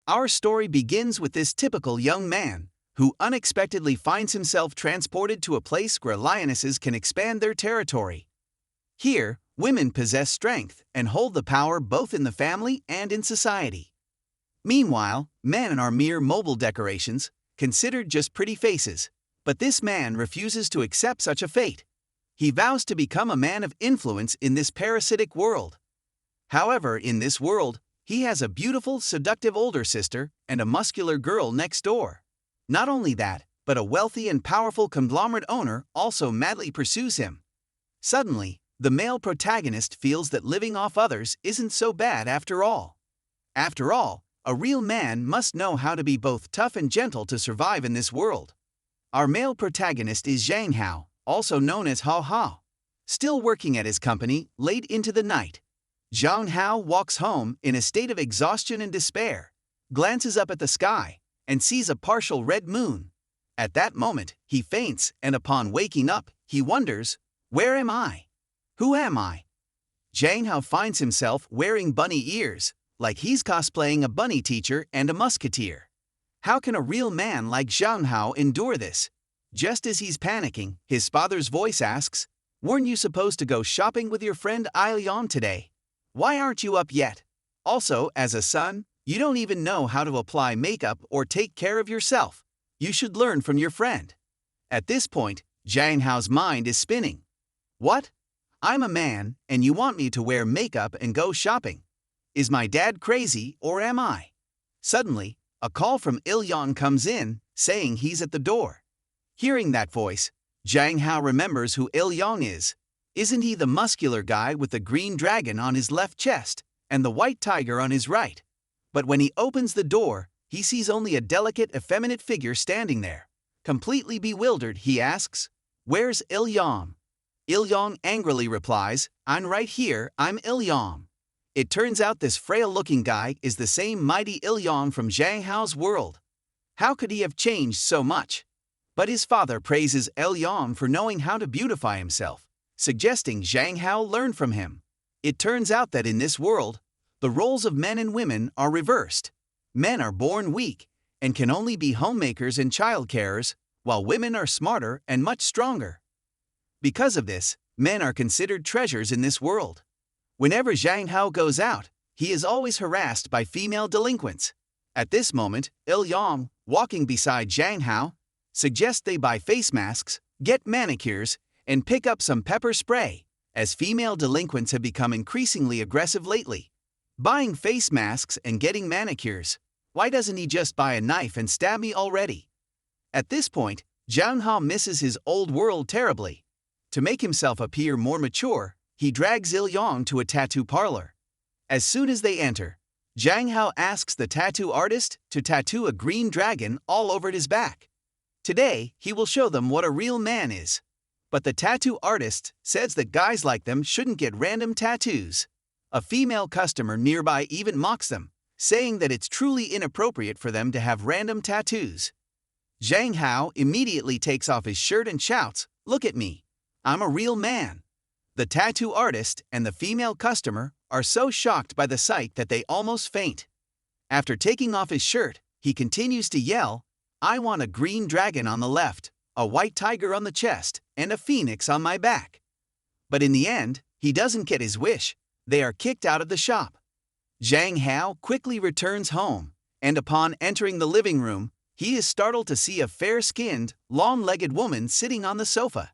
Our story begins with this typical young man who unexpectedly finds himself transported to a place where lionesses can expand their territory. Here, women possess strength and hold the power both in the family and in society. Meanwhile, men are mere mobile decorations, considered just pretty faces. But this man refuses to accept such a fate. He vows to become a man of influence in this parasitic world. However, in this world, he has a beautiful, seductive older sister and a muscular girl next door. Not only that, but a wealthy and powerful conglomerate owner also madly pursues him. Suddenly, the male protagonist feels that living off others isn't so bad after all. After all, a real man must know how to be both tough and gentle to survive in this world. Our male protagonist is Zhang Hao, also known as Zhang Hao. Still working at his company late into the night, Zhang Hao walks home in a state of exhaustion and despair, glances up at the sky, and sees a partial red moon. At that moment, he faints, and upon waking up, he wonders, "Where am I? Who am I?" Zhang Hao finds himself wearing bunny ears, like he's cosplaying a bunny teacher and a musketeer. How can a real man like Zhang Hao endure this? Just as he's panicking, his father's voice asks, "Weren't you supposed to go shopping with your friend Ilyon today? Why aren't you up yet? Also, as a son, you don't even know how to apply makeup or take care of yourself. You should learn from your friend." At this point, Zhang Hao's mind is spinning. What? I'm a man, and you want me to wear makeup and go shopping? Is my dad crazy, or am I? Suddenly, a call from Ilyon comes in, saying he's at the door. Hearing that voice, Zhang Hao remembers who Ilyon is. Isn't he the muscular guy with the green dragon on his left chest and the white tiger on his right? But when he opens the door, he sees only a delicate, effeminate figure standing there. Completely bewildered, he asks, "Where's Ilyon?" Ilyon angrily replies, "I'm right here, I'm Ilyon." It turns out this frail-looking guy is the same mighty Ilyon from Zhang Hao's world. How could he have changed so much? But his father praises Ilyon for knowing how to beautify himself, suggesting Zhang Hao learn from him. It turns out that in this world, the roles of men and women are reversed. Men are born weak and can only be homemakers and child carers, while women are smarter and much stronger. Because of this, men are considered treasures in this world. Whenever Zhang Hao goes out, he is always harassed by female delinquents. At this moment, Ilyon, walking beside Zhang Hao, suggests they buy face masks, get manicures, and pick up some pepper spray, as female delinquents have become increasingly aggressive lately. Buying face masks and getting manicures, why doesn't he just buy a knife and stab me already? At this point, Zhang Hao misses his old world terribly. To make himself appear more mature, he drags Ilyon to a tattoo parlor. As soon as they enter, Zhang Hao asks the tattoo artist to tattoo a green dragon all over his back. Today, he will show them what a real man is. But the tattoo artist says that guys like them shouldn't get random tattoos. A female customer nearby even mocks them, saying that it's truly inappropriate for them to have random tattoos. Zhang Hao immediately takes off his shirt and shouts, "Look at me. I'm a real man." The tattoo artist and the female customer are so shocked by the sight that they almost faint. After taking off his shirt, he continues to yell, "I want a green dragon on the left, a white tiger on the chest, and a phoenix on my back." But in the end, he doesn't get his wish. They are kicked out of the shop. Zhang Hao quickly returns home, and upon entering the living room, he is startled to see a fair-skinned, long-legged woman sitting on the sofa.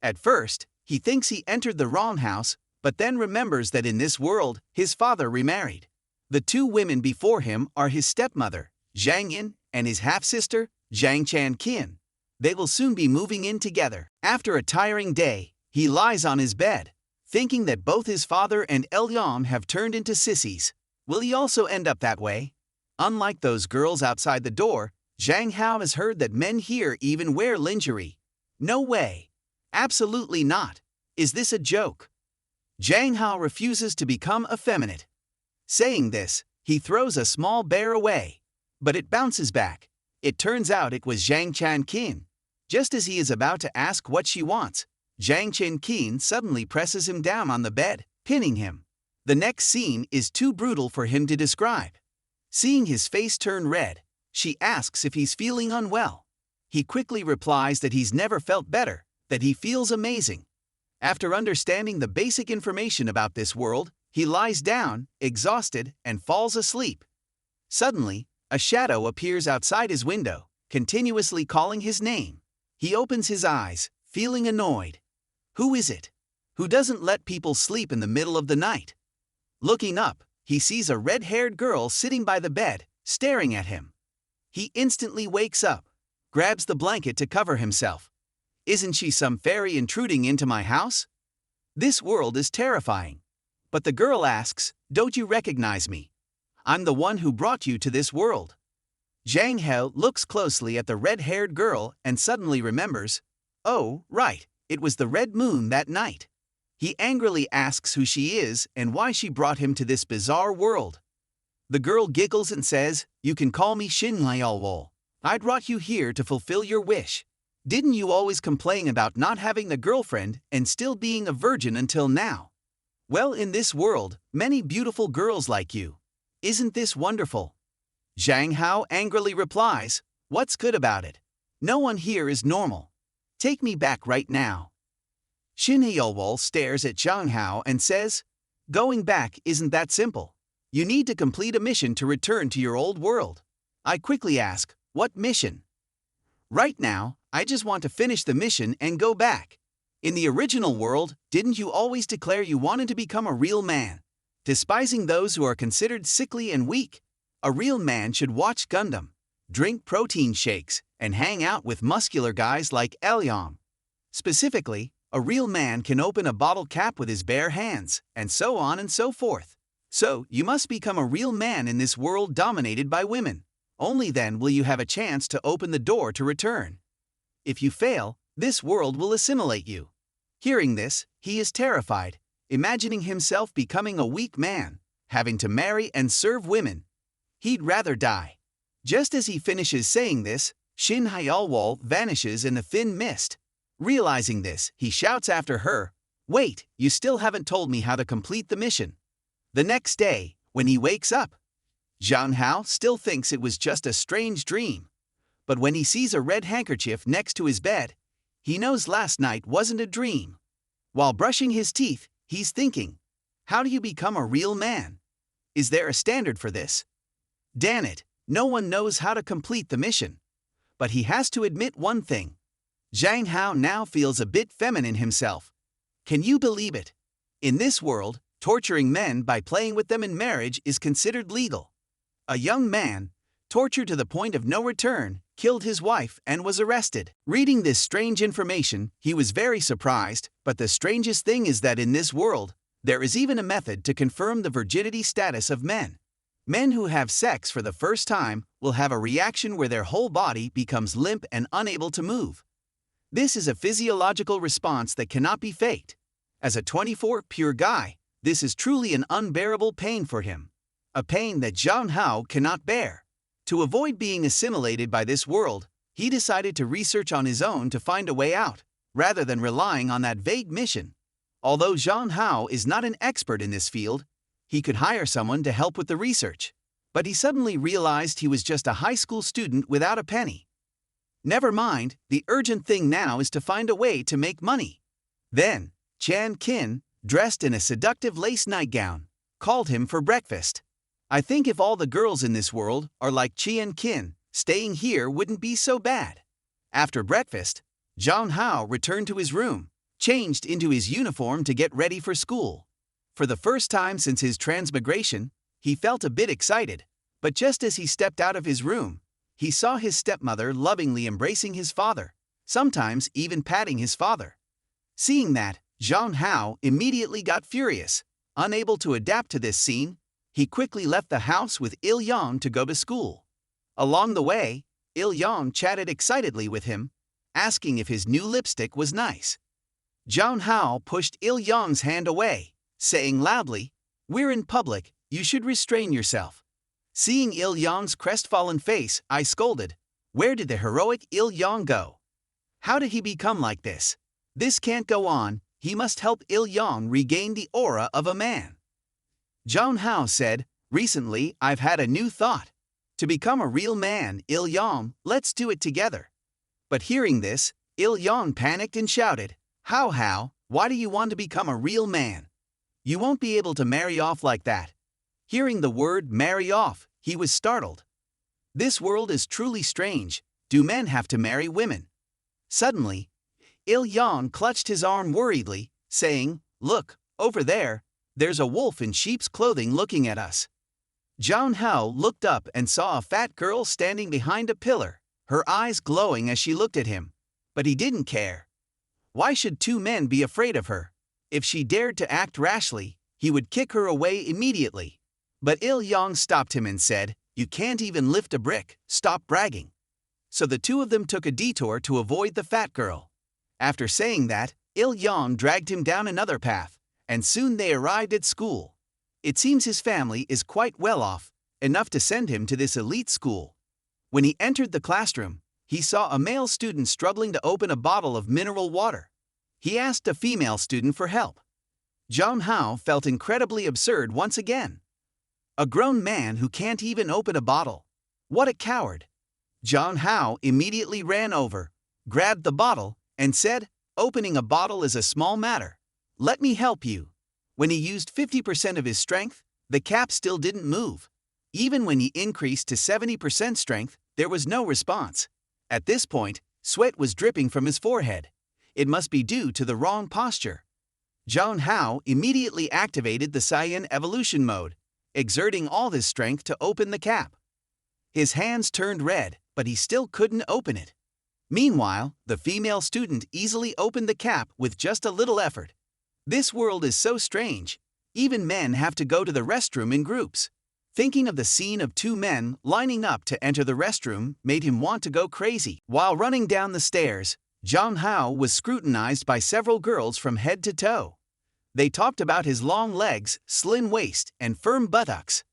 At first, he thinks he entered the wrong house, but then remembers that in this world, his father remarried. The two women before him are his stepmother, Zhang Yin, and his half-sister, Zhang Chan-kin. They will soon be moving in together. After a tiring day, he lies on his bed, thinking that both his father and Ilyon have turned into sissies. Will he also end up that way? Unlike those girls outside the door, Zhang Hao has heard that men here even wear lingerie. No way. Absolutely not. Is this a joke? Zhang Hao refuses to become effeminate. Saying this, he throws a small bear away, but it bounces back. It turns out it was Zhang Chan-kin. Just as he is about to ask what she wants, Zhang Chan-kin suddenly presses him down on the bed, pinning him. The next scene is too brutal for him to describe. Seeing his face turn red, she asks if he's feeling unwell. He quickly replies that he's never felt better, that he feels amazing. After understanding the basic information about this world, he lies down, exhausted, and falls asleep. Suddenly, a shadow appears outside his window, continuously calling his name. He opens his eyes, feeling annoyed. Who is it? Who doesn't let people sleep in the middle of the night? Looking up, he sees a red-haired girl sitting by the bed, staring at him. He instantly wakes up, grabs the blanket to cover himself. Isn't she some fairy intruding into my house? This world is terrifying. But the girl asks, "Don't you recognize me? I'm the one who brought you to this world." Zhang Hao looks closely at the red-haired girl and suddenly remembers, oh, right, it was the red moon that night. He angrily asks who she is and why she brought him to this bizarre world. The girl giggles and says, "You can call me Shin Liaowol. I brought you here to fulfill your wish. Didn't you always complain about not having a girlfriend and still being a virgin until now? Well, in this world, many beautiful girls like you. Isn't this wonderful?" Zhang Hao angrily replies, "What's good about it? No one here is normal. Take me back right now." Shin Liaowol stares at Zhang Hao and says, "Going back isn't that simple. You need to complete a mission to return to your old world." I quickly ask, "What mission?" "Right now, I just want to finish the mission and go back. In the original world, didn't you always declare you wanted to become a real man, despising those who are considered sickly and weak? A real man should watch Gundam, drink protein shakes, and hang out with muscular guys like Elyom. Specifically, a real man can open a bottle cap with his bare hands, and so on and so forth. So, you must become a real man in this world dominated by women. Only then will you have a chance to open the door to return. If you fail, this world will assimilate you." Hearing this, he is terrified, imagining himself becoming a weak man, having to marry and serve women. He'd rather die. Just as he finishes saying this, Shin Liaowol vanishes in the thin mist. Realizing this, he shouts after her, "Wait, you still haven't told me how to complete the mission." The next day, when he wakes up, Zhang Hao still thinks it was just a strange dream. But when he sees a red handkerchief next to his bed, he knows last night wasn't a dream. While brushing his teeth, he's thinking, how do you become a real man? Is there a standard for this? Damn it, no one knows how to complete the mission. But he has to admit one thing. Zhang Hao now feels a bit feminine himself. Can you believe it? In this world, torturing men by playing with them in marriage is considered legal. A young man, tortured to the point of no return, killed his wife and was arrested. Reading this strange information, he was very surprised, but the strangest thing is that in this world, there is even a method to confirm the virginity status of men. Men who have sex for the first time will have a reaction where their whole body becomes limp and unable to move. This is a physiological response that cannot be faked. As a 24 pure guy, this is truly an unbearable pain for him. A pain that Zhang Hao cannot bear. To avoid being assimilated by this world, he decided to research on his own to find a way out, rather than relying on that vague mission. Although Zhang Hao is not an expert in this field, he could hire someone to help with the research. But he suddenly realized he was just a high school student without a penny. Never mind, the urgent thing now is to find a way to make money. Then, Chan Kin, dressed in a seductive lace nightgown, called him for breakfast. I think if all the girls in this world are like Qian Kin, staying here wouldn't be so bad. After breakfast, Zhang Hao returned to his room, changed into his uniform to get ready for school. For the first time since his transmigration, he felt a bit excited, but just as he stepped out of his room, he saw his stepmother lovingly embracing his father, sometimes even patting his father. Seeing that, Zhang Hao immediately got furious. Unable to adapt to this scene, he quickly left the house with Il-yang to go to school. Along the way, Il-yang chatted excitedly with him, asking if his new lipstick was nice. Zhang Hao pushed Il-yang's hand away, saying loudly, "We're in public, you should restrain yourself." Seeing Il-yang's crestfallen face, I scolded, "Where did the heroic Il-yang go? How did he become like this? This can't go on, he must help Il-yang regain the aura of a man." Zhang Hao said, Recently, I've had a new thought. To become a real man, Il-yong, let's do it together. But hearing this, Il-yong panicked and shouted, How, why do you want to become a real man? You won't be able to marry off like that. Hearing the word marry off, he was startled. This world is truly strange. Do men have to marry women? Suddenly, Il-yong clutched his arm worriedly, saying, Look, over there, there's a wolf in sheep's clothing looking at us. Zhang Hao looked up and saw a fat girl standing behind a pillar, her eyes glowing as she looked at him. But he didn't care. Why should two men be afraid of her? If she dared to act rashly, he would kick her away immediately. But Il-yong stopped him and said, You can't even lift a brick, stop bragging. So the two of them took a detour to avoid the fat girl. After saying that, Il-yong dragged him down another path, and soon they arrived at school. It seems his family is quite well off, enough to send him to this elite school. When he entered the classroom, he saw a male student struggling to open a bottle of mineral water. He asked a female student for help. Zhang Hao felt incredibly absurd once again. A grown man who can't even open a bottle. What a coward! Zhang Hao immediately ran over, grabbed the bottle, and said, Opening a bottle is a small matter. Let me help you. When he used 50% of his strength, the cap still didn't move. Even when he increased to 70% strength, there was no response. At this point, sweat was dripping from his forehead. It must be due to the wrong posture. Zhang Hao immediately activated the Saiyan evolution mode, exerting all his strength to open the cap. His hands turned red, but he still couldn't open it. Meanwhile, the female student easily opened the cap with just a little effort. This world is so strange. Even men have to go to the restroom in groups. Thinking of the scene of two men lining up to enter the restroom made him want to go crazy. While running down the stairs, Zhang Hao was scrutinized by several girls from head to toe. They talked about his long legs, slim waist, and firm buttocks.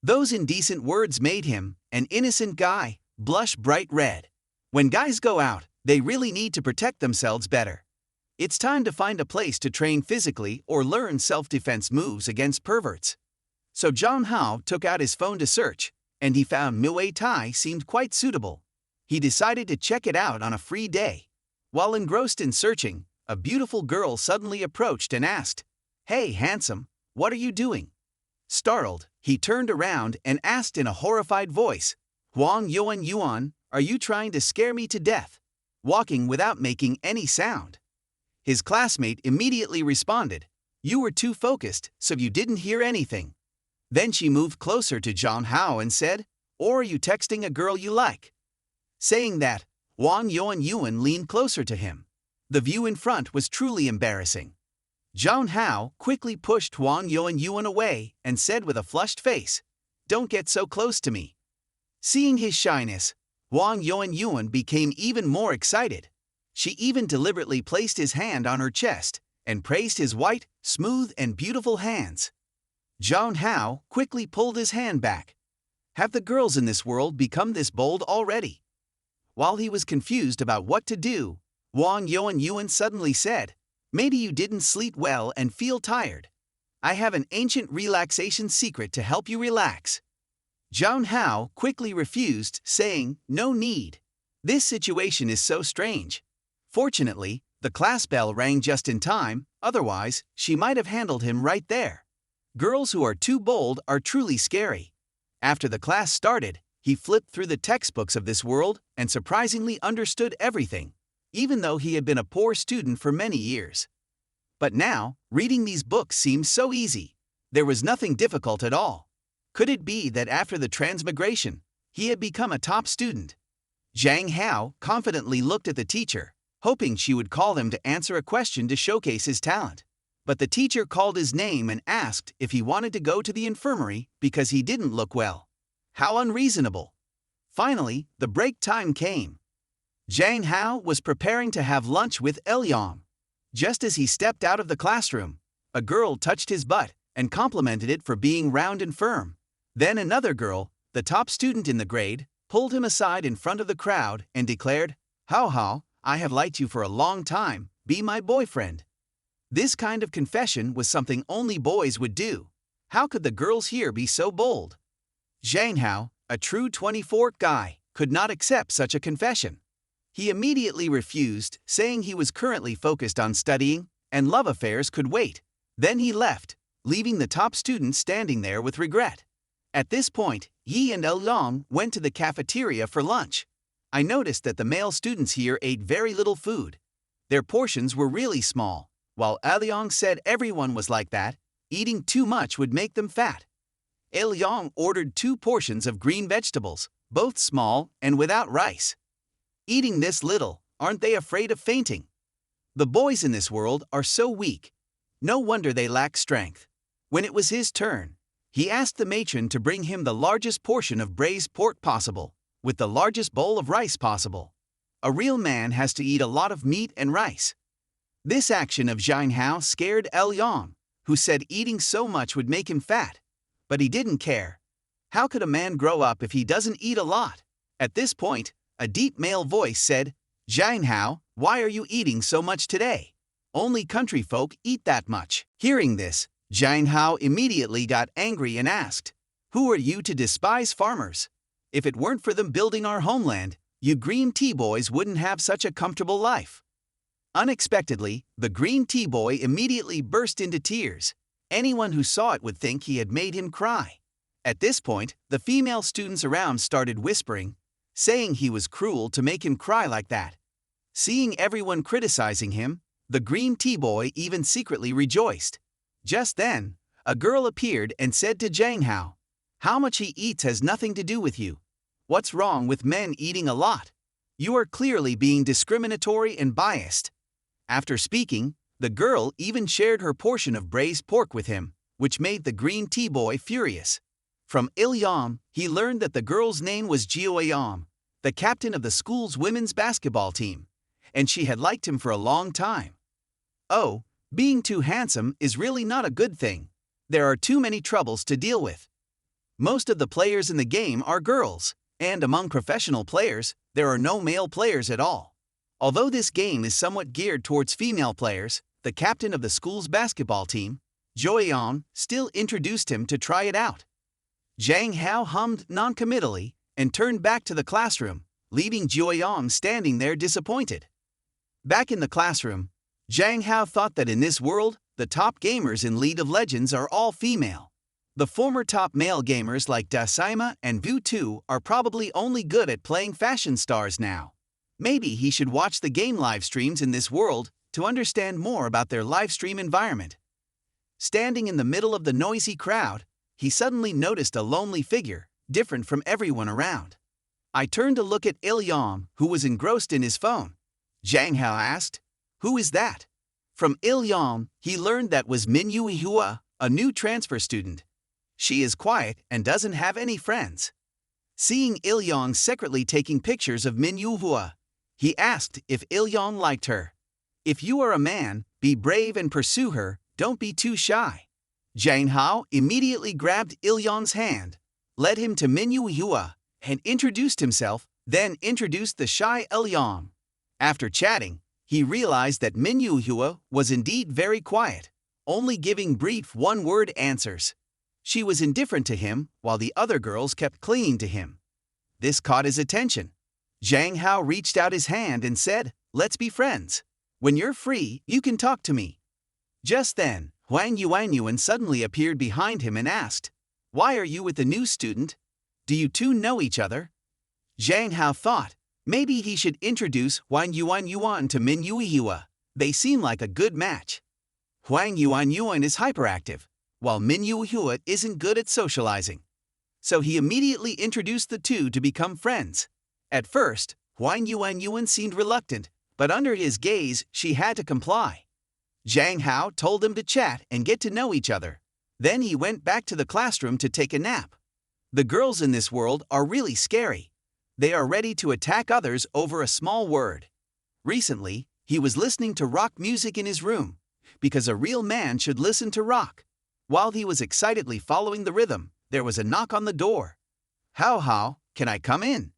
Those indecent words made him, an innocent guy, blush bright red. When guys go out, they really need to protect themselves better. It's time to find a place to train physically or learn self-defense moves against perverts. So Zhang Hao took out his phone to search, and he found Muay Thai seemed quite suitable. He decided to check it out on a free day. While engrossed in searching, a beautiful girl suddenly approached and asked, Hey, handsome, what are you doing? Startled, he turned around and asked in a horrified voice, Huang Yuan, are you trying to scare me to death? Walking without making any sound. His classmate immediately responded, You were too focused, so you didn't hear anything. Then she moved closer to Zhang Hao and said, Or are you texting a girl you like? Saying that, Huang Yuan leaned closer to him. The view in front was truly embarrassing. Zhang Hao quickly pushed Huang Yuan away and said with a flushed face, Don't get so close to me. Seeing his shyness, Huang Yuan became even more excited. She even deliberately placed his hand on her chest and praised his white, smooth, and beautiful hands. Zhang Hao quickly pulled his hand back. Have the girls in this world become this bold already? While he was confused about what to do, Huang Yuan suddenly said, Maybe you didn't sleep well and feel tired. I have an ancient relaxation secret to help you relax. Zhang Hao quickly refused, saying, No need. This situation is so strange. Fortunately, the class bell rang just in time, otherwise, she might have handled him right there. Girls who are too bold are truly scary. After the class started, he flipped through the textbooks of this world and surprisingly understood everything, even though he had been a poor student for many years. But now, reading these books seemed so easy. There was nothing difficult at all. Could it be that after the transmigration, he had become a top student? Zhang Hao confidently looked at the teacher, hoping she would call him to answer a question to showcase his talent. But the teacher called his name and asked if he wanted to go to the infirmary because he didn't look well. How unreasonable! Finally, the break time came. Zhang Hao was preparing to have lunch with Il-yong. Just as he stepped out of the classroom, a girl touched his butt and complimented it for being round and firm. Then another girl, the top student in the grade, pulled him aside in front of the crowd and declared, Hao, I have liked you for a long time, be my boyfriend. This kind of confession was something only boys would do. How could the girls here be so bold? Zhang Hao, a true 24 guy, could not accept such a confession. He immediately refused, saying he was currently focused on studying, and love affairs could wait. Then he left, leaving the top student standing there with regret. At this point, Yi and Long went to the cafeteria for lunch. I noticed that the male students here ate very little food. Their portions were really small, while Liang said everyone was like that, eating too much would make them fat. Liang ordered 2 portions of green vegetables, both small and without rice. Eating this little, aren't they afraid of fainting? The boys in this world are so weak. No wonder they lack strength. When it was his turn, he asked the matron to bring him the largest portion of braised pork possible, with the largest bowl of rice possible. A real man has to eat a lot of meat and rice. This action of Zhang Hao scared Liang, who said eating so much would make him fat. But he didn't care. How could a man grow up if he doesn't eat a lot? At this point, a deep male voice said, "Zhang Hao, why are you eating so much today? Only country folk eat that much." Hearing this, Zhang Hao immediately got angry and asked, "Who are you to despise farmers? If it weren't for them building our homeland, you green tea boys wouldn't have such a comfortable life." Unexpectedly, the green tea boy immediately burst into tears. Anyone who saw it would think he had made him cry. At this point, the female students around started whispering, saying he was cruel to make him cry like that. Seeing everyone criticizing him, the green tea boy even secretly rejoiced. Just then, a girl appeared and said to Zhang Hao, "How much he eats has nothing to do with you. What's wrong with men eating a lot? You are clearly being discriminatory and biased." After speaking, the girl even shared her portion of braised pork with him, which made the green tea boy furious. From Ilyam, he learned that the girl's name was Jioyam, the captain of the school's women's basketball team, and she had liked him for a long time. Oh, being too handsome is really not a good thing. There are too many troubles to deal with. Most of the players in the game are girls, and among professional players, there are no male players at all. Although this game is somewhat geared towards female players, the captain of the school's basketball team, Joyeon, still introduced him to try it out. Zhang Hao hummed non-committally and turned back to the classroom, leaving Joyeon standing there disappointed. Back in the classroom, Zhang Hao thought that in this world, the top gamers in League of Legends are all female. The former top male gamers like Dasaima and Vu2 are probably only good at playing fashion stars now. Maybe he should watch the game live streams in this world to understand more about their live stream environment. Standing in the middle of the noisy crowd, he suddenly noticed a lonely figure, different from everyone around. I turned to look at Ilyam, who was engrossed in his phone. Zhang Hao asked, "Who is that?" From Ilyam, he learned that was Minyu Hua, a new transfer student. She is quiet and doesn't have any friends. Seeing Ilyang secretly taking pictures of Minyu Hua, he asked if Ilyang liked her. "If you are a man, be brave and pursue her, don't be too shy." Zhang Hao immediately grabbed Ilyang's hand, led him to Minyu Hua, and introduced himself, then introduced the shy Ilyang. After chatting, he realized that Minyu Hua was indeed very quiet, only giving brief one-word answers. She was indifferent to him, while the other girls kept clinging to him. This caught his attention. Zhang Hao reached out his hand and said, "Let's be friends. When you're free, you can talk to me." Just then, Huang Yuanyuan suddenly appeared behind him and asked, "Why are you with the new student? Do you two know each other?" Zhang Hao thought, maybe he should introduce Huang Yuanyuan to Minyu Hua. They seem like a good match. Huang Yuanyuan is hyperactive, while Minyu Hua isn't good at socializing. So he immediately introduced the two to become friends. At first, Huang Yuanyuan seemed reluctant, but under his gaze, she had to comply. Zhang Hao told them to chat and get to know each other. Then he went back to the classroom to take a nap. The girls in this world are really scary. They are ready to attack others over a small word. Recently, he was listening to rock music in his room, because a real man should listen to rock. While he was excitedly following the rhythm, there was a knock on the door. How, can I come in?"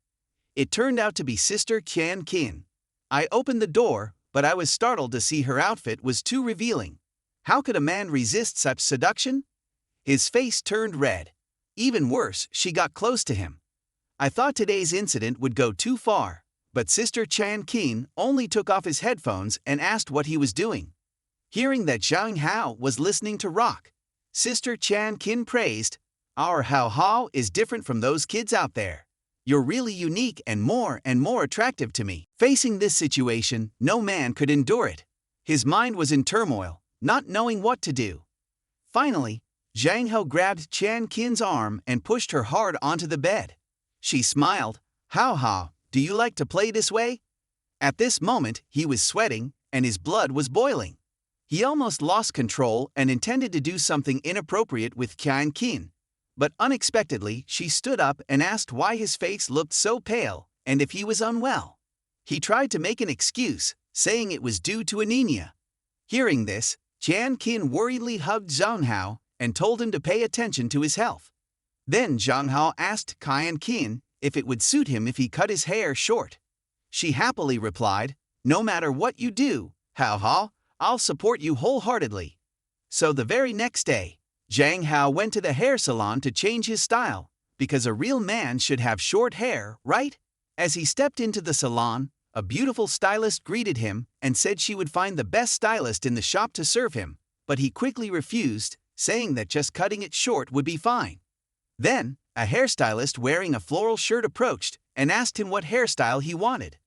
It turned out to be Sister Qian Qin. I opened the door, but I was startled to see her outfit was too revealing. How could a man resist such seduction? His face turned red. Even worse, she got close to him. I thought today's incident would go too far, but Sister Chan Kin only took off his headphones and asked what he was doing. Hearing that Zhang Hao was listening to rock, Sister Chan Kin praised, "Our Hao is different from those kids out there. You're really unique and more attractive to me." Facing this situation, no man could endure it. His mind was in turmoil, not knowing what to do. Finally, Zhang Hao grabbed Chan Kin's arm and pushed her hard onto the bed. She smiled. "Hao, do you like to play this way?" At this moment, he was sweating and his blood was boiling. He almost lost control and intended to do something inappropriate with Chan Kin. But unexpectedly, she stood up and asked why his face looked so pale and if he was unwell. He tried to make an excuse, saying it was due to anemia. Hearing this, Chan Kin worriedly hugged Zhang Hao and told him to pay attention to his health. Then Zhang Hao asked Chan Kin if it would suit him if he cut his hair short. She happily replied, "No matter what you do, Hao, I'll support you wholeheartedly." So the very next day, Zhang Hao went to the hair salon to change his style, because a real man should have short hair, right? As he stepped into the salon, a beautiful stylist greeted him and said she would find the best stylist in the shop to serve him, but he quickly refused, saying that just cutting it short would be fine. Then, a hairstylist wearing a floral shirt approached and asked him what hairstyle he wanted.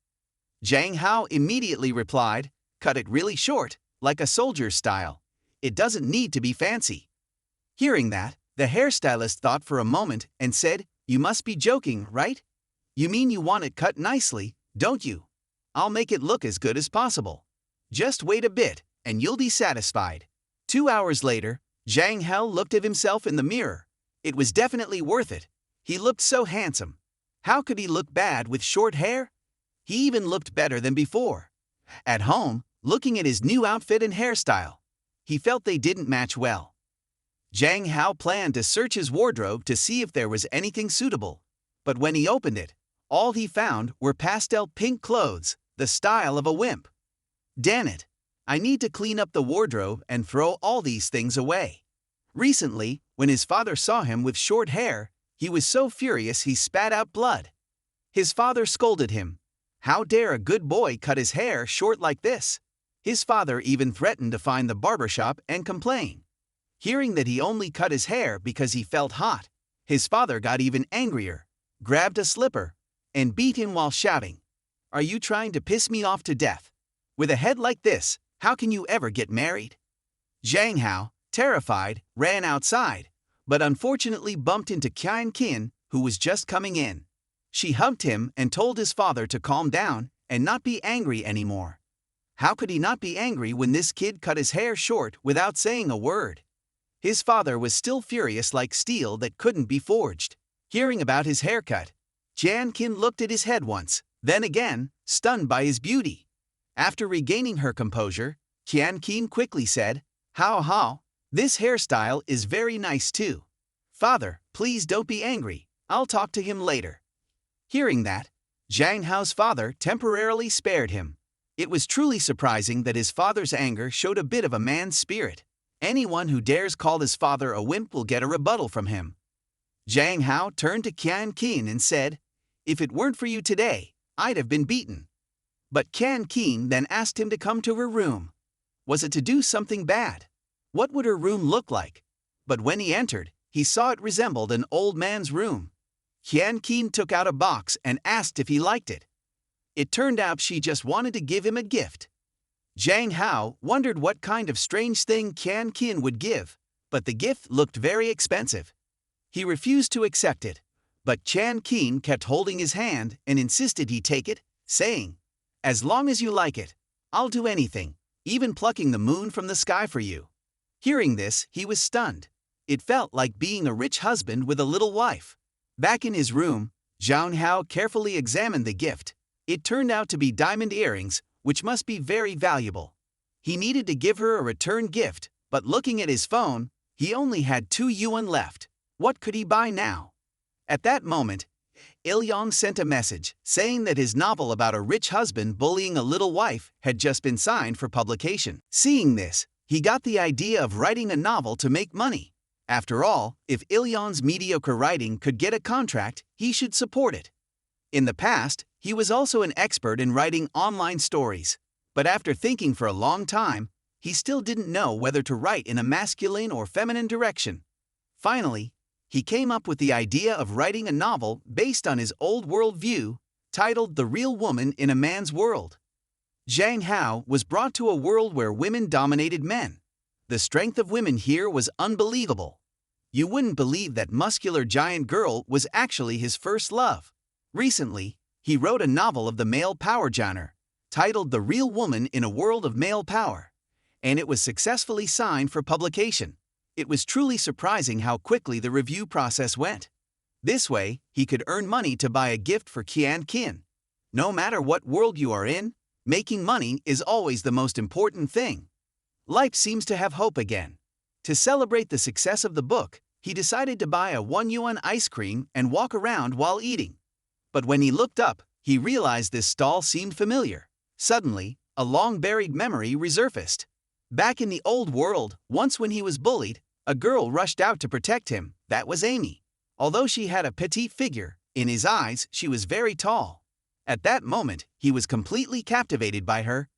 Zhang Hao immediately replied, "Cut it really short, like a soldier's style. It doesn't need to be fancy." Hearing that, the hairstylist thought for a moment and said, "You must be joking, right? You mean you want it cut nicely, don't you? I'll make it look as good as possible. Just wait a bit, and you'll be satisfied." 2 hours later, Zhang Hao looked at himself in the mirror. It was definitely worth it. He looked so handsome. How could he look bad with short hair? He even looked better than before. At home, looking at his new outfit and hairstyle, he felt they didn't match well. Zhang Hao planned to search his wardrobe to see if there was anything suitable. But when he opened it, all he found were pastel pink clothes, the style of a wimp. Damn it! I need to clean up the wardrobe and throw all these things away. Recently, when his father saw him with short hair, he was so furious he spat out blood. His father scolded him. How dare a good boy cut his hair short like this? His father even threatened to find the barbershop and complain. Hearing that he only cut his hair because he felt hot, his father got even angrier, grabbed a slipper, and beat him while shouting, "Are you trying to piss me off to death? With a head like this, how can you ever get married?" Zhang Hao, terrified, ran outside, but unfortunately bumped into Chan Kin, who was just coming in. She hugged him and told his father to calm down and not be angry anymore. How could he not be angry when this kid cut his hair short without saying a word? His father was still furious like steel that couldn't be forged. Hearing about his haircut, Chan Kin looked at his head once, then again, stunned by his beauty. After regaining her composure, Chan Kin quickly said, Hao, this hairstyle is very nice too. Father, please don't be angry, I'll talk to him later." Hearing that, Zhang Hao's father temporarily spared him. It was truly surprising that his father's anger showed a bit of a man's spirit. Anyone who dares call his father a wimp will get a rebuttal from him. Zhang Hao turned to Chan Kin and said, "If it weren't for you today, I'd have been beaten." But Chan Kin then asked him to come to her room. Was it to do something bad? What would her room look like? But when he entered, he saw it resembled an old man's room. Chan Kin took out a box and asked if he liked it. It turned out she just wanted to give him a gift. Zhang Hao wondered what kind of strange thing Chan Kin would give, but the gift looked very expensive. He refused to accept it, but Chan Kin kept holding his hand and insisted he take it, saying, "As long as you like it, I'll do anything, even plucking the moon from the sky for you." Hearing this, he was stunned. It felt like being a rich husband with a little wife. Back in his room, Zhang Hao carefully examined the gift. It turned out to be diamond earrings, which must be very valuable. He needed to give her a return gift, but looking at his phone, he only had 2 yuan left. What could he buy now? At that moment, Il-yong sent a message saying that his novel about a rich husband bullying a little wife had just been signed for publication. Seeing this, he got the idea of writing a novel to make money. After all, if Ilyon's mediocre writing could get a contract, he should support it. In the past, he was also an expert in writing online stories, but after thinking for a long time, he still didn't know whether to write in a masculine or feminine direction. Finally, he came up with the idea of writing a novel based on his old world view, titled The Real Woman in a Man's World. Zhang Hao was brought to a world where women dominated men. The strength of women here was unbelievable. You wouldn't believe that muscular giant girl was actually his first love. Recently, he wrote a novel of the male power genre, titled The Real Woman in a World of Male Power, and it was successfully signed for publication. It was truly surprising how quickly the review process went. This way, he could earn money to buy a gift for Qian Qin. No matter what world you are in, making money is always the most important thing. Life seems to have hope again. To celebrate the success of the book, he decided to buy a 1 yuan ice cream and walk around while eating. But when he looked up, he realized this stall seemed familiar. Suddenly, a long-buried memory resurfaced. Back in the old world, once when he was bullied, a girl rushed out to protect him. That was Amy. Although she had a petite figure, in his eyes she was very tall. At that moment, he was completely captivated by her.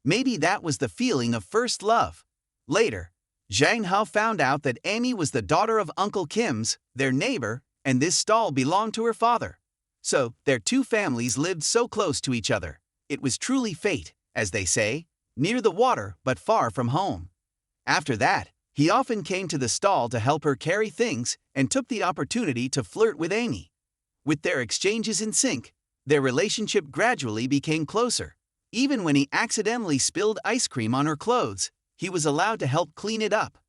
Maybe that was the feeling of first love. Later, Zhang Hao found out that Amy was the daughter of Uncle Kim's, their neighbor, and this stall belonged to her father. So, their two families lived so close to each other. It was truly fate, as they say, near the water but far from home. After that, he often came to the stall to help her carry things and took the opportunity to flirt with Amy. With their exchanges in sync, their relationship gradually became closer. Even when he accidentally spilled ice cream on her clothes, he was allowed to help clean it up.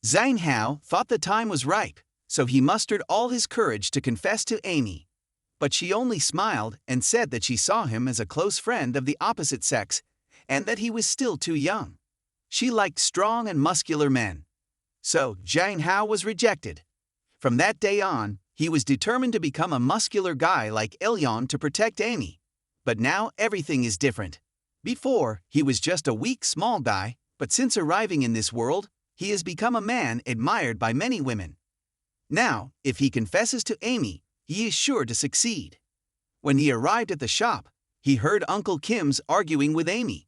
Zhang Hao thought the time was ripe, so he mustered all his courage to confess to Amy. But she only smiled and said that she saw him as a close friend of the opposite sex and that he was still too young. She liked strong and muscular men. So, Zhang Hao was rejected. From that day on, he was determined to become a muscular guy like Ilyon to protect Amy. But now everything is different. Before, he was just a weak, small guy, but since arriving in this world, he has become a man admired by many women. Now, if he confesses to Amy, he is sure to succeed. When he arrived at the shop, he heard Uncle Kim's arguing with Amy.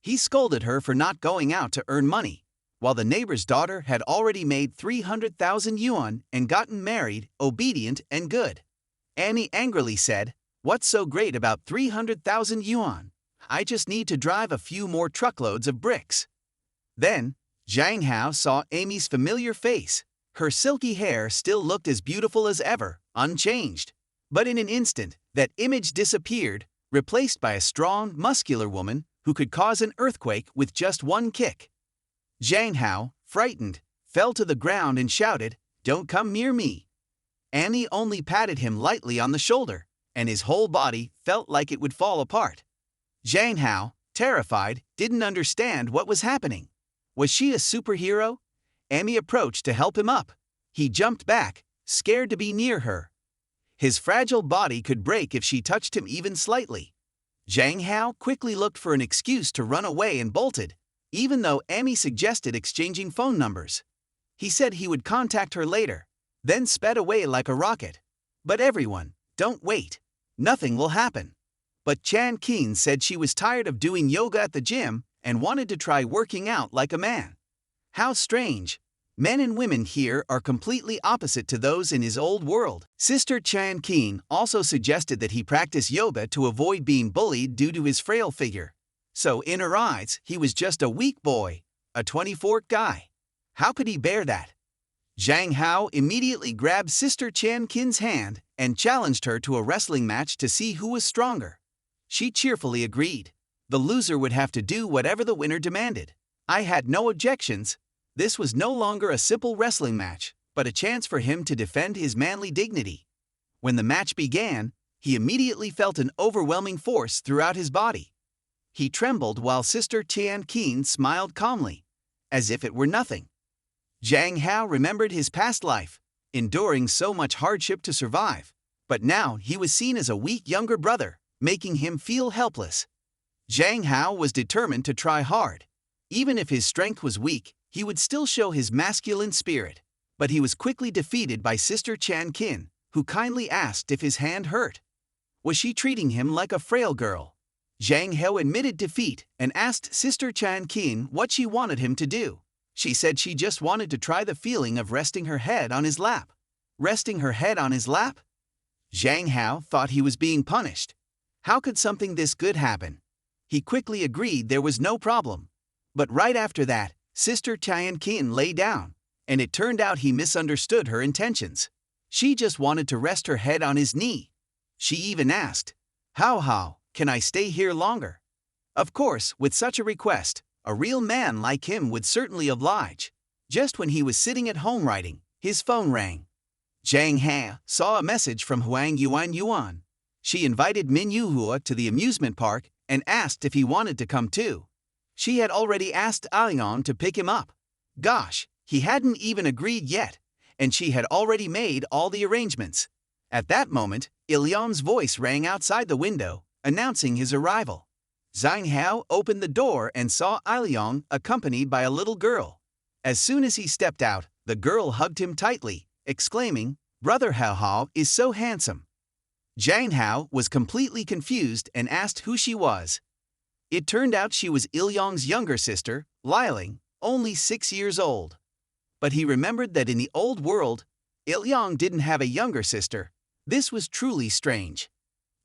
He scolded her for not going out to earn money, while the neighbor's daughter had already made 300,000 yuan and gotten married, obedient and good. Amy angrily said, "What's so great about 300,000 yuan? I just need to drive a few more truckloads of bricks." Then, Zhang Hao saw Amy's familiar face. Her silky hair still looked as beautiful as ever, unchanged. But in an instant, that image disappeared, replaced by a strong, muscular woman who could cause an earthquake with just one kick. Zhang Hao, frightened, fell to the ground and shouted, "Don't come near me." Amy only patted him lightly on the shoulder, and his whole body felt like it would fall apart. Zhang Hao, terrified, didn't understand what was happening. Was she a superhero? Amy approached to help him up. He jumped back, scared to be near her. His fragile body could break if she touched him even slightly. Zhang Hao quickly looked for an excuse to run away and bolted, even though Amy suggested exchanging phone numbers. He said he would contact her later, then sped away like a rocket. But everyone, don't wait. Nothing will happen. But Chan Keen said she was tired of doing yoga at the gym and wanted to try working out like a man. How strange. Men and women here are completely opposite to those in his old world. Sister Chan Keen also suggested that he practice yoga to avoid being bullied due to his frail figure. So in her eyes, he was just a weak boy, a 24th guy. How could he bear that? Zhang Hao immediately grabbed Sister Chan Kin's hand and challenged her to a wrestling match to see who was stronger. She cheerfully agreed. The loser would have to do whatever the winner demanded. I had no objections. This was no longer a simple wrestling match, but a chance for him to defend his manly dignity. When the match began, he immediately felt an overwhelming force throughout his body. He trembled while Sister Tian Qin smiled calmly, as if it were nothing. Zhang Hao remembered his past life, enduring so much hardship to survive, but now he was seen as a weak younger brother, making him feel helpless. Zhang Hao was determined to try hard. Even if his strength was weak, he would still show his masculine spirit. But he was quickly defeated by Sister Chan Kin, who kindly asked if his hand hurt. Was she treating him like a frail girl? Zhang Hao admitted defeat and asked Sister Chan Kin what she wanted him to do. She said she just wanted to try the feeling of resting her head on his lap. Resting her head on his lap? Zhang Hao thought he was being punished. How could something this good happen? He quickly agreed there was no problem. But right after that, Sister Chan Kin lay down, and it turned out he misunderstood her intentions. She just wanted to rest her head on his knee. She even asked, How, can I stay here longer? Of course, with such a request, a real man like him would certainly oblige. Just when he was sitting at home writing, his phone rang. Zhang Hao saw a message from Huang Yuan. She invited Min Yuhua to the amusement park and asked if he wanted to come too. She had already asked Alyong to pick him up. Gosh, he hadn't even agreed yet, and she had already made all the arrangements. At that moment, Ilyong's voice rang outside the window, announcing his arrival. Zhang Hao opened the door and saw Alyong accompanied by a little girl. As soon as he stepped out, the girl hugged him tightly, exclaiming, Brother Hao is so handsome. Zhang Hao was completely confused and asked who she was. It turned out she was Ilyong's younger sister, Liling, only 6 years old. But he remembered that in the old world, Ilyong didn't have a younger sister. This was truly strange.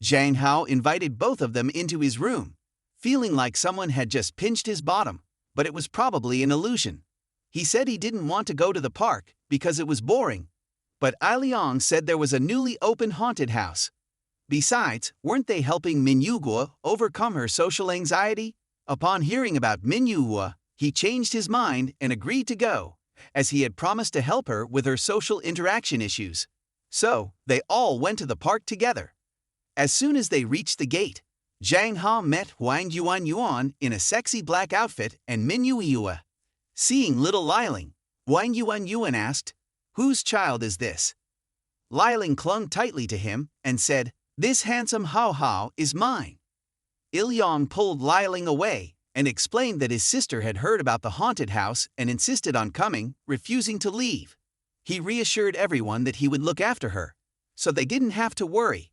Zhang Hao invited both of them into his room, feeling like someone had just pinched his bottom, but it was probably an illusion. He said he didn't want to go to the park because it was boring, but Alyong said there was a newly opened haunted house. Besides, weren't they helping Min Yuhua overcome her social anxiety? Upon hearing about Min Yuhua, he changed his mind and agreed to go, as he had promised to help her with her social interaction issues. So, they all went to the park together. As soon as they reached the gate, Zhang Hao met Huang Yuan in a sexy black outfit and Min Yuhua. Seeing little Liling, Huang Yuan asked, Whose child is this? Liling clung tightly to him and said, This handsome Hao is mine. Ilyong pulled Liling away and explained that his sister had heard about the haunted house and insisted on coming, refusing to leave. He reassured everyone that he would look after her, so they didn't have to worry.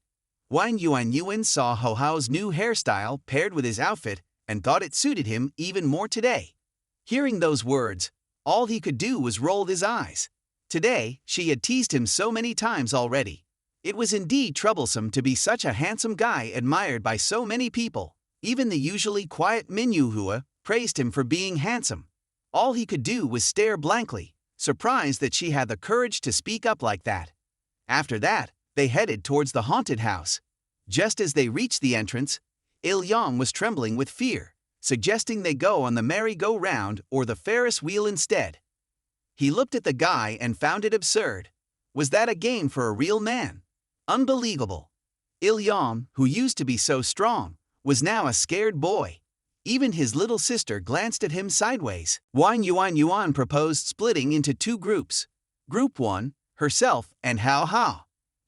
Huang Yuan saw Hao's new hairstyle paired with his outfit and thought it suited him even more today. Hearing those words, all he could do was roll his eyes. Today, she had teased him so many times already. It was indeed troublesome to be such a handsome guy admired by so many people. Even the usually quiet Min Yuhua praised him for being handsome. All he could do was stare blankly, surprised that she had the courage to speak up like that. After that, they headed towards the haunted house. Just as they reached the entrance, Ilyong was trembling with fear, suggesting they go on the merry-go-round or the Ferris wheel instead. He looked at the guy and found it absurd. Was that a game for a real man? Unbelievable. Ilyong, who used to be so strong, was now a scared boy. Even his little sister glanced at him sideways. Huang Yuan proposed splitting into 2 groups. Group 1, herself and Hao.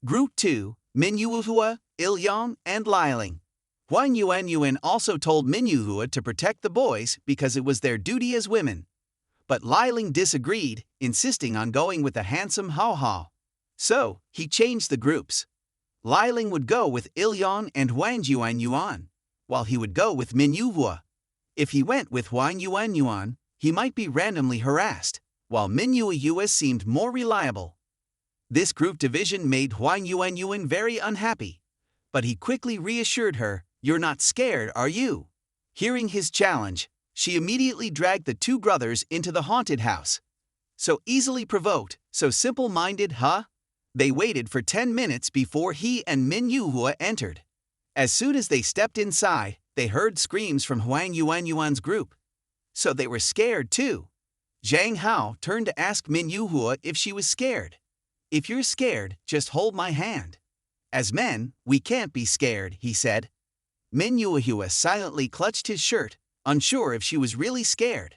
Group 2, Min Yuhua, Ilyong, and Liling. Huang Yuan also told Min Yuhua to protect the boys because it was their duty as women. But Liling disagreed, insisting on going with the handsome Hao. So, he changed the groups. Liling would go with Ilyong and Huang Yuan, while he would go with Min Yuhua. If he went with Huang Yuan, he might be randomly harassed, while Min Yuhua seemed more reliable. This group division made Huang Yuan very unhappy, but he quickly reassured her, You're not scared, are you? Hearing his challenge, she immediately dragged the 2 brothers into the haunted house. So easily provoked, so simple-minded, huh? They waited for 10 minutes before he and Min Yuhua entered. As soon as they stepped inside, they heard screams from Huang Yuan's group. So they were scared too. Zhang Hao turned to ask Min Yuhua if she was scared. If you're scared, just hold my hand. As men, we can't be scared, he said. Min Yuhua silently clutched his shirt, unsure if she was really scared.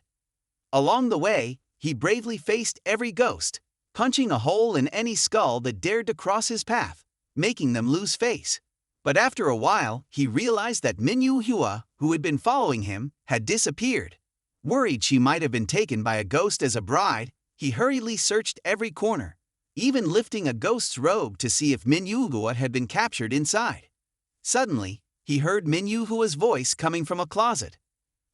Along the way, he bravely faced every ghost, punching a hole in any skull that dared to cross his path, making them lose face. But after a while, he realized that Min Yuhua, who had been following him, had disappeared. Worried she might have been taken by a ghost as a bride, He hurriedly searched every corner, even lifting a ghost's robe to see if Min Yuhua had been captured inside. Suddenly, he heard Min Yuhua's voice coming from a closet.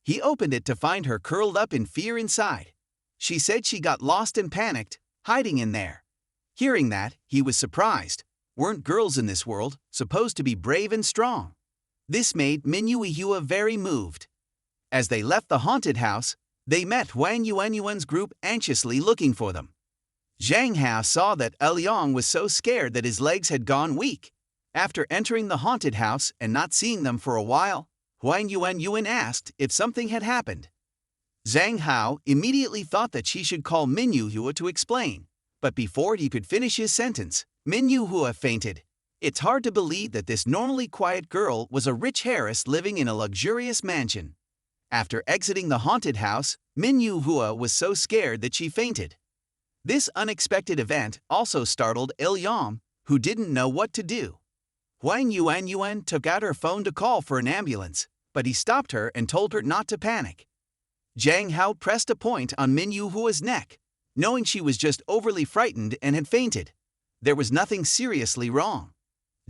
He opened it to find her curled up in fear inside. She said she got lost and panicked, hiding in there. Hearing that, he was surprised. Weren't girls in this world supposed to be brave and strong? This made Min Yuhua very moved. As they left the haunted house, they met Huang Yuanyuan's group anxiously looking for them. Zhang Hao saw that Liang was so scared that his legs had gone weak. After entering the haunted house and not seeing them for a while, Huang Yuanyuan asked if something had happened. Zhang Hao immediately thought that she should call Min Yuhua to explain, but before he could finish his sentence, Min Yuhua fainted. It's hard to believe that this normally quiet girl was a rich heiress living in a luxurious mansion. After exiting the haunted house, Min Yuhua was so scared that she fainted. This unexpected event also startled Liang, who didn't know what to do. Huang Yuanyuan took out her phone to call for an ambulance, but he stopped her and told her not to panic. Zhang Hao pressed a point on Min Yuhua's neck, knowing she was just overly frightened and had fainted. There was nothing seriously wrong.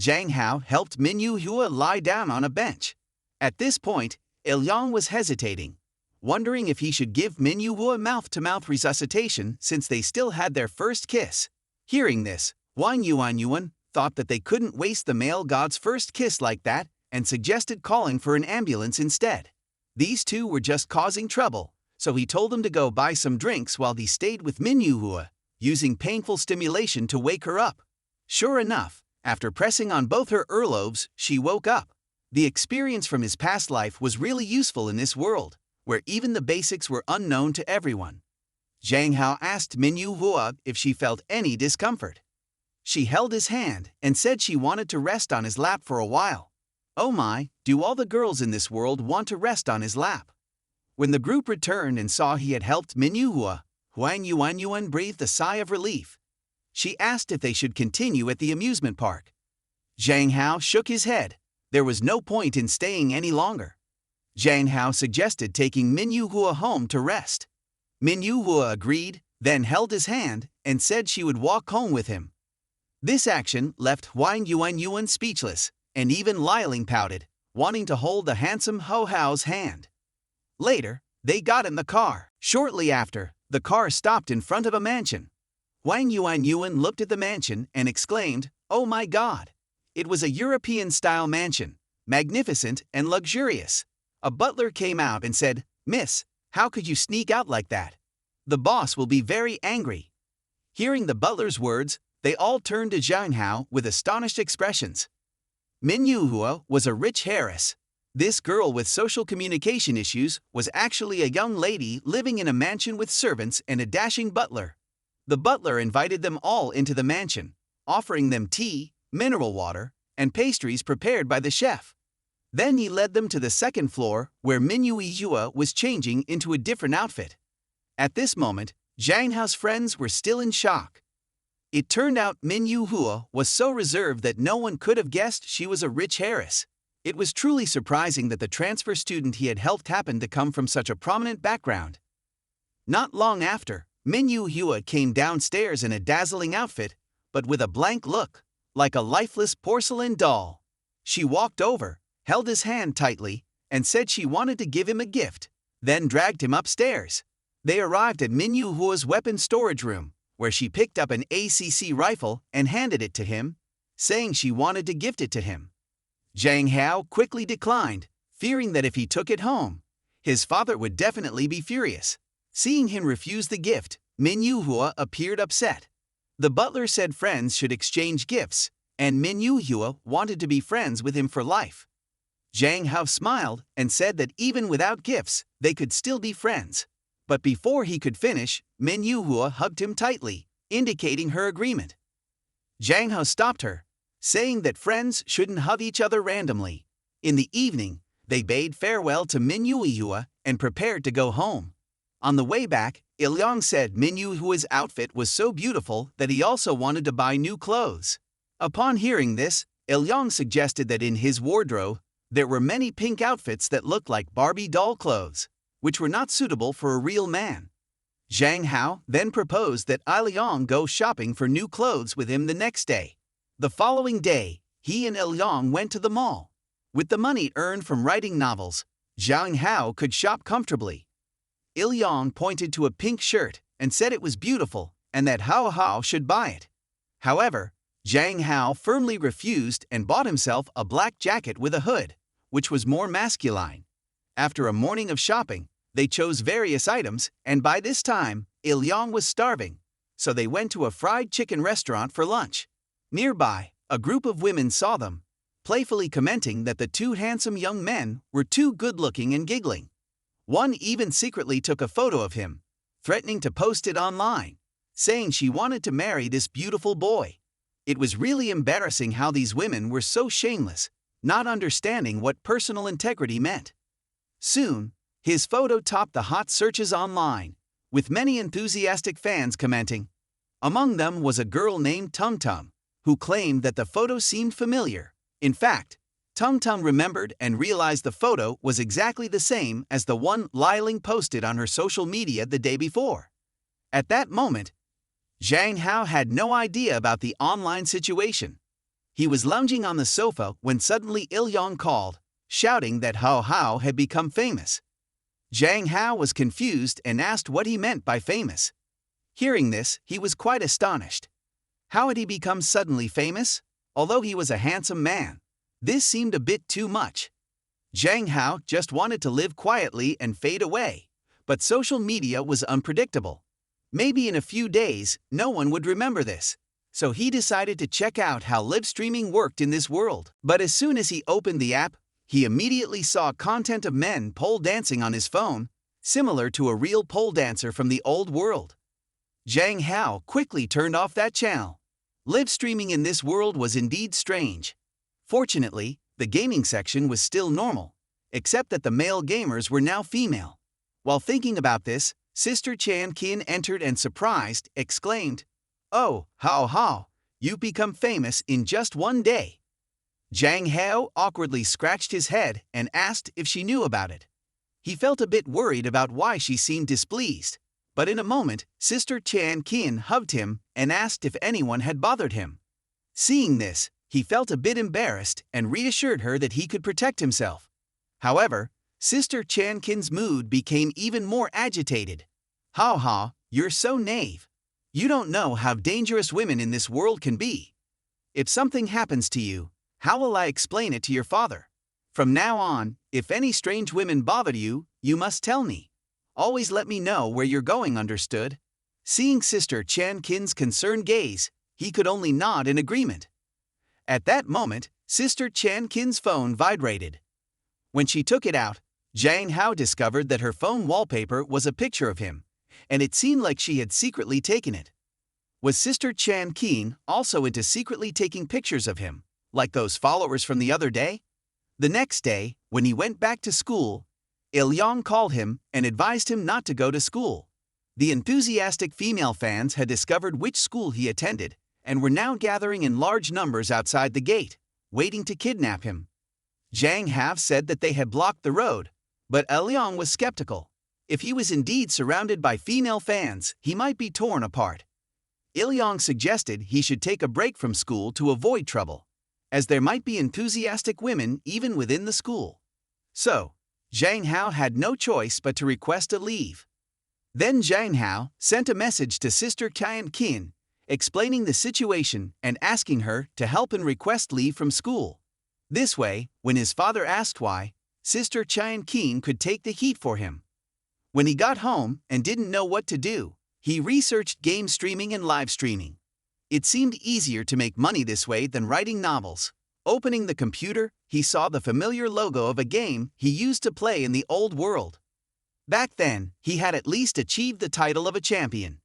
Zhang Hao helped Min Yuhua lie down on a bench. At this point, Liang was hesitating, wondering if he should give Min Yuhua mouth-to-mouth resuscitation since they still had their first kiss. Hearing this, Huang Yuanyuan thought that they couldn't waste the male god's first kiss like that and suggested calling for an ambulance instead. These two were just causing trouble, so he told them to go buy some drinks while he stayed with Min Yuhua, using painful stimulation to wake her up. Sure enough, after pressing on both her earlobes, she woke up. The experience from his past life was really useful in this world, where even the basics were unknown to everyone. Zhang Hao asked Min Yuhua if she felt any discomfort. She held his hand and said she wanted to rest on his lap for a while. Oh my, do all the girls in this world want to rest on his lap? When the group returned and saw he had helped Min Yuhua, Huang Yuanyuan breathed a sigh of relief. She asked if they should continue at the amusement park. Zhang Hao shook his head. There was no point in staying any longer. Zhang Hao suggested taking Min Yuhua home to rest. Min Yuhua agreed, then held his hand and said she would walk home with him. This action left Huang Yuanyuan speechless, and even Liang pouted, wanting to hold the handsome Ho Hao's hand. Later, they got in the car. Shortly after, the car stopped in front of a mansion. Huang Yuanyuan looked at the mansion and exclaimed, "Oh my God!" It was a European-style mansion, magnificent and luxurious. A butler came out and said, "Miss, how could you sneak out like that? The boss will be very angry." Hearing the butler's words, they all turned to Zhang Hao with astonished expressions. Min Yuhua was a rich heiress. This girl with social communication issues was actually a young lady living in a mansion with servants and a dashing butler. The butler invited them all into the mansion, offering them tea, mineral water, and pastries prepared by the chef. Then he led them to the second floor where Min Yuhua was changing into a different outfit. At this moment, Zhang Hao's friends were still in shock. It turned out Min Yuhua was so reserved that no one could have guessed she was a rich heiress. It was truly surprising that the transfer student he had helped happened to come from such a prominent background. Not long after, Min Yuhua came downstairs in a dazzling outfit, but with a blank look, like a lifeless porcelain doll. She walked over, held his hand tightly, and said she wanted to give him a gift, then dragged him upstairs. They arrived at Min Yuhua's weapon storage room, where she picked up an ACC rifle and handed it to him, saying she wanted to gift it to him. Zhang Hao quickly declined, fearing that if he took it home, his father would definitely be furious. Seeing him refuse the gift, Min Yuhua appeared upset. The butler said friends should exchange gifts, and Min Yuhua wanted to be friends with him for life. Zhang Hao smiled and said that even without gifts, they could still be friends. But before he could finish, Min Yuhua hugged him tightly, indicating her agreement. Zhang Hao stopped her, saying that friends shouldn't hug each other randomly. In the evening, they bade farewell to Min Yuhua and prepared to go home. On the way back, Liang said Min Yuhua's outfit was so beautiful that he also wanted to buy new clothes. Upon hearing this, Liang suggested that in his wardrobe, there were many pink outfits that looked like Barbie doll clothes, which were not suitable for a real man. Zhang Hao then proposed that Liang go shopping for new clothes with him the next day. The following day, he and Liang went to the mall. With the money earned from writing novels, Zhang Hao could shop comfortably. Liang pointed to a pink shirt and said it was beautiful and that Hao should buy it. However, Zhang Hao firmly refused and bought himself a black jacket with a hood, which was more masculine. After a morning of shopping, they chose various items, and by this time, Liang was starving, so they went to a fried chicken restaurant for lunch. Nearby, a group of women saw them, playfully commenting that the two handsome young men were too good-looking and giggling. One even secretly took a photo of him, threatening to post it online, saying she wanted to marry this beautiful boy. It was really embarrassing how these women were so shameless, not understanding what personal integrity meant. Soon, his photo topped the hot searches online, with many enthusiastic fans commenting. Among them was a girl named Tum Tum, who claimed that the photo seemed familiar. In fact, Tum Tum remembered and realized the photo was exactly the same as the one Liang posted on her social media the day before. At that moment, Zhang Hao had no idea about the online situation. He was lounging on the sofa when suddenly Liang called, shouting that Hao had become famous. Zhang Hao was confused and asked what he meant by famous. Hearing this, he was quite astonished. How had he become suddenly famous? Although he was a handsome man, this seemed a bit too much. Zhang Hao just wanted to live quietly and fade away, but social media was unpredictable. Maybe in a few days, no one would remember this. So he decided to check out how live streaming worked in this world. But as soon as he opened the app, he immediately saw content of men pole dancing on his phone, similar to a real pole dancer from the old world. Zhang Hao quickly turned off that channel. Live streaming in this world was indeed strange. Fortunately, the gaming section was still normal, except that the male gamers were now female. While thinking about this, Sister Chan Kin entered and surprised, exclaimed, "Oh, Hao, you've become famous in just one day." Zhang Hao awkwardly scratched his head and asked if she knew about it. He felt a bit worried about why she seemed displeased, but in a moment, Sister Chan Kin hugged him and asked if anyone had bothered him. Seeing this, he felt a bit embarrassed and reassured her that he could protect himself. However, Sister Chan Kin's mood became even more agitated. "Hao, you're so naive. You don't know how dangerous women in this world can be. If something happens to you, how will I explain it to your father? From now on, if any strange women bother you, you must tell me. Always let me know where you're going, understood?" Seeing Sister Chan Kin's concerned gaze, he could only nod in agreement. At that moment, Sister Chan Kin's phone vibrated. When she took it out, Zhang Hao discovered that her phone wallpaper was a picture of him, and it seemed like she had secretly taken it. Was Sister Chan Kin also into secretly taking pictures of him, like those followers from the other day? The next day, when he went back to school, Liang called him and advised him not to go to school. The enthusiastic female fans had discovered which school he attended and were now gathering in large numbers outside the gate, waiting to kidnap him. Zhang Hao said that they had blocked the road, but Liang was skeptical. If he was indeed surrounded by female fans, he might be torn apart. Liang suggested he should take a break from school to avoid trouble, as there might be enthusiastic women even within the school. So, Zhang Hao had no choice but to request a leave. Then Zhang Hao sent a message to Sister Chan Kin, explaining the situation and asking her to help and request leave from school. This way, when his father asked why, Sister Chan Kin could take the heat for him. When he got home and didn't know what to do, he researched game streaming and live streaming. It seemed easier to make money this way than writing novels. Opening the computer, he saw the familiar logo of a game he used to play in the old world. Back then, he had at least achieved the title of a champion.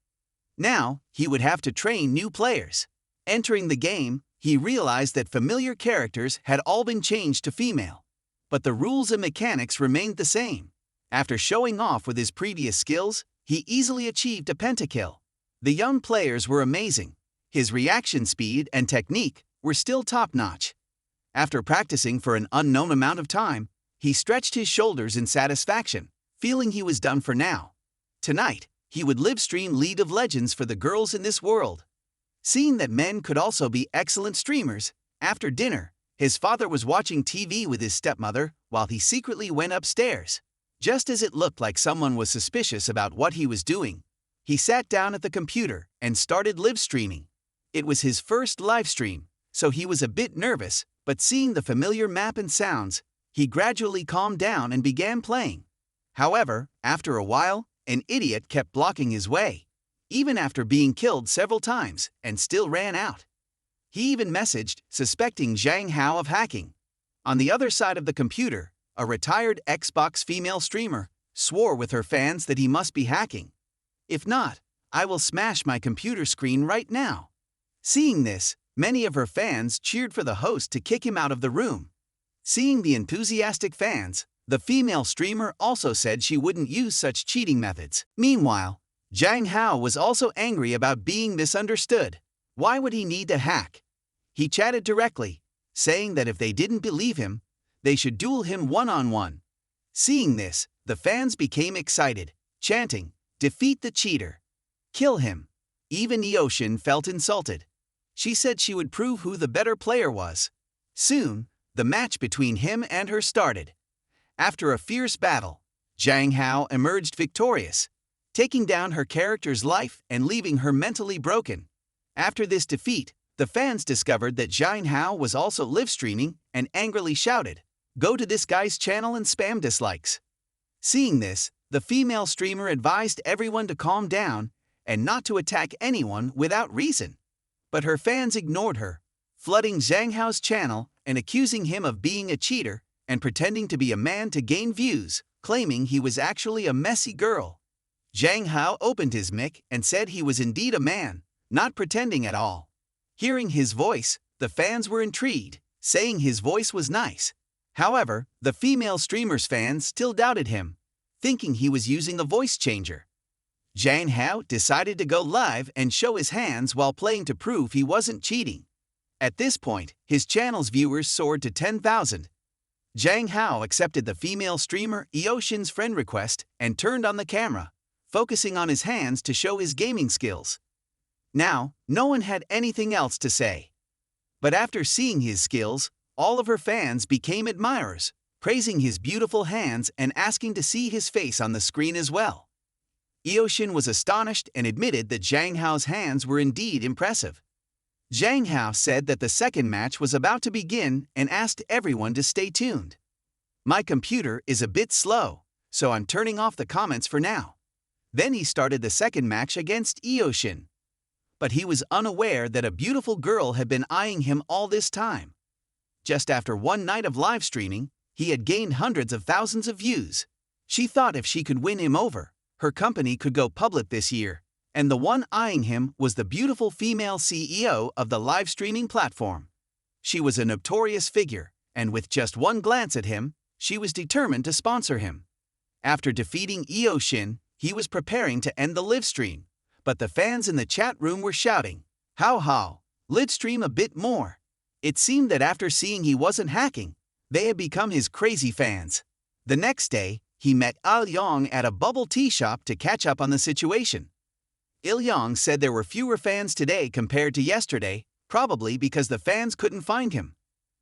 Now, he would have to train new players. Entering the game, he realized that familiar characters had all been changed to female, but the rules and mechanics remained the same. After showing off with his previous skills, he easily achieved a pentakill. The young players were amazing. His reaction speed and technique were still top-notch. After practicing for an unknown amount of time, he stretched his shoulders in satisfaction, feeling he was done for now. Tonight, he would live stream League of Legends for the girls in this world. Seeing that men could also be excellent streamers, after dinner, his father was watching TV with his stepmother while he secretly went upstairs. Just as it looked like someone was suspicious about what he was doing, he sat down at the computer and started live streaming. It was his first live stream, so he was a bit nervous, but seeing the familiar map and sounds, he gradually calmed down and began playing. However, after a while, an idiot kept blocking his way, even after being killed several times, and still ran out. He even messaged, suspecting Zhang Hao of hacking. On the other side of the computer, a retired Xbox female streamer swore with her fans that he must be hacking. "If not, I will smash my computer screen right now." Seeing this, many of her fans cheered for the host to kick him out of the room. Seeing the enthusiastic fans, the female streamer also said she wouldn't use such cheating methods. Meanwhile, Zhang Hao was also angry about being misunderstood. Why would he need to hack? He chatted directly, saying that if they didn't believe him, they should duel him one-on-one. Seeing this, the fans became excited, chanting, "Defeat the cheater! Kill him!" Even Eoshin felt insulted. She said she would prove who the better player was. Soon, the match between him and her started. After a fierce battle, Zhang Hao emerged victorious, taking down her character's life and leaving her mentally broken. After this defeat, the fans discovered that Zhang Hao was also live streaming and angrily shouted, "Go to this guy's channel and spam dislikes." Seeing this, the female streamer advised everyone to calm down and not to attack anyone without reason. But her fans ignored her, flooding Zhang Hao's channel and accusing him of being a cheater and pretending to be a man to gain views, claiming he was actually a messy girl. Zhang Hao opened his mic and said he was indeed a man, not pretending at all. Hearing his voice, the fans were intrigued, saying his voice was nice. However, the female streamer's fans still doubted him, thinking he was using a voice changer. Zhang Hao decided to go live and show his hands while playing to prove he wasn't cheating. At this point, his channel's viewers soared to 10,000. Zhang Hao accepted the female streamer Eoshin's friend request and turned on the camera, focusing on his hands to show his gaming skills. Now, no one had anything else to say. But after seeing his skills, all of her fans became admirers, praising his beautiful hands and asking to see his face on the screen as well. Eoshin was astonished and admitted that Zhang Hao's hands were indeed impressive. Zhang Hao said that the second match was about to begin and asked everyone to stay tuned. "My computer is a bit slow, so I'm turning off the comments for now." Then he started the second match against Eoshin. But he was unaware that a beautiful girl had been eyeing him all this time. Just after one night of live streaming, he had gained hundreds of thousands of views. She thought if she could win him over, her company could go public this year, and the one eyeing him was the beautiful female CEO of the live streaming platform. She was a notorious figure, and with just one glance at him, she was determined to sponsor him. After defeating Eoshin, he was preparing to end the live stream, but the fans in the chat room were shouting, "How, live stream a bit more." It seemed that after seeing he wasn't hacking, they had become his crazy fans. The next day, he met Il-Yong at a bubble tea shop to catch up on the situation. Il-Yong said there were fewer fans today compared to yesterday, probably because the fans couldn't find him.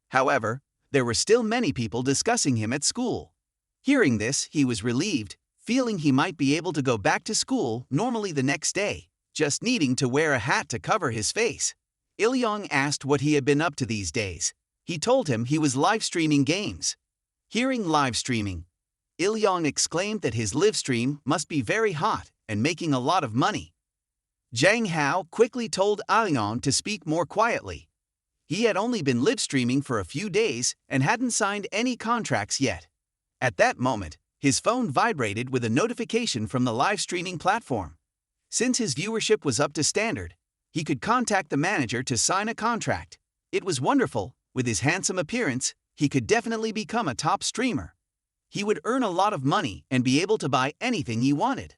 However, there were still many people discussing him at school. Hearing this, he was relieved, feeling he might be able to go back to school normally the next day, just needing to wear a hat to cover his face. Il-Yong asked what he had been up to these days. He told him he was live streaming games. Hearing live streaming, Il-Yong exclaimed that his live stream must be very hot and making a lot of money. Zhang Hao quickly told Il-Yong to speak more quietly. He had only been live streaming for a few days and hadn't signed any contracts yet. At that moment, his phone vibrated with a notification from the live streaming platform. Since his viewership was up to standard, he could contact the manager to sign a contract. It was wonderful. With his handsome appearance, he could definitely become a top streamer. He would earn a lot of money and be able to buy anything he wanted.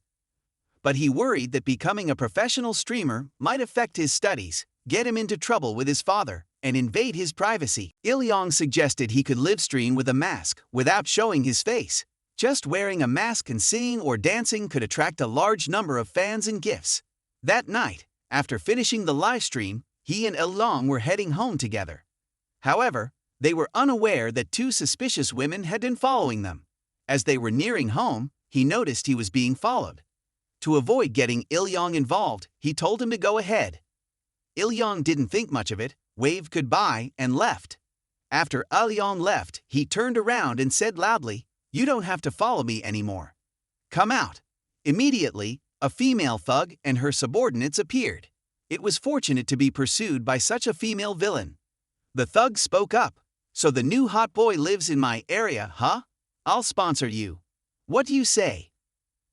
But he worried that becoming a professional streamer might affect his studies, get him into trouble with his father, and invade his privacy. Il-Yong suggested he could live stream with a mask without showing his face, Just wearing a mask and singing or dancing could attract a large number of fans and gifts. That night, after finishing the live stream, he and Il-long were heading home together. However, they were unaware that two suspicious women had been following them. As they were nearing home, he noticed he was being followed. To avoid getting Il-long involved, he told him to go ahead. Il-long didn't think much of it, waved goodbye, and left. After Il-long left, he turned around and said loudly, "You don't have to follow me anymore. Come out." Immediately, a female thug and her subordinates appeared. It was fortunate to be pursued by such a female villain. The thug spoke up, "So the new hot boy lives in my area, huh? I'll sponsor you. What do you say?"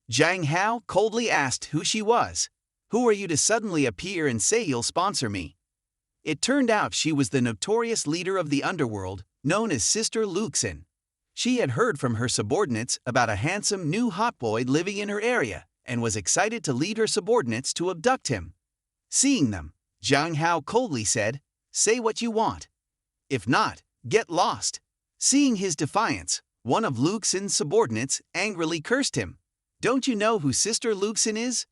Zhang Hao coldly asked who she was. "Who are you to suddenly appear and say you'll sponsor me?" It turned out she was the notorious leader of the underworld, known as Sister Luxin. She had heard from her subordinates about a handsome new hot boy living in her area and was excited to lead her subordinates to abduct him. Seeing them, Zhang Hao coldly said, "Say what you want. If not, get lost." Seeing his defiance, one of Luxin's subordinates angrily cursed him. "Don't you know who Sister Luxin is?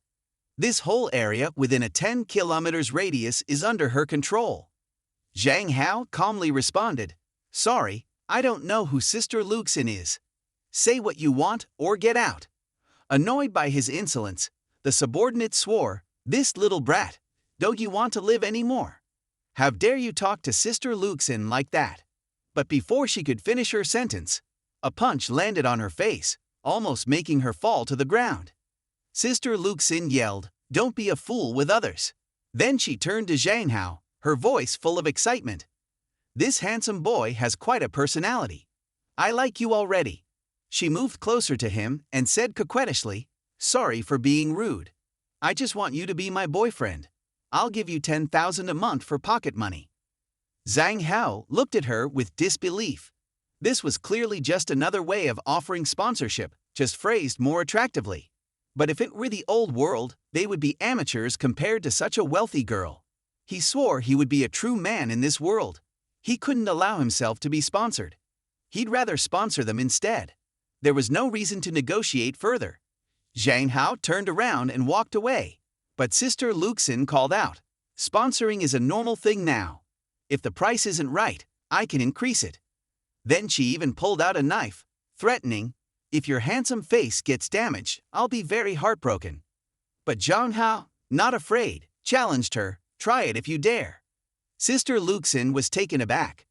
This whole area within a 10 kilometers radius is under her control." Zhang Hao calmly responded, "Sorry, I don't know who Sister Luxin is. Say what you want or get out." Annoyed by his insolence, the subordinate swore, "This little brat, don't you want to live anymore? How dare you talk to Sister Luxin like that?" But before she could finish her sentence, a punch landed on her face, almost making her fall to the ground. Sister Luxin yelled, "Don't be a fool with others." Then she turned to Zhang Hao, her voice full of excitement. "This handsome boy has quite a personality. I like you already." She moved closer to him and said coquettishly, "Sorry for being rude. I just want you to be my boyfriend. I'll give you 10,000 a month for pocket money." Zhang Hao looked at her with disbelief. This was clearly just another way of offering sponsorship, just phrased more attractively. But if it were the old world, they would be amateurs compared to such a wealthy girl. He swore he would be a true man in this world. He couldn't allow himself to be sponsored. He'd rather sponsor them instead. There was no reason to negotiate further. Zhang Hao turned around and walked away. But Sister Luxin called out, "Sponsoring is a normal thing now. If the price isn't right, I can increase it." Then she even pulled out a knife, threatening, "If your handsome face gets damaged, I'll be very heartbroken." But Zhang Hao, not afraid, challenged her, "Try it if you dare." Sister Luxin was taken aback.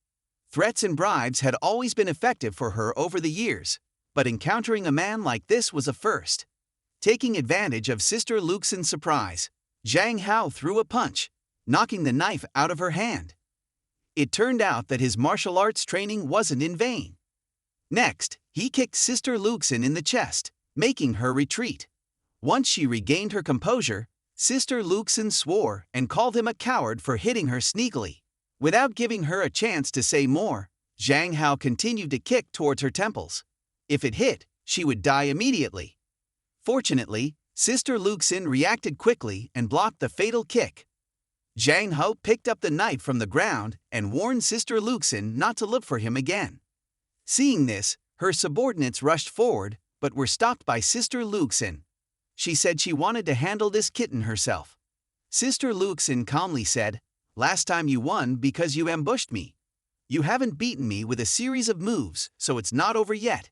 Threats and bribes had always been effective for her over the years, but encountering a man like this was a first. Taking advantage of Sister Luxin's surprise, Zhang Hao threw a punch, knocking the knife out of her hand. It turned out that his martial arts training wasn't in vain. Next, he kicked Sister Luxin in the chest, making her retreat. Once she regained her composure, Sister Luxin swore and called him a coward for hitting her sneakily. Without giving her a chance to say more, Zhang Hao continued to kick towards her temples. If it hit, she would die immediately. Fortunately, Sister Luxin reacted quickly and blocked the fatal kick. Zhang Hao picked up the knife from the ground and warned Sister Luxin not to look for him again. Seeing this, her subordinates rushed forward, but were stopped by Sister Luxin. She said she wanted to handle this kitten herself. Sister Luxin calmly said, "Last time you won because you ambushed me. You haven't beaten me with a series of moves, so it's not over yet."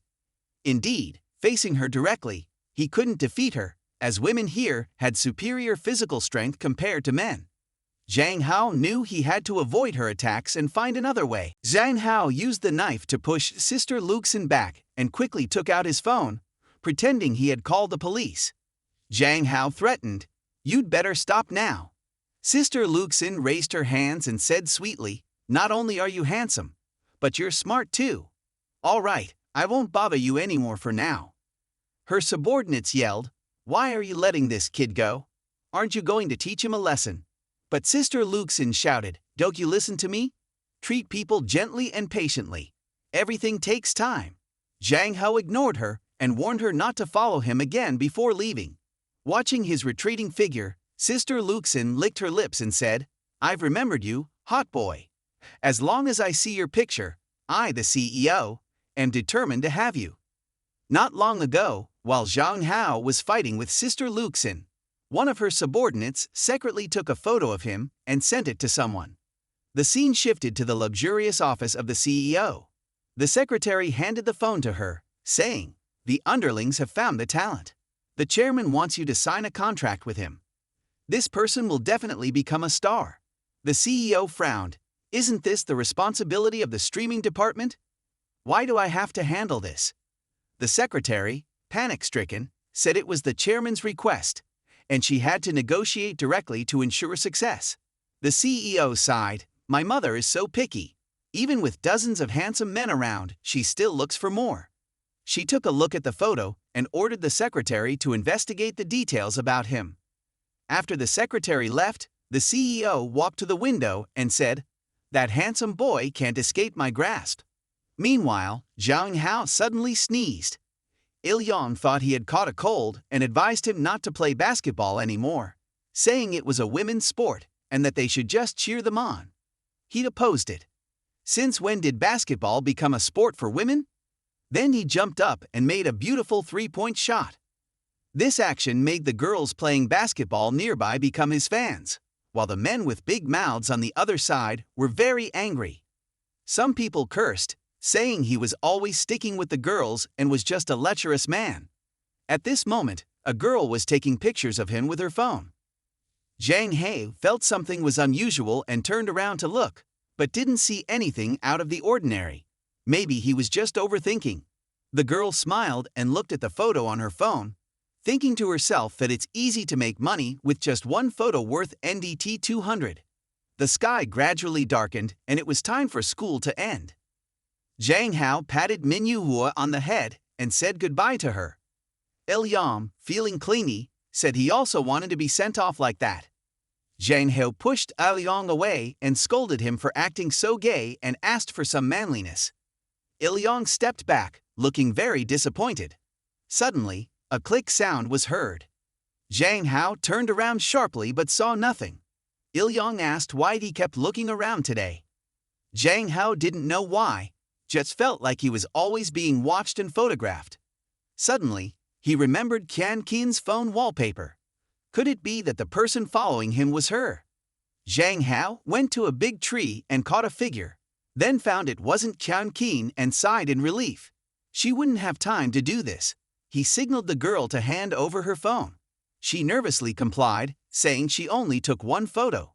Indeed, facing her directly, he couldn't defeat her, as women here had superior physical strength compared to men. Zhang Hao knew he had to avoid her attacks and find another way. Zhang Hao used the knife to push Sister Luxin back and quickly took out his phone, pretending he had called the police. Zhang Hao threatened, "You'd better stop now." Sister Luxin raised her hands and said sweetly, "Not only are you handsome, but you're smart too. All right, I won't bother you anymore for now." Her subordinates yelled, "Why are you letting this kid go? Aren't you going to teach him a lesson?" But Sister Luxin shouted, "Don't you listen to me? Treat people gently and patiently. Everything takes time." Zhang Hao ignored her and warned her not to follow him again before leaving. Watching his retreating figure, Sister Luxin licked her lips and said, "I've remembered you, hot boy. As long as I see your picture, I, the CEO, am determined to have you." Not long ago, while Zhang Hao was fighting with Sister Luxin, one of her subordinates secretly took a photo of him and sent it to someone. The scene shifted to the luxurious office of the CEO. The secretary handed the phone to her, saying, "The underlings have found the talent. The chairman wants you to sign a contract with him. This person will definitely become a star." The CEO frowned. "Isn't this the responsibility of the streaming department? Why do I have to handle this?" The secretary, panic-stricken, said it was the chairman's request, and she had to negotiate directly to ensure success. The CEO sighed. "My mother is so picky. Even with dozens of handsome men around, she still looks for more." She took a look at the photo and ordered the secretary to investigate the details about him. After the secretary left, the CEO walked to the window and said, "That handsome boy can't escape my grasp." Meanwhile, Zhang Hao suddenly sneezed. Il-yong thought he had caught a cold and advised him not to play basketball anymore, saying it was a women's sport and that they should just cheer them on. He'd opposed it. Since when did basketball become a sport for women? Then he jumped up and made a beautiful three-point shot. This action made the girls playing basketball nearby become his fans, while the men with big mouths on the other side were very angry. Some people cursed, saying he was always sticking with the girls and was just a lecherous man. At this moment, a girl was taking pictures of him with her phone. Zhang Hao felt something was unusual and turned around to look, but didn't see anything out of the ordinary. Maybe he was just overthinking. The girl smiled and looked at the photo on her phone, thinking to herself that it's easy to make money with just one photo worth NDT 200. The sky gradually darkened and it was time for school to end. Zhang Hao patted Manhwa on the head and said goodbye to her. Il-yong, feeling clingy, said he also wanted to be sent off like that. Zhang Hao pushed Il-yong away and scolded him for acting so gay and asked for some manliness. Il-yong stepped back, looking very disappointed. Suddenly, a click sound was heard. Zhang Hao turned around sharply but saw nothing. Il-yong asked why he kept looking around today. Zhang Hao didn't know why, just felt like he was always being watched and photographed. Suddenly, he remembered Qian Qin's phone wallpaper. Could it be that the person following him was her? Zhang Hao went to a big tree and caught a figure, then found it wasn't Qian Qin and sighed in relief. She wouldn't have time to do this. He signaled the girl to hand over her phone. She nervously complied, saying she only took one photo.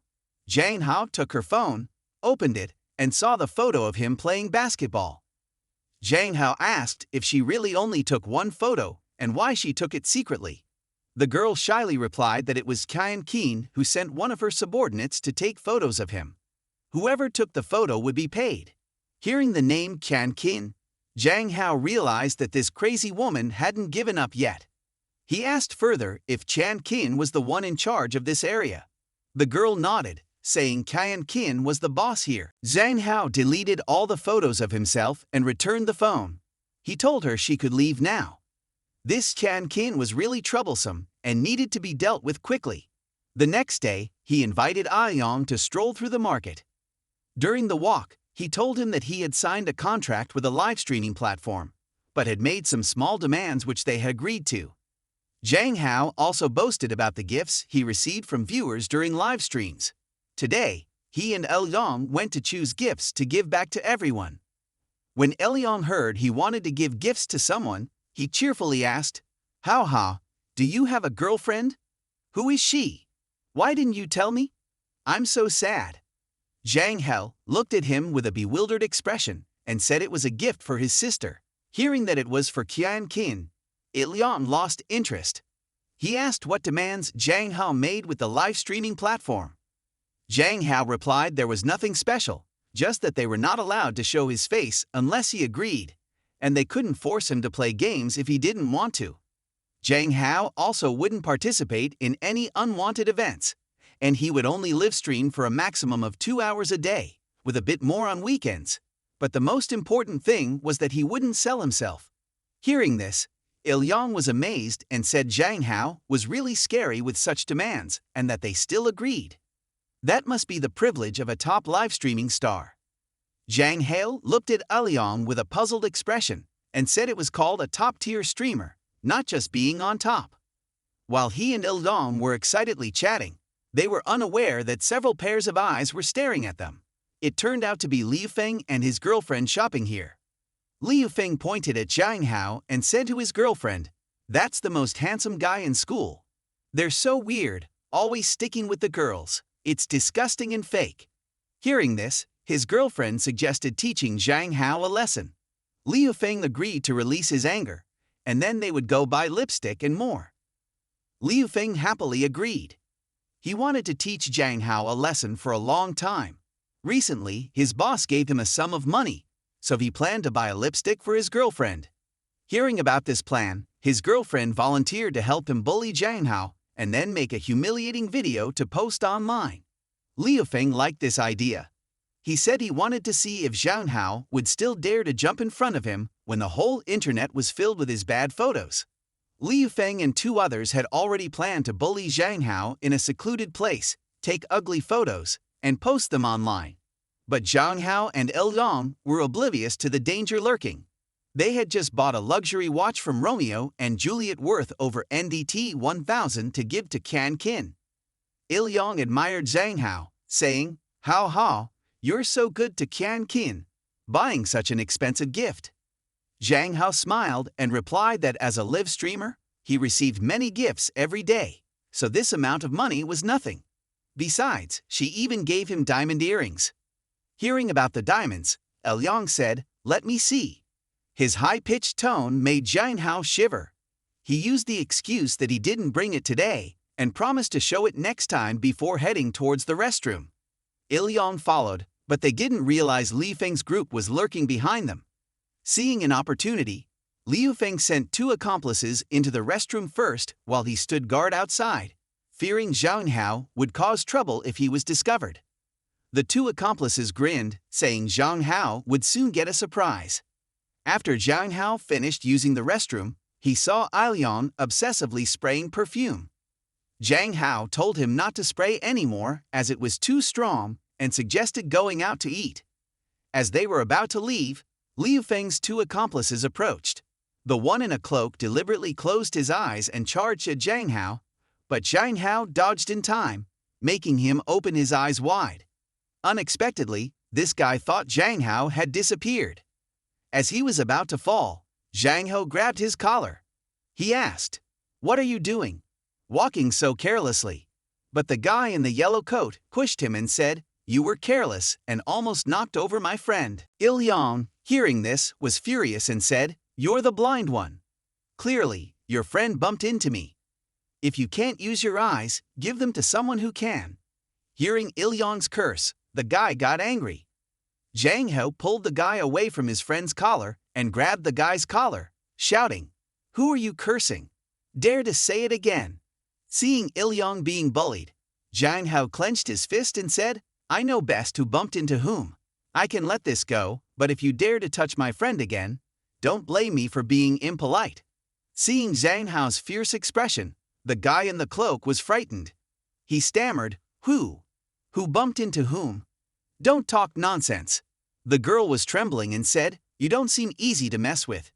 Zhang Hao took her phone, opened it, and saw the photo of him playing basketball. Zhang Hao asked if she really only took one photo and why she took it secretly. The girl shyly replied that it was Qian Qin who sent one of her subordinates to take photos of him. Whoever took the photo would be paid. Hearing the name Qian Qin, Zhang Hao realized that this crazy woman hadn't given up yet. He asked further if Qian Qin was the one in charge of this area. The girl nodded, saying Qian Qin was the boss here. Zhang Hao deleted all the photos of himself and returned the phone. He told her she could leave now. This Qian Qin was really troublesome and needed to be dealt with quickly. The next day, he invited Il-yong to stroll through the market. During the walk, he told him that he had signed a contract with a live streaming platform, but had made some small demands which they had agreed to. Zhang Hao also boasted about the gifts he received from viewers during live streams. Today, he and Il-yong went to choose gifts to give back to everyone. When Il-yong heard he wanted to give gifts to someone, he cheerfully asked, "Hao, do you have a girlfriend? Who is she? Why didn't you tell me? I'm so sad." Zhang Hao looked at him with a bewildered expression and said it was a gift for his sister. Hearing that it was for Qian Qin, Il-yong lost interest. He asked what demands Zhang Hao made with the live streaming platform. Zhang Hao replied there was nothing special, just that they were not allowed to show his face unless he agreed, and they couldn't force him to play games if he didn't want to. Zhang Hao also wouldn't participate in any unwanted events, and he would only live stream for a maximum of 2 hours a day, with a bit more on weekends. But the most important thing was that he wouldn't sell himself. Hearing this, Il-yong was amazed and said Zhang Hao was really scary with such demands and that they still agreed. That must be the privilege of a top live streaming star. Zhang Hao looked at Il-yong with a puzzled expression and said it was called a top-tier streamer, not just being on top. While he and Il-dong were excitedly chatting, they were unaware that several pairs of eyes were staring at them. It turned out to be Liu Feng and his girlfriend shopping here. Liu Feng pointed at Zhang Hao and said to his girlfriend, "That's the most handsome guy in school. They're so weird, always sticking with the girls. It's disgusting and fake." Hearing this, his girlfriend suggested teaching Zhang Hao a lesson. Liu Feng agreed to release his anger, and then they would go buy lipstick and more. Liu Feng happily agreed. He wanted to teach Zhang Hao a lesson for a long time. Recently, his boss gave him a sum of money, so he planned to buy a lipstick for his girlfriend. Hearing about this plan, his girlfriend volunteered to help him bully Zhang Hao and then make a humiliating video to post online. Liu Feng liked this idea. He said he wanted to see if Zhang Hao would still dare to jump in front of him when the whole internet was filled with his bad photos. Liu Feng and two others had already planned to bully Zhang Hao in a secluded place, take ugly photos, and post them online. But Zhang Hao and Il-dong were oblivious to the danger lurking. They had just bought a luxury watch from Romeo and Juliet worth over NDT 1,000 to give to Kan Kin. Il-dong admired Zhang Hao, saying, "Hao Hao, you're so good to Kan Kin, buying such an expensive gift." Zhang Hao smiled and replied that as a live streamer, he received many gifts every day, so this amount of money was nothing. Besides, she even gave him diamond earrings. Hearing about the diamonds, Il-dong said, "Let me see." His high-pitched tone made Zhang Hao shiver. He used the excuse that he didn't bring it today and promised to show it next time before heading towards the restroom. Il-dong followed, but they didn't realize Liu Feng's group was lurking behind them. Seeing an opportunity, Liu Feng sent two accomplices into the restroom first while he stood guard outside, fearing Zhang Hao would cause trouble if he was discovered. The two accomplices grinned, saying Zhang Hao would soon get a surprise. After Zhang Hao finished using the restroom, he saw Il-dong obsessively spraying perfume. Zhang Hao told him not to spray anymore as it was too strong and suggested going out to eat. As they were about to leave, Liu Feng's two accomplices approached. The one in a cloak deliberately closed his eyes and charged at Zhang Hao, but Zhang Hao dodged in time, making him open his eyes wide. Unexpectedly, this guy thought Zhang Hao had disappeared. As he was about to fall, Zhang Hao grabbed his collar. He asked, "What are you doing? Walking so carelessly?" But the guy in the yellow coat pushed him and said, "You were careless and almost knocked over my friend." Il-dong, hearing this, was furious and said, "You're the blind one. Clearly, your friend bumped into me. If you can't use your eyes, give them to someone who can." Hearing Il-dong's curse, the guy got angry. Zhang Hao pulled the guy away from his friend's collar and grabbed the guy's collar, shouting, "Who are you cursing? Dare to say it again." Seeing Il-dong being bullied, Zhang Hao clenched his fist and said, "I know best who bumped into whom. I can let this go, but if you dare to touch my friend again, don't blame me for being impolite." Seeing Zhang Hao's fierce expression, the guy in the cloak was frightened. He stammered, "Who? Who bumped into whom? Don't talk nonsense." The girl was trembling and said, "You don't seem easy to mess with."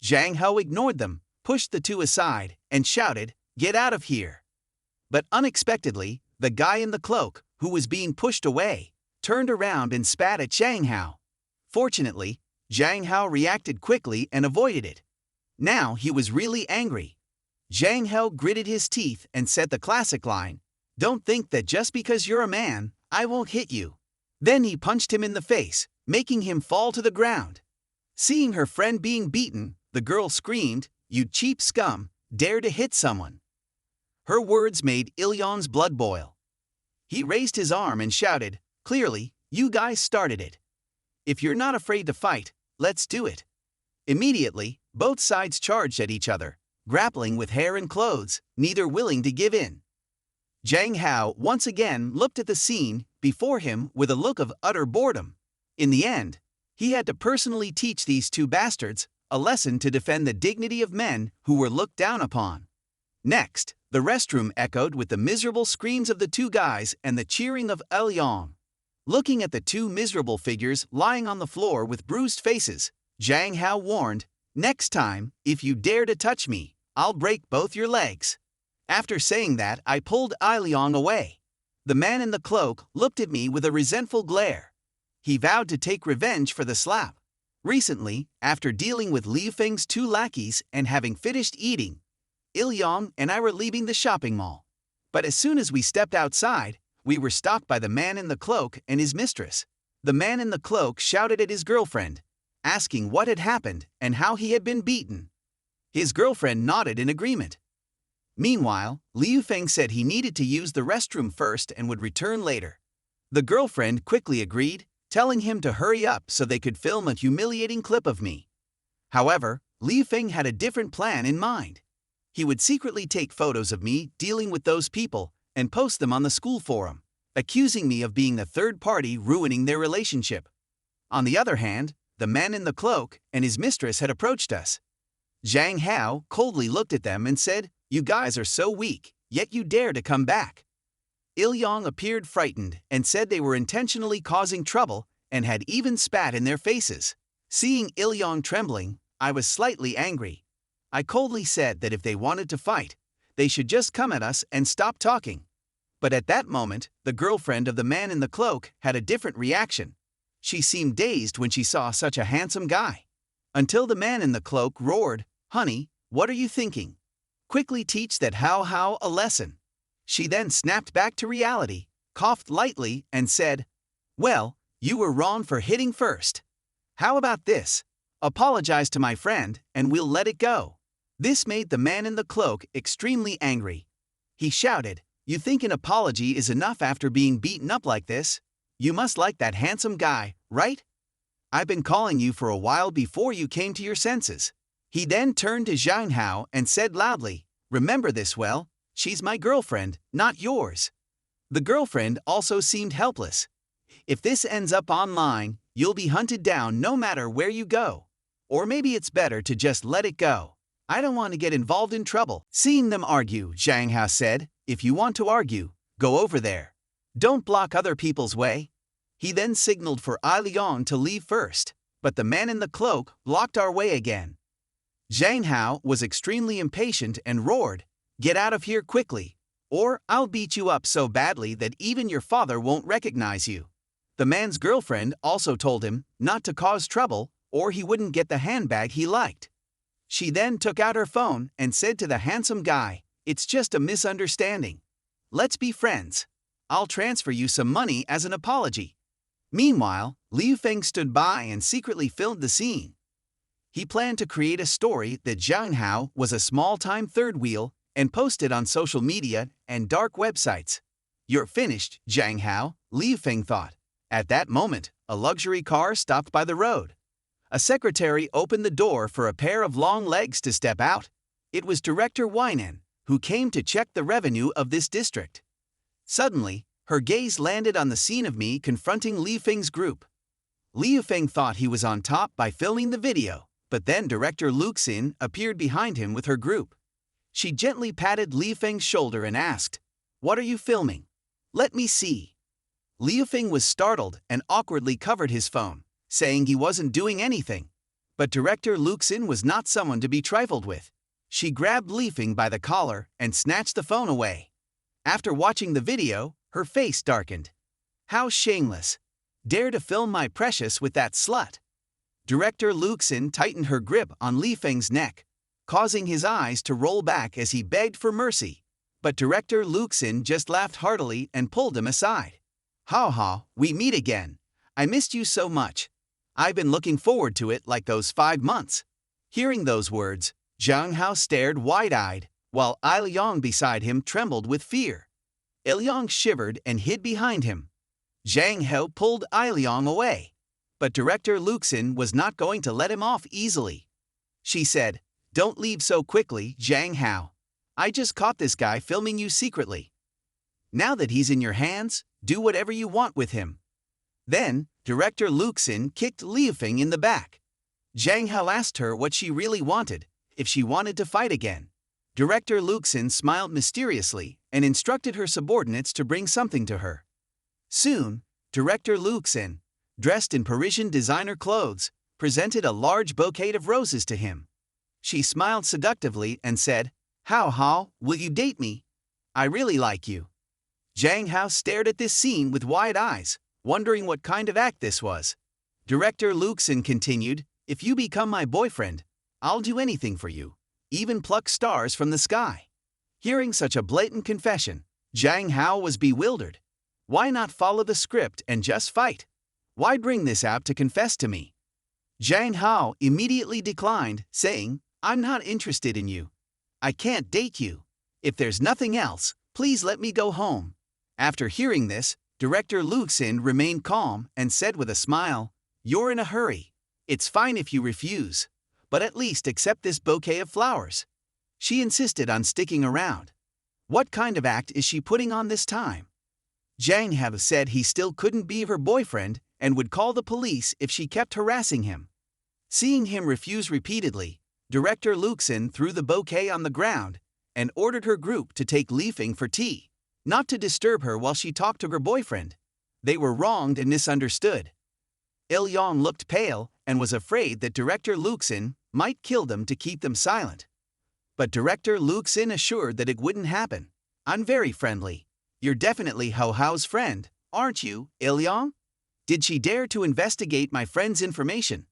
Zhang Hao ignored them, pushed the two aside, and shouted, "Get out of here." But unexpectedly, the guy in the cloak, who was being pushed away, turned around and spat at Zhang Hao. Fortunately, Zhang Hao reacted quickly and avoided it. Now he was really angry. Zhang Hao gritted his teeth and said the classic line, "Don't think that just because you're a man, I won't hit you." Then he punched him in the face, making him fall to the ground. Seeing her friend being beaten, the girl screamed, "You cheap scum, dare to hit someone." Her words made Il-dong's blood boil. He raised his arm and shouted, "Clearly, you guys started it. If you're not afraid to fight, let's do it." Immediately, both sides charged at each other, grappling with hair and clothes, neither willing to give in. Zhang Hao once again looked at the scene before him with a look of utter boredom. In the end, he had to personally teach these two bastards a lesson to defend the dignity of men who were looked down upon. Next, the restroom echoed with the miserable screams of the two guys and the cheering of Il-dong. Looking at the two miserable figures lying on the floor with bruised faces, Zhang Hao warned, Next time, if you dare to touch me, I'll break both your legs. After saying that, I pulled Ai Liang away. The man in the cloak looked at me with a resentful glare. He vowed to take revenge for the slap. Recently, after dealing with Liu Feng's two lackeys and having finished eating, Ilyong and I were leaving the shopping mall. But as soon as we stepped outside, we were stopped by the man in the cloak and his mistress. The man in the cloak shouted at his girlfriend, asking what had happened and how he had been beaten. His girlfriend nodded in agreement. Meanwhile, Liu Feng said he needed to use the restroom first and would return later. The girlfriend quickly agreed, telling him to hurry up so they could film a humiliating clip of me. However, Liu Feng had a different plan in mind. He would secretly take photos of me dealing with those people and post them on the school forum, accusing me of being the third party ruining their relationship. On the other hand, the man in the cloak and his mistress had approached us. Zhang Hao coldly looked at them and said, "You guys are so weak, yet you dare to come back." Ilyong appeared frightened and said they were intentionally causing trouble and had even spat in their faces. Seeing Ilyong trembling, I was slightly angry. I coldly said that if they wanted to fight, they should just come at us and stop talking. But at that moment, the girlfriend of the man in the cloak had a different reaction. She seemed dazed when she saw such a handsome guy. Until the man in the cloak roared, "Honey, what are you thinking? Quickly teach that Hao a lesson." She then snapped back to reality, coughed lightly, and said, "Well, you were wrong for hitting first. How about this? Apologize to my friend, and we'll let it go." This made the man in the cloak extremely angry. He shouted, "You think an apology is enough after being beaten up like this? You must like that handsome guy, right? I've been calling you for a while before you came to your senses." He then turned to Zhang Hao and said loudly, "Remember this well, she's my girlfriend, not yours." The girlfriend also seemed helpless. "If this ends up online, you'll be hunted down no matter where you go. Or maybe it's better to just let it go. I don't want to get involved in trouble." Seeing them argue, Zhang Hao said, "If you want to argue, go over there. Don't block other people's way." He then signaled for Ai Liang to leave first, but the man in the cloak blocked our way again. Zhang Hao was extremely impatient and roared, "Get out of here quickly, or I'll beat you up so badly that even your father won't recognize you." The man's girlfriend also told him not to cause trouble or he wouldn't get the handbag he liked. She then took out her phone and said to the handsome guy, "It's just a misunderstanding. Let's be friends. I'll transfer you some money as an apology." Meanwhile, Liu Feng stood by and secretly filmed the scene. He planned to create a story that Zhang Hao was a small-time third wheel and post it on social media and dark websites. "You're finished, Zhang Hao," Liu Feng thought. At that moment, a luxury car stopped by the road. A secretary opened the door for a pair of long legs to step out. It was Director Weinan, who came to check the revenue of this district. Suddenly, her gaze landed on the scene of me confronting Liu Feng's group. Liu Feng thought he was on top by filming the video, but then Director Luxin appeared behind him with her group. She gently patted Liu Feng's shoulder and asked, "What are you filming? Let me see." Liu Feng was startled and awkwardly covered his phone, saying he wasn't doing anything. But Director Luxin was not someone to be trifled with. She grabbed Liu Feng by the collar and snatched the phone away. After watching the video, her face darkened. "How shameless! Dare to film my precious with that slut!" Director Luxin tightened her grip on Liu Feng's neck, causing his eyes to roll back as he begged for mercy. But Director Luxin just laughed heartily and pulled him aside. "Ha, we meet again. I missed you so much. I've been looking forward to it like those 5 months." Hearing those words, Zhang Hao stared wide-eyed, while Ai Liang beside him trembled with fear. Ilyong shivered and hid behind him. Zhang Hao pulled Ai Liang away. But Director Luxin was not going to let him off easily. She said, "Don't leave so quickly, Zhang Hao. I just caught this guy filming you secretly. Now that he's in your hands, do whatever you want with him." Then, Director Luxin kicked Liu Feng in the back. Zhang Hao asked her what she really wanted, if she wanted to fight again. Director Luxin smiled mysteriously and instructed her subordinates to bring something to her. Soon, Director Luxin, dressed in Parisian designer clothes, presented a large bouquet of roses to him. She smiled seductively and said, "How, Hao, will you date me? I really like you." Zhang Hao stared at this scene with wide eyes, wondering what kind of act this was. Director Luxin continued, "If you become my boyfriend, I'll do anything for you, even pluck stars from the sky." Hearing such a blatant confession, Zhang Hao was bewildered. Why not follow the script and just fight? Why bring this out to confess to me? Zhang Hao immediately declined, saying, "I'm not interested in you. I can't date you. If there's nothing else, please let me go home." After hearing this, Director Luxin remained calm and said with a smile, "You're in a hurry. It's fine if you refuse, but at least accept this bouquet of flowers." She insisted on sticking around. What kind of act is she putting on this time? Zhang Hao said he still couldn't be her boyfriend and would call the police if she kept harassing him. Seeing him refuse repeatedly, Director Luxin threw the bouquet on the ground and ordered her group to take leafing for tea, not to disturb her while she talked to her boyfriend. They were wronged and misunderstood. Il-yang looked pale and was afraid that Director Luxin might kill them to keep them silent. But Director Luxin assured that it wouldn't happen. "I'm very friendly. You're definitely Hao Hao's friend, aren't you, Il-yang? Did she dare to investigate my friend's information?"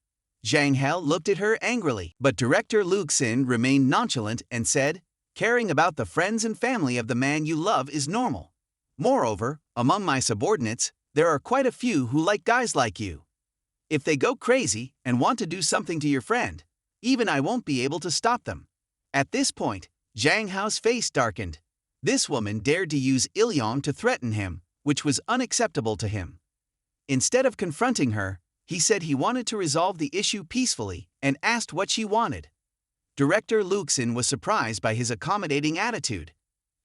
Zhang Hao looked at her angrily, but Director Luxin remained nonchalant and said, "Caring about the friends and family of the man you love is normal. Moreover, among my subordinates, there are quite a few who like guys like you. If they go crazy and want to do something to your friend, even I won't be able to stop them." At this point, Zhang Hao's face darkened. This woman dared to use Il-yang to threaten him, which was unacceptable to him. Instead of confronting her, he said he wanted to resolve the issue peacefully and asked what she wanted. Director Luxin was surprised by his accommodating attitude.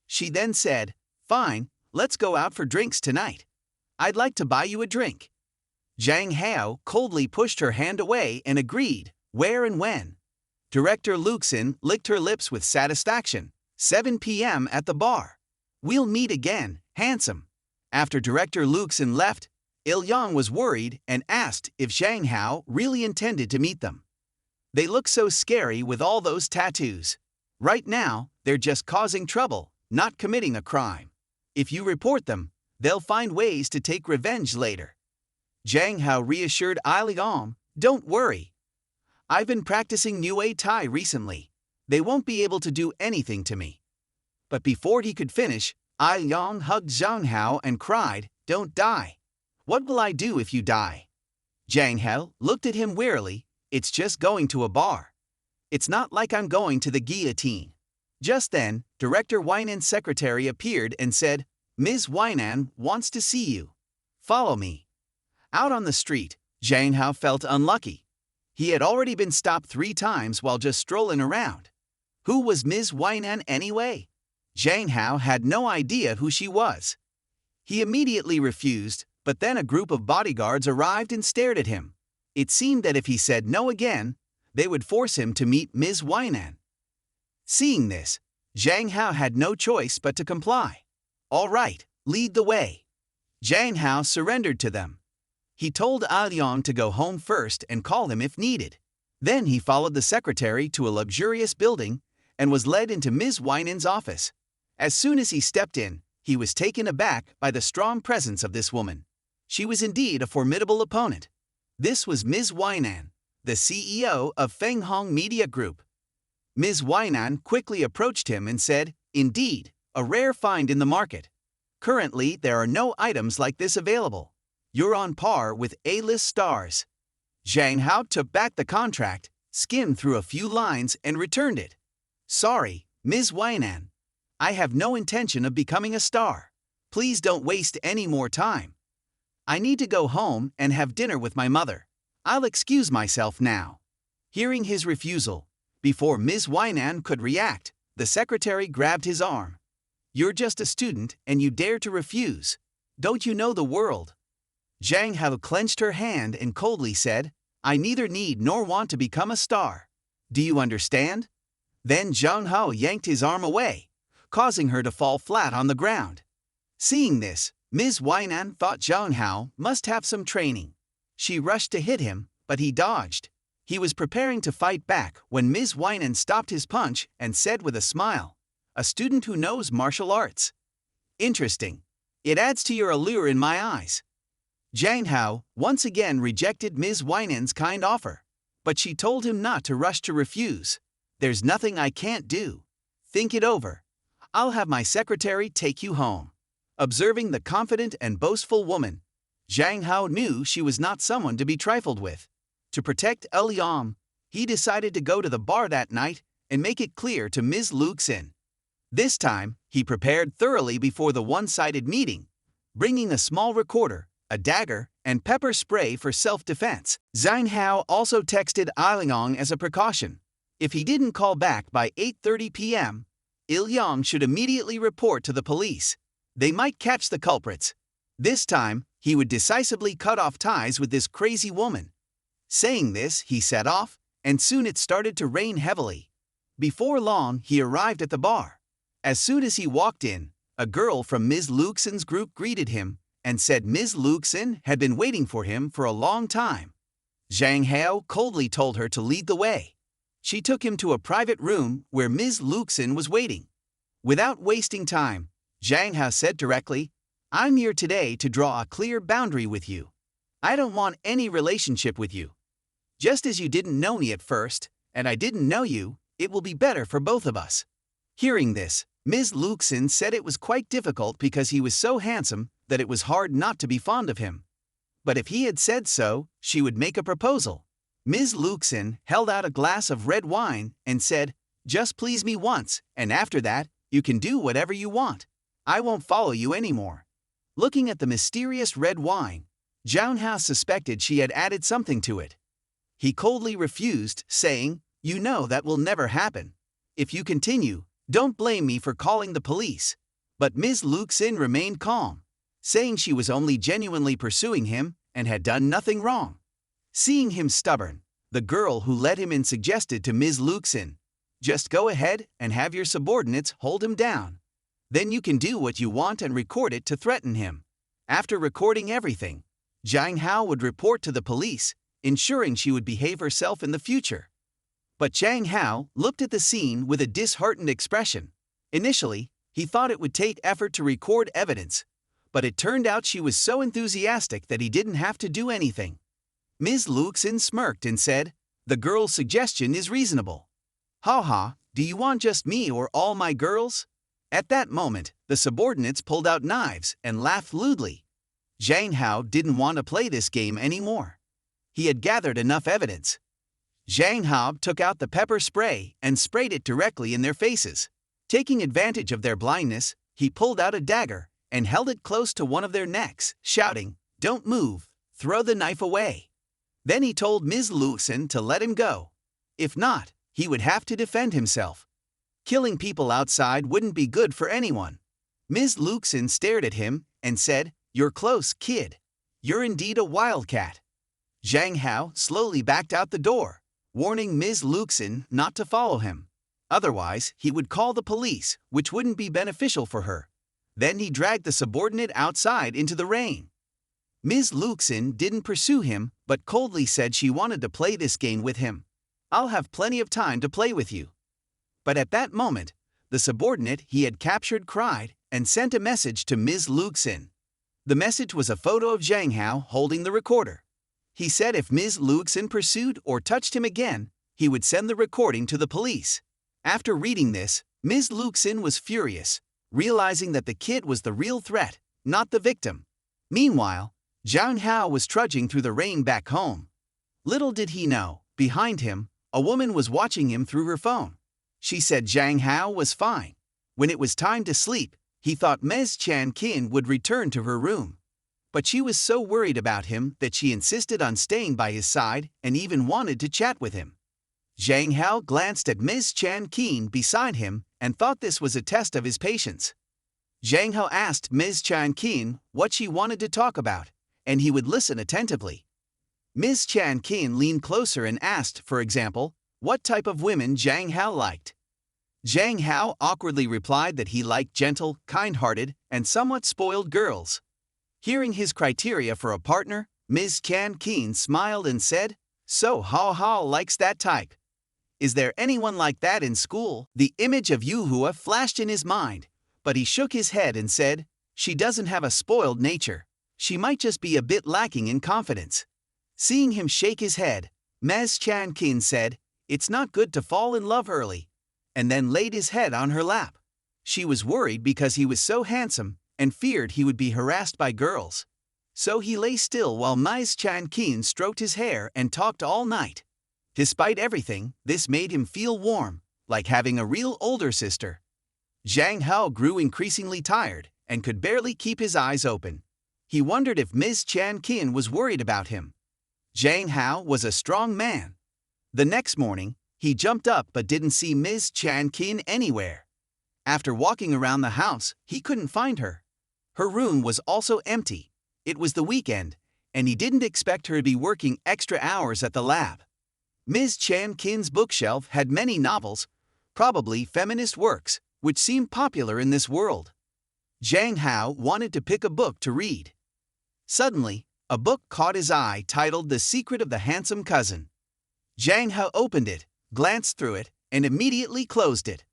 She then said, "Fine, let's go out for drinks tonight. I'd like to buy you a drink." Zhang Hao coldly pushed her hand away and agreed, "Where and when?" Director Luxin licked her lips with satisfaction. 7 p.m. at the bar. "We'll meet again, handsome." After Director Luxin left, Il-yang was worried and asked if Zhang Hao really intended to meet them. They look so scary with all those tattoos. Right now, they're just causing trouble, not committing a crime. If you report them, they'll find ways to take revenge later. Zhang Hao reassured Il-yang, "Don't worry. I've been practicing Muay Thai recently. They won't be able to do anything to me." But before he could finish, Il-yang hugged Zhang Hao and cried, "Don't die. What will I do if you die?" Zhang Hao looked at him wearily. "It's just going to a bar. It's not like I'm going to the guillotine." Just then, Director Weinan's secretary appeared and said, "Ms. Weinan wants to see you. Follow me." Out on the street, Zhang Hao felt unlucky. He had already been stopped 3 times while just strolling around. Who was Ms. Weinan anyway? Zhang Hao had no idea who she was. He immediately refused, but then a group of bodyguards arrived and stared at him. It seemed that if he said no again, they would force him to meet Ms. Weinan. Seeing this, Zhang Hao had no choice but to comply. "All right, lead the way." Zhang Hao surrendered to them. He told Il-yang to go home first and call him if needed. Then he followed the secretary to a luxurious building and was led into Ms. Weinan's office. As soon as he stepped in, he was taken aback by the strong presence of this woman. She was indeed a formidable opponent. This was Ms. Weinan, the CEO of Fenghong Media Group. Ms. Weinan quickly approached him and said, "Indeed, a rare find in the market. Currently, there are no items like this available. You're on par with A-list stars." Zhang Hao took back the contract, skimmed through a few lines and returned it. "Sorry, Ms. Weinan. I have no intention of becoming a star. Please don't waste any more time. I need to go home and have dinner with my mother. I'll excuse myself now." Hearing his refusal, before Ms. Weinan could react, the secretary grabbed his arm. "You're just a student and you dare to refuse. Don't you know the world?" Zhang Hao clenched her hand and coldly said, "I neither need nor want to become a star. Do you understand?" Then Zhang Hao yanked his arm away, causing her to fall flat on the ground. Seeing this, Ms. Weinan thought Zhang Hao must have some training. She rushed to hit him, but he dodged. He was preparing to fight back when Ms. Winan stopped his punch and said with a smile, "A student who knows martial arts. Interesting. It adds to your allure in my eyes." Zhang Hao once again rejected Ms. Winan's kind offer, but she told him not to rush to refuse. "There's nothing I can't do. Think it over. I'll have my secretary take you home." Observing the confident and boastful woman, Zhang Hao knew she was not someone to be trifled with. To protect Liang, he decided to go to the bar that night and make it clear to Ms. Luxin. This time, he prepared thoroughly before the one-sided meeting, bringing a small recorder, a dagger, and pepper spray for self-defense. Zhang Hao also texted Liang as a precaution. If he didn't call back by 8:30 p.m., Liang should immediately report to the police. They might catch the culprits. This time, he would decisively cut off ties with this crazy woman. Saying this, he set off, and soon it started to rain heavily. Before long, he arrived at the bar. As soon as he walked in, a girl from Ms. Luxin's group greeted him and said Ms. Luxin had been waiting for him for a long time. Zhang Hao coldly told her to lead the way. She took him to a private room where Ms. Luxin was waiting. Without wasting time, Zhang Hao said directly, "I'm here today to draw a clear boundary with you. I don't want any relationship with you. Just as you didn't know me at first, and I didn't know you, it will be better for both of us." Hearing this, Ms. Luxin said it was quite difficult because he was so handsome that it was hard not to be fond of him. But if he had said so, she would make a proposal. Ms. Luxin held out a glass of red wine and said, "Just please me once, and after that, you can do whatever you want. I won't follow you anymore." Looking at the mysterious red wine, Zhang Hao suspected she had added something to it. He coldly refused, saying, "You know that will never happen. If you continue, don't blame me for calling the police." But Ms. Luxin remained calm, saying she was only genuinely pursuing him and had done nothing wrong. Seeing him stubborn, the girl who let him in suggested to Ms. Luxin, "Just go ahead and have your subordinates hold him down. Then you can do what you want and record it to threaten him." After recording everything, Zhang Hao would report to the police, ensuring she would behave herself in the future. But Zhang Hao looked at the scene with a disheartened expression. Initially, he thought it would take effort to record evidence, but it turned out she was so enthusiastic that he didn't have to do anything. Ms. Luxin smirked and said, "The girl's suggestion is reasonable. Ha ha, do you want just me or all my girls?" At that moment, the subordinates pulled out knives and laughed lewdly. Zhang Hao didn't want to play this game anymore. He had gathered enough evidence. Zhang Hao took out the pepper spray and sprayed it directly in their faces. Taking advantage of their blindness, he pulled out a dagger and held it close to one of their necks, shouting, "Don't move, throw the knife away." Then he told Ms. Luxin to let him go. If not, he would have to defend himself. Killing people outside wouldn't be good for anyone. Ms. Luxin stared at him and said, "You're close, kid. You're indeed a wildcat." Zhang Hao slowly backed out the door, warning Ms. Luxin not to follow him. Otherwise, he would call the police, which wouldn't be beneficial for her. Then he dragged the subordinate outside into the rain. Ms. Luxin didn't pursue him, but coldly said she wanted to play this game with him. "I'll have plenty of time to play with you." But at that moment, the subordinate he had captured cried and sent a message to Ms. Luxin. The message was a photo of Zhang Hao holding the recorder. He said if Ms. Luxin pursued or touched him again, he would send the recording to the police. After reading this, Ms. Luxin was furious, realizing that the kid was the real threat, not the victim. Meanwhile, Zhang Hao was trudging through the rain back home. Little did he know, behind him, a woman was watching him through her phone. She said Zhang Hao was fine. When it was time to sleep, he thought Ms. Chan Qin would return to her room. But she was so worried about him that she insisted on staying by his side and even wanted to chat with him. Zhang Hao glanced at Ms. Chan Qin beside him and thought this was a test of his patience. Zhang Hao asked Ms. Chan Qin what she wanted to talk about, and he would listen attentively. Ms. Chan Qin leaned closer and asked, for example, what type of women Zhang Hao liked. Zhang Hao awkwardly replied that he liked gentle, kind-hearted, and somewhat spoiled girls. Hearing his criteria for a partner, Ms. Chan Qin smiled and said, So Hao Hao likes that type. Is there anyone like that in school? The image of Yuhua flashed in his mind, but he shook his head and said, she doesn't have a spoiled nature. She might just be a bit lacking in confidence. Seeing him shake his head, Ms. Chan Kin said, it's not good to fall in love early, and then laid his head on her lap. She was worried because he was so handsome and feared he would be harassed by girls. So he lay still while Ms. Chan Kin stroked his hair and talked all night. Despite everything, this made him feel warm, like having a real older sister. Zhang Hao grew increasingly tired and could barely keep his eyes open. He wondered if Ms. Chan Kin was worried about him. Zhang Hao was a strong man. The next morning, he jumped up but didn't see Ms. Chan Kin anywhere. After walking around the house, he couldn't find her. Her room was also empty. It was the weekend, and he didn't expect her to be working extra hours at the lab. Ms. Chan Kin's bookshelf had many novels, probably feminist works, which seemed popular in this world. Zhang Hao wanted to pick a book to read. Suddenly, a book caught his eye titled The Secret of the Handsome Cousin. Zhang Hao opened it, glanced through it, and immediately closed it.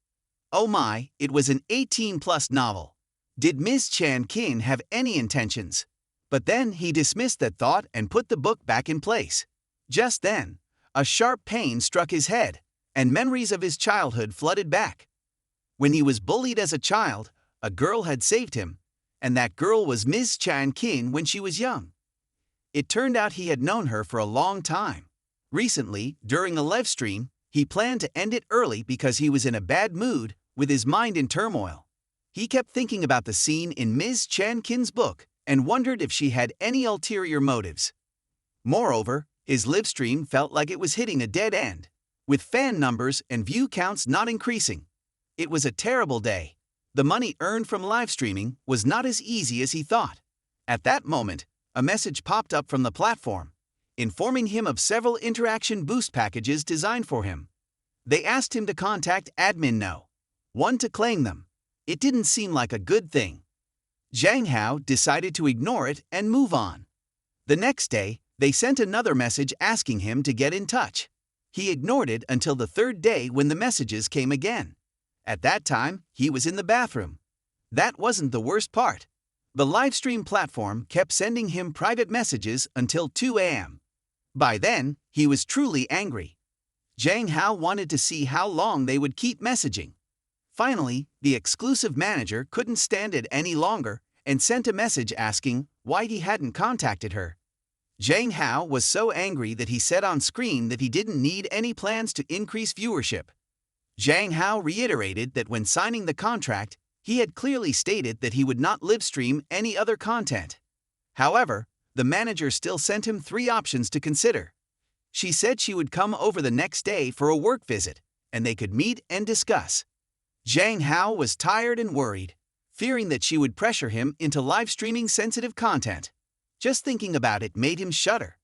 Oh my, it was an 18-plus novel. Did Ms. Chan Kin have any intentions? But then he dismissed that thought and put the book back in place. Just then, a sharp pain struck his head, and memories of his childhood flooded back. When he was bullied as a child, a girl had saved him, and that girl was Ms. Chan Kin when she was young. It turned out he had known her for a long time. Recently, during a live stream, he planned to end it early because he was in a bad mood, with his mind in turmoil. He kept thinking about the scene in Ms. Chan Kin's book and wondered if she had any ulterior motives. Moreover, his live stream felt like it was hitting a dead end, with fan numbers and view counts not increasing. It was a terrible day. The money earned from live streaming was not as easy as he thought. At that moment, a message popped up from the platform, informing him of several interaction boost packages designed for him. They asked him to contact admin No. 1 to claim them. It didn't seem like a good thing. Zhang Hao decided to ignore it and move on. The next day, they sent another message asking him to get in touch. He ignored it until the third day when the messages came again. At that time, he was in the bathroom. That wasn't the worst part. The livestream platform kept sending him private messages until 2 a.m. By then, he was truly angry. Zhang Hao wanted to see how long they would keep messaging. Finally, the exclusive manager couldn't stand it any longer and sent a message asking why he hadn't contacted her. Zhang Hao was so angry that he said on screen that he didn't need any plans to increase viewership. Zhang Hao reiterated that when signing the contract, he had clearly stated that he would not live stream any other content. However, the manager still sent him 3 options to consider. She said she would come over the next day for a work visit, and they could meet and discuss. Zhang Hao was tired and worried, fearing that she would pressure him into live streaming sensitive content. Just thinking about it made him shudder.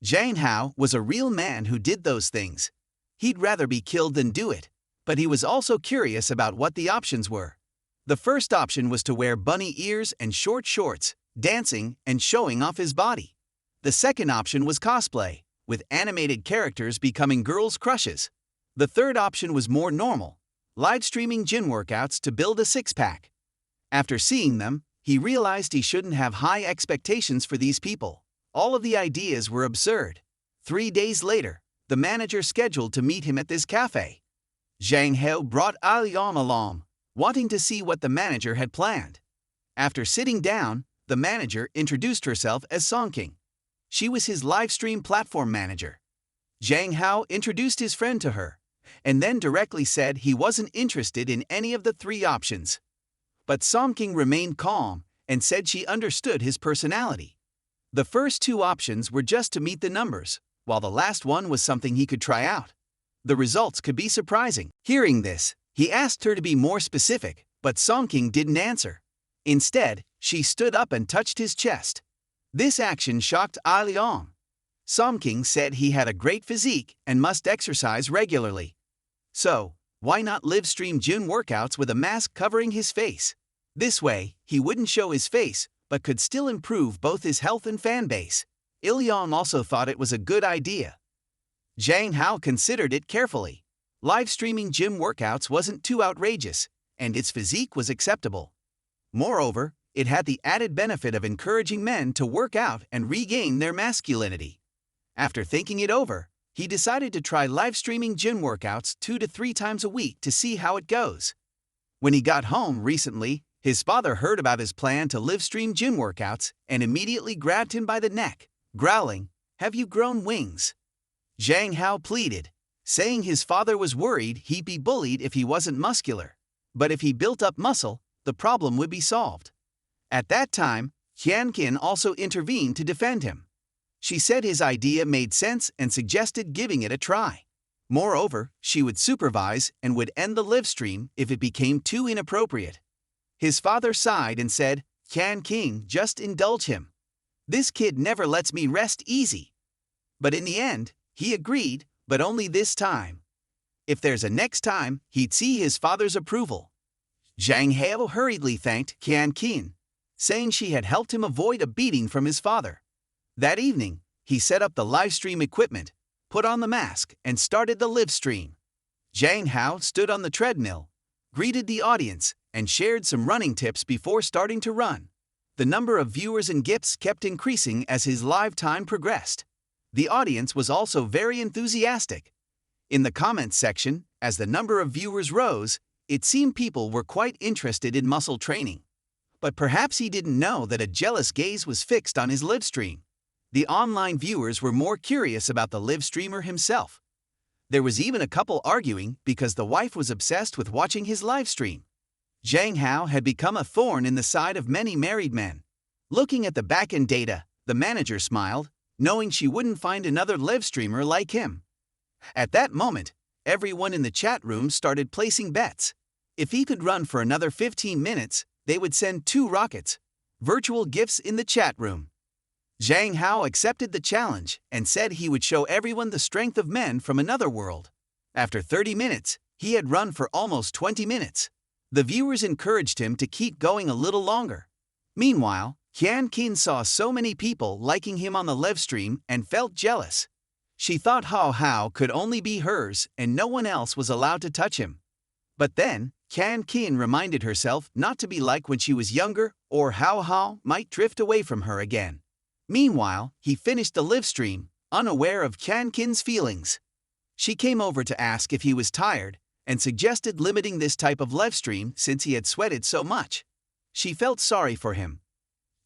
Zhang Hao was a real man who did those things. He'd rather be killed than do it, but he was also curious about what the options were. The first option was to wear bunny ears and short shorts, dancing and showing off his body. The second option was cosplay, with animated characters becoming girls' crushes. The third option was more normal, live streaming gym workouts to build a six-pack. After seeing them, he realized he shouldn't have high expectations for these people. All of the ideas were absurd. 3 days later, the manager scheduled to meet him at this cafe. Zhang Hao brought Aliam along, wanting to see what the manager had planned. After sitting down, the manager introduced herself as Songking. She was his livestream platform manager. Zhang Hao introduced his friend to her, and then directly said he wasn't interested in any of the 3 options. But Songking remained calm and said she understood his personality. The first 2 options were just to meet the numbers, while the last one was something he could try out. The results could be surprising. Hearing this, he asked her to be more specific, but Songking didn't answer. Instead, she stood up and touched his chest. This action shocked Aliang. Songking said he had a great physique and must exercise regularly. So, why not live stream gym workouts with a mask covering his face? This way, he wouldn't show his face, but could still improve both his health and fan base. Ilyong also thought it was a good idea. Zhang Hao considered it carefully. Live streaming gym workouts wasn't too outrageous, and its physique was acceptable. Moreover, it had the added benefit of encouraging men to work out and regain their masculinity. After thinking it over, he decided to try live streaming gym workouts 2 to 3 times a week to see how it goes. When he got home recently, his father heard about his plan to live stream gym workouts and immediately grabbed him by the neck, growling, "Have you grown wings?" Zhang Hao pleaded, saying his father was worried he'd be bullied if he wasn't muscular, but if he built up muscle, the problem would be solved. At that time, Qian also intervened to defend him. She said his idea made sense and suggested giving it a try. Moreover, she would supervise and would end the live stream if it became too inappropriate. His father sighed and said, "Qian, just indulge him. This kid never lets me rest easy." But in the end, he agreed, but only this time. If there's a next time, he'd see his father's approval. Zhang Hao hurriedly thanked Qian, saying she had helped him avoid a beating from his father. That evening, he set up the live stream equipment, put on the mask, and started the live stream. Zhang Hao stood on the treadmill, greeted the audience, and shared some running tips before starting to run. The number of viewers and gifts kept increasing as his live time progressed. The audience was also very enthusiastic. In the comments section, as the number of viewers rose, it seemed people were quite interested in muscle training. But perhaps he didn't know that a jealous gaze was fixed on his live stream. The online viewers were more curious about the live streamer himself. There was even a couple arguing because the wife was obsessed with watching his live stream. Zhang Hao had become a thorn in the side of many married men. Looking at the back-end data, the manager smiled, knowing she wouldn't find another live streamer like him. At that moment, everyone in the chat room started placing bets. If he could run for another 15 minutes, they would send 2 rockets, virtual gifts in the chat room. Zhang Hao accepted the challenge and said he would show everyone the strength of men from another world. After 30 minutes, he had run for almost 20 minutes. The viewers encouraged him to keep going a little longer. Meanwhile, Qian saw so many people liking him on the live stream and felt jealous. She thought Hao could only be hers and no one else was allowed to touch him. But then, Qian reminded herself not to be like when she was younger, or Hao might drift away from her again. Meanwhile, he finished the live stream, unaware of Qian's feelings. She came over to ask if he was tired, and suggested limiting this type of live stream since he had sweated so much. She felt sorry for him.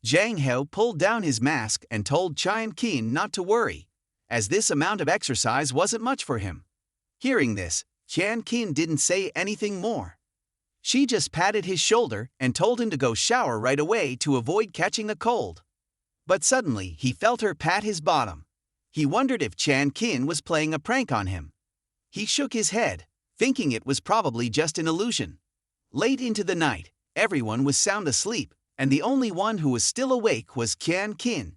Zhang Hao pulled down his mask and told Qian not to worry, as this amount of exercise wasn't much for him. Hearing this, Qian didn't say anything more. She just patted his shoulder and told him to go shower right away to avoid catching a cold. But suddenly he felt her pat his bottom. He wondered if Qian was playing a prank on him. He shook his head, thinking it was probably just an illusion. Late into the night, everyone was sound asleep, and the only one who was still awake was Qian.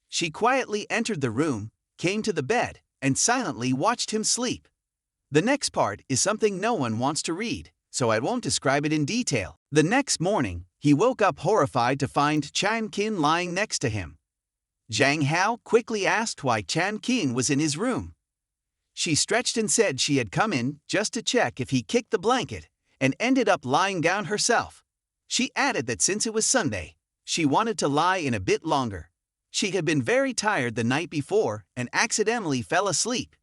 She quietly entered the room, came to the bed, and silently watched him sleep. The next part is something no one wants to read, so I won't describe it in detail. The next morning, he woke up horrified to find Qian lying next to him. Zhang Hao quickly asked why Qian was in his room. She stretched and said she had come in just to check if he kicked the blanket, and ended up lying down herself. She added that since it was Sunday, she wanted to lie in a bit longer. She had been very tired the night before and accidentally fell asleep.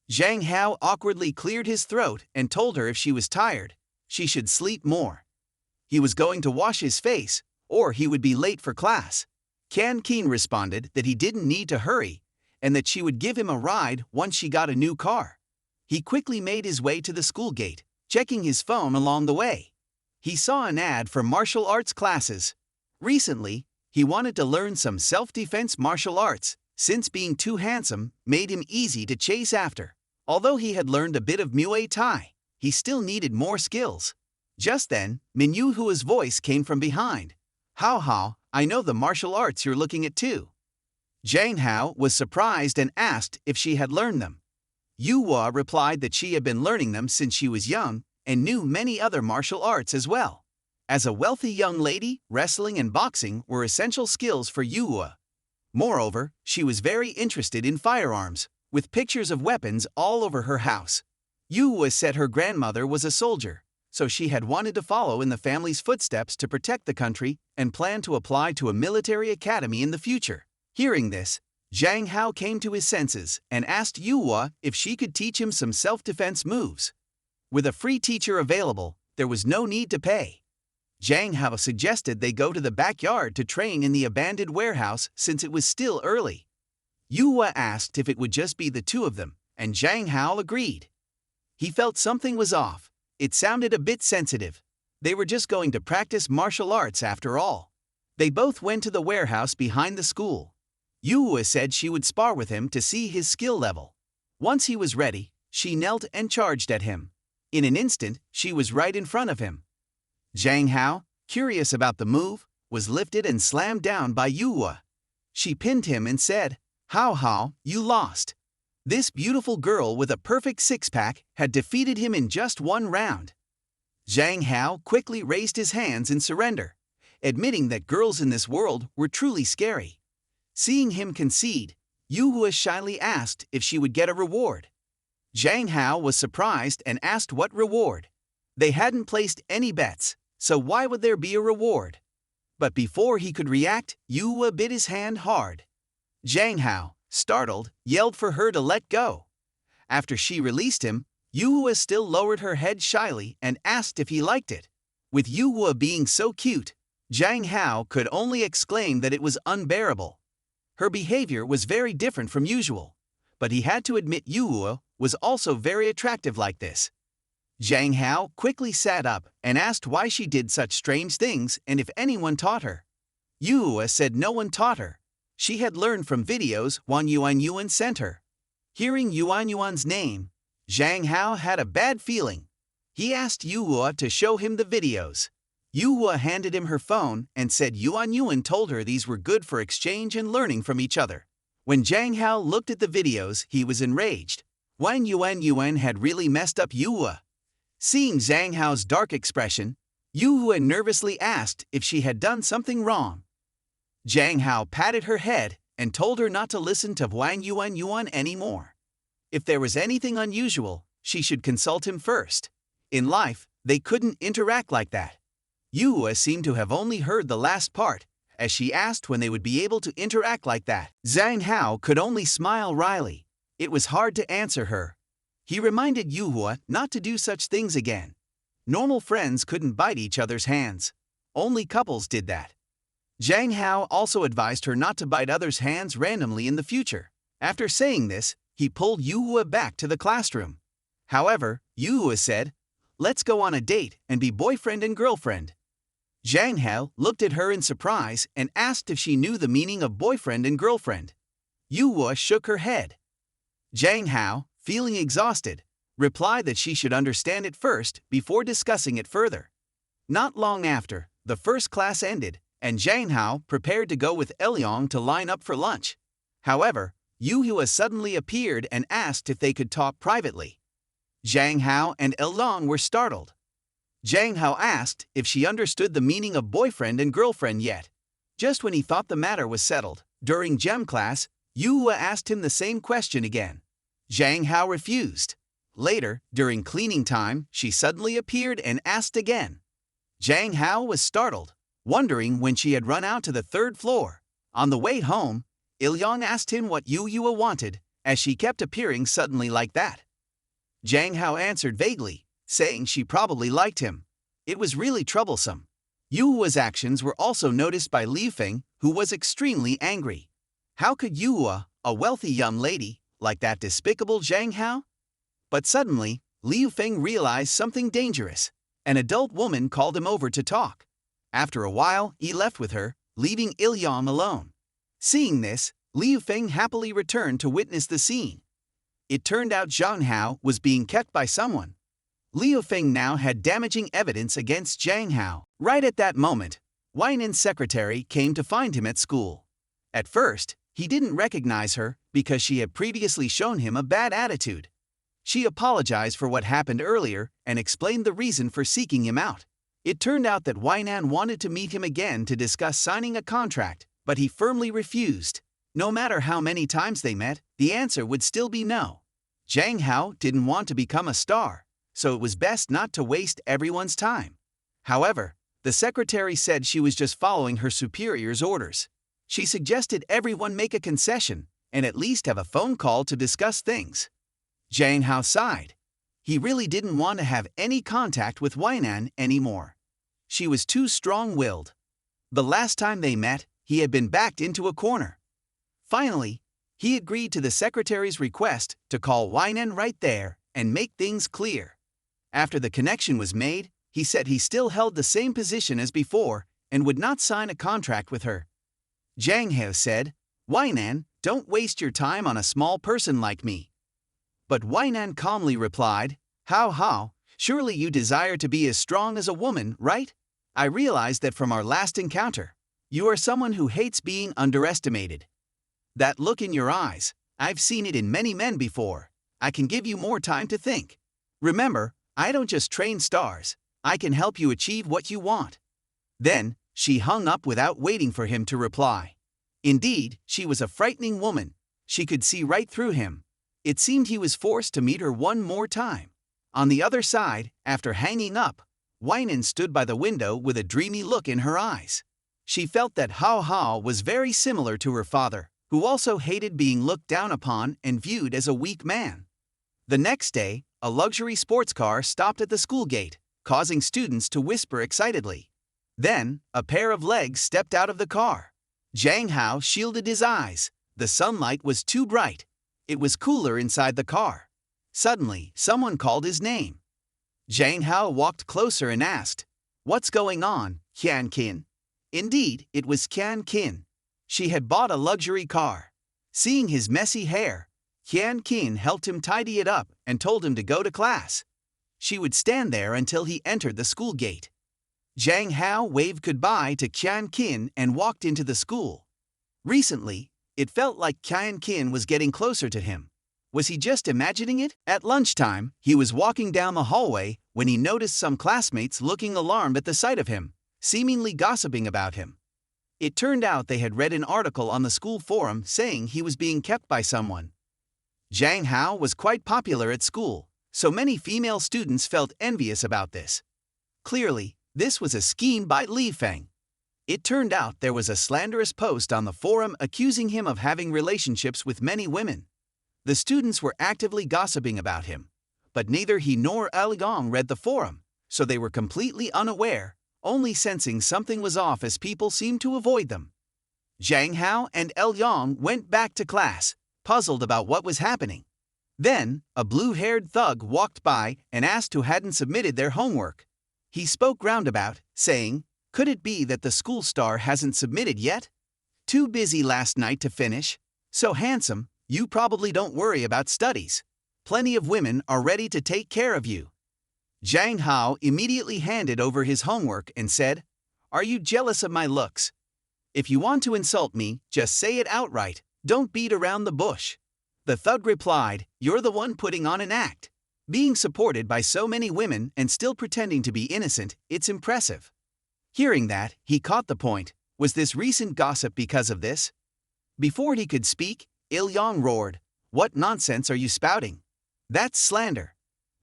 Zhang Hao awkwardly cleared his throat and told her if she was tired, she should sleep more. He was going to wash his face, or he would be late for class. Qian responded that he didn't need to hurry, and that she would give him a ride once she got a new car. He quickly made his way to the school gate, checking his phone along the way. He saw an ad for martial arts classes. Recently, he wanted to learn some self-defense martial arts, since being too handsome made him easy to chase after. Although he had learned a bit of Muay Thai, he still needed more skills. Just then, Minhua's voice came from behind. Hao, I know the martial arts you're looking at too." Zhang Hao was surprised and asked if she had learned them. Yuhua replied that she had been learning them since she was young and knew many other martial arts as well. As a wealthy young lady, wrestling and boxing were essential skills for Yuhua. Moreover, she was very interested in firearms, with pictures of weapons all over her house. Yuhua said her grandmother was a soldier, so she had wanted to follow in the family's footsteps to protect the country and planned to apply to a military academy in the future. Hearing this, Zhang Hao came to his senses and asked Yuhua if she could teach him some self-defense moves. With a free teacher available, there was no need to pay. Zhang Hao suggested they go to the backyard to train in the abandoned warehouse since it was still early. Yuhua asked if it would just be the two of them, and Zhang Hao agreed. He felt something was off. It sounded a bit sensitive. They were just going to practice martial arts after all. They both went to the warehouse behind the school. Yuhua said she would spar with him to see his skill level. Once he was ready, she knelt and charged at him. In an instant, she was right in front of him. Zhang Hao, curious about the move, was lifted and slammed down by Yuhua. She pinned him and said, Hao, you lost. This beautiful girl with a perfect six-pack had defeated him in just one round. Zhang Hao quickly raised his hands in surrender, admitting that girls in this world were truly scary. Seeing him concede, Yuhua shyly asked if she would get a reward. Zhang Hao was surprised and asked what reward. They hadn't placed any bets, so why would there be a reward? But before he could react, Yuhua bit his hand hard. Zhang Hao, startled, yelled for her to let go. After she released him, Yuhua still lowered her head shyly and asked if he liked it. With Yuhua being so cute, Zhang Hao could only exclaim that it was unbearable. Her behavior was very different from usual, but he had to admit Yuhua was also very attractive like this. Zhang Hao quickly sat up and asked why she did such strange things and if anyone taught her. Yuhua said no one taught her. She had learned from videos Yuan sent her. Hearing Yuan's name, Zhang Hao had a bad feeling. He asked Yuhua to show him the videos. Yuhua handed him her phone and said Yuan told her these were good for exchange and learning from each other. When Zhang Hao looked at the videos, he was enraged. Yuan had really messed up Yuhua. Seeing Zhang Hao's dark expression, Yuhua nervously asked if she had done something wrong. Zhang Hao patted her head and told her not to listen to Yuan anymore. If there was anything unusual, she should consult him first. In life, they couldn't interact like that. Yuhua seemed to have only heard the last part, as she asked when they would be able to interact like that. Zhang Hao could only smile wryly. It was hard to answer her. He reminded Yuhua not to do such things again. Normal friends couldn't bite each other's hands. Only couples did that. Zhang Hao also advised her not to bite others' hands randomly in the future. After saying this, he pulled Yuhua back to the classroom. However, Yuhua said, "Let's go on a date and be boyfriend and girlfriend." Zhang Hao looked at her in surprise and asked if she knew the meaning of boyfriend and girlfriend. Yuhua shook her head. Zhang Hao, feeling exhausted, replied that she should understand it first before discussing it further. Not long after, the first class ended, and Zhang Hao prepared to go with Elyong to line up for lunch. However, Yuhua suddenly appeared and asked if they could talk privately. Zhang Hao and Elyong were startled. Zhang Hao asked if she understood the meaning of boyfriend and girlfriend yet. Just when he thought the matter was settled, during gem class, Yuhua asked him the same question again. Zhang Hao refused. Later, during cleaning time, she suddenly appeared and asked again. Zhang Hao was startled, wondering when she had run out to the third floor. On the way home, Elyong asked him what Yuhua wanted, as she kept appearing suddenly like that. Zhang Hao answered vaguely, saying she probably liked him. It was really troublesome. Yuhua's actions were also noticed by Liu Feng, who was extremely angry. How could Yuhua, a wealthy young lady, like that despicable Zhang Hao? But suddenly, Liu Feng realized something dangerous. An adult woman called him over to talk. After a while, he left with her, leaving Elyong alone. Seeing this, Liu Feng happily returned to witness the scene. It turned out Zhang Hao was being kept by someone. Liu Feng now had damaging evidence against Zhang Hao. Right at that moment, Weinen's secretary came to find him at school. At first, he didn't recognize her because she had previously shown him a bad attitude. She apologized for what happened earlier and explained the reason for seeking him out. It turned out that Weinan wanted to meet him again to discuss signing a contract, but he firmly refused. No matter how many times they met, the answer would still be no. Zhang Hao didn't want to become a star, so it was best not to waste everyone's time. However, the secretary said she was just following her superior's orders. She suggested everyone make a concession and at least have a phone call to discuss things. Zhang Hao sighed. He really didn't want to have any contact with Weinan anymore. She was too strong-willed. The last time they met, he had been backed into a corner. Finally, he agreed to the secretary's request to call Weinan right there and make things clear. After the connection was made, he said he still held the same position as before and would not sign a contract with her. Zhang Hao said, "Weinan, don't waste your time on a small person like me." But Weinan calmly replied, Hao, surely you desire to be as strong as a woman, right? I realized that from our last encounter. You are someone who hates being underestimated. That look in your eyes, I've seen it in many men before. I can give you more time to think. Remember, I don't just train stars, I can help you achieve what you want. Then, she hung up without waiting for him to reply. Indeed, she was a frightening woman. She could see right through him. It seemed he was forced to meet her one more time. On the other side, after hanging up, Weinan stood by the window with a dreamy look in her eyes. She felt that Hao was very similar to her father, who also hated being looked down upon and viewed as a weak man. The next day, a luxury sports car stopped at the school gate, causing students to whisper excitedly. Then, a pair of legs stepped out of the car. Zhang Hao shielded his eyes. The sunlight was too bright. It was cooler inside the car. Suddenly, someone called his name. Zhang Hao walked closer and asked, "What's going on, Qian Qin?" Indeed, it was Qian Qin. She had bought a luxury car. Seeing his messy hair, Qian Qin helped him tidy it up and told him to go to class. She would stand there until he entered the school gate. Zhang Hao waved goodbye to Qian Qin and walked into the school. Recently, it felt like Qian Qin was getting closer to him. Was he just imagining it? At lunchtime, he was walking down the hallway when he noticed some classmates looking alarmed at the sight of him, seemingly gossiping about him. It turned out they had read an article on the school forum saying he was being kept by someone. Zhang Hao was quite popular at school, so many female students felt envious about this. Clearly, this was a scheme by Li Feng. It turned out there was a slanderous post on the forum accusing him of having relationships with many women. The students were actively gossiping about him, but neither he nor Liang read the forum, so they were completely unaware, only sensing something was off as people seemed to avoid them. Zhang Hao and Liang went back to class, puzzled about what was happening. Then, a blue-haired thug walked by and asked who hadn't submitted their homework. He spoke roundabout, saying, "Could it be that the school star hasn't submitted yet? Too busy last night to finish? So handsome, you probably don't worry about studies. Plenty of women are ready to take care of you." Zhang Hao immediately handed over his homework and said, "Are you jealous of my looks? If you want to insult me, just say it outright, don't beat around the bush." The thug replied, "You're the one putting on an act. Being supported by so many women and still pretending to be innocent, it's impressive." Hearing that, he caught the point. Was this recent gossip because of this? Before he could speak, Liang roared, "What nonsense are you spouting? That's slander."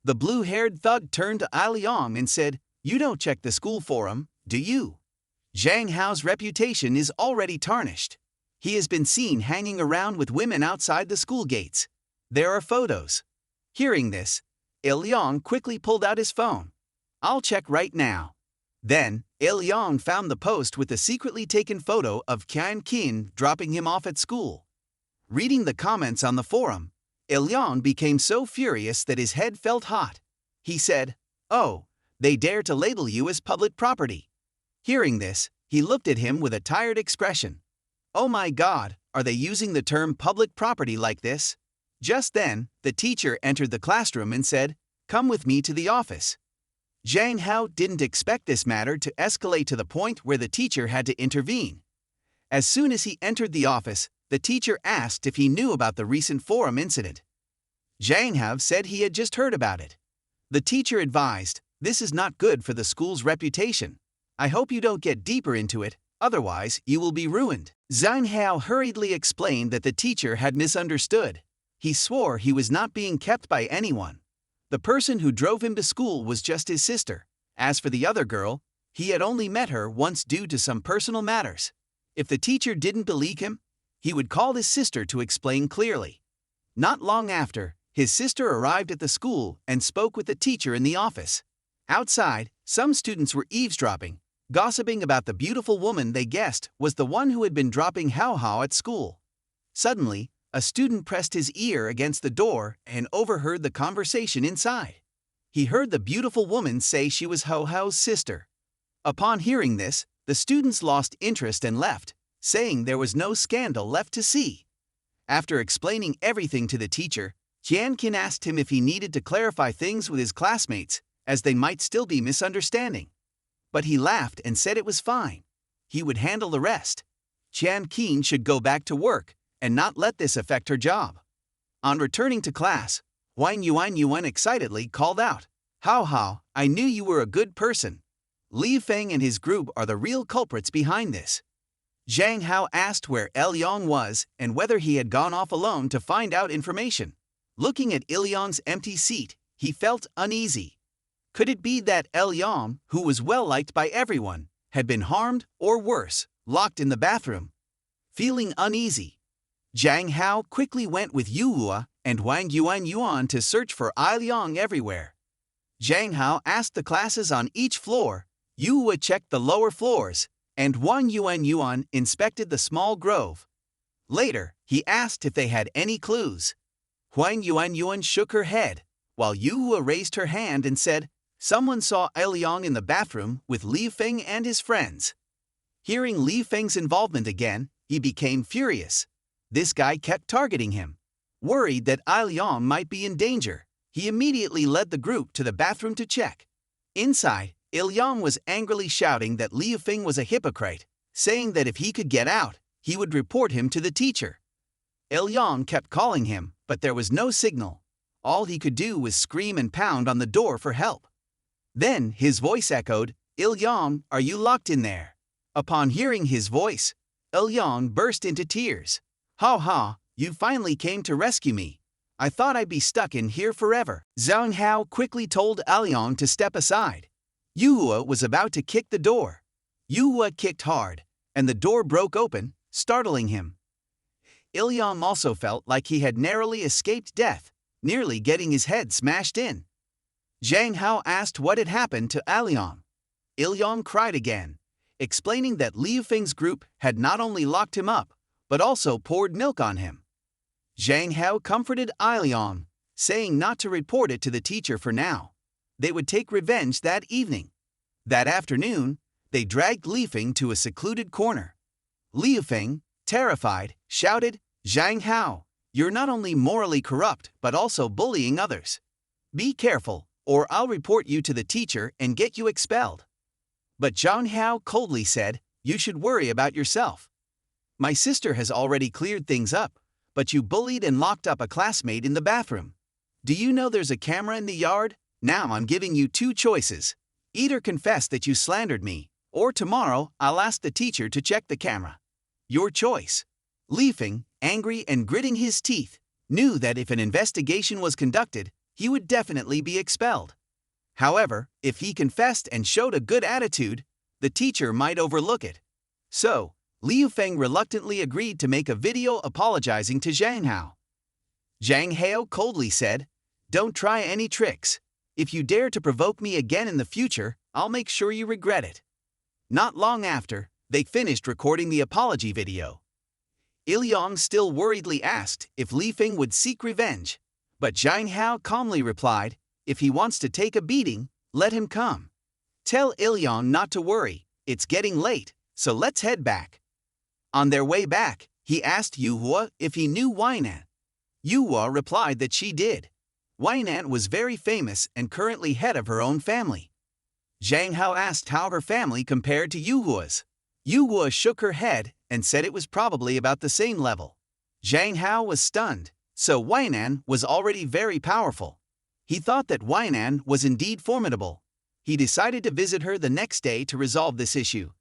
The blue-haired thug turned to Liang and said, "You don't check the school forum, do you? Zhang Hao's reputation is already tarnished. He has been seen hanging around with women outside the school gates. There are photos." Hearing this, Liang quickly pulled out his phone. "I'll check right now." Then, Liang found the post with the secretly taken photo of Qian Qin dropping him off at school. Reading the comments on the forum, Liang became so furious that his head felt hot. He said, "Oh, they dare to label you as public property." Hearing this, he looked at him with a tired expression. "Oh my God, are they using the term public property like this?" Just then, the teacher entered the classroom and said, "Come with me to the office." Zhang Hao didn't expect this matter to escalate to the point where the teacher had to intervene. As soon as he entered the office, the teacher asked if he knew about the recent forum incident. Zhang Hao said he had just heard about it. The teacher advised, "This is not good for the school's reputation. I hope you don't get deeper into it, otherwise you will be ruined. Zhang Hao hurriedly explained that the teacher had misunderstood. He swore he was not being kept by anyone. The person who drove him to school was just his sister. As for the other girl, he had only met her once due to some personal matters. If the teacher didn't believe him, he would call his sister to explain clearly. Not long after, his sister arrived at the school and spoke with the teacher in the office. Outside, some students were eavesdropping, gossiping about the beautiful woman they guessed was the one who had been dropping Zhang Hao at school. Suddenly, a student pressed his ear against the door and overheard the conversation inside. He heard the beautiful woman say she was Zhang Hao's sister. Upon hearing this, the students lost interest and left, saying there was no scandal left to see. After explaining everything to the teacher, Jianqin asked him if he needed to clarify things with his classmates, as they might still be misunderstanding. But he laughed and said it was fine. He would handle the rest. Jianqin should go back to work and not let this affect her job. On returning to class, Wang Yuan excitedly called out, "Zhang Hao, I knew you were a good person. Li Feng and his group are the real culprits behind this." Zhang Hao asked where Ilyong was and whether he had gone off alone to find out information. Looking at Ilyong's empty seat, he felt uneasy. Could it be that Ilyong, who was well-liked by everyone, had been harmed, or worse, locked in the bathroom? Feeling uneasy, Zhang Hao quickly went with Yuhua and Wang Yuan to search for Ilyong everywhere. Zhang Hao asked the classes on each floor, Yuhua checked the lower floors, and Wang Yuan inspected the small grove. Later, he asked if they had any clues. Wang Yuan shook her head, while Yuhua raised her hand and said, "Someone saw Ilyong in the bathroom with Li Feng and his friends." Hearing Li Feng's involvement again, he became furious. This guy kept targeting him. Worried that Ilyong might be in danger, he immediately led the group to the bathroom to check. Inside, Ilyong was angrily shouting that Li Feng was a hypocrite, saying that if he could get out, he would report him to the teacher. Ilyong kept calling him, but there was no signal. All he could do was scream and pound on the door for help. Then his voice echoed, "Ilyong, are you locked in there?" Upon hearing his voice, Ilyong burst into tears. "Ha ha, you finally came to rescue me. I thought I'd be stuck in here forever." Zhang Hao quickly told Ilyong to step aside. Yuhua was about to kick the door. Yuhua kicked hard, and the door broke open, startling him. Ilyong also felt like he had narrowly escaped death, nearly getting his head smashed in. Zhang Hao asked what had happened to Ilyong. Ilyong cried again, explaining that Li Feng's group had not only locked him up, but also poured milk on him. Zhang Hao comforted Ilyong, saying not to report it to the teacher for now. They would take revenge that evening. That afternoon, they dragged Li Feng to a secluded corner. Li Feng, terrified, shouted, "Zhang Hao, you're not only morally corrupt but also bullying others. Be careful, or I'll report you to the teacher and get you expelled." But Zhang Hao coldly said, "You should worry about yourself. My sister has already cleared things up, but you bullied and locked up a classmate in the bathroom. Do you know there's a camera in the yard? Now I'm giving you two choices. Either confess that you slandered me, or tomorrow I'll ask the teacher to check the camera. Your choice." Li Feng, angry and gritting his teeth, knew that if an investigation was conducted, he would definitely be expelled. However, if he confessed and showed a good attitude, the teacher might overlook it. So, Liu Feng reluctantly agreed to make a video apologizing to Zhang Hao. Zhang Hao coldly said, "Don't try any tricks. If you dare to provoke me again in the future, I'll make sure you regret it." Not long after, they finished recording the apology video. Ilyong still worriedly asked if Li Feng would seek revenge, but Zhang Hao calmly replied, "If he wants to take a beating, let him come. Tell Ilyong not to worry, it's getting late, so let's head back." On their way back, he asked Yuhua if he knew Weinan. Yuhua replied that she did. Weinan was very famous and currently head of her own family. Zhang Hao asked how her family compared to Yuhua's. Yuhua shook her head and said it was probably about the same level. Zhang Hao was stunned, so Weinan was already very powerful. He thought that Weinan was indeed formidable. He decided to visit her the next day to resolve this issue.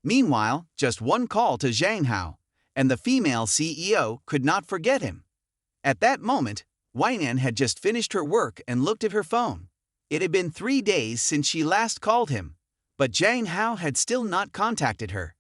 Meanwhile, just one call to Zhang Hao, and the female CEO could not forget him. At that moment, Weinan had just finished her work and looked at her phone. It had been 3 days since she last called him, but Zhang Hao had still not contacted her.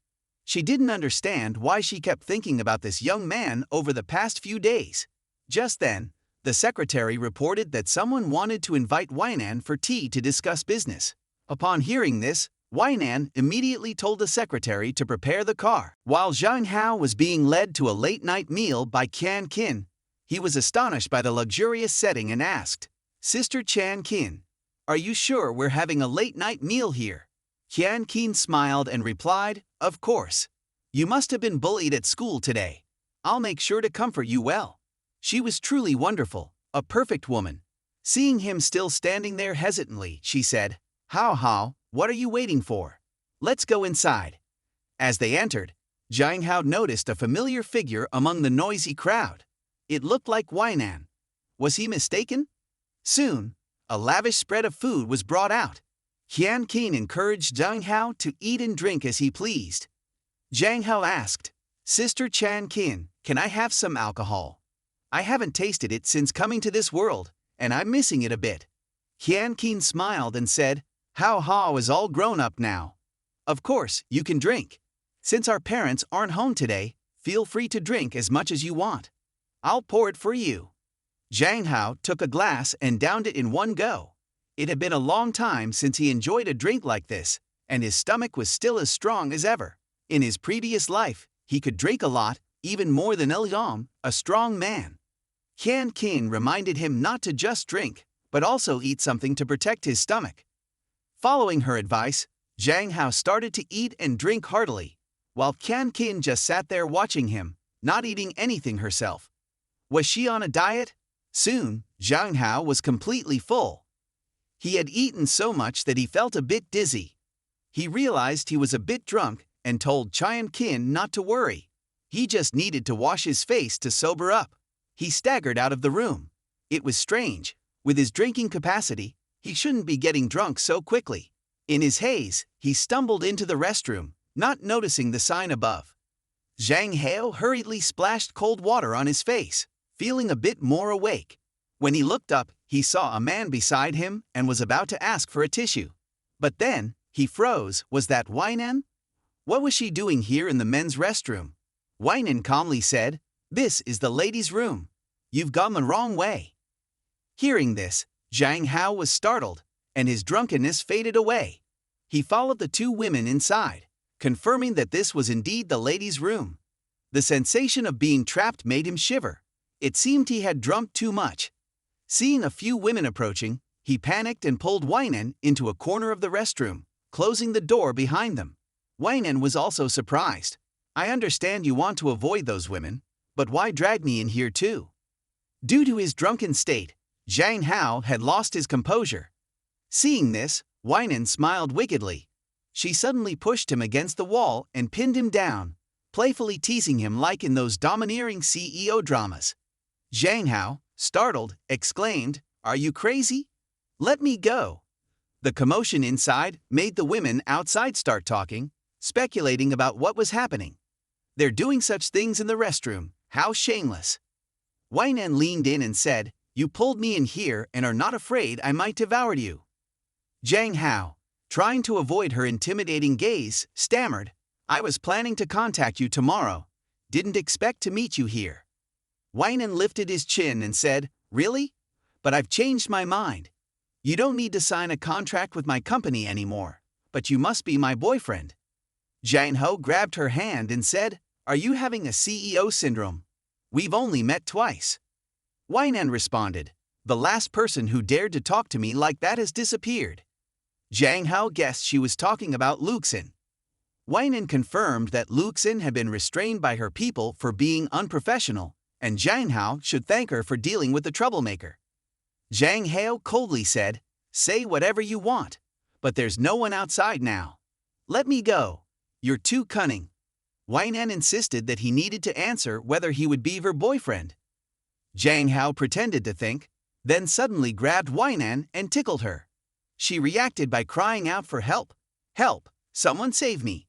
She didn't understand why she kept thinking about this young man over the past few days. Just then, the secretary reported that someone wanted to invite Weinan for tea to discuss business. Upon hearing this, Weinan immediately told the secretary to prepare the car. While Zhang Hao was being led to a late-night meal by Qian Qin, he was astonished by the luxurious setting and asked, "Sister Qian Qin, are you sure we're having a late-night meal here?" Qian Qin smiled and replied, "Of course. You must have been bullied at school today. I'll make sure to comfort you well." She was truly wonderful, a perfect woman. Seeing him still standing there hesitantly, she said, Hao, what are you waiting for? Let's go inside." As they entered, Zhang Hao noticed a familiar figure among the noisy crowd. It looked like Weinan. Was he mistaken? Soon, a lavish spread of food was brought out. Qian Qin encouraged Zhang Hao to eat and drink as he pleased. Zhang Hao asked, "Sister Qian Qin, can I have some alcohol? I haven't tasted it since coming to this world, and I'm missing it a bit." Qian Qin smiled and said, Hao is all grown up now. Of course, you can drink. Since our parents aren't home today, feel free to drink as much as you want. I'll pour it for you. Zhang Hao took a glass and downed it in one go. It had been a long time since he enjoyed a drink like this, and his stomach was still as strong as ever. In his previous life, he could drink a lot, even more than Ilyam, a strong man. Qian Qin reminded him not to just drink, but also eat something to protect his stomach. Following her advice, Zhang Hao started to eat and drink heartily, while Qian Qin just sat there watching him, not eating anything herself. Was she on a diet? Soon, Zhang Hao was completely full. He had eaten so much that he felt a bit dizzy. He realized he was a bit drunk and told Qian Qin not to worry. He just needed to wash his face to sober up. He staggered out of the room. It was strange. With his drinking capacity, he shouldn't be getting drunk so quickly. In his haze, he stumbled into the restroom, not noticing the sign above. Zhang Hao hurriedly splashed cold water on his face, feeling a bit more awake. When he looked up, he saw a man beside him and was about to ask for a tissue. But then, he froze. Was that Weinan? What was she doing here in the men's restroom? Weinan calmly said, "This is the ladies' room. You've gone the wrong way." Hearing this, Zhang Hao was startled, and his drunkenness faded away. He followed the two women inside, confirming that this was indeed the ladies' room. The sensation of being trapped made him shiver. It seemed he had drunk too much. Seeing a few women approaching, he panicked and pulled Weinan into a corner of the restroom, closing the door behind them. Weinan was also surprised. "I understand you want to avoid those women, but why drag me in here too?" Due to his drunken state, Zhang Hao had lost his composure. Seeing this, Weinan smiled wickedly. She suddenly pushed him against the wall and pinned him down, playfully teasing him like in those domineering CEO dramas. Zhang Hao, startled, exclaimed, "Are you crazy? Let me go." The commotion inside made the women outside start talking, speculating about what was happening. "They're doing such things in the restroom, how shameless." Weinan leaned in and said, "You pulled me in here and are not afraid I might devour you." Zhang Hao, trying to avoid her intimidating gaze, stammered, "I was planning to contact you tomorrow. Didn't expect to meet you here." Weinan lifted his chin and said, "Really? But I've changed my mind. You don't need to sign a contract with my company anymore, but you must be my boyfriend." Zhang Hao grabbed her hand and said, "Are you having a CEO syndrome? We've only met twice." Weinan responded, "The last person who dared to talk to me like that has disappeared." Zhang Hao guessed she was talking about Luxin. Weinan confirmed that Luxin had been restrained by her people for being unprofessional, and Zhang Hao should thank her for dealing with the troublemaker. Zhang Hao coldly said, "Say whatever you want, but there's no one outside now. Let me go. You're too cunning." Weinan insisted that he needed to answer whether he would be her boyfriend. Zhang Hao pretended to think, then suddenly grabbed Weinan and tickled her. She reacted by crying out for help. "Help! Someone save me!"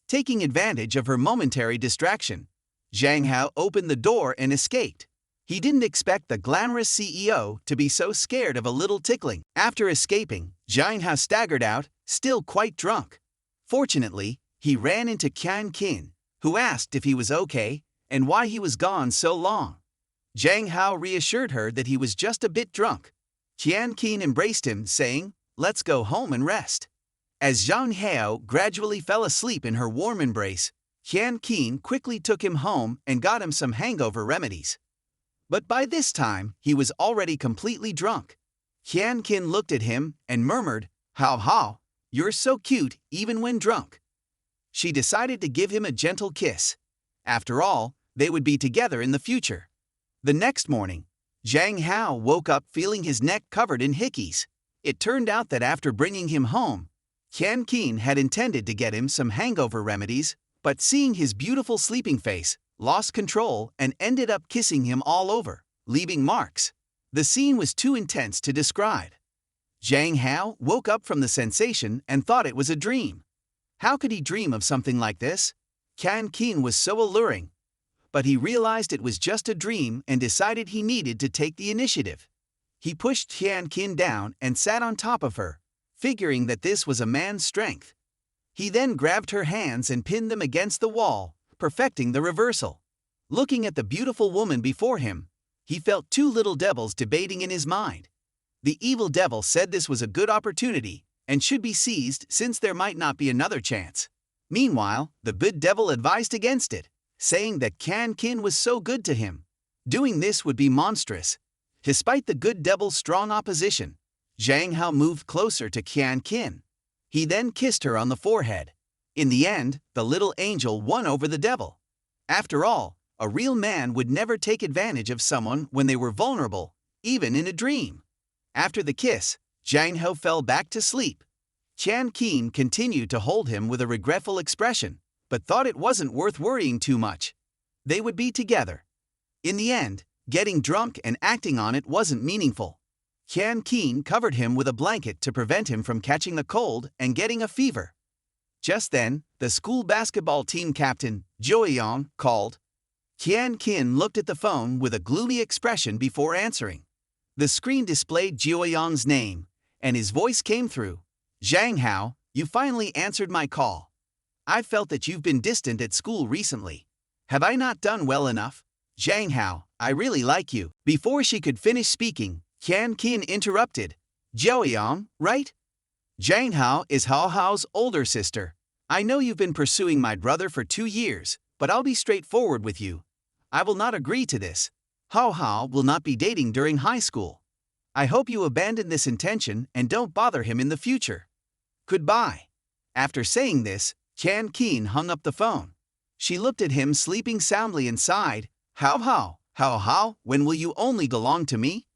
Taking advantage of her momentary distraction, Zhang Hao opened the door and escaped. He didn't expect the glamorous CEO to be so scared of a little tickling. After escaping, Zhang Hao staggered out, still quite drunk. Fortunately, he ran into Qian Qin, who asked if he was okay and why he was gone so long. Zhang Hao reassured her that he was just a bit drunk. Qian Qin embraced him, saying, "Let's go home and rest." As Zhang Hao gradually fell asleep in her warm embrace, Qian Qin quickly took him home and got him some hangover remedies. But by this time, he was already completely drunk. Qian Qin looked at him and murmured, "Hao Hao, you're so cute even when drunk." She decided to give him a gentle kiss. After all, they would be together in the future. The next morning, Zhang Hao woke up feeling his neck covered in hickeys. It turned out that after bringing him home, Qian Qin had intended to get him some hangover remedies, but seeing his beautiful sleeping face, lost control and ended up kissing him all over, leaving marks. The scene was too intense to describe. Zhang Hao woke up from the sensation and thought it was a dream. How could he dream of something like this? Qian Qin was so alluring. But he realized it was just a dream and decided he needed to take the initiative. He pushed Qian Qin down and sat on top of her, figuring that this was a man's strength. He then grabbed her hands and pinned them against the wall, perfecting the reversal. Looking at the beautiful woman before him, he felt two little devils debating in his mind. The evil devil said this was a good opportunity and should be seized since there might not be another chance. Meanwhile, the good devil advised against it, saying that Qian Qin was so good to him. Doing this would be monstrous. Despite the good devil's strong opposition, Zhang Hao moved closer to Qian Qin. He then kissed her on the forehead. In the end, the little angel won over the devil. After all, a real man would never take advantage of someone when they were vulnerable, even in a dream. After the kiss, Zhang Hao fell back to sleep. Qian Qin continued to hold him with a regretful expression, but thought it wasn't worth worrying too much. They would be together. In the end, getting drunk and acting on it wasn't meaningful. Qian Qin covered him with a blanket to prevent him from catching the cold and getting a fever. Just then, the school basketball team captain, Joeyong, called. Qian Qin looked at the phone with a gloomy expression before answering. The screen displayed Joeyong's name, and his voice came through. "Zhang Hao, you finally answered my call. I felt that you've been distant at school recently. Have I not done well enough? Zhang Hao, I really like you." Before she could finish speaking, Qian Qin interrupted. "Joeyong, right? Zhang Hao is Hao Hao's older sister. I know you've been pursuing my brother for 2 years, but I'll be straightforward with you. I will not agree to this. Hao Hao will not be dating during high school. I hope you abandon this intention and don't bother him in the future. Goodbye." After saying this, Qian Qin hung up the phone. She looked at him sleeping soundly and sighed, Hao Hao, when will you only belong to me?"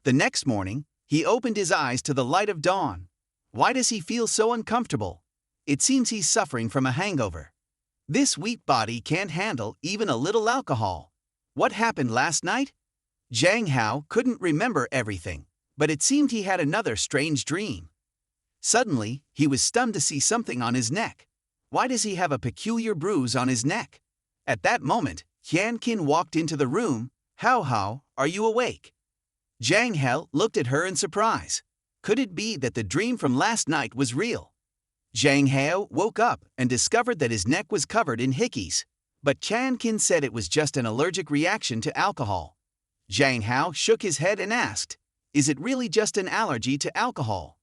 The next morning, he opened his eyes to the light of dawn. Why does he feel so uncomfortable? It seems he's suffering from a hangover. This weak body can't handle even a little alcohol. What happened last night? Zhang Hao couldn't remember everything, but it seemed he had another strange dream. Suddenly, he was stunned to see something on his neck. Why does he have a peculiar bruise on his neck? At that moment, Qian Qin walked into the room. Hao, are you awake?" Zhang Hao looked at her in surprise. Could it be that the dream from last night was real? Zhang Hao woke up and discovered that his neck was covered in hickeys. But Qian Qin said it was just an allergic reaction to alcohol. Zhang Hao shook his head and asked, "Is it really just an allergy to alcohol?"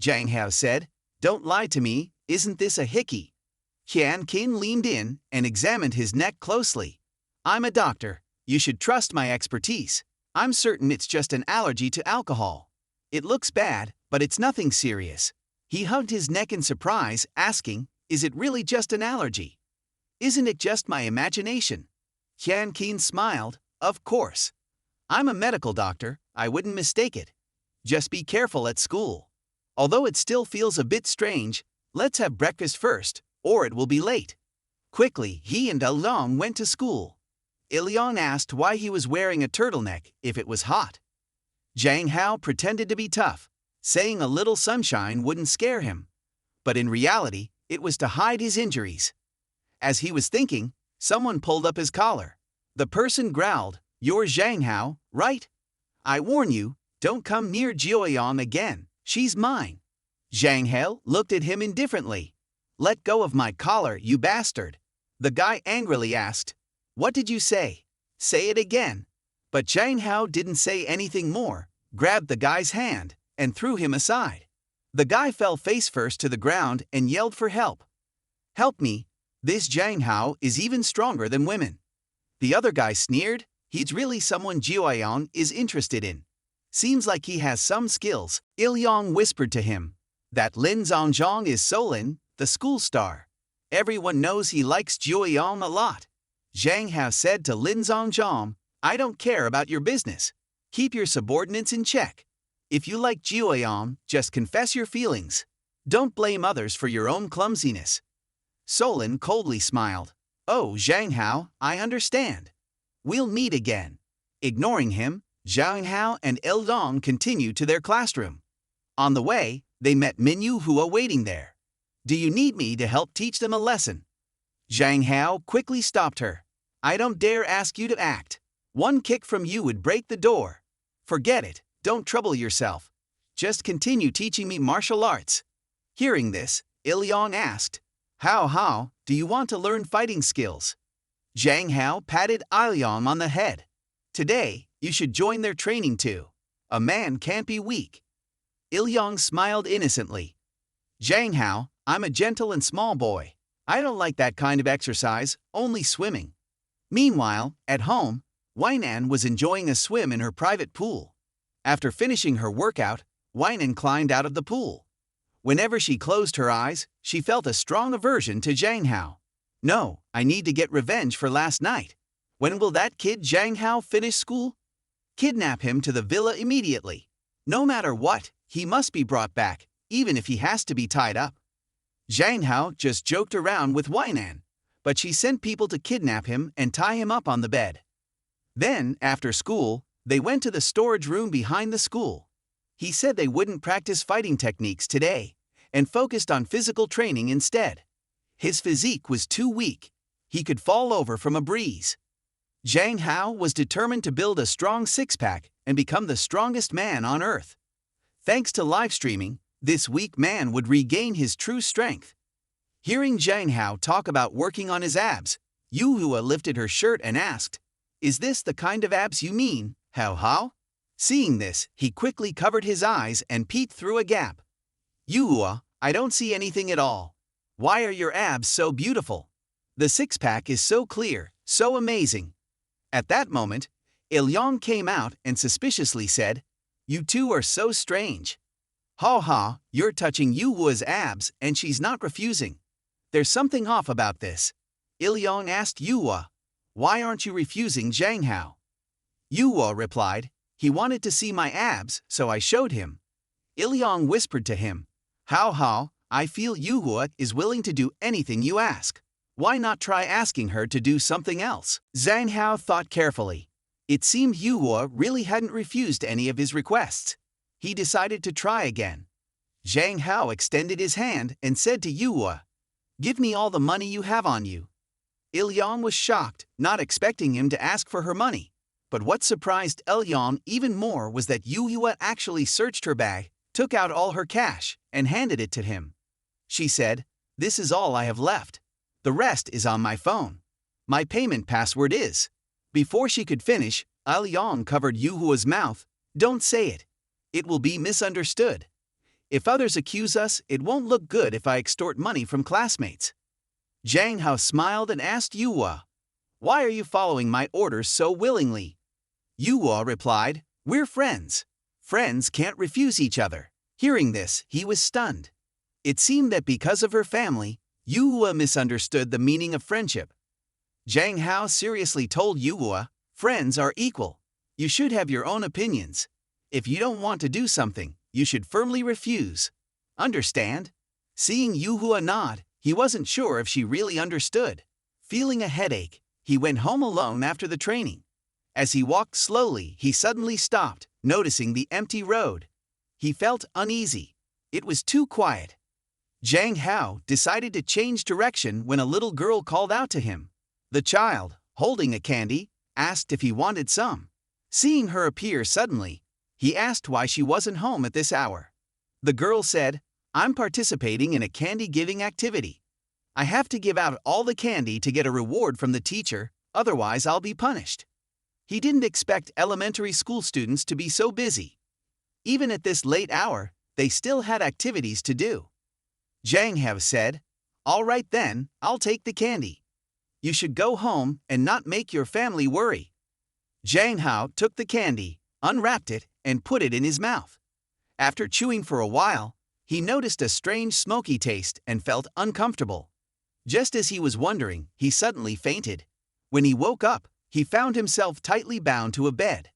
Zhang Hao said, "Don't lie to me, isn't this a hickey?" Qian Qin leaned in and examined his neck closely. "I'm a doctor. You should trust my expertise. I'm certain it's just an allergy to alcohol. It looks bad, but it's nothing serious." He hugged his neck in surprise, asking, "Is it really just an allergy? Isn't it just my imagination?" Qian Qin smiled, "Of course. I'm a medical doctor, I wouldn't mistake it. Just be careful at school. Although it still feels a bit strange, let's have breakfast first, or it will be late." Quickly, he and Ilyong went to school. Ilyong asked why he was wearing a turtleneck if it was hot. Zhang Hao pretended to be tough, saying a little sunshine wouldn't scare him. But in reality, it was to hide his injuries. As he was thinking, someone pulled up his collar. The person growled, "You're Zhang Hao, right? I warn you, don't come near Jiuyang again, she's mine." Zhang Hao looked at him indifferently. "Let go of my collar, you bastard." The guy angrily asked, "What did you say? Say it again." But Zhang Hao didn't say anything more, grabbed the guy's hand, and threw him aside. The guy fell face first to the ground and yelled for help. "Help me, this Zhang Hao is even stronger than women." The other guy sneered, "He's really someone Jiuyang is interested in. Seems like he has some skills." Ilyong whispered to him, "That Lin Zhongzhong is Solin, the school star. Everyone knows he likes Jiuyang a lot." Zhang Hao said to Lin Zhongzhong, "I don't care about your business. Keep your subordinates in check. If you like Jiuyang, just confess your feelings. Don't blame others for your own clumsiness." Solin coldly smiled. "Oh, Zhang Hao, I understand. We'll meet again." Ignoring him, Zhang Hao and Ildong continued to their classroom. On the way, they met Minyu Hua waiting there. "Do you need me to help teach them a lesson?" Zhang Hao quickly stopped her. "I don't dare ask you to act. One kick from you would break the door. Forget it, don't trouble yourself. Just continue teaching me martial arts." Hearing this, Ilyong asked, How, do you want to learn fighting skills?" Zhang Hao patted Ilyong on the head. "Today, you should join their training too. A man can't be weak." Ilyong smiled innocently. "Zhang Hao, I'm a gentle and small boy. I don't like that kind of exercise, only swimming." Meanwhile, at home, Weinan was enjoying a swim in her private pool. After finishing her workout, Weinan climbed out of the pool. Whenever she closed her eyes, she felt a strong aversion to Zhang Hao. "No, I need to get revenge for last night. When will that kid Zhang Hao finish school? Kidnap him to the villa immediately. No matter what, he must be brought back, even if he has to be tied up." Zhang Hao just joked around with Weinan, but she sent people to kidnap him and tie him up on the bed. Then, after school, they went to the storage room behind the school. He said they wouldn't practice fighting techniques today, and focused on physical training instead. His physique was too weak. He could fall over from a breeze. Zhang Hao was determined to build a strong six-pack and become the strongest man on Earth. Thanks to live streaming, this weak man would regain his true strength. Hearing Zhang Hao talk about working on his abs, Yu Hua lifted her shirt and asked, "Is this the kind of abs you mean, Hao Hao?" Seeing this, he quickly covered his eyes and peeked through a gap. "Yu Hua, I don't see anything at all. Why are your abs so beautiful? The six-pack is so clear, so amazing." At that moment, Ilyong came out and suspiciously said, "You two are so strange. Ha, you're touching Yu Hua's abs and she's not refusing. There's something off about this." Ilyong asked Yu Hua, "Why aren't you refusing Zhang Hao?" Yu Hua replied, "He wanted to see my abs, so I showed him." Ilyong whispered to him, Hao, I feel Yu Hua is willing to do anything you ask. Why not try asking her to do something else?" Zhang Hao thought carefully. It seemed Yu Hua really hadn't refused any of his requests. He decided to try again. Zhang Hao extended his hand and said to Yu Hua, "Give me all the money you have on you." Ilyong was shocked, not expecting him to ask for her money. But what surprised Ilyong even more was that Yu Hua actually searched her bag, took out all her cash, and handed it to him. She said, "This is all I have left. The rest is on my phone. My payment password is." Before she could finish, Ilyong covered Yu Hua's mouth. "Don't say it. It will be misunderstood. If others accuse us, it won't look good if I extort money from classmates." Zhang Hao smiled and asked Yu Hua, "Why are you following my orders so willingly?" Yu Hua replied, "We're friends. Friends can't refuse each other." Hearing this, he was stunned. It seemed that because of her family, Yu Hua misunderstood the meaning of friendship. Zhang Hao seriously told Yu Hua, "Friends are equal. You should have your own opinions. If you don't want to do something, you should firmly refuse. Understand?" Seeing Yu Hua nod, he wasn't sure if she really understood. Feeling a headache, he went home alone after the training. As he walked slowly, he suddenly stopped, noticing the empty road. He felt uneasy. It was too quiet. Zhang Hao decided to change direction when a little girl called out to him. The child, holding a candy, asked if he wanted some. Seeing her appear suddenly, he asked why she wasn't home at this hour. The girl said, "I'm participating in a candy-giving activity. I have to give out all the candy to get a reward from the teacher, otherwise I'll be punished." He didn't expect elementary school students to be so busy. Even at this late hour, they still had activities to do. Zhang Hao said, "All right then, I'll take the candy. You should go home and not make your family worry." Zhang Hao took the candy, unwrapped it, and put it in his mouth. After chewing for a while, he noticed a strange smoky taste and felt uncomfortable. Just as he was wondering, he suddenly fainted. When he woke up, he found himself tightly bound to a bed.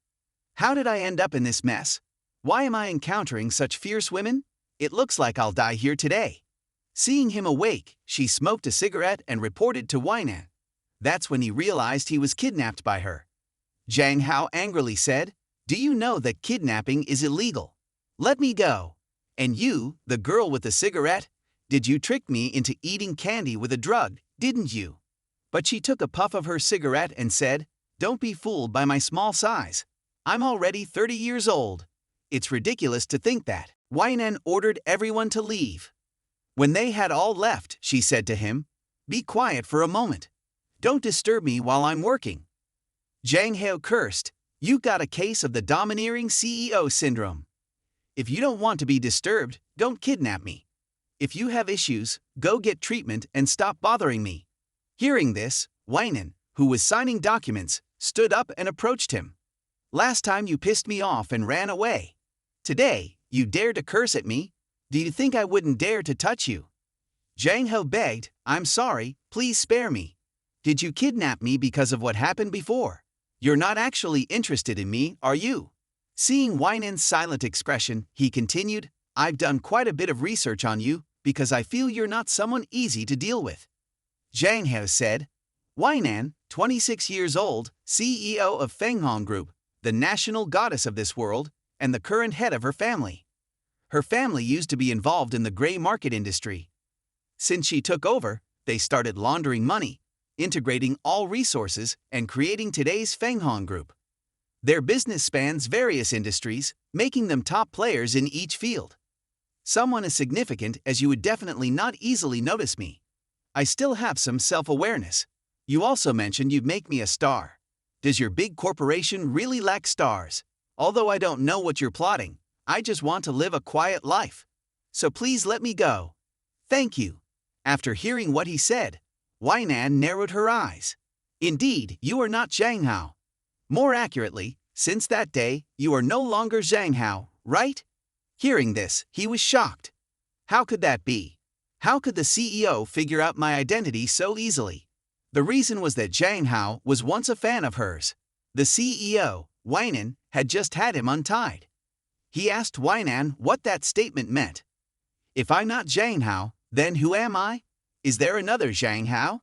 How did I end up in this mess? Why am I encountering such fierce women? It looks like I'll die here today. Seeing him awake, she smoked a cigarette and reported to Weinan. That's when he realized he was kidnapped by her. Zhang Hao angrily said, "Do you know that kidnapping is illegal? Let me go. And you, the girl with the cigarette, did you trick me into eating candy with a drug, didn't you?" But she took a puff of her cigarette and said, "Don't be fooled by my small size. I'm already 30 years old. It's ridiculous to think that." Weinan ordered everyone to leave. When they had all left, she said to him, "Be quiet for a moment. Don't disturb me while I'm working." Zhang Hao cursed, "You got a case of the domineering CEO syndrome. If you don't want to be disturbed, don't kidnap me. If you have issues, go get treatment and stop bothering me." Hearing this, Weinan, who was signing documents, stood up and approached him. "Last time you pissed me off and ran away. Today, you dare to curse at me? Do you think I wouldn't dare to touch you?" Zhang Hao begged, "I'm sorry, please spare me. Did you kidnap me because of what happened before? You're not actually interested in me, are you?" Seeing Weinan's silent expression, he continued, "I've done quite a bit of research on you because I feel you're not someone easy to deal with." Zhang Hao said, "Weinan, 26 years old, CEO of Fenghong Group, the national goddess of this world, and the current head of her family. Her family used to be involved in the gray market industry. Since she took over, they started laundering money, integrating all resources, and creating today's Fenghong Group. Their business spans various industries, making them top players in each field. Someone as significant as you would definitely not easily notice me. I still have some self-awareness. You also mentioned you'd make me a star. Does your big corporation really lack stars? Although I don't know what you're plotting, I just want to live a quiet life. So please let me go. Thank you." After hearing what he said, Weinan narrowed her eyes. "Indeed, you are not Zhang Hao. More accurately, since that day, you are no longer Zhang Hao, right?" Hearing this, he was shocked. How could that be? How could the CEO figure out my identity so easily? The reason was that Zhang Hao was once a fan of hers. The CEO, Weinan, had just had him untied. He asked Weinan what that statement meant. "If I'm not Zhang Hao, then who am I? Is there another Zhang Hao?"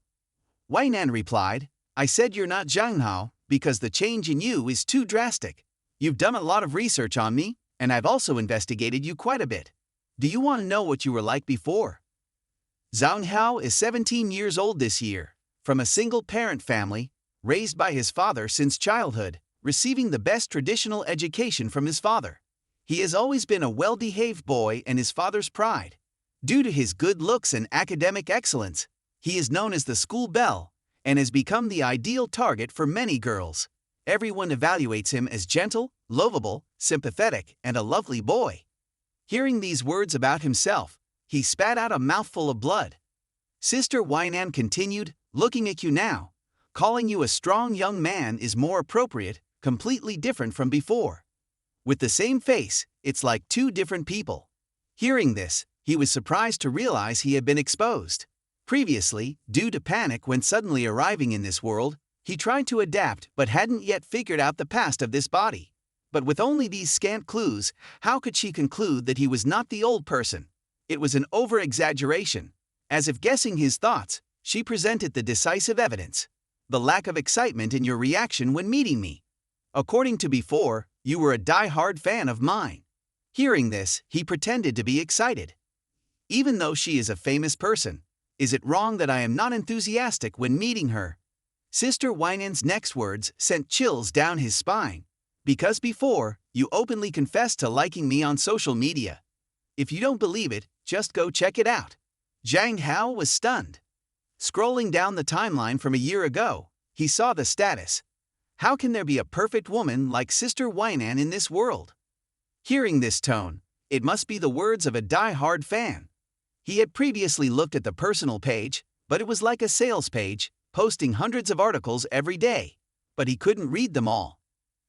Weinan replied, "I said you're not Zhang Hao because the change in you is too drastic. You've done a lot of research on me, and I've also investigated you quite a bit. Do you want to know what you were like before?" Zhang Hao is 17 years old this year, from a single-parent family, raised by his father since childhood, receiving the best traditional education from his father. He has always been a well-behaved boy and his father's pride. Due to his good looks and academic excellence, he is known as the school belle and has become the ideal target for many girls. Everyone evaluates him as gentle, lovable, sympathetic, and a lovely boy. Hearing these words about himself, he spat out a mouthful of blood. Sister Weinan continued, "Looking at you now, calling you a strong young man is more appropriate, completely different from before. With the same face, it's like two different people." Hearing this, he was surprised to realize he had been exposed. Previously, due to panic when suddenly arriving in this world, he tried to adapt but hadn't yet figured out the past of this body. But with only these scant clues, how could she conclude that he was not the old person? It was an over-exaggeration. As if guessing his thoughts, she presented the decisive evidence. "The lack of excitement in your reaction when meeting me. According to before, you were a die-hard fan of mine." Hearing this, he pretended to be excited. even though she is a famous person. Is it wrong that I am not enthusiastic when meeting her? Sister Wynan's next words sent chills down his spine. Because before, you openly confessed to liking me on social media. If you don't believe it, just go check it out. Zhang Hao was stunned. Scrolling down the timeline from a year ago, he saw the status. How can there be a perfect woman like Sister Wynan in this world? Hearing this tone, it must be the words of a die-hard fan. He had previously looked at the personal page, but it was like a sales page, posting hundreds of articles every day. But he couldn't read them all.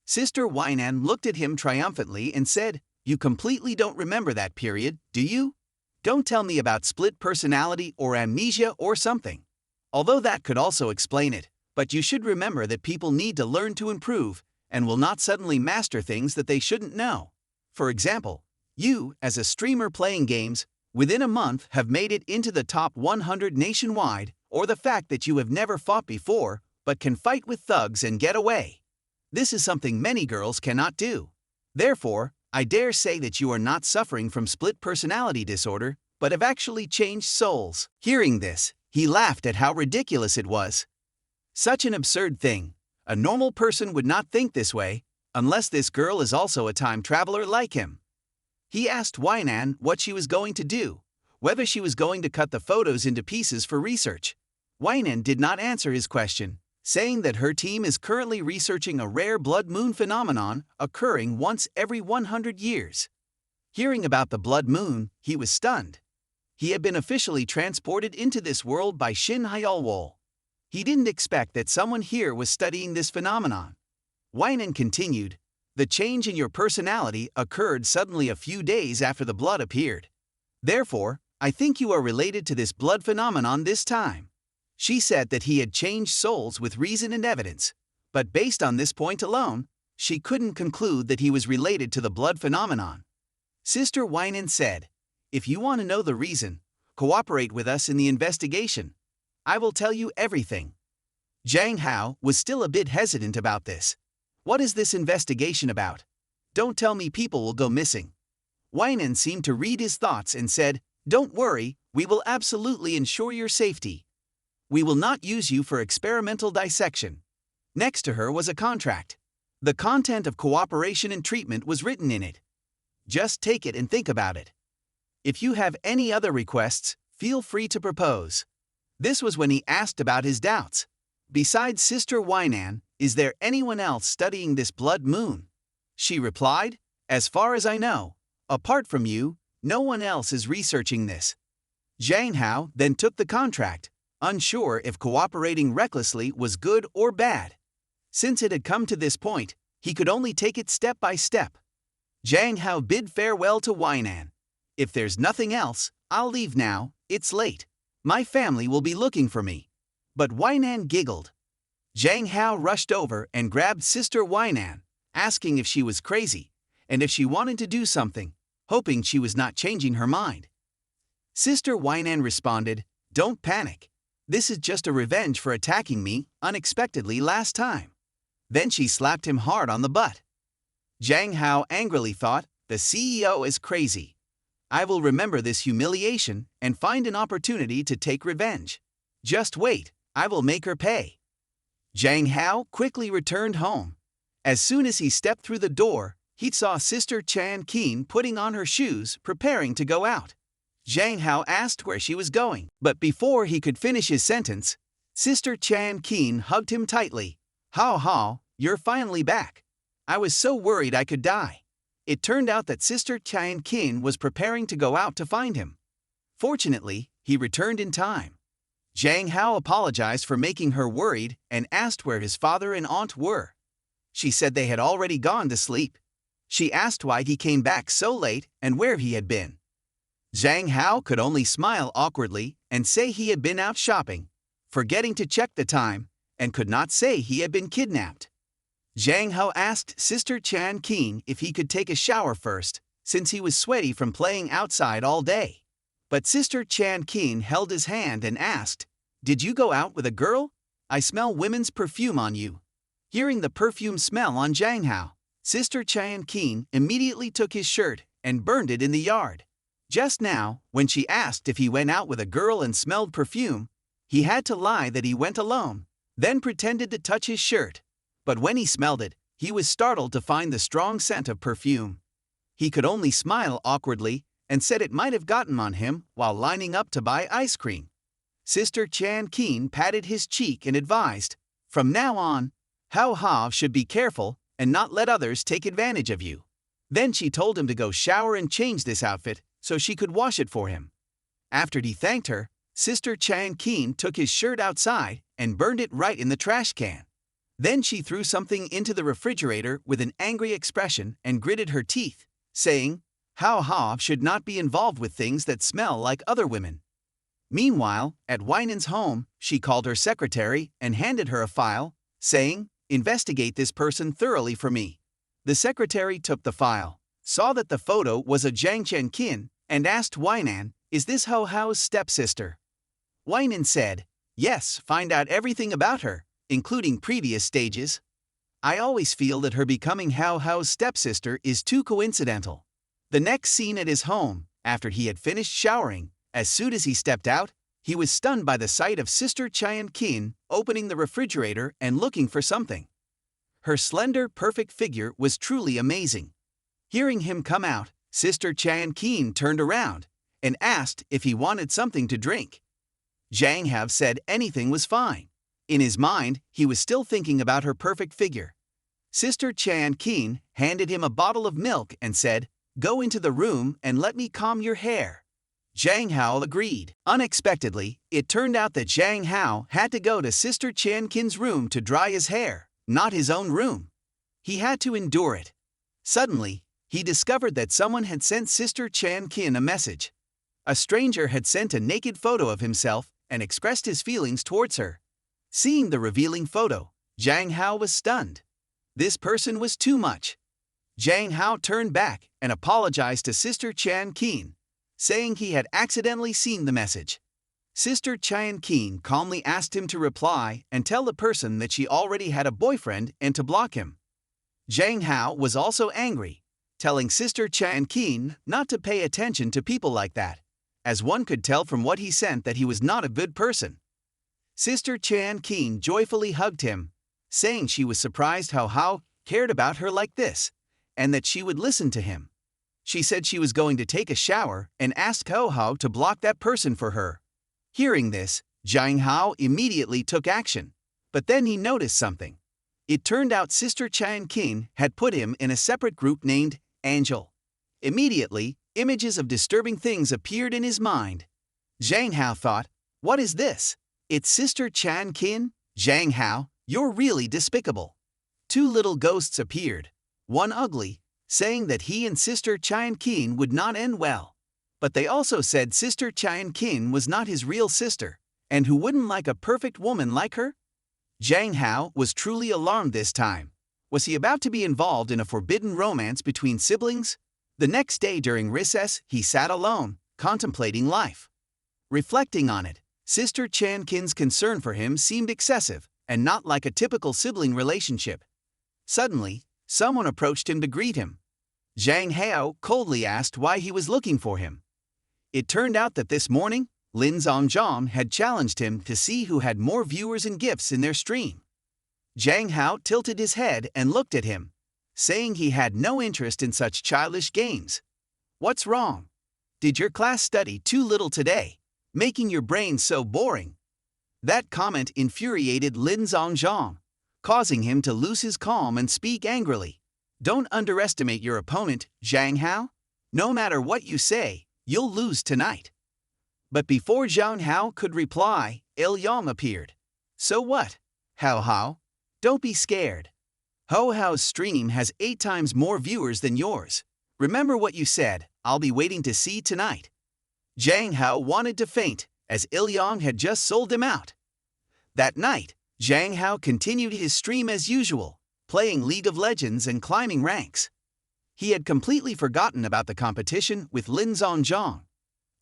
Sister Wynan looked at him triumphantly and said, "You completely don't remember that period, do you? Don't tell me about split personality or amnesia or something. Although that could also explain it, but you should remember that people need to learn to improve and will not suddenly master things that they shouldn't know. For example, you, as a streamer playing games, within a month have made it into the top 100 nationwide, or the fact that you have never fought before, but can fight with thugs and get away. This is something many girls cannot do. Therefore, I dare say that you are not suffering from split personality disorder, but have actually changed souls." Hearing this, he laughed at how ridiculous it was. Such an absurd thing. A normal person would not think this way, unless this girl is also a time traveler like him. He asked Wynan what she was going to do, whether she was going to cut the photos into pieces for research. Wynan did not answer his question, saying that her team is currently researching a rare blood moon phenomenon occurring once every 100 years. Hearing about the blood moon, he was stunned. He had been officially transported into this world by Shin Hyalwol. He didn't expect that someone here was studying this phenomenon. Wynan continued, "The change in your personality occurred suddenly a few days after the blood appeared. Therefore, I think you are related to this blood phenomenon this time." She said that he had changed souls with reason and evidence, but based on this point alone, she couldn't conclude that he was related to the blood phenomenon. Sister Wynan said, "If you want to know the reason, cooperate with us in the investigation. I will tell you everything." Zhang Hao was still a bit hesitant about this. "What is this investigation about? Don't tell me people will go missing." Wynan seemed to read his thoughts and said, "Don't worry, we will absolutely ensure your safety. We will not use you for experimental dissection." Next to her was a contract. The content of cooperation and treatment was written in it. Just take it and think about it. If you have any other requests, feel free to propose. This was when he asked about his doubts. Besides Sister Wynan, is there anyone else studying this blood moon? She replied, "As far as I know, apart from you, no one else is researching this." Zhang Hao then took the contract, unsure if cooperating recklessly was good or bad. Since it had come to this point, he could only take it step by step. Zhang Hao bid farewell to Wynan. "If there's nothing else, I'll leave now, it's late. My family will be looking for me." But Wynan giggled. Zhang Hao rushed over and grabbed Sister Wynan, asking if she was crazy, and if she wanted to do something, hoping she was not changing her mind. Sister Wynan responded, "Don't panic. This is just a revenge for attacking me unexpectedly last time." Then she slapped him hard on the butt. Zhang Hao angrily thought, "The CEO is crazy. I will remember this humiliation and find an opportunity to take revenge. Just wait, I will make her pay." Zhang Hao quickly returned home. As soon as he stepped through the door, he saw Sister Chan Keen putting on her shoes, preparing to go out. Zhang Hao asked where she was going, but before he could finish his sentence, Sister Chan Keen hugged him tightly. "Hao Hao, you're finally back. I was so worried I could die." It turned out that Sister Chan Keen was preparing to go out to find him. Fortunately, he returned in time. Zhang Hao apologized for making her worried and asked where his father and aunt were. She said they had already gone to sleep. She asked why he came back so late and where he had been. Zhang Hao could only smile awkwardly and say he had been out shopping, forgetting to check the time, and could not say he had been kidnapped. Zhang Hao asked Sister Chan Keen if he could take a shower first, since he was sweaty from playing outside all day. But Sister Chan Keen held his hand and asked, "Did you go out with a girl? I smell women's perfume on you." Hearing the perfume smell on Zhang Hao, Sister Chan Keen immediately took his shirt and burned it in the yard. Just now, when she asked if he went out with a girl and smelled perfume, he had to lie that he went alone, then pretended to touch his shirt. But when he smelled it, he was startled to find the strong scent of perfume. He could only smile awkwardly and said it might have gotten on him while lining up to buy ice cream. Sister Chan Keen patted his cheek and advised, "From now on, Hao should be careful and not let others take advantage of you." Then she told him to go shower and change this outfit so she could wash it for him. After he thanked her, Sister Chan Keen took his shirt outside and burned it right in the trash can. Then she threw something into the refrigerator with an angry expression and gritted her teeth, saying, "Hao should not be involved with things that smell like other women." Meanwhile, at Weinen's home, she called her secretary and handed her a file, saying, "Investigate this person thoroughly for me." The secretary took the file, saw that the photo was of Zhang Chen, and asked Weinan, "Is this Hao's stepsister?" Weinan said, "Yes, find out everything about her, including previous stages. I always feel that her becoming Hao's stepsister is too coincidental." The next scene at his home, after he had finished showering, as soon as he stepped out, he was stunned by the sight of Sister Chan Keen opening the refrigerator and looking for something. Her slender, perfect figure was truly amazing. Hearing him come out, Sister Chan Keen turned around and asked if he wanted something to drink. Zhang Hao said anything was fine. In his mind, he was still thinking about her perfect figure. Sister Chan Keen handed him a bottle of milk and said, "Go into the room and let me comb your hair." Zhang Hao agreed. Unexpectedly, it turned out that Zhang Hao had to go to Sister Chan Keen's room to dry his hair, not his own room. He had to endure it. Suddenly, he discovered that someone had sent Sister Chan Keen a message. A stranger had sent a naked photo of himself and expressed his feelings towards her. Seeing the revealing photo, Zhang Hao was stunned. This person was too much. Zhang Hao turned back and apologized to Sister Chan Keen, saying he had accidentally seen the message. Sister Chan Keen calmly asked him to reply and tell the person that she already had a boyfriend and to block him. Zhang Hao was also angry, telling Sister Chan Keen not to pay attention to people like that, as one could tell from what he sent that he was not a good person. Sister Chan Keen joyfully hugged him, saying she was surprised Hao cared about her like this, and that she would listen to him. She said she was going to take a shower and asked Hao to block that person for her. Hearing this, Zhang Hao immediately took action, but then he noticed something. It turned out Sister Chan Keen had put him in a separate group named Angel. Immediately, images of disturbing things appeared in his mind. Zhang Hao thought, "What is this? It's Sister Chan Keen? Zhang Hao, you're really despicable." Two little ghosts appeared, one ugly, saying that he and Sister Chan Keen would not end well. But they also said Sister Chan Keen was not his real sister, and who wouldn't like a perfect woman like her? Zhang Hao was truly alarmed this time. Was he about to be involved in a forbidden romance between siblings? The next day during recess, he sat alone, contemplating life. Reflecting on it, Sister Chan Keen's concern for him seemed excessive and not like a typical sibling relationship. Suddenly, someone approached him to greet him. Zhang Hao coldly asked why he was looking for him. It turned out that this morning, Lin Zhongzhong had challenged him to see who had more viewers and gifts in their stream. Zhang Hao tilted his head and looked at him, saying he had no interest in such childish games. "What's wrong? Did your class study too little today, making your brain so boring?" That comment infuriated Lin Zhongzhong, causing him to lose his calm and speak angrily. "Don't underestimate your opponent, Zhang Hao. No matter what you say, you'll lose tonight." But before Zhang Hao could reply, Yang appeared. "So what? Hao, don't be scared. Hao's stream has 8 times more viewers than yours. Remember what you said, I'll be waiting to see tonight." Zhang Hao wanted to faint, as Yang had just sold him out. That night, Zhang Hao continued his stream as usual, playing League of Legends and climbing ranks. He had completely forgotten about the competition with Lin Zhongzhong.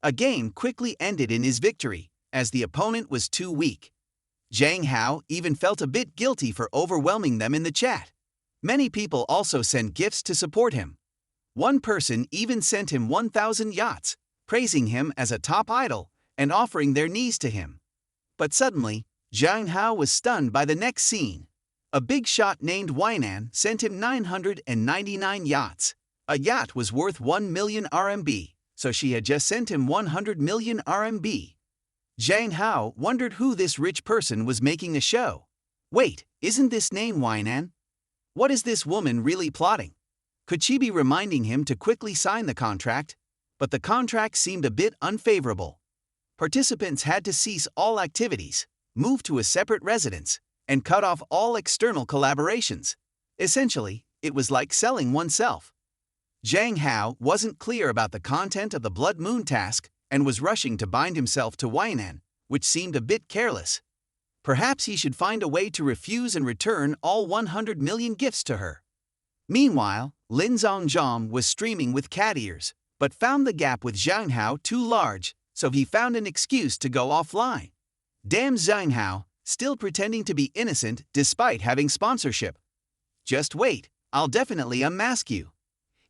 A game quickly ended in his victory, as the opponent was too weak. Zhang Hao even felt a bit guilty for overwhelming them in the chat. Many people also sent gifts to support him. One person even sent him 1,000 yachts, praising him as a top idol and offering their knees to him. But suddenly, Zhang Hao was stunned by the next scene. A big shot named Weinan sent him 999 yachts. A yacht was worth 1 million RMB, so she had just sent him 100 million RMB. Zhang Hao wondered who this rich person was making a show. Wait, isn't this name Weinan? What is this woman really plotting? Could she be reminding him to quickly sign the contract? But the contract seemed a bit unfavorable. Participants had to cease all activities, move to a separate residence, and cut off all external collaborations. Essentially, it was like selling oneself. Zhang Hao wasn't clear about the content of the Blood Moon task and was rushing to bind himself to Weinan, which seemed a bit careless. Perhaps he should find a way to refuse and return all 100 million gifts to her. Meanwhile, Lin Zhongjom was streaming with cat ears, but found the gap with Zhang Hao too large, so he found an excuse to go offline. Damn Zhang Hao, still pretending to be innocent despite having sponsorship. Just wait, I'll definitely unmask you.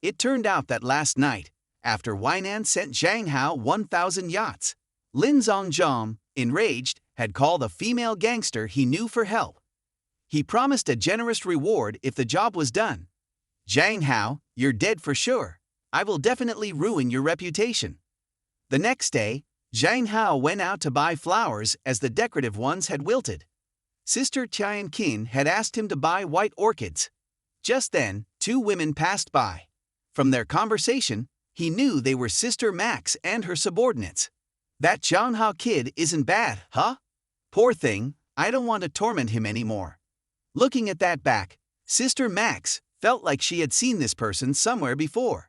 It turned out that last night, after Weinan sent Zhang Hao 1,000 yachts, Lin Zhongjom, enraged, had called a female gangster he knew for help. He promised a generous reward if the job was done. Zhang Hao, you're dead for sure. I will definitely ruin your reputation. The next day, Zhang Hao went out to buy flowers as the decorative ones had wilted. Sister Tianqin had asked him to buy white orchids. Just then, two women passed by. From their conversation, he knew they were Sister Max and her subordinates. That Zhang Hao kid isn't bad, huh? Poor thing, I don't want to torment him anymore. Looking at that back, Sister Max felt like she had seen this person somewhere before.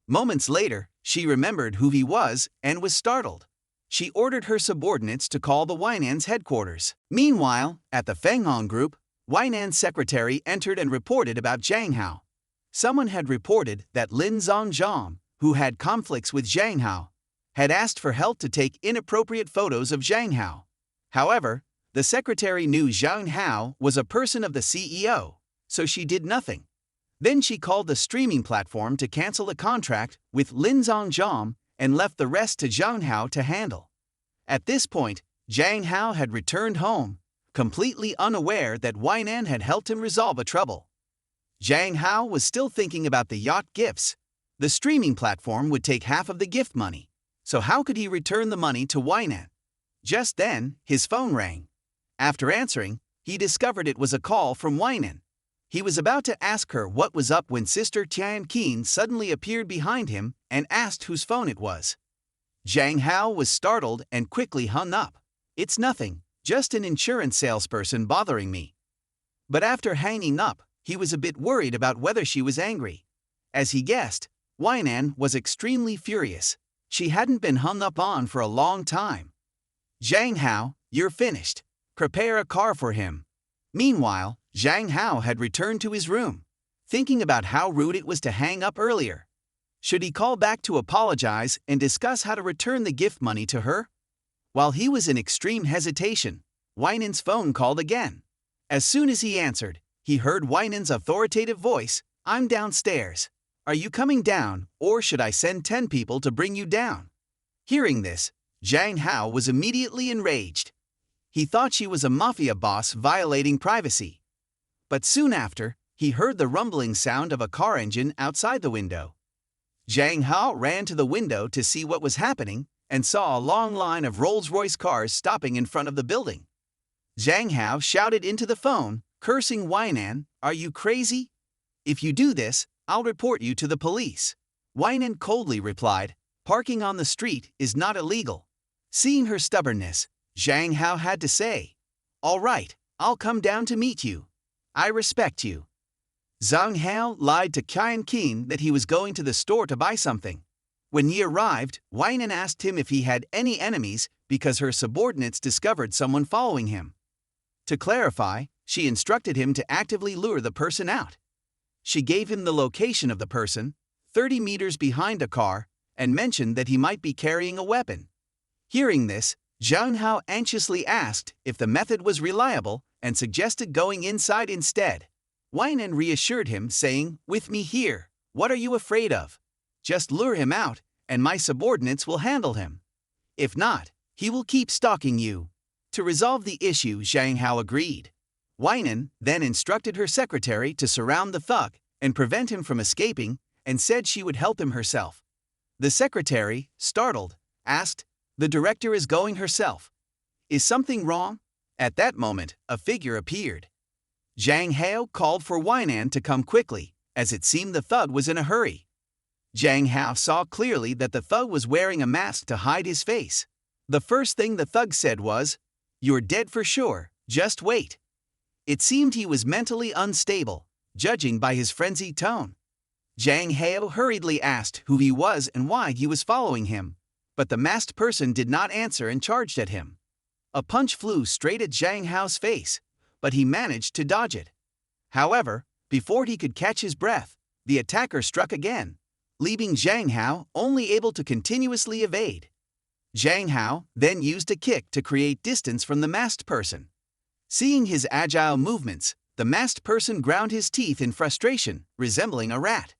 Moments later, she remembered who he was and was startled. She ordered her subordinates to call the Weinan's headquarters. Meanwhile, at the Fenghong group, Weinan's secretary entered and reported about Zhang Hao. Someone had reported that Lin Zhongjom, who had conflicts with Zhang Hao, had asked for help to take inappropriate photos of Zhang Hao. However, the secretary knew Zhang Hao was a person of the CEO, so she did nothing. Then she called the streaming platform to cancel a contract with Lin Zhongjom and left the rest to Zhang Hao to handle. At this point, Zhang Hao had returned home, completely unaware that Weinan had helped him resolve a trouble. Zhang Hao was still thinking about the yacht gifts. The streaming platform would take half of the gift money, so how could he return the money to Weinan? Just then, his phone rang. After answering, he discovered it was a call from Weinan. He was about to ask her what was up when Sister Tianqin suddenly appeared behind him and asked whose phone it was. Zhang Hao was startled and quickly hung up. It's nothing, just an insurance salesperson bothering me. But after hanging up, he was a bit worried about whether she was angry. As he guessed, Weinan was extremely furious. She hadn't been hung up on for a long time. Zhang Hao, you're finished. Prepare a car for him. Meanwhile, Zhang Hao had returned to his room, thinking about how rude it was to hang up earlier. Should he call back to apologize and discuss how to return the gift money to her? While he was in extreme hesitation, Weinan's phone called again. As soon as he answered, he heard Weinan's authoritative voice, "I'm downstairs. Are you coming down, or should I send 10 people to bring you down?" Hearing this, Zhang Hao was immediately enraged. He thought she was a mafia boss violating privacy. But soon after, he heard the rumbling sound of a car engine outside the window. Zhang Hao ran to the window to see what was happening and saw a long line of Rolls-Royce cars stopping in front of the building. Zhang Hao shouted into the phone, cursing Weinan, "Are you crazy? If you do this, I'll report you to the police." Weinan coldly replied, "Parking on the street is not illegal." Seeing her stubbornness, Zhang Hao had to say, "All right, I'll come down to meet you. I respect you." Zhang Hao lied to Tianqin that he was going to the store to buy something. When he arrived, Weinan asked him if he had any enemies because her subordinates discovered someone following him. To clarify, she instructed him to actively lure the person out. She gave him the location of the person, 30 meters behind a car, and mentioned that he might be carrying a weapon. Hearing this, Zhang Hao anxiously asked if the method was reliable and suggested going inside instead. Weinan reassured him, saying, "With me here, what are you afraid of? Just lure him out, and my subordinates will handle him. If not, he will keep stalking you." To resolve the issue, Zhang Hao agreed. Weinan then instructed her secretary to surround the thug and prevent him from escaping, and said she would help him herself. The secretary, startled, asked, "The director is going herself. Is something wrong?" At that moment, a figure appeared. Zhang Hao called for Weinan to come quickly, as it seemed the thug was in a hurry. Zhang Hao saw clearly that the thug was wearing a mask to hide his face. The first thing the thug said was, "You're dead for sure, just wait." It seemed he was mentally unstable, judging by his frenzied tone. Zhang Hao hurriedly asked who he was and why he was following him, but the masked person did not answer and charged at him. A punch flew straight at Zhang Hao's face, but he managed to dodge it. However, before he could catch his breath, the attacker struck again, leaving Zhang Hao only able to continuously evade. Zhang Hao then used a kick to create distance from the masked person. Seeing his agile movements, the masked person ground his teeth in frustration, resembling a rat.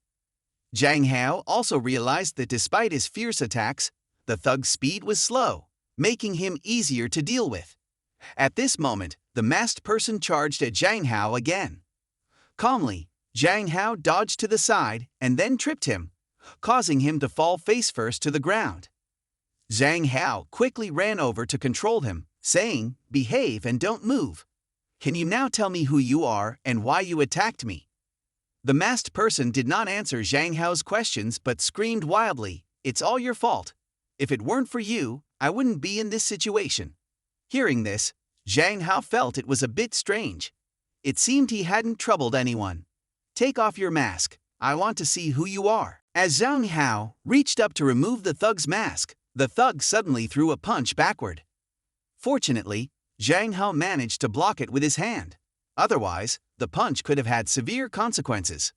Zhang Hao also realized that despite his fierce attacks, the thug's speed was slow, making him easier to deal with. At this moment, the masked person charged at Zhang Hao again. Calmly, Zhang Hao dodged to the side and then tripped him, causing him to fall face-first to the ground. Zhang Hao quickly ran over to control him, saying, "Behave and don't move. Can you now tell me who you are and why you attacked me?" The masked person did not answer Zhang Hao's questions but screamed wildly, "It's all your fault. If it weren't for you, I wouldn't be in this situation." Hearing this, Zhang Hao felt it was a bit strange. It seemed he hadn't troubled anyone. "Take off your mask. I want to see who you are." As Zhang Hao reached up to remove the thug's mask, the thug suddenly threw a punch backward. Fortunately, Zhang Hao managed to block it with his hand. Otherwise, the punch could have had severe consequences.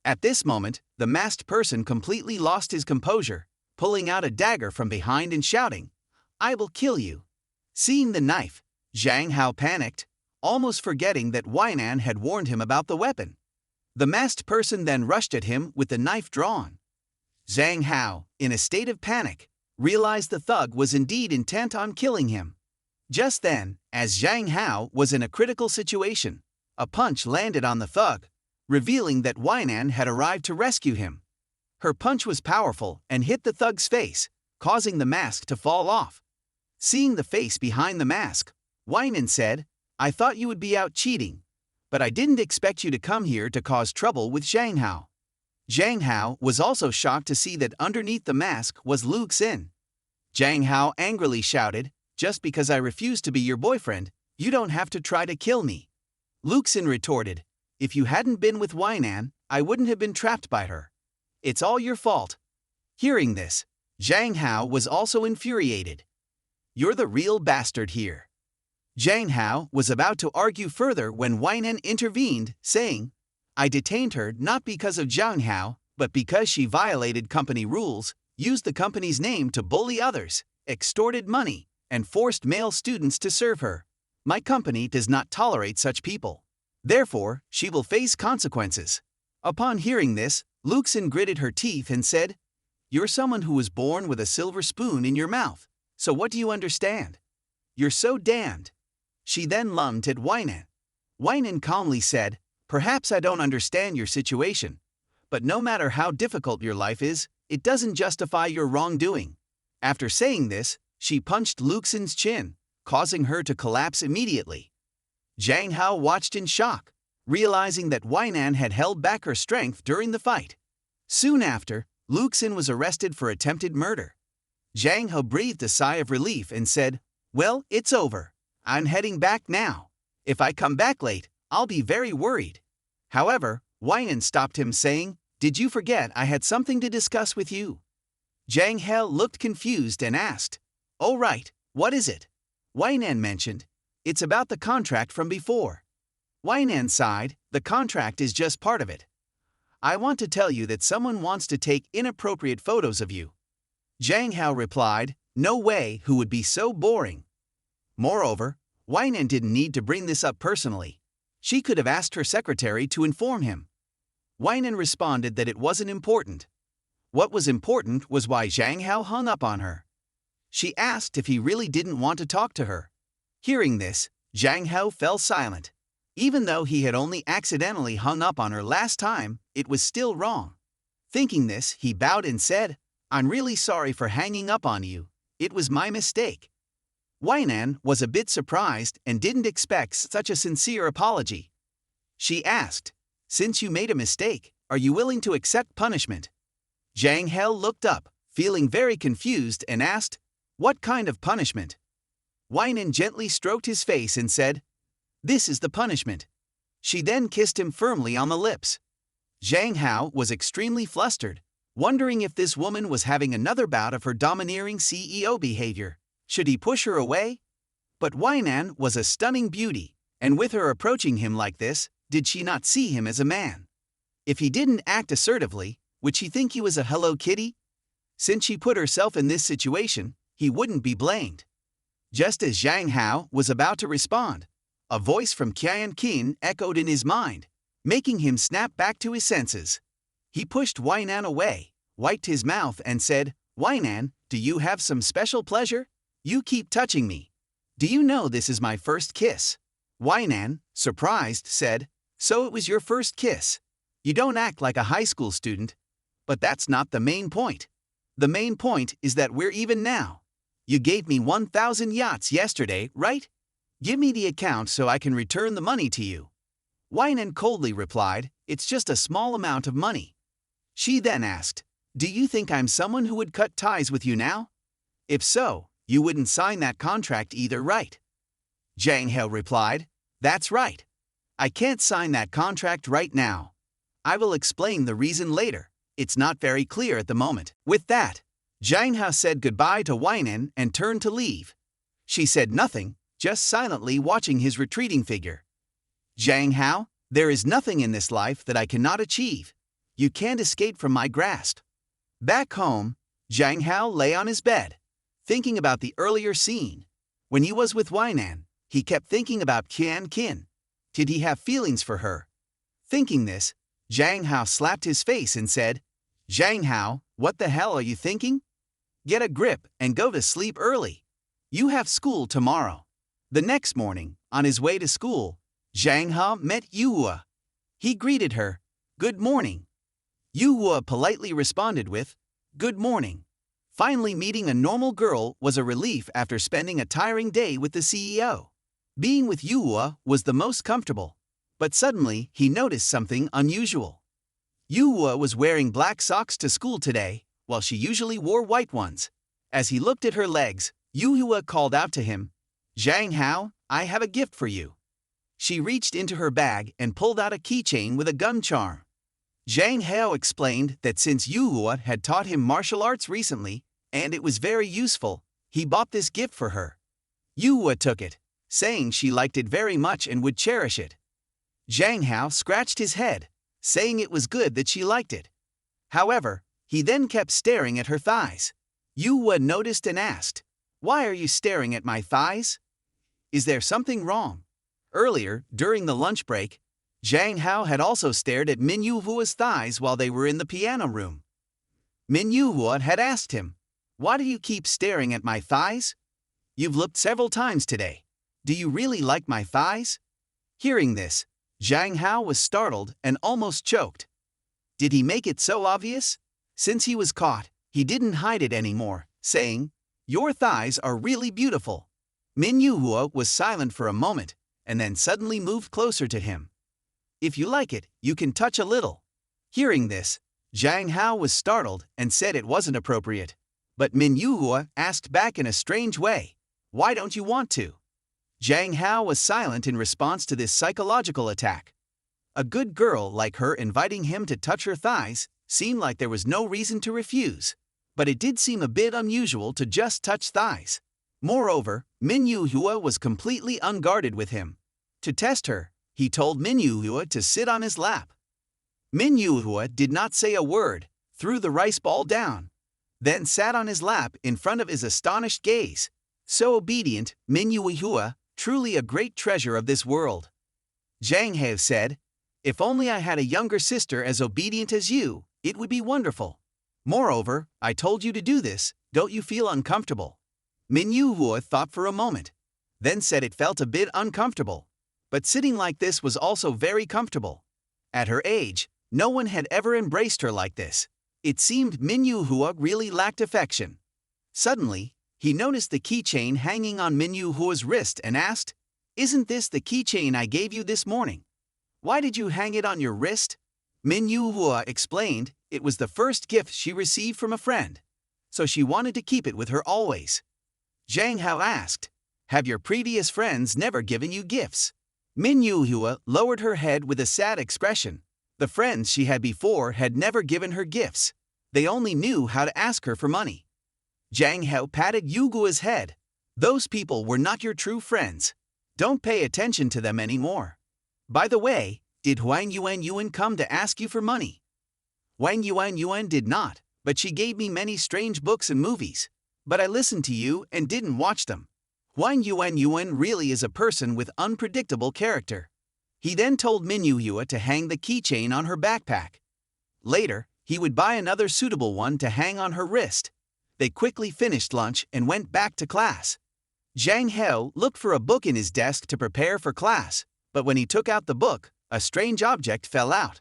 At this moment, the masked person completely lost his composure, pulling out a dagger from behind and shouting, "I will kill you." Seeing the knife, Zhang Hao panicked, almost forgetting that Weinan had warned him about the weapon. The masked person then rushed at him with the knife drawn. Zhang Hao, in a state of panic, realized the thug was indeed intent on killing him. Just then, as Zhang Hao was in a critical situation, a punch landed on the thug, revealing that Weinan had arrived to rescue him. Her punch was powerful and hit the thug's face, causing the mask to fall off. Seeing the face behind the mask, Weinan said, "I thought you would be out cheating, but I didn't expect you to come here to cause trouble with Zhang Hao." Zhang Hao was also shocked to see that underneath the mask was Lu Xin. Zhang Hao angrily shouted, "Just because I refuse to be your boyfriend, you don't have to try to kill me." Lu Xin retorted, "If you hadn't been with Weinan, I wouldn't have been trapped by her. It's all your fault." Hearing this, Zhang Hao was also infuriated. "You're the real bastard here." Zhang Hao was about to argue further when Weinan intervened, saying, "I detained her not because of Zhang Hao, but because she violated company rules, used the company's name to bully others, extorted money, and forced male students to serve her. My company does not tolerate such people. Therefore, she will face consequences." Upon hearing this, Lu Xin gritted her teeth and said, "You're someone who was born with a silver spoon in your mouth, so what do you understand? You're so damned." She then lunged at Weinan. Weinan calmly said, "Perhaps I don't understand your situation, but no matter how difficult your life is, it doesn't justify your wrongdoing." After saying this, she punched Lu Xin's chin, causing her to collapse immediately. Zhang Hao watched in shock, realizing that Weinan had held back her strength during the fight. Soon after, Lu Xin was arrested for attempted murder. Zhang Hao breathed a sigh of relief and said, "Well, it's over. I'm heading back now. If I come back late, I'll be very worried." However, Weinan stopped him saying, "Did you forget I had something to discuss with you?" Zhang Hao looked confused and asked, "Oh right, what is it?" Weinan mentioned, "It's about the contract from before." Weinan sighed, "The contract is just part of it. I want to tell you that someone wants to take inappropriate photos of you." Zhang Hao replied, "No way, who would be so boring?" Moreover, Weinan didn't need to bring this up personally. She could have asked her secretary to inform him. Weinan responded that it wasn't important. What was important was why Zhang Hao hung up on her. She asked if he really didn't want to talk to her. Hearing this, Zhang Hao fell silent. Even though he had only accidentally hung up on her last time, it was still wrong. Thinking this, he bowed and said, "I'm really sorry for hanging up on you. It was my mistake." Weinan was a bit surprised and didn't expect such a sincere apology. She asked, "Since you made a mistake, are you willing to accept punishment?" Zhang Hao looked up, feeling very confused, and asked, "What kind of punishment?" Weinan gently stroked his face and said, "This is the punishment." She then kissed him firmly on the lips. Zhang Hao was extremely flustered, wondering if this woman was having another bout of her domineering CEO behavior. Should he push her away? But Weinan was a stunning beauty, and with her approaching him like this, did she not see him as a man? If he didn't act assertively, would she think he was a Hello Kitty? Since she put herself in this situation, he wouldn't be blamed. Just as Zhang Hao was about to respond, a voice from Qian Qin echoed in his mind, making him snap back to his senses. He pushed Weinan away, wiped his mouth, and said, "Weinan, do you have some special pleasure? You keep touching me. Do you know this is my first kiss?" Weinan, surprised, said, "So it was your first kiss? You don't act like a high school student." But that's not the main point. The main point is that we're even now. You gave me 1,000 yachts yesterday, right? Give me the account so I can return the money to you. Weinan coldly replied, "It's just a small amount of money." She then asked, "Do you think I'm someone who would cut ties with you now? If so, you wouldn't sign that contract either, right?" Zhang Hao replied, "That's right. I can't sign that contract right now. I will explain the reason later. It's not very clear at the moment." With that, Zhang Hao said goodbye to Weinan and turned to leave. She said nothing, just silently watching his retreating figure. "Zhang Hao, there is nothing in this life that I cannot achieve. You can't escape from my grasp." Back home, Zhang Hao lay on his bed, thinking about the earlier scene. When he was with Weinan, he kept thinking about Qian Qin. Did he have feelings for her? Thinking this, Zhang Hao slapped his face and said, "Zhang Hao, what the hell are you thinking? Get a grip and go to sleep early. You have school tomorrow." The next morning, on his way to school, Zhang Hao met Yuhua. He greeted her, "Good morning." Yuhua politely responded with, "Good morning." Finally meeting a normal girl was a relief after spending a tiring day with the CEO. Being with Yuhua was the most comfortable, but suddenly he noticed something unusual. Yuhua was wearing black socks to school today, while she usually wore white ones. As he looked at her legs, Yuhua called out to him, "Zhang Hao, I have a gift for you." She reached into her bag and pulled out a keychain with a gun charm. Zhang Hao explained that since Yuhua had taught him martial arts recently, and it was very useful, he bought this gift for her. Yuhua took it, saying she liked it very much and would cherish it. Zhang Hao scratched his head, saying it was good that she liked it. However, he then kept staring at her thighs. Yuhua noticed and asked, "Why are you staring at my thighs? Is there something wrong?" Earlier, during the lunch break, Zhang Hao had also stared at Min Yuhua's thighs while they were in the piano room. Min Yuhua had asked him, "Why do you keep staring at my thighs? You've looked several times today. Do you really like my thighs?" Hearing this, Zhang Hao was startled and almost choked. Did he make it so obvious? Since he was caught, he didn't hide it anymore, saying, "Your thighs are really beautiful." Min Yuhua was silent for a moment, and then suddenly moved closer to him. "If you like it, you can touch a little." Hearing this, Zhang Hao was startled and said it wasn't appropriate. But Min Yuhua asked back in a strange way, "Why don't you want to?" Zhang Hao was silent in response to this psychological attack. A good girl like her inviting him to touch her thighs seemed like there was no reason to refuse, but it did seem a bit unusual to just touch thighs. Moreover, Min Yuhua was completely unguarded with him. To test her, he told Min Yuhua to sit on his lap. Min Yuhua did not say a word, threw the rice ball down, then sat on his lap in front of his astonished gaze. So obedient, Min Yuhua, truly a great treasure of this world. Zhang Hao said, "If only I had a younger sister as obedient as you, it would be wonderful." Moreover, I told you to do this, don't you feel uncomfortable? Min Yu-hua thought for a moment, then said it felt a bit uncomfortable. But sitting like this was also very comfortable. At her age, no one had ever embraced her like this. It seemed Min Yu-hua really lacked affection. Suddenly, he noticed the keychain hanging on Min Yu-hua's wrist and asked, "Isn't this the keychain I gave you this morning? Why did you hang it on your wrist?" Min Yu-hua explained it was the first gift she received from a friend, so she wanted to keep it with her always. Zhang Hao asked, "Have your previous friends never given you gifts?" Min Yu-hua lowered her head with a sad expression. The friends she had before had never given her gifts. They only knew how to ask her for money. Zhang Hao patted Yu-hua's head. "Those people were not your true friends. Don't pay attention to them anymore. By the way, did Huang Yuan come to ask you for money?" "Huang Yuan did not, but she gave me many strange books and movies. But I listened to you and didn't watch them." Huang Yuan really is a person with unpredictable character. He then told Min Yu-hua to hang the keychain on her backpack. Later, he would buy another suitable one to hang on her wrist. They quickly finished lunch and went back to class. Zhang Hao looked for a book in his desk to prepare for class, but when he took out the book, a strange object fell out.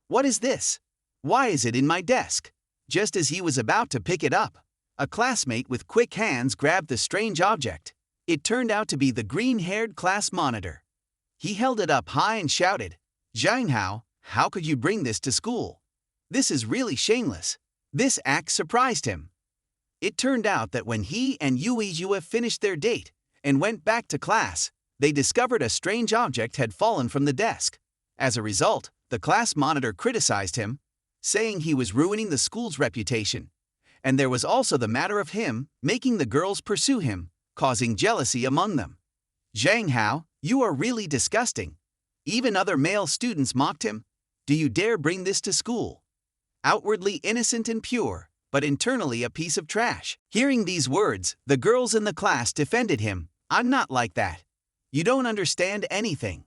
"What is this? Why is it in my desk?" Just as he was about to pick it up, a classmate with quick hands grabbed the strange object. It turned out to be the green-haired class monitor. He held it up high and shouted, "Zhang Hao, how could you bring this to school? This is really shameless." This act surprised him. It turned out that when he and Yu finished their date and went back to class, they discovered a strange object had fallen from the desk. As a result, the class monitor criticized him, saying he was ruining the school's reputation. And there was also the matter of him making the girls pursue him, causing jealousy among them. "Zhang Hao, you are really disgusting. Even other male students mocked him. Do you dare bring this to school? Outwardly innocent and pure, but internally a piece of trash." Hearing these words, the girls in the class defended him. "I'm not like that. You don't understand anything."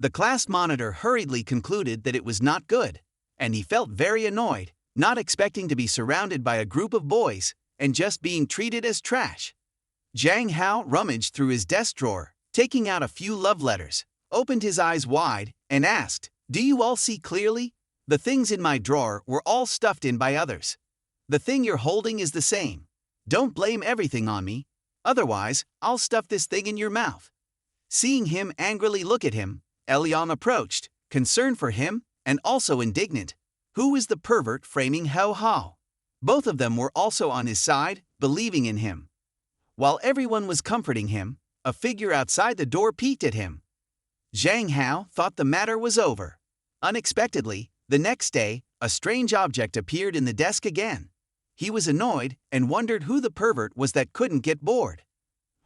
The class monitor hurriedly concluded that it was not good, and he felt very annoyed, not expecting to be surrounded by a group of boys and just being treated as trash. Zhang Hao rummaged through his desk drawer, taking out a few love letters, opened his eyes wide, and asked, "Do you all see clearly? The things in my drawer were all stuffed in by others. The thing you're holding is the same. Don't blame everything on me, otherwise I'll stuff this thing in your mouth." Seeing him angrily look at him, Eliang approached, concerned for him and also indignant. Who is the pervert framing Hao? Both of them were also on his side, believing in him. While everyone was comforting him, a figure outside the door peeked at him. Zhang Hao thought the matter was over. Unexpectedly, the next day, a strange object appeared in the desk again. He was annoyed and wondered who the pervert was that couldn't get bored.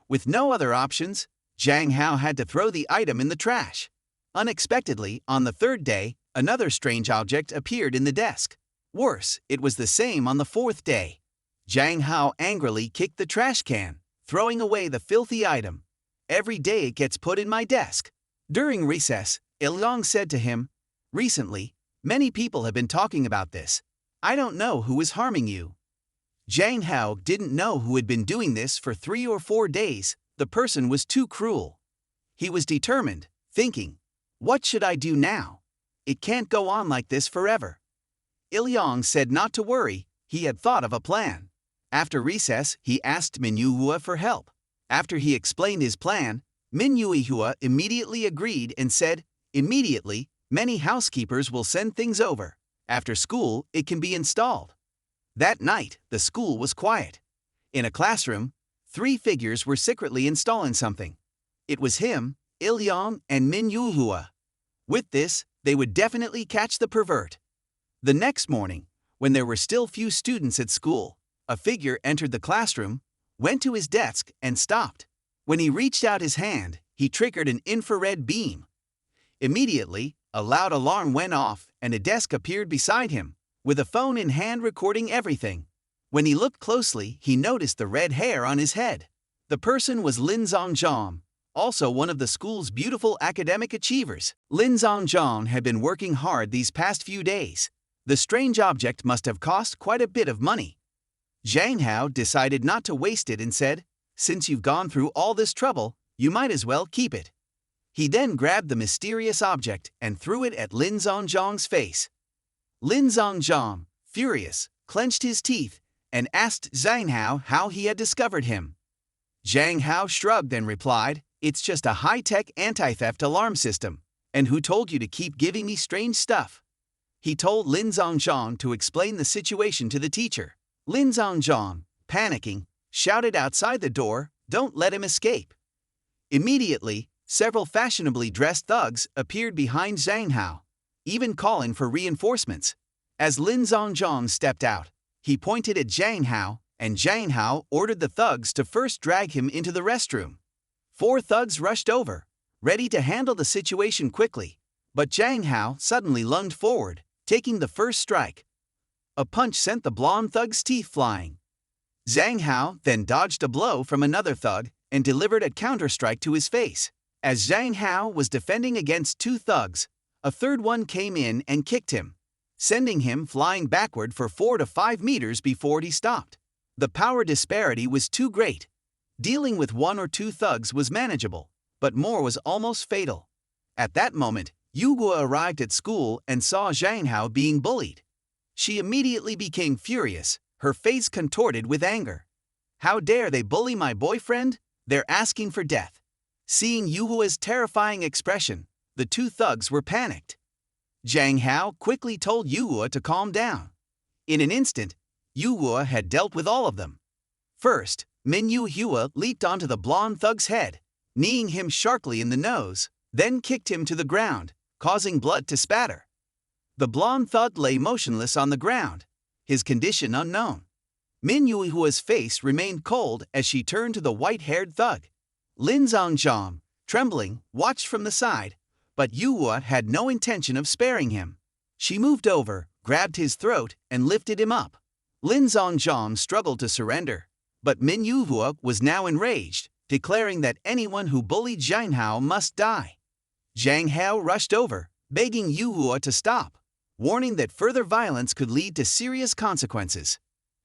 With no other options, Zhang Hao had to throw the item in the trash. Unexpectedly, on the third day, another strange object appeared in the desk. Worse, it was the same on the fourth day. Zhang Hao angrily kicked the trash can, throwing away the filthy item. "Every day it gets put in my desk." During recess, Eliang said to him, "Recently, many people have been talking about this. I don't know who is harming you." Zhang Hao didn't know who had been doing this for 3 or 4 days. The person was too cruel. He was determined, thinking, "What should I do now? It can't go on like this forever." Eliang said not to worry, he had thought of a plan. After recess, he asked Min Yu-hua for help. After he explained his plan, Min Yu-hua immediately agreed and said, "Immediately, many housekeepers will send things over. After school, it can be installed." That night, the school was quiet. In a classroom, 3 figures were secretly installing something. It was him, Eliang, and Min Yu-hua. With this, they would definitely catch the pervert. The next morning, when there were still few students at school, a figure entered the classroom, went to his desk, and stopped. When he reached out his hand, he triggered an infrared beam. Immediately, a loud alarm went off and a desk appeared beside him, with a phone in hand recording everything. When he looked closely, he noticed the red hair on his head. The person was Lin Zhang, also one of the school's beautiful academic achievers. Lin Zhang had been working hard these past few days. The strange object must have cost quite a bit of money. Zhang Hao decided not to waste it and said, "Since you've gone through all this trouble, you might as well keep it." He then grabbed the mysterious object and threw it at Lin Zhongzhang's face. Lin Zhongzhang, furious, clenched his teeth and asked Zhang Hao how he had discovered him. Zhang Hao shrugged and replied, "It's just a high-tech anti-theft alarm system. And who told you to keep giving me strange stuff?" He told Lin Zhongzhang to explain the situation to the teacher. Lin Zhongzhang, panicking, shouted outside the door, "Don't let him escape." Immediately, several fashionably dressed thugs appeared behind Zhang Hao, even calling for reinforcements. As Lin Zhongzhang stepped out, he pointed at Zhang Hao, and Zhang Hao ordered the thugs to first drag him into the restroom. 4 thugs rushed over, ready to handle the situation quickly, but Zhang Hao suddenly lunged forward, taking the first strike. A punch sent the blonde thug's teeth flying. Zhang Hao then dodged a blow from another thug and delivered a counter-strike to his face. As Zhang Hao was defending against 2 thugs, a third one came in and kicked him, sending him flying backward for 4 to 5 meters before he stopped. The power disparity was too great. Dealing with 1 or 2 thugs was manageable, but more was almost fatal. At that moment, Yu Guo arrived at school and saw Zhang Hao being bullied. She immediately became furious, her face contorted with anger. "How dare they bully my boyfriend? They're asking for death." Seeing Yu Guo's terrifying expression, the 2 thugs were panicked. Zhang Hao quickly told Yu Guo to calm down. In an instant, Yu Guo had dealt with all of them. First, Min Yu Hua leaped onto the blonde thug's head, kneeing him sharply in the nose, then kicked him to the ground, causing blood to spatter. The blonde thug lay motionless on the ground, his condition unknown. Min Yu Hua's face remained cold as she turned to the white-haired thug. Lin Zhongzhang, trembling, watched from the side, but Yu Hua had no intention of sparing him. She moved over, grabbed his throat, and lifted him up. Lin Zhongzhang struggled to surrender, but Min Yu Hua was now enraged, declaring that anyone who bullied Zhang Hao must die. Zhang Hao rushed over, begging Yu Hua to stop, warning that further violence could lead to serious consequences.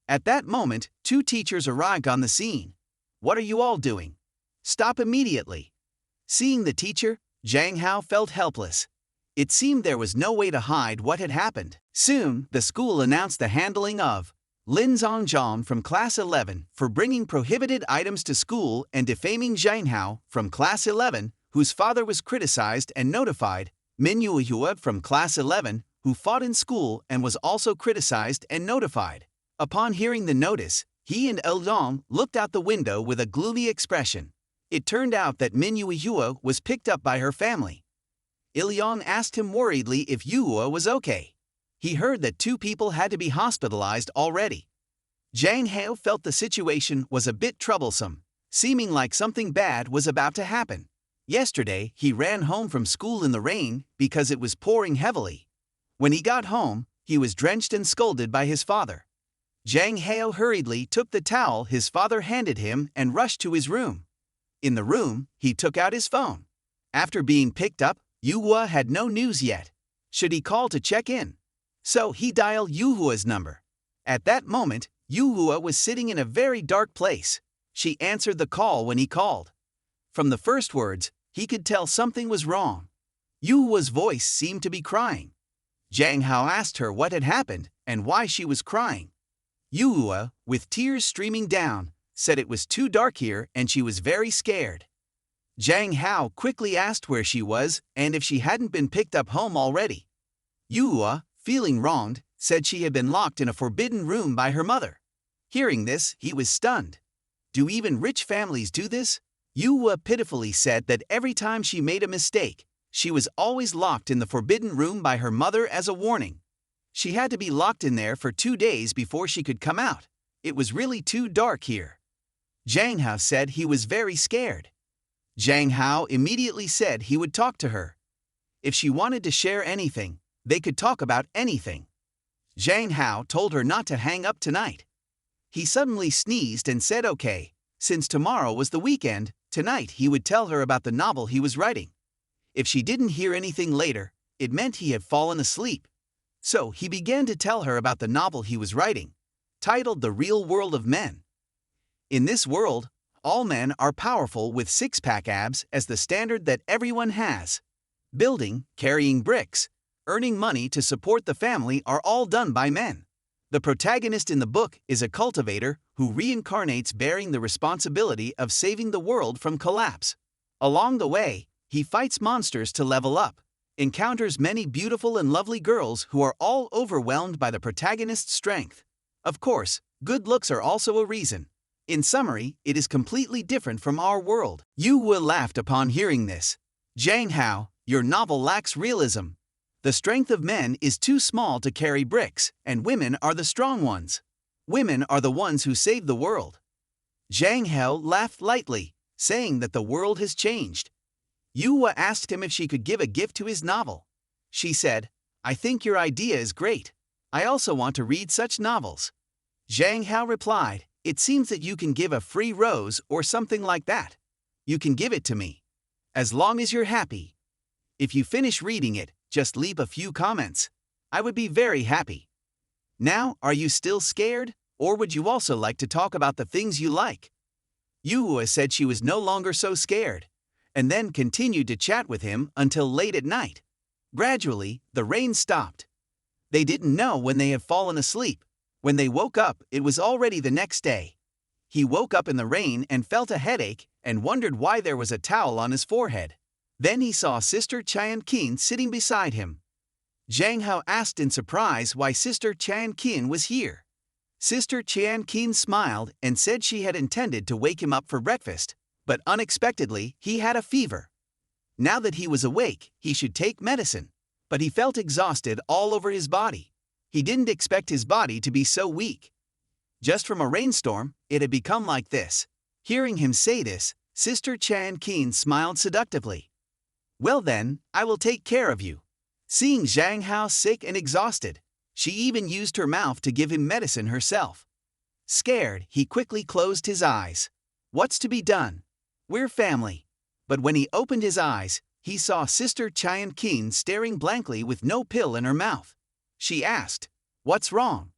At that moment, 2 teachers arrived on the scene. "What are you all doing? Stop immediately." Seeing the teacher, Zhang Hao felt helpless. It seemed there was no way to hide what had happened. Soon, the school announced the handling of Lin Zhongzhang from Class 11 for bringing prohibited items to school and defaming Zhang Hao from Class 11, whose father was criticized and notified, Min Yu Hua from Class 11, who fought in school and was also criticized and notified. Upon hearing the notice, he and Dong looked out the window with a gloomy expression. It turned out that Min Yu Hua was picked up by her family. Ilyong asked him worriedly if Yu Hua was okay. He heard that 2 people had to be hospitalized already. Zhang Hao felt the situation was a bit troublesome, seeming like something bad was about to happen. Yesterday, he ran home from school in the rain because it was pouring heavily. When he got home, he was drenched and scolded by his father. Zhang Hao hurriedly took the towel his father handed him and rushed to his room. In the room, he took out his phone. After being picked up, Yu Hua had no news yet. Should he call to check in? So he dialed Yu Hua's number. At that moment, Yu Hua was sitting in a very dark place. She answered the call when he called. From the first words, he could tell something was wrong. Yu Hua's voice seemed to be crying. Zhang Hao asked her what had happened and why she was crying. Yu Hua, with tears streaming down, said it was too dark here and she was very scared. Zhang Hao quickly asked where she was and if she hadn't been picked up home already. Yu Hua, feeling wronged, said she had been locked in a forbidden room by her mother. Hearing this, he was stunned. Do even rich families do this? Yu Hua pitifully said that every time she made a mistake, she was always locked in the forbidden room by her mother as a warning. She had to be locked in there for 2 days before she could come out. It was really too dark here. Zhang Hao said he was very scared. Zhang Hao immediately said he would talk to her. If she wanted to share anything, they could talk about anything. Zhang Hao told her not to hang up tonight. He suddenly sneezed and said okay, since tomorrow was the weekend, tonight he would tell her about the novel he was writing. If she didn't hear anything later, it meant he had fallen asleep. So he began to tell her about the novel he was writing, titled The Real World of Men. In this world, all men are powerful with six-pack abs as the standard that everyone has. Building, carrying bricks, earning money to support the family are all done by men. The protagonist in the book is a cultivator who reincarnates bearing the responsibility of saving the world from collapse. Along the way, he fights monsters to level up, encounters many beautiful and lovely girls who are all overwhelmed by the protagonist's strength. Of course, good looks are also a reason. In summary, it is completely different from our world. You will laugh upon hearing this. Zhang Hao, your novel lacks realism. The strength of men is too small to carry bricks, and women are the strong ones. Women are the ones who save the world. Zhang Hao laughed lightly, saying that the world has changed. Yuhua asked him if she could give a gift to his novel. She said, "I think your idea is great. I also want to read such novels." Zhang Hao replied, "It seems that you can give a free rose or something like that. You can give it to me. As long as you're happy. If you finish reading it, just leave a few comments. I would be very happy." Now, are you still scared, or would you also like to talk about the things you like? Yuhua said she was no longer so scared, and then continued to chat with him until late at night. Gradually, the rain stopped. They didn't know when they had fallen asleep. When they woke up, it was already the next day. He woke up in the rain and felt a headache and wondered why there was a towel on his forehead. Then he saw Sister Chan Qin sitting beside him. Zhang Hao asked in surprise why Sister Chan Qin was here. Sister Chan Qin smiled and said she had intended to wake him up for breakfast, but unexpectedly he had a fever. Now that he was awake, he should take medicine, but he felt exhausted all over his body. He didn't expect his body to be so weak. Just from a rainstorm, it had become like this. Hearing him say this, Sister Chan Qin smiled seductively. "Well then, I will take care of you." Seeing Zhang Hao sick and exhausted, she even used her mouth to give him medicine herself. Scared, he quickly closed his eyes. What's to be done? We're family. But when he opened his eyes, he saw Sister Chan Qin staring blankly with no pill in her mouth. She asked, "What's wrong?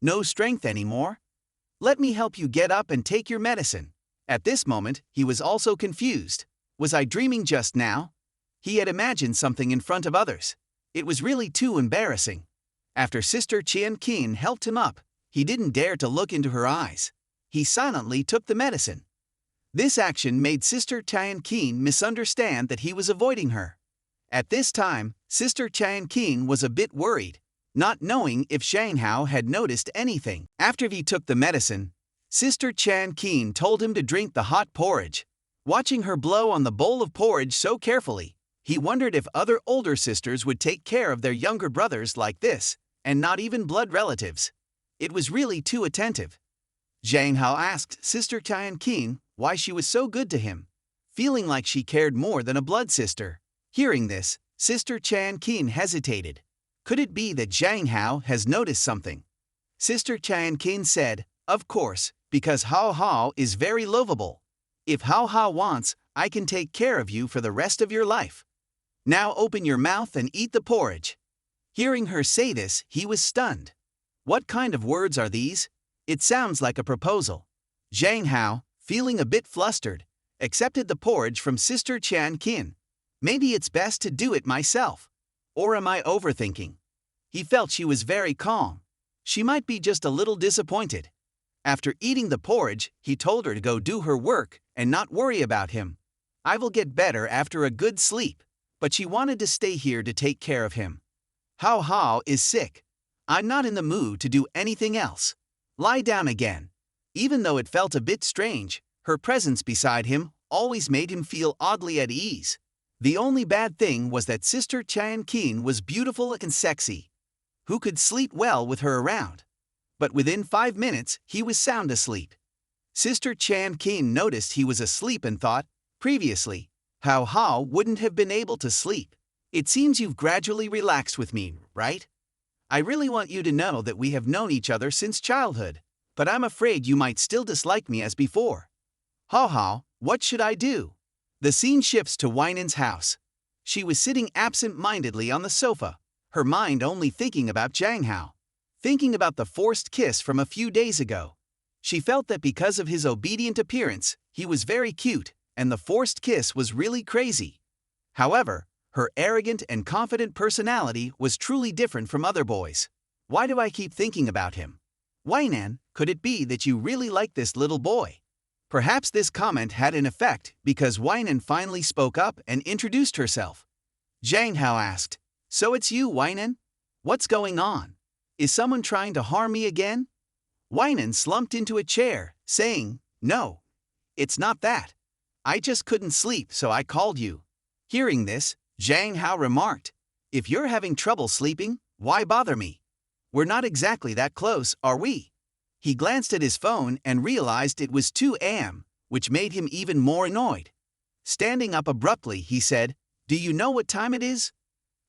No strength anymore? Let me help you get up and take your medicine." At this moment, he was also confused. Was I dreaming just now? He had imagined something in front of others. It was really too embarrassing. After Sister Chan Qin helped him up, he didn't dare to look into her eyes. He silently took the medicine. This action made Sister Chan Qin misunderstand that he was avoiding her. At this time, Sister Chan Qin was a bit worried, not knowing if Zhang Hao had noticed anything. After he took the medicine, Sister Chan Qin told him to drink the hot porridge. Watching her blow on the bowl of porridge so carefully, he wondered if other older sisters would take care of their younger brothers like this, and not even blood relatives. It was really too attentive. Zhang Hao asked Sister Chan Qin why she was so good to him, feeling like she cared more than a blood sister. Hearing this, Sister Chan Qin hesitated. Could it be that Zhang Hao has noticed something? Sister Chan Qin said, "Of course, because Hao Hao is very lovable. If Hao Hao wants, I can take care of you for the rest of your life. Now open your mouth and eat the porridge." Hearing her say this, he was stunned. What kind of words are these? It sounds like a proposal. Zhang Hao, feeling a bit flustered, accepted the porridge from Sister Chan Qin. Maybe it's best to do it myself. Or am I overthinking? He felt she was very calm. She might be just a little disappointed. After eating the porridge, he told her to go do her work and not worry about him. "I will get better after a good sleep." But she wanted to stay here to take care of him. Hao Hao is sick. I'm not in the mood to do anything else. Lie down again. Even though it felt a bit strange, her presence beside him always made him feel oddly at ease. The only bad thing was that Sister Chan Qin was beautiful and sexy. Who could sleep well with her around? But within 5 minutes, he was sound asleep. Sister Chan Qin noticed he was asleep and thought, previously, Hao Hao wouldn't have been able to sleep. It seems you've gradually relaxed with me, right? I really want you to know that we have known each other since childhood, but I'm afraid you might still dislike me as before. Hao Hao, what should I do? The scene shifts to Weinen's house. She was sitting absent-mindedly on the sofa, her mind only thinking about Zhang Hao, thinking about the forced kiss from a few days ago. She felt that because of his obedient appearance, he was very cute, and the forced kiss was really crazy. However, her arrogant and confident personality was truly different from other boys. Why do I keep thinking about him? Weinan, could it be that you really like this little boy? Perhaps this comment had an effect because Weinan finally spoke up and introduced herself. Zhang Hao asked, "So it's you, Weinan? What's going on? Is someone trying to harm me again?" Weinan slumped into a chair, saying, "No, it's not that. I just couldn't sleep, so I called you." Hearing this, Zhang Hao remarked, "If you're having trouble sleeping, why bother me? We're not exactly that close, are we?" He glanced at his phone and realized it was 2 a.m., which made him even more annoyed. Standing up abruptly, he said, "Do you know what time it is?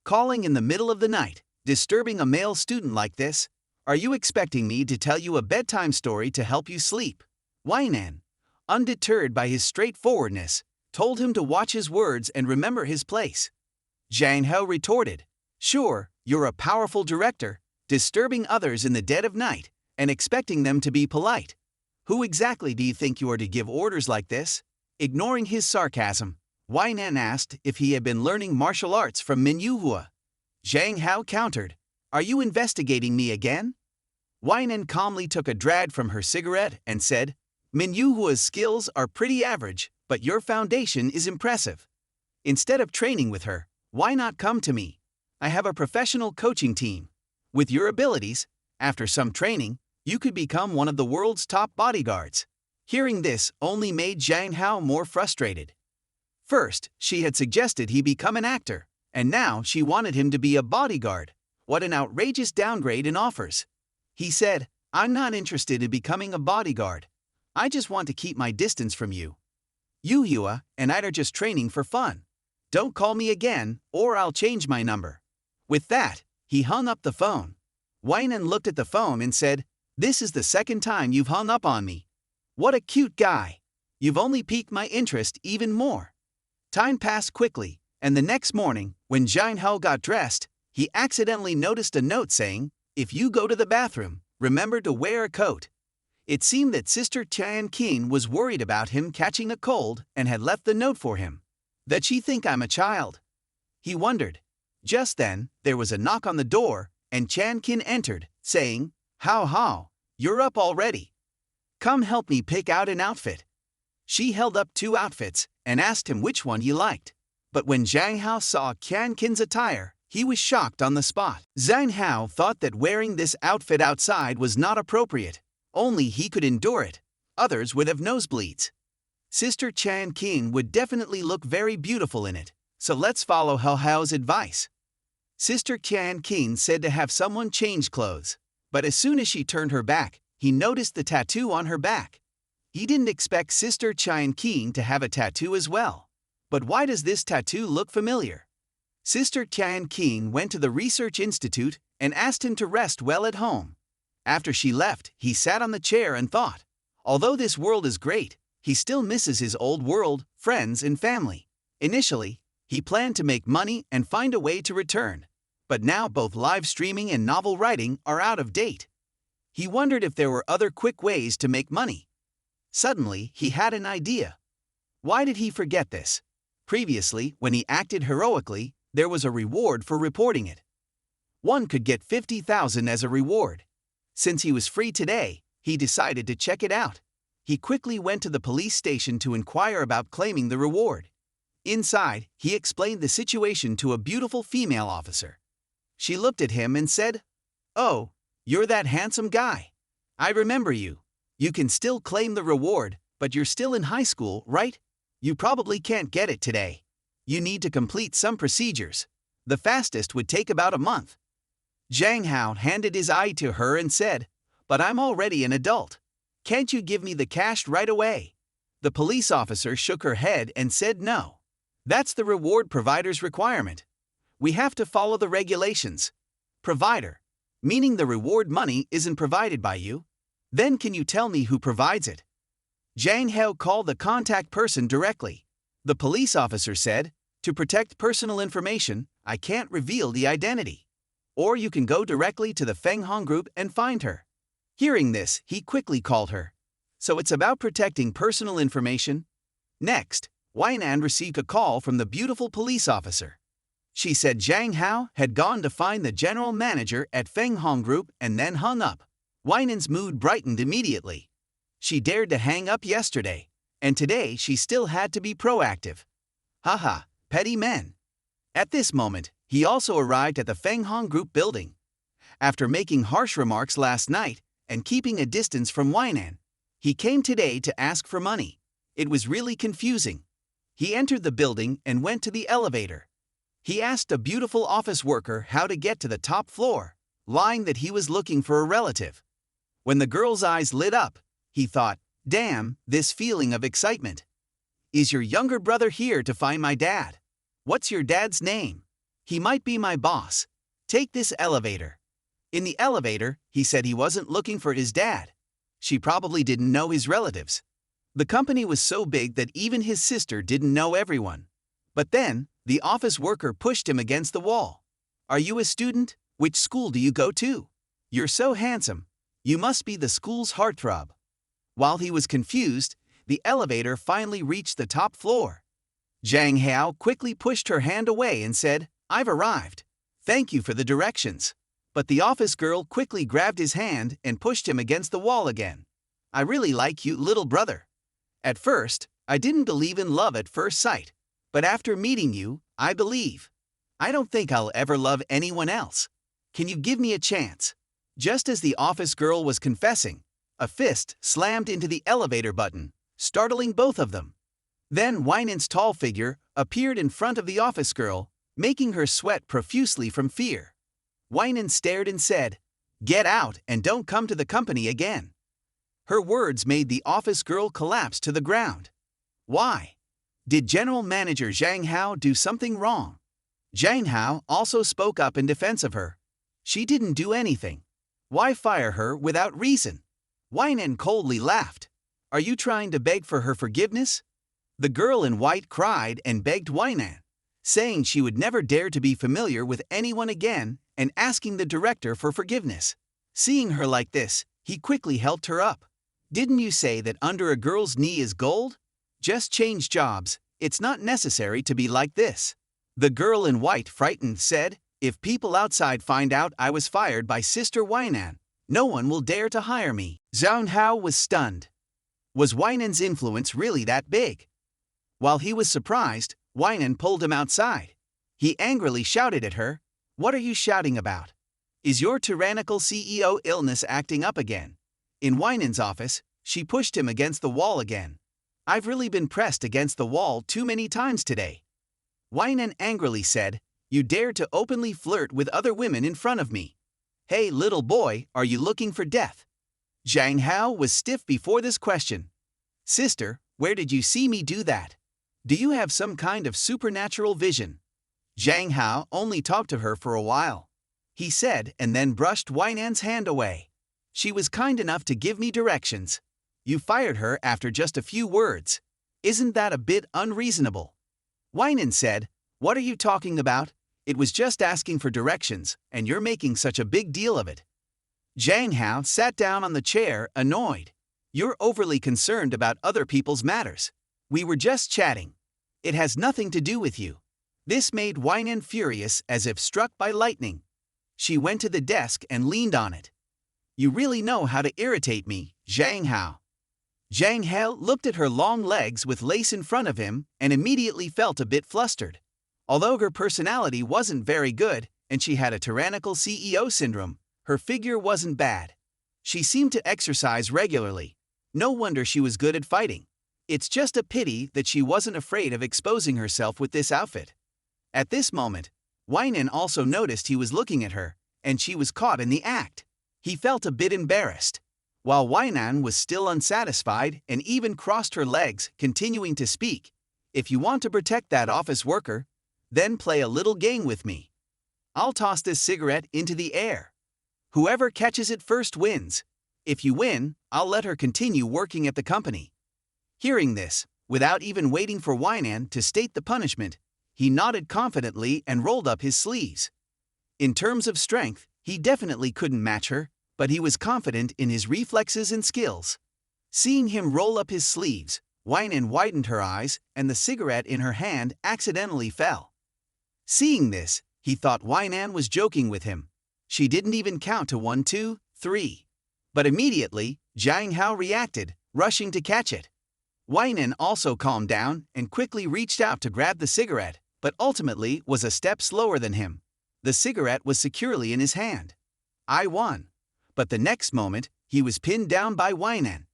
Calling in the middle of the night, disturbing a male student like this? Are you expecting me to tell you a bedtime story to help you sleep?" Weinan, undeterred by his straightforwardness, told him to watch his words and remember his place. Zhang Hao retorted, "Sure, you're a powerful director, disturbing others in the dead of night and expecting them to be polite. Who exactly do you think you are to give orders like this?" Ignoring his sarcasm, Weinan asked if he had been learning martial arts from Manhwa. Zhang Hao countered, "Are you investigating me again?" Weinan calmly took a drag from her cigarette and said, "Manhwa's skills are pretty average, but your foundation is impressive. Instead of training with her, why not come to me? I have a professional coaching team. With your abilities, after some training, you could become one of the world's top bodyguards." Hearing this only made Zhang Hao more frustrated. First, she had suggested he become an actor, and now she wanted him to be a bodyguard. What an outrageous downgrade in offers. He said, "I'm not interested in becoming a bodyguard. I just want to keep my distance from you. Yuhua and I are just training for fun. Don't call me again, or I'll change my number." With that, he hung up the phone. Weinan looked at the phone and said, "This is the second time you've hung up on me. What a cute guy. You've only piqued my interest even more." Time passed quickly, and the next morning, when Zhang Hao got dressed, he accidentally noticed a note saying, "If you go to the bathroom, remember to wear a coat." It seemed that Sister Chan Kin was worried about him catching a cold and had left the note for him. That she think I'm a child? He wondered. Just then, there was a knock on the door, and Chan Kin entered, saying, "Hao Hao, you're up already. Come help me pick out an outfit." She held up 2 outfits and asked him which one he liked. But when Zhang Hao saw Chan Kin's attire, he was shocked on the spot. Zhang Hao thought that wearing this outfit outside was not appropriate. Only he could endure it. Others would have nosebleeds. Sister Chan Kin would definitely look very beautiful in it, so let's follow Hao Hao's advice. Sister Chan Kin said to have someone change clothes, but as soon as she turned her back, he noticed the tattoo on her back. He didn't expect Sister Chan Kin to have a tattoo as well. But why does this tattoo look familiar? Sister Chan Kin went to the research institute and asked him to rest well at home. After she left, he sat on the chair and thought, although this world is great, he still misses his old world, friends and family. Initially, he planned to make money and find a way to return. But now both live streaming and novel writing are out of date. He wondered if there were other quick ways to make money. Suddenly, he had an idea. Why did he forget this? Previously, when he acted heroically, there was a reward for reporting it. One could get 50,000 as a reward. Since he was free today, he decided to check it out. He quickly went to the police station to inquire about claiming the reward. Inside, he explained the situation to a beautiful female officer. She looked at him and said, "Oh, you're that handsome guy. I remember you. You can still claim the reward, but you're still in high school, right? You probably can't get it today. You need to complete some procedures. The fastest would take about a month." Zhang Hao handed his eye to her and said, "But I'm already an adult. Can't you give me the cash right away?" The police officer shook her head and said no. "That's the reward provider's requirement. We have to follow the regulations. Provider, meaning the reward money isn't provided by you. Then can you tell me who provides it?" Zhang Hao called the contact person directly. The police officer said, "To protect personal information, I can't reveal the identity." or you can go directly to the Feng Hong group and find her. Hearing this, he quickly called her. So it's about protecting personal information? Next, Weinan received a call from the beautiful police officer. She said Zhang Hao had gone to find the general manager at Feng Hong Group and then hung up. Weinan's mood brightened immediately. She dared to hang up yesterday, and today she still had to be proactive. Haha, petty men. At this moment, he also arrived at the Feng Hong Group building. After making harsh remarks last night and keeping a distance from Weinan, he came today to ask for money. It was really confusing. He entered the building and went to the elevator. He asked a beautiful office worker how to get to the top floor, lying that he was looking for a relative. When the girl's eyes lit up, he thought, damn, this feeling of excitement. Is your younger brother here to find my dad? What's your dad's name? He might be my boss. Take this elevator. In the elevator, he said he wasn't looking for his dad. She probably didn't know his relatives. The company was so big that even his sister didn't know everyone. But then, the office worker pushed him against the wall. Are you a student? Which school do you go to? You're so handsome. You must be the school's heartthrob. While he was confused, the elevator finally reached the top floor. Zhang Hao quickly pushed her hand away and said, I've arrived. Thank you for the directions. But the office girl quickly grabbed his hand and pushed him against the wall again. I really like you, little brother. At first, I didn't believe in love at first sight. But after meeting you, I believe. I don't think I'll ever love anyone else. Can you give me a chance? Just as the office girl was confessing, a fist slammed into the elevator button, startling both of them. Then Weinan's tall figure appeared in front of the office girl, making her sweat profusely from fear. Weinan stared and said, Get out and don't come to the company again. Her words made the office girl collapse to the ground. Why? Did General Manager Zhang Hao do something wrong? Zhang Hao also spoke up in defense of her. She didn't do anything. Why fire her without reason? Weinan coldly laughed. Are you trying to beg for her forgiveness? The girl in white cried and begged Weinan, saying she would never dare to be familiar with anyone again and asking the director for forgiveness. Seeing her like this, he quickly helped her up. Didn't you say that under a girl's knee is gold? Just change jobs, it's not necessary to be like this. The girl in white, frightened, said, If people outside find out I was fired by Sister Weinan, no one will dare to hire me. Zhang Hao was stunned. Was Weinan's influence really that big? While he was surprised, Weinan pulled him outside. He angrily shouted at her, What are you shouting about? Is your tyrannical CEO illness acting up again? In Weinan's office, she pushed him against the wall again. I've really been pressed against the wall too many times today. Weinan angrily said, You dare to openly flirt with other women in front of me. Hey little boy, are you looking for death? Zhang Hao was stiff before this question. Sister, where did you see me do that? Do you have some kind of supernatural vision? Zhang Hao only talked to her for a while. He said and then brushed Weinan's hand away. She was kind enough to give me directions. You fired her after just a few words. Isn't that a bit unreasonable? Weinan said, What are you talking about? It was just asking for directions, and you're making such a big deal of it. Zhang Hao sat down on the chair, annoyed. You're overly concerned about other people's matters. We were just chatting. It has nothing to do with you. This made Weinan furious as if struck by lightning. She went to the desk and leaned on it. You really know how to irritate me, Zhang Hao. Zhang Hao looked at her long legs with lace in front of him and immediately felt a bit flustered. Although her personality wasn't very good and she had a tyrannical CEO syndrome, her figure wasn't bad. She seemed to exercise regularly. No wonder she was good at fighting. It's just a pity that she wasn't afraid of exposing herself with this outfit. At this moment, Weinan also noticed he was looking at her, and she was caught in the act. He felt a bit embarrassed. While Weinan was still unsatisfied and even crossed her legs, continuing to speak, If you want to protect that office worker, then play a little game with me. I'll toss this cigarette into the air. Whoever catches it first wins. If you win, I'll let her continue working at the company. Hearing this, without even waiting for Weinan to state the punishment, he nodded confidently and rolled up his sleeves. In terms of strength, he definitely couldn't match her, but he was confident in his reflexes and skills. Seeing him roll up his sleeves, Weinan widened her eyes, and the cigarette in her hand accidentally fell. Seeing this, he thought Weinan was joking with him. She didn't even count to 1, 2, 3. But immediately, Zhang Hao reacted, rushing to catch it. Weinan also calmed down and quickly reached out to grab the cigarette, but ultimately was a step slower than him. The cigarette was securely in his hand. I won. But the next moment, he was pinned down by Weinan.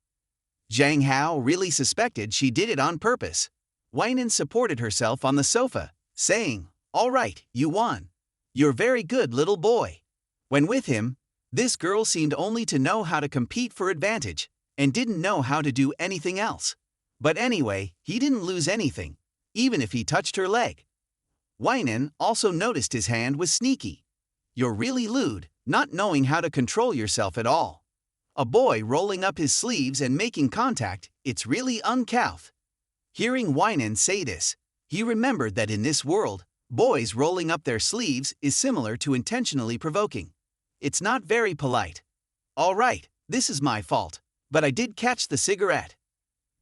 Zhang Hao really suspected she did it on purpose. Weinan supported herself on the sofa, saying, "All right, you won. You're very good, little boy." When with him, this girl seemed only to know how to compete for advantage, and didn't know how to do anything else. But anyway, he didn't lose anything, even if he touched her leg. Weinan also noticed his hand was sneaky. You're really lewd, not knowing how to control yourself at all. A boy rolling up his sleeves and making contact, it's really uncouth. Hearing Weinan say this, he remembered that in this world, boys rolling up their sleeves is similar to intentionally provoking. It's not very polite. All right, this is my fault, but I did catch the cigarette.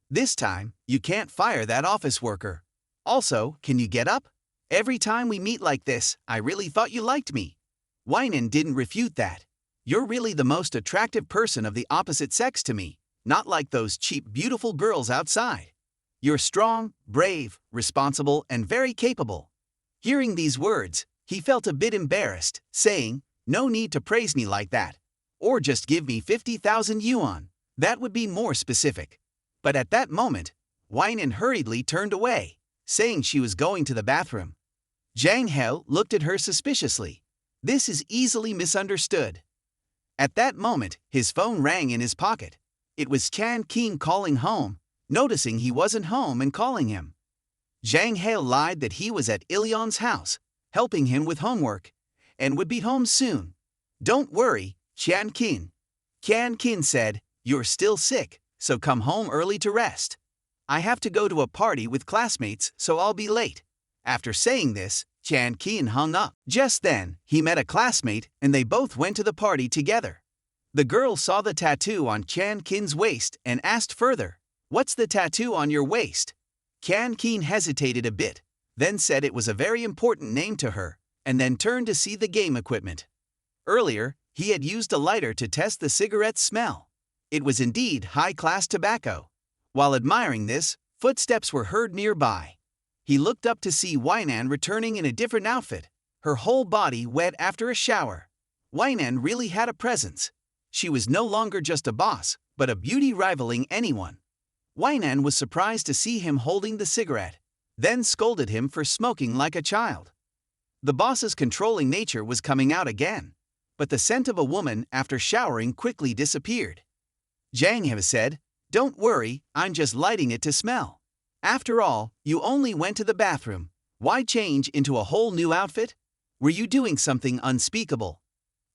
This time, you can't fire that office worker. Also, can you get up? Every time we meet like this, I really thought you liked me. Weinan didn't refute that. You're really the most attractive person of the opposite sex to me, not like those cheap, beautiful girls outside. You're strong, brave, responsible, and very capable. Hearing these words, he felt a bit embarrassed, saying, "No need to praise me like that. Or just give me 50,000 yuan. That would be more specific." But at that moment, Weinan hurriedly turned away, saying she was going to the bathroom. Zhang Hao looked at her suspiciously. This is easily misunderstood. At that moment, his phone rang in his pocket. It was Chan Qin calling home, noticing he wasn't home and calling him. Zhang Hao lied that he was at Ilyon's house, helping him with homework, and would be home soon. "Don't worry, Chan Qin." Chan Qin said, "You're still sick, so come home early to rest. I have to go to a party with classmates, so I'll be late." After saying this, Chan Qin hung up. Just then, he met a classmate and they both went to the party together. The girl saw the tattoo on Chan Qin's waist and asked further, "What's the tattoo on your waist?" Chan Qin hesitated a bit, then said it was a very important name to her, and then turned to see the game equipment. Earlier, he had used a lighter to test the cigarette's smell. It was indeed high-class tobacco. While admiring this, footsteps were heard nearby. He looked up to see Weinan returning in a different outfit, her whole body wet after a shower. Weinan really had a presence. She was no longer just a boss, but a beauty rivaling anyone. Weinan was surprised to see him holding the cigarette, then scolded him for smoking like a child. The boss's controlling nature was coming out again, but the scent of a woman after showering quickly disappeared. Zhang Hao said, "Don't worry, I'm just lighting it to smell. After all, you only went to the bathroom. Why change into a whole new outfit? Were you doing something unspeakable?"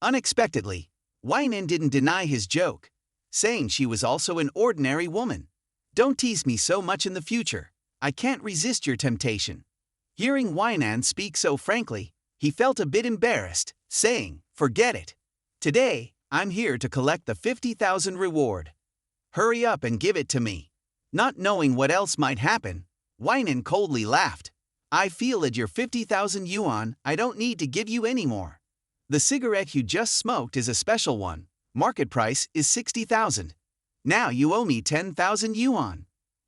Unexpectedly, Weinan didn't deny his joke, saying she was also an ordinary woman. "Don't tease me so much in the future. I can't resist your temptation." Hearing Weinan speak so frankly, he felt a bit embarrassed, saying, "Forget it. Today, I'm here to collect the 50,000 reward. Hurry up and give it to me." Not knowing what else might happen, Weinan coldly laughed. "I feel at your 50,000 yuan, I don't need to give you any more. The cigarette you just smoked is a special one. Market price is 60,000. Now you owe me 10,000 yuan.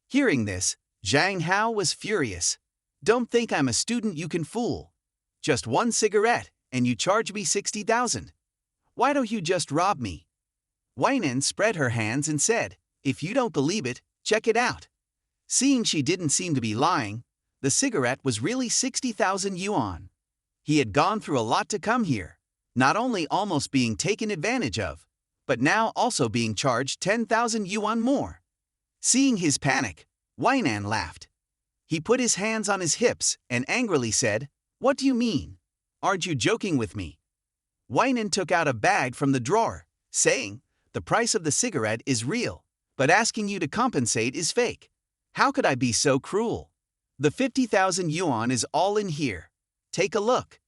Hearing this, Zhang Hao was furious. "Don't think I'm a student you can fool. Just one cigarette, and you charge me 60,000. Why don't you just rob me?" Weinan spread her hands and said, "If you don't believe it, check it out." Seeing she didn't seem to be lying, the cigarette was really 60,000 yuan. He had gone through a lot to come here, not only almost being taken advantage of, but now also being charged 10,000 yuan more. Seeing his panic, Weinan laughed. He put his hands on his hips and angrily said, "What do you mean? Aren't you joking with me?" Weinan took out a bag from the drawer, saying, "The price of the cigarette is real, but asking you to compensate is fake. How could I be so cruel? The 50,000 yuan is all in here. Take a look."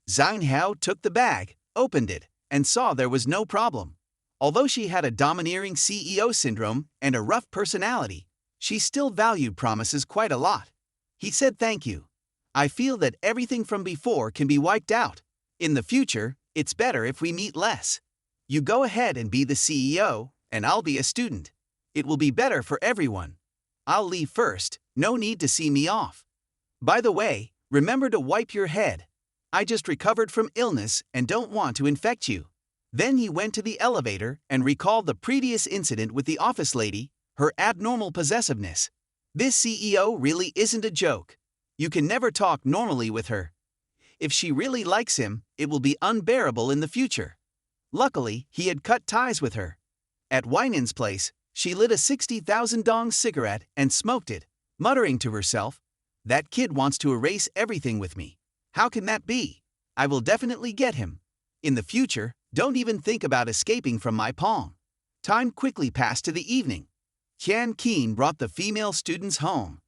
Zhang Hao took the bag, opened it, and saw there was no problem. Although she had a domineering CEO syndrome and a rough personality, she still valued promises quite a lot. He said thank you. I feel that everything from before can be wiped out. In the future, it's better if we meet less. You go ahead and be the CEO, and I'll be a student. It will be better for everyone. I'll leave first, no need to see me off. By the way, remember to wipe your head. I just recovered from illness and don't want to infect you. Then he went to the elevator and recalled the previous incident with the office lady, her abnormal possessiveness. This CEO really isn't a joke. You can never talk normally with her. If she really likes him, it will be unbearable in the future. Luckily, he had cut ties with her. At Weinen's place, she lit a 60,000 dong cigarette and smoked it, muttering to herself, "That kid wants to erase everything with me. How can that be? I will definitely get him. In the future, don't even think about escaping from my palm." Time quickly passed to the evening. Qian Qin brought the female students home.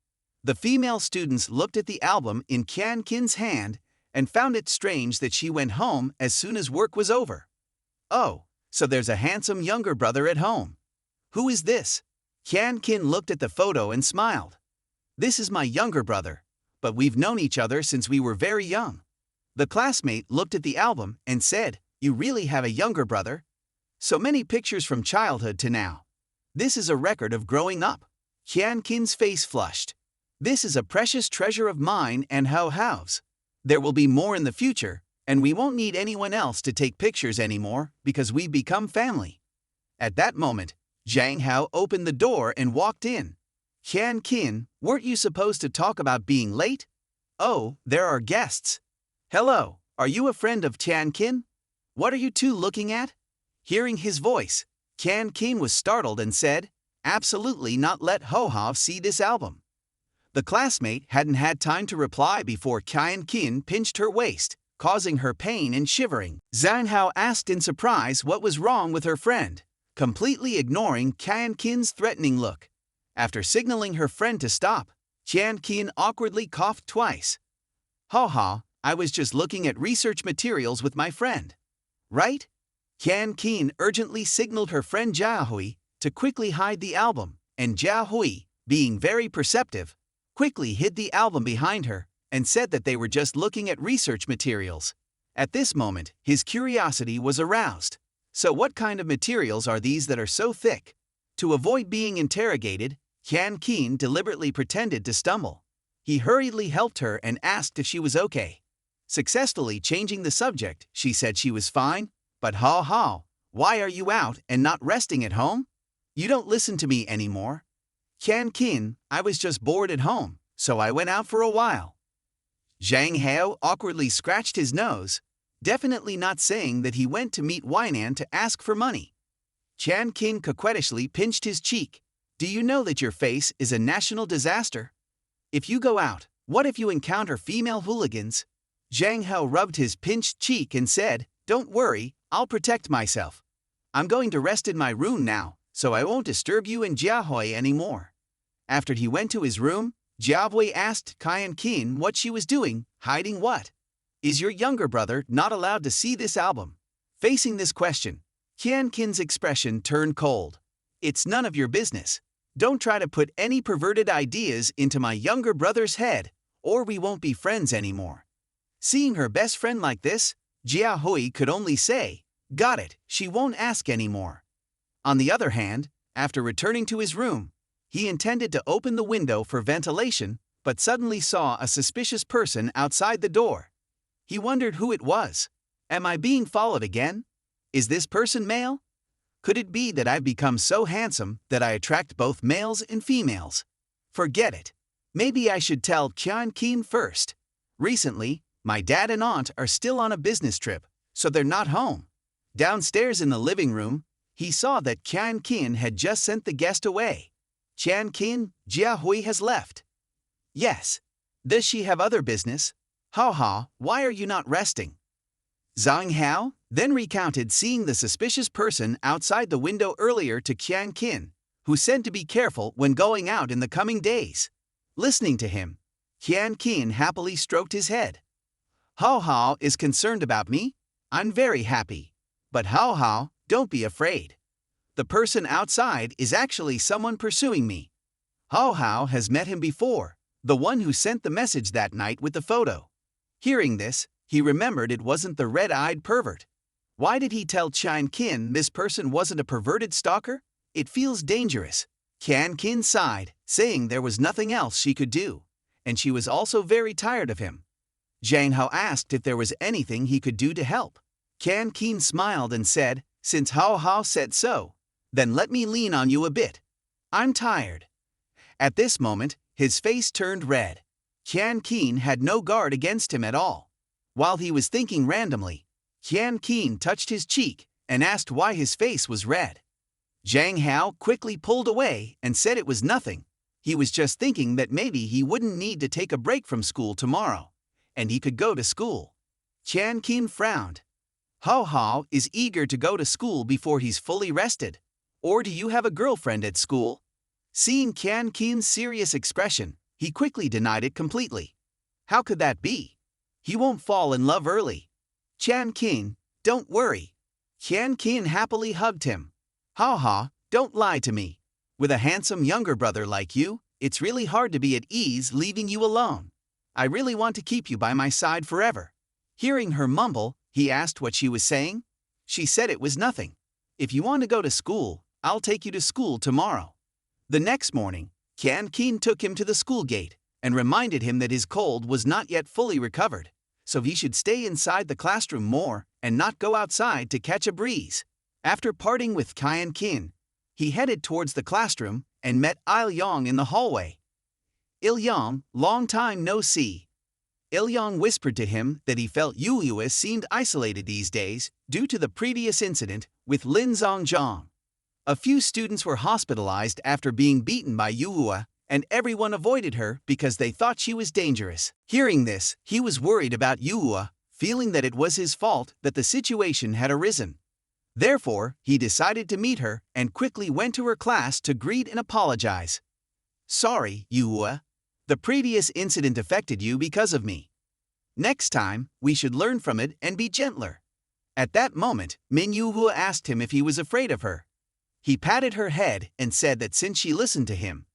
The female students looked at the album in Qian Qin's hand and found it strange that she went home as soon as work was over. Oh, so there's a handsome younger brother at home. Who is this? Qian Qin looked at the photo and smiled. This is my younger brother, but we've known each other since we were very young. The classmate looked at the album and said, "You really have a younger brother? So many pictures from childhood to now. This is a record of growing up." Qian Qin's face flushed. This is a precious treasure of mine and Hao Hao's. There will be more in the future, and we won't need anyone else to take pictures anymore because we've become family. At that moment, Zhang Hao opened the door and walked in. Qian Qin, weren't you supposed to talk about being late? Oh, there are guests. Hello, are you a friend of Qian Qin? What are you two looking at? Hearing his voice, Qian Qin was startled and said, "Absolutely not, let Hao Hao see this album." The classmate hadn't had time to reply before Qian Qin pinched her waist, causing her pain and shivering. Zhang Hao asked in surprise what was wrong with her friend, completely ignoring Qian Qin's threatening look. After signaling her friend to stop, Qian Qin awkwardly coughed twice. "Ha ha, I was just looking at research materials with my friend." Right? Qian Qin urgently signaled her friend Jiahui to quickly hide the album, and Jiahui, being very perceptive, quickly hid the album behind her and said that they were just looking at research materials. At this moment, his curiosity was aroused. So what kind of materials are these that are so thick? To avoid being interrogated, Qian Qin deliberately pretended to stumble. He hurriedly helped her and asked if she was okay. Successfully changing the subject, she said she was fine. "But Hao Hao, why are you out and not resting at home? You don't listen to me anymore." "Qian Qin, I was just bored at home, so I went out for a while." Zhang Hao awkwardly scratched his nose, definitely not saying that he went to meet Weinan to ask for money. Qian Qin coquettishly pinched his cheek. "Do you know that your face is a national disaster? If you go out, what if you encounter female hooligans?" Zhang Hao rubbed his pinched cheek and said, "Don't worry, I'll protect myself. I'm going to rest in my room now, so I won't disturb you and Jiahui anymore." After he went to his room, Jiahui asked Qian Qin what she was doing, hiding what? "Is your younger brother not allowed to see this album?" Facing this question, Qian Qin's expression turned cold. "It's none of your business. Don't try to put any perverted ideas into my younger brother's head, or we won't be friends anymore." Seeing her best friend like this, Jiahui could only say, "Got it, she won't ask anymore." On the other hand, after returning to his room, he intended to open the window for ventilation, but suddenly saw a suspicious person outside the door. He wondered who it was. Am I being followed again? Is this person male? Could it be that I've become so handsome that I attract both males and females? Forget it. Maybe I should tell Qian Qin first. Recently, my dad and aunt are still on a business trip, so they're not home. Downstairs in the living room, he saw that Qian Qin had just sent the guest away. "Qian Qin, Jiahui has left." "Yes. Does she have other business? Hao Hao, why are you not resting?" Zhang Hao then recounted seeing the suspicious person outside the window earlier to Qian Qin, who said to be careful when going out in the coming days. Listening to him, Qian Qin happily stroked his head. Hao Hao is concerned about me? I'm very happy. But Hao Hao, don't be afraid. The person outside is actually someone pursuing me. Hao Hao has met him before, the one who sent the message that night with the photo. Hearing this, he remembered it wasn't the red-eyed pervert. Why did he tell Chan Kin this person wasn't a perverted stalker? It feels dangerous. Chan Kin sighed, saying there was nothing else she could do, and she was also very tired of him. Zhang Hao asked if there was anything he could do to help. Chan Kin smiled and said, "Since Hao Hao said so, then let me lean on you a bit. I'm tired." At this moment, his face turned red. Chan Kin had no guard against him at all. While he was thinking randomly, Chan Kin touched his cheek and asked why his face was red. Zhang Hao quickly pulled away and said it was nothing. He was just thinking that maybe he wouldn't need to take a break from school tomorrow, and he could go to school. Chan Kin frowned. Hao Hao is eager to go to school before he's fully rested. Or do you have a girlfriend at school? Seeing Chan Kin's serious expression, he quickly denied it completely. How could that be? He won't fall in love early. Chan Kin, don't worry. Chan Kin happily hugged him. Hao Hao, don't lie to me. With a handsome younger brother like you, it's really hard to be at ease leaving you alone. I really want to keep you by my side forever. Hearing her mumble, he asked what she was saying. She said it was nothing. If you want to go to school, I'll take you to school tomorrow. The next morning, Chan Kin took him to the school gate and reminded him that his cold was not yet fully recovered, so he should stay inside the classroom more and not go outside to catch a breeze. After parting with Chan Kin, he headed towards the classroom and met Il Yang in the hallway. Il Yang, long time no see. Il Yang whispered to him that he felt Yu seemed isolated these days due to the previous incident with Lin Zhongzhong. A few students were hospitalized after being beaten by Yu, and everyone avoided her because they thought she was dangerous. Hearing this, he was worried about Yu, feeling that it was his fault that the situation had arisen. Therefore, he decided to meet her and quickly went to her class to greet and apologize. Sorry, Yu. The previous incident affected you because of me. Next time, we should learn from it and be gentler. At that moment, Min Yu asked him if he was afraid of her. He patted her head and said that since she listened to him,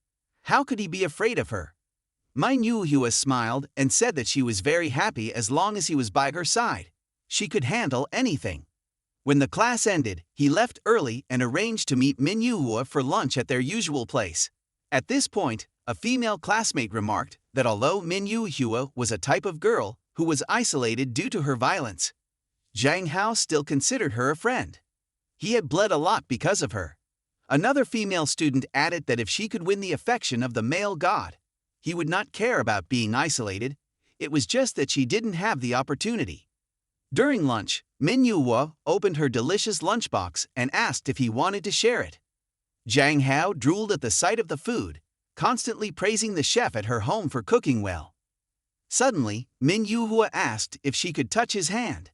how could he be afraid of her? Min Yu smiled and said that she was very happy as long as he was by her side. She could handle anything. When the class ended, he left early and arranged to meet Min Yu for lunch at their usual place. At this point, a female classmate remarked that although Min Yu was a type of girl who was isolated due to her violence, Zhang Hao still considered her a friend. He had bled a lot because of her. Another female student added that if she could win the affection of the male god, he would not care about being isolated. It was just that she didn't have the opportunity. During lunch, Min Yu opened her delicious lunchbox and asked if he wanted to share it. Zhang Hao drooled at the sight of the food, constantly praising the chef at her home for cooking well. Suddenly, Min Yu asked if she could touch his hand.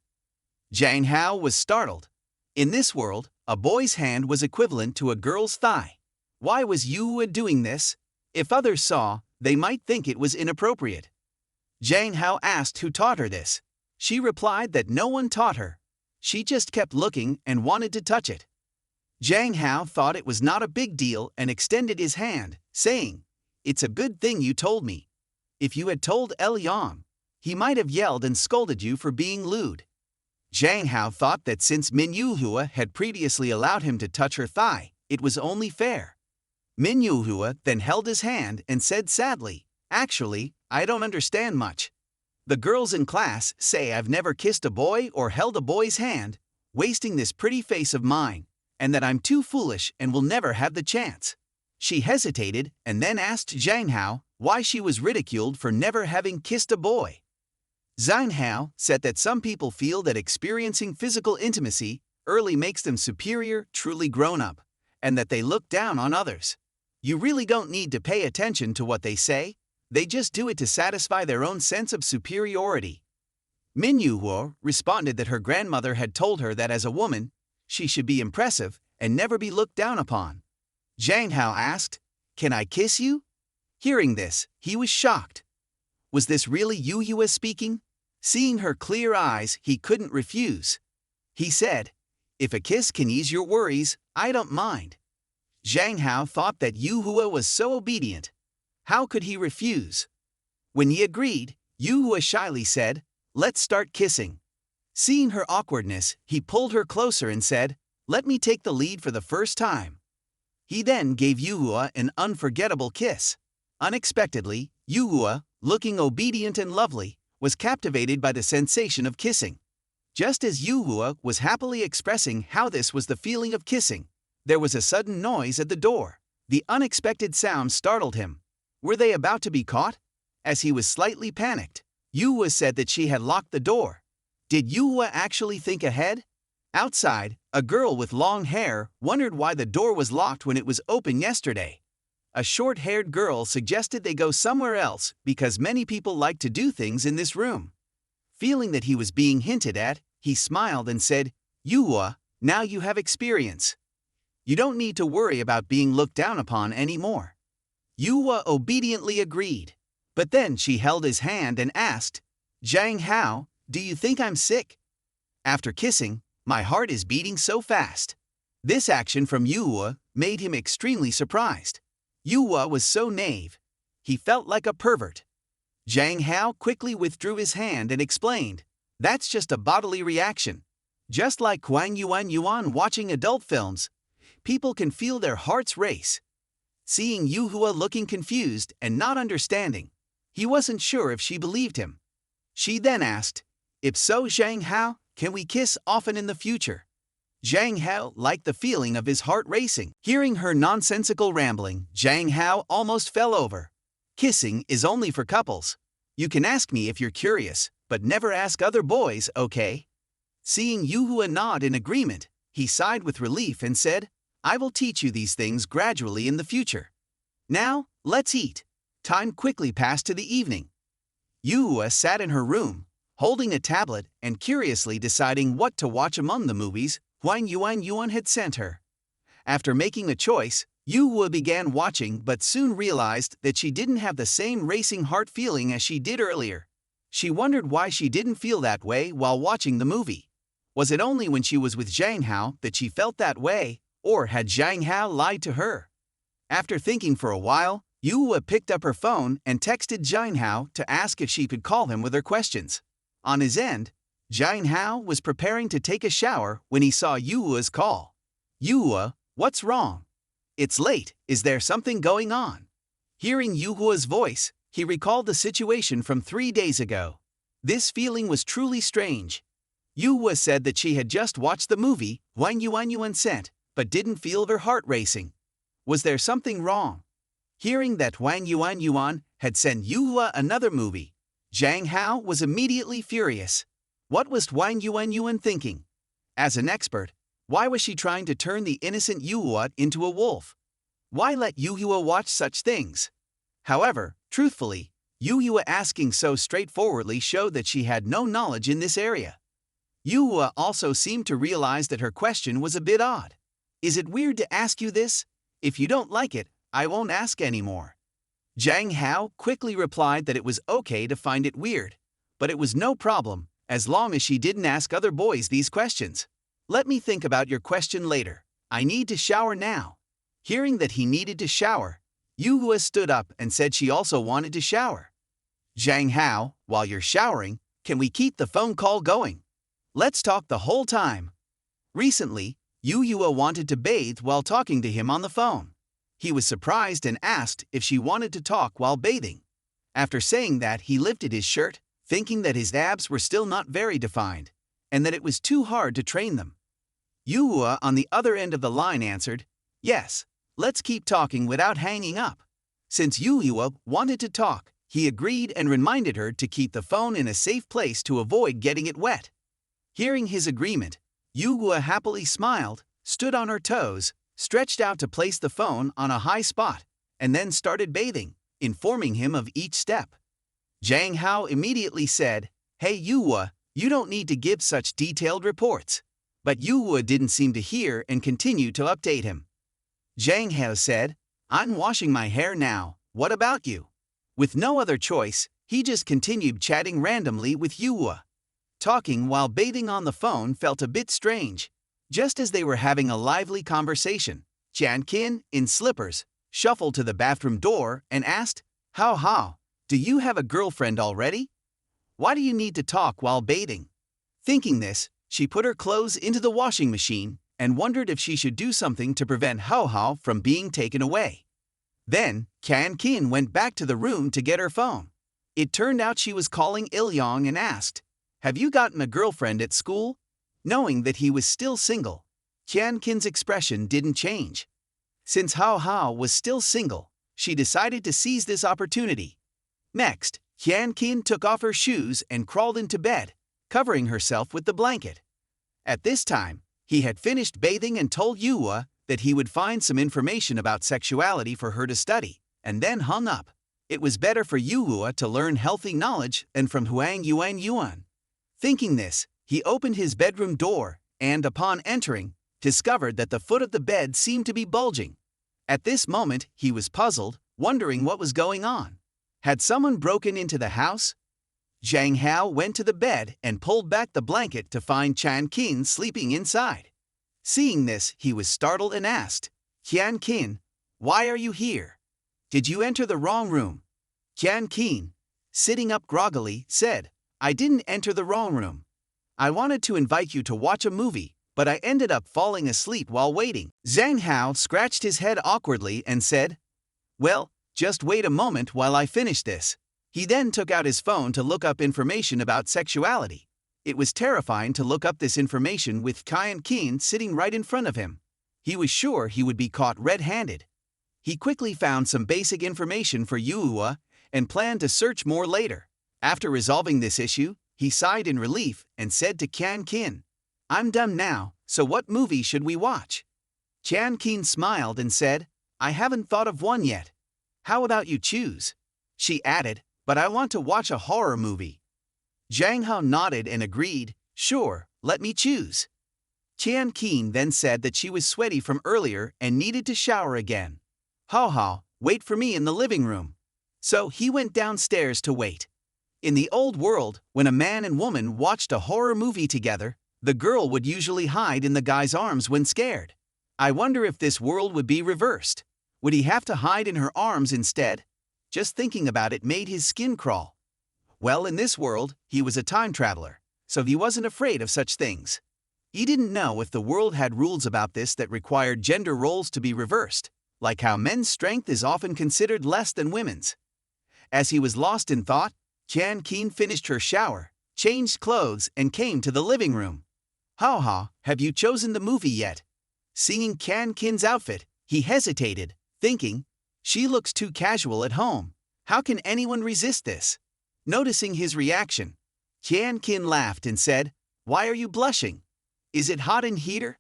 Zhang Hao was startled. In this world, a boy's hand was equivalent to a girl's thigh. Why was Yu doing this? If others saw, they might think it was inappropriate. Zhang Hao asked who taught her this. She replied that no one taught her. She just kept looking and wanted to touch it. Zhang Hao thought it was not a big deal and extended his hand, saying, "It's a good thing you told me. If you had told Il Yang, he might have yelled and scolded you for being lewd." Zhang Hao thought that since Min Yu had previously allowed him to touch her thigh, it was only fair. Min Yu then held his hand and said sadly, "Actually, I don't understand much. The girls in class say I've never kissed a boy or held a boy's hand, wasting this pretty face of mine, and that I'm too foolish and will never have the chance." She hesitated and then asked Zhang Hao why she was ridiculed for never having kissed a boy. Zhang Hao said that some people feel that experiencing physical intimacy early makes them superior, truly grown up, and that they look down on others. You really don't need to pay attention to what they say, they just do it to satisfy their own sense of superiority. Min Yu responded that her grandmother had told her that as a woman, she should be impressive and never be looked down upon. Zhang Hao asked, "Can I kiss you?" Hearing this, he was shocked. Was this really Yu speaking? Seeing her clear eyes, he couldn't refuse. He said, "If a kiss can ease your worries, I don't mind." Zhang Hao thought that Yuhua was so obedient. How could he refuse? When he agreed, Yuhua shyly said, "Let's start kissing." Seeing her awkwardness, he pulled her closer and said, "Let me take the lead for the first time." He then gave Yuhua an unforgettable kiss. Unexpectedly, Yuhua, looking obedient and lovely, was captivated by the sensation of kissing. Just as Yuhua was happily expressing how this was the feeling of kissing, there was a sudden noise at the door. The unexpected sound startled him. Were they about to be caught? As he was slightly panicked, Yuhua said that she had locked the door. Did Yuhua actually think ahead? Outside, a girl with long hair wondered why the door was locked when it was open yesterday. A short-haired girl suggested they go somewhere else because many people like to do things in this room. Feeling that he was being hinted at, he smiled and said, "Yuhua, now you have experience. You don't need to worry about being looked down upon anymore." Yuhua obediently agreed. But then she held his hand and asked, "Zhang Hao, do you think I'm sick? After kissing, my heart is beating so fast." This action from Yuhua made him extremely surprised. Yuhua was so naive. He felt like a pervert. Zhang Hao quickly withdrew his hand and explained, "That's just a bodily reaction. Just like Huang Yuan watching adult films, people can feel their hearts race." Seeing Yuhua looking confused and not understanding, he wasn't sure if she believed him. She then asked, "If so, Zhang Hao, can we kiss often in the future?" Zhang Hao liked the feeling of his heart racing. Hearing her nonsensical rambling, Zhang Hao almost fell over. "Kissing is only for couples. You can ask me if you're curious, but never ask other boys, okay?" Seeing Yuhua nod in agreement, he sighed with relief and said, "I will teach you these things gradually in the future. Now, let's eat." Time quickly passed to the evening. Yuhua sat in her room, holding a tablet and curiously deciding what to watch among the movies Huang Yuan had sent her. After making a choice, Yuhua began watching but soon realized that she didn't have the same racing heart feeling as she did earlier. She wondered why she didn't feel that way while watching the movie. Was it only when she was with Zhang Hao that she felt that way, or had Zhang Hao lied to her? After thinking for a while, Yuhua picked up her phone and texted Zhang Hao to ask if she could call him with her questions. On his end, Zhang Hao was preparing to take a shower when he saw Yuhua's call. "Yuhua, what's wrong? It's late, is there something going on?" Hearing Yuhua's voice, he recalled the situation from 3 days ago. This feeling was truly strange. Yuhua said that she had just watched the movie Huang Yuan sent, but didn't feel her heart racing. Was there something wrong? Hearing that Huang Yuan had sent Yuhua another movie, Zhang Hao was immediately furious. What was Huang Yuan thinking? As an expert, why was she trying to turn the innocent Yuhua into a wolf? Why let Yuhua watch such things? However, truthfully, Yuhua asking so straightforwardly showed that she had no knowledge in this area. Yuhua also seemed to realize that her question was a bit odd. "Is it weird to ask you this? If you don't like it, I won't ask anymore." Zhang Hao quickly replied that it was okay to find it weird, but it was no problem as long as she didn't ask other boys these questions. "Let me think about your question later. I need to shower now." Hearing that he needed to shower, Yuhua stood up and said she also wanted to shower. "Zhang Hao, while you're showering, can we keep the phone call going? Let's talk the whole time." Recently, Yuhua wanted to bathe while talking to him on the phone. He was surprised and asked if she wanted to talk while bathing. After saying that, he lifted his shirt, thinking that his abs were still not very defined, and that it was too hard to train them. Yuhua on the other end of the line answered, "Yes, let's keep talking without hanging up." Since Yuhua wanted to talk, he agreed and reminded her to keep the phone in a safe place to avoid getting it wet. Hearing his agreement, Yuhua happily smiled, stood on her toes, stretched out to place the phone on a high spot, and then started bathing, informing him of each step. Zhang Hao immediately said, "Hey Yuhua, you don't need to give such detailed reports." But Yuhua didn't seem to hear and continued to update him. Zhang Hao said, "I'm washing my hair now, what about you?" With no other choice, he just continued chatting randomly with Yuhua. Talking while bathing on the phone felt a bit strange. Just as they were having a lively conversation, Chan Kin, in slippers, shuffled to the bathroom door and asked, How, do you have a girlfriend already? Why do you need to talk while bathing? Thinking this, she put her clothes into the washing machine and wondered if she should do something to prevent Hao from being taken away. Then, Chan Kin went back to the room to get her phone. It turned out she was calling Il-yong and asked, Have you gotten a girlfriend at school? Knowing that he was still single, Chan Kin's expression didn't change. Since Hao was still single, she decided to seize this opportunity. Next, Chan Kin took off her shoes and crawled into bed, covering herself with the blanket. At this time, he had finished bathing and told Yuhua that he would find some information about sexuality for her to study, and then hung up. It was better for Yuhua to learn healthy knowledge than from Huang Yuan. Thinking this, he opened his bedroom door and, upon entering, discovered that the foot of the bed seemed to be bulging. At this moment, he was puzzled, wondering what was going on. Had someone broken into the house? Zhang Hao went to the bed and pulled back the blanket to find Chan Kin sleeping inside. Seeing this, he was startled and asked, Chan Kin, why are you here? Did you enter the wrong room? Chan Kin, sitting up groggily, said, I didn't enter the wrong room. I wanted to invite you to watch a movie, but I ended up falling asleep while waiting. Zhang Hao scratched his head awkwardly and said, Well, just wait a moment while I finish this. He then took out his phone to look up information about sexuality. It was terrifying to look up this information with Chan Kin sitting right in front of him. He was sure he would be caught red-handed. He quickly found some basic information for Yuhua and planned to search more later. After resolving this issue, he sighed in relief and said to Chan Kin, I'm done now, so what movie should we watch? Chan Kin smiled and said, I haven't thought of one yet. How about you choose? She added, but I want to watch a horror movie. Zhang Hao nodded and agreed, Sure, let me choose. Chan Kin then said that she was sweaty from earlier and needed to shower again. Hao, wait for me in the living room. So he went downstairs to wait. In the old world, when a man and woman watched a horror movie together, the girl would usually hide in the guy's arms when scared. I wonder if this world would be reversed. Would he have to hide in her arms instead? Just thinking about it made his skin crawl. Well, in this world, he was a time traveler, so he wasn't afraid of such things. He didn't know if the world had rules about this that required gender roles to be reversed, like how men's strength is often considered less than women's. As he was lost in thought, Chan Kin finished her shower, changed clothes, and came to the living room. Hao, have you chosen the movie yet? Seeing Chan Kin's outfit, he hesitated, thinking, she looks too casual at home. How can anyone resist this? Noticing his reaction, Chan Kin laughed and said, Why are you blushing? Is it hot in here?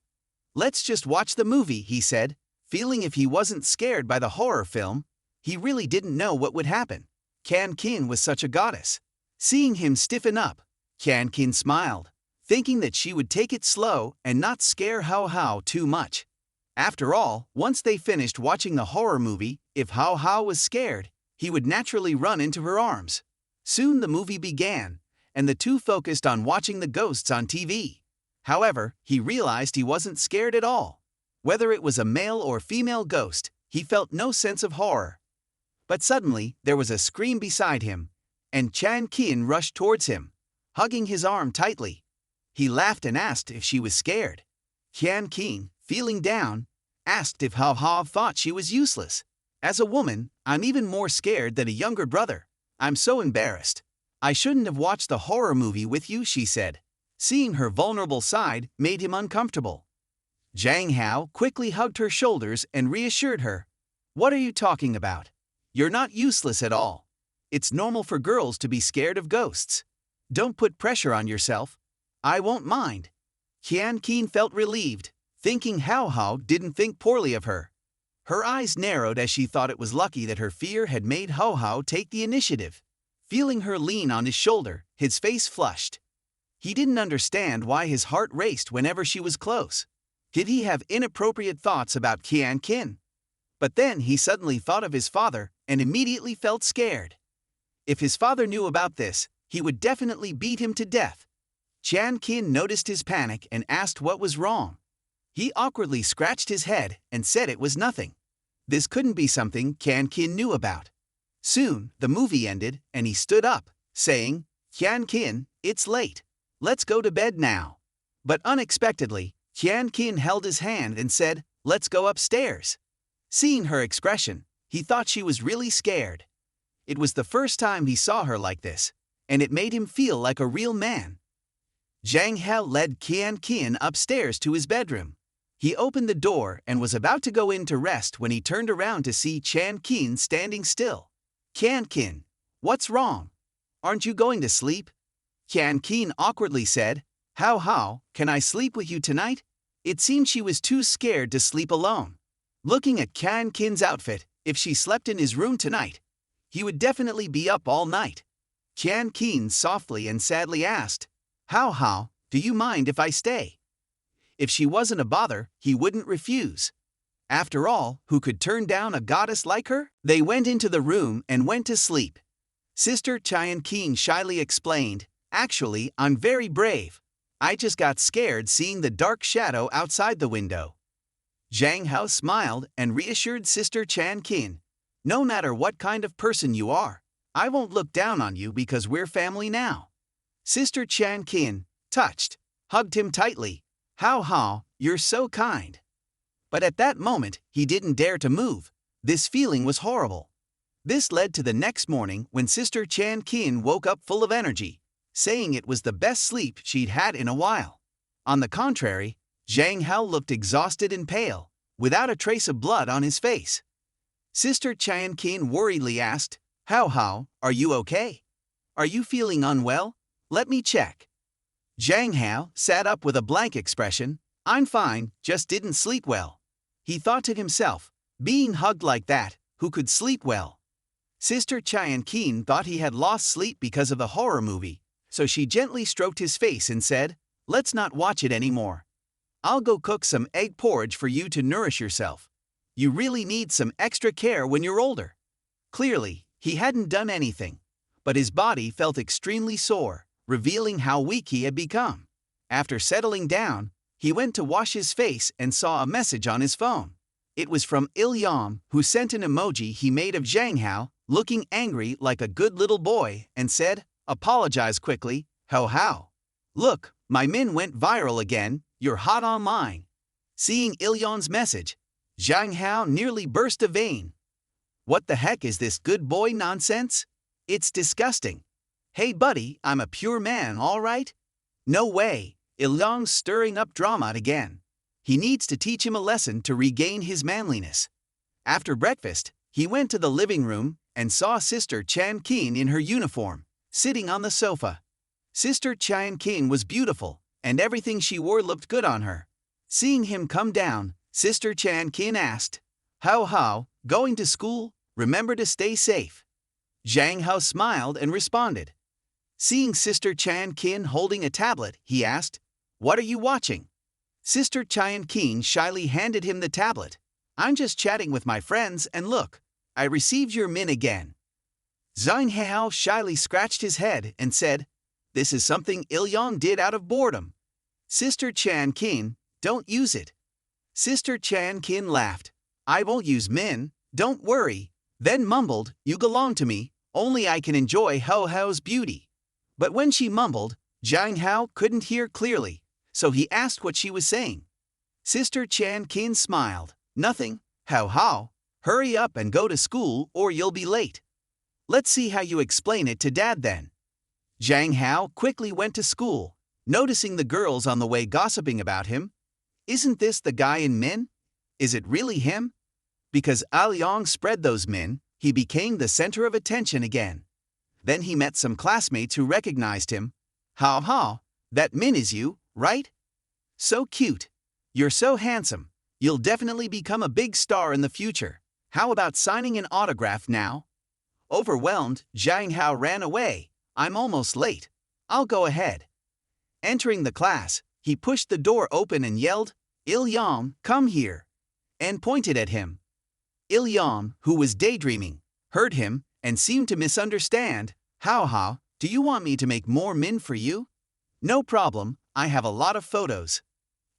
Let's just watch the movie, he said, feeling if he wasn't scared by the horror film, he really didn't know what would happen. Chan Kin was such a goddess. Seeing him stiffen up, Chan Kin smiled, thinking that she would take it slow and not scare Hao too much. After all, once they finished watching the horror movie, if Hao was scared, he would naturally run into her arms. Soon the movie began, and the two focused on watching the ghosts on TV. However, he realized he wasn't scared at all. Whether it was a male or female ghost, he felt no sense of horror. But suddenly, there was a scream beside him, and Chan Kin rushed towards him, hugging his arm tightly. He laughed and asked if she was scared. Chan Kin, feeling down, asked if Hao thought she was useless. As a woman, I'm even more scared than a younger brother. I'm so embarrassed. I shouldn't have watched the horror movie with you, she said. Seeing her vulnerable side made him uncomfortable. Zhang Hao quickly hugged her shoulders and reassured her. What are you talking about? You're not useless at all. It's normal for girls to be scared of ghosts. Don't put pressure on yourself. I won't mind. Chan Kin felt relieved, thinking Hao didn't think poorly of her. Her eyes narrowed as she thought it was lucky that her fear had made Hao take the initiative. Feeling her lean on his shoulder, his face flushed. He didn't understand why his heart raced whenever she was close. Did he have inappropriate thoughts about Chan Kin? But then he suddenly thought of his father and immediately felt scared. If his father knew about this, he would definitely beat him to death. Chan Kin noticed his panic and asked what was wrong. He awkwardly scratched his head and said it was nothing. This couldn't be something Chan Kin knew about. Soon, the movie ended and he stood up, saying, "Chan Kin, it's late. Let's go to bed now." But unexpectedly, Chan Kin held his hand and said, "Let's go upstairs." Seeing her expression, he thought she was really scared. It was the first time he saw her like this, and it made him feel like a real man. Zhang Hao led Chan Kin upstairs to his bedroom. He opened the door and was about to go in to rest when he turned around to see Chan Kin standing still. "Chan Kin, what's wrong? Aren't you going to sleep?" Chan Kin awkwardly said, How, can I sleep with you tonight?" It seemed she was too scared to sleep alone. Looking at Chan Kin's outfit, if she slept in his room tonight, he would definitely be up all night. Chan Kin softly and sadly asked, How, do you mind if I stay?" If she wasn't a bother, he wouldn't refuse. After all, who could turn down a goddess like her? They went into the room and went to sleep. Sister Chan Kin shyly explained, "Actually, I'm very brave. I just got scared seeing the dark shadow outside the window." Zhang Hao smiled and reassured Sister Chan Kin, "No matter what kind of person you are, I won't look down on you because we're family now." Sister Chan Kin, touched, hugged him tightly. How, you're so kind." But at that moment, he didn't dare to move. This feeling was horrible. This led to the next morning when Sister Chan Kin woke up full of energy, saying it was the best sleep she'd had in a while. On the contrary, Zhang Hao looked exhausted and pale, without a trace of blood on his face. Sister Chan Kin worriedly asked, How, are you okay? Are you feeling unwell? Let me check." Zhang Hao sat up with a blank expression. "I'm fine, just didn't sleep well." He thought to himself, being hugged like that, who could sleep well? Sister Chan Kin thought he had lost sleep because of the horror movie, so she gently stroked his face and said, "Let's not watch it anymore. I'll go cook some egg porridge for you to nourish yourself. You really need some extra care when you're older." Clearly, he hadn't done anything, but his body felt extremely sore, revealing how weak he had become. After settling down, he went to wash his face and saw a message on his phone. It was from Il-yam, who sent an emoji he made of Zhang Hao, looking angry like a good little boy, and said, "Apologize quickly, how. Look, my min went viral again, you're hot online." Seeing Il-yam's message, Zhang Hao nearly burst a vein. What the heck is this good boy nonsense? It's disgusting. "Hey buddy, I'm a pure man, all right?" No way, Il-yam's stirring up drama again. He needs to teach him a lesson to regain his manliness. After breakfast, he went to the living room and saw Sister Chan Kin in her uniform, sitting on the sofa. Sister Chan Kin was beautiful, and everything she wore looked good on her. Seeing him come down, Sister Chan Kin asked, How, going to school? Remember to stay safe." Zhang Hao smiled and responded. Seeing Sister Chan Kin holding a tablet, he asked, "What are you watching?" Sister Chan Kin shyly handed him the tablet. "I'm just chatting with my friends and look, I received your min again." Zhang Hao shyly scratched his head and said, "This is something Il-yam did out of boredom. Sister Chan Kin, don't use it." Sister Chan Kin laughed. "I won't use min, don't worry," then mumbled, "You belong to me, only I can enjoy Hao's beauty." But when she mumbled, Zhang Hao couldn't hear clearly, so he asked what she was saying. Sister Chan Kin smiled. "Nothing, How. Hurry up and go to school or you'll be late." "Let's see how you explain it to Dad then." Zhang Hao quickly went to school, noticing the girls on the way gossiping about him. "Isn't this the guy in min? Is it really him?" Because Il-yam spread those min, he became the center of attention again. Then he met some classmates who recognized him. How, that min is you, right? So cute. You're so handsome. You'll definitely become a big star in the future. How about signing an autograph now?" Overwhelmed, Zhang Hao ran away. "I'm almost late. I'll go ahead." Entering the class, he pushed the door open and yelled, "Il-yam, come here," and pointed at him. Il-yam, who was daydreaming, heard him and seemed to misunderstand. Hao, do you want me to make more min for you? No problem, I have a lot of photos.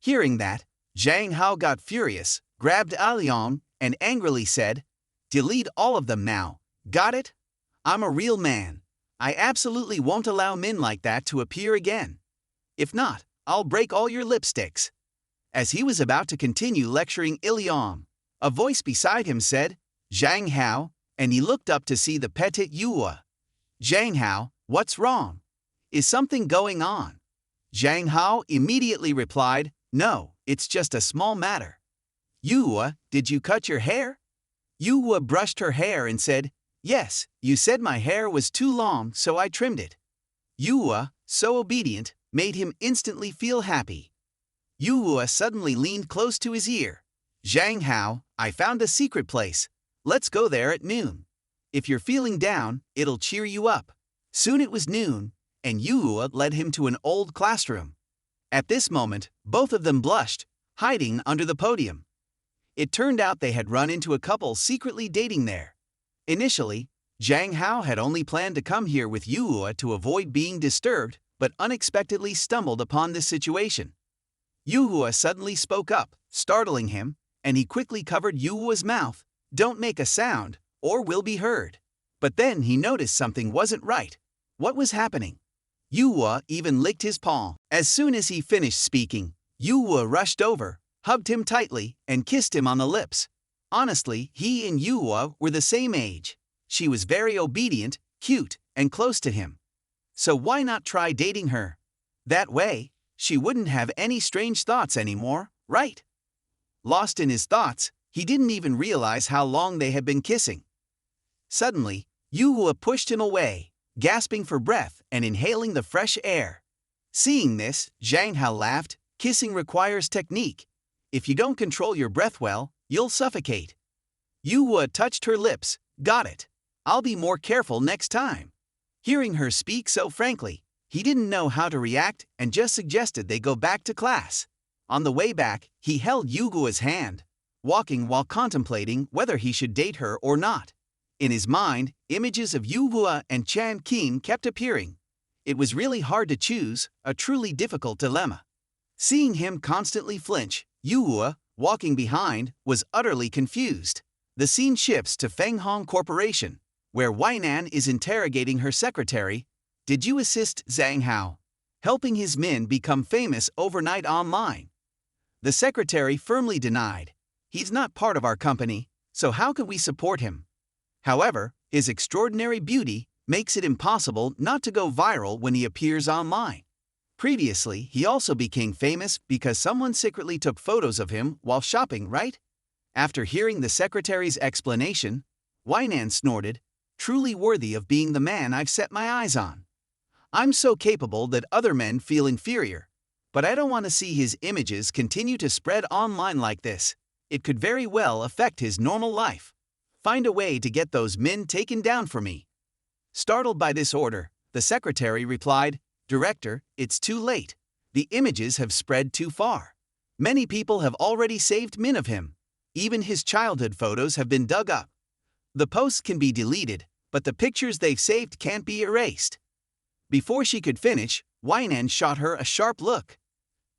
Hearing that, Zhang Hao got furious, grabbed Aliong, and angrily said, delete all of them now, got it? I'm a real man. I absolutely won't allow min like that to appear again. If not, I'll break all your lipsticks. As he was about to continue lecturing Iliong, a voice beside him said, Zhang Hao, and he looked up to see the petit Yua. Zhang Hao, what's wrong? Is something going on? Zhang Hao immediately replied, no, it's just a small matter. Yua, did you cut your hair? Yua brushed her hair and said, yes, you said my hair was too long, so I trimmed it. Yua, so obedient, made him instantly feel happy. Yua suddenly leaned close to his ear. Zhang Hao, I found a secret place. Let's go there at noon. If you're feeling down, it'll cheer you up. Soon it was noon, and Yua led him to an old classroom. At this moment, both of them blushed, hiding under the podium. It turned out they had run into a couple secretly dating there. Initially, Zhang Hao had only planned to come here with Yua to avoid being disturbed, but unexpectedly stumbled upon this situation. Yua suddenly spoke up, startling him, and he quickly covered Yuhua's mouth. Don't make a sound, or we'll be heard. But then he noticed something wasn't right. What was happening? Yuhua even licked his palm. As soon as he finished speaking, Yuhua rushed over, hugged him tightly, and kissed him on the lips. Honestly, he and Yuhua were the same age. She was very obedient, cute, and close to him. So why not try dating her? That way, she wouldn't have any strange thoughts anymore, right? Lost in his thoughts, he didn't even realize how long they had been kissing. Suddenly, Yuhua pushed him away, gasping for breath and inhaling the fresh air. Seeing this, Zhang Hao laughed. Kissing requires technique. If you don't control your breath well, you'll suffocate. Yuhua touched her lips. Got it. I'll be more careful next time. Hearing her speak so frankly, he didn't know how to react and just suggested they go back to class. On the way back, he held Yuhua's hand, walking while contemplating whether he should date her or not. In his mind, images of Yuhua and Chan Qing kept appearing. It was really hard to choose, a truly difficult dilemma. Seeing him constantly flinch, Yuhua, walking behind, was utterly confused. The scene shifts to Fenghong Corporation, where Weinan is interrogating her secretary. Did you assist Zhang Hao, helping his men become famous overnight online? The secretary firmly denied. He's not part of our company, so how can we support him? However, his extraordinary beauty makes it impossible not to go viral when he appears online. Previously, he also became famous because someone secretly took photos of him while shopping, right? After hearing the secretary's explanation, Weinan snorted, truly worthy of being the man I've set my eyes on. I'm so capable that other men feel inferior, but I don't want to see his images continue to spread online like this. It could very well affect his normal life. Find a way to get those men taken down for me. Startled by this order, the secretary replied, Director, it's too late. The images have spread too far. Many people have already saved min of him. Even his childhood photos have been dug up. The posts can be deleted, but the pictures they've saved can't be erased. Before she could finish, Weinan shot her a sharp look.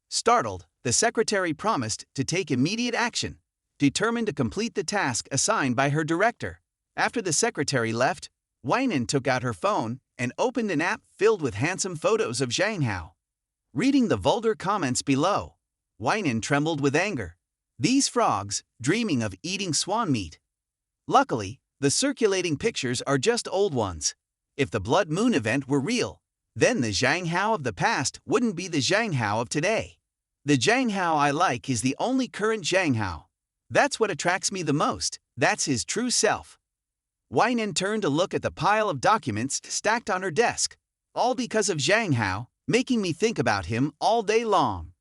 Startled, the secretary promised to take immediate action, determined to complete the task assigned by her director. After the secretary left, Weinan took out her phone and opened an app filled with handsome photos of Zhang Hao. Reading the vulgar comments below, Weinan trembled with anger. These frogs, dreaming of eating swan meat. Luckily, the circulating pictures are just old ones. If the Blood Moon event were real, then the Zhang Hao of the past wouldn't be the Zhang Hao of today. The Zhang Hao I like is the only current Zhang Hao. That's what attracts me the most. That's his true self. Weinan turned to look at the pile of documents stacked on her desk. All because of Zhang Hao, making me think about him all day long.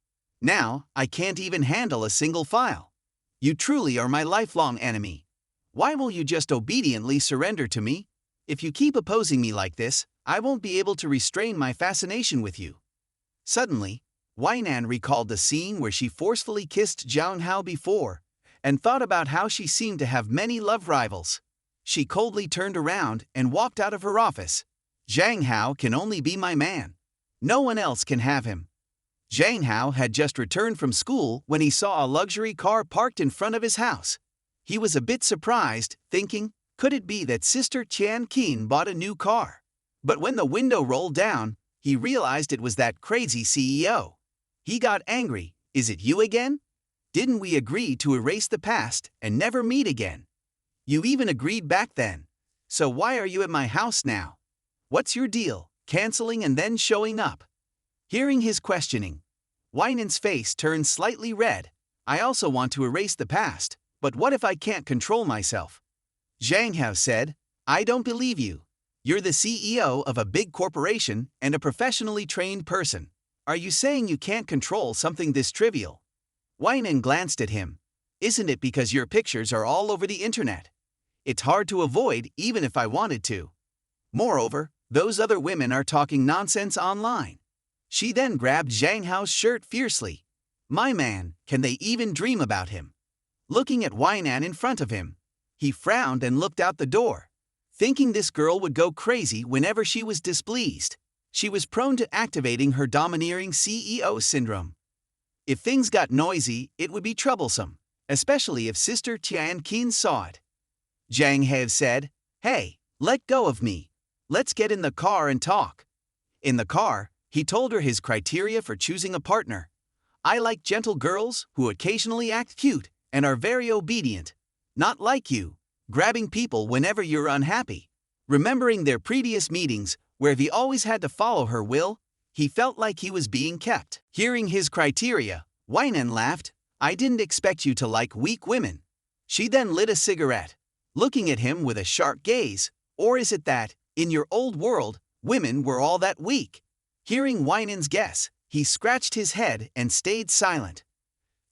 Now, I can't even handle a single file. You truly are my lifelong enemy. Why will you just obediently surrender to me? If you keep opposing me like this, I won't be able to restrain my fascination with you. Suddenly, Weinan recalled the scene where she forcefully kissed Zhang Hao before, and thought about how she seemed to have many love rivals. She coldly turned around and walked out of her office. Zhang Hao can only be my man. No one else can have him. Zhang Hao had just returned from school when he saw a luxury car parked in front of his house. He was a bit surprised, thinking, could it be that Sister Tian Qin bought a new car? But when the window rolled down, he realized it was that crazy CEO. He got angry. Is it you again? Didn't we agree to erase the past and never meet again? You even agreed back then. So why are you at my house now? What's your deal, canceling and then showing up? Hearing his questioning, Weinen's face turned slightly red. I also want to erase the past, but what if I can't control myself? Zhang Hao said, I don't believe you. You're the CEO of a big corporation and a professionally trained person. Are you saying you can't control something this trivial? Weinen glanced at him. Isn't it because your pictures are all over the internet? It's hard to avoid even if I wanted to. Moreover, those other women are talking nonsense online. She then grabbed Zhang Hao's shirt fiercely. My man, can they even dream about him? Looking at Weinan in front of him, he frowned and looked out the door, thinking this girl would go crazy whenever she was displeased. She was prone to activating her domineering CEO syndrome. If things got noisy, it would be troublesome, especially if Sister Tian Qin saw it. Zhang Hao said, Hey, let go of me. Let's get in the car and talk. In the car, he told her his criteria for choosing a partner. I like gentle girls who occasionally act cute and are very obedient. Not like you, grabbing people whenever you're unhappy. Remembering their previous meetings, where he always had to follow her will, he felt like he was being kept. Hearing his criteria, Weinen laughed. I didn't expect you to like weak women. She then lit a cigarette, looking at him with a sharp gaze. Or is it that, in your old world, women were all that weak? Hearing Weinen's guess, he scratched his head and stayed silent.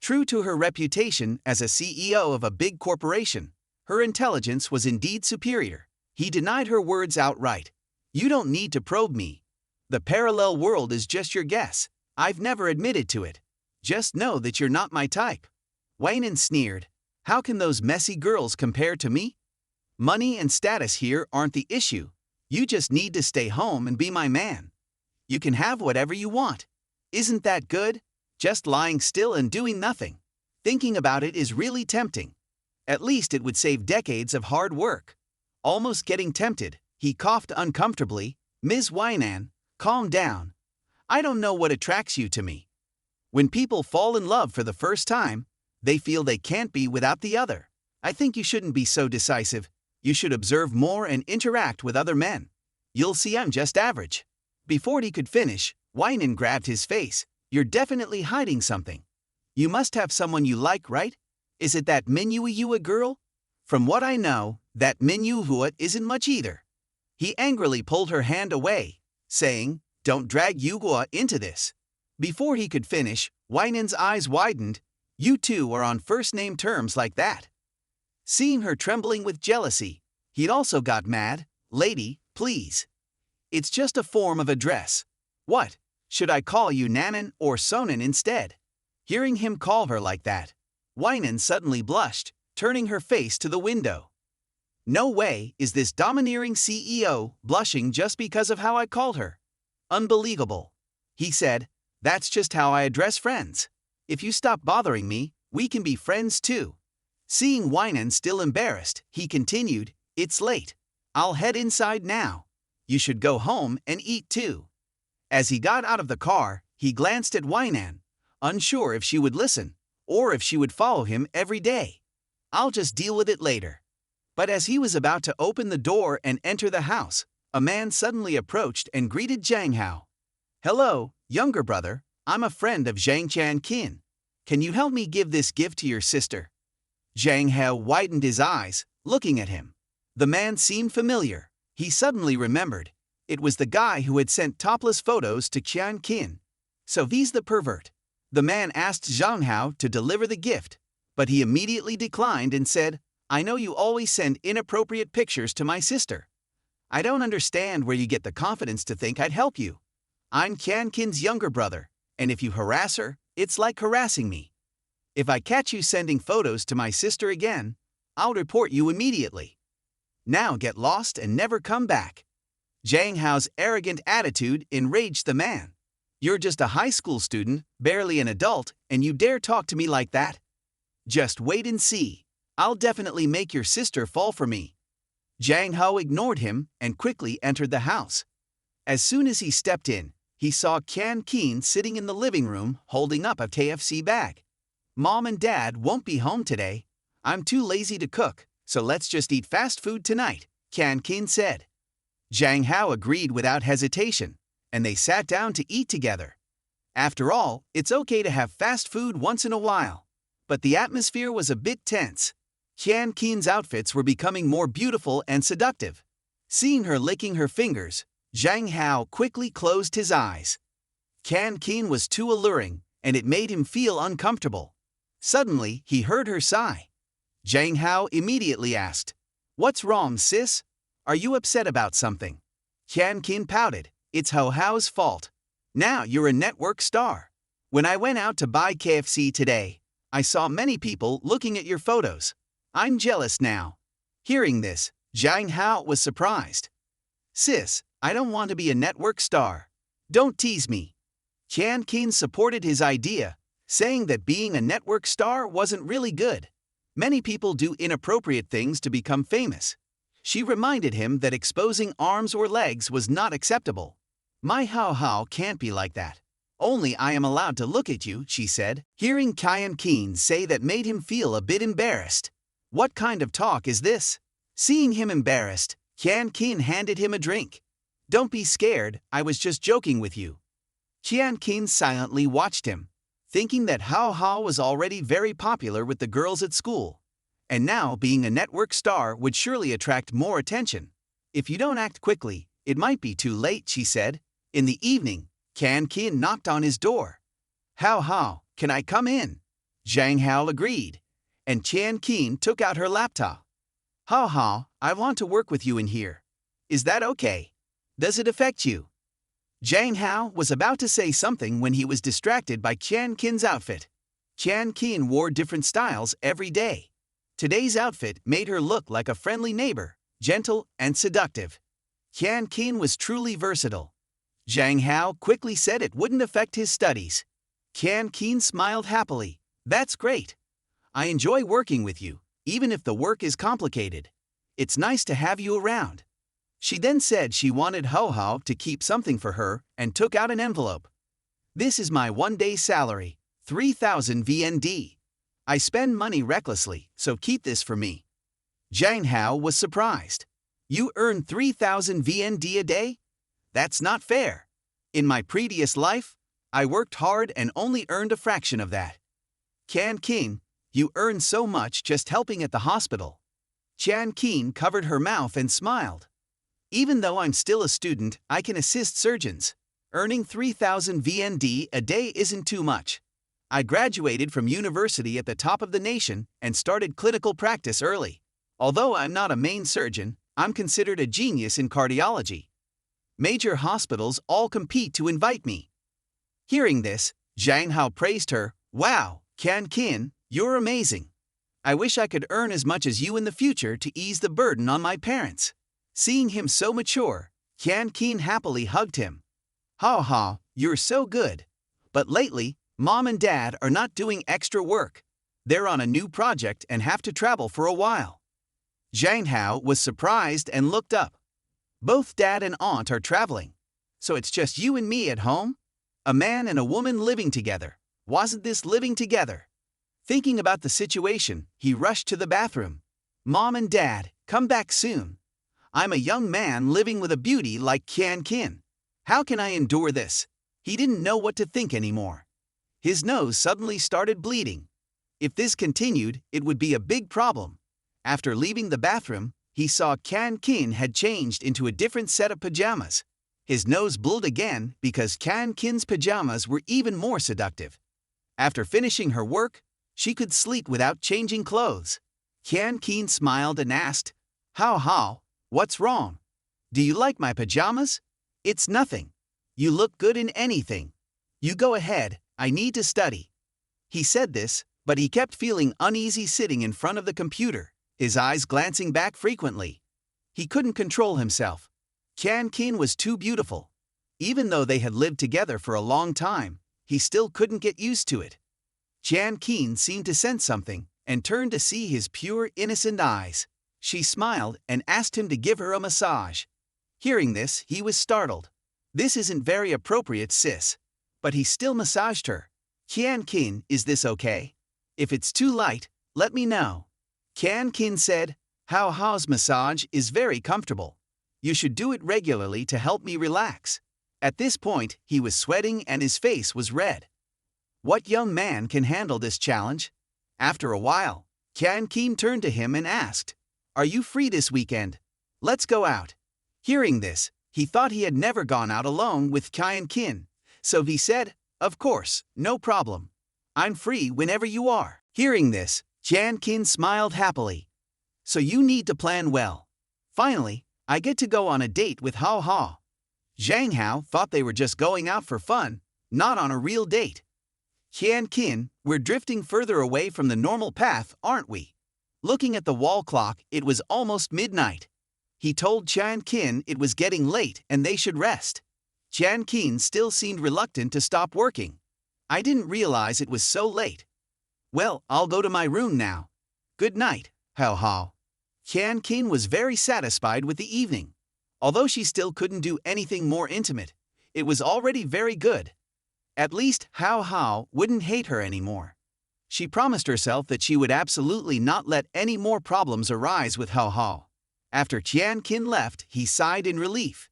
True to her reputation as a CEO of a big corporation, her intelligence was indeed superior. He denied her words outright. You don't need to probe me. The parallel world is just your guess. I've never admitted to it. Just know that you're not my type. Weinen sneered. How can those messy girls compare to me? Money and status here aren't the issue. You just need to stay home and be my man. You can have whatever you want. Isn't that good? Just lying still and doing nothing. Thinking about it is really tempting. At least it would save decades of hard work. Almost getting tempted, he coughed uncomfortably. Ms. Weinan, calm down. I don't know what attracts you to me. When people fall in love for the first time, they feel they can't be without the other. I think you shouldn't be so decisive. You should observe more and interact with other men. You'll see I'm just average. Before he could finish, Weinen grabbed his face. You're definitely hiding something. You must have someone you like, right? Is it that Minyu girl? From what I know, that Minyu isn't much either. He angrily pulled her hand away, saying, Don't drag Yugua into this. Before he could finish, Weinen's eyes widened. You two are on first-name terms like that. Seeing her trembling with jealousy, he'd also got mad. Lady, please. It's just a form of address. What? Should I call you Nanan or Sonan instead? Hearing him call her like that, Weinen suddenly blushed, turning her face to the window. No way is this domineering CEO blushing just because of how I called her. Unbelievable. He said, That's just how I address friends. If you stop bothering me, we can be friends too. Seeing Weinen still embarrassed, he continued, It's late. I'll head inside now. You should go home and eat too. As he got out of the car, he glanced at Weinen, unsure if she would listen, or if she would follow him every day. I'll just deal with it later. But as he was about to open the door and enter the house, a man suddenly approached and greeted Zhang Hao. Hello, younger brother, I'm a friend of Zhang Qin. Can you help me give this gift to your sister? Zhang Hao widened his eyes, looking at him. The man seemed familiar. He suddenly remembered. It was the guy who had sent topless photos to Qian Qin. So he's the pervert. The man asked Zhang Hao to deliver the gift, but he immediately declined and said, I know you always send inappropriate pictures to my sister. I don't understand where you get the confidence to think I'd help you. I'm Qian Qin's younger brother, and if you harass her, it's like harassing me. If I catch you sending photos to my sister again, I'll report you immediately. Now get lost and never come back. Zhang Hao's arrogant attitude enraged the man. You're just a high school student, barely an adult, and you dare talk to me like that? Just wait and see. I'll definitely make your sister fall for me. Zhang Hao ignored him and quickly entered the house. As soon as he stepped in, he saw Can Keen sitting in the living room holding up a KFC bag. Mom and Dad won't be home today. I'm too lazy to cook, so let's just eat fast food tonight, Can Keen said. Zhang Hao agreed without hesitation, and they sat down to eat together. After all, it's okay to have fast food once in a while. But the atmosphere was a bit tense. Can Keen's outfits were becoming more beautiful and seductive. Seeing her licking her fingers, Zhang Hao quickly closed his eyes. Can Keen was too alluring, and it made him feel uncomfortable. Suddenly, he heard her sigh. Zhang Hao immediately asked, "What's wrong, sis? Are you upset about something?" Can Keen pouted, "It's Ho Hao's fault. Now you're a network star. When I went out to buy KFC today, I saw many people looking at your photos. I'm jealous now." Hearing this, Zhang Hao was surprised. "Sis, I don't want to be a network star. Don't tease me." Can Keen supported his idea, saying that being a network star wasn't really good. Many people do inappropriate things to become famous. She reminded him that exposing arms or legs was not acceptable. "My Hao can't be like that. Only I am allowed to look at you," she said. Hearing Can Keen say that made him feel a bit embarrassed. What kind of talk is this? Seeing him embarrassed, Can Keen handed him a drink. "Don't be scared, I was just joking with you." Can Keen silently watched him, thinking that Hao was already very popular with the girls at school. And now being a network star would surely attract more attention. "If you don't act quickly, it might be too late," she said. In the evening, Can Keen knocked on his door. "Hao, can I come in?" Zhang Hao agreed, and Can Keen took out her laptop. "Hao, I want to work with you in here. Is that okay? Does it affect you?" Zhang Hao was about to say something when he was distracted by Can Keen's outfit. Can Keen wore different styles every day. Today's outfit made her look like a friendly neighbor, gentle and seductive. Can Keen was truly versatile. Zhang Hao quickly said it wouldn't affect his studies. Can Keen smiled happily. "That's great. I enjoy working with you, even if the work is complicated. It's nice to have you around." She then said she wanted Hao to keep something for her and took out an envelope. "This is my one-day salary, 3,000 VND. I spend money recklessly, so keep this for me." Zhang Hao was surprised. "You earn 3,000 VND a day? That's not fair. In my previous life, I worked hard and only earned a fraction of that." "Can Keen, you earn so much just helping at the hospital." Can Keen covered her mouth and smiled. "Even though I'm still a student, I can assist surgeons. Earning 3,000 VND a day isn't too much. I graduated from university at the top of the nation and started clinical practice early. Although I'm not a main surgeon, I'm considered a genius in cardiology. Major hospitals all compete to invite me." Hearing this, Zhang Hao praised her. "Wow, Can Keen, you're amazing. I wish I could earn as much as you in the future to ease the burden on my parents." Seeing him so mature, Can Keen happily hugged him. "Hao, you're so good. But lately, Mom and Dad are not doing extra work. They're on a new project and have to travel for a while." Zhang Hao was surprised and looked up. "Both Dad and Aunt are traveling. So it's just you and me at home? A man and a woman living together. Wasn't this living together?" Thinking about the situation, he rushed to the bathroom. "Mom and Dad, come back soon. I'm a young man living with a beauty like Can Keen. How can I endure this?" He didn't know what to think anymore. His nose suddenly started bleeding. If this continued, it would be a big problem. After leaving the bathroom, he saw Can Keen had changed into a different set of pajamas. His nose bled again because Can Keen's pajamas were even more seductive. After finishing her work, she could sleep without changing clothes. Can Keen smiled and asked, "Hao, what's wrong? Do you like my pajamas?" "It's nothing. You look good in anything. You go ahead, I need to study." He said this, but he kept feeling uneasy sitting in front of the computer, his eyes glancing back frequently. He couldn't control himself. Qian Qin was too beautiful. Even though they had lived together for a long time, he still couldn't get used to it. Qian Qin seemed to sense something and turned to see his pure, innocent eyes. She smiled and asked him to give her a massage. Hearing this, he was startled. This isn't very appropriate, sis. But he still massaged her. Qian Qin, is this okay? If it's too light, let me know. Qian Qin said, Hao's massage is very comfortable. You should do it regularly to help me relax. At this point, he was sweating and his face was red. What young man can handle this challenge? After a while, Qian Qin turned to him and asked, Are you free this weekend? Let's go out. Hearing this, he thought he had never gone out alone with Qian Qin, so he said, Of course, no problem. I'm free whenever you are. Hearing this, Qian Qin smiled happily. So you need to plan well. Finally, I get to go on a date with Hao. Zhang Hao thought they were just going out for fun, not on a real date. Qian Qin, we're drifting further away from the normal path, aren't we? Looking at the wall clock, it was almost midnight. He told Qian Qin it was getting late and they should rest. Qian Qin still seemed reluctant to stop working. I didn't realize it was so late. Well, I'll go to my room now. Good night, Hao. Qian Qin was very satisfied with the evening. Although she still couldn't do anything more intimate, it was already very good. At least Hao wouldn't hate her anymore. She promised herself that she would absolutely not let any more problems arise with Hao. After Qian Qin left, he sighed in relief.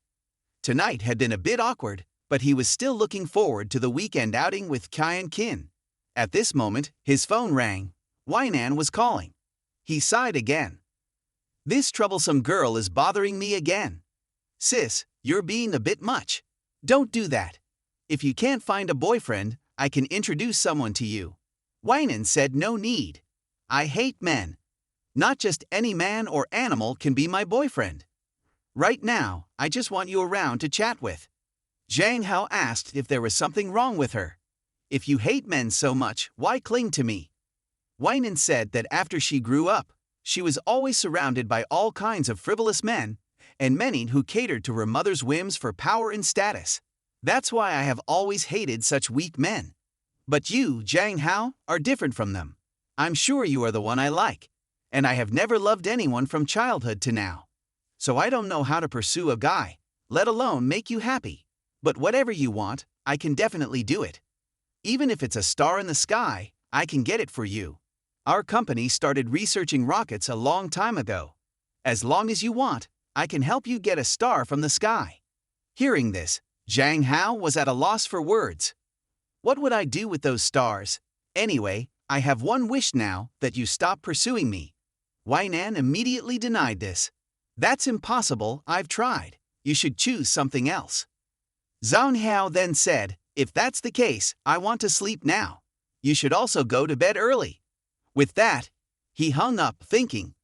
Tonight had been a bit awkward, but he was still looking forward to the weekend outing with Qian Qin. At this moment, his phone rang. Weinan was calling. He sighed again. This troublesome girl is bothering me again. Sis, you're being a bit much. Don't do that. If you can't find a boyfriend, I can introduce someone to you. Weinan said no need. I hate men. Not just any man or animal can be my boyfriend. Right now, I just want you around to chat with. Zhang Hao asked if there was something wrong with her. If you hate men so much, why cling to me? Weinan said that after she grew up, she was always surrounded by all kinds of frivolous men, and many who catered to her mother's whims for power and status. That's why I have always hated such weak men. But you, Zhang Hao, are different from them. I'm sure you are the one I like, and I have never loved anyone from childhood to now. So I don't know how to pursue a guy, let alone make you happy. But whatever you want, I can definitely do it. Even if it's a star in the sky, I can get it for you. Our company started researching rockets a long time ago. As long as you want, I can help you get a star from the sky. Hearing this, Zhang Hao was at a loss for words. What would I do with those stars? Anyway, I have one wish now, that you stop pursuing me. Weinan immediately denied this. That's impossible, I've tried. You should choose something else. Zhang Hao then said, If that's the case, I want to sleep now. You should also go to bed early. With that, he hung up thinking.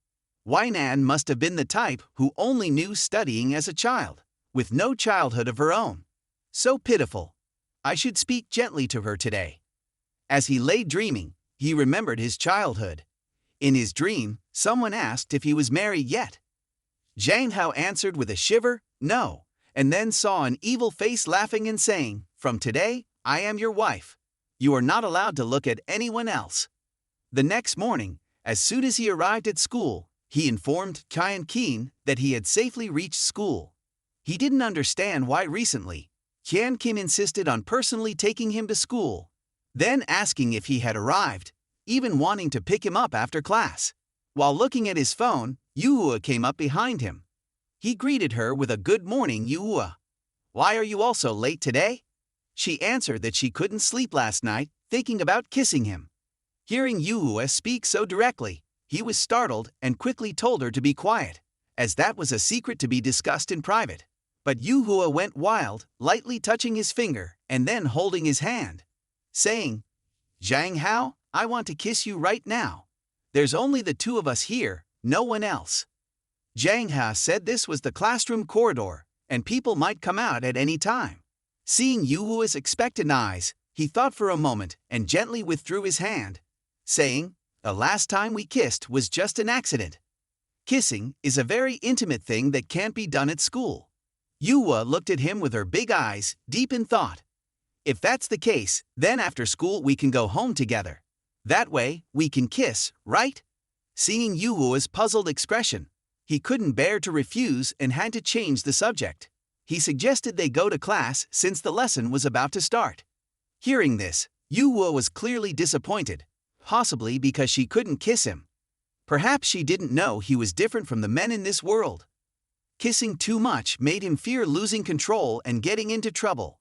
Weinan must have been the type who only knew studying as a child, with no childhood of her own. So pitiful. I should speak gently to her today. As he lay dreaming, he remembered his childhood. In his dream, someone asked if he was married yet. Zhang Hao answered with a shiver, no, and then saw an evil face laughing and saying, From today, I am your wife. You are not allowed to look at anyone else. The next morning, as soon as he arrived at school, he informed Qian Qin that he had safely reached school. He didn't understand why recently, Qian Qin insisted on personally taking him to school, then asking if he had arrived, even wanting to pick him up after class. While looking at his phone, Yuhua came up behind him. He greeted her with a good morning, Yuhua. Why are you also late today? She answered that she couldn't sleep last night, thinking about kissing him. Hearing Yuhua speak so directly, he was startled and quickly told her to be quiet, as that was a secret to be discussed in private. But Yuhua went wild, lightly touching his finger and then holding his hand, saying, Zhang Hao, I want to kiss you right now. There's only the two of us here, no one else. Zhang Hao said this was the classroom corridor, and people might come out at any time. Seeing Yuhua's expectant eyes, he thought for a moment and gently withdrew his hand, saying, The last time we kissed was just an accident. Kissing is a very intimate thing that can't be done at school. Yuhua looked at him with her big eyes, deep in thought. If that's the case, then after school we can go home together. That way, we can kiss, right? Seeing Yuhua's puzzled expression, he couldn't bear to refuse and had to change the subject. He suggested they go to class since the lesson was about to start. Hearing this, Yuhua was clearly disappointed, possibly because she couldn't kiss him. Perhaps she didn't know he was different from the men in this world. Kissing too much made him fear losing control and getting into trouble.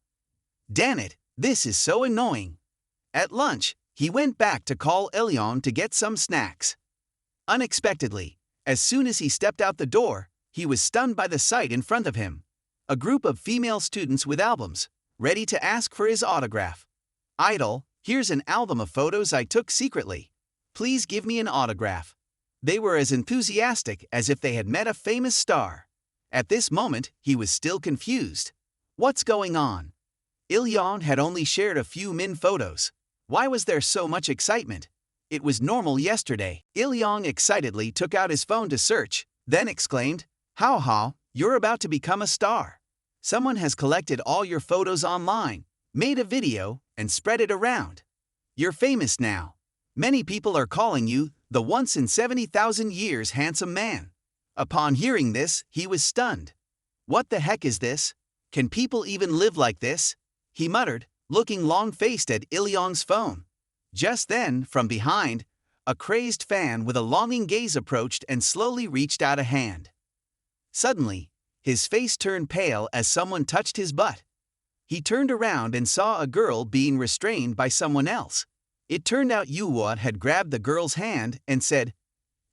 Damn it, this is so annoying. At lunch, he went back to call Elyon to get some snacks. Unexpectedly, as soon as he stepped out the door, he was stunned by the sight in front of him. A group of female students with albums, ready to ask for his autograph. "Idol, here's an album of photos I took secretly. Please give me an autograph." They were as enthusiastic as if they had met a famous star. At this moment, he was still confused. What's going on? Ilyon had only shared a few min photos. Why was there so much excitement? It was normal yesterday. Ilyon excitedly took out his phone to search, then exclaimed, "Hao, you're about to become a star. Someone has collected all your photos online, made a video, and spread it around. You're famous now. Many people are calling you the once in 70,000 years handsome man." Upon hearing this, he was stunned. What the heck is this? Can people even live like this? He muttered, looking long-faced at Ilyon's phone. Just then, from behind, a crazed fan with a longing gaze approached and slowly reached out a hand. Suddenly, his face turned pale as someone touched his butt. He turned around and saw a girl being restrained by someone else. It turned out Yuhua had grabbed the girl's hand and said,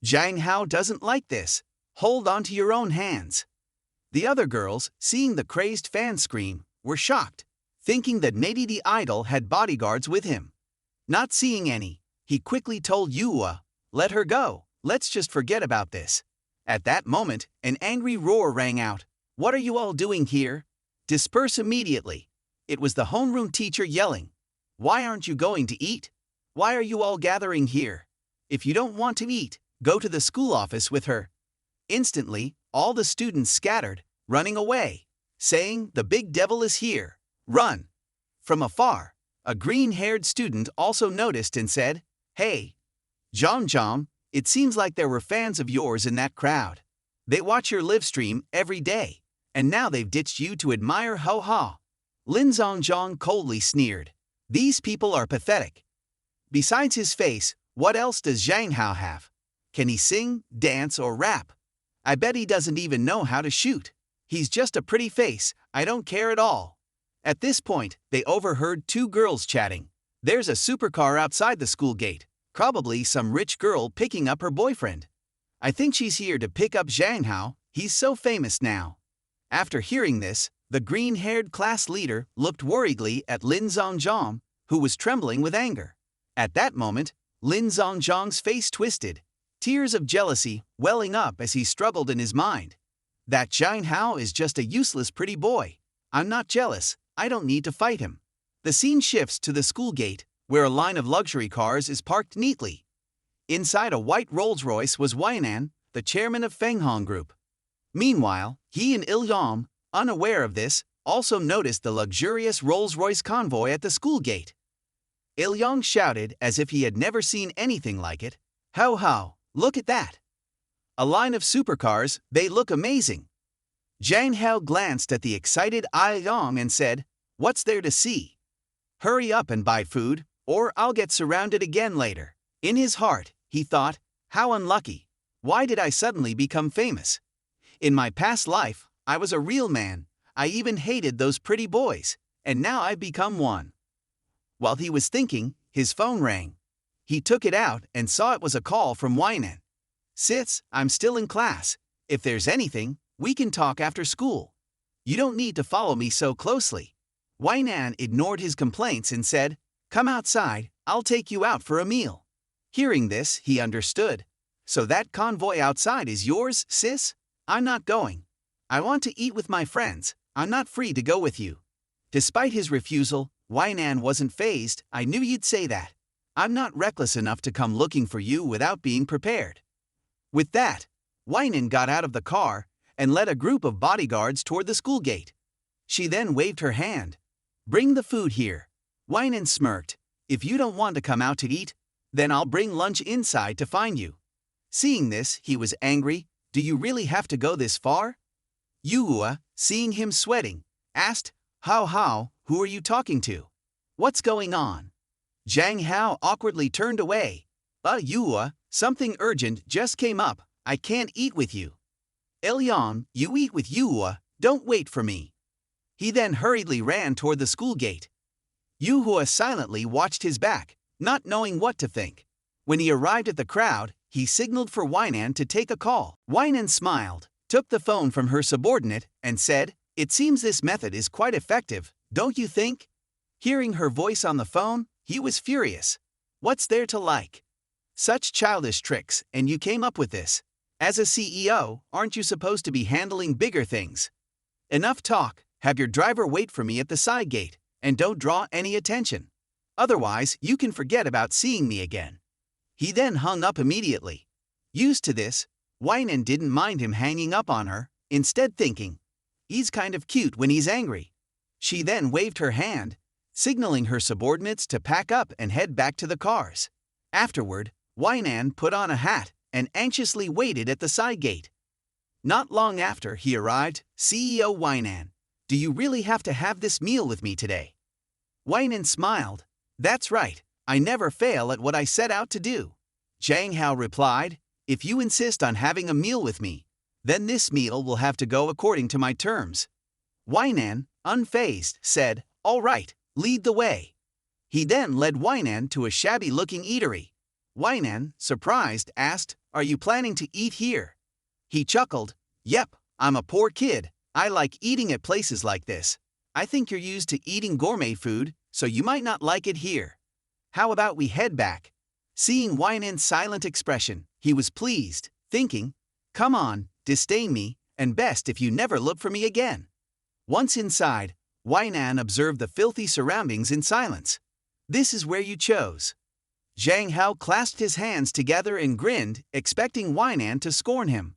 "Zhang Hao doesn't like this. Hold on to your own hands." The other girls, seeing the crazed fan scream, were shocked, thinking that maybe the idol had bodyguards with him. Not seeing any, he quickly told Yuhua, "Let her go, let's just forget about this." At that moment, an angry roar rang out. "What are you all doing here? Disperse immediately." It was the homeroom teacher yelling. "Why aren't you going to eat? Why are you all gathering here? If you don't want to eat, go to the school office with her." Instantly, all the students scattered, running away, saying, "The big devil is here. Run!" From afar, a green-haired student also noticed and said, "Hey, Jom, it seems like there were fans of yours in that crowd. They watch your live stream every day, and now they've ditched you to admire Ho. Lin Zhang coldly sneered. "These people are pathetic." Besides his face, what else does Zhang Hao have? Can he sing, dance, or rap? I bet he doesn't even know how to shoot. He's just a pretty face, I don't care at all. At this point, they overheard two girls chatting. There's a supercar outside the school gate, probably some rich girl picking up her boyfriend. I think she's here to pick up Zhang Hao, he's so famous now. After hearing this, the green-haired class leader looked worriedly at Lin Zhang, who was trembling with anger. At that moment, Lin Zhang's face twisted, tears of jealousy welling up as he struggled in his mind. That Zhang Hao is just a useless pretty boy. I'm not jealous, I don't need to fight him. The scene shifts to the school gate, where a line of luxury cars is parked neatly. Inside a white Rolls-Royce was Weinan, the chairman of Fenghong Group. Meanwhile, he and Ilyom, unaware of this, also noticed the luxurious Rolls-Royce convoy at the school gate. Ilyong shouted as if he had never seen anything like it. How, look at that! A line of supercars, they look amazing." Zhang Hao glanced at the excited Ilyong and said, "What's there to see? Hurry up and buy food, or I'll get surrounded again later." In his heart, he thought, "How unlucky. Why did I suddenly become famous? In my past life, I was a real man. I even hated those pretty boys, and now I've become one." While he was thinking, his phone rang. He took it out and saw it was a call from Weinan. "Sis, I'm still in class. If there's anything, we can talk after school. You don't need to follow me so closely." Weinan ignored his complaints and said, "Come outside, I'll take you out for a meal." Hearing this, he understood. "So that convoy outside is yours, sis? I'm not going. I want to eat with my friends. I'm not free to go with you." Despite his refusal, Weinan wasn't fazed. "I knew you'd say that. I'm not reckless enough to come looking for you without being prepared." With that, Weinan got out of the car and led a group of bodyguards toward the school gate. She then waved her hand. "Bring the food here." Weinan smirked. "If you don't want to come out to eat, then I'll bring lunch inside to find you." Seeing this, he was angry. "Do you really have to go this far?" Yuhua, seeing him sweating, asked, How, who are you talking to? What's going on?" Zhang Hao awkwardly turned away. Yuhua, something urgent just came up. I can't eat with you." "Elyon, you eat with Yuhua, don't wait for me." He then hurriedly ran toward the school gate. Yuhua silently watched his back, not knowing what to think. When he arrived at the crowd, he signaled for Weinan to take a call. Weinan smiled, took the phone from her subordinate, and said, "It seems this method is quite effective, don't you think?" Hearing her voice on the phone, he was furious. What's there to like? Such childish tricks, and you came up with this. As a CEO, aren't you supposed to be handling bigger things? Enough talk, have your driver wait for me at the side gate, and don't draw any attention. Otherwise, you can forget about seeing me again. He then hung up immediately. Used to this, Weinan didn't mind him hanging up on her, instead thinking, he's kind of cute when he's angry. She then waved her hand, signaling her subordinates to pack up and head back to the cars. Afterward, Weinan put on a hat and anxiously waited at the side gate. Not long after he arrived, CEO Weinan, "Do you really have to have this meal with me today?" Weinan smiled. "That's right, I never fail at what I set out to do." Zhang Hao replied, "If you insist on having a meal with me, then this meal will have to go according to my terms." Weinan, unfazed, said, "All right, lead the way." He then led Weinan to a shabby-looking eatery. Weinan, surprised, asked, "Are you planning to eat here?" He chuckled, "Yep, I'm a poor kid. I like eating at places like this. I think you're used to eating gourmet food, so you might not like it here. How about we head back?" Seeing Weinan's silent expression, he was pleased, thinking, "Come on, disdain me, and best if you never look for me again." Once inside, Weinan observed the filthy surroundings in silence. "This is where you chose." Zhang Hao clasped his hands together and grinned, expecting Weinan to scorn him.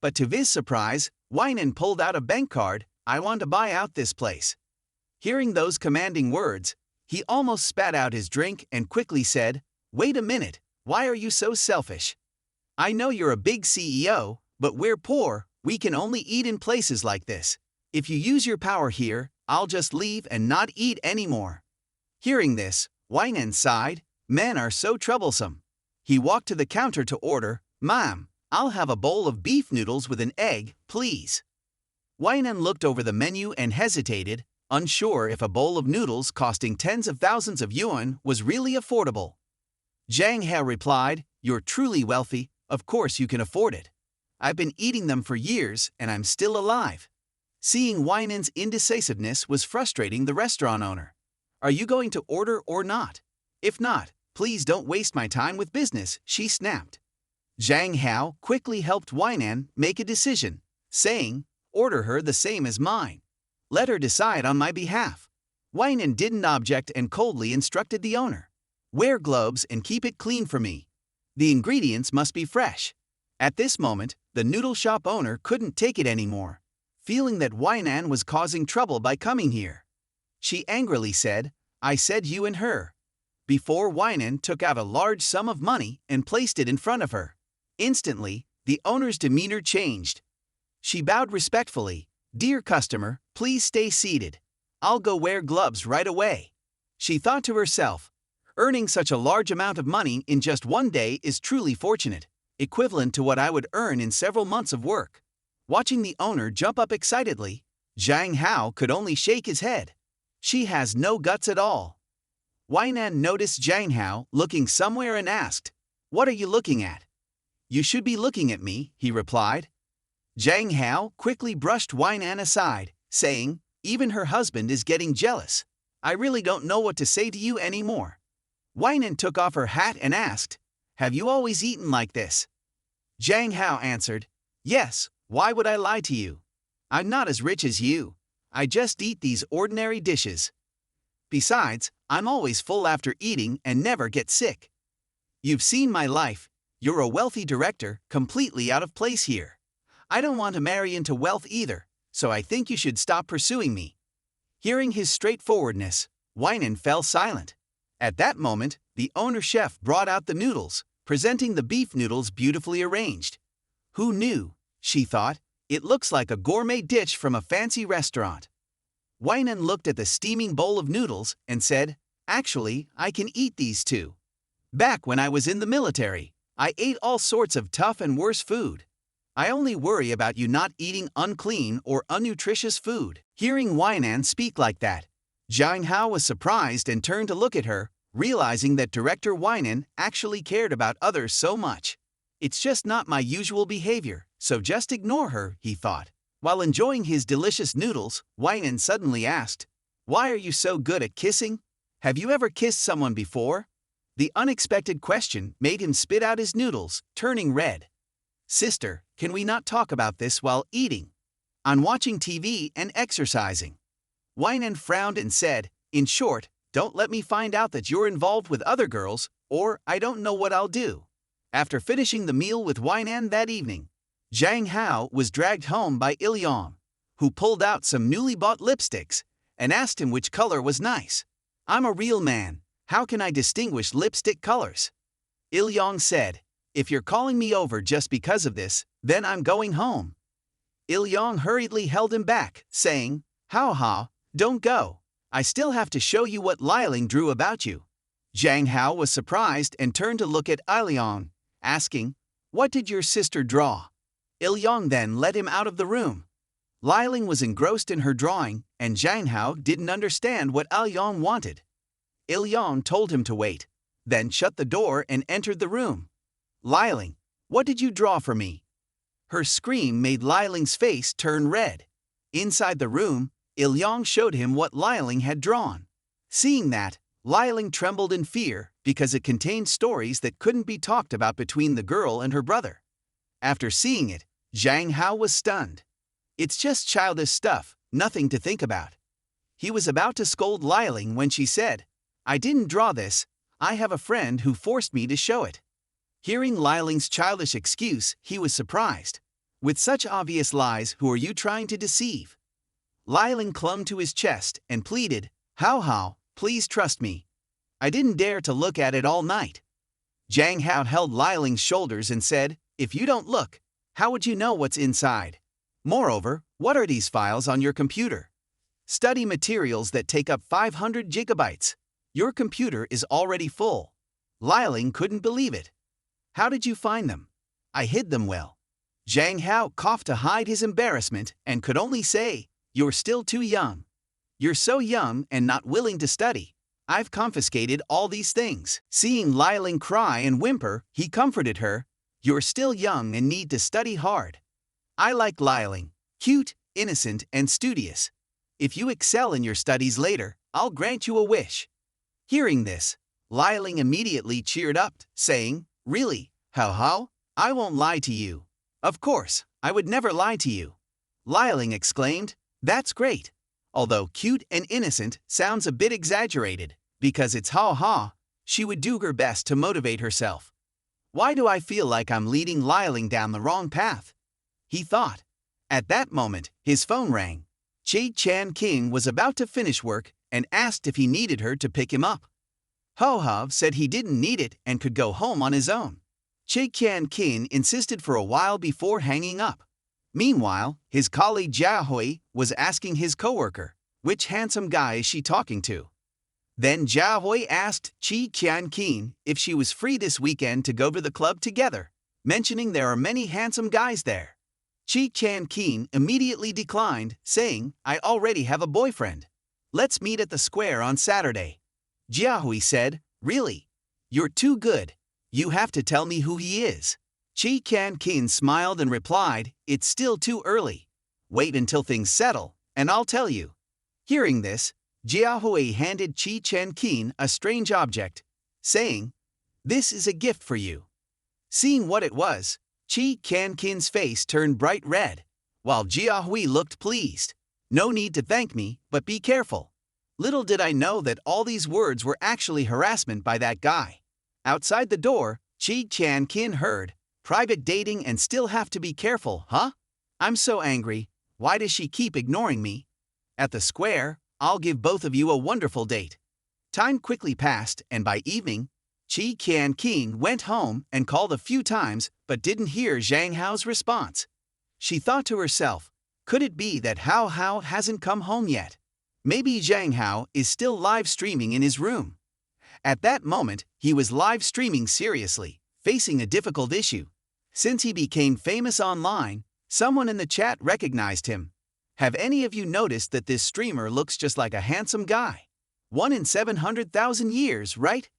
But to his surprise, Weinan pulled out a bank card. "I want to buy out this place." Hearing those commanding words, he almost spat out his drink and quickly said, "Wait a minute, why are you so selfish? I know you're a big CEO, but we're poor, we can only eat in places like this. If you use your power here, I'll just leave and not eat anymore." Hearing this, Weinan sighed, "Men are so troublesome." He walked to the counter to order, "Ma'am, I'll have a bowl of beef noodles with an egg, please." Weinan looked over the menu and hesitated, unsure if a bowl of noodles costing tens of thousands of yuan was really affordable. Zhang Hao replied, "You're truly wealthy, of course you can afford it. I've been eating them for years and I'm still alive." Seeing Weinan's indecisiveness was frustrating the restaurant owner. "Are you going to order or not? If not, please don't waste my time with business," she snapped. Zhang Hao quickly helped Weinan make a decision, saying, "Order her the same as mine. Let her decide on my behalf." Weinan didn't object and coldly instructed the owner, "Wear gloves and keep it clean for me. The ingredients must be fresh." At this moment, the noodle shop owner couldn't take it anymore, feeling that Weinan was causing trouble by coming here. She angrily said, "I said you and her." Before Weinan took out a large sum of money and placed it in front of her. Instantly, the owner's demeanor changed. She bowed respectfully, "Dear customer, please stay seated. I'll go wear gloves right away." She thought to herself, earning such a large amount of money in just one day is truly fortunate, equivalent to what I would earn in several months of work. Watching the owner jump up excitedly, Zhang Hao could only shake his head. She has no guts at all. Weinan noticed Zhang Hao looking somewhere and asked, "What are you looking at?" "You should be looking at me," he replied. Zhang Hao quickly brushed Weinan aside, saying, "Even her husband is getting jealous. I really don't know what to say to you anymore." Weinan took off her hat and asked, "Have you always eaten like this?" Zhang Hao answered, "Yes, why would I lie to you? I'm not as rich as you. I just eat these ordinary dishes. Besides, I'm always full after eating and never get sick. You've seen my life. You're a wealthy director, completely out of place here. I don't want to marry into wealth either, so I think you should stop pursuing me." Hearing his straightforwardness, Weinan fell silent. At that moment, the owner chef brought out the noodles, presenting the beef noodles beautifully arranged. "Who knew?" she thought. "It looks like a gourmet dish from a fancy restaurant." Weinan looked at the steaming bowl of noodles and said, "Actually, I can eat these too. Back when I was in the military, I ate all sorts of tough and worse food. I only worry about you not eating unclean or unnutritious food." Hearing Weinan speak like that, Zhang Hao was surprised and turned to look at her, realizing that director Weinan actually cared about others so much. "It's just not my usual behavior, so just ignore her," he thought. While enjoying his delicious noodles, Weinan suddenly asked, "Why are you so good at kissing? Have you ever kissed someone before?" The unexpected question made him spit out his noodles, turning red. "Sister, can we not talk about this while eating? I'm watching TV and exercising." Weinan frowned and said, "In short, don't let me find out that you're involved with other girls, or I don't know what I'll do." After finishing the meal with Weinan that evening, Zhang Hao was dragged home by Ilyong, who pulled out some newly bought lipsticks and asked him which color was nice. "I'm a real man. How can I distinguish lipstick colors?" Ilyong said, "If you're calling me over just because of this, then I'm going home." Ilyong hurriedly held him back, saying, "Hao, don't go. I still have to show you what Liling drew about you." Zhang Hao was surprised and turned to look at Ilyong, asking, "What did your sister draw?" Ilyong then led him out of the room. Liling was engrossed in her drawing, and Zhang Hao didn't understand what Ilyong wanted. Ilyong told him to wait, then shut the door and entered the room. "Liling, what did you draw for me?" Her scream made Liling's face turn red. Inside the room, Ilyong showed him what Liling had drawn. Seeing that, Liling trembled in fear because it contained stories that couldn't be talked about between the girl and her brother. After seeing it, Zhang Hao was stunned. "It's just childish stuff, nothing to think about." He was about to scold Liling when she said, "I didn't draw this, I have a friend who forced me to show it." Hearing Liling's childish excuse, he was surprised. "With such obvious lies, who are you trying to deceive?" Liling clung to his chest and pleaded, Hao, please trust me. I didn't dare to look at it all night." Zhang Hao held Liling's shoulders and said, "If you don't look, how would you know what's inside? Moreover, what are these files on your computer? Study materials that take up 500 gigabytes. Your computer is already full." Liling couldn't believe it. "How did you find them?" "I hid them well." Zhang Hao coughed to hide his embarrassment and could only say, "You're still too young. You're so young and not willing to study. I've confiscated all these things." Seeing Liling cry and whimper, he comforted her, "You're still young and need to study hard. I like Liling, cute, innocent, and studious. If you excel in your studies later, I'll grant you a wish." Hearing this, Liling immediately cheered up, saying, "Really, Hao, I won't lie to you." "Of course, I would never lie to you." Liling exclaimed, "That's great. Although cute and innocent sounds a bit exaggerated, because it's Hao, she would do her best to motivate herself. Why do I feel like I'm leading Liling down the wrong path?" he thought. At that moment, his phone rang. Chi Chan King was about to finish work and asked if he needed her to pick him up. Ho said he didn't need it and could go home on his own. Chi Chan King insisted for a while before hanging up. Meanwhile, his colleague Jia Hui was asking his coworker, "Which handsome guy is she talking to?" Then Jia Hui asked Chi Chan King if she was free this weekend to go to the club together, mentioning there are many handsome guys there. Chi Chan King immediately declined, saying, "I already have a boyfriend. Let's meet at the square on Saturday." Jia Hui said, "Really? You're too good. You have to tell me who he is." Chi Chan King smiled and replied, "It's still too early. Wait until things settle, and I'll tell you." Hearing this, Jia Hui handed Chi Chan King a strange object, saying, "This is a gift for you." Seeing what it was, Chi Chan King's face turned bright red, while Jia Hui looked pleased. "No need to thank me, but be careful." Little did I know that all these words were actually harassment by that guy. Outside the door, Chi Chan Kin heard, "Private dating and still have to be careful, huh?" I'm so angry. Why does she keep ignoring me? At the square, I'll give both of you a wonderful date. Time quickly passed, and by evening, Chi Qian King went home and called a few times but didn't hear Zhang Hao's response. She thought to herself, could it be that Hao Hao hasn't come home yet? Maybe Zhang Hao is still live streaming in his room. At that moment, he was live streaming seriously, facing a difficult issue. Since he became famous online, someone in the chat recognized him. Have any of you noticed that this streamer looks just like a handsome guy? 1 in 700,000 years, right?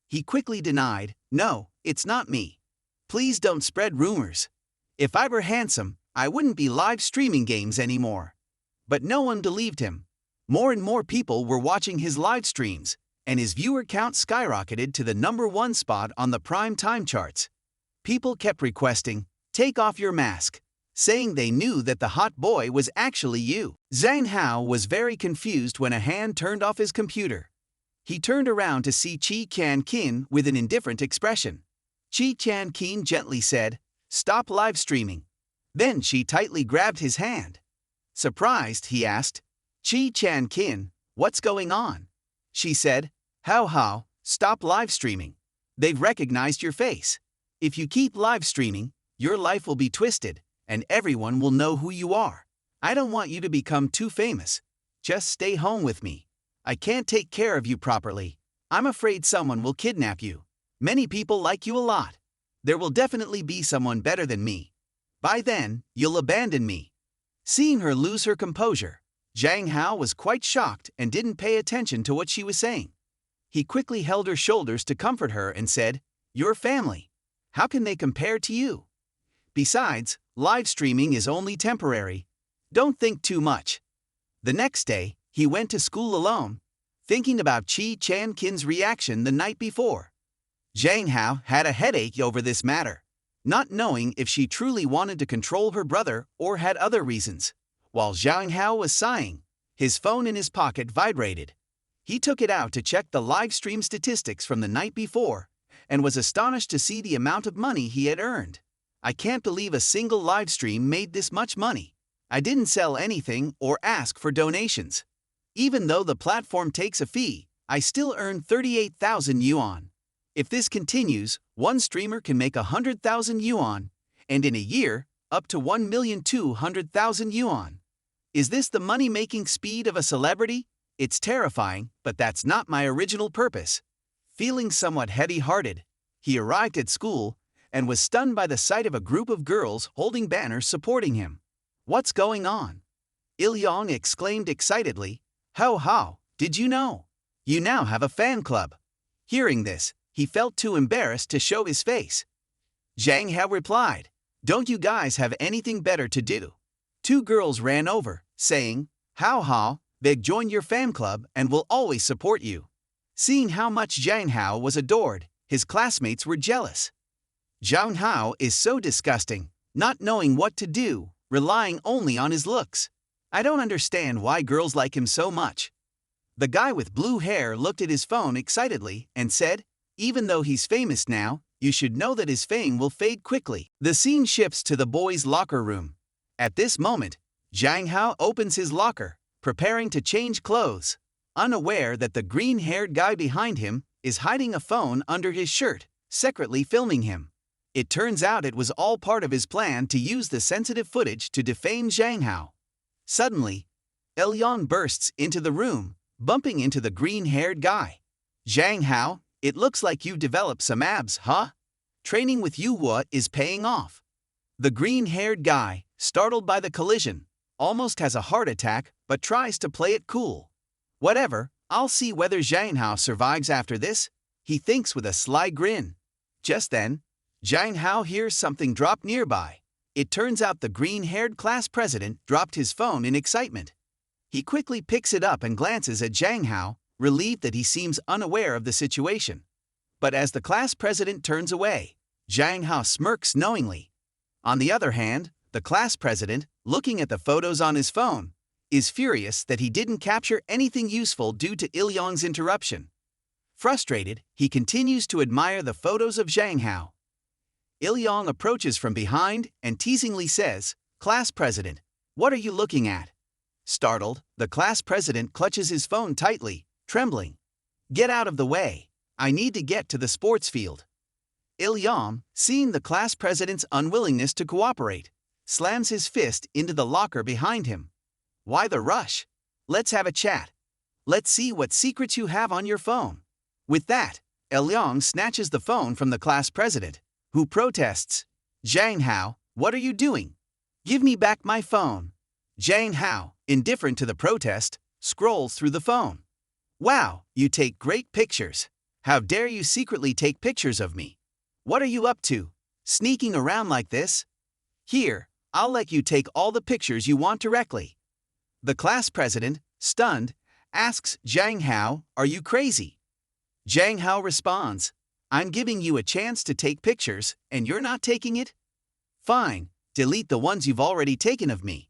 He quickly denied, no, it's not me. Please don't spread rumors. If I were handsome, I wouldn't be live streaming games anymore. But no one believed him. More and more people were watching his live streams, and his viewer count skyrocketed to the #1 spot on the prime time charts. People kept requesting, take off your mask, saying they knew that the hot boy was actually you. Zhang Hao was very confused when a hand turned off his computer. He turned around to see Chi Qian Qin with an indifferent expression. Chi Qian Qin gently said, stop live streaming. Then she tightly grabbed his hand. Surprised, he asked, Chi Qian Qin, what's going on? She said, Hao Hao, stop live streaming. They've recognized your face. If you keep live streaming, your life will be twisted, and everyone will know who you are. I don't want you to become too famous. Just stay home with me. I can't take care of you properly. I'm afraid someone will kidnap you. Many people like you a lot. There will definitely be someone better than me. By then, you'll abandon me. Seeing her lose her composure, Zhang Hao was quite shocked and didn't pay attention to what she was saying. He quickly held her shoulders to comfort her and said, your family. How can they compare to you? Besides, live streaming is only temporary. Don't think too much. The next day, he went to school alone, thinking about Chi Qian Qin's reaction the night before. Zhang Hao had a headache over this matter, not knowing if she truly wanted to control her brother or had other reasons. While Zhang Hao was sighing, his phone in his pocket vibrated. He took it out to check the live stream statistics from the night before and was astonished to see the amount of money he had earned. I can't believe a single live stream made this much money. I didn't sell anything or ask for donations. Even though the platform takes a fee, I still earned 38,000 yuan. If this continues, one streamer can make 100,000 yuan, and in a year, up to 1,200,000 yuan. Is this the money-making speed of a celebrity? It's terrifying, but that's not my original purpose. Feeling somewhat heavy-hearted, he arrived at school and was stunned by the sight of a group of girls holding banners supporting him. What's going on? Il-yong exclaimed excitedly, Hao Hao, did you know? You now have a fan club. Hearing this, he felt too embarrassed to show his face. Zhang Hao replied, don't you guys have anything better to do? Two girls ran over, saying, Hao Hao, they'll join your fan club and will always support you. Seeing how much Zhang Hao was adored, his classmates were jealous. Zhang Hao is so disgusting, not knowing what to do, relying only on his looks. I don't understand why girls like him so much. The guy with blue hair looked at his phone excitedly and said, even though he's famous now, you should know that his fame will fade quickly. The scene shifts to the boys' locker room. At this moment, Zhang Hao opens his locker, preparing to change clothes, unaware that the green-haired guy behind him is hiding a phone under his shirt, secretly filming him. It turns out it was all part of his plan to use the sensitive footage to defame Zhang Hao. Suddenly, Il-yong bursts into the room, bumping into the green-haired guy. Zhang Hao, it looks like you've developed some abs, huh? Training with Yuhua is paying off. The green-haired guy, startled by the collision, almost has a heart attack but tries to play it cool. Whatever, I'll see whether Zhang Hao survives after this, he thinks with a sly grin. Just then, Zhang Hao hears something drop nearby. It turns out the green-haired class president dropped his phone in excitement. He quickly picks it up and glances at Zhang Hao, relieved that he seems unaware of the situation. But as the class president turns away, Zhang Hao smirks knowingly. On the other hand, the class president, looking at the photos on his phone, is furious that he didn't capture anything useful due to Il-yong's interruption. Frustrated, he continues to admire the photos of Zhang Hao. Il-yong approaches from behind and teasingly says, Class president, what are you looking at? Startled, the class president clutches his phone tightly, trembling. Get out of the way. I need to get to the sports field. Il-yam, seeing the class president's unwillingness to cooperate, slams his fist into the locker behind him. Why the rush? Let's have a chat. Let's see what secrets you have on your phone. With that, Il-yam snatches the phone from the class president, who protests. Zhang Hao, what are you doing? Give me back my phone. Zhang Hao, indifferent to the protest, scrolls through the phone. Wow, you take great pictures. How dare you secretly take pictures of me? What are you up to? Sneaking around like this? Here, I'll let you take all the pictures you want directly. The class president, stunned, asks Zhang Hao, are you crazy? Zhang Hao responds, I'm giving you a chance to take pictures, and you're not taking it? Fine, delete the ones you've already taken of me.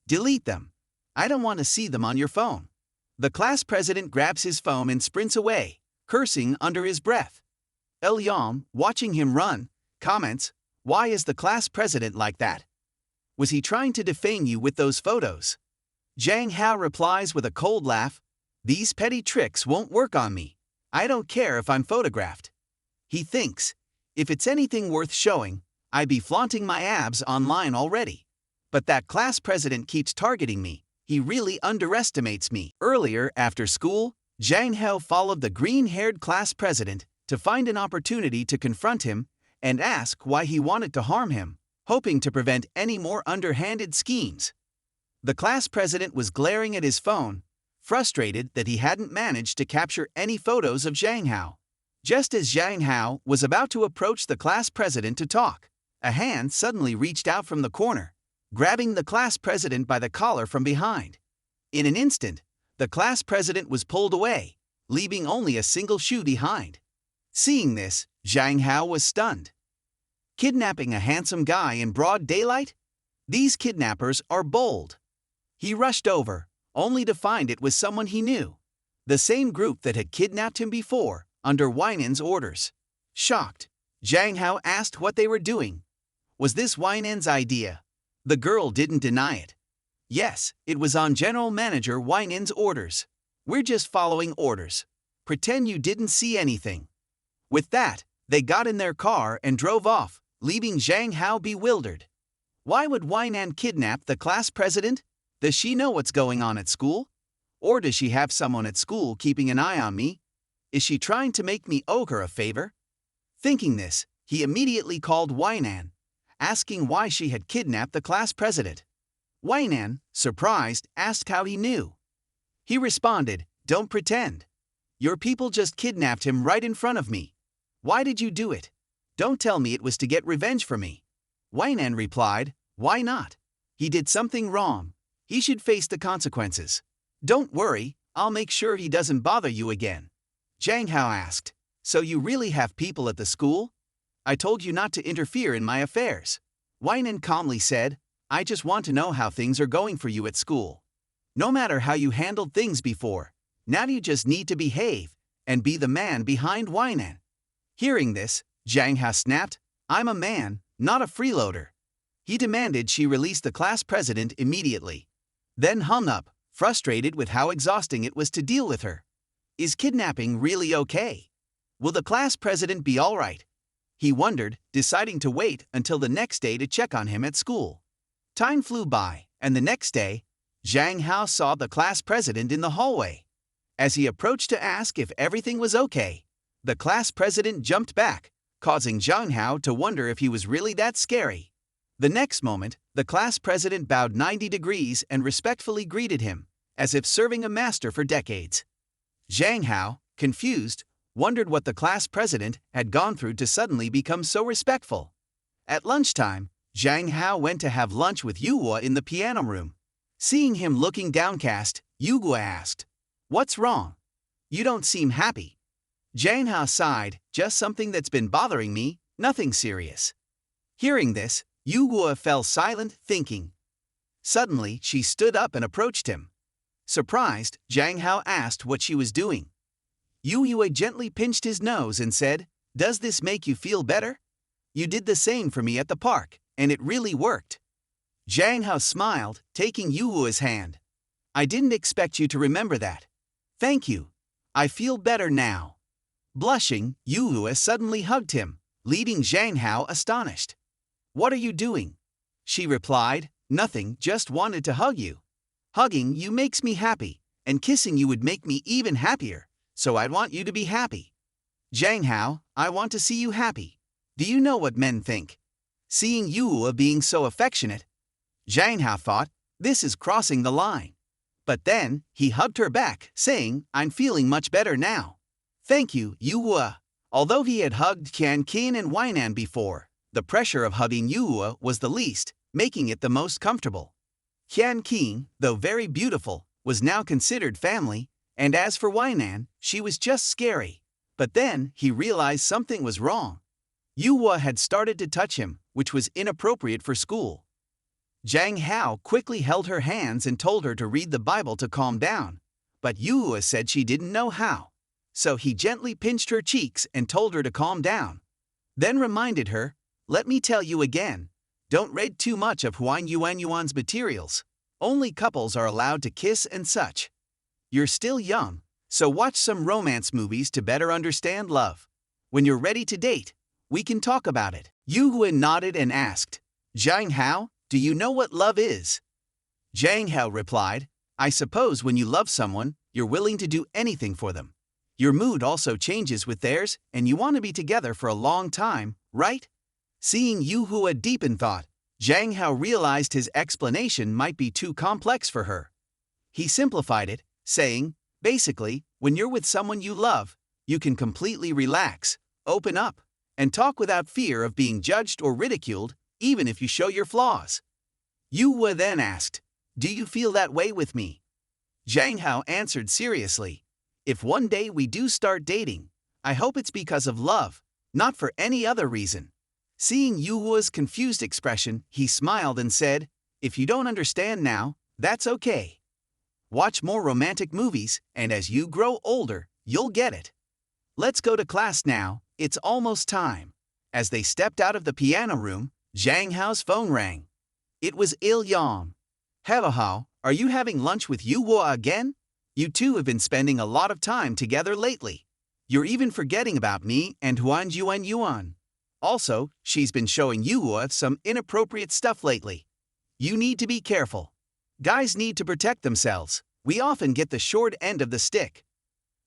Delete them. I don't want to see them on your phone. The class president grabs his phone and sprints away, cursing under his breath. Il-yam, watching him run, comments, why is the class president like that? Was he trying to defame you with those photos? Zhang Hao replies with a cold laugh, these petty tricks won't work on me. I don't care if I'm photographed. He thinks, if it's anything worth showing, I'd be flaunting my abs online already. But that class president keeps targeting me. He really underestimates me. Earlier, after school, Zhang Hao followed the green-haired class president to find an opportunity to confront him and ask why he wanted to harm him, hoping to prevent any more underhanded schemes. The class president was glaring at his phone, frustrated that he hadn't managed to capture any photos of Zhang Hao. Just as Zhang Hao was about to approach the class president to talk, a hand suddenly reached out from the corner, grabbing the class president by the collar from behind. In an instant, the class president was pulled away, leaving only a single shoe behind. Seeing this, Zhang Hao was stunned. Kidnapping a handsome guy in broad daylight? These kidnappers are bold. He rushed over, only to find it was someone he knew. The same group that had kidnapped him before, under Weinen's orders. Shocked, Zhang Hao asked what they were doing. Was this Weinen's idea? The girl didn't deny it. Yes, it was on General Manager Weinen's orders. We're just following orders. Pretend you didn't see anything. With that, they got in their car and drove off, leaving Zhang Hao bewildered. Why would Weinen kidnap the class president? Does she know what's going on at school? Or does she have someone at school keeping an eye on me? Is she trying to make me owe her a favor? Thinking this, he immediately called Weinen, asking why she had kidnapped the class president. Weinen, surprised, asked how he knew. He responded, don't pretend. Your people just kidnapped him right in front of me. Why did you do it? Don't tell me it was to get revenge for me. Weinen replied, why not? He did something wrong. He should face the consequences. Don't worry, I'll make sure he doesn't bother you again. Zhang Hao asked, so you really have people at the school? I told you not to interfere in my affairs. Weinen calmly said, I just want to know how things are going for you at school. No matter how you handled things before, now you just need to behave and be the man behind Weinen. Hearing this, Zhang Hao snapped, I'm a man, not a freeloader. He demanded she release the class president immediately. Then hung up, frustrated with how exhausting it was to deal with her. Is kidnapping really okay? Will the class president be all right? He wondered, deciding to wait until the next day to check on him at school. Time flew by, and the next day, Zhang Hao saw the class president in the hallway. As he approached to ask if everything was okay, the class president jumped back, causing Zhang Hao to wonder if he was really that scary. The next moment, the class president bowed 90 degrees and respectfully greeted him, as if serving a master for decades. Zhang Hao, confused, wondered what the class president had gone through to suddenly become so respectful. At lunchtime, Zhang Hao went to have lunch with Yuhua in the piano room. Seeing him looking downcast, Yuhua asked, what's wrong? You don't seem happy. Zhang Hao sighed, just something that's been bothering me, nothing serious. Hearing this, Yuhua fell silent, thinking. Suddenly, she stood up and approached him. Surprised, Zhang Hao asked what she was doing. Yuhua gently pinched his nose and said, does this make you feel better? You did the same for me at the park, and it really worked. Zhang Hao smiled, taking Yuhua's hand. I didn't expect you to remember that. Thank you. I feel better now. Blushing, Yuhua suddenly hugged him, leaving Zhang Hao astonished. What are you doing? She replied, nothing, just wanted to hug you. Hugging you makes me happy, and kissing you would make me even happier, so I'd want you to be happy. Zhang Hao, I want to see you happy. Do you know what men think? Seeing Yuhua being so affectionate, Zhang Hao thought, this is crossing the line. But then, he hugged her back, saying, I'm feeling much better now. Thank you, Yuhua. Although he had hugged Qian Qin and Weinan before, the pressure of hugging Yuhua was the least, making it the most comfortable. Qian Qin, though very beautiful, was now considered family, and as for Weinan, she was just scary. But then, he realized something was wrong. Yuhua had started to touch him, which was inappropriate for school. Zhang Hao quickly held her hands and told her to read the Bible to calm down, but Yuhua said she didn't know how. So he gently pinched her cheeks and told her to calm down. Then reminded her, let me tell you again, don't read too much of Huan Yuan's materials. Only couples are allowed to kiss and such. You're still young, so watch some romance movies to better understand love. When you're ready to date, we can talk about it. Yuhua nodded and asked, Zhang Hao, do you know what love is? Zhang Hao replied, I suppose when you love someone, you're willing to do anything for them. Your mood also changes with theirs, and you want to be together for a long time, right? Seeing Yuhua deep in thought, Zhang Hao realized his explanation might be too complex for her. He simplified it, saying, basically, when you're with someone you love, you can completely relax, open up, and talk without fear of being judged or ridiculed, even if you show your flaws. Yuhua then asked, do you feel that way with me? Zhang Hao answered seriously, if one day we do start dating, I hope it's because of love, not for any other reason. Seeing Yuhua's confused expression, he smiled and said, if you don't understand now, that's okay. Watch more romantic movies, and as you grow older, you'll get it. Let's go to class now, it's almost time. As they stepped out of the piano room, Zhang Hao's phone rang. It was Il Yang. Hello Hao, are you having lunch with Yuhua again? You two have been spending a lot of time together lately. You're even forgetting about me and Huan Yuan. Also, she's been showing Yuhua some inappropriate stuff lately. You need to be careful. Guys need to protect themselves. We often get the short end of the stick.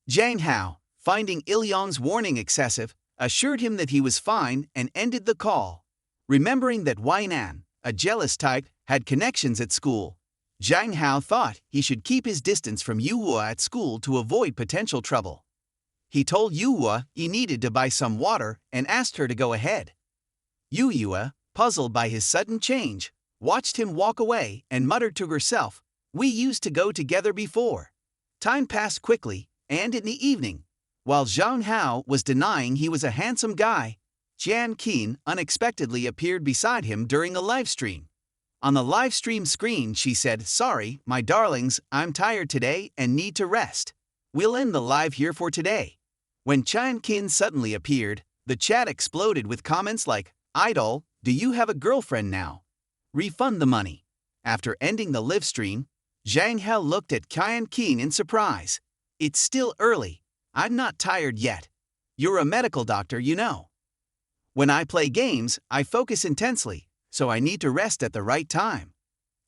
Zhang Hao, finding Il Yang's warning excessive, assured him that he was fine and ended the call. Remembering that Weinan, a jealous type, had connections at school, Zhang Hao thought he should keep his distance from Yuhua at school to avoid potential trouble. He told Yuhua he needed to buy some water and asked her to go ahead. Yuhua, puzzled by his sudden change, watched him walk away and muttered to herself, we used to go together before. Time passed quickly, and in the evening, while Zhang Hao was denying he was a handsome guy, Qian Qin unexpectedly appeared beside him during a live stream. On the live stream screen she said, sorry, my darlings, I'm tired today and need to rest. We'll end the live here for today. When Qian Qin suddenly appeared, the chat exploded with comments like, Idol, do you have a girlfriend now? Refund the money. After ending the live stream, Zhang Hao looked at Qian Qin in surprise. It's still early. I'm not tired yet. You're a medical doctor, you know. When I play games, I focus intensely, so I need to rest at the right time.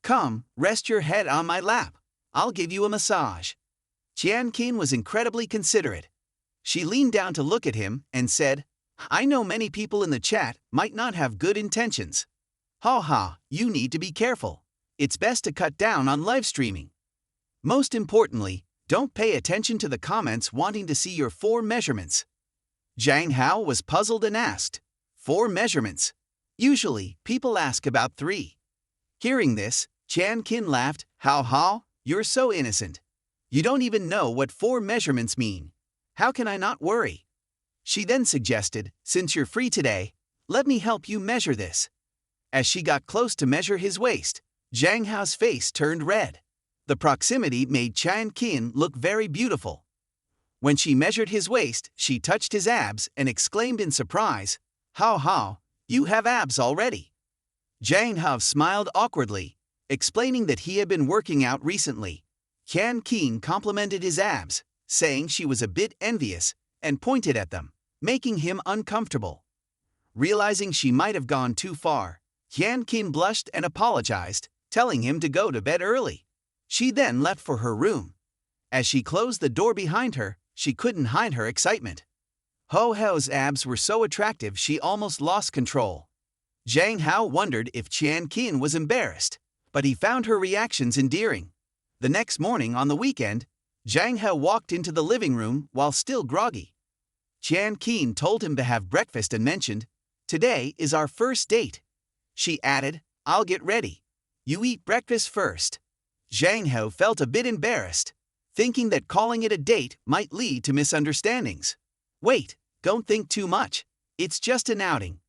Come, rest your head on my lap. I'll give you a massage. Qian Qin was incredibly considerate. She leaned down to look at him and said, I know many people in the chat might not have good intentions. Ha ha, you need to be careful. It's best to cut down on live streaming. Most importantly, don't pay attention to the comments wanting to see your 4 measurements. Zhang Hao was puzzled and asked, 4 measurements? Usually, people ask about 3. Hearing this, Qian Qin laughed, Hao, you're so innocent. You don't even know what 4 measurements mean. How can I not worry? She then suggested, since you're free today, let me help you measure this. As she got close to measure his waist, Zhang Hao's face turned red. The proximity made Qian Qin look very beautiful. When she measured his waist, she touched his abs and exclaimed in surprise, Hao, you have abs already. Zhang Hao smiled awkwardly, explaining that he had been working out recently. Qian Qin complimented his abs, saying she was a bit envious, and pointed at them, making him uncomfortable. Realizing she might have gone too far, Qian Qin blushed and apologized, telling him to go to bed early. She then left for her room. As she closed the door behind her, she couldn't hide her excitement. Ho Hao's abs were so attractive she almost lost control. Zhang Hao wondered if Qian Qin was embarrassed, but he found her reactions endearing. The next morning on the weekend, Zhang Hao walked into the living room while still groggy. Qian Qin told him to have breakfast and mentioned, "Today is our first date." She added, "I'll get ready. You eat breakfast first." Zhang Hao felt a bit embarrassed, thinking that calling it a date might lead to misunderstandings. "Wait, don't think too much. It's just an outing.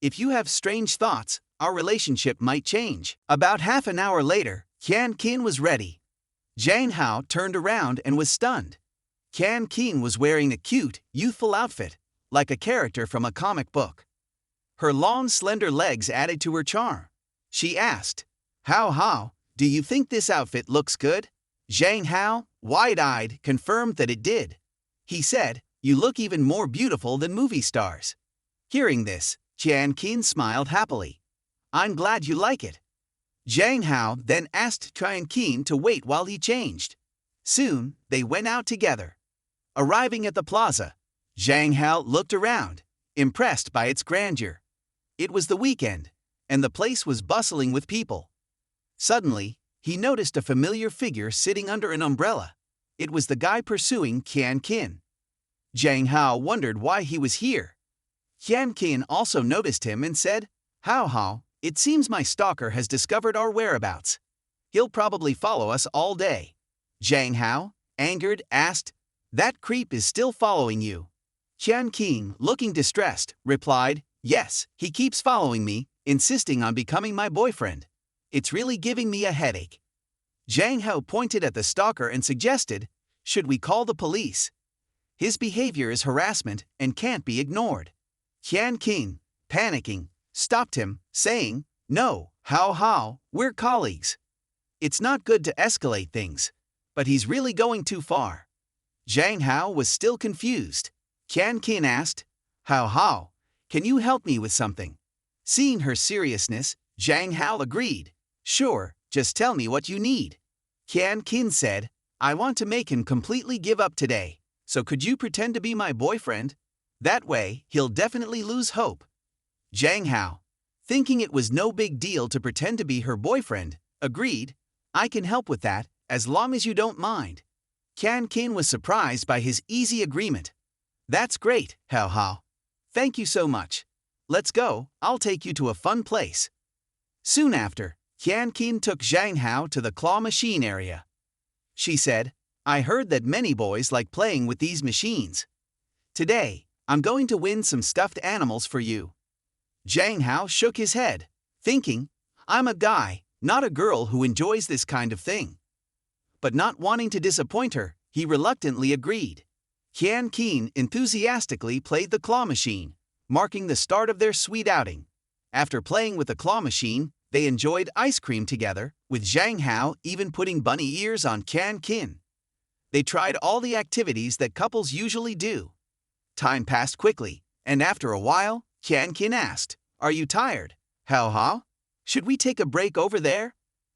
If you have strange thoughts, our relationship might change." About half an hour later, Qian Qin was ready. Zhang Hao turned around and was stunned. Qian Qin was wearing a cute, youthful outfit, like a character from a comic book. Her long, slender legs added to her charm. She asked, How, do you think this outfit looks good?" Zhang Hao, wide-eyed, confirmed that it did. He said, "You look even more beautiful than movie stars." Hearing this, Qian Qin smiled happily. "I'm glad you like it." Zhang Hao then asked Qian Qin to wait while he changed. Soon, they went out together. Arriving at the plaza, Zhang Hao looked around, impressed by its grandeur. It was the weekend, and the place was bustling with people. Suddenly, he noticed a familiar figure sitting under an umbrella. It was the guy pursuing Qian Qin. Zhang Hao wondered why he was here. Qian Qin also noticed him and said, Hao, it seems my stalker has discovered our whereabouts. He'll probably follow us all day." Zhang Hao, angered, asked, "That creep is still following you?" Qian Qin, looking distressed, replied, "Yes, he keeps following me, insisting on becoming my boyfriend. It's really giving me a headache." Zhang Hao pointed at the stalker and suggested, "Should we call the police? His behavior is harassment and can't be ignored." Qian Qin, panicking, stopped him, saying, "No, Hao, we're colleagues. It's not good to escalate things, but he's really going too far." Zhang Hao was still confused. Qian Qin asked, Hao, can you help me with something?" Seeing her seriousness, Zhang Hao agreed. "Sure, just tell me what you need." Qian Qin said, "I want to make him completely give up today, so could you pretend to be my boyfriend? That way, he'll definitely lose hope." Zhang Hao, thinking it was no big deal to pretend to be her boyfriend, agreed, "I can help with that, as long as you don't mind." Qian Qin was surprised by his easy agreement. "That's great, Hao. Thank you so much. Let's go, I'll take you to a fun place." Soon after, Qian Qin took Zhang Hao to the claw machine area. She said, "I heard that many boys like playing with these machines. Today, I'm going to win some stuffed animals for you." Zhang Hao shook his head, thinking, "I'm a guy, not a girl who enjoys this kind of thing." But not wanting to disappoint her, he reluctantly agreed. Qian Qin enthusiastically played the claw machine, marking the start of their sweet outing. After playing with the claw machine, they enjoyed ice cream together, with Zhang Hao even putting bunny ears on Qian Qin. They tried all the activities that couples usually do. Time passed quickly, and after a while, Qian Qin asked, "Are you tired, Hao? Should we take a break over there?"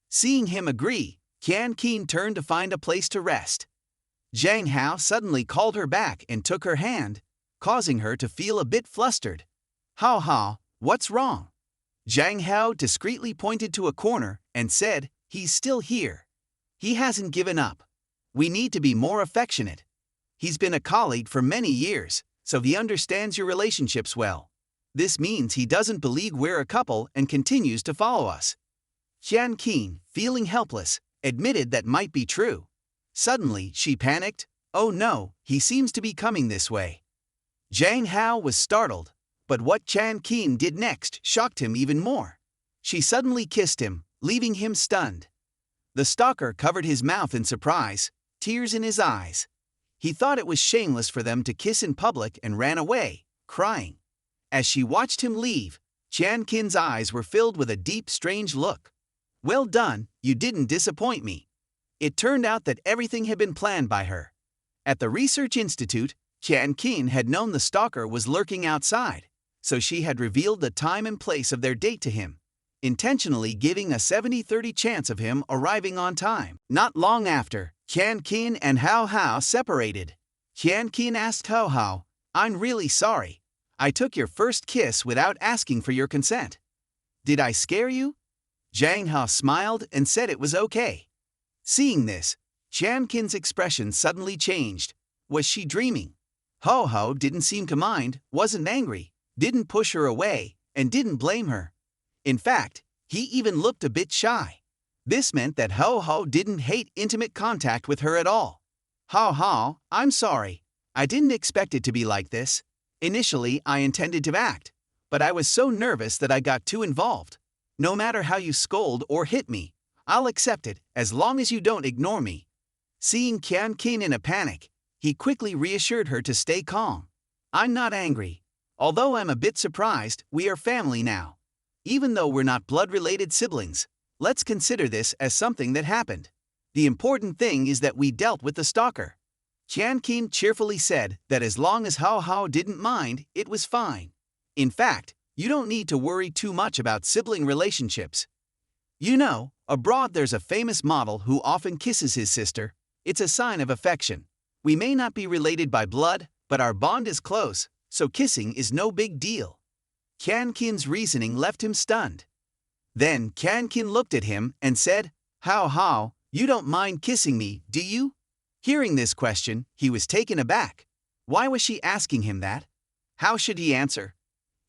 Seeing him agree, Qian Qin turned to find a place to rest. Zhang Hao suddenly called her back and took her hand, causing her to feel a bit flustered. Hao, what's wrong?" Zhang Hao discreetly pointed to a corner and said, "He's still here. He hasn't given up. We need to be more affectionate. He's been a colleague for many years, so he understands your relationships well. This means he doesn't believe we're a couple and continues to follow us." Qian Qin, feeling helpless, admitted that might be true. Suddenly, she panicked, "Oh no, he seems to be coming this way." Zhang Hao was startled, but what Qian Qin did next shocked him even more. She suddenly kissed him, leaving him stunned. The stalker covered his mouth in surprise, tears in his eyes. He thought it was shameless for them to kiss in public and ran away, crying. As she watched him leave, Chan Kin's eyes were filled with a deep, strange look. Well done, you didn't disappoint me. It turned out that everything had been planned by her. At the research institute, Chan Kin had known the stalker was lurking outside, so she had revealed the time and place of their date to him, intentionally giving a 70-30 chance of him arriving on time. Not long after, Chan Kin and Hao Hao separated. Chan Kin asked Hao Hao, "I'm really sorry. I took your first kiss without asking for your consent. Did I scare you?" Zhang Hao smiled and said it was okay. Seeing this, Chan Kin's expression suddenly changed. Was she dreaming? Hao Hao didn't seem to mind, wasn't angry, didn't push her away, and didn't blame her. In fact, he even looked a bit shy. This meant that Hao Hao didn't hate intimate contact with her at all. "Hao Hao, I'm sorry. I didn't expect it to be like this. Initially, I intended to act, but I was so nervous that I got too involved. No matter how you scold or hit me, I'll accept it as long as you don't ignore me." Seeing Chan Kin in a panic, he quickly reassured her to stay calm. "I'm not angry. Although I'm a bit surprised, we are family now. Even though we're not blood-related siblings, let's consider this as something that happened. The important thing is that we dealt with the stalker." Chan Kin cheerfully said that as long as Hao Hao didn't mind, it was fine. In fact, you don't need to worry too much about sibling relationships. You know, abroad there's a famous model who often kisses his sister. It's a sign of affection. We may not be related by blood, but our bond is close, so kissing is no big deal. Chan Kin's reasoning left him stunned. Then Chan Kin looked at him and said, "Hao Hao, you don't mind kissing me, do you?" Hearing this question, he was taken aback. Why was she asking him that? How should he answer?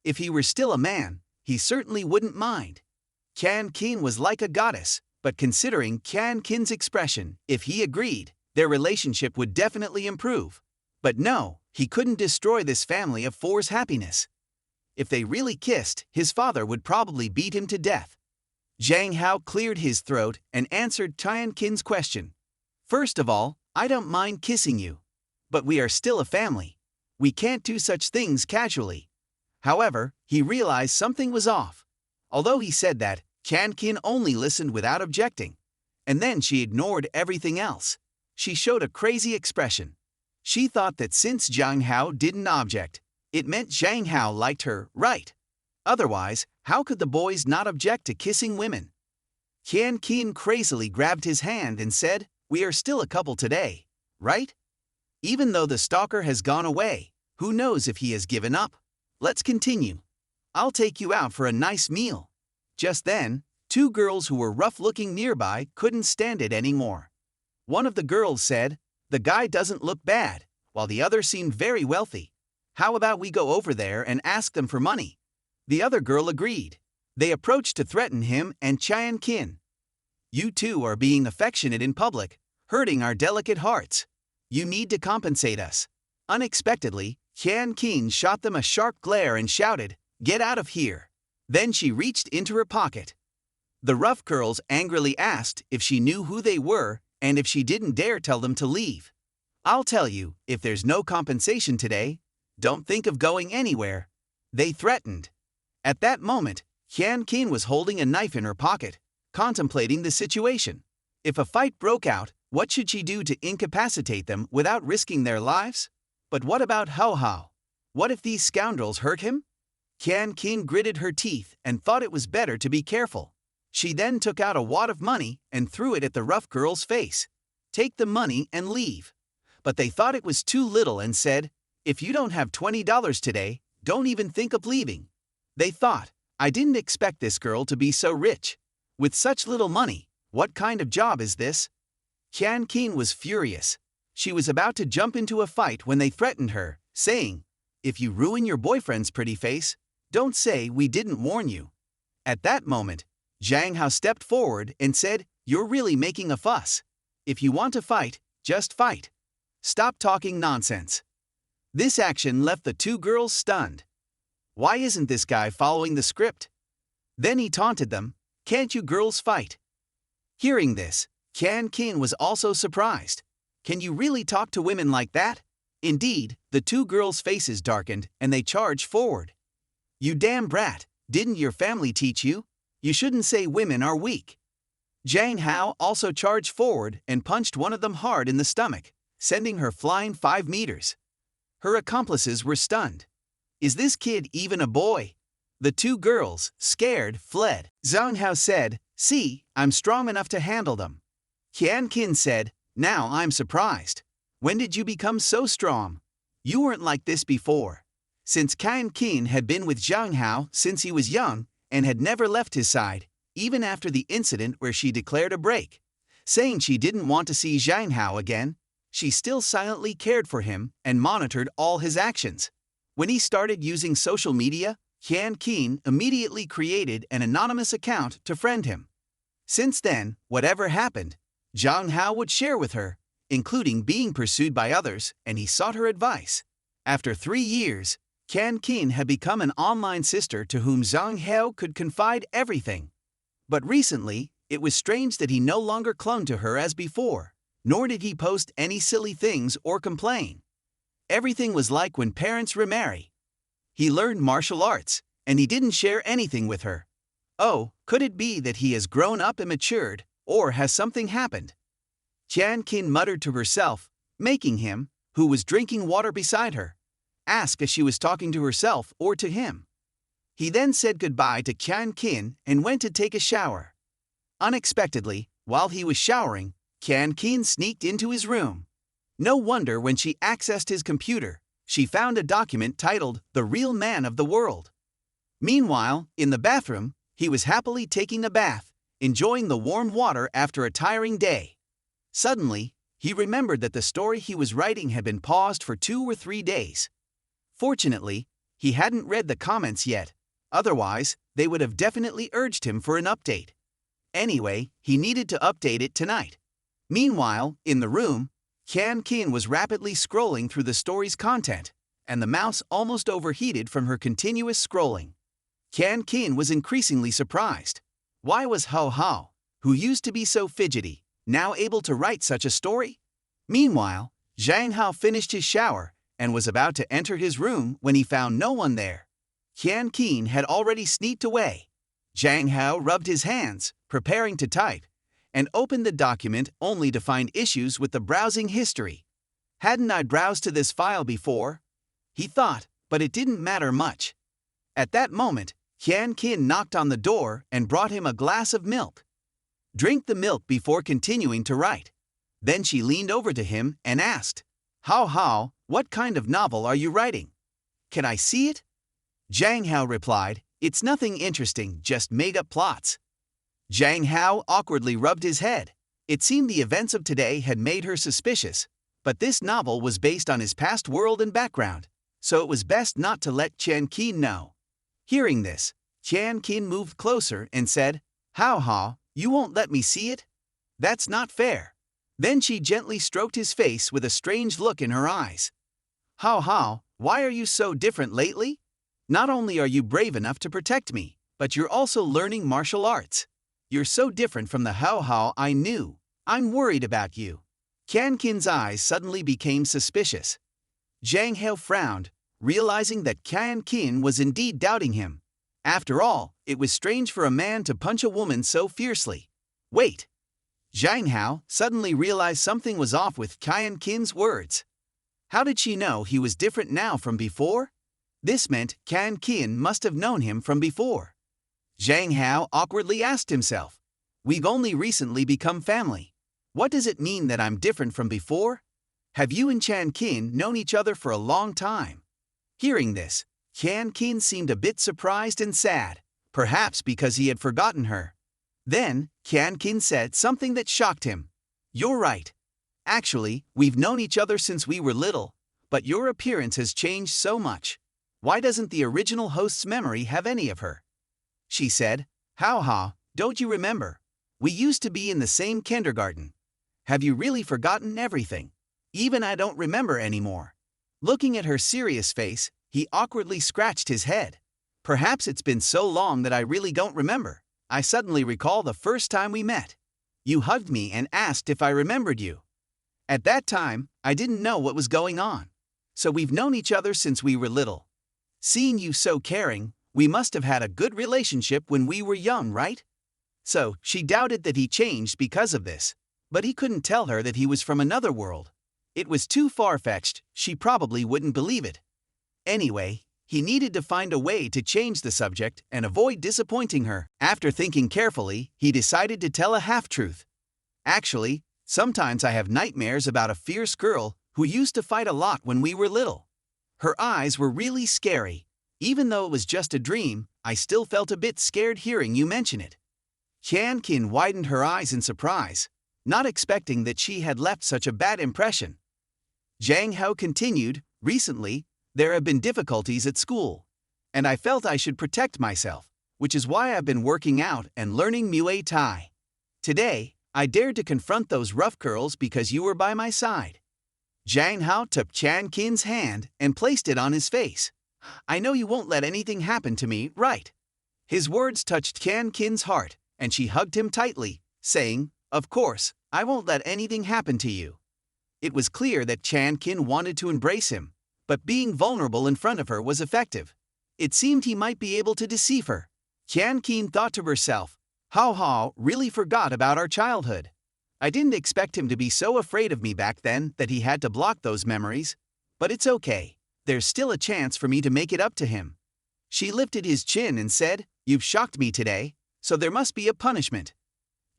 If he were still a man, he certainly wouldn't mind. Chan Kin was like a goddess, but considering Chan Kin's expression, if he agreed, their relationship would definitely improve. But no, he couldn't destroy this family of four's happiness. If they really kissed, his father would probably beat him to death. Zhang Hao cleared his throat and answered Chan Kin's question. "First of all, I don't mind kissing you. But we are still a family. We can't do such things casually." However, he realized something was off. Although he said that, Chan Kin only listened without objecting. And then she ignored everything else. She showed a crazy expression. She thought that since Zhang Hao didn't object, it meant Zhang Hao liked her, right? Otherwise, how could the boys not object to kissing women? Chan Kin crazily grabbed his hand and said, "We are still a couple today, right? Even though the stalker has gone away, who knows if he has given up? Let's continue. I'll take you out for a nice meal." Just then, two girls who were rough-looking nearby couldn't stand it anymore. One of the girls said, "The guy doesn't look bad," while the other seemed very wealthy. "How about we go over there and ask them for money?" The other girl agreed. They approached to threaten him and Chan Kin. "You two are being affectionate in public, hurting our delicate hearts. You need to compensate us." Unexpectedly, Chan Kin shot them a sharp glare and shouted, "Get out of here." Then she reached into her pocket. The rough girls angrily asked if she knew who they were and if she didn't dare tell them to leave. "I'll tell you, if there's no compensation today, don't think of going anywhere," they threatened. At that moment, Chan Kin was holding a knife in her pocket, contemplating the situation. If a fight broke out, what should she do to incapacitate them without risking their lives? But what about Hao Hao? What if these scoundrels hurt him? Chan Kin gritted her teeth and thought it was better to be careful. She then took out a wad of money and threw it at the rough girl's face. "Take the money and leave." But they thought it was too little and said, "If you don't have $20 today, don't even think of leaving." They thought, "I didn't expect this girl to be so rich. With such little money, what kind of job is this?" Chan Kin was furious. She was about to jump into a fight when they threatened her, saying, "If you ruin your boyfriend's pretty face, don't say we didn't warn you." At that moment, Zhang Hao stepped forward and said, "You're really making a fuss. If you want to fight, just fight. Stop talking nonsense." This action left the two girls stunned. Why isn't this guy following the script? Then he taunted them, "Can't you girls fight?" Hearing this, Chan Kin was also surprised. Can you really talk to women like that? Indeed, the two girls' faces darkened and they charged forward. "You damn brat, Didn't your family teach you? You shouldn't say women are weak. Zhang Hao also charged forward and punched one of them hard in the stomach, sending her flying 5 meters. Her accomplices were stunned. Is this kid even a boy? The two girls, scared, fled. Zhang Hao said, "See, I'm strong enough to handle them." Qian Qin said, "Now I'm surprised. When did you become so strong? You weren't like this before." Since Qian Qin had been with Zhang Hao since he was young and had never left his side, even after the incident where she declared a break, saying she didn't want to see Zhang Hao again, she still silently cared for him and monitored all his actions. When he started using social media, Qian Qin immediately created an anonymous account to friend him. Since then, whatever happened, Zhang Hao would share with her, including being pursued by others, and he sought her advice. After 3 years, Qian Qin had become an online sister to whom Zhang Hao could confide everything. But recently, it was strange that he no longer clung to her as before, nor did he post any silly things or complain. Everything was like when parents remarry. He learned martial arts, and he didn't share anything with her. Oh, could it be that he has grown up and matured, or has something happened? Qian Qin muttered to herself, making him, who was drinking water beside her, ask if she was talking to herself or to him. He then said goodbye to Qian Qin and went to take a shower. Unexpectedly, while he was showering, Qian Qin sneaked into his room. No wonder when she accessed his computer, she found a document titled "The Real Man of the World." Meanwhile, in the bathroom, he was happily taking a bath, enjoying the warm water after a tiring day. Suddenly, he remembered that the story he was writing had been paused for 2 or 3 days. Fortunately, he hadn't read the comments yet, otherwise, they would have definitely urged him for an update. Anyway, he needed to update it tonight. Meanwhile, in the room, Qian Qin was rapidly scrolling through the story's content, and the mouse almost overheated from her continuous scrolling. Qian Qin was increasingly surprised. Why was Zhang Hao, who used to be so fidgety, now able to write such a story? Meanwhile, Zhang Hao finished his shower and was about to enter his room when he found no one there. Qian Qin had already sneaked away. Zhang Hao rubbed his hands, preparing to type, and opened the document only to find issues with the browsing history. Hadn't I browsed to this file before? He thought, but it didn't matter much. At that moment, Qian Qin knocked on the door and brought him a glass of milk. Drink the milk before continuing to write. Then she leaned over to him and asked, "Zhang Hao, what kind of novel are you writing? Can I see it?" Zhang Hao replied, "It's nothing interesting, just made-up plots." Zhang Hao awkwardly rubbed his head. It seemed the events of today had made her suspicious, but this novel was based on his past world and background, so it was best not to let Qian Qin know. Hearing this, Qian Qin moved closer and said, "Zhang Hao, you won't let me see it? That's not fair." Then she gently stroked his face with a strange look in her eyes. "Zhang Hao, why are you so different lately? Not only are you brave enough to protect me, but you're also learning martial arts. You're so different from the Zhang Hao I knew. I'm worried about you." Qian Qin's eyes suddenly became suspicious. Zhang Hao frowned, realizing that Qian Qin was indeed doubting him. After all, it was strange for a man to punch a woman so fiercely. Wait! Zhang Hao suddenly realized something was off with Qian Qin's words. How did she know he was different now from before? This meant Qian Qin must have known him from before. Zhang Hao awkwardly asked himself, "We've only recently become family. What does it mean that I'm different from before? Have you and Qian Qin known each other for a long time?" Hearing this, Qian Qin seemed a bit surprised and sad, perhaps because he had forgotten her. Then, Qian Qin said something that shocked him. "You're right. Actually, we've known each other since we were little, but your appearance has changed so much. Why doesn't the original host's memory have any of her?" She said, "Zhang Hao, don't you remember? We used to be in the same kindergarten. Have you really forgotten everything? Even I don't remember anymore." Looking at her serious face, he awkwardly scratched his head. "Perhaps it's been so long that I really don't remember. I suddenly recall the first time we met. You hugged me and asked if I remembered you. At that time, I didn't know what was going on. So we've known each other since we were little. Seeing you so caring, We must have had a good relationship when we were young, right? So, she doubted that he changed because of this. But he couldn't tell her that he was from another world. It was too far-fetched, she probably wouldn't believe it. Anyway, he needed to find a way to change the subject and avoid disappointing her. After thinking carefully, he decided to tell a half-truth. Actually, sometimes I have nightmares about a fierce girl who used to fight a lot when we were little. Her eyes were really scary. Even though it was just a dream, I still felt a bit scared hearing you mention it. Kin widened her eyes in surprise, not expecting that she had left such a bad impression. Zhang Hao continued, recently, there have been difficulties at school, and I felt I should protect myself, which is why I've been working out and learning Muay Thai. Today, I dared to confront those rough girls because you were by my side. Zhang Hao took Kin's hand and placed it on his face. I know you won't let anything happen to me, right? His words touched Kin's heart, and she hugged him tightly, saying, of course, I won't let anything happen to you. It was clear that Kin wanted to embrace him, but being vulnerable in front of her was effective. It seemed he might be able to deceive her. Kin thought to herself, Hao really forgot about our childhood. I didn't expect him to be so afraid of me back then that he had to block those memories. But it's okay. There's still a chance for me to make it up to him. She lifted his chin and said, you've shocked me today, so there must be a punishment.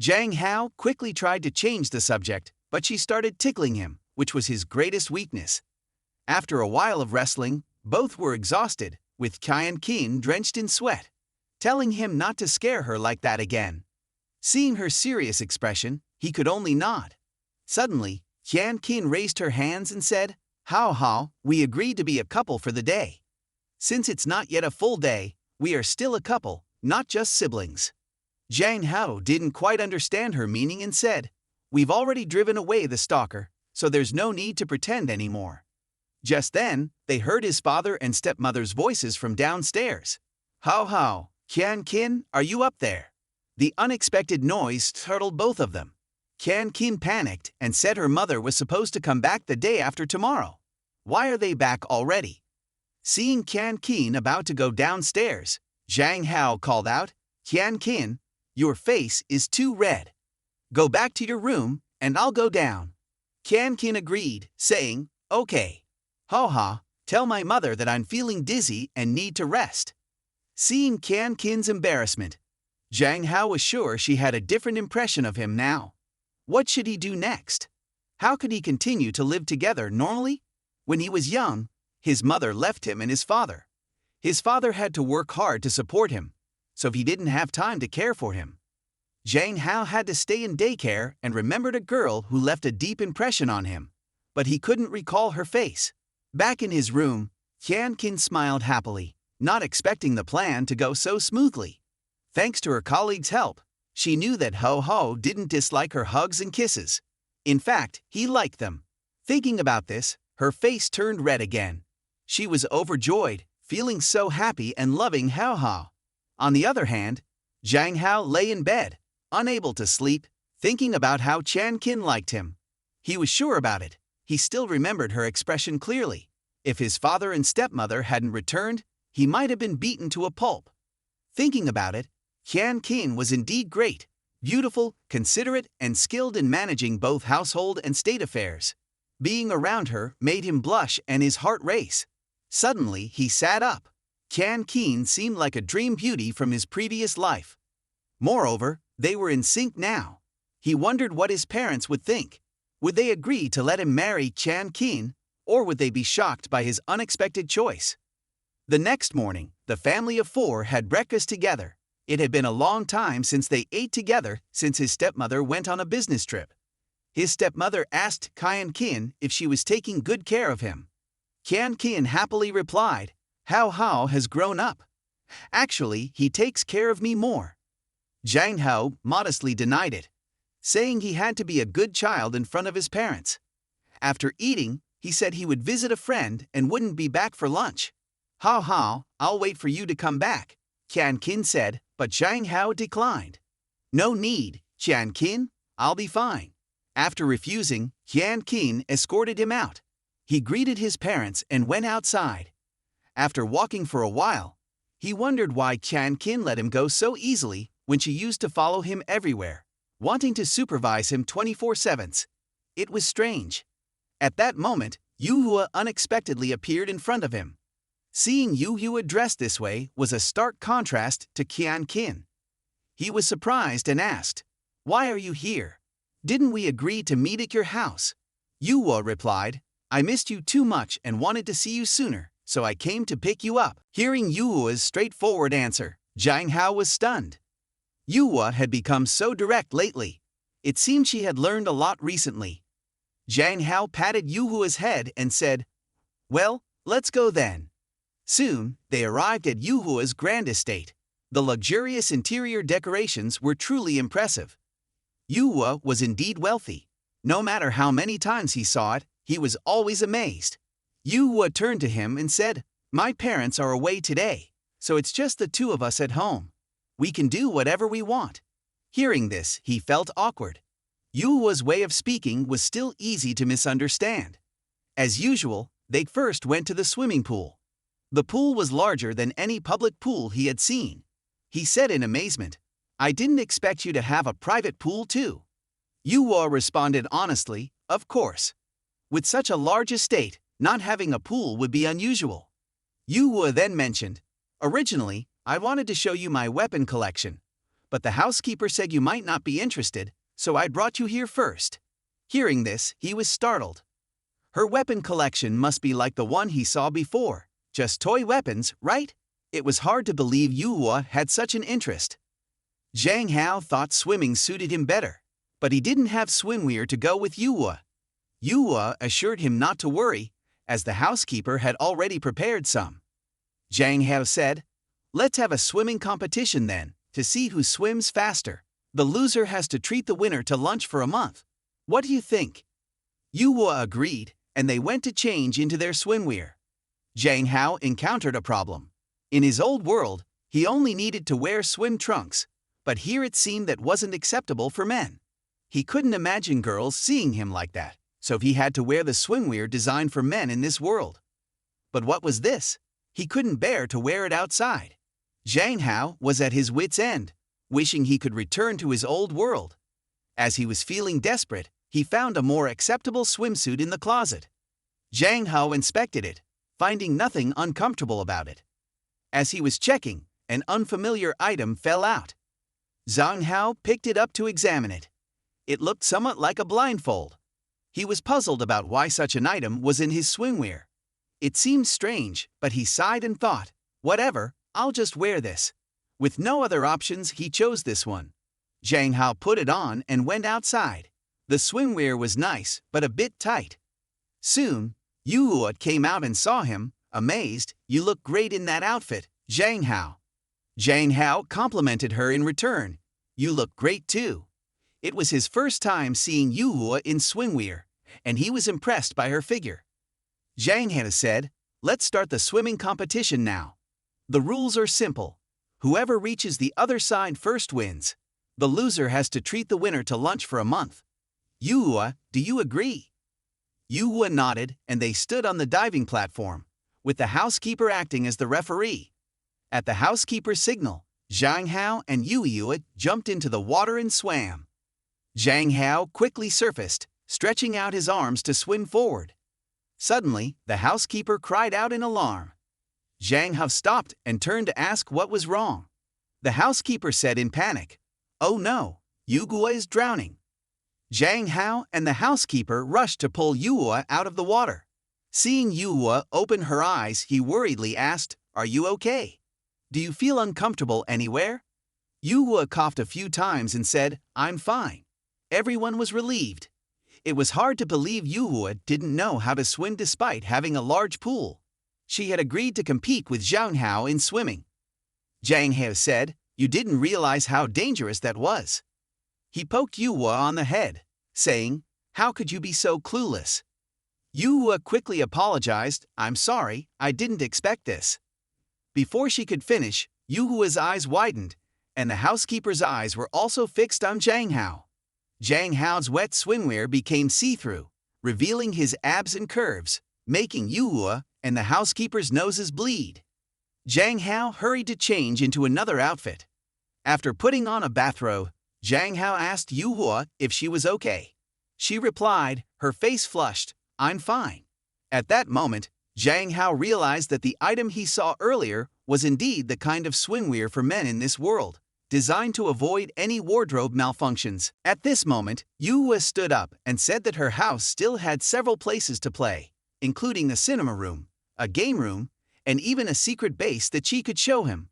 Zhang Hao quickly tried to change the subject, but she started tickling him, which was his greatest weakness. After a while of wrestling, both were exhausted, with Kin drenched in sweat, telling him not to scare her like that again. Seeing her serious expression, he could only nod. Suddenly, Kin raised her hands and said, Hao, we agreed to be a couple for the day. Since it's not yet a full day, we are still a couple, not just siblings. Zhang Hao didn't quite understand her meaning and said, we've already driven away the stalker, so there's no need to pretend anymore. Just then, they heard his father and stepmother's voices from downstairs. Hao, Kin, are you up there? The unexpected noise startled both of them. Kin panicked and said her mother was supposed to come back the day after tomorrow. Why are they back already? Seeing Kin about to go downstairs, Zhang Hao called out, Kin, your face is too red. Go back to your room, and I'll go down. Kin agreed, saying, okay. Hao, tell my mother that I'm feeling dizzy and need to rest. Seeing Kin's embarrassment, Zhang Hao was sure she had a different impression of him now. What should he do next? How could he continue to live together normally? When he was young, his mother left him and his father. His father had to work hard to support him, so he didn't have time to care for him. Zhang Hao had to stay in daycare and remembered a girl who left a deep impression on him, but he couldn't recall her face. Back in his room, Kin smiled happily, not expecting the plan to go so smoothly. Thanks to her colleague's help, she knew that Hao didn't dislike her hugs and kisses. In fact, he liked them. Thinking about this, her face turned red again. She was overjoyed, feeling so happy and loving Hao. On the other hand, Zhang Hao lay in bed, unable to sleep, thinking about how Kin liked him. He was sure about it. He still remembered her expression clearly. If his father and stepmother hadn't returned, he might have been beaten to a pulp. Thinking about it, Kin was indeed great, beautiful, considerate, and skilled in managing both household and state affairs. Being around her made him blush and his heart race. Suddenly, he sat up. Kin seemed like a dream beauty from his previous life. Moreover, they were in sync now. He wondered what his parents would think. Would they agree to let him marry Kin, or would they be shocked by his unexpected choice? The next morning, the family of four had breakfast together. It had been a long time since they ate together since his stepmother went on a business trip. His stepmother asked Kin if she was taking good care of him. Kin happily replied, Hao has grown up. Actually, he takes care of me more. Zhang Hao modestly denied it, saying he had to be a good child in front of his parents. After eating, he said he would visit a friend and wouldn't be back for lunch. Hao, I'll wait for you to come back, Kin said, but Zhang Hao declined. No need, Kin, I'll be fine. After refusing, Kin escorted him out. He greeted his parents and went outside. After walking for a while, He wondered why Chan Kin let him go so easily when she used to follow him everywhere, wanting to supervise him 24/7. It was strange. At that moment, Yu Hua unexpectedly appeared in front of him. Seeing Yu Hua dressed this way was a stark contrast to Qian Kin. He was surprised and asked, "Why are you here? Didn't we agree to meet at your house?" Yu Hua replied, "I missed you too much and wanted to see you sooner, so I came to pick you up." Hearing Yu Hua's straightforward answer, Zhang Hao was stunned. Yu Hua had become so direct lately. It seemed she had learned a lot recently. Zhang Hao patted Yu Hua's head and said, "Well, let's go then." Soon, they arrived at Yu Hua's grand estate. The luxurious interior decorations were truly impressive. Yu Hua was indeed wealthy. No matter how many times he saw it, he was always amazed. Yu Hua turned to him and said, "My parents are away today, so it's just the two of us at home. We can do whatever we want." Hearing this, he felt awkward. Yu Hua's way of speaking was still easy to misunderstand. As usual, they first went to the swimming pool. The pool was larger than any public pool he had seen. He said in amazement, "I didn't expect you to have a private pool too." Yu Hua responded honestly, "Of course. With such a large estate, not having a pool would be unusual." Yu Hua then mentioned, "Originally, I wanted to show you my weapon collection, but the housekeeper said you might not be interested, so I brought you here first." Hearing this, he was startled. Her weapon collection must be like the one he saw before, just toy weapons, right? It was hard to believe Yu Hua had such an interest. Zhang Hao thought swimming suited him better, but he didn't have swimwear to go with Yu Hua. Yu Hua assured him not to worry, as the housekeeper had already prepared some. Zhang Hao said, "Let's have a swimming competition then, to see who swims faster. The loser has to treat the winner to lunch for a month. What do you think?" Yu Hua agreed, and they went to change into their swimwear. Zhang Hao encountered a problem. In his old world, he only needed to wear swim trunks, but here it seemed that wasn't acceptable for men. He couldn't imagine girls seeing him like that, so he had to wear the swimwear designed for men in this world. But what was this? He couldn't bear to wear it outside. Zhang Hao was at his wit's end, wishing he could return to his old world. As he was feeling desperate, he found a more acceptable swimsuit in the closet. Zhang Hao inspected it, finding nothing uncomfortable about it. As he was checking, an unfamiliar item fell out. Zhang Hao picked it up to examine it. It looked somewhat like a blindfold. He was puzzled about why such an item was in his swimwear. It seemed strange, but he sighed and thought, "Whatever, I'll just wear this." With no other options, he chose this one. Zhang Hao put it on and went outside. The swimwear was nice, but a bit tight. Soon, Yu Hua came out and saw him, amazed. "You look great in that outfit, Zhang Hao." Zhang Hao complimented her in return. "You look great too." It was his first time seeing Yu Hua in swimwear, and he was impressed by her figure. Zhang Hao said, "Let's start the swimming competition now. The rules are simple. Whoever reaches the other side first wins. The loser has to treat the winner to lunch for a month. Yu Hua, do you agree?" Yu Hua nodded, and they stood on the diving platform, with the housekeeper acting as the referee. At the housekeeper's signal, Zhang Hao and Yu Hua jumped into the water and swam. Zhang Hao quickly surfaced, stretching out his arms to swim forward. Suddenly, the housekeeper cried out in alarm. Zhang Hao stopped and turned to ask what was wrong. The housekeeper said in panic, "Oh no, Yu Hua is drowning." Zhang Hao and the housekeeper rushed to pull Yu Hua out of the water. Seeing Yu Hua open her eyes, he worriedly asked, "Are you okay? Do you feel uncomfortable anywhere?" Yu Hua coughed a few times and said, "I'm fine." Everyone was relieved. It was hard to believe Yu Hua didn't know how to swim despite having a large pool. She had agreed to compete with Zhang Hao in swimming. Zhang Hao said, "You didn't realize how dangerous that was." He poked Yu Hua on the head, saying, "How could you be so clueless?" Yu Hua quickly apologized, "I'm sorry, I didn't expect this." Before she could finish, Yu Hua's eyes widened, and the housekeeper's eyes were also fixed on Zhang Hao. Zhang Hao's wet swimwear became see-through, revealing his abs and curves, making Yu Hua and the housekeeper's noses bleed. Zhang Hao hurried to change into another outfit. After putting on a bathrobe, Zhang Hao asked Yu Hua if she was okay. She replied, her face flushed, "I'm fine." At that moment, Zhang Hao realized that the item he saw earlier was indeed the kind of swimwear for men in this world, designed to avoid any wardrobe malfunctions. At this moment, Yu Hua stood up and said that her house still had several places to play, including a cinema room, a game room, and even a secret base that she could show him.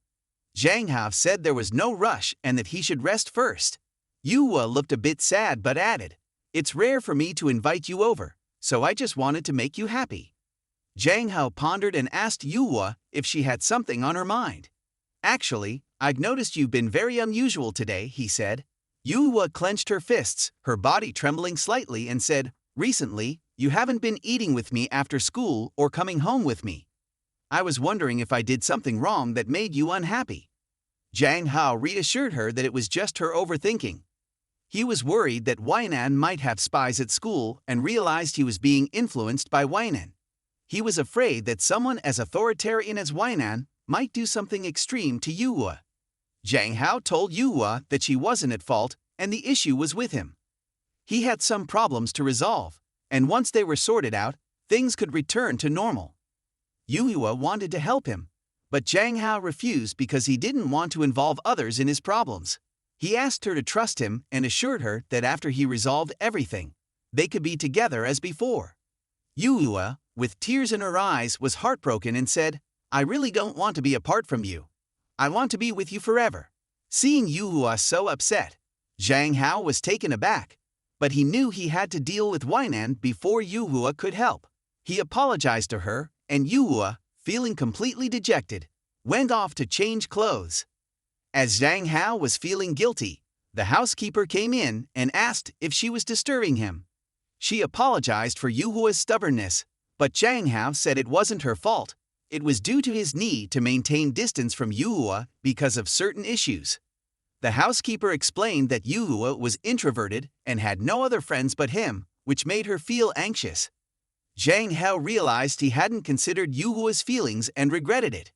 Zhang Hao said there was no rush and that he should rest first. Yu Hua looked a bit sad but added, "It's rare for me to invite you over, so I just wanted to make you happy." Zhang Hao pondered and asked Yu Hua if she had something on her mind. "Actually, I've noticed you've been very unusual today," he said. Yu Hua clenched her fists, her body trembling slightly, and said, "Recently, you haven't been eating with me after school or coming home with me. I was wondering if I did something wrong that made you unhappy." Zhang Hao reassured her that it was just her overthinking. He was worried that Weinan might have spies at school and realized he was being influenced by Weinan. He was afraid that someone as authoritarian as Weinan might do something extreme to Yu Hua. Zhang Hao told Yu Hua that she wasn't at fault and the issue was with him. He had some problems to resolve, and once they were sorted out, things could return to normal. Yu Hua wanted to help him, but Zhang Hao refused because he didn't want to involve others in his problems. He asked her to trust him and assured her that after he resolved everything, they could be together as before. Yu Hua, with tears in her eyes, was heartbroken and said, "I really don't want to be apart from you. I want to be with you forever." Seeing Yu Hua so upset, Zhang Hao was taken aback, but he knew he had to deal with Weinan before Yu Hua could help. He apologized to her, and Yu Hua, feeling completely dejected, went off to change clothes. As Zhang Hao was feeling guilty, the housekeeper came in and asked if she was disturbing him. She apologized for Yu Hua's stubbornness, but Zhang Hao said it wasn't her fault. It was due to his need to maintain distance from Yu Hua because of certain issues. The housekeeper explained that Yu Hua was introverted and had no other friends but him, which made her feel anxious. Zhang Hao realized he hadn't considered Yu Hua's feelings and regretted it.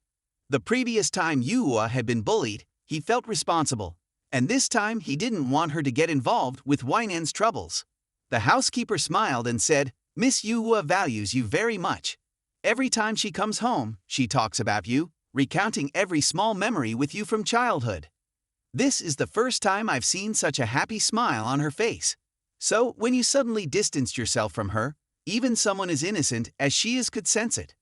The previous time Yu Hua had been bullied, he felt responsible, and this time he didn't want her to get involved with Weinan's troubles. The housekeeper smiled and said, "Miss Yu Hua values you very much. Every time she comes home, she talks about you, recounting every small memory with you from childhood. This is the first time I've seen such a happy smile on her face. So, when you suddenly distanced yourself from her, even someone as innocent as she is could sense it.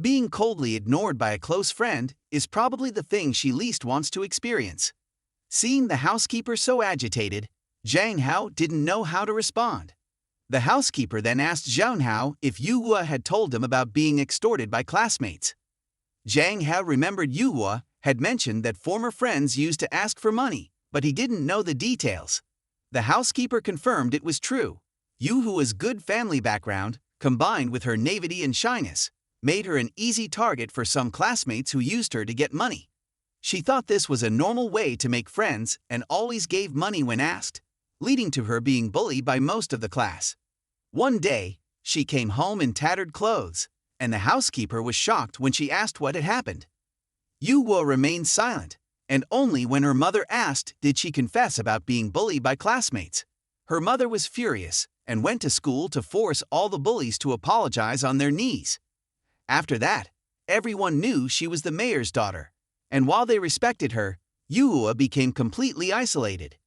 Being coldly ignored by a close friend is probably the thing she least wants to experience." Seeing the housekeeper so agitated, Zhang Hao didn't know how to respond. The housekeeper then asked Zhang Hao if Yu Hua had told him about being extorted by classmates. Zhang Hao remembered Yu Hua had mentioned that former friends used to ask for money, but he didn't know the details. The housekeeper confirmed it was true. Yu Hua's good family background, combined with her naivety and shyness, made her an easy target for some classmates who used her to get money. She thought this was a normal way to make friends and always gave money when asked, leading to her being bullied by most of the class. One day, she came home in tattered clothes, and the housekeeper was shocked when she asked what had happened. Yu Hua remained silent, and only when her mother asked did she confess about being bullied by classmates. Her mother was furious and went to school to force all the bullies to apologize on their knees. After that, everyone knew she was the mayor's daughter, and while they respected her, Yu Hua became completely isolated.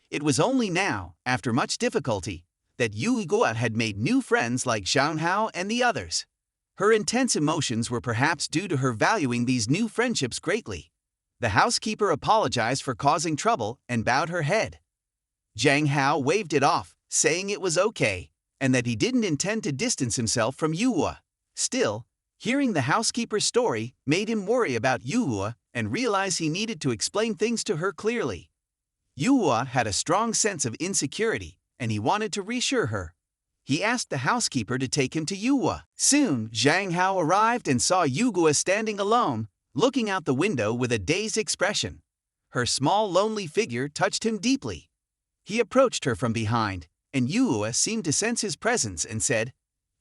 It was only now, after much difficulty, that Yu Hua had made new friends like Zhang Hao and the others. Her intense emotions were perhaps due to her valuing these new friendships greatly. The housekeeper apologized for causing trouble and bowed her head. Zhang Hao waved it off, saying it was okay, and that he didn't intend to distance himself from Yu Hua. Still, hearing the housekeeper's story made him worry about Yu Hua and realize he needed to explain things to her clearly. Yu Hua had a strong sense of insecurity, and he wanted to reassure her. He asked the housekeeper to take him to Yu Hua. Soon, Zhang Hao arrived and saw Yu Hua standing alone, looking out the window with a dazed expression. Her small, lonely figure touched him deeply. He approached her from behind, and Yu Hua seemed to sense his presence and said,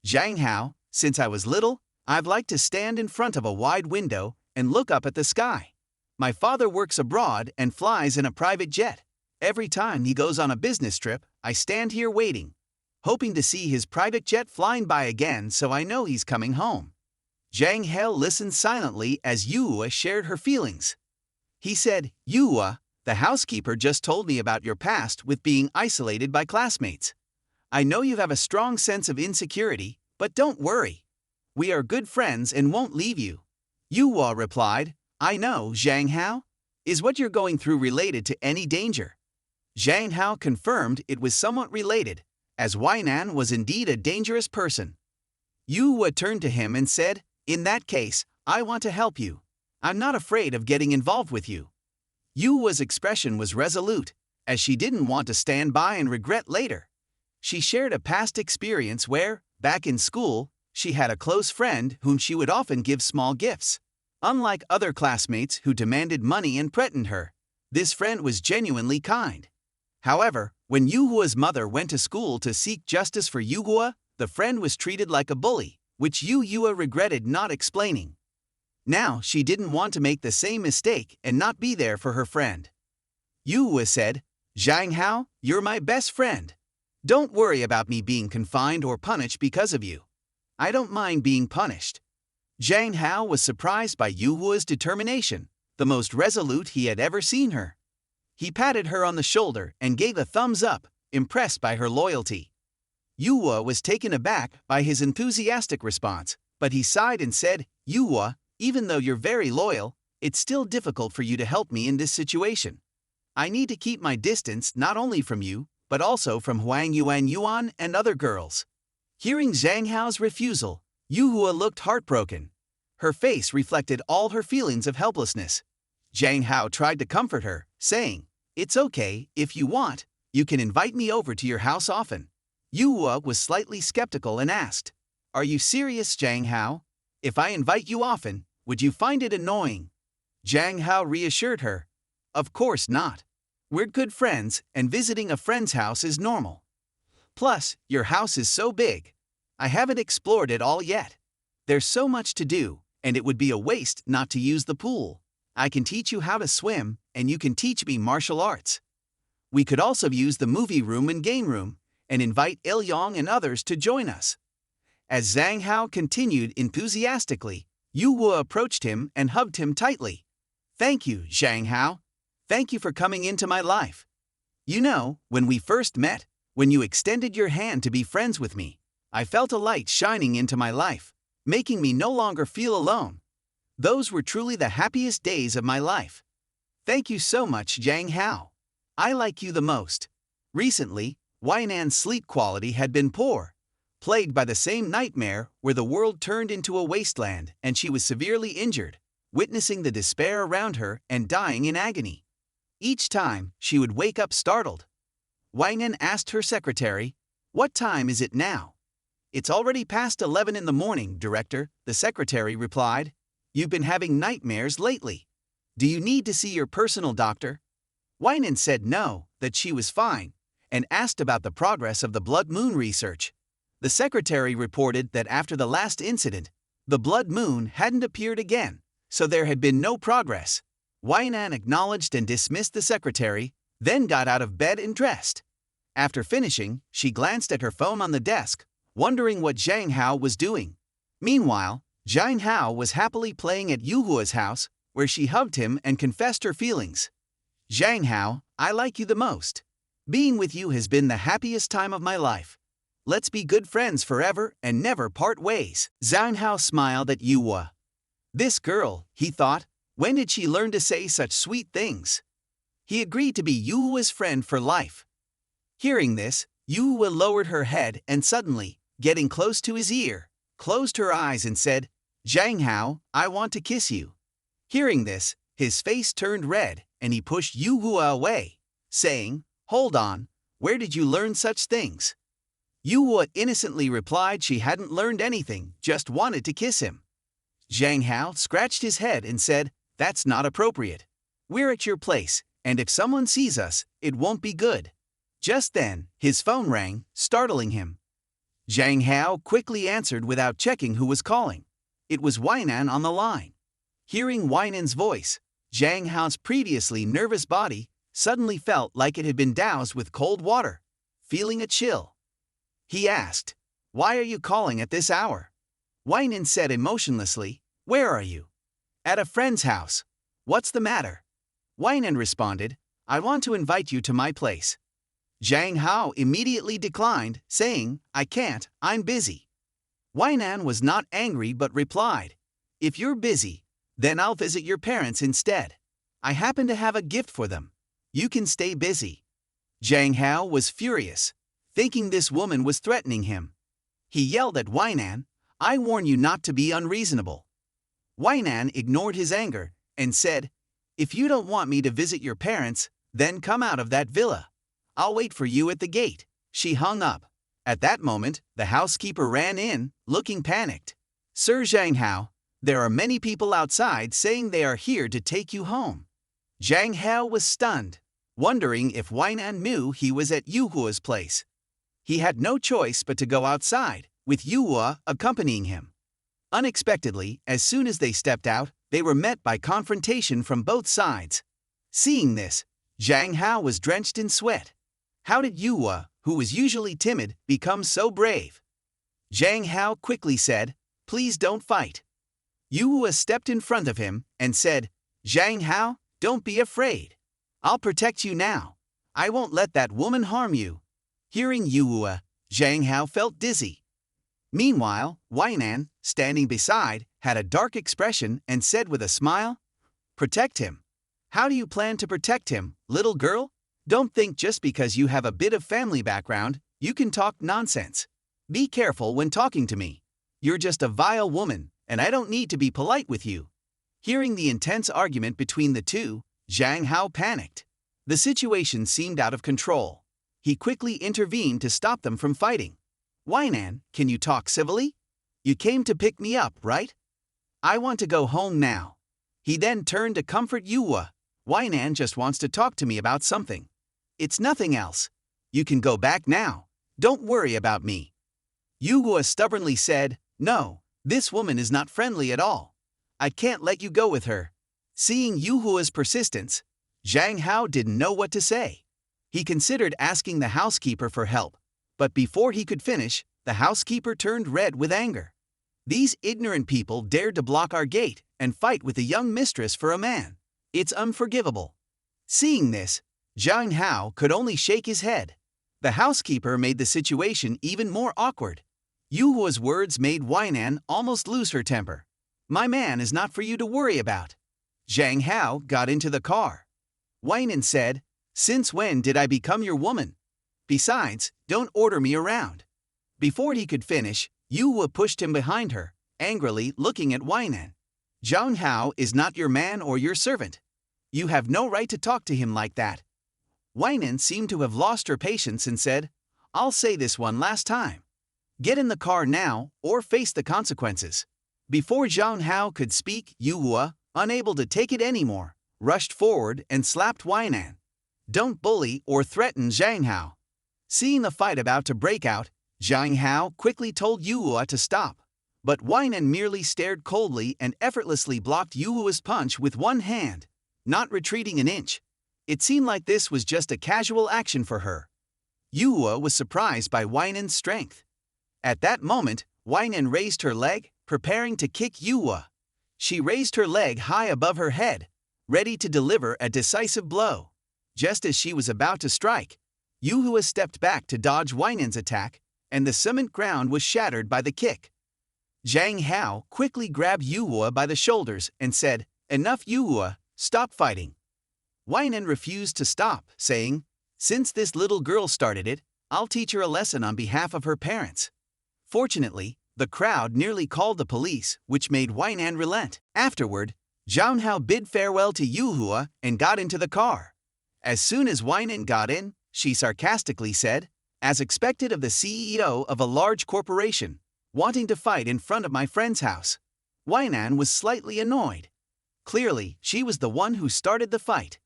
"Zhang Hao, since I was little, I've liked to stand in front of a wide window and look up at the sky. My father works abroad and flies in a private jet. Every time he goes on a business trip, I stand here waiting, hoping to see his private jet flying by again so I know he's coming home. Zhang Hao listened silently as Yuhua shared her feelings. He said, Yuhua, the housekeeper just told me about your past with being isolated by classmates. I know you have a strong sense of insecurity, but don't worry. We are good friends and won't leave you. Yuhua replied, I know, Zhang Hao. Is what you're going through related to any danger? Zhang Hao confirmed it was somewhat related, as Weinan was indeed a dangerous person. Yuhua turned to him and said, In that case, I want to help you. I'm not afraid of getting involved with you. Yuhua's expression was resolute, as she didn't want to stand by and regret later. She shared a past experience where, back in school, she had a close friend whom she would often give small gifts. Unlike other classmates who demanded money and threatened her, this friend was genuinely kind. However, when Yuhua's mother went to school to seek justice for Yuhua, the friend was treated like a bully, which Yuhua regretted not explaining. Now she didn't want to make the same mistake and not be there for her friend. Yuhua said, Zhang Hao, you're my best friend. Don't worry about me being confined or punished because of you. I don't mind being punished. Zhang Hao was surprised by Yuhua's determination, the most resolute he had ever seen her. He patted her on the shoulder and gave a thumbs up, impressed by her loyalty. Yuhua was taken aback by his enthusiastic response, but he sighed and said, Yuhua, even though you're very loyal, it's still difficult for you to help me in this situation. I need to keep my distance not only from you, but also from Huang Yuan and other girls. Hearing Zhang Hao's refusal, Yuhua looked heartbroken. Her face reflected all her feelings of helplessness. Zhang Hao tried to comfort her, saying, It's okay, if you want, you can invite me over to your house often. Yuhua was slightly skeptical and asked, Are you serious, Zhang Hao? If I invite you often, would you find it annoying? Zhang Hao reassured her, Of course not. We're good friends, and visiting a friend's house is normal. Plus, your house is so big. I haven't explored it all yet. There's so much to do, and it would be a waste not to use the pool. I can teach you how to swim, and you can teach me martial arts. We could also use the movie room and game room, and invite Ilyong and others to join us. As Zhang Hao continued enthusiastically, Yuhua approached him and hugged him tightly. Thank you, Zhang Hao. Thank you for coming into my life. You know, when we first met, when you extended your hand to be friends with me, I felt a light shining into my life, making me no longer feel alone. Those were truly the happiest days of my life. Thank you so much, Zhang Hao. I like you the most. Recently, Wainan's sleep quality had been poor, plagued by the same nightmare where the world turned into a wasteland and she was severely injured, witnessing the despair around her and dying in agony. Each time, she would wake up startled. Weinan asked her secretary, What time is it now? It's already past 11 in the morning, Director, the secretary replied. You've been having nightmares lately. Do you need to see your personal doctor? Weinan said no, that she was fine, and asked about the progress of the blood moon research. The secretary reported that after the last incident, the blood moon hadn't appeared again, so there had been no progress. Weinan acknowledged and dismissed the secretary, then got out of bed and dressed. After finishing, she glanced at her phone on the desk, wondering what Zhang Hao was doing. Meanwhile, Zhang Hao was happily playing at Yuhua's house, where she hugged him and confessed her feelings. Zhang Hao, I like you the most. Being with you has been the happiest time of my life. Let's be good friends forever and never part ways. Zhang Hao smiled at Yuhua. This girl, he thought, when did she learn to say such sweet things? He agreed to be Yuhua's friend for life. Hearing this, Yuhua lowered her head and suddenly, getting close to his ear, closed her eyes and said, Zhang Hao, I want to kiss you. Hearing this, his face turned red and he pushed Yuhua away, saying, Hold on, where did you learn such things? Yuhua innocently replied she hadn't learned anything, just wanted to kiss him. Zhang Hao scratched his head and said, That's not appropriate. We're at your place, and if someone sees us, it won't be good. Just then, his phone rang, startling him. Zhang Hao quickly answered without checking who was calling. It was Weinan on the line. Hearing Weinan's voice, Zhang Hao's previously nervous body suddenly felt like it had been doused with cold water, feeling a chill. He asked, "Why are you calling at this hour?" Weinan said emotionlessly, "Where are you?" "At a friend's house." "What's the matter?" Weinan responded, "I want to invite you to my place." Zhang Hao immediately declined, saying, "I can't, I'm busy." Weinan was not angry but replied, "If you're busy, then I'll visit your parents instead. I happen to have a gift for them. You can stay busy." Zhang Hao was furious, thinking this woman was threatening him. He yelled at Weinan, "I warn you not to be unreasonable." Weinan ignored his anger and said, "If you don't want me to visit your parents, then come out of that villa. I'll wait for you at the gate." She hung up. At that moment, the housekeeper ran in, looking panicked. "Sir Zhang Hao, there are many people outside saying they are here to take you home." Zhang Hao was stunned, wondering if Weinan knew he was at Yuhua's place. He had no choice but to go outside, with Yuhua accompanying him. Unexpectedly, as soon as they stepped out, they were met by confrontation from both sides. Seeing this, Zhang Hao was drenched in sweat. How did Yuhua, who was usually timid, become so brave? Zhang Hao quickly said, "Please don't fight." Yuhua stepped in front of him and said, "Zhang Hao, don't be afraid. I'll protect you now. I won't let that woman harm you." Hearing Yuhua, Zhang Hao felt dizzy. Meanwhile, Weinan, standing beside, had a dark expression and said with a smile, "Protect him? How do you plan to protect him, little girl? Don't think just because you have a bit of family background, you can talk nonsense. Be careful when talking to me. You're just a vile woman, and I don't need to be polite with you." Hearing the intense argument between the two, Zhang Hao panicked. The situation seemed out of control. He quickly intervened to stop them from fighting. "Weinan, can you talk civilly? You came to pick me up, right? I want to go home now." He then turned to comfort Yuhua. "Weinan just wants to talk to me about something. It's nothing else. You can go back now. Don't worry about me." Yuhua stubbornly said, "No, this woman is not friendly at all. I can't let you go with her." Seeing Yuhua's persistence, Zhang Hao didn't know what to say. He considered asking the housekeeper for help, but before he could finish, the housekeeper turned red with anger. "These ignorant people dared to block our gate and fight with a young mistress for a man. It's unforgivable." Seeing this, Zhang Hao could only shake his head. The housekeeper made the situation even more awkward. Yuhua's words made Weinan almost lose her temper. "My man is not for you to worry about." Zhang Hao got into the car. Weinan said, "Since when did I become your woman? Besides, don't order me around." Before he could finish, Yuhua pushed him behind her, angrily looking at Weinan. "Zhang Hao is not your man or your servant. You have no right to talk to him like that." Weinan seemed to have lost her patience and said, "I'll say this one last time. Get in the car now or face the consequences." Before Zhang Hao could speak, Yuhua, unable to take it anymore, rushed forward and slapped Weinan. "Don't bully or threaten Zhang Hao." Seeing the fight about to break out, Zhang Hao quickly told Yuhua to stop, but Weinan merely stared coldly and effortlessly blocked Yuhua's punch with one hand, not retreating an inch. It seemed like this was just a casual action for her. Yuhua was surprised by Weinan's strength. At that moment, Weinan raised her leg, preparing to kick Yuhua. She raised her leg high above her head, ready to deliver a decisive blow. Just as she was about to strike, Yuhua stepped back to dodge Weinan's attack, and the cement ground was shattered by the kick. Zhang Hao quickly grabbed Yuhua by the shoulders and said, "Enough, Yuhua, stop fighting." Weinan refused to stop, saying, "Since this little girl started it, I'll teach her a lesson on behalf of her parents." Fortunately, the crowd nearly called the police, which made Weinan relent. Afterward, Zhang Hao bid farewell to Yuhua and got into the car. As soon as Weinan got in, she sarcastically said, "As expected of the CEO of a large corporation, wanting to fight in front of my friend's house." Weinan was slightly annoyed. Clearly, she was the one who started the fight.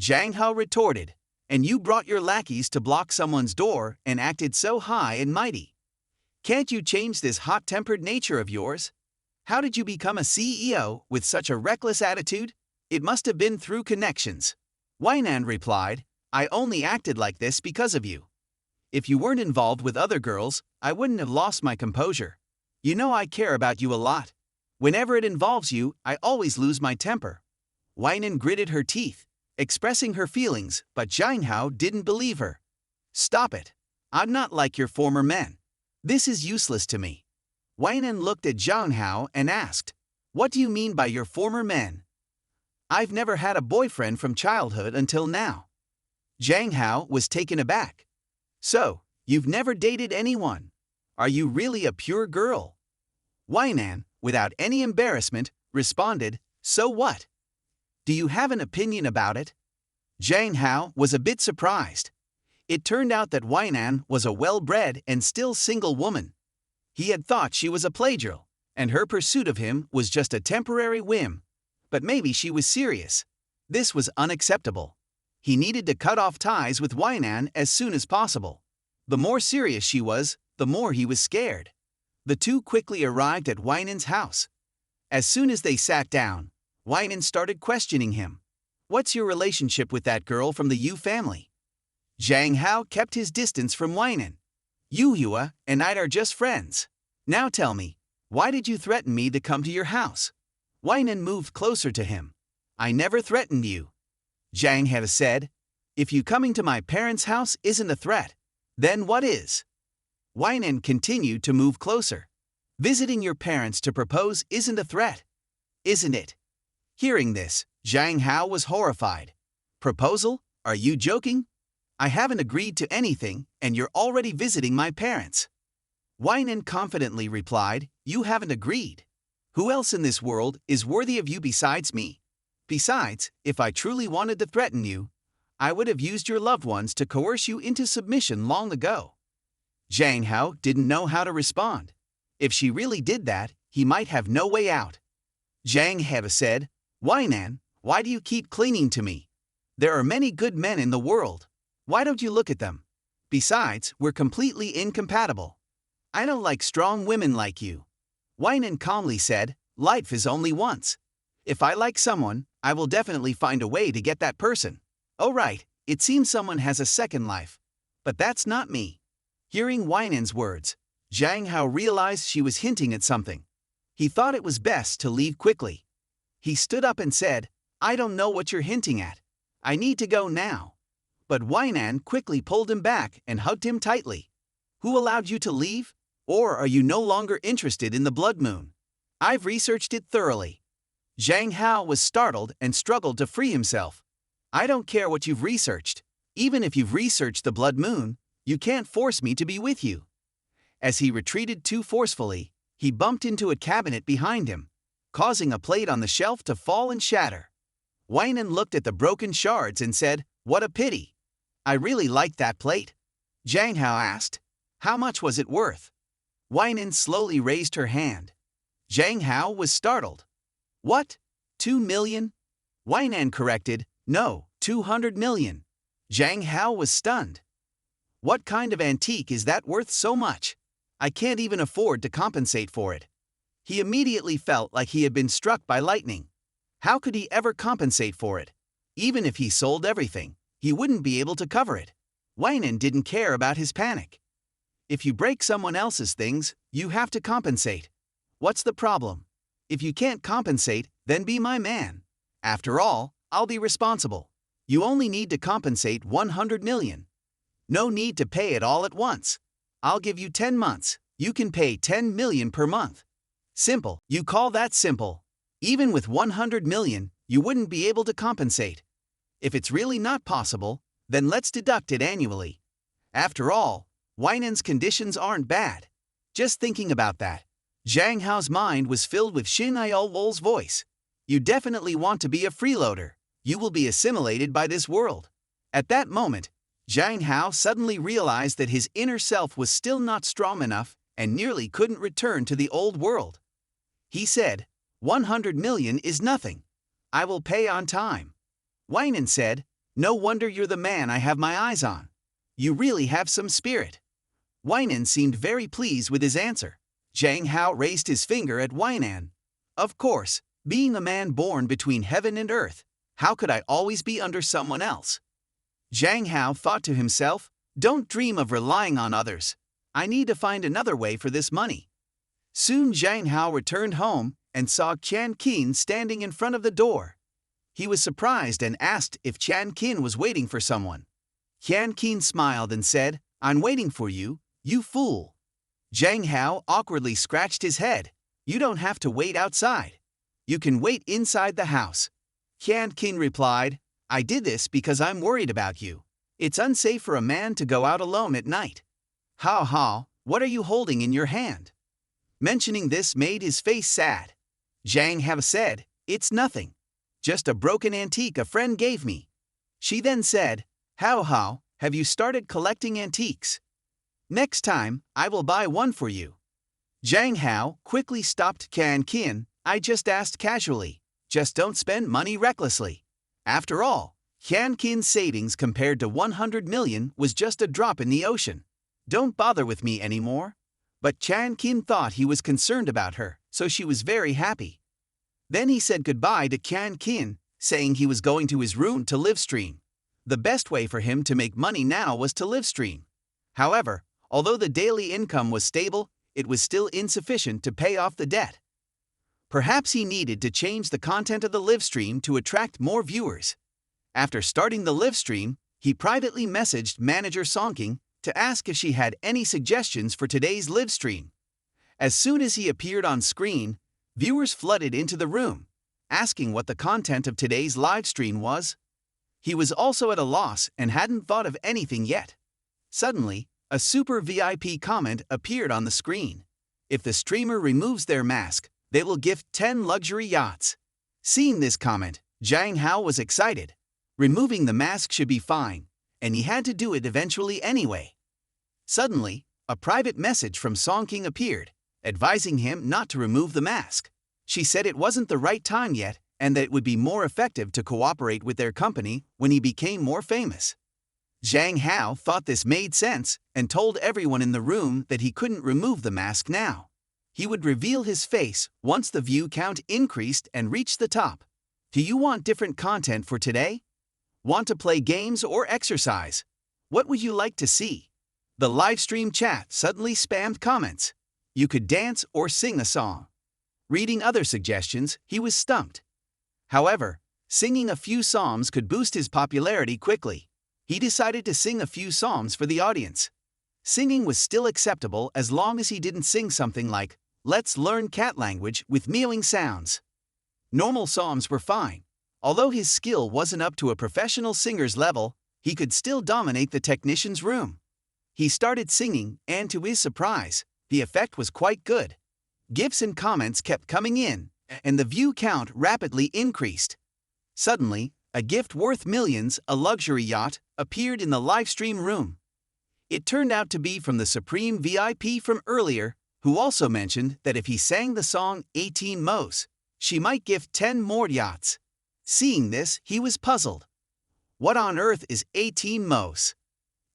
Zhang Hao retorted, "And you brought your lackeys to block someone's door and acted so high and mighty. Can't you change this hot-tempered nature of yours? How did you become a CEO with such a reckless attitude? It must have been through connections. Weinan replied, I only acted like this because of you. If you weren't involved with other girls, I wouldn't have lost my composure. You know I care about you a lot. Whenever it involves you, I always lose my temper. Weinan gritted her teeth, expressing her feelings, but Zhang Hao didn't believe her. Stop it. I'm not like your former men. This is useless to me. Weinan looked at Zhang Hao and asked, What do you mean by your former men? I've never had a boyfriend from childhood until now. Zhang Hao was taken aback. So, you've never dated anyone? Are you really a pure girl? Weinan, without any embarrassment, responded, So what? Do you have an opinion about it? Zhang Hao was a bit surprised. It turned out that Weinan was a well-bred and still single woman. He had thought she was a playgirl, and her pursuit of him was just a temporary whim. But maybe she was serious. This was unacceptable. He needed to cut off ties with Weinan as soon as possible. The more serious she was, the more he was scared. The two quickly arrived at Weinan's house. As soon as they sat down, Weinan started questioning him. What's your relationship with that girl from the Yu family? Zhang Hao kept his distance from Weinan. Yu Hua and I are just friends. Now tell me, why did you threaten me to come to your house? Weinan moved closer to him. I never threatened you. Zhang Hao said, If you coming to my parents' house isn't a threat, then what is? Weinan continued to move closer. Visiting your parents to propose isn't a threat, isn't it? Hearing this, Zhang Hao was horrified. Proposal? Are you joking? I haven't agreed to anything, and you're already visiting my parents. Weinan confidently replied, You haven't agreed. Who else in this world is worthy of you besides me? Besides, if I truly wanted to threaten you, I would have used your loved ones to coerce you into submission long ago. Zhang Hao didn't know how to respond. If she really did that, he might have no way out. Zhang Hao said, Weinan, why do you keep clinging to me? There are many good men in the world. Why don't you look at them? Besides, we're completely incompatible. I don't like strong women like you. Weinan calmly said, Life is only once. If I like someone, I will definitely find a way to get that person. Oh right, it seems someone has a second life. But that's not me. Hearing Weinan's words, Zhang Hao realized she was hinting at something. He thought it was best to leave quickly. He stood up and said, I don't know what you're hinting at. I need to go now. But Weinan quickly pulled him back and hugged him tightly. Who allowed you to leave? Or are you no longer interested in the blood moon? I've researched it thoroughly. Zhang Hao was startled and struggled to free himself. I don't care what you've researched. Even if you've researched the blood moon, you can't force me to be with you. As he retreated too forcefully, he bumped into a cabinet behind him, causing a plate on the shelf to fall and shatter. Weinan looked at the broken shards and said, What a pity. I really liked that plate. Zhang Hao asked, How much was it worth? Weinan slowly raised her hand. Zhang Hao was startled. What? 2 million? Weinan corrected, No, 200 million. Zhang Hao was stunned. What kind of antique is that worth so much? I can't even afford to compensate for it. He immediately felt like he had been struck by lightning. How could he ever compensate for it? Even if he sold everything, he wouldn't be able to cover it. Weinan didn't care about his panic. If you break someone else's things, you have to compensate. What's the problem? If you can't compensate, then be my man. After all, I'll be responsible. You only need to compensate 100 million. No need to pay it all at once. I'll give you 10 months. You can pay 10 million per month. Simple. You call that simple? Even with 100 million, you wouldn't be able to compensate. If it's really not possible, then let's deduct it annually. After all, Weinan's conditions aren't bad. Just thinking about that, Zhang Hao's mind was filled with Shin Wol's voice. You definitely want to be a freeloader. You will be assimilated by this world. At that moment, Zhang Hao suddenly realized that his inner self was still not strong enough and nearly couldn't return to the old world. He said, 100 million is nothing. I will pay on time. Weinan said, No wonder you're the man I have my eyes on. You really have some spirit. Weinan seemed very pleased with his answer. Zhang Hao raised his finger at Weinan. Of course, being a man born between heaven and earth, how could I always be under someone else? Zhang Hao thought to himself, don't dream of relying on others. I need to find another way for this money. Soon Zhang Hao returned home and saw Qian Qin standing in front of the door. He was surprised and asked if Qian Qin was waiting for someone. Qian Qin smiled and said, I'm waiting for you, you fool. Zhang Hao awkwardly scratched his head. You don't have to wait outside. You can wait inside the house. Qian Qin replied, I did this because I'm worried about you. It's unsafe for a man to go out alone at night. Hao Hao, what are you holding in your hand? Mentioning this made his face sad. Zhang Hao said, it's nothing. Just a broken antique a friend gave me. She then said, Hao Hao, have you started collecting antiques? Next time, I will buy one for you. Zhang Hao quickly stopped Qian Qin. I just asked casually. Just don't spend money recklessly. After all, Qian Qin's savings compared to 100 million was just a drop in the ocean. Don't bother with me anymore. But Qian Qin thought he was concerned about her, so she was very happy. Then he said goodbye to Qian Qin, saying he was going to his room to live stream. The best way for him to make money now was to live stream. However, although the daily income was stable, it was still insufficient to pay off the debt. Perhaps he needed to change the content of the live stream to attract more viewers. After starting the live stream, he privately messaged manager Songking to ask if she had any suggestions for today's live stream. As soon as he appeared on screen, viewers flooded into the room, asking what the content of today's live stream was. He was also at a loss and hadn't thought of anything yet. Suddenly, a super VIP comment appeared on the screen. If the streamer removes their mask, they will gift 10 luxury yachts. Seeing this comment, Zhang Hao was excited. Removing the mask should be fine, and he had to do it eventually anyway. Suddenly, a private message from Songking appeared, advising him not to remove the mask. She said it wasn't the right time yet and that it would be more effective to cooperate with their company when he became more famous. Zhang Hao thought this made sense and told everyone in the room that he couldn't remove the mask now. He would reveal his face once the view count increased and reached the top. Do you want different content for today? Want to play games or exercise? What would you like to see? The livestream chat suddenly spammed comments. You could dance or sing a song. Reading other suggestions, he was stumped. However, singing a few psalms could boost his popularity quickly. He decided to sing a few psalms for the audience. Singing was still acceptable as long as he didn't sing something like, let's learn cat language with meowing sounds. Normal psalms were fine. Although his skill wasn't up to a professional singer's level, he could still dominate the technician's room. He started singing, and to his surprise, the effect was quite good. Gifts and comments kept coming in, and the view count rapidly increased. Suddenly, a gift worth millions, a luxury yacht, appeared in the livestream room. It turned out to be from the Supreme VIP from earlier, who also mentioned that if he sang the song 18 Mo's, she might gift 10 more yachts. Seeing this, he was puzzled. What on earth is 18 Mo's?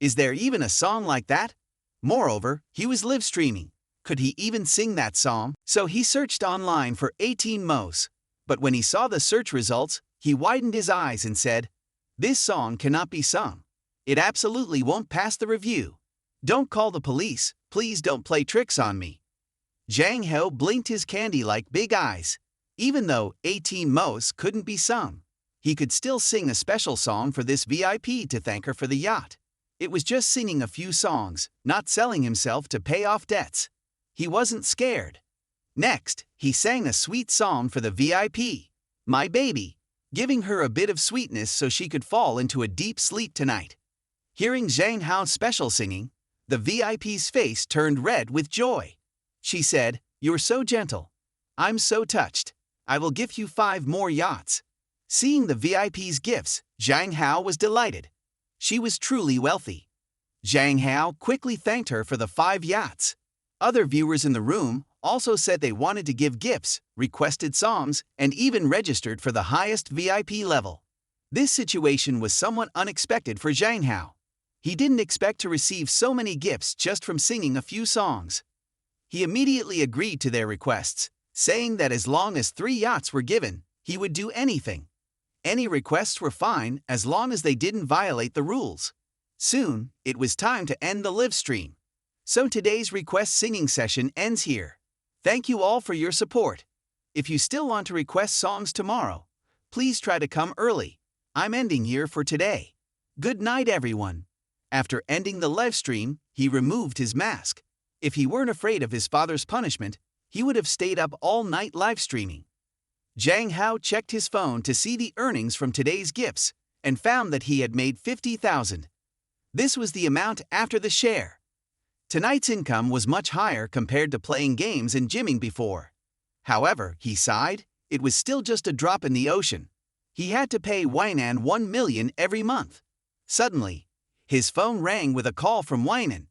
Is there even a song like that? Moreover, he was live streaming. Could he even sing that song? So he searched online for 18 Mo's. But when he saw the search results, he widened his eyes and said, this song cannot be sung. It absolutely won't pass the review. Don't call the police, please don't play tricks on me. Zhang Hao blinked his candy-like big eyes. Even though 18 Mo's couldn't be sung, he could still sing a special song for this VIP to thank her for the yacht. It was just singing a few songs, not selling himself to pay off debts. He wasn't scared. Next, he sang a sweet song for the VIP, My Baby, giving her a bit of sweetness so she could fall into a deep sleep tonight. Hearing Zhang Hao's special singing, the VIP's face turned red with joy. She said, you're so gentle. I'm so touched. I will give you 5 more yachts. Seeing the VIP's gifts, Zhang Hao was delighted. She was truly wealthy. Zhang Hao quickly thanked her for the 5 yachts. Other viewers in the room also said they wanted to give gifts, requested songs, and even registered for the highest VIP level. This situation was somewhat unexpected for Zhang Hao. He didn't expect to receive so many gifts just from singing a few songs. He immediately agreed to their requests, saying that as long as 3 yachts were given, he would do anything. Any requests were fine as long as they didn't violate the rules. Soon, it was time to end the live stream. So today's request singing session ends here. Thank you all for your support. If you still want to request songs tomorrow, please try to come early. I'm ending here for today. Good night, everyone. After ending the live stream, he removed his mask. If he weren't afraid of his father's punishment, he would have stayed up all night live streaming. Zhang Hao checked his phone to see the earnings from today's gifts and found that he had made 50,000. This was the amount after the share. Tonight's income was much higher compared to playing games and gymming before. However, he sighed, it was still just a drop in the ocean. He had to pay Weinan 1 million every month. Suddenly, his phone rang with a call from Weinan.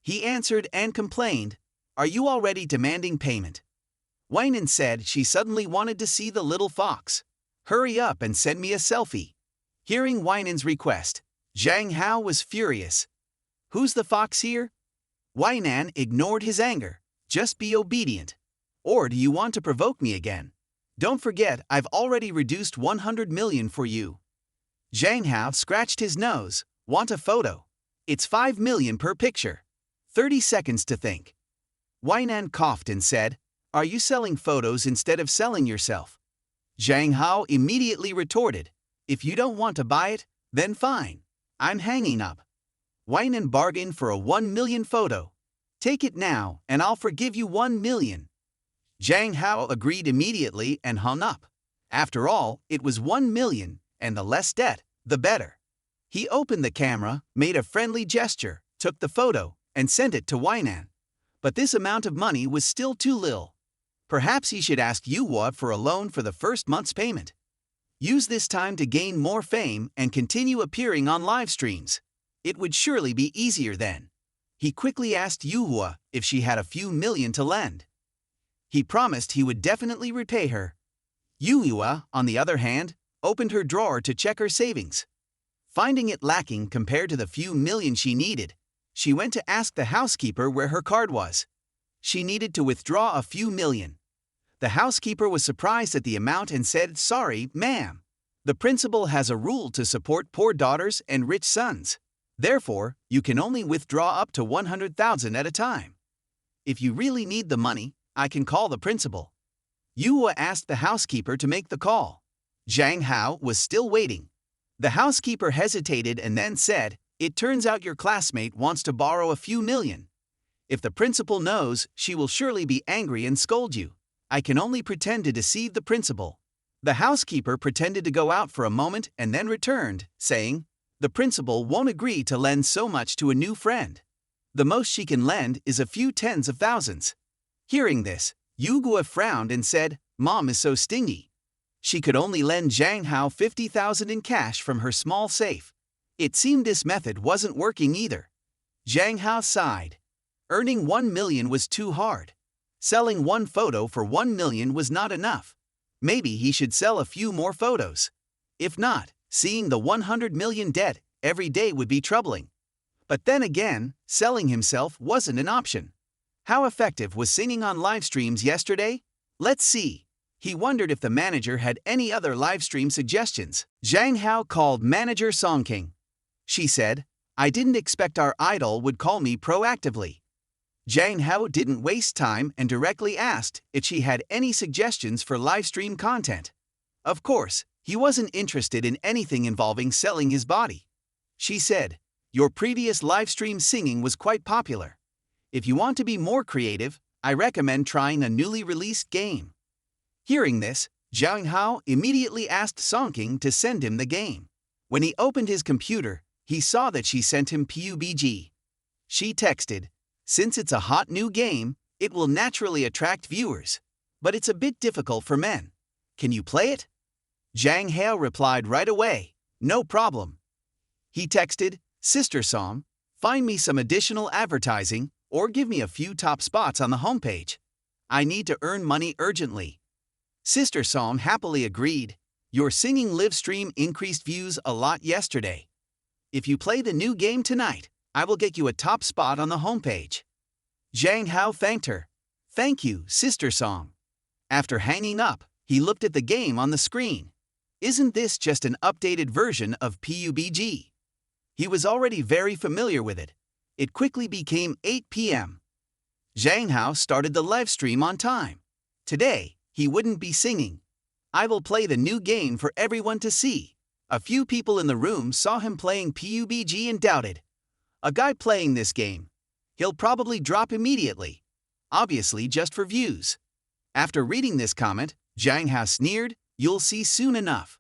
He answered and complained, "Are you already demanding payment?" Weinan said she suddenly wanted to see the little fox. "Hurry up and send me a selfie." Hearing Weinan's request, Zhang Hao was furious. "Who's the fox here?" Weinan ignored his anger. "Just be obedient. Or do you want to provoke me again? Don't forget I've already reduced 100 million for you." Zhang Hao scratched his nose. "Want a photo? It's 5 million per picture. 30 seconds to think." Weinan coughed and said, "Are you selling photos instead of selling yourself?" Zhang Hao immediately retorted, "If you don't want to buy it, then fine. I'm hanging up." Weinan bargained for a 1 million photo. "Take it now and I'll forgive you 1 million. Zhang Hao agreed immediately and hung up. After all, it was 1 million, and the less debt, the better. He opened the camera, made a friendly gesture, took the photo, and sent it to Weinan. But this amount of money was still too little. Perhaps he should ask Yuhua for a loan for the first month's payment. Use this time to gain more fame and continue appearing on live streams. It would surely be easier then. He quickly asked Yuhua if she had a few million to lend. He promised he would definitely repay her. Yuhua, on the other hand, opened her drawer to check her savings. Finding it lacking compared to the few million she needed, she went to ask the housekeeper where her card was. She needed to withdraw a few million. The housekeeper was surprised at the amount and said, "Sorry, ma'am. The principal has a rule to support poor daughters and rich sons. Therefore, you can only withdraw up to 100,000 at a time. If you really need the money, I can call the principal." Yuhua asked the housekeeper to make the call. Zhang Hao was still waiting. The housekeeper hesitated and then said, "It turns out your classmate wants to borrow a few million. If the principal knows, she will surely be angry and scold you. I can only pretend to deceive the principal." The housekeeper pretended to go out for a moment and then returned, saying, "The principal won't agree to lend so much to a new friend. The most she can lend is a few tens of thousands." Hearing this, Yuhua frowned and said, "Mom is so stingy. She could only lend Zhang Hao 50,000 in cash from her small safe. It seemed this method wasn't working either." Zhang Hao sighed. Earning 1 million was too hard. Selling one photo for 1 million was not enough. Maybe he should sell a few more photos. If not, seeing the 100 million debt every day would be troubling. But then again, selling himself wasn't an option. How effective was singing on live streams yesterday? Let's see. He wondered if the manager had any other live stream suggestions. Zhang Hao called manager Song King. She said, "I didn't expect our idol would call me proactively." Zhang Hao didn't waste time and directly asked if she had any suggestions for live stream content. Of course, he wasn't interested in anything involving selling his body. She said, "Your previous live stream singing was quite popular. If you want to be more creative, I recommend trying a newly released game." Hearing this, Zhang Hao immediately asked Song King to send him the game. When he opened his computer, he saw that she sent him PUBG. She texted, "Since it's a hot new game, it will naturally attract viewers. But it's a bit difficult for men. Can you play it?" Zhang Hao replied right away, "No problem." He texted, "Sister Song, find me some additional advertising or give me a few top spots on the homepage. I need to earn money urgently." Sister Song happily agreed. "Your singing live stream increased views a lot yesterday. If you play the new game tonight, I will get you a top spot on the homepage." Zhang Hao thanked her. "Thank you, Sister Song." After hanging up, he looked at the game on the screen. Isn't this just an updated version of PUBG? He was already very familiar with it. It quickly became 8 p.m. Zhang Hao started the live stream on time. Today, he wouldn't be singing. I will play the new game for everyone to see. A few people in the room saw him playing PUBG and doubted. A guy playing this game. He'll probably drop immediately. Obviously just for views. After reading this comment, Zhang Hao sneered, "You'll see soon enough."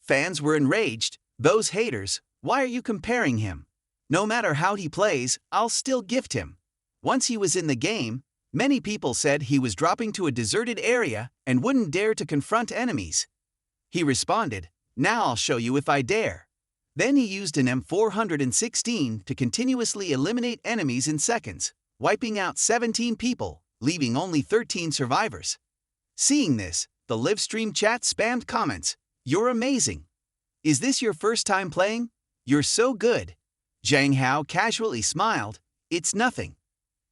Fans were enraged. Those haters, why are you comparing him? No matter how he plays, I'll still gift him. Once he was in the game, many people said he was dropping to a deserted area and wouldn't dare to confront enemies. He responded, "Now I'll show you if I dare." Then he used an M416 to continuously eliminate enemies in seconds, wiping out 17 people, leaving only 13 survivors. Seeing this, the live stream chat spammed comments, "You're amazing. Is this your first time playing? You're so good." Zhang Hao casually smiled, "It's nothing.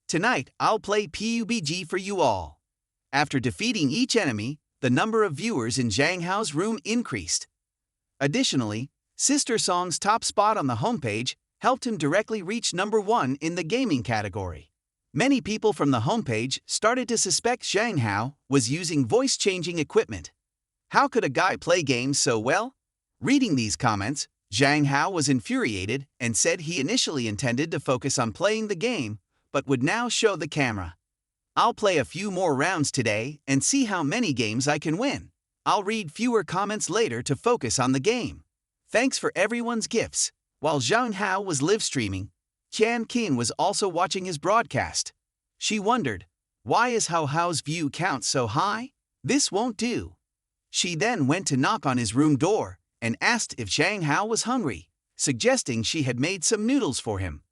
Tonight, I'll play PUBG for you all." After defeating each enemy, the number of viewers in Zhang Hao's room increased. Additionally, Sister Song's top spot on the homepage helped him directly reach #1 in the gaming category. Many people from the homepage started to suspect Zhang Hao was using voice-changing equipment. How could a guy play games so well? Reading these comments, Zhang Hao was infuriated and said he initially intended to focus on playing the game, but would now show the camera. "I'll play a few more rounds today and see how many games I can win. I'll read fewer comments later to focus on the game. Thanks for everyone's gifts." While Zhang Hao was live streaming, Tian Qin was also watching his broadcast. She wondered, why is Hao Hao's view count so high? This won't do. She then went to knock on his room door and asked if Zhang Hao was hungry, suggesting she had made some noodles for him.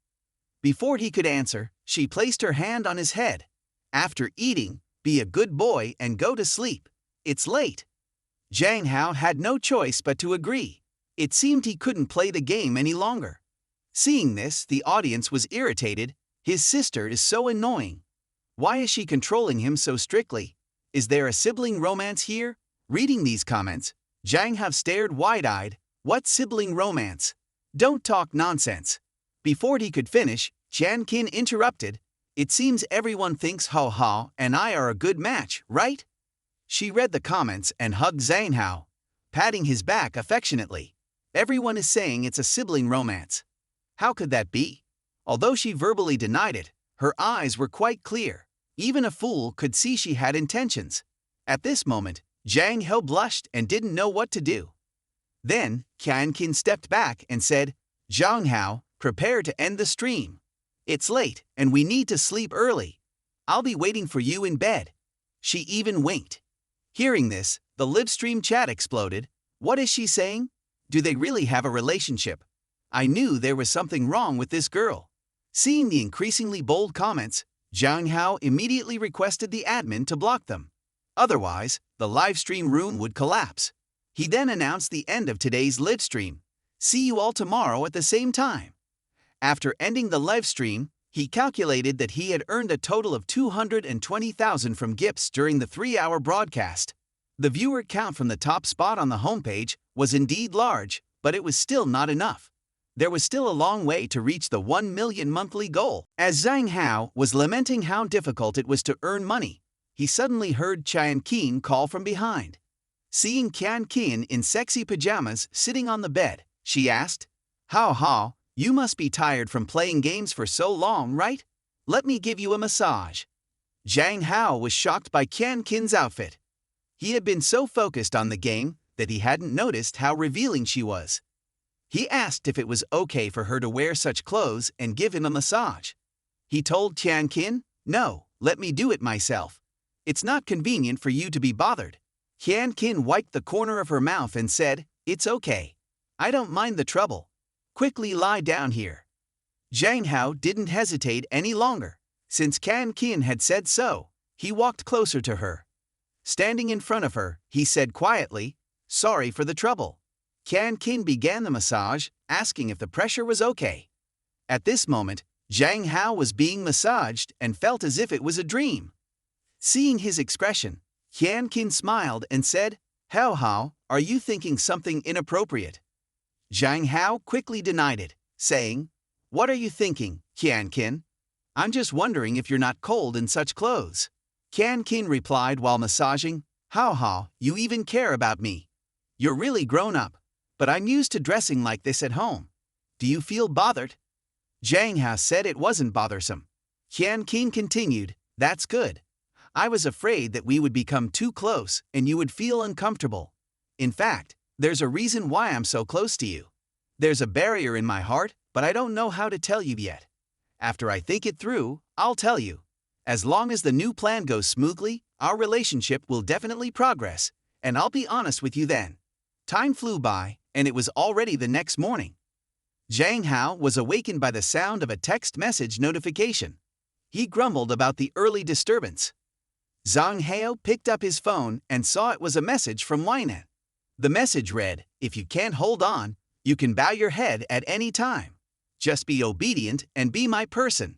Before he could answer, she placed her hand on his head. "After eating, be a good boy and go to sleep. It's late." Zhang Hao had no choice but to agree. It seemed he couldn't play the game any longer. Seeing this, the audience was irritated. His sister is so annoying. Why is she controlling him so strictly? Is there a sibling romance here? Reading these comments, Zhang Hao stared wide-eyed. What sibling romance? Don't talk nonsense. Before he could finish, Tian Qin interrupted. "It seems everyone thinks Hao Hao and I are a good match, right?" She read the comments and hugged Zhang Hao, patting his back affectionately. "Everyone is saying it's a sibling romance. How could that be?" Although she verbally denied it, her eyes were quite clear. Even a fool could see she had intentions. At this moment, Zhang Hao blushed and didn't know what to do. Then, Tian Qin stepped back and said, "Zhang Hao, prepare to end the stream. It's late and we need to sleep early. I'll be waiting for you in bed." She even winked. Hearing this, the live stream chat exploded. What is she saying? Do they really have a relationship? I knew there was something wrong with this girl. Seeing the increasingly bold comments, Zhang Hao immediately requested the admin to block them. Otherwise, the live stream room would collapse. He then announced the end of today's live stream. "See you all tomorrow at the same time." After ending the live stream, he calculated that he had earned a total of 220,000 from gifts during the 3-hour broadcast. The viewer count from the top spot on the homepage was indeed large, but it was still not enough. There was still a long way to reach the 1 million monthly goal. As Zhang Hao was lamenting how difficult it was to earn money, he suddenly heard Tian Qin call from behind. Seeing Tian Qin in sexy pajamas sitting on the bed, she asked, "Hao Hao, you must be tired from playing games for so long, right? Let me give you a massage." Zhang Hao was shocked by Tian Qin's outfit. He had been so focused on the game that he hadn't noticed how revealing she was. He asked if it was okay for her to wear such clothes and give him a massage. He told Tian Qin, "No, let me do it myself. It's not convenient for you to be bothered." Tian Qin wiped the corner of her mouth and said, "It's okay. I don't mind the trouble. Quickly lie down here." Zhang Hao didn't hesitate any longer. Since Tian Qin had said so, he walked closer to her. Standing in front of her, he said quietly, "Sorry for the trouble." Tian Qin began the massage, asking if the pressure was okay. At this moment, Zhang Hao was being massaged and felt as if it was a dream. Seeing his expression, Qian smiled and said, Hao, are you thinking something inappropriate? Zhang Hao quickly denied it, saying, What are you thinking, Qian? I'm just wondering if you're not cold in such clothes. Qian replied while massaging, Hao, you even care about me. You're really grown up, but I'm used to dressing like this at home. Do you feel bothered? Zhang Hao said it wasn't bothersome. Qian continued, That's good. I was afraid that we would become too close and you would feel uncomfortable. In fact, there's a reason why I'm so close to you. There's a barrier in my heart, but I don't know how to tell you yet. After I think it through, I'll tell you. As long as the new plan goes smoothly, our relationship will definitely progress, and I'll be honest with you then. Time flew by, and it was already the next morning. Zhang Hao was awakened by the sound of a text message notification. He grumbled about the early disturbance. Zhang Hao picked up his phone and saw it was a message from Weinan. The message read, If you can't hold on, you can bow your head at any time. Just be obedient and be my person.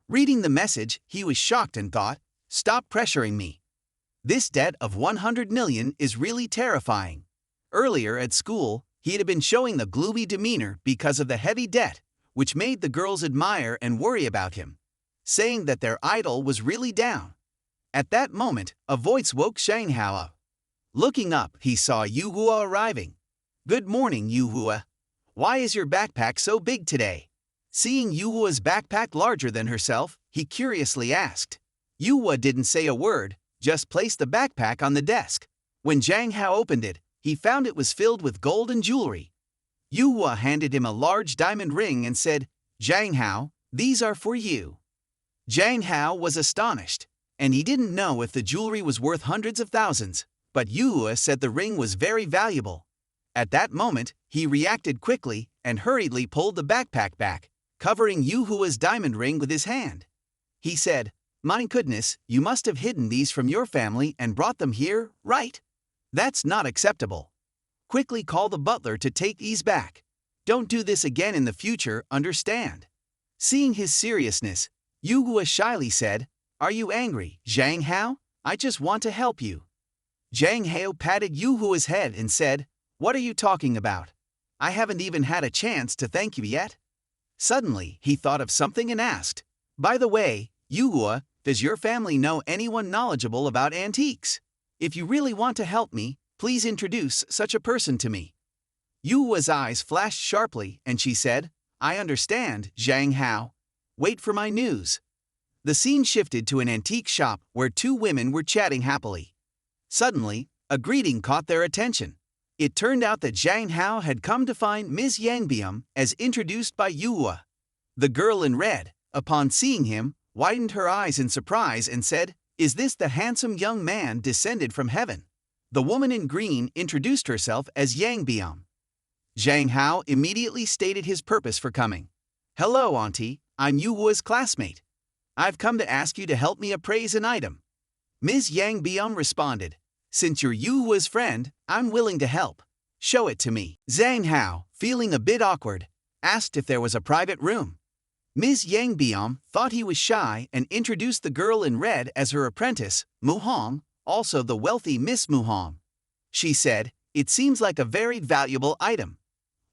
Reading the message, he was shocked and thought, Stop pressuring me. This debt of 100 million is really terrifying. Earlier at school, he had been showing the gloomy demeanor because of the heavy debt, which made the girls admire and worry about him, saying that their idol was really down. At that moment, a voice woke Zhang Hao up. Looking up, he saw Yuhua arriving. Good morning, Yuhua. Why is your backpack so big today? Seeing Yuhua's backpack larger than herself, he curiously asked. Yuhua didn't say a word, just placed the backpack on the desk. When Zhang Hao opened it, he found it was filled with gold and jewelry. Yuhua handed him a large diamond ring and said, Zhang Hao, these are for you. Zhang Hao was astonished, and he didn't know if the jewelry was worth hundreds of thousands, but Yuhua said the ring was very valuable. At that moment, he reacted quickly and hurriedly pulled the backpack back, covering Yuhua's diamond ring with his hand. He said, My goodness, you must have hidden these from your family and brought them here, right? That's not acceptable. Quickly call the butler to take these back. Don't do this again in the future, understand? Seeing his seriousness, Yuhua shyly said, Are you angry, Zhang Hao? I just want to help you. Zhang Hao patted Yuhua's head and said, What are you talking about? I haven't even had a chance to thank you yet. Suddenly, he thought of something and asked, By the way, Yuhua, does your family know anyone knowledgeable about antiques? If you really want to help me, please introduce such a person to me. Yuhua's eyes flashed sharply and she said, I understand, Zhang Hao. Wait for my news. The scene shifted to an antique shop where two women were chatting happily. Suddenly, a greeting caught their attention. It turned out that Zhang Hao had come to find Ms. Yangbium as introduced by Yuhua. The girl in red, upon seeing him, widened her eyes in surprise and said, Is this the handsome young man descended from heaven? The woman in green introduced herself as Yangbium. Zhang Hao immediately stated his purpose for coming. Hello, Auntie, I'm Yuhua's classmate. I've come to ask you to help me appraise an item. Ms. Yangbium responded, Since you're Yuhua's friend, I'm willing to help. Show it to me. Zhang Hao, feeling a bit awkward, asked if there was a private room. Ms. Yangbium thought he was shy and introduced the girl in red as her apprentice, Muhong, also the wealthy Miss Muhong. She said, It seems like a very valuable item.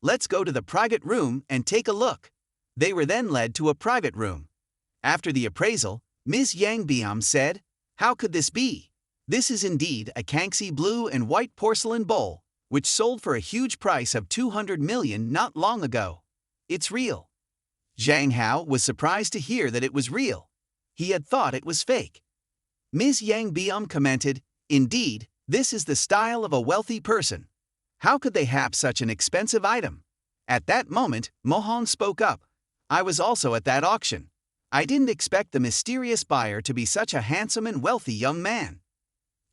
Let's go to the private room and take a look. They were then led to a private room. After the appraisal, Ms. Yangbium said, How could this be? This is indeed a Kangxi blue and white porcelain bowl, which sold for a huge price of 200 million not long ago. It's real. Zhang Hao was surprised to hear that it was real. He had thought it was fake. Ms. Yangbium commented, Indeed, this is the style of a wealthy person. How could they have such an expensive item? At that moment, Mohan spoke up. I was also at that auction. I didn't expect the mysterious buyer to be such a handsome and wealthy young man.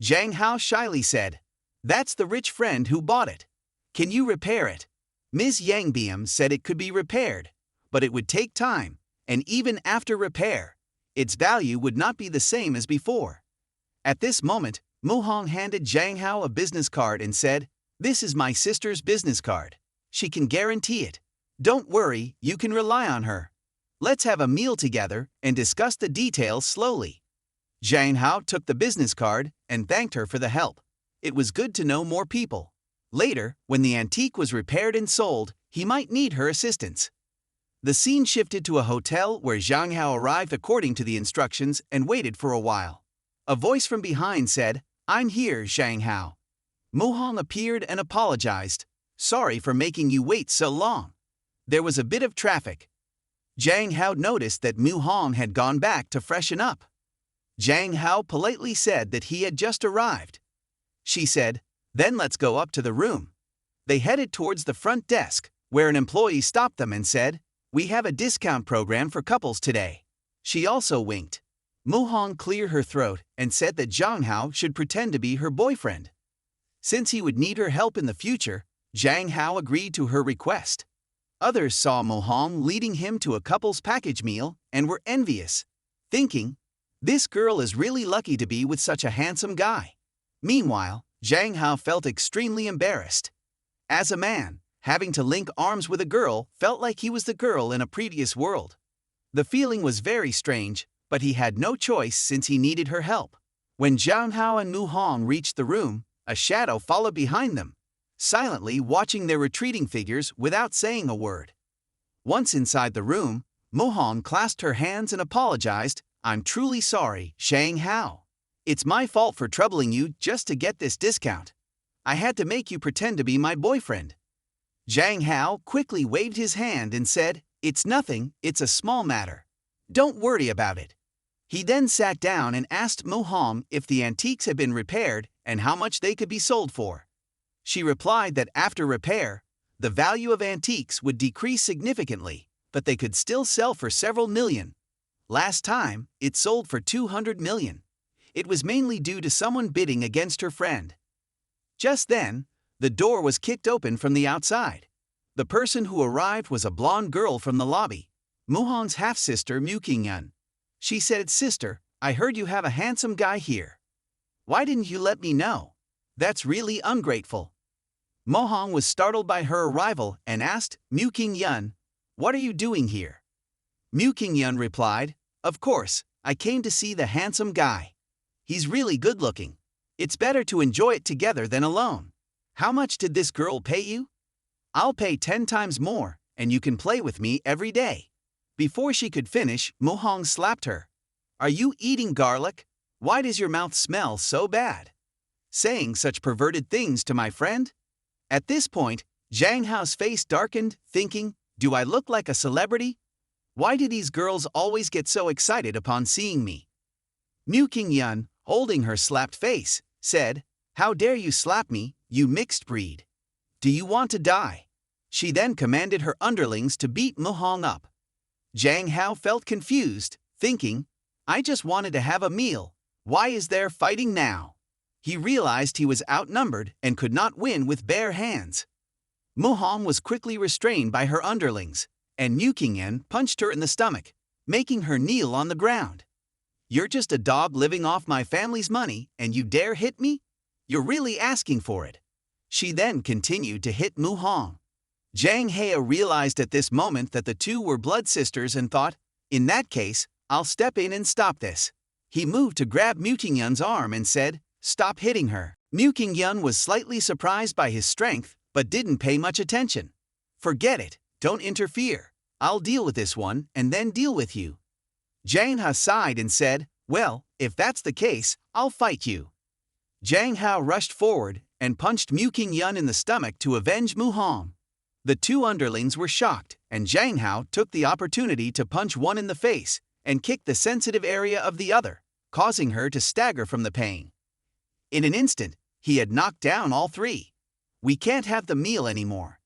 Zhang Hao shyly said, That's the rich friend who bought it. Can you repair it? Ms. Yangbium said it could be repaired, but it would take time, and even after repair, its value would not be the same as before. At this moment, Muhong handed Zhang Hao a business card and said, This is my sister's business card. She can guarantee it. Don't worry, you can rely on her. Let's have a meal together and discuss the details slowly. Zhang Hao took the business card and thanked her for the help. It was good to know more people. Later, when the antique was repaired and sold, he might need her assistance. The scene shifted to a hotel where Zhang Hao arrived according to the instructions and waited for a while. A voice from behind said, "I'm here, Zhang Hao." Mu Hong appeared and apologized. "Sorry for making you wait so long. There was a bit of traffic." Zhang Hao noticed that Mu Hong had gone back to freshen up. Zhang Hao politely said that he had just arrived. She said, "Then let's go up to the room." They headed towards the front desk, where an employee stopped them and said, "We have a discount program for couples today." She also winked. Mu Hong cleared her throat and said that Zhang Hao should pretend to be her boyfriend. Since he would need her help in the future, Zhang Hao agreed to her request. Others saw Mu Hong leading him to a couple's package meal and were envious, thinking, "This girl is really lucky to be with such a handsome guy." Meanwhile, Zhang Hao felt extremely embarrassed. As a man, having to link arms with a girl felt like he was the girl in a previous world. The feeling was very strange, but he had no choice since he needed her help. When Zhang Hao and Mu Hong reached the room, a shadow followed behind them, silently watching their retreating figures without saying a word. Once inside the room, Mu Hong clasped her hands and apologized. "I'm truly sorry, Zhang Hao. It's my fault for troubling you just to get this discount. I had to make you pretend to be my boyfriend." Zhang Hao quickly waved his hand and said, "It's nothing, it's a small matter. Don't worry about it." He then sat down and asked Mu Hong if the antiques had been repaired and how much they could be sold for. She replied that after repair, the value of antiques would decrease significantly, but they could still sell for several million. Last time, it sold for 200 million. It was mainly due to someone bidding against her friend. Just then, the door was kicked open from the outside. The person who arrived was a blonde girl from the lobby, Mu Hong's half-sister Mu Qingyun. She said, "Sister, I heard you have a handsome guy here. Why didn't you let me know? That's really ungrateful." Mu Hong was startled by her arrival and asked, "Mu Qingyun, what are you doing here?" Mu Qingyun replied, "Of course, I came to see the handsome guy. He's really good-looking. It's better to enjoy it together than alone. How much did this girl pay you?" "I'll pay 10 times more, and you can play with me every day." Before she could finish, Mu Hong slapped her. "Are you eating garlic? Why does your mouth smell so bad? Saying such perverted things to my friend?" At this point, Zhang Hao's face darkened, thinking, "Do I look like a celebrity? Why do these girls always get so excited upon seeing me?" Mu Qingyun, holding her slapped face, said, "How dare you slap me, you mixed breed? Do you want to die?" She then commanded her underlings to beat Mu Hong up. Zhang Hao felt confused, thinking, "I just wanted to have a meal. Why is there fighting now?" He realized he was outnumbered and could not win with bare hands. Mu Hong was quickly restrained by her underlings, and Mu Qingyun punched her in the stomach, making her kneel on the ground. "You're just a dog living off my family's money, and you dare hit me? You're really asking for it." She then continued to hit Mu Hong. Zhang Hao realized at this moment that the two were blood sisters and thought, "In that case, I'll step in and stop this." He moved to grab Mu Qingyun's arm and said, "Stop hitting her." Mu Qingyun was slightly surprised by his strength, but didn't pay much attention. "Forget it, don't interfere. I'll deal with this one and then deal with you." Zhang Hao sighed and said, "Well, if that's the case, I'll fight you." Zhang Hao rushed forward and punched Mu Qingyun in the stomach to avenge Mu Hong. The two underlings were shocked, and Zhang Hao took the opportunity to punch one in the face and kick the sensitive area of the other, causing her to stagger from the pain. In an instant, he had knocked down all three. "We can't have the meal anymore.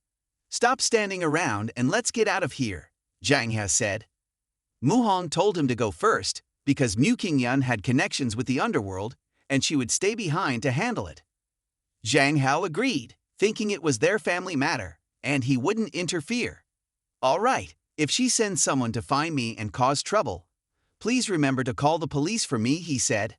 Stop standing around and let's get out of here," Zhang Hao said. Mu Hong told him to go first, because Mu Qingyun had connections with the underworld, and she would stay behind to handle it. Zhang Hao agreed, thinking it was their family matter, and he wouldn't interfere. "All right, if she sends someone to find me and cause trouble, please remember to call the police for me," he said.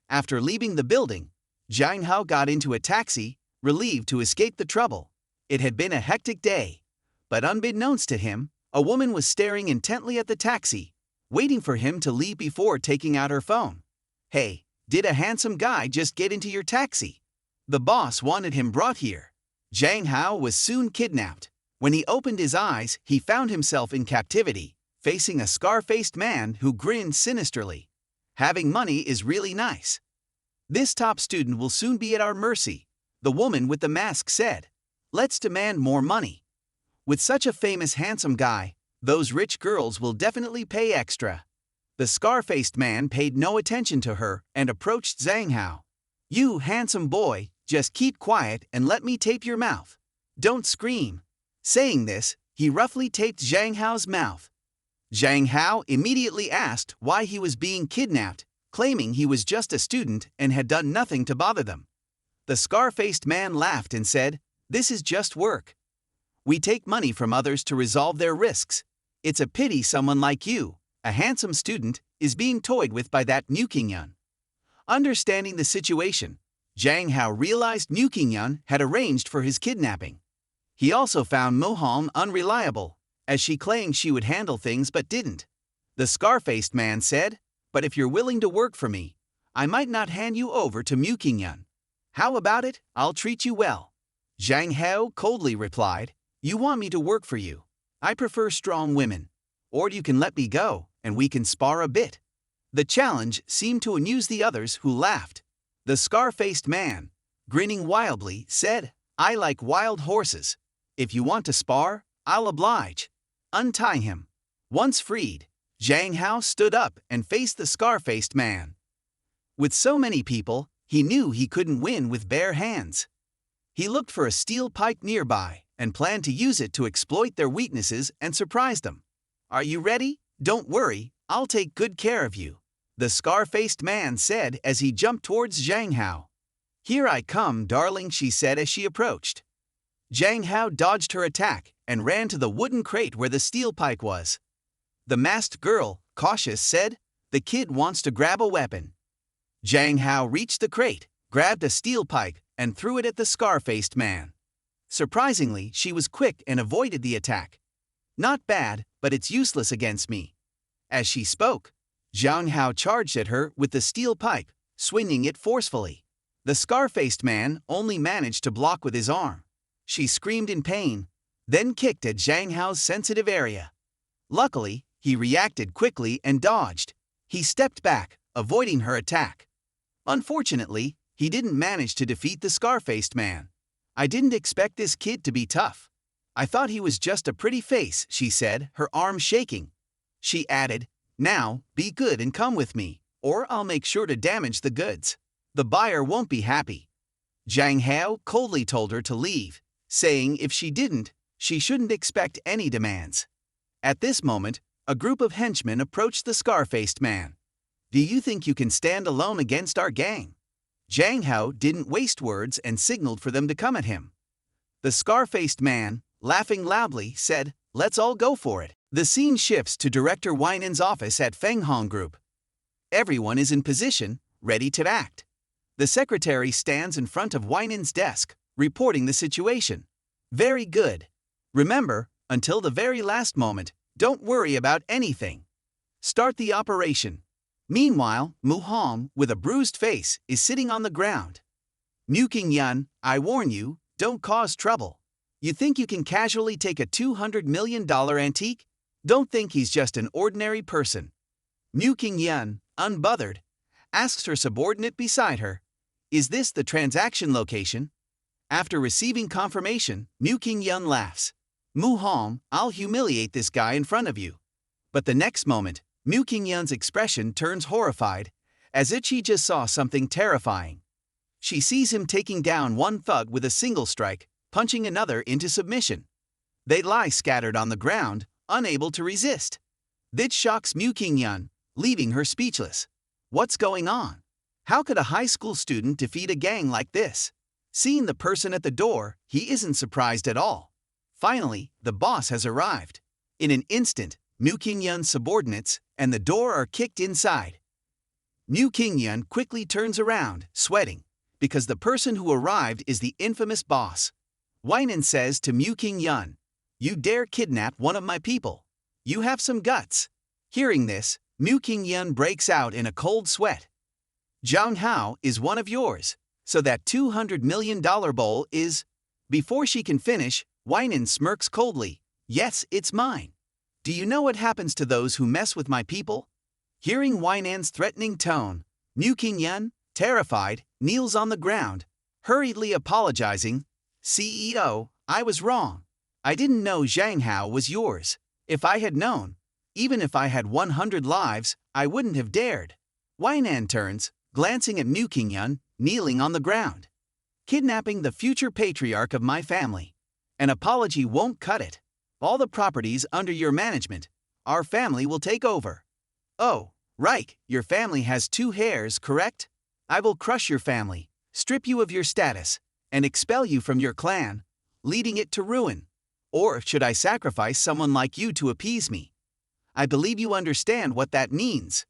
After leaving the building, Zhang Hao got into a taxi, relieved to escape the trouble. It had been a hectic day, but unbeknownst to him, a woman was staring intently at the taxi, waiting for him to leave before taking out her phone. "Hey, Did a handsome guy just get into your taxi? The boss wanted him brought here. Zhang Hao was soon kidnapped. When he opened his eyes, he found himself in captivity, facing a scar-faced man who grinned sinisterly. Having money is really nice. This top student will soon be at our mercy, the woman with the mask said. Let's demand more money. With such a famous handsome guy, those rich girls will definitely pay extra. The scar-faced man paid no attention to her and approached Zhang Hao. You handsome boy, just keep quiet and let me tape your mouth. Don't scream. Saying this, he roughly taped Zhang Hao's mouth. Zhang Hao immediately asked why he was being kidnapped, claiming he was just a student and had done nothing to bother them. The scar-faced man laughed and said, "This is just work. We take money from others to resolve their risks. It's a pity someone like you, a handsome student, is being toyed with by that Mu Qingyun." Understanding the situation, Zhang Hao realized Mu Qingyun had arranged for his kidnapping. He also found Mu Hong unreliable, as she claimed she would handle things but didn't. The scar-faced man said, "But if you're willing to work for me, I might not hand you over to Mu Qingyun. How about it? I'll treat you well." Zhang Hao coldly replied, "You want me to work for you? I prefer strong women. Or you can let me go, and we can spar a bit." The challenge seemed to amuse the others, who laughed. The scar-faced man, grinning wildly, said, "I like wild horses. If you want to spar, I'll oblige. Untie him." Once freed, Zhang Hao stood up and faced the scar-faced man. With so many people, he knew he couldn't win with bare hands. He looked for a steel pike nearby and planned to use it to exploit their weaknesses and surprise them. "Are you ready? Don't worry, I'll take good care of you," the scar-faced man said as he jumped towards Zhang Hao. "Here I come, darling," she said as she approached. Zhang Hao dodged her attack and ran to the wooden crate where the steel pike was. The masked girl, cautious, said, "The kid wants to grab a weapon." Zhang Hao reached the crate, grabbed a steel pike, and threw it at the scar-faced man. Surprisingly, she was quick and avoided the attack. "Not bad, but it's useless against me." As she spoke, Zhang Hao charged at her with the steel pipe, swinging it forcefully. The scar-faced man only managed to block with his arm. She screamed in pain, then kicked at Zhang Hao's sensitive area. Luckily, he reacted quickly and dodged. He stepped back, avoiding her attack. Unfortunately, he didn't manage to defeat the scar-faced man. "I didn't expect this kid to be tough. I thought he was just a pretty face," she said, her arm shaking. She added, "Now, be good and come with me, or I'll make sure to damage the goods. The buyer won't be happy." Zhang Hao coldly told her to leave, saying if she didn't, she shouldn't expect any demands. At this moment, a group of henchmen approached the scar-faced man. "Do you think you can stand alone against our gang?" Zhang Hao didn't waste words and signaled for them to come at him. The scar-faced man, laughing loudly, said, "Let's all go for it." The scene shifts to Director Weinen's office at Fenghong Group. Everyone is in position, ready to act. The secretary stands in front of Weinen's desk, reporting the situation. "Very good. Remember, until the very last moment, don't worry about anything. Start the operation." Meanwhile, Mu Hong, with a bruised face, is sitting on the ground. "Mu Qingyun, I warn you, don't cause trouble. You think you can casually take a $200 million antique? Don't think he's just an ordinary person." Mu Qingyun, unbothered, asks her subordinate beside her, "Is this the transaction location?" After receiving confirmation, Mu Qingyun laughs. "Mu Hong, I'll humiliate this guy in front of you." But the next moment, Mu Qingyun's expression turns horrified, as if she just saw something terrifying. She sees him taking down one thug with a single strike, punching another into submission. They lie scattered on the ground, unable to resist. This shocks Mu Qingyun, leaving her speechless. What's going on? How could a high school student defeat a gang like this? Seeing the person at the door, he isn't surprised at all. Finally, the boss has arrived. In an instant, Mu Qingyun's subordinates and the door are kicked inside. Mu Qingyun quickly turns around, sweating, because the person who arrived is the infamous boss. Weinen says to Mu Qingyun, "You dare kidnap one of my people? You have some guts." Hearing this, Mu Qingyun breaks out in a cold sweat. Zhang Hao is one of yours, so that $200 million bowl is. Before she can finish, Weinan smirks coldly. Yes, it's mine. Do you know what happens to those who mess with my people? Hearing Weinan's threatening tone, Mu Qingyun, terrified, kneels on the ground, hurriedly apologizing. CEO, I was wrong. I didn't know Zhang Hao was yours. If I had known, even if I had 100 lives, I wouldn't have dared. Weinan turns, glancing at Mu Qingyun, kneeling on the ground. Kidnapping the future patriarch of my family. An apology won't cut it. All the properties under your management, our family will take over. Oh, right, your family has 2 heirs, correct? I will crush your family, strip you of your status, and expel you from your clan, leading it to ruin. Or should I sacrifice someone like you to appease me? I believe you understand what that means.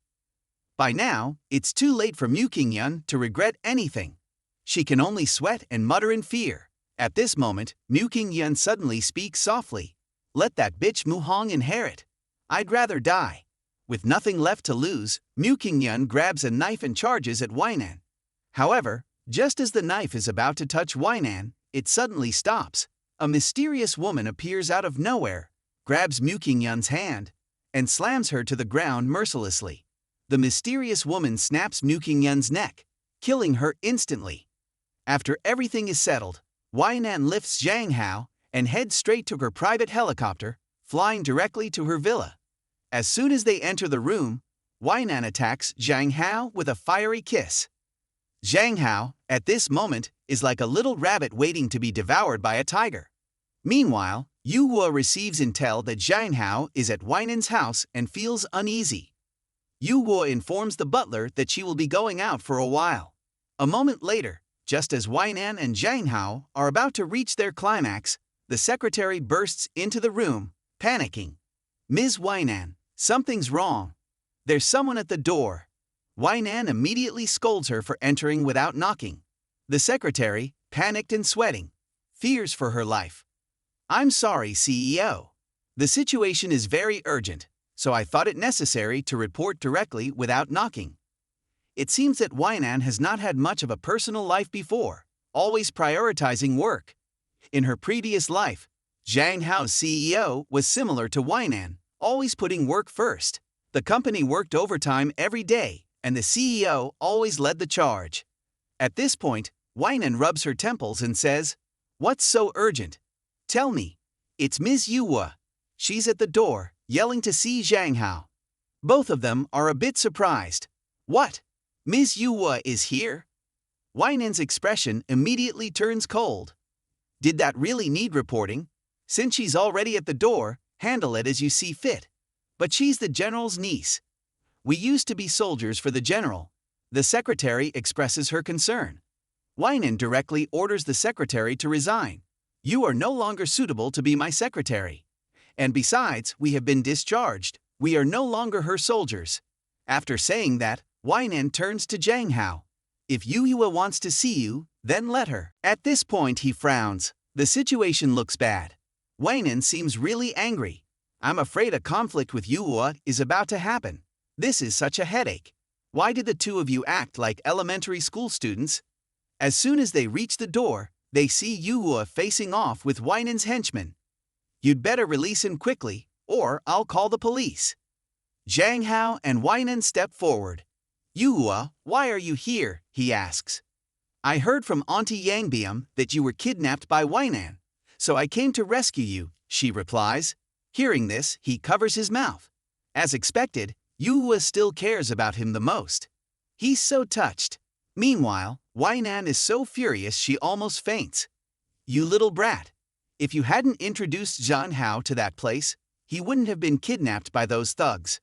By now, it's too late for Mu Qingyun to regret anything. She can only sweat and mutter in fear. At this moment, Mu Qingyun suddenly speaks softly. Let that bitch Mu Hong inherit. I'd rather die. With nothing left to lose, Mu Qingyun grabs a knife and charges at Weinan. However, just as the knife is about to touch Weinan, it suddenly stops. A mysterious woman appears out of nowhere, grabs Mu Qingyun's hand, and slams her to the ground mercilessly. The mysterious woman snaps Mu Qingyun's neck, killing her instantly. After everything is settled, Weinan lifts Zhang Hao and heads straight to her private helicopter, flying directly to her villa. As soon as they enter the room, Weinan attacks Zhang Hao with a fiery kiss. Zhang Hao, at this moment, is like a little rabbit waiting to be devoured by a tiger. Meanwhile, Yu Hua receives intel that Zhang Hao is at Weinan's house and feels uneasy. Yu Hua informs the butler that she will be going out for a while. A moment later, just as Weinan and Zhang Hao are about to reach their climax, the secretary bursts into the room, panicking. Ms. Weinan, something's wrong. There's someone at the door. Weinan immediately scolds her for entering without knocking. The secretary, panicked and sweating, fears for her life. I'm sorry, CEO. The situation is very urgent, so I thought it necessary to report directly without knocking. It seems that Weinan has not had much of a personal life before, always prioritizing work. In her previous life, Zhang Hao's CEO was similar to Weinan, always putting work first. The company worked overtime every day, and the CEO always led the charge. At this point, Weinan rubs her temples and says, "What's so urgent? Tell me." It's Ms. Yuhua. She's at the door, yelling to see Zhang Hao. Both of them are a bit surprised. What? Ms. Yuhua is here? Weinan's expression immediately turns cold. Did that really need reporting? Since she's already at the door, handle it as you see fit. But she's the general's niece. We used to be soldiers for the general. The secretary expresses her concern. Weinan directly orders the secretary to resign. You are no longer suitable to be my secretary. And besides, we have been discharged. We are no longer her soldiers. After saying that, Weinan turns to Zhang Hao. If Yuhua wants to see you, then let her. At this point he frowns. The situation looks bad. Weinan seems really angry. I'm afraid a conflict with Yuhua is about to happen. This is such a headache. Why did the two of you act like elementary school students? As soon as they reach the door, they see Yuhua facing off with Weinan's henchmen. You'd better release him quickly, or I'll call the police. Zhang Hao and Weinan step forward. Yuhua, why are you here? He asks. I heard from Auntie Yangbiam that you were kidnapped by Weinan, so I came to rescue you, she replies. Hearing this, he covers his mouth. As expected, Yuhua still cares about him the most. He's so touched. Meanwhile, Weinan is so furious she almost faints. You little brat. If you hadn't introduced Zhang Hao to that place, he wouldn't have been kidnapped by those thugs.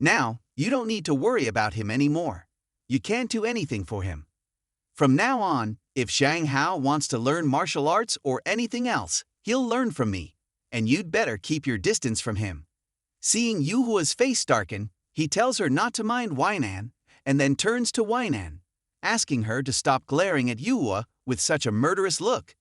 Now, you don't need to worry about him anymore. You can't do anything for him. From now on, if Zhang Hao wants to learn martial arts or anything else, he'll learn from me, and you'd better keep your distance from him. Seeing Yuhua's face darken, he tells her not to mind Weinan, and then turns to Weinan, asking her to stop glaring at Yuhua with such a murderous look.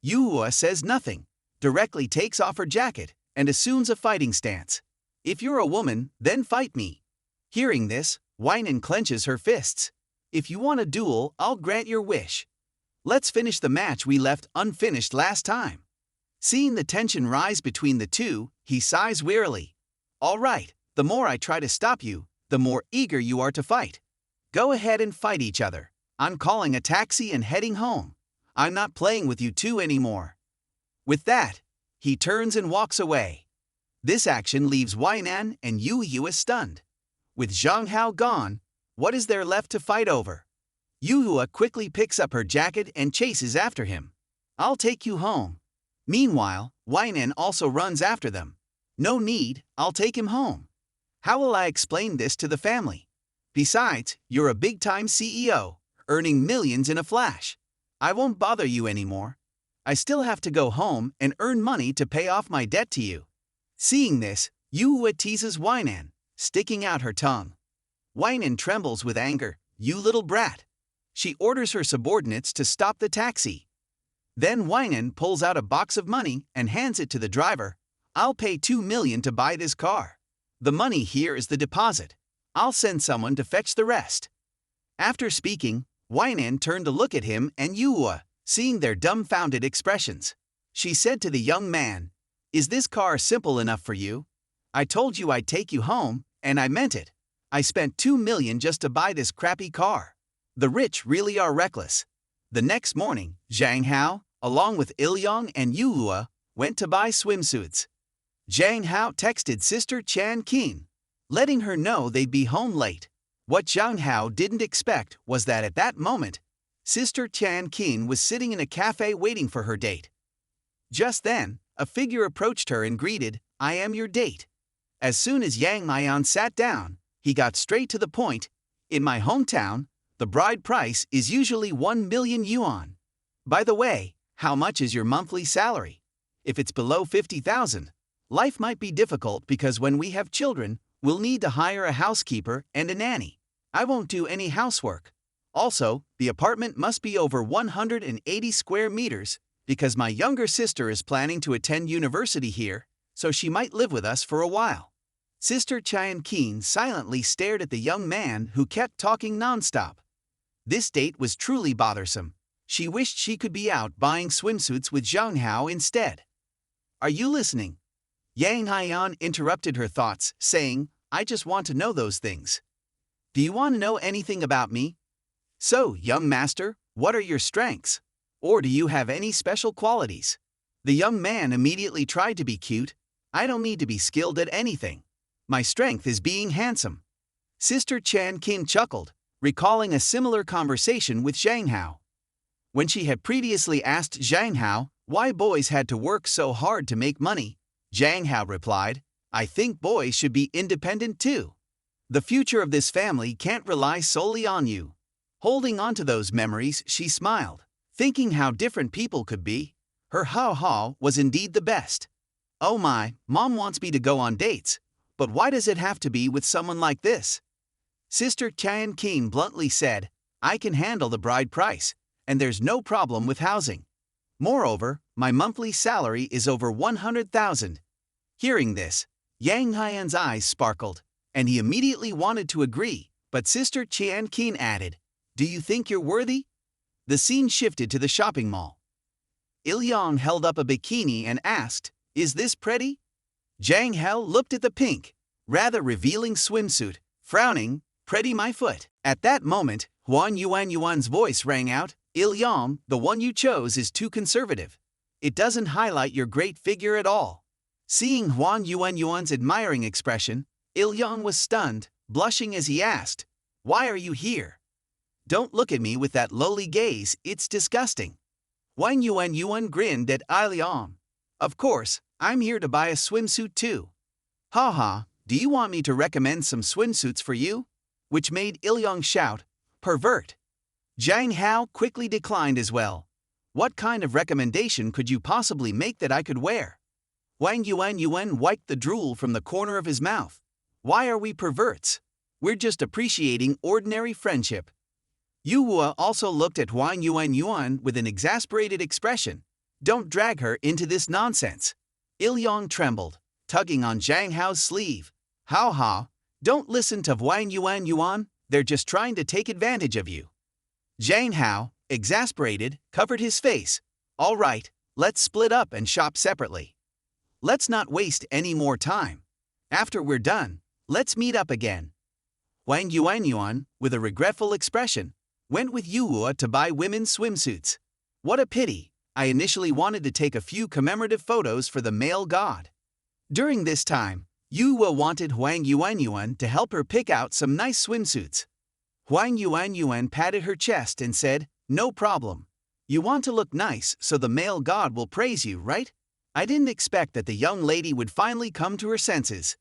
Yuhua says nothing, directly takes off her jacket, and assumes a fighting stance. If you're a woman, then fight me. Hearing this, Weinan clenches her fists. If you want a duel, I'll grant your wish. Let's finish the match we left unfinished last time. Seeing the tension rise between the two, he sighs wearily. All right, the more I try to stop you, the more eager you are to fight. Go ahead and fight each other. I'm calling a taxi and heading home. I'm not playing with you two anymore. With that, he turns and walks away. This action leaves Wainan and Yu stunned. With Zhang Hao gone, what is there left to fight over? Yuhua quickly picks up her jacket and chases after him. I'll take you home. Meanwhile, Wainan also runs after them. No need, I'll take him home. How will I explain this to the family? Besides, you're a big-time CEO, earning millions in a flash. I won't bother you anymore. I still have to go home and earn money to pay off my debt to you. Seeing this, Yuhua teases Wainan, sticking out her tongue. Wainan trembles with anger. You little brat. She orders her subordinates to stop the taxi. Then Wainan pulls out a box of money and hands it to the driver. I'll pay 2 million to buy this car. The money here is the deposit. I'll send someone to fetch the rest. After speaking, Wainan turned to look at him and Yuhua, seeing their dumbfounded expressions. She said to the young man, Is this car simple enough for you? I told you I'd take you home, and I meant it. I spent 2 million just to buy this crappy car. The rich really are reckless. The next morning, Zhang Hao, along with Ilyong and Yuhua, went to buy swimsuits. Zhang Hao texted sister Chan Qin, letting her know they'd be home late. What Zhang Hao didn't expect was that at that moment, sister Chan Qin was sitting in a cafe waiting for her date. Just then, a figure approached her and greeted, I am your date. As soon as Yang Mayan sat down, he got straight to the point. In my hometown, the bride price is usually 1 million yuan. By the way, how much is your monthly salary? If it's below 50,000, life might be difficult because when we have children, we'll need to hire a housekeeper and a nanny. I won't do any housework. Also, the apartment must be over 180 square meters because my younger sister is planning to attend university here, so she might live with us for a while. Sister Chan Qin silently stared at the young man who kept talking nonstop. This date was truly bothersome. She wished she could be out buying swimsuits with Zhang Hao instead. Are you listening? Yang Haiyan interrupted her thoughts, saying, I just want to know those things. Do you want to know anything about me? So, young master, what are your strengths? Or do you have any special qualities? The young man immediately tried to be cute. I don't need to be skilled at anything. My strength is being handsome. Sister Chan Qin chuckled, recalling a similar conversation with Zhang Hao. When she had previously asked Zhang Hao why boys had to work so hard to make money, Zhang Hao replied, I think boys should be independent too. The future of this family can't rely solely on you. Holding on to those memories, she smiled, thinking how different people could be. Her ha-ha was indeed the best. Oh my, mom wants me to go on dates, but why does it have to be with someone like this? Sister Chan Qin bluntly said, I can handle the bride price, and there's no problem with housing. Moreover, my monthly salary is over 100,000. Hearing this, Yang Haiyan's eyes sparkled, and he immediately wanted to agree, but Sister Chan Qin added, Do you think you're worthy? The scene shifted to the shopping mall. Ilyong held up a bikini and asked, Is this pretty? Zhang Hao looked at the pink, rather revealing swimsuit, frowning, Pretty my foot. At that moment, Huan Yuan's voice rang out, Ilyong, the one you chose is too conservative. It doesn't highlight your great figure at all. Seeing Huan Yuan's admiring expression, Ilyong was stunned, blushing as he asked, Why are you here? Don't look at me with that lowly gaze, it's disgusting. Huan Yuan grinned at Ilyong. Of course, I'm here to buy a swimsuit too. Haha, do you want me to recommend some swimsuits for you? Which made Ilyong shout, Pervert. Zhang Hao quickly declined as well. What kind of recommendation could you possibly make that I could wear? Huan Yuan wiped the drool from the corner of his mouth. Why are we perverts? We're just appreciating ordinary friendship. Yuhua also looked at Huan Yuan with an exasperated expression. Don't drag her into this nonsense. Ilyong trembled, tugging on Zhang Hao's sleeve. Ha ha, don't listen to Huan Yuan. They're just trying to take advantage of you. Zhang Hao, exasperated, covered his face. All right, let's split up and shop separately. Let's not waste any more time. After we're done, let's meet up again. Wang Yuanyuan, with a regretful expression, went with Yuhua to buy women's swimsuits. What a pity, I initially wanted to take a few commemorative photos for the male god. During this time, Yuhua wanted Huang Yuanyuan to help her pick out some nice swimsuits. Huang Yuanyuan patted her chest and said, "No problem. You want to look nice so the male god will praise you, right?" I didn't expect that the young lady would finally come to her senses.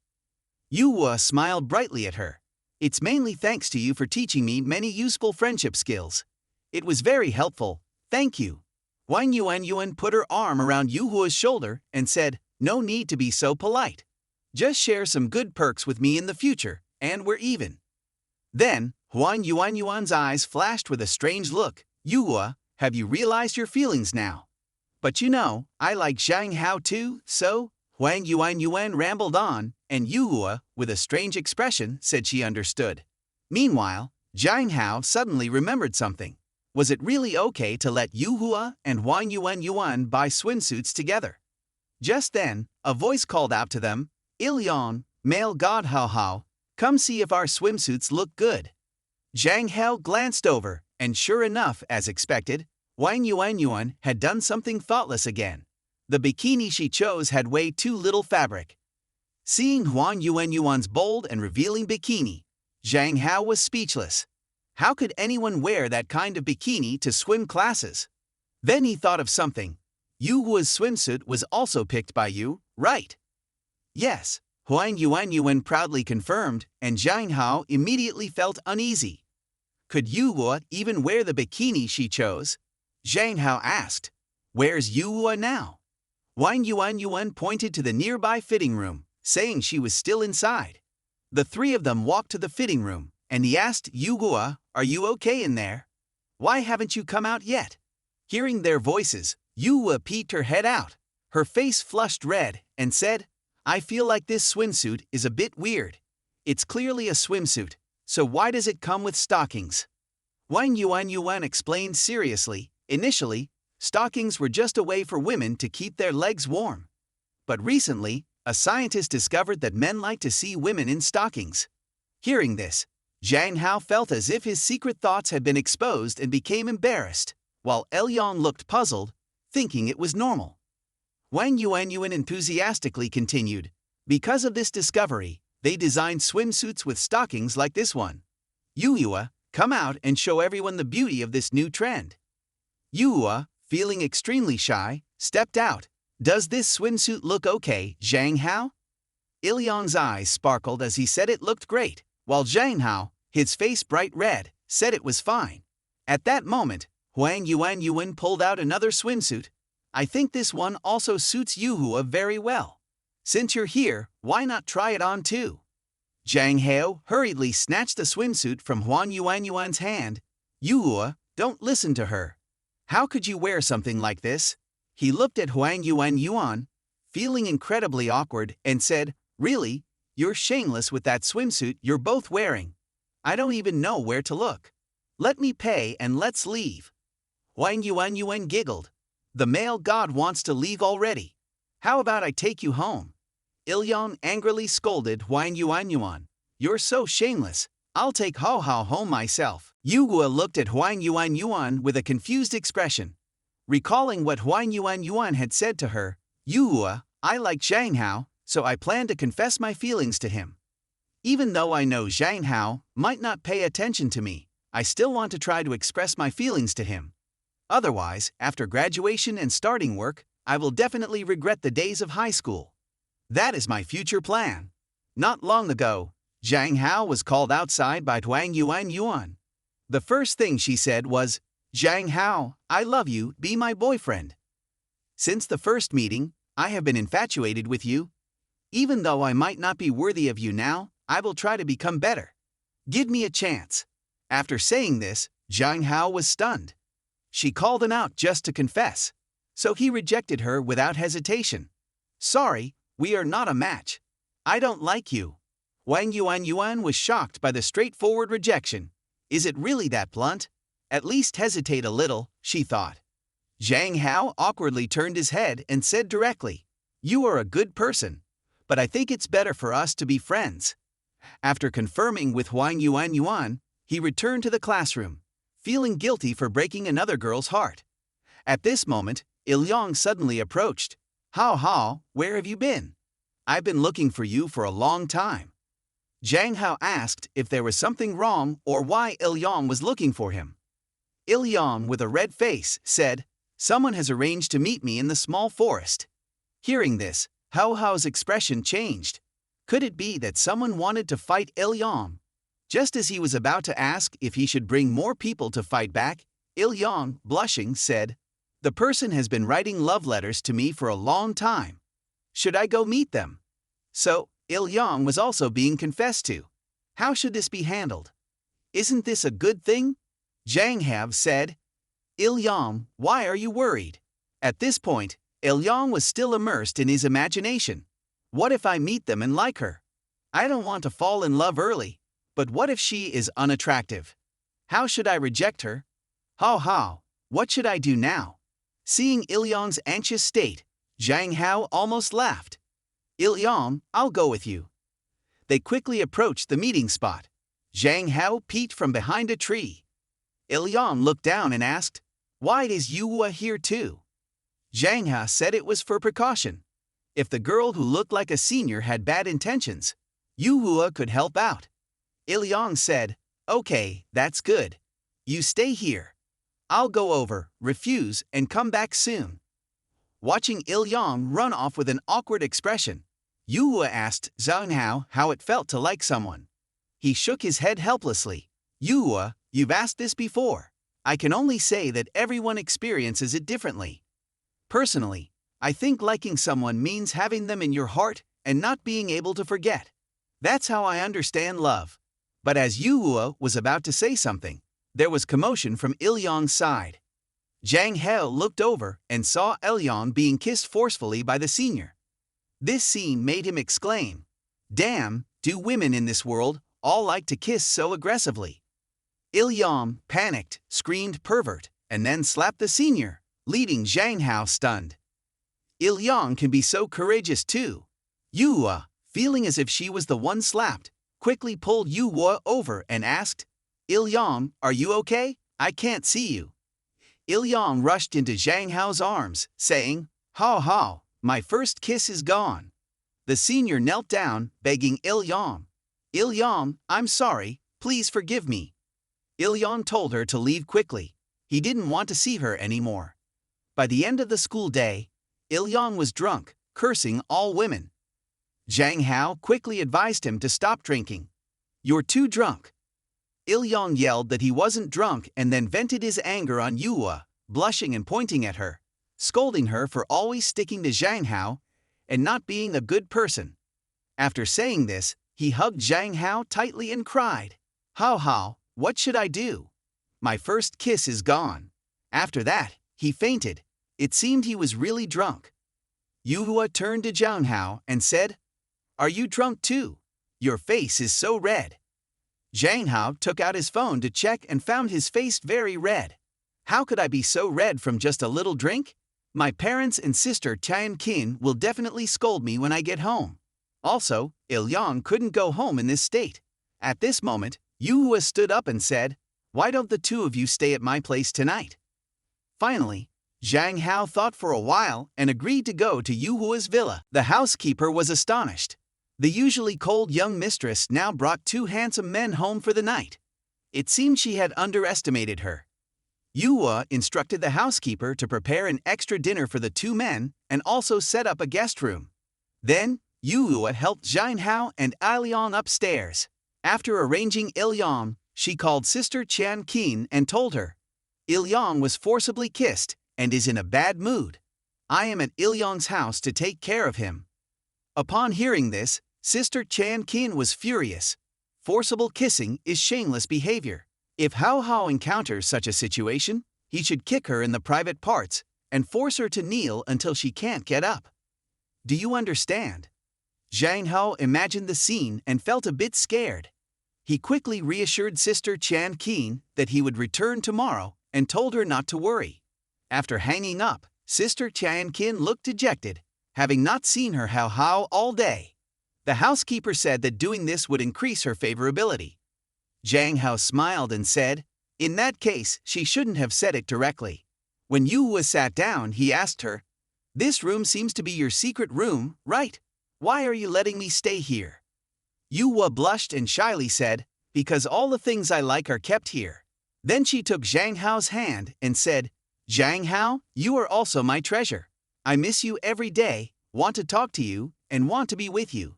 Yuhua smiled brightly at her. "It's mainly thanks to you for teaching me many useful friendship skills. It was very helpful, thank you." Huang Yuanyuan put her arm around Yuhua's shoulder and said, "No need to be so polite. Just share some good perks with me in the future, and we're even." Then, Huang Yuanyuan's eyes flashed with a strange look. "Yuhua, have you realized your feelings now? But you know, I like Zhang Hao too, so?" Huang Yuanyuan rambled on, and Yuhua, with a strange expression, said she understood. Meanwhile, Zhang Hao suddenly remembered something. Was it really okay to let Yuhua and Huang Yuanyuan buy swimsuits together? Just then, a voice called out to them, "Ilyong, male god Hao Hao, come see if our swimsuits look good." Zhang Hao glanced over, and sure enough, as expected, Huang Yuanyuan had done something thoughtless again. The bikini she chose had way too little fabric. Seeing Huang Yuanyuan's bold and revealing bikini, Zhang Hao was speechless. How could anyone wear that kind of bikini to swim classes? Then he thought of something. Yuhua's swimsuit was also picked by you, right? Yes, Huang Yuanyuan proudly confirmed, and Zhang Hao immediately felt uneasy. Could Yuhua even wear the bikini she chose? Zhang Hao asked. "Where's Yuhua now?" Huang Yuanyuan pointed to the nearby fitting room, saying she was still inside. The three of them walked to the fitting room, and he asked Yuhua, "Are you okay in there? Why haven't you come out yet?" Hearing their voices, Yuhua peeked her head out. Her face flushed red, and said, "I feel like this swimsuit is a bit weird. It's clearly a swimsuit, so why does it come with stockings?" Huang Yuanyuan explained seriously, "Initially, stockings were just a way for women to keep their legs warm. But recently, a scientist discovered that men like to see women in stockings." Hearing this, Zhang Hao felt as if his secret thoughts had been exposed and became embarrassed, while Elyong looked puzzled, thinking it was normal. Huang Yuanyuan enthusiastically continued, "Because of this discovery, they designed swimsuits with stockings like this one. Yuhua, come out and show everyone the beauty of this new trend." Yuhua, feeling extremely shy, stepped out. "Does this swimsuit look okay, Zhang Hao?" Ilyong's eyes sparkled as he said it looked great, while Zhang Hao, his face bright red, said it was fine. At that moment, Huang Yuanyuan pulled out another swimsuit. "I think this one also suits Yuhua very well. Since you're here, why not try it on too?" Zhang Hao hurriedly snatched the swimsuit from Huang Yuanyuan's hand. "Yuhua, don't listen to her. How could you wear something like this?" He looked at Huang Yuanyuan, feeling incredibly awkward, and said, "Really, you're shameless with that swimsuit you're both wearing. I don't even know where to look. Let me pay and let's leave." Huang Yuanyuan giggled. "The male god wants to leave already. How about I take you home?" Ilyong angrily scolded Huang Yuanyuan. "You're so shameless. I'll take Hao Hao home myself." Yuhua looked at Huang Yuanyuan with a confused expression. Recalling what Huang Yuanyuan had said to her, "Yuhua, I like Zhang Hao, so I plan to confess my feelings to him. Even though I know Zhang Hao might not pay attention to me, I still want to try to express my feelings to him. Otherwise, after graduation and starting work, I will definitely regret the days of high school. That is my future plan." Not long ago, Zhang Hao was called outside by Huang Yuanyuan. The first thing she said was, "Zhang Hao, I love you, be my boyfriend. Since the first meeting, I have been infatuated with you. Even though I might not be worthy of you now, I will try to become better. Give me a chance." After saying this, Zhang Hao was stunned. She called him out just to confess, so he rejected her without hesitation. "Sorry, we are not a match. I don't like you." Wang Yuan was shocked by the straightforward rejection. Is it really that blunt? At least hesitate a little, she thought. Zhang Hao awkwardly turned his head and said directly, "You are a good person, but I think it's better for us to be friends." After confirming with Wang Yuan, he returned to the classroom, feeling guilty for breaking another girl's heart. At this moment, Ilyong suddenly approached. Hao, where have you been? I've been looking for you for a long time." Zhang Hao asked if there was something wrong or why Ilyong was looking for him. Ilyong, with a red face, said, "Someone has arranged to meet me in the small forest." Hearing this, Hao's expression changed. Could it be that someone wanted to fight Ilyong? Just as he was about to ask if he should bring more people to fight back, Ilyong, blushing, said, "The person has been writing love letters to me for a long time. Should I go meet them?" So, Ilyong was also being confessed to. How should this be handled? Isn't this a good thing? Zhang Hao said. "Ilyong, why are you worried?" At this point, Ilyong was still immersed in his imagination. What if I meet them and like her? I don't want to fall in love early, but what if she is unattractive? How should I reject her? How, what should I do now? Seeing Ilyong's anxious state, Zhang Hao almost laughed. "Ilyong, I'll go with you." They quickly approached the meeting spot. Zhang Hao peeked from behind a tree. Ilyong looked down and asked, "Why is Yuhua here too?" Zhang Hao said it was for precaution. If the girl who looked like a senior had bad intentions, Yuhua could help out. Ilyong said, "Okay, that's good. You stay here. I'll go over, refuse, and come back soon." Watching Ilyong run off with an awkward expression, Yuhua asked Zhang Hao how it felt to like someone. He shook his head helplessly. "Yuhua, you've asked this before. I can only say that everyone experiences it differently. Personally, I think liking someone means having them in your heart and not being able to forget. That's how I understand love." But as Yuhua was about to say something, there was commotion from Ilyong's side. Zhang Hao looked over and saw Ilyong being kissed forcefully by the senior. This scene made him exclaim, "Damn, do women in this world all like to kiss so aggressively?" Ilyong, panicked, screamed pervert, and then slapped the senior, leaving Zhang Hao stunned. Ilyong can be so courageous too. Yuhua, feeling as if she was the one slapped, quickly pulled Yuhua over and asked, "Ilyong, are you okay? I can't see you." Ilyong rushed into Zhang Hao's arms, saying, Hao, my first kiss is gone." The senior knelt down, begging Ilyong, "Ilyong, I'm sorry, please forgive me." Ilyong told her to leave quickly. He didn't want to see her anymore. By the end of the school day, Ilyong was drunk, cursing all women. Zhang Hao quickly advised him to stop drinking. "You're too drunk." Ilyong yelled that he wasn't drunk and then vented his anger on Yuhua, blushing and pointing at her, scolding her for always sticking to Zhang Hao and not being a good person. After saying this, he hugged Zhang Hao tightly and cried, Hao, what should I do? My first kiss is gone." After that, he fainted. It seemed he was really drunk. Yuhua turned to Zhang Hao and said, "Are you drunk too? Your face is so red." Zhang Hao took out his phone to check and found his face very red. "How could I be so red from just a little drink? My parents and sister Tian Qin will definitely scold me when I get home. Also, Ilyong couldn't go home in this state." At this moment, Yuhua stood up and said, "Why don't the two of you stay at my place tonight?" Finally, Zhang Hao thought for a while and agreed to go to Yuhua's villa. The housekeeper was astonished. The usually cold young mistress now brought two handsome men home for the night. It seemed she had underestimated her. Yuhua instructed the housekeeper to prepare an extra dinner for the two men and also set up a guest room. Then, Yuhua helped Zhang Hao and Ilyong upstairs. After arranging Ilyong, she called Sister Tian Qin and told her, "Ilyong was forcibly kissed and is in a bad mood. I am at Ilyong's house to take care of him." Upon hearing this, Sister Tian Qin was furious. Forcible kissing is shameless behavior. If Hao encounters such a situation, he should kick her in the private parts and force her to kneel until she can't get up. Do you understand? Zhang Hao imagined the scene and felt a bit scared. He quickly reassured Sister Chan Keen that he would return tomorrow and told her not to worry. After hanging up, Sister Chan Kin looked dejected, having not seen her Hao all day. The housekeeper said that doing this would increase her favorability. Zhang Hao smiled and said, "In that case, she shouldn't have said it directly." When Yu sat down, he asked her, "This room seems to be your secret room, right? Why are you letting me stay here?" Yu blushed and shyly said, "Because all the things I like are kept here." Then she took Zhang Hao's hand and said, "Zhang Hao, you are also my treasure. I miss you every day, want to talk to you, and want to be with you.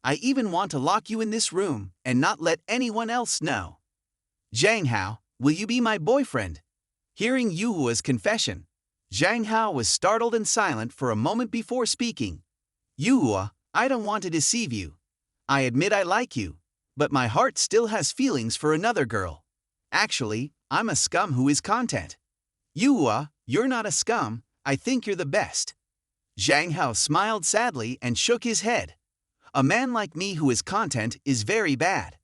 I even want to lock you in this room and not let anyone else know." "Zhang Hao, will you be my boyfriend?" Hearing Yuhua's confession, Zhang Hao was startled and silent for a moment before speaking. "Yuhua, I don't want to deceive you. I admit I like you, but my heart still has feelings for another girl. Actually, I'm a scum who is content." "Yuhua, you're not a scum, I think you're the best." Zhang Hao smiled sadly and shook his head. "A man like me who is content is very bad.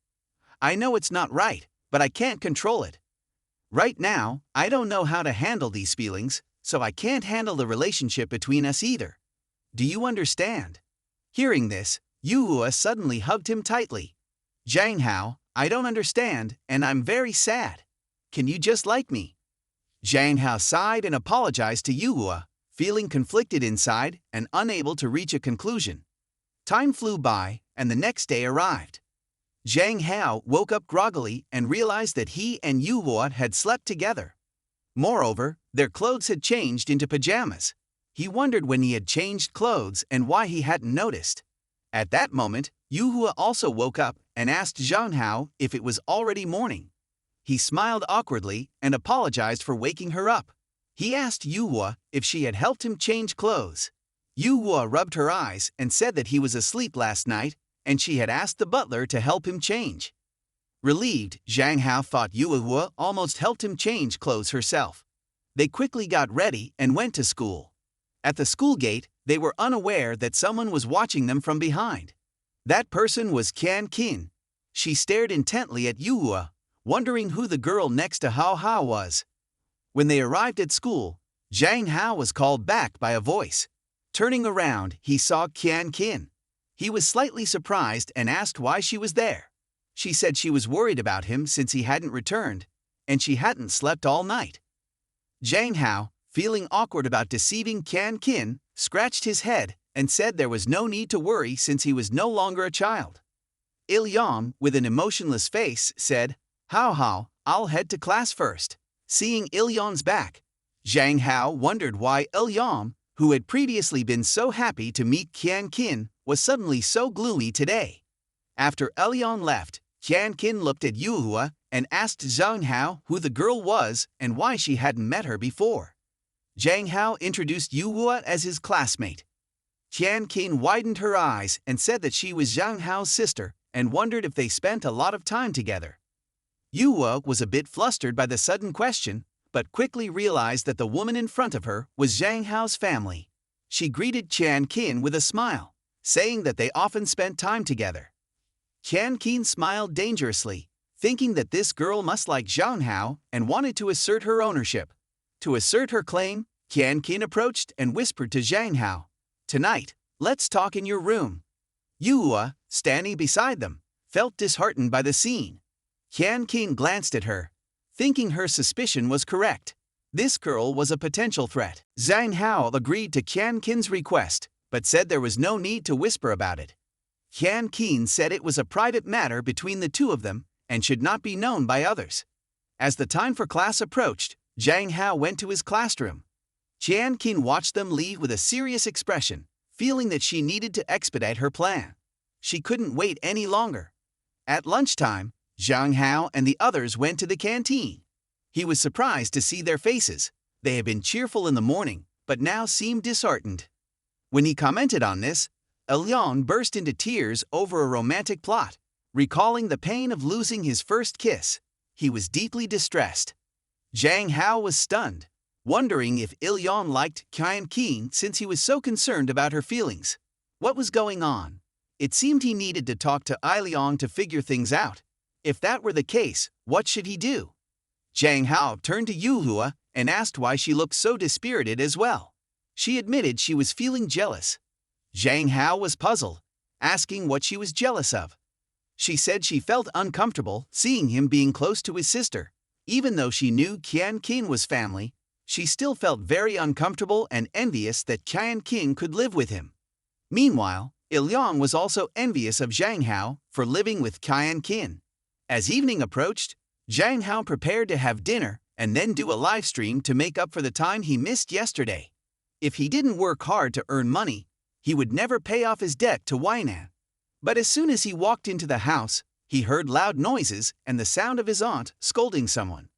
I know it's not right, but I can't control it. Right now, I don't know how to handle these feelings, so I can't handle the relationship between us either. Do you understand?" Hearing this, Yuhua suddenly hugged him tightly. "Zhang Hao, I don't understand, and I'm very sad. Can you just like me?" Zhang Hao sighed and apologized to Yuhua, feeling conflicted inside and unable to reach a conclusion. Time flew by, and the next day arrived. Zhang Hao woke up groggily and realized that he and Yuhua had slept together. Moreover, their clothes had changed into pajamas. He wondered when he had changed clothes and why he hadn't noticed. At that moment, Yuhua also woke up and asked Zhang Hao if it was already morning. He smiled awkwardly and apologized for waking her up. He asked Yuhua if she had helped him change clothes. Yuhua rubbed her eyes and said that he was asleep last night and she had asked the butler to help him change. Relieved, Zhang Hao thought Yuhua almost helped him change clothes herself. They quickly got ready and went to school. At the school gate, they were unaware that someone was watching them from behind. That person was Can Kin. She stared intently at Yuhua, wondering who the girl next to Hao was. When they arrived at school, Zhang Hao was called back by a voice. Turning around, he saw Can Kin. He was slightly surprised and asked why she was there. She said she was worried about him since he hadn't returned, and she hadn't slept all night. Zhang Hao, feeling awkward about deceiving Can Kin, scratched his head and said there was no need to worry since he was no longer a child. Il-yong, with an emotionless face, said, Hao, I'll head to class first." Seeing Il-yong's back, Zhang Hao wondered why Il-yong, who had previously been so happy to meet Can Kin, was suddenly so gloomy today. After Il-yong left, Can Kin looked at Yuhua and asked Zhang Hao who the girl was and why she hadn't met her before. Zhang Hao introduced Yuhua as his classmate. Can Kin widened her eyes and said that she was Zhang Hao's sister and wondered if they spent a lot of time together. Yuhua was a bit flustered by the sudden question, but quickly realized that the woman in front of her was Zhang Hao's family. She greeted Can Kin with a smile, saying that they often spent time together. Can Kin smiled dangerously, thinking that this girl must like Zhang Hao and wanted to assert her ownership. To assert her claim, Can Kin approached and whispered to Zhang Hao, "Tonight, let's talk in your room." Yuhua, standing beside them, felt disheartened by the scene. Can Kin glanced at her, thinking her suspicion was correct. This girl was a potential threat. Zhang Hao agreed to Can Kin's request, but said there was no need to whisper about it. Can Kin said it was a private matter between the two of them and should not be known by others. As the time for class approached, Zhang Hao went to his classroom. Can Kin watched them leave with a serious expression, feeling that she needed to expedite her plan. She couldn't wait any longer. At lunchtime, Zhang Hao and the others went to the canteen. He was surprised to see their faces. They had been cheerful in the morning, but now seemed disheartened. When he commented on this, Il-yong burst into tears over a romantic plot, recalling the pain of losing his first kiss. He was deeply distressed. Zhang Hao was stunned, wondering if Il-yong liked Can Kin since he was so concerned about her feelings. What was going on? It seemed he needed to talk to Ai Liang to figure things out. If that were the case, what should he do? Zhang Hao turned to Yu Hua and asked why she looked so dispirited as well. She admitted she was feeling jealous. Zhang Hao was puzzled, asking what she was jealous of. She said she felt uncomfortable seeing him being close to his sister. Even though she knew Qian Qin was family, she still felt very uncomfortable and envious that Qian Qin could live with him. Meanwhile, Liang was also envious of Zhang Hao for living with Qian Qin. As evening approached, Zhang Hao prepared to have dinner and then do a live stream to make up for the time he missed yesterday. If he didn't work hard to earn money, he would never pay off his debt to Weinan. But as soon as he walked into the house, he heard loud noises and the sound of his aunt scolding someone.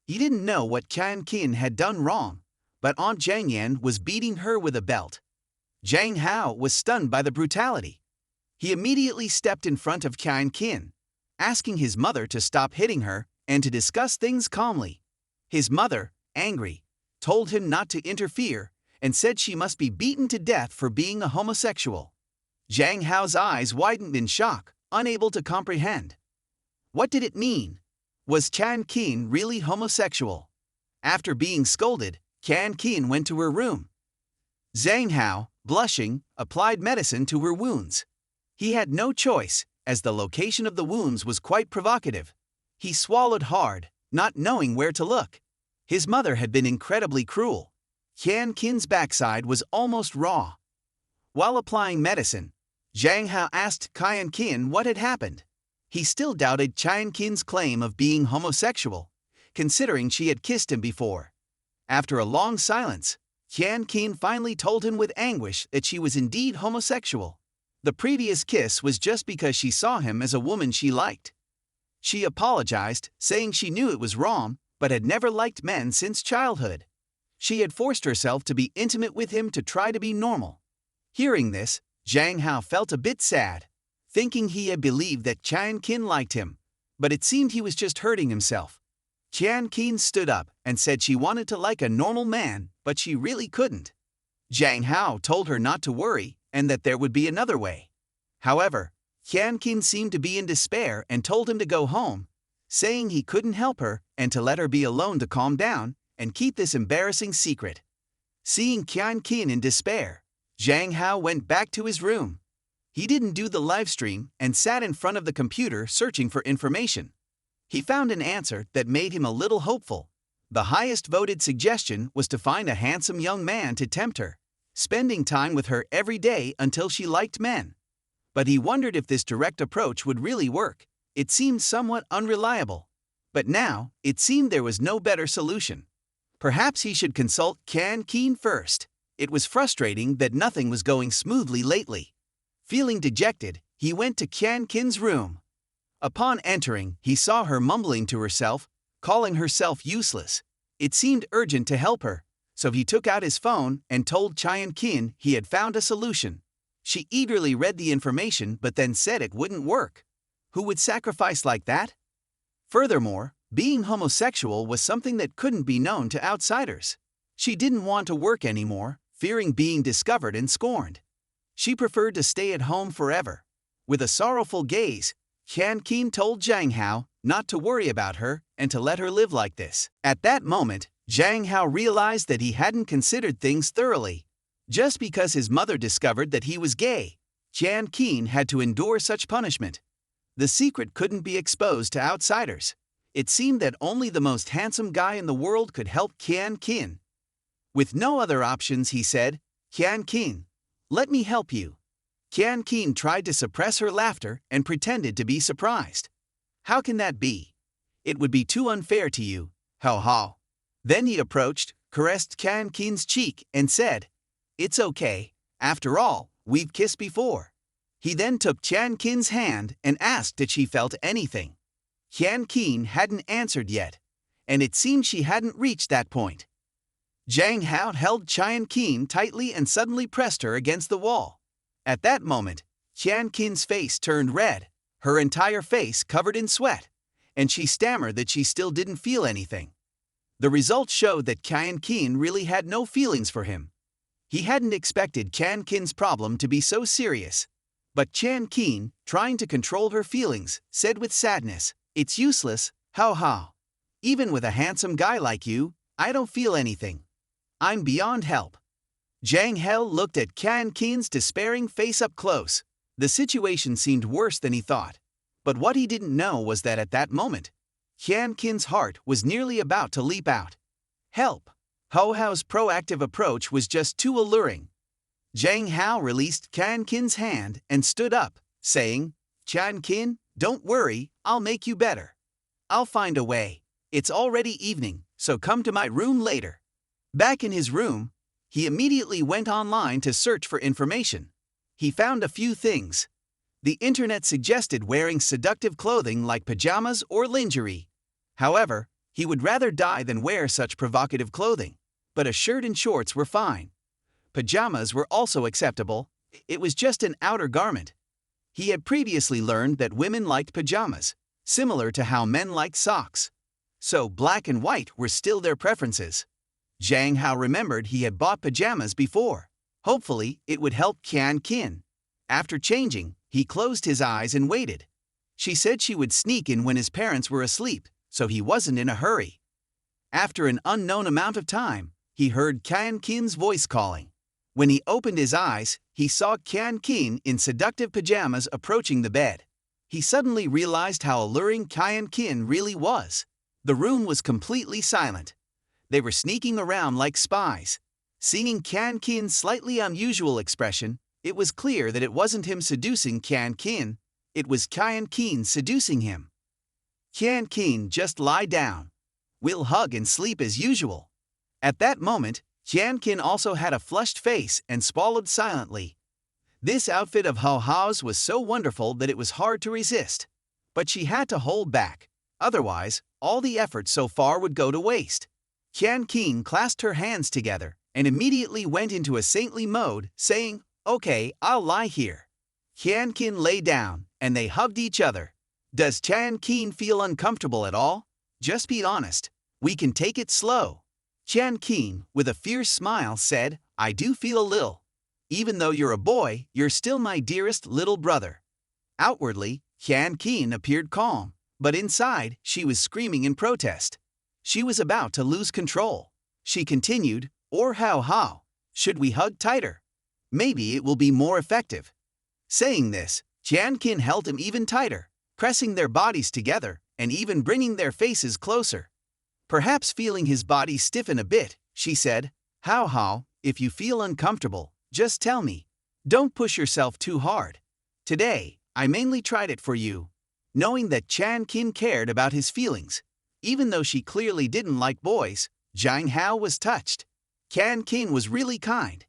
He didn't know what Qian Qin had done wrong, but Aunt Zhang Yan was beating her with a belt. Zhang Hao was stunned by the brutality. He immediately stepped in front of Qian Qin, asking his mother to stop hitting her and to discuss things calmly. His mother, angry, told him not to interfere and said she must be beaten to death for being a homosexual. Zhang Hao's eyes widened in shock, unable to comprehend. What did it mean? Was Qian Qin really homosexual? After being scolded, Qian Qin went to her room. Zhang Hao, blushing, applied medicine to her wounds. He had no choice, as the location of the wounds was quite provocative. He swallowed hard, not knowing where to look. His mother had been incredibly cruel. Qian Qin's backside was almost raw. While applying medicine, Zhang Hao asked Qian Qin what had happened. He still doubted Qian Qin's claim of being homosexual, considering she had kissed him before. After a long silence, Qian Qin finally told him with anguish that she was indeed homosexual. The previous kiss was just because she saw him as a woman she liked. She apologized, saying she knew it was wrong, but had never liked men since childhood. She had forced herself to be intimate with him to try to be normal. Hearing this, Zhang Hao felt a bit sad, thinking he had believed that Qian Qin liked him, but it seemed he was just hurting himself. Qian Qin stood up and said she wanted to like a normal man, but she really couldn't. Zhang Hao told her not to worry and that there would be another way. However, Qian Qin seemed to be in despair and told him to go home, saying he couldn't help her and to let her be alone to calm down and keep this embarrassing secret. Seeing Qian Qin in despair, Zhang Hao went back to his room. He didn't do the live stream and sat in front of the computer searching for information. He found an answer that made him a little hopeful. The highest voted suggestion was to find a handsome young man to tempt her, spending time with her every day until she liked men. But he wondered if this direct approach would really work. It seemed somewhat unreliable. But now, it seemed there was no better solution. Perhaps he should consult Qian Qin first. It was frustrating that nothing was going smoothly lately. Feeling dejected, he went to Qian Qin's room. Upon entering, he saw her mumbling to herself, calling herself useless. It seemed urgent to help her, so he took out his phone and told Qian Qin he had found a solution. She eagerly read the information but then said it wouldn't work. Who would sacrifice like that? Furthermore, being homosexual was something that couldn't be known to outsiders. She didn't want to work anymore, fearing being discovered and scorned. She preferred to stay at home forever. With a sorrowful gaze, Qian Qin told Zhang Hao not to worry about her and to let her live like this. At that moment, Zhang Hao realized that he hadn't considered things thoroughly. Just because his mother discovered that he was gay, Qian Qin had to endure such punishment. The secret couldn't be exposed to outsiders. It seemed that only the most handsome guy in the world could help Qian Qin. With no other options, he said, "Qian Qin, let me help you." Qian Qin tried to suppress her laughter and pretended to be surprised. "How can that be? It would be too unfair to you, Hao Hao." Then he approached, caressed Qian Qin's cheek, and said, "It's okay, after all, we've kissed before." He then took Qian Qin's hand and asked if she felt anything. Qian Qin hadn't answered yet, and it seemed she hadn't reached that point. Zhang Hao held Qian Qin tightly and suddenly pressed her against the wall. At that moment, Qian Qin's face turned red, her entire face covered in sweat, and she stammered that she still didn't feel anything. The results showed that Qian Qin really had no feelings for him. He hadn't expected Qian Qin's problem to be so serious. But Chan Keen, trying to control her feelings, said with sadness, "It's useless, Hao. Even with a handsome guy like you, I don't feel anything. I'm beyond help." Zhang Hao looked at Chan Keen's despairing face up close. The situation seemed worse than he thought. But what he didn't know was that at that moment, Chan Keen's heart was nearly about to leap out. Help! Hao's proactive approach was just too alluring. Zhang Hao released Chan Keen's hand and stood up, saying, "Chan Keen, don't worry, I'll make you better. I'll find a way. It's already evening, so come to my room later." Back in his room, he immediately went online to search for information. He found a few things. The internet suggested wearing seductive clothing like pajamas or lingerie. However, he would rather die than wear such provocative clothing. But a shirt and shorts were fine. Pajamas were also acceptable. It was just an outer garment. He had previously learned that women liked pajamas, similar to how men liked socks. So black and white were still their preferences. Zhang Hao remembered he had bought pajamas before. Hopefully, it would help Chan Keen. After changing, he closed his eyes and waited. She said she would sneak in when his parents were asleep, so he wasn't in a hurry. After an unknown amount of time, he heard Chan Keen's voice calling. When he opened his eyes, he saw Chan Keen in seductive pajamas approaching the bed. He suddenly realized how alluring Chan Keen really was. The room was completely silent. They were sneaking around like spies. Seeing Chan Keen's slightly unusual expression, it was clear that it wasn't him seducing Chan Keen, it was Chan Keen seducing him. "Chan Keen, just lie down. We'll hug and sleep as usual." At that moment, Chan Keen also had a flushed face and swallowed silently. This outfit of Hao's was so wonderful that it was hard to resist. But she had to hold back. Otherwise, all the effort so far would go to waste. Chan Keen clasped her hands together and immediately went into a saintly mode, saying, "Okay, I'll lie here." Chan Keen lay down, and they hugged each other. Does Chan Keen feel uncomfortable at all? Just be honest. We can take it slow. Chan Keen, with a fierce smile, said, "I do feel a little. Even though you're a boy, you're still my dearest little brother." Outwardly, Chan Keen appeared calm, but inside, she was screaming in protest. She was about to lose control. She continued, "Or how? Should we hug tighter? Maybe it will be more effective." Saying this, Chan Keen held him even tighter, pressing their bodies together and even bringing their faces closer. Perhaps feeling his body stiffen a bit, she said, How, if you feel uncomfortable, just tell me. Don't push yourself too hard. Today, I mainly tried it for you." Knowing that Chan Keen cared about his feelings, even though she clearly didn't like boys, Zhang Hao was touched. Chan Keen was really kind.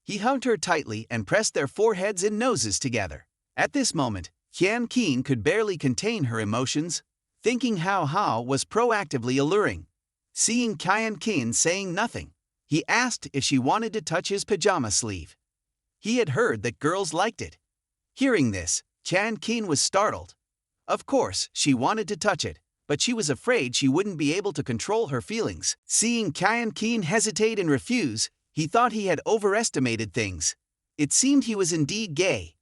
He hugged her tightly and pressed their foreheads and noses together. At this moment, Chan Keen could barely contain her emotions, thinking Hao was proactively alluring. Seeing Chan Keen saying nothing, he asked if she wanted to touch his pajama sleeve. He had heard that girls liked it. Hearing this, Chan Keen was startled. Of course, she wanted to touch it, but she was afraid she wouldn't be able to control her feelings. Seeing Chan Keen hesitate and refuse, he thought he had overestimated things. It seemed he was indeed gay.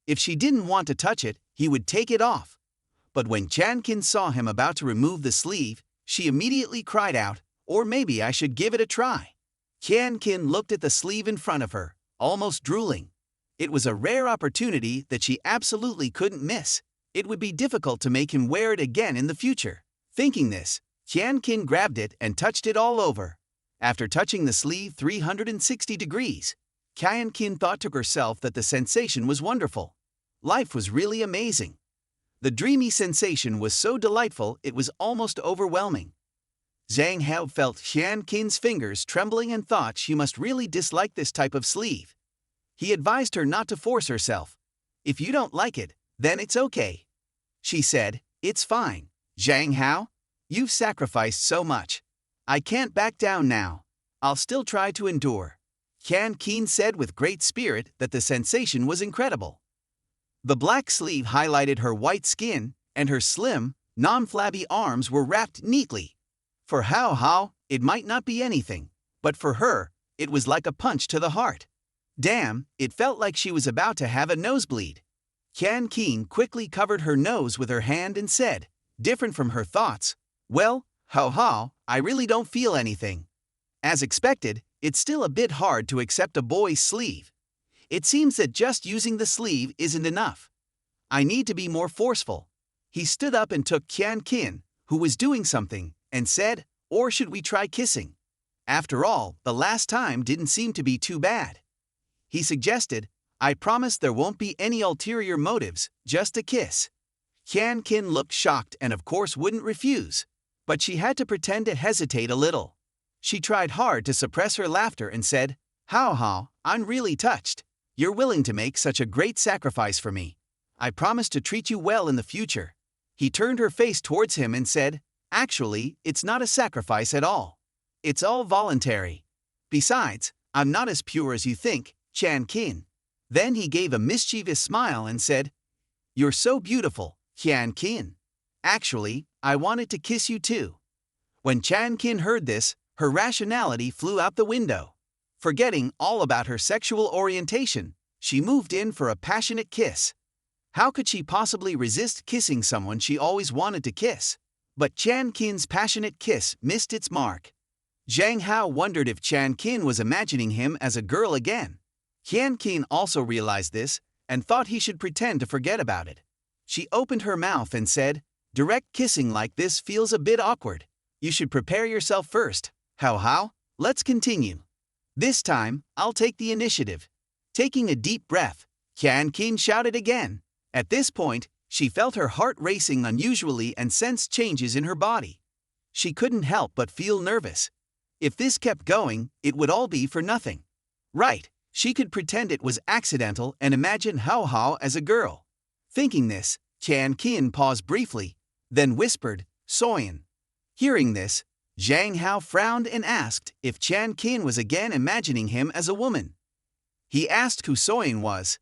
If she didn't want to touch it, he would take it off. But when Chan Keen saw him about to remove the sleeve, she immediately cried out, "Or maybe I should give it a try." Chan Keen looked at the sleeve in front of her, almost drooling. It was a rare opportunity that she absolutely couldn't miss. It would be difficult to make him wear it again in the future. Thinking this, Chan Keen grabbed it and touched it all over. After touching the sleeve 360 degrees, Chan Keen thought to herself that the sensation was wonderful. Life was really amazing. The dreamy sensation was so delightful it was almost overwhelming. Zhang Hao felt Chan Keen's fingers trembling and thought she must really dislike this type of sleeve. He advised her not to force herself. "If you don't like it, then it's okay." She said, "It's fine, Zhang Hao. You've sacrificed so much. I can't back down now. I'll still try to endure." Chan Keen said with great spirit that the sensation was incredible. The black sleeve highlighted her white skin, and her slim, non-flabby arms were wrapped neatly. For Hao, it might not be anything, but for her, it was like a punch to the heart. Damn, it felt like she was about to have a nosebleed. Qian Qin quickly covered her nose with her hand and said, different from her thoughts, well, Hao, I really don't feel anything. As expected, it's still a bit hard to accept a boy's sleeve. It seems that just using the sleeve isn't enough. I need to be more forceful. He stood up and took Qian Qin, who was doing something, and said, or should we try kissing? After all, the last time didn't seem to be too bad. He suggested, I promise there won't be any ulterior motives, just a kiss. Qian Qin looked shocked and of course wouldn't refuse, but she had to pretend to hesitate a little. She tried hard to suppress her laughter and said, Hao, I'm really touched. You're willing to make such a great sacrifice for me. I promise to treat you well in the future. He turned her face towards him and said, actually, it's not a sacrifice at all. It's all voluntary. Besides, I'm not as pure as you think, Qian Qin. Then he gave a mischievous smile and said, you're so beautiful, Qian Qin. Actually, I wanted to kiss you too. When Qian Qin heard this, her rationality flew out the window. Forgetting all about her sexual orientation, she moved in for a passionate kiss. How could she possibly resist kissing someone she always wanted to kiss? But Qian Qin's passionate kiss missed its mark. Zhang Hao wondered if Qian Qin was imagining him as a girl again. Qian Qin also realized this and thought he should pretend to forget about it. She opened her mouth and said, direct kissing like this feels a bit awkward. You should prepare yourself first. Hao, let's continue. This time, I'll take the initiative. Taking a deep breath, Qian Qin shouted again. At this point, she felt her heart racing unusually and sensed changes in her body. She couldn't help but feel nervous. If this kept going, it would all be for nothing. Right, she could pretend it was accidental and imagine Hao as a girl. Thinking this, Qian Qin paused briefly, then whispered, Soyan. Hearing this, Zhang Hao frowned and asked if Qian Qin was again imagining him as a woman. He asked who Soyan was.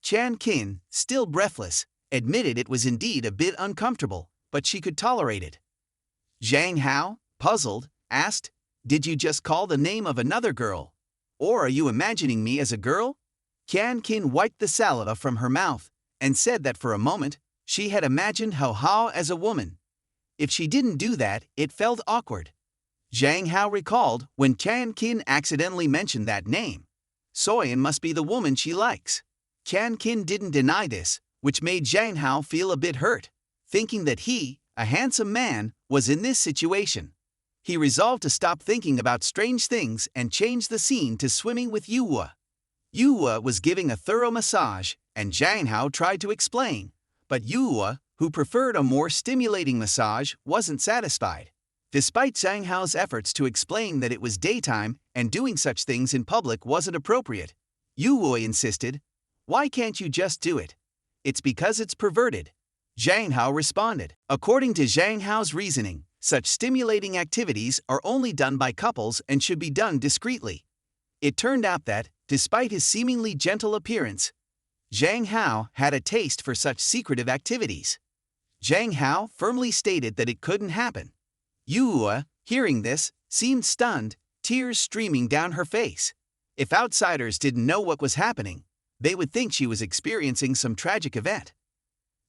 Qian Qin, still breathless, admitted it was indeed a bit uncomfortable, but she could tolerate it. Zhang Hao, puzzled, asked, did you just call the name of another girl? Or are you imagining me as a girl? Qian Qin wiped the saliva from her mouth and said that for a moment, she had imagined Hao as a woman. If she didn't do that, it felt awkward. Zhang Hao recalled when Qian Qin accidentally mentioned that name. Soyan must be the woman she likes. Qian Qin didn't deny this, which made Zhang Hao feel a bit hurt, thinking that he, a handsome man, was in this situation. He resolved to stop thinking about strange things and change the scene to swimming with Yuhua. Yuhua was giving a thorough massage, and Zhang Hao tried to explain, but Yuhua, who preferred a more stimulating massage, wasn't satisfied. Despite Zhang Hao's efforts to explain that it was daytime and doing such things in public wasn't appropriate, Yuhua insisted, why can't you just do it? It's because it's perverted. Zhang Hao responded. According to Zhang Hao's reasoning, such stimulating activities are only done by couples and should be done discreetly. It turned out that, despite his seemingly gentle appearance, Zhang Hao had a taste for such secretive activities. Zhang Hao firmly stated that it couldn't happen. Yuhua, hearing this, seemed stunned, tears streaming down her face. If outsiders didn't know what was happening, they would think she was experiencing some tragic event.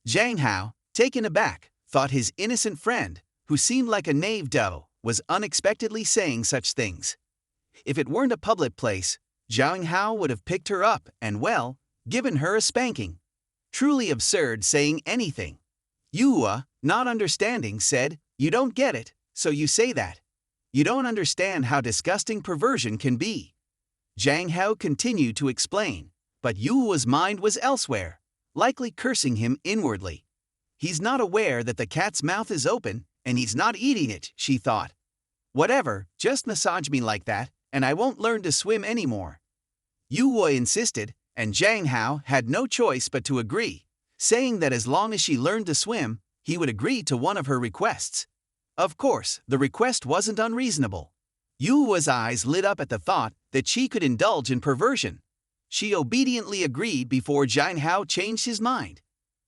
Zhang Hao, taken aback, thought his innocent friend, who seemed like a knave doe, was unexpectedly saying such things. If it weren't a public place, Zhang Hao would have picked her up and, well, given her a spanking. Truly absurd saying anything. Yuhua, not understanding, said, you don't get it, so you say that. You don't understand how disgusting perversion can be. Zhang Hao continued to explain, but Yuhua's mind was elsewhere, likely cursing him inwardly. He's not aware that the cat's mouth is open, and he's not eating it, she thought. Whatever, just massage me like that, and I won't learn to swim anymore. Yuhua insisted, and Zhang Hao had no choice but to agree, saying that as long as she learned to swim, he would agree to one of her requests. Of course, the request wasn't unreasonable. Yuhua's eyes lit up at the thought that she could indulge in perversion. She obediently agreed before Zhang Hao changed his mind.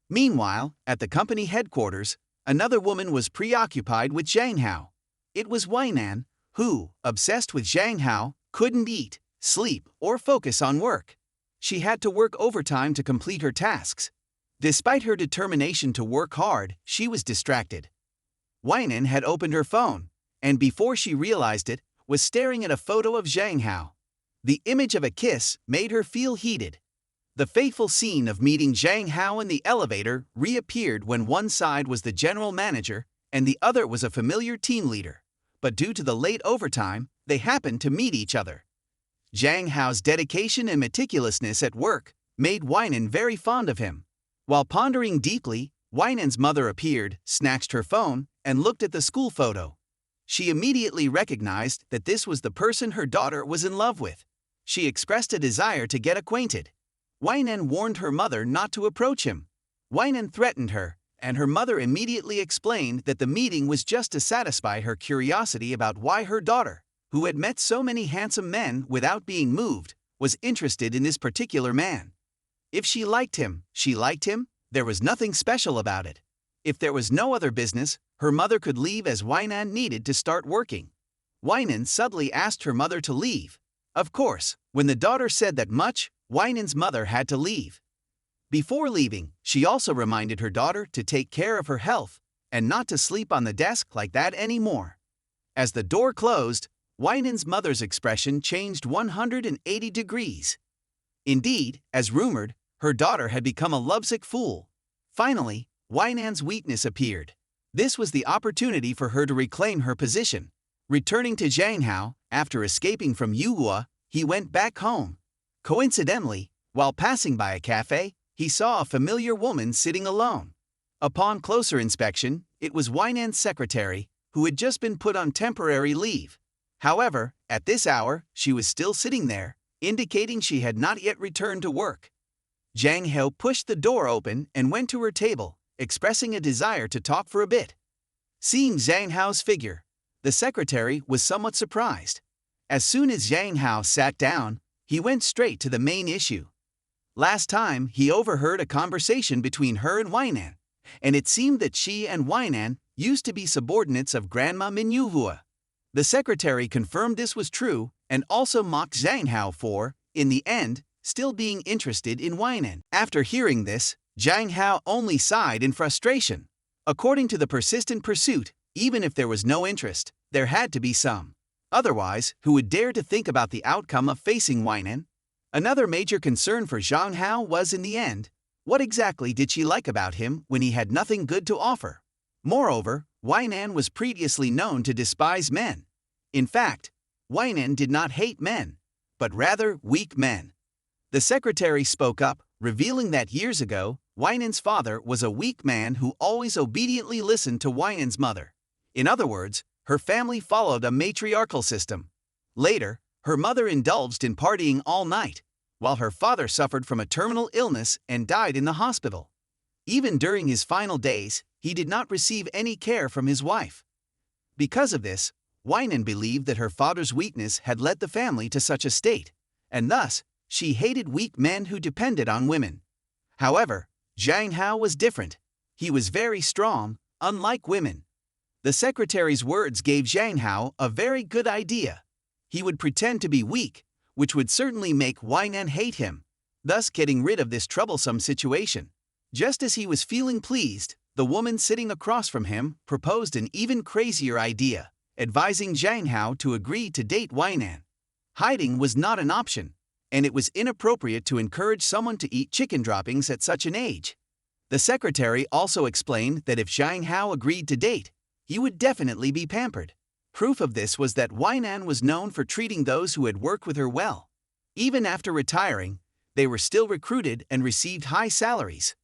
Meanwhile, at the company headquarters, another woman was preoccupied with Zhang Hao. It was Weinan, who, obsessed with Zhang Hao, couldn't eat, sleep, or focus on work. She had to work overtime to complete her tasks. Despite her determination to work hard, she was distracted. Weinan had opened her phone, and before she realized it, was staring at a photo of Zhang Hao. The image of a kiss made her feel heated. The fateful scene of meeting Zhang Hao in the elevator reappeared when one side was the general manager and the other was a familiar team leader. But due to the late overtime, they happened to meet each other. Zhang Hao's dedication and meticulousness at work made Weinan very fond of him. While pondering deeply, Weinan's mother appeared, snatched her phone, and looked at the school photo. She immediately recognized that this was the person her daughter was in love with. She expressed a desire to get acquainted. Weinan warned her mother not to approach him. Weinan threatened her, and her mother immediately explained that the meeting was just to satisfy her curiosity about why her daughter, who had met so many handsome men without being moved, was interested in this particular man. If she liked him, there was nothing special about it. If there was no other business, her mother could leave as Weinan needed to start working. Weinan subtly asked her mother to leave. Of course, when the daughter said that much, Weinan's mother had to leave. Before leaving, she also reminded her daughter to take care of her health and not to sleep on the desk like that anymore. As the door closed, Weinan's mother's expression changed 180 degrees. Indeed, as rumored, her daughter had become a lovesick fool. Finally, Weinan's weakness appeared. This was the opportunity for her to reclaim her position. Returning to Zhang Hao, after escaping from Yuhua, he went back home. Coincidentally, while passing by a cafe, he saw a familiar woman sitting alone. Upon closer inspection, it was Weinan's secretary, who had just been put on temporary leave. However, at this hour, she was still sitting there, indicating she had not yet returned to work. Zhang Hao pushed the door open and went to her table, expressing a desire to talk for a bit. Seeing Zhang Hao's figure, the secretary was somewhat surprised. As soon as Zhang Hao sat down, he went straight to the main issue. Last time, he overheard a conversation between her and Weinan, and it seemed that she and Weinan used to be subordinates of Grandma Minyuhua. The secretary confirmed this was true and also mocked Zhang Hao for, in the end, still being interested in Weinan. After hearing this, Zhang Hao only sighed in frustration. According to the persistent pursuit, even if there was no interest, there had to be some. Otherwise, who would dare to think about the outcome of facing Weinan? Another major concern for Zhang Hao was, in the end, what exactly did she like about him when he had nothing good to offer? Moreover, Weinan was previously known to despise men. In fact, Weinan did not hate men, but rather weak men. The secretary spoke up, revealing that years ago, Weinan's father was a weak man who always obediently listened to Weinan's mother. In other words, her family followed a matriarchal system. Later, her mother indulged in partying all night, while her father suffered from a terminal illness and died in the hospital. Even during his final days, he did not receive any care from his wife. Because of this, Weinan believed that her father's weakness had led the family to such a state, and thus, she hated weak men who depended on women. However, Zhang Hao was different. He was very strong, unlike women. The secretary's words gave Zhang Hao a very good idea. He would pretend to be weak, which would certainly make Weinan hate him, thus getting rid of this troublesome situation. Just as he was feeling pleased, the woman sitting across from him proposed an even crazier idea, advising Zhang Hao to agree to date Weinan. Hiding was not an option, and it was inappropriate to encourage someone to eat chicken droppings at such an age. The secretary also explained that if Zhang Hao agreed to date, he would definitely be pampered. Proof of this was that Weinan was known for treating those who had worked with her well. Even after retiring, they were still recruited and received high salaries.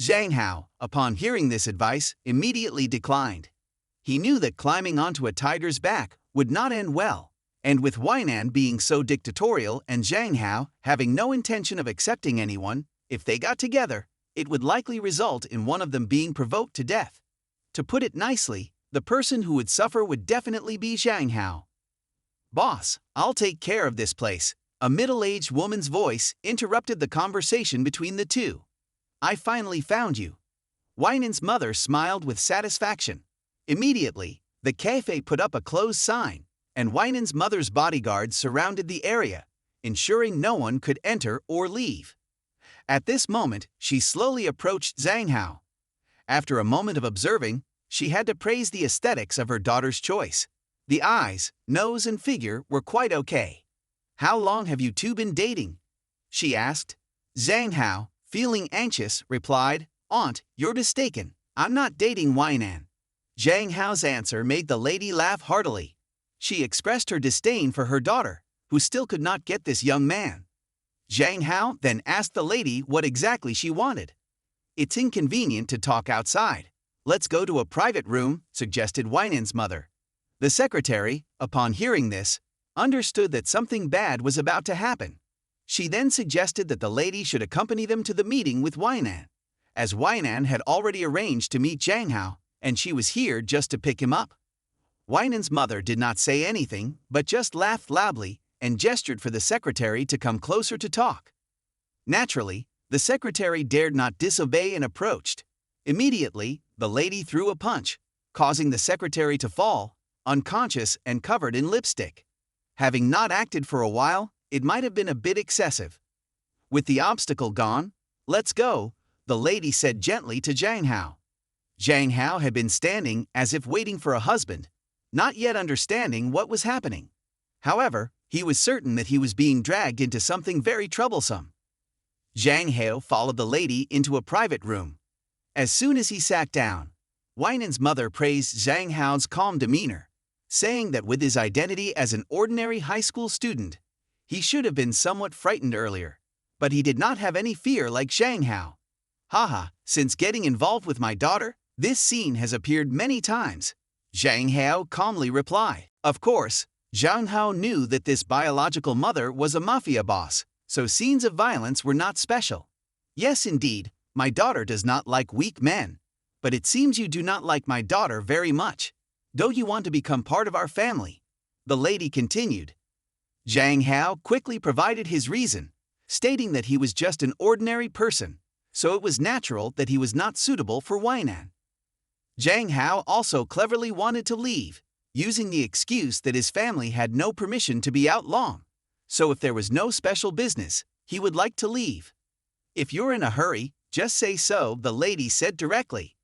Zhang Hao, upon hearing this advice, immediately declined. He knew that climbing onto a tiger's back would not end well, and with Weinan being so dictatorial and Zhang Hao having no intention of accepting anyone, if they got together, it would likely result in one of them being provoked to death. To put it nicely, the person who would suffer would definitely be Zhang Hao. "Boss, I'll take care of this place," a middle-aged woman's voice interrupted the conversation between the two. "I finally found you." Weinan's mother smiled with satisfaction. Immediately, the cafe put up a closed sign, and Weinan's mother's bodyguards surrounded the area, ensuring no one could enter or leave. At this moment, she slowly approached Zhang Hao. After a moment of observing, she had to praise the aesthetics of her daughter's choice. The eyes, nose, and figure were quite okay. "How long have you two been dating?" she asked. Zhang Hao, feeling anxious, replied, "Aunt, you're mistaken. I'm not dating Weinan." Zhang Hao's answer made the lady laugh heartily. She expressed her disdain for her daughter, who still could not get this young man. Zhang Hao then asked the lady what exactly she wanted. "It's inconvenient to talk outside. Let's go to a private room," suggested Weinan's mother. The secretary, upon hearing this, understood that something bad was about to happen. She then suggested that the lady should accompany them to the meeting with Weinan, as Weinan had already arranged to meet Zhang Hao, and she was here just to pick him up. Weinan's mother did not say anything, but just laughed loudly and gestured for the secretary to come closer to talk. Naturally, the secretary dared not disobey and approached. Immediately, the lady threw a punch, causing the secretary to fall, unconscious and covered in lipstick. Having not acted for a while, it might have been a bit excessive. With the obstacle gone, "Let's go," the lady said gently to Zhang Hao. Zhang Hao had been standing as if waiting for a husband, not yet understanding what was happening. However, he was certain that he was being dragged into something very troublesome. Zhang Hao followed the lady into a private room. As soon as he sat down, Weinan's mother praised Zhang Hao's calm demeanor, saying that with his identity as an ordinary high school student, he should have been somewhat frightened earlier, but he did not have any fear like Zhang Hao. "Haha, since getting involved with my daughter, this scene has appeared many times," Zhang Hao calmly replied. Of course, Zhang Hao knew that this biological mother was a mafia boss, so scenes of violence were not special. "Yes, indeed, my daughter does not like weak men, but it seems you do not like my daughter very much. Don't you want to become part of our family?" the lady continued. Zhang Hao quickly provided his reason, stating that he was just an ordinary person, so it was natural that he was not suitable for Weinan. Zhang Hao also cleverly wanted to leave, using the excuse that his family had no permission to be out long, so if there was no special business, he would like to leave. "If you're in a hurry, just say so," the lady said directly.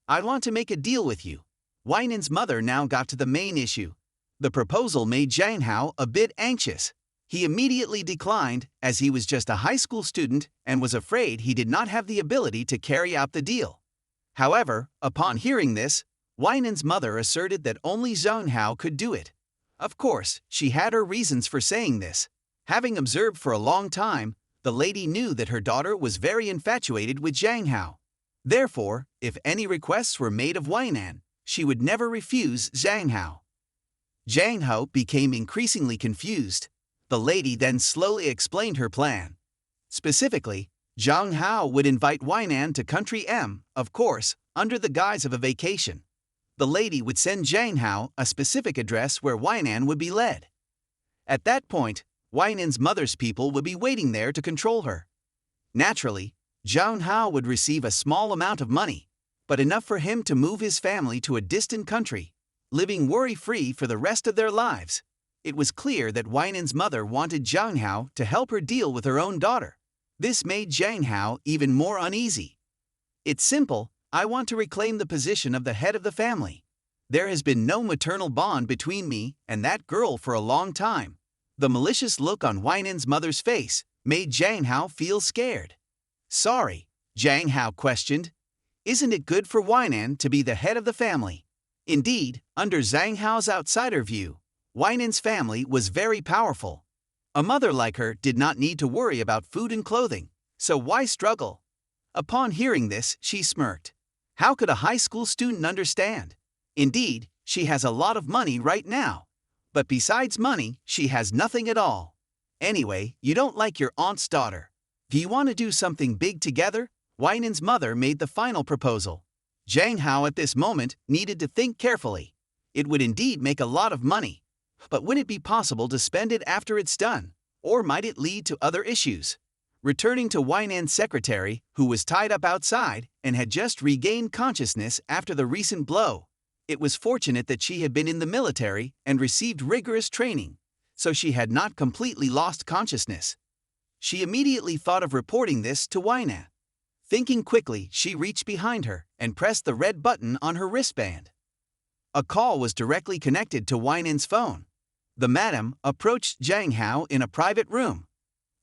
"I want to make a deal with you." Weinan's mother now got to the main issue. The proposal made Zhang Hao a bit anxious. He immediately declined, as he was just a high school student and was afraid he did not have the ability to carry out the deal. However, upon hearing this, Weinan's mother asserted that only Zhang Hao could do it. Of course, she had her reasons for saying this. Having observed for a long time, the lady knew that her daughter was very infatuated with Zhang Hao. Therefore, if any requests were made of Weinan, she would never refuse Zhang Hao. Zhang Hao became increasingly confused. The lady then slowly explained her plan. Specifically, Zhang Hao would invite Weinan to Country M, of course, under the guise of a vacation. The lady would send Zhang Hao a specific address where Weinan would be led. At that point, Weinan's mother's people would be waiting there to control her. Naturally, Zhang Hao would receive a small amount of money, but enough for him to move his family to a distant country, living worry-free for the rest of their lives. It was clear that Weinan's mother wanted Zhang Hao to help her deal with her own daughter. This made Zhang Hao even more uneasy. "It's simple. I want to reclaim the position of the head of the family. There has been no maternal bond between me and that girl for a long time." The malicious look on Weinan's mother's face made Zhang Hao feel scared. "Sorry," Zhang Hao questioned. "Isn't it good for Weinan to be the head of the family?" Indeed, under Zhang Hao's outsider view, Weinan's family was very powerful. A mother like her did not need to worry about food and clothing, so why struggle? Upon hearing this, she smirked. How could a high school student understand? Indeed, she has a lot of money right now. But besides money, she has nothing at all. Anyway, you don't like your aunt's daughter. Do you want to do something big together? Weinan's mother made the final proposal. Zhang Hao at this moment needed to think carefully. It would indeed make a lot of money. But would it be possible to spend it after it's done? Or might it lead to other issues? Returning to Weinan's secretary, who was tied up outside and had just regained consciousness after the recent blow, it was fortunate that she had been in the military and received rigorous training, so she had not completely lost consciousness. She immediately thought of reporting this to Weinan. Thinking quickly, she reached behind her and pressed the red button on her wristband. A call was directly connected to Weinan's phone. The madam approached Zhang Hao in a private room.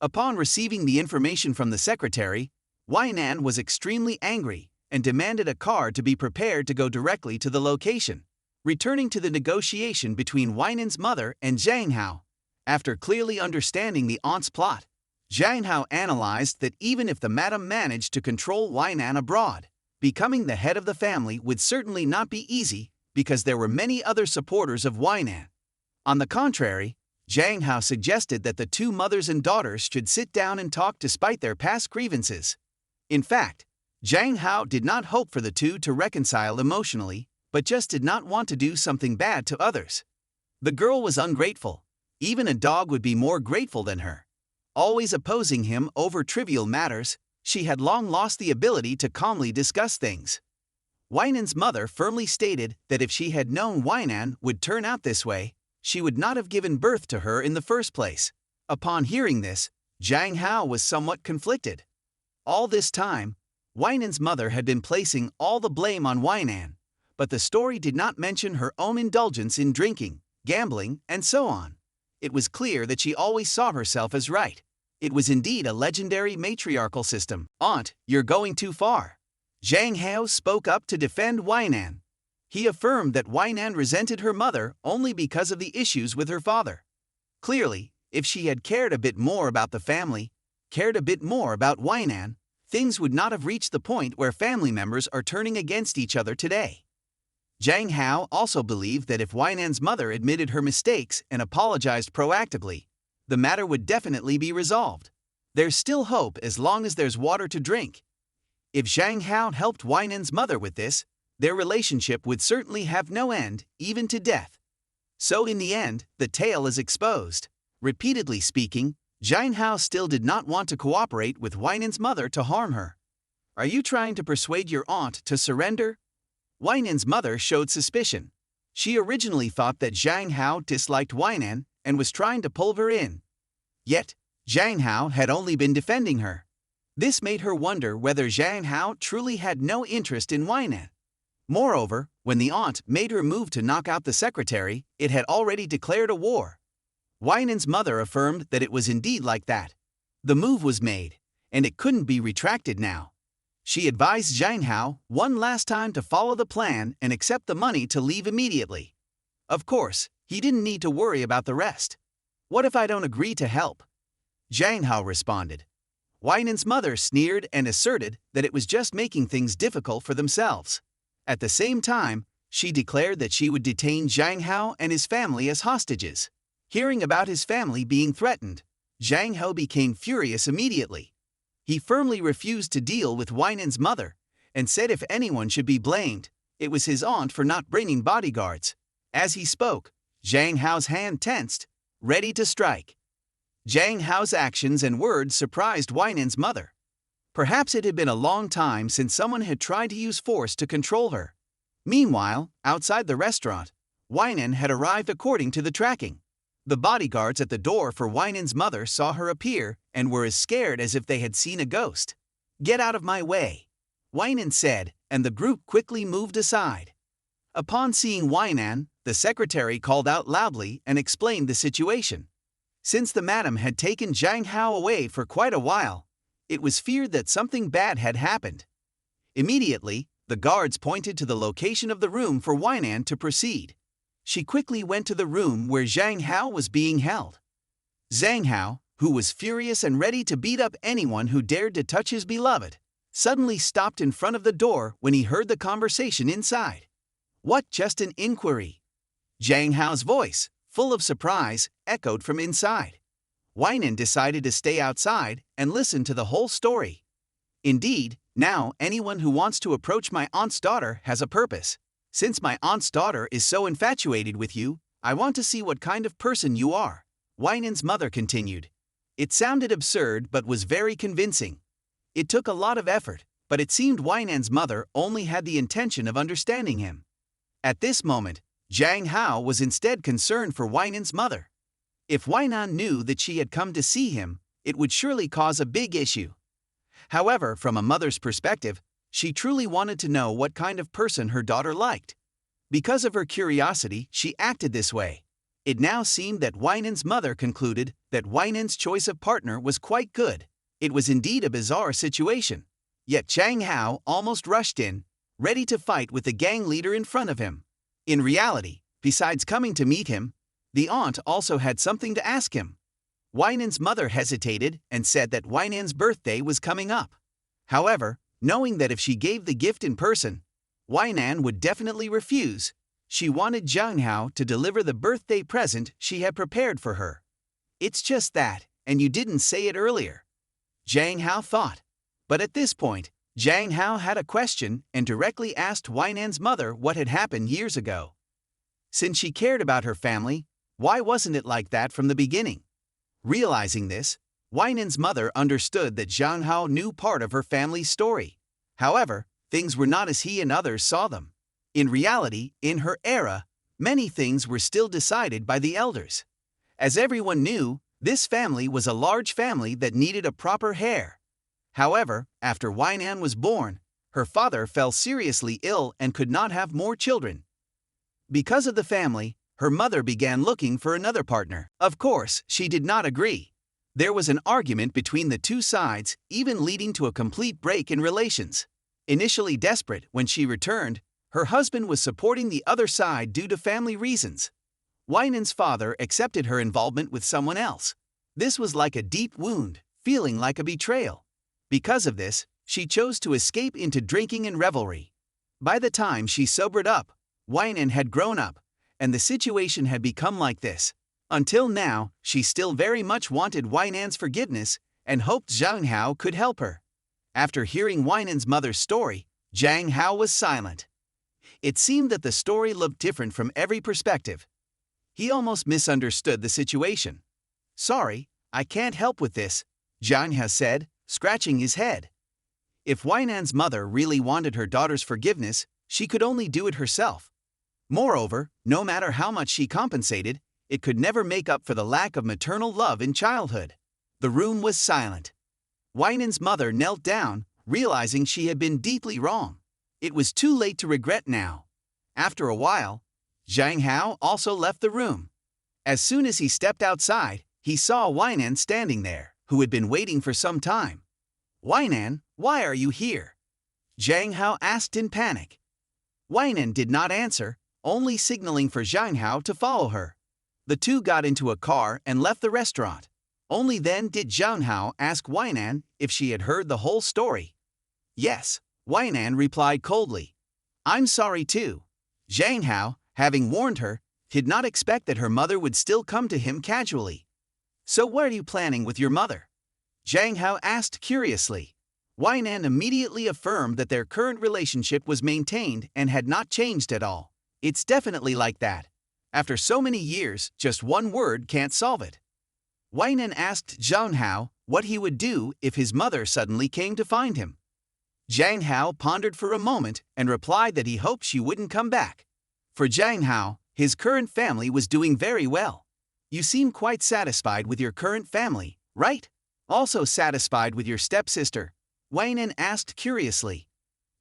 Upon receiving the information from the secretary, Weinan was extremely angry and demanded a car to be prepared to go directly to the location. Returning to the negotiation between Weinan's mother and Zhang Hao, after clearly understanding the aunt's plot, Zhang Hao analyzed that even if the madam managed to control Weinan abroad, becoming the head of the family would certainly not be easy because there were many other supporters of Weinan. On the contrary, Zhang Hao suggested that the two mothers and daughters should sit down and talk despite their past grievances. In fact, Zhang Hao did not hope for the two to reconcile emotionally, but just did not want to do something bad to others. The girl was ungrateful. Even a dog would be more grateful than her. Always opposing him over trivial matters, she had long lost the ability to calmly discuss things. Weinan's mother firmly stated that if she had known Weinan would turn out this way, she would not have given birth to her in the first place. Upon hearing this, Zhang Hao was somewhat conflicted. All this time, Weinan's mother had been placing all the blame on Weinan, but the story did not mention her own indulgence in drinking, gambling, and so on. It was clear that she always saw herself as right. It was indeed a legendary matriarchal system. "Aunt, you're going too far." Zhang Hao spoke up to defend Weinan. He affirmed that Weinan resented her mother only because of the issues with her father. Clearly, if she had cared a bit more about the family, cared a bit more about Weinan, things would not have reached the point where family members are turning against each other today. Zhang Hao also believed that if Weinan's mother admitted her mistakes and apologized proactively, the matter would definitely be resolved. There's still hope as long as there's water to drink. If Zhang Hao helped Weinan's mother with this, their relationship would certainly have no end, even to death. So in the end, the tale is exposed. Repeatedly speaking, Zhang Hao still did not want to cooperate with Weinan's mother to harm her. "Are you trying to persuade your aunt to surrender?" Weinan's mother showed suspicion. She originally thought that Zhang Hao disliked Weinan and was trying to pull her in. Yet, Zhang Hao had only been defending her. This made her wonder whether Zhang Hao truly had no interest in Weinan. Moreover, when the aunt made her move to knock out the secretary, it had already declared a war. Weinan's mother affirmed that it was indeed like that. The move was made, and it couldn't be retracted now. She advised Zhang Hao one last time to follow the plan and accept the money to leave immediately. Of course, he didn't need to worry about the rest. "What if I don't agree to help?" Zhang Hao responded. Weinan's mother sneered and asserted that it was just making things difficult for themselves. At the same time, she declared that she would detain Zhang Hao and his family as hostages. Hearing about his family being threatened, Zhang Hao became furious immediately. He firmly refused to deal with Weinan's mother and said if anyone should be blamed, it was his aunt for not bringing bodyguards. As he spoke, Zhang Hao's hand tensed, ready to strike. Zhang Hao's actions and words surprised Weinan's mother. Perhaps it had been a long time since someone had tried to use force to control her. Meanwhile, outside the restaurant, Weinan had arrived according to the tracking. The bodyguards at the door for Weinan's mother saw her appear and were as scared as if they had seen a ghost. "Get out of my way," Weinan said, and the group quickly moved aside. Upon seeing Weinan, the secretary called out loudly and explained the situation. Since the madam had taken Zhang Hao away for quite a while, it was feared that something bad had happened. Immediately, the guards pointed to the location of the room for Weinan to proceed. She quickly went to the room where Zhang Hao was being held. Zhang Hao, who was furious and ready to beat up anyone who dared to touch his beloved, suddenly stopped in front of the door when he heard the conversation inside. "What, just an inquiry?" Zhang Hao's voice, full of surprise, echoed from inside. Weinan decided to stay outside and listen to the whole story. "Indeed, now anyone who wants to approach my aunt's daughter has a purpose. Since my aunt's daughter is so infatuated with you, I want to see what kind of person you are," Weinan's mother continued. It sounded absurd but was very convincing. It took a lot of effort, but it seemed Weinan's mother only had the intention of understanding him. At this moment, Zhang Hao was instead concerned for Weinan's mother. If Weinan knew that she had come to see him, it would surely cause a big issue. However, from a mother's perspective, she truly wanted to know what kind of person her daughter liked. Because of her curiosity, she acted this way. It now seemed that Weinen's mother concluded that Weinen's choice of partner was quite good. It was indeed a bizarre situation. Yet Zhang Hao almost rushed in, ready to fight with the gang leader in front of him. In reality, besides coming to meet him, the aunt also had something to ask him. Weinen's mother hesitated and said that Weinen's birthday was coming up. However, knowing that if she gave the gift in person, Weinan would definitely refuse, she wanted Zhang Hao to deliver the birthday present she had prepared for her. It's just that, and you didn't say it earlier, Zhang Hao thought. But at this point, Zhang Hao had a question and directly asked Weinan's mother what had happened years ago. Since she cared about her family, why wasn't it like that from the beginning? Realizing this, Weinan's mother understood that Zhang Hao knew part of her family's story. However, things were not as he and others saw them. In reality, in her era, many things were still decided by the elders. As everyone knew, this family was a large family that needed a proper heir. However, after Weinan was born, her father fell seriously ill and could not have more children. Because of the family, her mother began looking for another partner. Of course, she did not agree. There was an argument between the two sides, even leading to a complete break in relations. Initially desperate, when she returned, her husband was supporting the other side due to family reasons. Weinan's father accepted her involvement with someone else. This was like a deep wound, feeling like a betrayal. Because of this, she chose to escape into drinking and revelry. By the time she sobered up, Weinan had grown up, and the situation had become like this. Until now, she still very much wanted Weinan's forgiveness and hoped Zhang Hao could help her. After hearing Weinan's mother's story, Zhang Hao was silent. It seemed that the story looked different from every perspective. He almost misunderstood the situation. "Sorry, I can't help with this," Zhang Hao said, scratching his head. If Weinan's mother really wanted her daughter's forgiveness, she could only do it herself. Moreover, no matter how much she compensated, it could never make up for the lack of maternal love in childhood. The room was silent. Weinan's mother knelt down, realizing she had been deeply wrong. It was too late to regret now. After a while, Zhang Hao also left the room. As soon as he stepped outside, he saw Weinan standing there, who had been waiting for some time. "Weinan, why are you here?" Zhang Hao asked in panic. Weinan did not answer, only signaling for Zhang Hao to follow her. The two got into a car and left the restaurant. Only then did Zhang Hao ask Weinan if she had heard the whole story. Yes, Weinan replied coldly. "I'm sorry too." Zhang Hao, having warned her, did not expect that her mother would still come to him casually. "So what are you planning with your mother?" Zhang Hao asked curiously. Weinan immediately affirmed that their current relationship was maintained and had not changed at all. "It's definitely like that. After so many years, just one word can't solve it." Weinan asked Zhang Hao what he would do if his mother suddenly came to find him. Zhang Hao pondered for a moment and replied that he hoped she wouldn't come back. For Zhang Hao, his current family was doing very well. "You seem quite satisfied with your current family, right? Also satisfied with your stepsister?" Weinan asked curiously.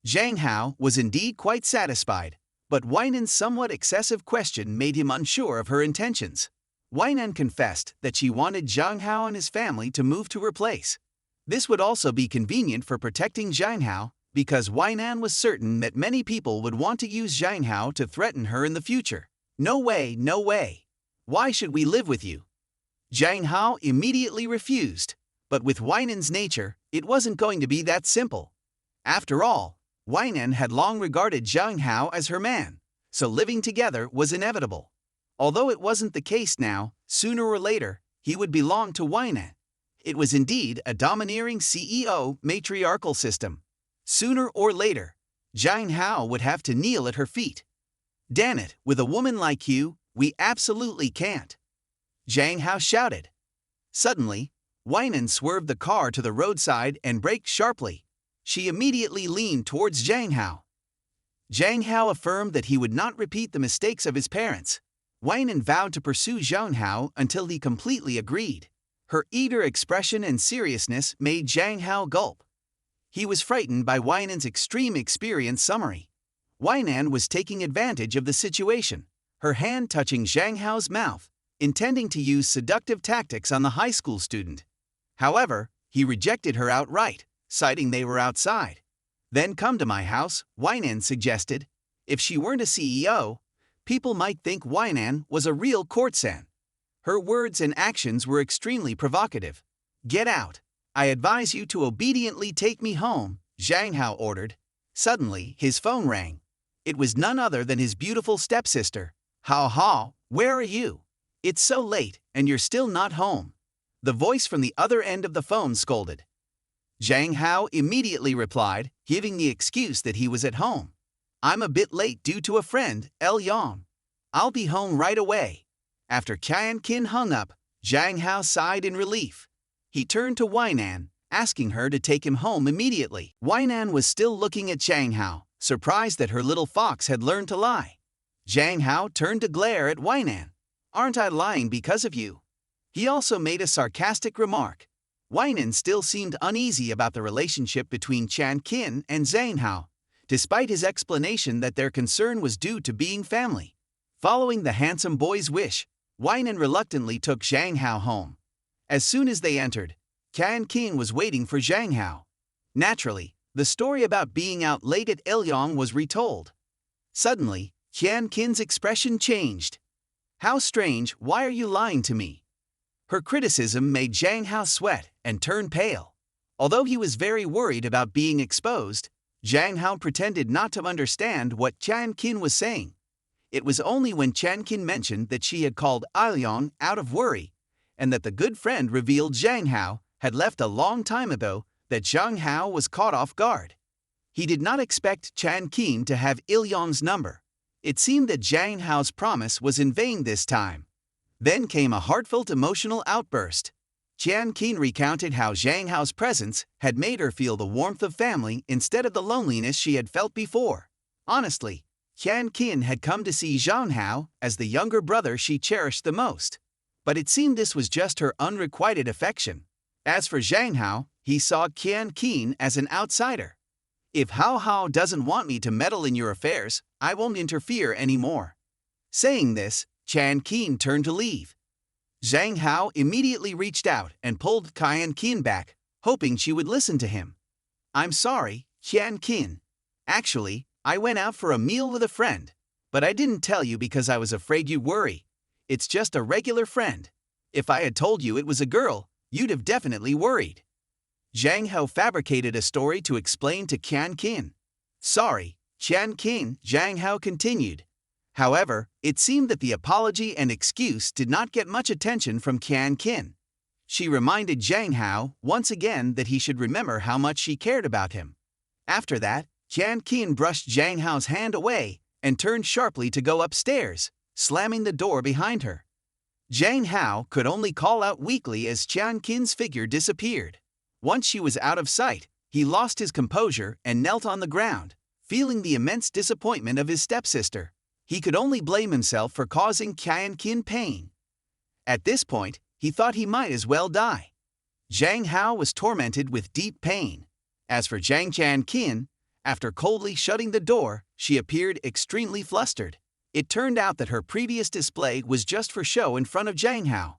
Zhang Hao was indeed quite satisfied, but Weinan's somewhat excessive question made him unsure of her intentions. Weinan confessed that she wanted Zhang Hao and his family to move to her place. This would also be convenient for protecting Zhang Hao, because Weinan was certain that many people would want to use Zhang Hao to threaten her in the future. "No way, no way. Why should we live with you?" Zhang Hao immediately refused, but with Weinan's nature, it wasn't going to be that simple. After all, Weinan had long regarded Zhang Hao as her man, so living together was inevitable. Although it wasn't the case now, sooner or later, he would belong to Weinan. It was indeed a domineering CEO matriarchal system. Sooner or later, Zhang Hao would have to kneel at her feet. "Damn it, with a woman like you, we absolutely can't," Zhang Hao shouted. Suddenly, Weinan swerved the car to the roadside and braked sharply. She immediately leaned towards Zhang Hao. Zhang Hao affirmed that he would not repeat the mistakes of his parents. Weinan vowed to pursue Zhang Hao until he completely agreed. Her eager expression and seriousness made Zhang Hao gulp. He was frightened by Weinan's extreme experience summary. Weinan was taking advantage of the situation, her hand touching Zhang Hao's mouth, intending to use seductive tactics on the high school student. However, he rejected her outright, citing they were outside. Then come to my house, Weinan suggested. If she weren't a CEO, people might think Weinan was a real courtesan. Her words and actions were extremely provocative. Get out. I advise you to obediently take me home, Zhang Hao ordered. Suddenly, his phone rang. It was none other than his beautiful stepsister. Hao Hao, where are you? It's so late, and you're still not home. The voice from the other end of the phone scolded. Zhang Hao immediately replied, giving the excuse that he was at home. I'm a bit late due to a friend, El Yang. I'll be home right away. After Qian Qin hung up, Zhang Hao sighed in relief. He turned to Weinan, asking her to take him home immediately. Weinan was still looking at Zhang Hao, surprised that her little fox had learned to lie. Zhang Hao turned to glare at Weinan. Aren't I lying because of you? He also made a sarcastic remark. Weinan still seemed uneasy about the relationship between Qian Qin and Zhang Hao, despite his explanation that their concern was due to being family. Following the handsome boy's wish, Weinan reluctantly took Zhang Hao home. As soon as they entered, Qian Qin was waiting for Zhang Hao. Naturally, the story about being out late at Ilyong was retold. Suddenly, Qian Qin's expression changed. How strange, why are you lying to me? Her criticism made Zhang Hao sweat and turn pale. Although he was very worried about being exposed, Zhang Hao pretended not to understand what Qian Qin was saying. It was only when Qian Qin mentioned that she had called Ilyong out of worry, and that the good friend revealed Zhang Hao had left a long time ago, that Zhang Hao was caught off guard. He did not expect Qian Qin to have Ilyong's number. It seemed that Zhang Hao's promise was in vain this time. Then came a heartfelt emotional outburst. Qian Qin recounted how Zhang Hao's presence had made her feel the warmth of family instead of the loneliness she had felt before. Honestly, Qian Qin had come to see Zhang Hao as the younger brother she cherished the most. But it seemed this was just her unrequited affection. As for Zhang Hao, he saw Qian Qin as an outsider. If Hao Hao doesn't want me to meddle in your affairs, I won't interfere anymore. Saying this, Qian Qin turned to leave. Zhang Hao immediately reached out and pulled Qian Qin back, hoping she would listen to him. I'm sorry, Qian Qin. Actually, I went out for a meal with a friend, but I didn't tell you because I was afraid you'd worry. It's just a regular friend. If I had told you it was a girl, you'd have definitely worried. Zhang Hao fabricated a story to explain to Qian Qin. Sorry, Qian Qin, Zhang Hao continued. However, it seemed that the apology and excuse did not get much attention from Qian Qin. She reminded Zhang Hao once again that he should remember how much she cared about him. After that, Qian Qin brushed Zhang Hao's hand away and turned sharply to go upstairs, slamming the door behind her. Zhang Hao could only call out weakly as Qian Qin's figure disappeared. Once she was out of sight, he lost his composure and knelt on the ground, feeling the immense disappointment of his stepsister. He could only blame himself for causing Qian Qin pain. At this point, he thought he might as well die. Zhang Hao was tormented with deep pain. As for Qian Qin, after coldly shutting the door, she appeared extremely flustered. It turned out that her previous display was just for show in front of Zhang Hao.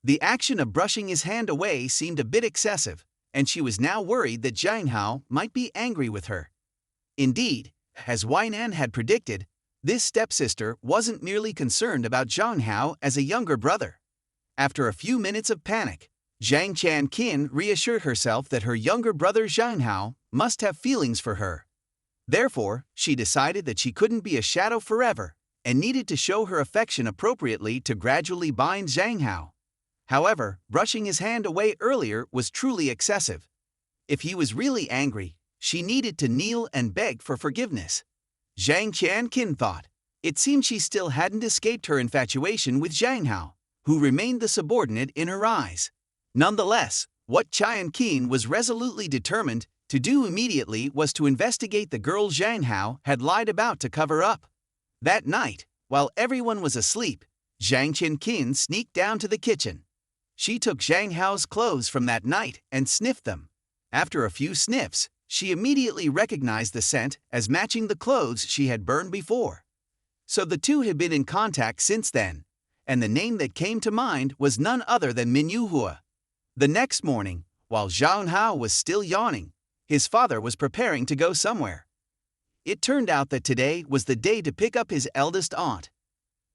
The action of brushing his hand away seemed a bit excessive, and she was now worried that Zhang Hao might be angry with her. Indeed, as Weinan had predicted, this stepsister wasn't merely concerned about Zhang Hao as a younger brother. After a few minutes of panic, Zhang Qin reassured herself that her younger brother Zhang Hao must have feelings for her. Therefore, she decided that she couldn't be a shadow forever and needed to show her affection appropriately to gradually bind Zhang Hao. However, brushing his hand away earlier was truly excessive. If he was really angry, she needed to kneel and beg for forgiveness. Zhang Qin thought. It seemed she still hadn't escaped her infatuation with Zhang Hao, who remained the subordinate in her eyes. Nonetheless, what Qian Qin was resolutely determined to do immediately was to investigate the girl Zhang Hao had lied about to cover up. That night, while everyone was asleep, Zhang Qin sneaked down to the kitchen. She took Zhang Hao's clothes from that night and sniffed them. After a few sniffs, she immediately recognized the scent as matching the clothes she had burned before. So the two had been in contact since then, and the name that came to mind was none other than Manhwa. The next morning, while Zhang Hao was still yawning, his father was preparing to go somewhere. It turned out that today was the day to pick up his eldest aunt.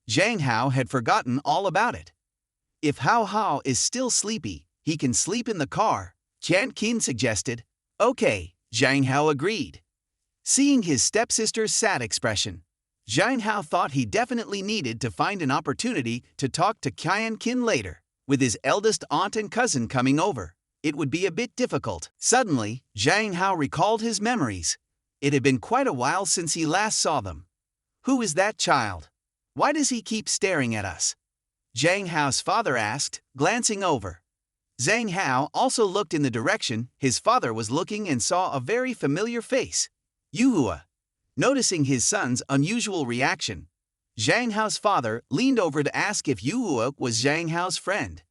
Zhang Hao had forgotten all about it. If Hao Hao is still sleepy, he can sleep in the car, Qian Qin suggested. Okay, Zhang Hao agreed. Seeing his stepsister's sad expression, Zhang Hao thought he definitely needed to find an opportunity to talk to Qian Qin later. With his eldest aunt and cousin coming over, it would be a bit difficult. Suddenly, Zhang Hao recalled his memories. It had been quite a while since he last saw them. Who is that child? Why does he keep staring at us? Zhang Hao's father asked, glancing over. Zhang Hao also looked in the direction his father was looking and saw a very familiar face. Yuhua. Noticing his son's unusual reaction, Zhang Hao's father leaned over to ask if Yuhua was Zhang Hao's friend.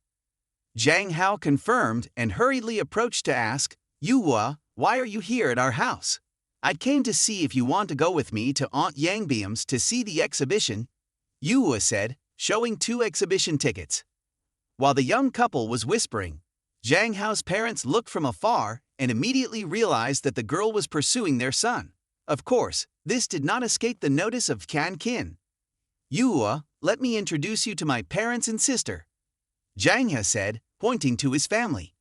Zhang Hao confirmed and hurriedly approached to ask, Yuhua, why are you here at our house? I came to see if you want to go with me to Aunt Yangbiam's to see the exhibition, Yuhua said, showing 2 exhibition tickets. While the young couple was whispering, Zhang Hao's parents looked from afar and immediately realized that the girl was pursuing their son. Of course, this did not escape the notice of Qian Qin. Yuhua, let me introduce you to my parents and sister, Zhang Hao said, pointing to his family.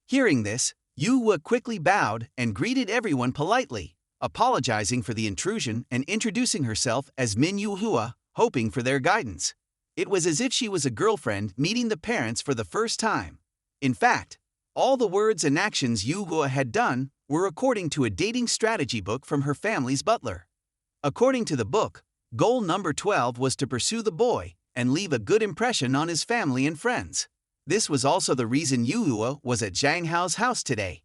Hearing this, Yuhua quickly bowed and greeted everyone politely, apologizing for the intrusion and introducing herself as Min Yuhua, hoping for their guidance. It was as if she was a girlfriend meeting the parents for the first time. In fact, all the words and actions Yuhua had done were according to a dating strategy book from her family's butler. According to the book, goal number 12 was to pursue the boy and leave a good impression on his family and friends. This was also the reason Yuhua was at Zhang Hao's house today.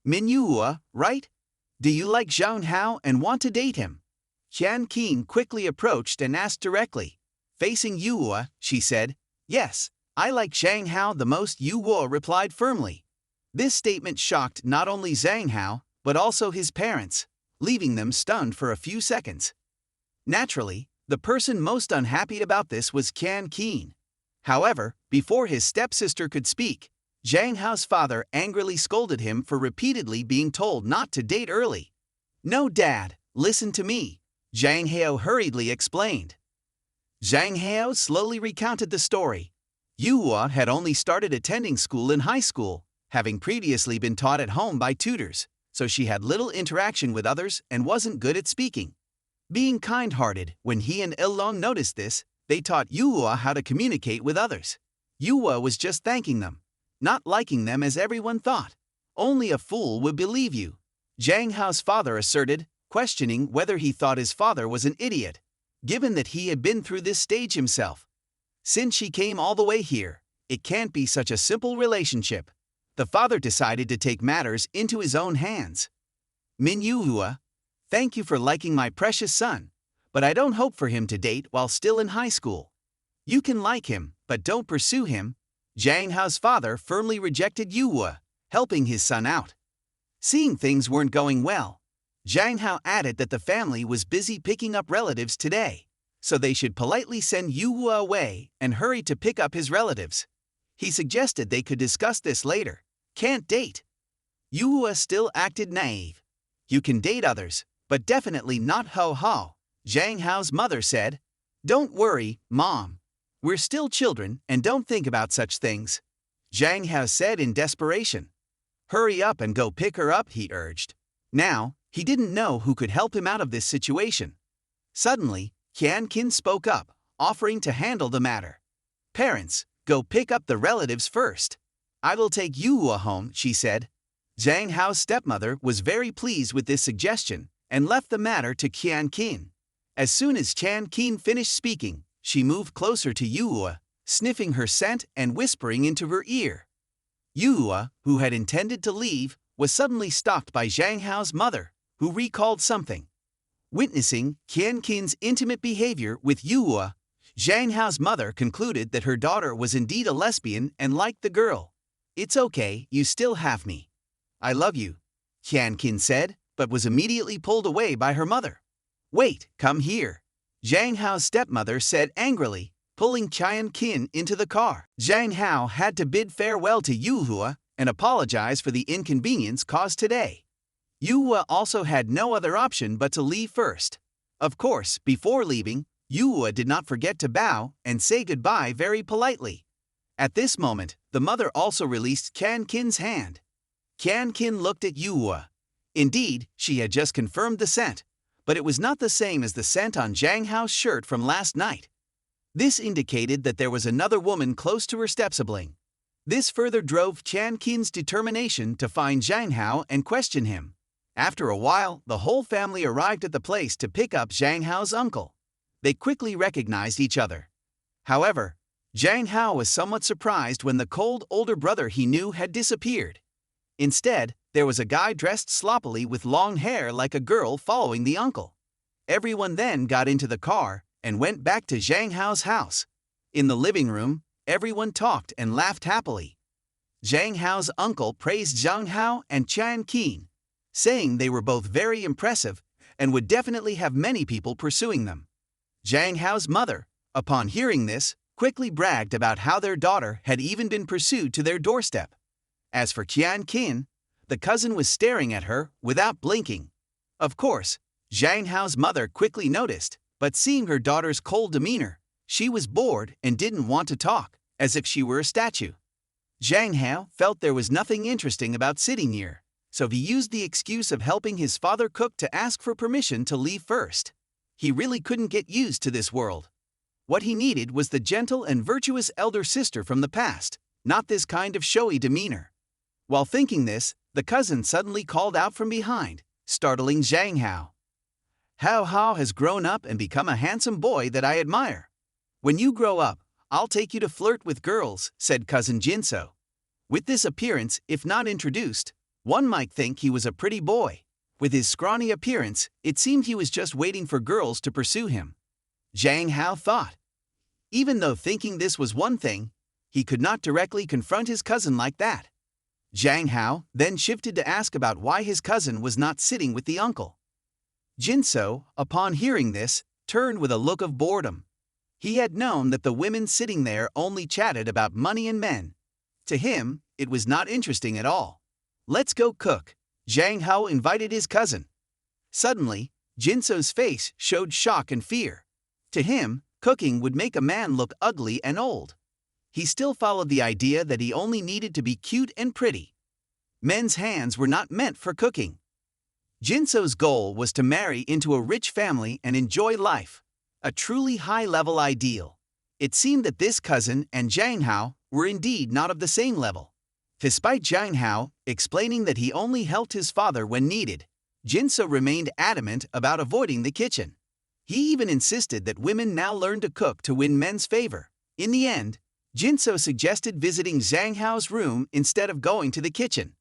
Min Yuhua, right? Do you like Zhang Hao and want to date him? Qian Qin quickly approached and asked directly. Facing Yuhua, she said, yes, I like Zhang Hao the most, Yuhua replied firmly. This statement shocked not only Zhang Hao, but also his parents, leaving them stunned for a few seconds. Naturally, the person most unhappy about this was Qian Qin. However, before his stepsister could speak, Zhang Hao's father angrily scolded him for repeatedly being told not to date early. No, Dad, listen to me, Zhang Hao hurriedly explained. Zhang Hao slowly recounted the story. Yuhua had only started attending school in high school, having previously been taught at home by tutors, so she had little interaction with others and wasn't good at speaking. Being kind-hearted, when he and Ilong noticed this, they taught Yuhua how to communicate with others. Yuhua was just thanking them, not liking them as everyone thought. Only a fool would believe you, Zhang Hao's father asserted, questioning whether he thought his father was an idiot, given that he had been through this stage himself. Since she came all the way here, it can't be such a simple relationship. The father decided to take matters into his own hands. Min Yuhua, thank you for liking my precious son, but I don't hope for him to date while still in high school. You can like him, but don't pursue him. Zhang Hao's father firmly rejected Yuhua, helping his son out. Seeing things weren't going well, Zhang Hao added that the family was busy picking up relatives today, so they should politely send Yuhua away and hurry to pick up his relatives. He suggested they could discuss this later. Can't date. Yuhua still acted naive. You can date others, but definitely not Hao Hao, Zhang Hao's mother said. Don't worry, Mom. We're still children and don't think about such things, Zhang Hao said in desperation. Hurry up and go pick her up, he urged. Now, he didn't know who could help him out of this situation. Suddenly, Qian Qin spoke up, offering to handle the matter. Parents, go pick up the relatives first. I will take Yuhua home, she said. Zhang Hao's stepmother was very pleased with this suggestion and left the matter to Qian Qin. As soon as Qian Qin finished speaking, she moved closer to Yuhua, sniffing her scent and whispering into her ear. Yuhua, who had intended to leave, was suddenly stopped by Zhang Hao's mother, who recalled something. Witnessing Qian Qin's intimate behavior with Yuhua, Zhang Hao's mother concluded that her daughter was indeed a lesbian and liked the girl. "It's okay, you still have me. I love you," Qian said, but was immediately pulled away by her mother. "Wait, come here," Zhang Hao's stepmother said angrily, pulling Qian into the car. Zhang Hao had to bid farewell to Yuhua and apologize for the inconvenience caused today. Yuhua also had no other option but to leave first. Of course, before leaving, Yuhua did not forget to bow and say goodbye very politely. At this moment, the mother also released Qian's hand. Qian looked at Yuhua. Indeed, she had just confirmed the scent, but it was not the same as the scent on Zhang Hao's shirt from last night. This indicated that there was another woman close to her step-sibling. This further drove Qian's determination to find Zhang Hao and question him. After a while, the whole family arrived at the place to pick up Zhang Hao's uncle. They quickly recognized each other. However, Zhang Hao was somewhat surprised when the cold older brother he knew had disappeared. Instead, there was a guy dressed sloppily with long hair like a girl following the uncle. Everyone then got into the car and went back to Zhang Hao's house. In the living room, everyone talked and laughed happily. Zhang Hao's uncle praised Zhang Hao and Qian, saying they were both very impressive and would definitely have many people pursuing them. Zhang Hao's mother, upon hearing this, quickly bragged about how their daughter had even been pursued to their doorstep. As for Qian, the cousin was staring at her without blinking. Of course, Zhang Hao's mother quickly noticed, but seeing her daughter's cold demeanor, she was bored and didn't want to talk, as if she were a statue. Zhang Hao felt there was nothing interesting about sitting here, so he used the excuse of helping his father cook to ask for permission to leave first. He really couldn't get used to this world. What he needed was the gentle and virtuous elder sister from the past, not this kind of showy demeanor. While thinking this, the cousin suddenly called out from behind, startling Zhang Hao. "Hao has grown up and become a handsome boy that I admire. When you grow up, I'll take you to flirt with girls," said cousin Jinso. With this appearance, if not introduced, one might think he was a pretty boy. With his scrawny appearance, it seemed he was just waiting for girls to pursue him. Zhang Hao thought. Even though thinking this was one thing, he could not directly confront his cousin like that. Zhang Hao then shifted to ask about why his cousin was not sitting with the uncle. Jinso, upon hearing this, turned with a look of boredom. He had known that the women sitting there only chatted about money and men. To him, it was not interesting at all. "Let's go cook," Zhang Hao invited his cousin. Suddenly, Jinso's face showed shock and fear. To him, cooking would make a man look ugly and old. He still followed the idea that he only needed to be cute and pretty. Men's hands were not meant for cooking. Jinso's goal was to marry into a rich family and enjoy life, a truly high-level ideal. It seemed that this cousin and Zhang Hao were indeed not of the same level. Despite Zhang Hao explaining that he only helped his father when needed, Jinso remained adamant about avoiding the kitchen. He even insisted that women now learn to cook to win men's favor. In the end, Jinso suggested visiting Zhang Hao's room instead of going to the kitchen.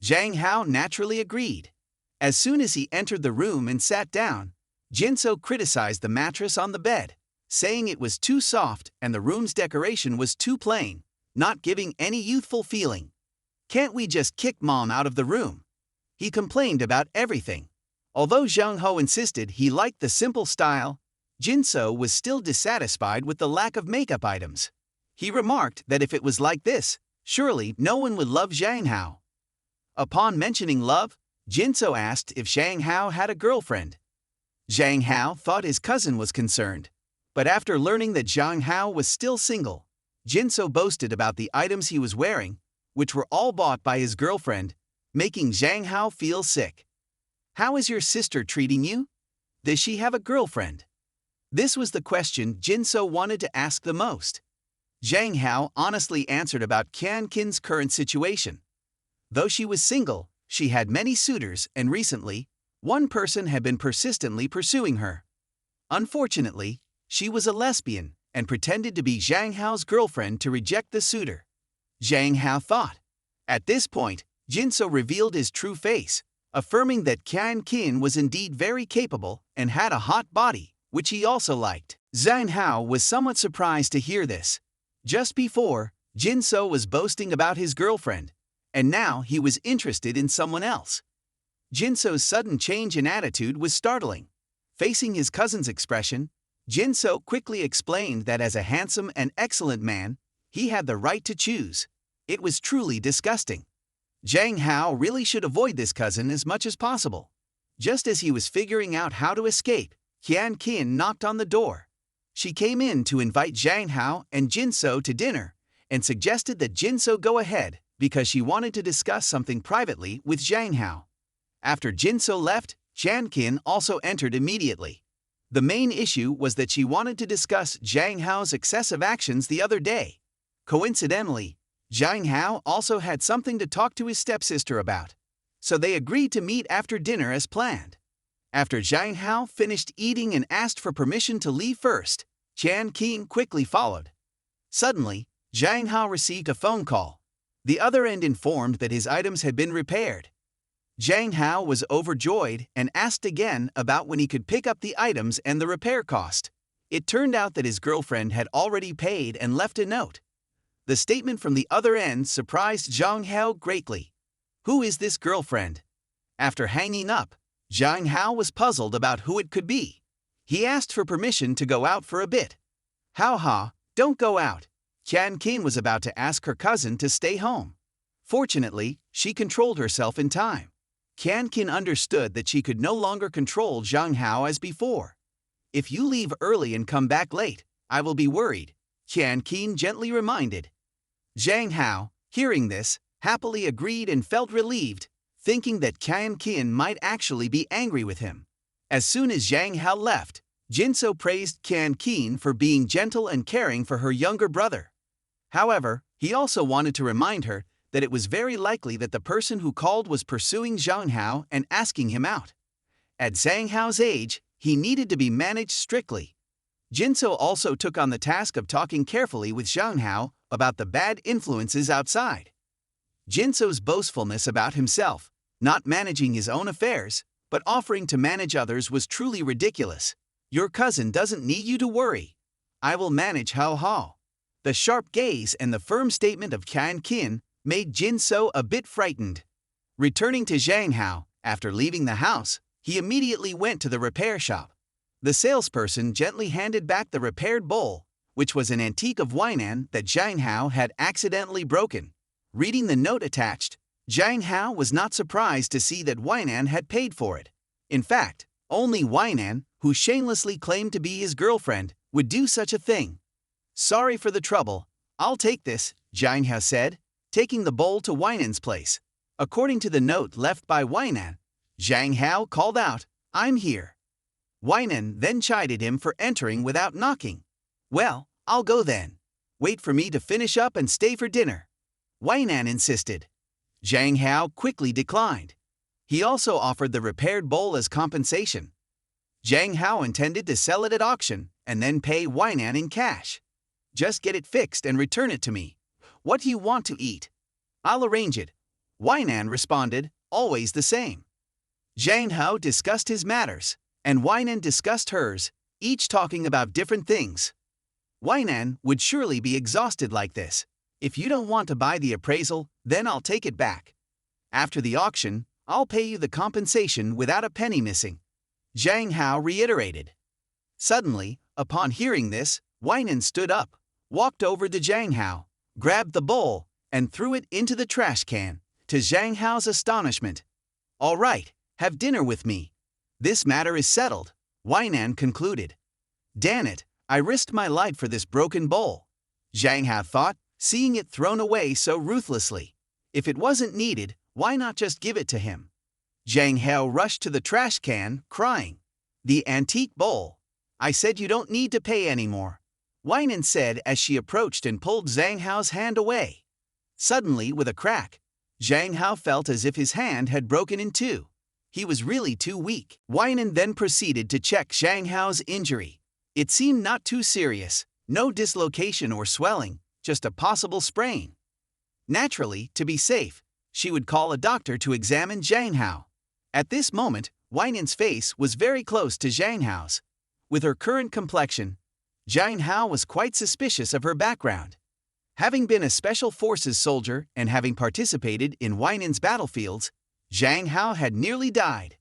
Zhang Hao naturally agreed. As soon as he entered the room and sat down, Jinso criticized the mattress on the bed, saying it was too soft and the room's decoration was too plain, not giving any youthful feeling. "Can't we just kick Mom out of the room?" He complained about everything. Although Zhang Hao insisted he liked the simple style, Jinso was still dissatisfied with the lack of makeup items. He remarked that if it was like this, surely no one would love Zhang Hao. Upon mentioning love, Jinso asked if Zhang Hao had a girlfriend. Zhang Hao thought his cousin was concerned, but after learning that Zhang Hao was still single, Jinso boasted about the items he was wearing, which were all bought by his girlfriend, making Zhang Hao feel sick. "How is your sister treating you? Does she have a girlfriend?" This was the question Jinso wanted to ask the most. Zhang Hao honestly answered about Qian's current situation. Though she was single, she had many suitors and recently, one person had been persistently pursuing her. Unfortunately, she was a lesbian and pretended to be Zhang Hao's girlfriend to reject the suitor. Zhang Hao thought. At this point, Jinso revealed his true face, affirming that Qian was indeed very capable and had a hot body, which he also liked. Zhang Hao was somewhat surprised to hear this. Just before, Jinso was boasting about his girlfriend, and now he was interested in someone else. Jinso's sudden change in attitude was startling. Facing his cousin's expression, Jinso quickly explained that as a handsome and excellent man, he had the right to choose. It was truly disgusting. Zhang Hao really should avoid this cousin as much as possible. Just as he was figuring out how to escape, Qian Qin knocked on the door. She came in to invite Zhang Hao and Jinso to dinner and suggested that Jinso go ahead because she wanted to discuss something privately with Zhang Hao. After Jinso left, Qian Qin also entered immediately. The main issue was that she wanted to discuss Zhang Hao's excessive actions the other day. Coincidentally, Zhang Hao also had something to talk to his stepsister about, so they agreed to meet after dinner as planned. After Zhang Hao finished eating and asked for permission to leave first, Qian Qin quickly followed. Suddenly, Zhang Hao received a phone call. The other end informed that his items had been repaired. Zhang Hao was overjoyed and asked again about when he could pick up the items and the repair cost. It turned out that his girlfriend had already paid and left a note. The statement from the other end surprised Zhang Hao greatly. Who is this girlfriend? After hanging up, Zhang Hao was puzzled about who it could be. He asked for permission to go out for a bit. Ha, don't go out. Qian Qin was about to ask her cousin to stay home. Fortunately, she controlled herself in time. Qian Qin understood that she could no longer control Zhang Hao as before. If you leave early and come back late, I will be worried, Qian Qin gently reminded. Zhang Hao, hearing this, happily agreed and felt relieved, thinking that Qian Qin might actually be angry with him. As soon as Zhang Hao left, Jinso praised Qian Qin for being gentle and caring for her younger brother. However, he also wanted to remind her that it was very likely that the person who called was pursuing Zhang Hao and asking him out. At Zhang Hao's age, he needed to be managed strictly. Jinso also took on the task of talking carefully with Zhang Hao about the bad influences outside. Jinso's boastfulness about himself, not managing his own affairs, but offering to manage others was truly ridiculous. Your cousin doesn't need you to worry. I will manage Hao. The sharp gaze and the firm statement of Qian Qin made Jinso a bit frightened. Returning to Zhang Hao, after leaving the house, he immediately went to the repair shop. The salesperson gently handed back the repaired bowl, which was an antique of Weinan that Zhang Hao had accidentally broken. Reading the note attached, Zhang Hao was not surprised to see that Weinan had paid for it. In fact, only Weinan, who shamelessly claimed to be his girlfriend, would do such a thing. Sorry for the trouble, I'll take this, Zhang Hao said, taking the bowl to Weinan's place. According to the note left by Weinan, Zhang Hao called out, I'm here. Weinan then chided him for entering without knocking. Well, I'll go then. Wait for me to finish up and stay for dinner. Weinan insisted. Zhang Hao quickly declined. He also offered the repaired bowl as compensation. Zhang Hao intended to sell it at auction and then pay Weinan in cash. Just get it fixed and return it to me. What do you want to eat? I'll arrange it. Weinan responded, always the same. Zhang Hao discussed his matters, and Weinan discussed hers, each talking about different things. Weinan would surely be exhausted like this. If you don't want to buy the appraisal, then I'll take it back. After the auction, I'll pay you the compensation without a penny missing, Zhang Hao reiterated. Suddenly, upon hearing this, Weinan stood up, walked over to Zhang Hao, grabbed the bowl, and threw it into the trash can, to Zhang Hao's astonishment. All right, have dinner with me. This matter is settled, Weinan concluded. Damn it, I risked my life for this broken bowl, Zhang Hao thought, seeing it thrown away so ruthlessly. If it wasn't needed, why not just give it to him? Zhang Hao rushed to the trash can, crying. The antique bowl. I said you don't need to pay anymore, Weinan said as she approached and pulled Zhang Hao's hand away. Suddenly, with a crack, Zhang Hao felt as if his hand had broken in two. He was really too weak. Weinan then proceeded to check Zhang Hao's injury. It seemed not too serious, no dislocation or swelling, just a possible sprain. Naturally, to be safe, she would call a doctor to examine Zhang Hao. At this moment, Weinan's face was very close to Zhang Hao's. With her current complexion, Zhang Hao was quite suspicious of her background. Having been a special forces soldier and having participated in Wainan's battlefields, Zhang Hao had nearly died.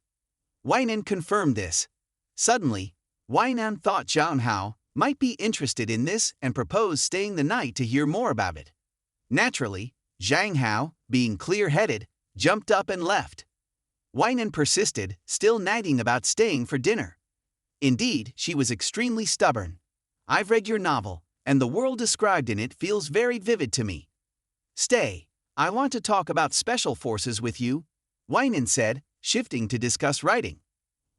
Wainan confirmed this. Suddenly, Wainan thought Zhang Hao might be interested in this and proposed staying the night to hear more about it. Naturally, Zhang Hao, being clear-headed, jumped up and left. Wainan persisted, still nagging about staying for dinner. Indeed, she was extremely stubborn. "I've read your novel, and the world described in it feels very vivid to me. Stay, I want to talk about special forces with you," Wainan said, shifting to discuss writing.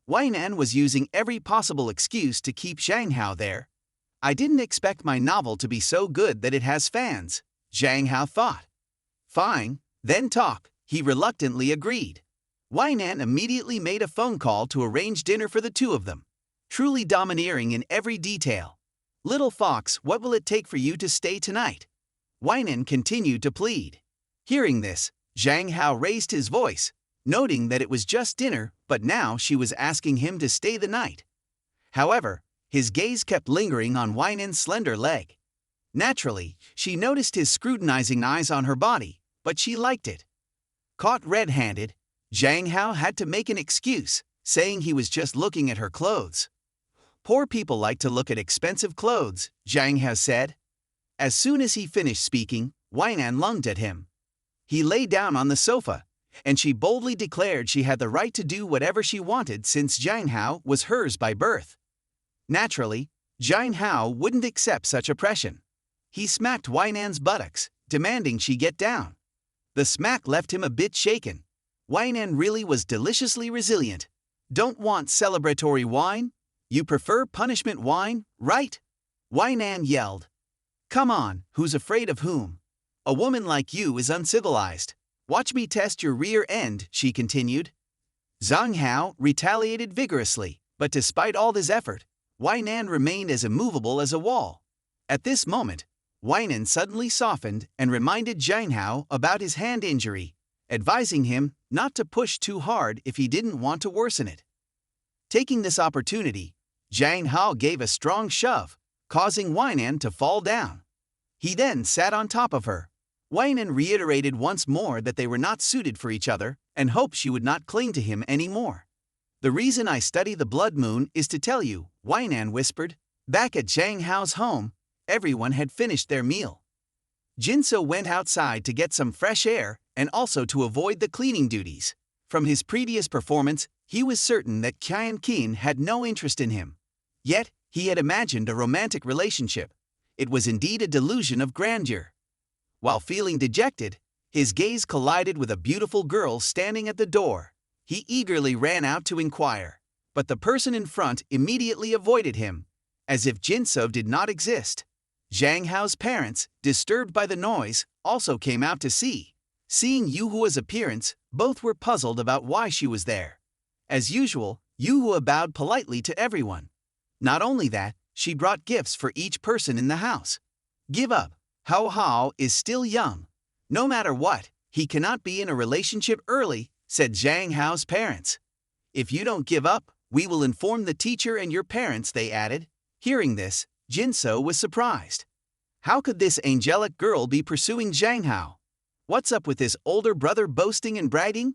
Wainan was using every possible excuse to keep Zhang Hao there. "I didn't expect my novel to be so good that it has fans," Zhang Hao thought. "Fine, then talk," he reluctantly agreed. Wainan immediately made a phone call to arrange dinner for the two of them, truly domineering in every detail. "Little fox, what will it take for you to stay tonight?" Wainan continued to plead. Hearing this, Zhang Hao raised his voice, noting that it was just dinner, but now she was asking him to stay the night. However, his gaze kept lingering on Wainan's slender leg. Naturally, she noticed his scrutinizing eyes on her body, but she liked it. Caught red-handed, Zhang Hao had to make an excuse, saying he was just looking at her clothes. "Poor people like to look at expensive clothes," Zhang Hao said. As soon as he finished speaking, Wainan lunged at him. He lay down on the sofa, and she boldly declared she had the right to do whatever she wanted since Zhang Hao was hers by birth. Naturally, Zhang Hao wouldn't accept such oppression. He smacked Wainan's buttocks, demanding she get down. The smack left him a bit shaken. Wainan really was deliciously resilient. "Don't want celebratory wine? You prefer punishment wine, right?" Wainan yelled. "Come on, who's afraid of whom? A woman like you is uncivilized. Watch me test your rear end," she continued. Zhang Hao retaliated vigorously, but despite all his effort, Wainan remained as immovable as a wall. At this moment, Wainan suddenly softened and reminded Zhang Hao about his hand injury, advising him not to push too hard if he didn't want to worsen it. Taking this opportunity, Zhang Hao gave a strong shove, causing Wainan to fall down. He then sat on top of her. Wainan reiterated once more that they were not suited for each other and hoped she would not cling to him anymore. "The reason I study the blood moon is to tell you," Wainan whispered. Back at Zhang Hao's home, everyone had finished their meal. Jinso went outside to get some fresh air and also to avoid the cleaning duties. From his previous performance, he was certain that Qian Qin had no interest in him. Yet, he had imagined a romantic relationship. It was indeed a delusion of grandeur. While feeling dejected, his gaze collided with a beautiful girl standing at the door. He eagerly ran out to inquire, but the person in front immediately avoided him, as if Jinso did not exist. Zhang Hao's parents, disturbed by the noise, also came out to see. Seeing Yuhua's appearance, both were puzzled about why she was there. As usual, Yuhua bowed politely to everyone. Not only that, she brought gifts for each person in the house. "Give up. Hao Hao is still young. No matter what, he cannot be in a relationship early," said Zhang Hao's parents. "If you don't give up, we will inform the teacher and your parents," they added. Hearing this, Jinso was surprised. How could this angelic girl be pursuing Zhang Hao? What's up with this older brother boasting and bragging?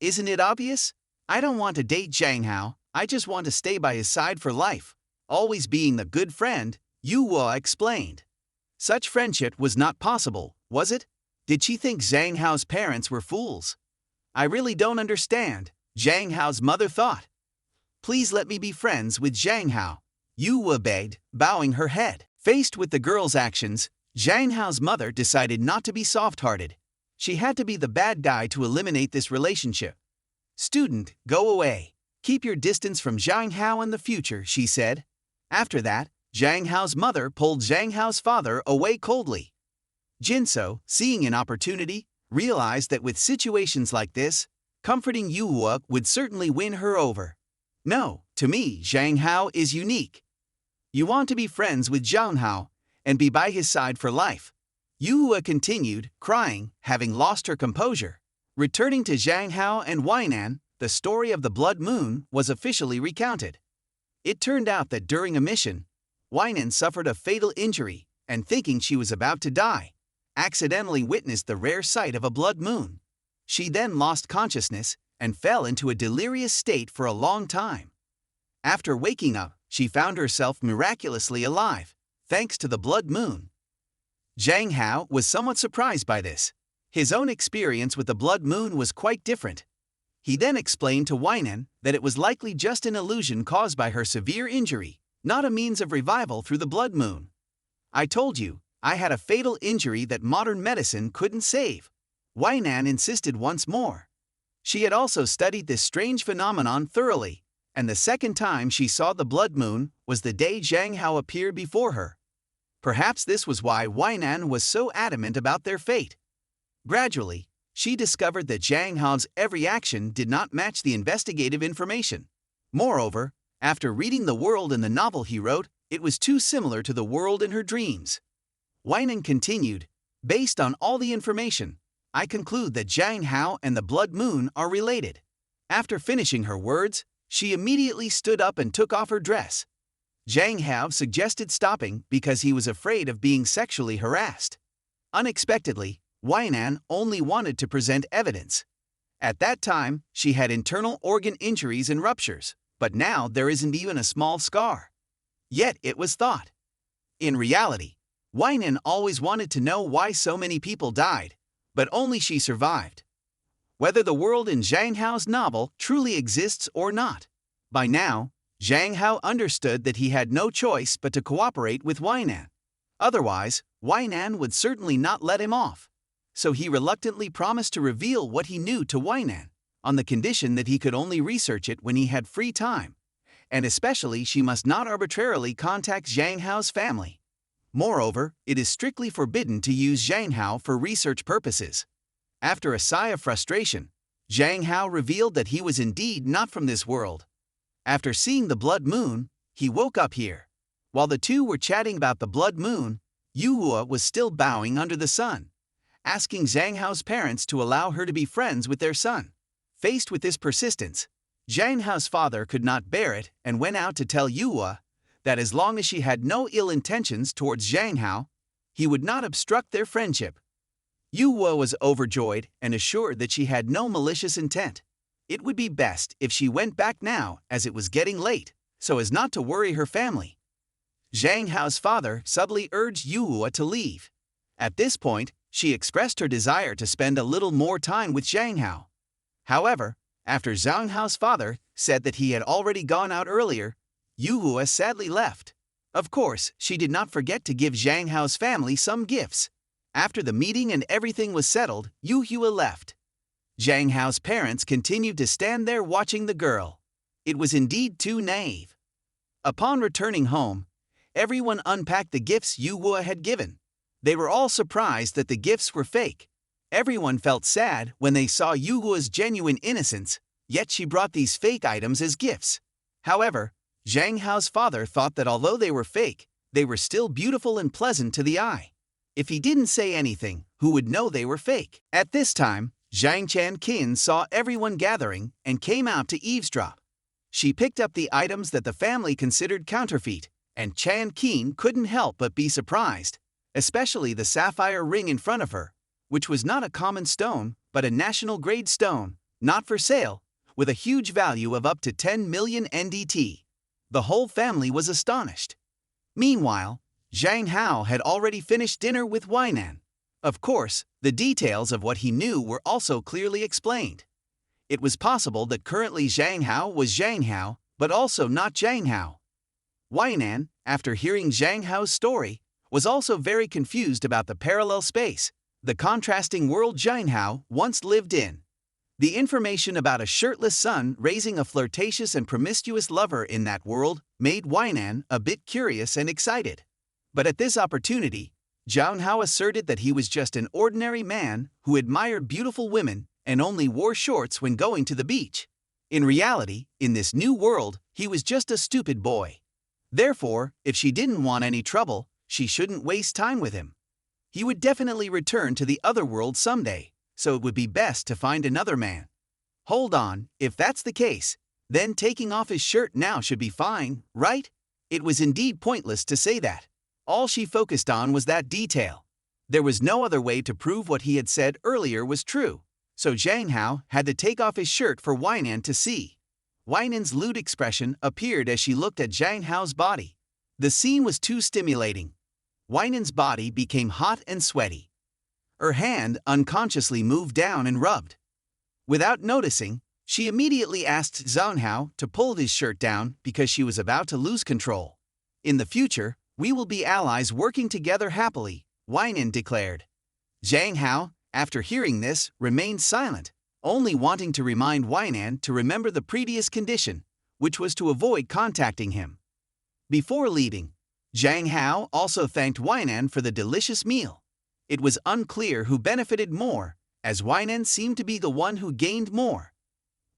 Isn't it obvious? "I don't want to date Zhang Hao, I just want to stay by his side for life. Always being the good friend," Yuhua explained. Such friendship was not possible, was it? Did she think Zhang Hao's parents were fools? "I really don't understand," Zhang Hao's mother thought. "Please let me be friends with Zhang Hao," Yuhua begged, bowing her head. Faced with the girl's actions, Zhang Hao's mother decided not to be soft-hearted. She had to be the bad guy to eliminate this relationship. "Student, go away. Keep your distance from Zhang Hao in the future," she said. After that, Zhang Hao's mother pulled Zhang Hao's father away coldly. Jinso, seeing an opportunity, realized that with situations like this, comforting Yuhua would certainly win her over. "No, to me, Zhang Hao is unique. You want to be friends with Zhang Hao and be by his side for life," Yuhua continued, crying, having lost her composure. Returning to Zhang Hao and Wainan, the story of the blood moon was officially recounted. It turned out that during a mission, Weinan suffered a fatal injury and, thinking she was about to die, accidentally witnessed the rare sight of a blood moon. She then lost consciousness and fell into a delirious state for a long time. After waking up, she found herself miraculously alive, thanks to the blood moon. Zhang Hao was somewhat surprised by this. His own experience with the blood moon was quite different. He then explained to Weinan that it was likely just an illusion caused by her severe injury, not a means of revival through the blood moon. "I told you, I had a fatal injury that modern medicine couldn't save," Weinan insisted once more. She had also studied this strange phenomenon thoroughly, and the second time she saw the blood moon was the day Zhang Hao appeared before her. Perhaps this was why Weinan was so adamant about their fate. Gradually, she discovered that Zhang Hao's every action did not match the investigative information. Moreover, after reading the world in the novel he wrote, it was too similar to the world in her dreams. Weinan continued, "Based on all the information, I conclude that Zhang Hao and the blood moon are related." After finishing her words, she immediately stood up and took off her dress. Zhang Hao suggested stopping because he was afraid of being sexually harassed. Unexpectedly, Weinan only wanted to present evidence. At that time, she had internal organ injuries and ruptures, but now there isn't even a small scar. Yet it was thought. In reality, Weinan always wanted to know why so many people died, but only she survived. Whether the world in Zhang Hao's novel truly exists or not. By now, Zhang Hao understood that he had no choice but to cooperate with Weinan. Otherwise, Weinan would certainly not let him off. So he reluctantly promised to reveal what he knew to Weinan, on the condition that he could only research it when he had free time, and especially she must not arbitrarily contact Zhang Hao's family. Moreover, it is strictly forbidden to use Zhang Hao for research purposes. After a sigh of frustration, Zhang Hao revealed that he was indeed not from this world. After seeing the blood moon, he woke up here. While the two were chatting about the blood moon, Yuhua was still bowing under the sun, asking Zhang Hao's parents to allow her to be friends with their son. Faced with this persistence, Zhang Hao's father could not bear it and went out to tell Yuhua that as long as she had no ill intentions towards Zhang Hao, he would not obstruct their friendship. Yuhua was overjoyed and assured that she had no malicious intent. It would be best if she went back now as it was getting late, so as not to worry her family. Zhang Hao's father subtly urged Yuhua to leave. At this point, she expressed her desire to spend a little more time with Zhang Hao. However, after Zhang Hao's father said that he had already gone out earlier, Yuhua sadly left. Of course, she did not forget to give Zhang Hao's family some gifts. After the meeting and everything was settled, Yuhua left. Zhang Hao's parents continued to stand there watching the girl. It was indeed too naive. Upon returning home, everyone unpacked the gifts Yuhua had given. They were all surprised that the gifts were fake. Everyone felt sad when they saw Yuhua's genuine innocence, yet she brought these fake items as gifts. However, Zhang Hao's father thought that although they were fake, they were still beautiful and pleasant to the eye. If he didn't say anything, who would know they were fake? At this time, Zhang Qian saw everyone gathering and came out to eavesdrop. She picked up the items that the family considered counterfeit, and Qian couldn't help but be surprised, especially the sapphire ring in front of her, which was not a common stone, but a national-grade stone, not for sale, with a huge value of up to 10 million NDT. The whole family was astonished. Meanwhile, Zhang Hao had already finished dinner with Weinan. Of course, the details of what he knew were also clearly explained. It was possible that currently Zhang Hao was Zhang Hao, but also not Zhang Hao. Weinan, after hearing Zhang Hao's story, was also very confused about the parallel space, the contrasting world Zhang Hao once lived in. The information about a shirtless son raising a flirtatious and promiscuous lover in that world made Weinan a bit curious and excited. But at this opportunity, Zhang Hao asserted that he was just an ordinary man who admired beautiful women and only wore shorts when going to the beach. In reality, in this new world, he was just a stupid boy. Therefore, if she didn't want any trouble, she shouldn't waste time with him. He would definitely return to the other world someday, so it would be best to find another man. Hold on, if that's the case, then taking off his shirt now should be fine, right? It was indeed pointless to say that. All she focused on was that detail. There was no other way to prove what he had said earlier was true, so Zhang Hao had to take off his shirt for Weinan to see. Weinan's lewd expression appeared as she looked at Zhang Hao's body. The scene was too stimulating. Weinan's body became hot and sweaty. Her hand unconsciously moved down and rubbed. Without noticing, she immediately asked Zhang Hao to pull his shirt down because she was about to lose control. In the future, we will be allies working together happily, Weinan declared. Zhang Hao, after hearing this, remained silent, only wanting to remind Weinan to remember the previous condition, which was to avoid contacting him. Before leaving, Zhang Hao also thanked Weinan for the delicious meal. It was unclear who benefited more, as Weinan seemed to be the one who gained more.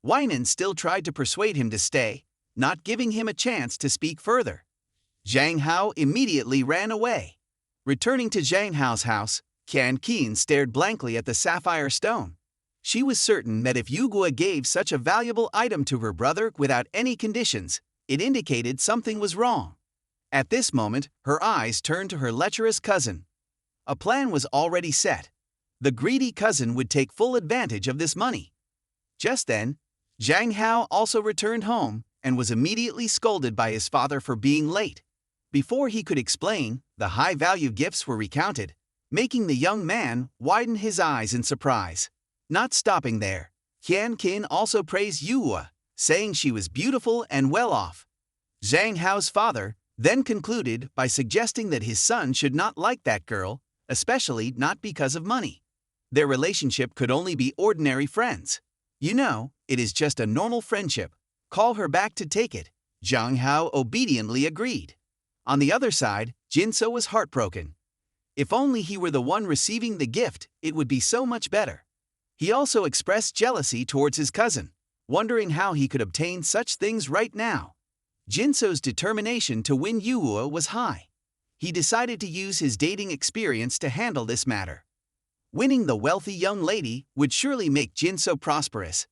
Weinan still tried to persuade him to stay, not giving him a chance to speak further. Zhang Hao immediately ran away. Returning to Zhang Hao's house, Qian Qin stared blankly at the sapphire stone. She was certain that if Yu Guo gave such a valuable item to her brother without any conditions, it indicated something was wrong. At this moment, her eyes turned to her lecherous cousin. A plan was already set. The greedy cousin would take full advantage of this money. Just then, Zhang Hao also returned home and was immediately scolded by his father for being late. Before he could explain, the high-value gifts were recounted, making the young man widen his eyes in surprise. Not stopping there, Qian Qin also praised Yu Guo, saying she was beautiful and well off. Zhang Hao's father then concluded by suggesting that his son should not like that girl, especially not because of money. Their relationship could only be ordinary friends. You know, it is just a normal friendship. Call her back to take it. Zhang Hao obediently agreed. On the other side, Jinso was heartbroken. If only he were the one receiving the gift, it would be so much better. He also expressed jealousy towards his cousin, wondering how he could obtain such things right now. Jinso's determination to win Yu Guo was high. He decided to use his dating experience to handle this matter. Winning the wealthy young lady would surely make Jinso prosperous.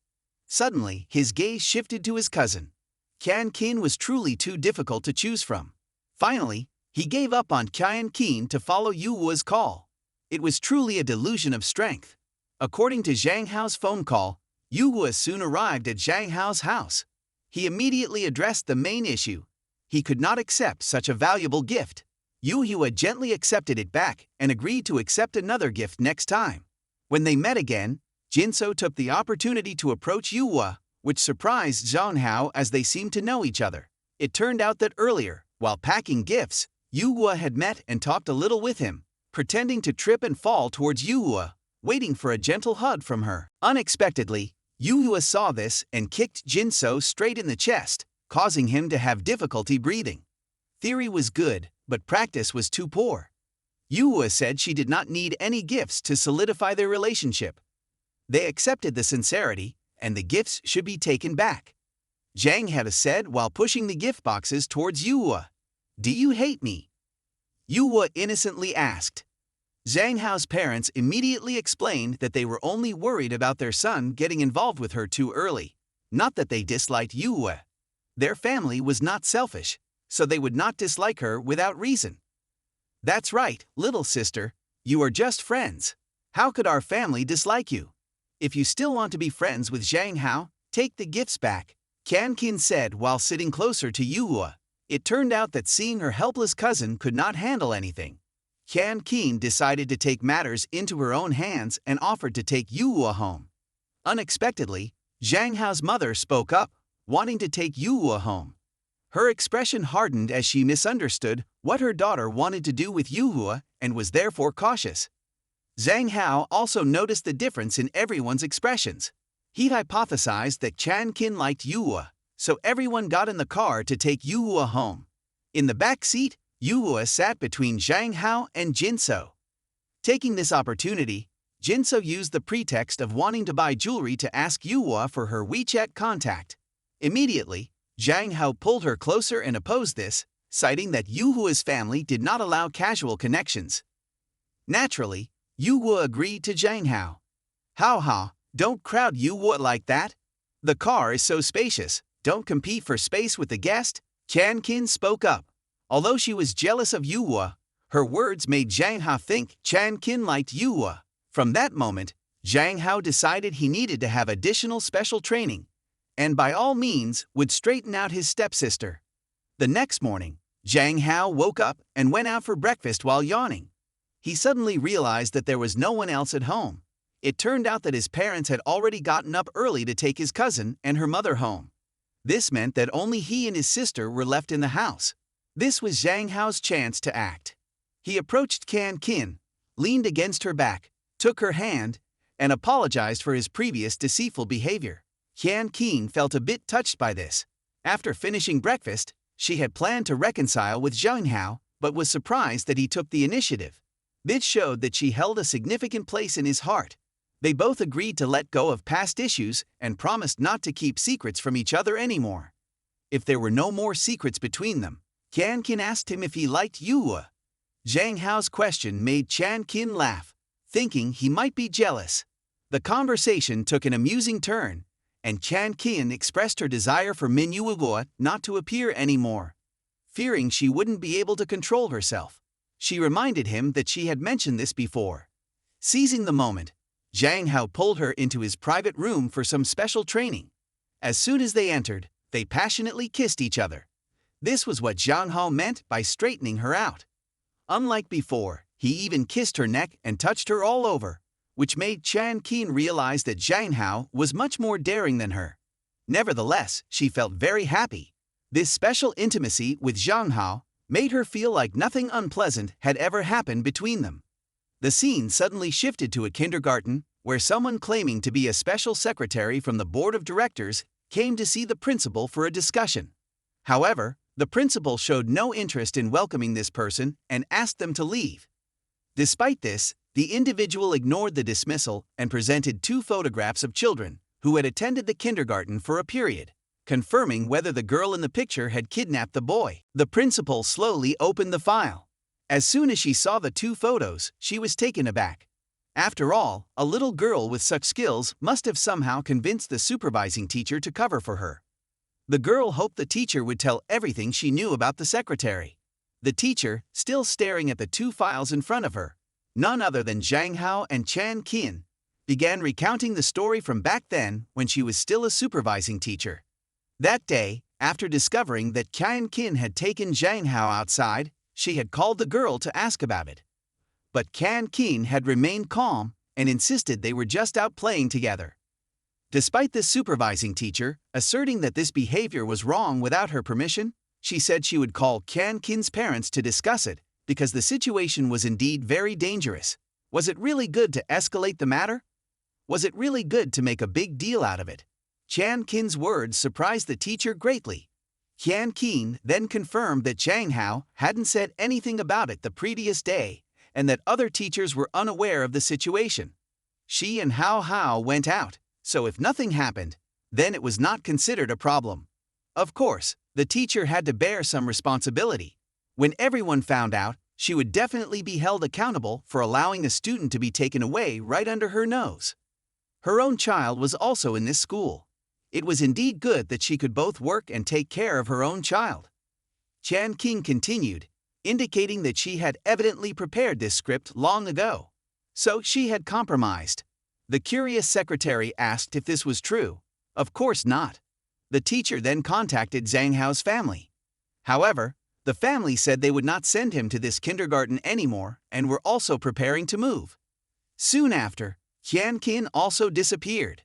Suddenly, his gaze shifted to his cousin. Qian Qin was truly too difficult to choose from. Finally, he gave up on Qian Qin to follow Yu Guo's call. It was truly a delusion of strength. According to Zhang Hao's phone call, Yu Guo soon arrived at Zhang Hao's house. He immediately addressed the main issue. He could not accept such a valuable gift. Yu Guo gently accepted it back and agreed to accept another gift next time. When they met again, Jinso took the opportunity to approach Yu Guo, which surprised Zhang Hao as they seemed to know each other. It turned out that earlier, while packing gifts, Yu Guo had met and talked a little with him, pretending to trip and fall towards Yu Guo, waiting for a gentle hug from her. Unexpectedly, Yu Guo saw this and kicked Jinso straight in the chest, causing him to have difficulty breathing. Theory was good, but practice was too poor. Yu Guo said she did not need any gifts to solidify their relationship. They accepted the sincerity, and the gifts should be taken back. Zhang had said while pushing the gift boxes towards Yu Guo. "Do you hate me?" Yu Guo innocently asked. Zhang Hao's parents immediately explained that they were only worried about their son getting involved with her too early, not that they disliked Yu Guo. Their family was not selfish, so they would not dislike her without reason. "That's right, little sister, you are just friends. How could our family dislike you? If you still want to be friends with Zhang Hao, take the gifts back," Qian Qin said while sitting closer to Yu Guo. It turned out that seeing her helpless cousin could not handle anything. Qian Qin decided to take matters into her own hands and offered to take Yu Guo home. Unexpectedly, Zhang Hao's mother spoke up, wanting to take Yu Guo home. Her expression hardened as she misunderstood what her daughter wanted to do with Yu Guo and was therefore cautious. Zhang Hao also noticed the difference in everyone's expressions. He hypothesized that Qian Qin liked Yu Guo, so everyone got in the car to take Yu Guo home. In the back seat, Yu Guo sat between Zhang Hao and Jinso. Taking this opportunity, Jinso used the pretext of wanting to buy jewelry to ask Yu Guo for her WeChat contact. Immediately, Zhang Hao pulled her closer and opposed this, citing that Yu Guo's family did not allow casual connections. Naturally, Yu Guo agreed to Zhang Hao. "Hao, don't crowd Yu Guo like that. The car is so spacious, don't compete for space with the guest," Chan Kin spoke up. Although she was jealous of Yuhua, her words made Zhang Hao think Chan Kin liked Yuhua. From that moment, Zhang Hao decided he needed to have additional special training, and by all means would straighten out his stepsister. The next morning, Zhang Hao woke up and went out for breakfast while yawning. He suddenly realized that there was no one else at home. It turned out that his parents had already gotten up early to take his cousin and her mother home. This meant that only he and his sister were left in the house. This was Zhang Hao's chance to act. He approached Can Kin, leaned against her back, took her hand, and apologized for his previous deceitful behavior. Can Kin felt a bit touched by this. After finishing breakfast, she had planned to reconcile with Zhang Hao, but was surprised that he took the initiative. This showed that she held a significant place in his heart. They both agreed to let go of past issues and promised not to keep secrets from each other anymore. If there were no more secrets between them, Can Kin asked him if he liked Yuhua. Zhang Hao's question made Chan Kin laugh, thinking he might be jealous. The conversation took an amusing turn, and Chan Kin expressed her desire for Min Yuhua not to appear anymore. Fearing she wouldn't be able to control herself, she reminded him that she had mentioned this before. Seizing the moment, Zhang Hao pulled her into his private room for some special training. As soon as they entered, they passionately kissed each other. This was what Zhang Hao meant by straightening her out. Unlike before, he even kissed her neck and touched her all over, which made Chan Kin realize that Zhang Hao was much more daring than her. Nevertheless, she felt very happy. This special intimacy with Zhang Hao made her feel like nothing unpleasant had ever happened between them. The scene suddenly shifted to a kindergarten, where someone claiming to be a special secretary from the board of directors came to see the principal for a discussion. However, the principal showed no interest in welcoming this person and asked them to leave. Despite this, the individual ignored the dismissal and presented 2 photographs of children who had attended the kindergarten for a period, confirming whether the girl in the picture had kidnapped the boy. The principal slowly opened the file. As soon as she saw the 2 photos, she was taken aback. After all, a little girl with such skills must have somehow convinced the supervising teacher to cover for her. The girl hoped the teacher would tell everything she knew about the secretary. The teacher, still staring at the 2 files in front of her, none other than Zhang Hao and Chan Kin, began recounting the story from back then when she was still a supervising teacher. That day, after discovering that Chan Kin had taken Zhang Hao outside, she had called the girl to ask about it. But Chan Kin had remained calm and insisted they were just out playing together. Despite this supervising teacher asserting that this behavior was wrong without her permission, she said she would call Chan Kin's parents to discuss it because the situation was indeed very dangerous. Was it really good to escalate the matter? Was it really good to make a big deal out of it? Chan Kin's words surprised the teacher greatly. Chan Kin then confirmed that Zhang Hao hadn't said anything about it the previous day and that other teachers were unaware of the situation. She and Hao went out, so if nothing happened, then it was not considered a problem. Of course, the teacher had to bear some responsibility. When everyone found out, she would definitely be held accountable for allowing a student to be taken away right under her nose. Her own child was also in this school. It was indeed good that she could both work and take care of her own child. Chan Kin continued, indicating that she had evidently prepared this script long ago. So she had compromised. The curious secretary asked if this was true. Of course not. The teacher then contacted Zhang Hao's family. However, the family said they would not send him to this kindergarten anymore and were also preparing to move. Soon after, Chan Kin also disappeared.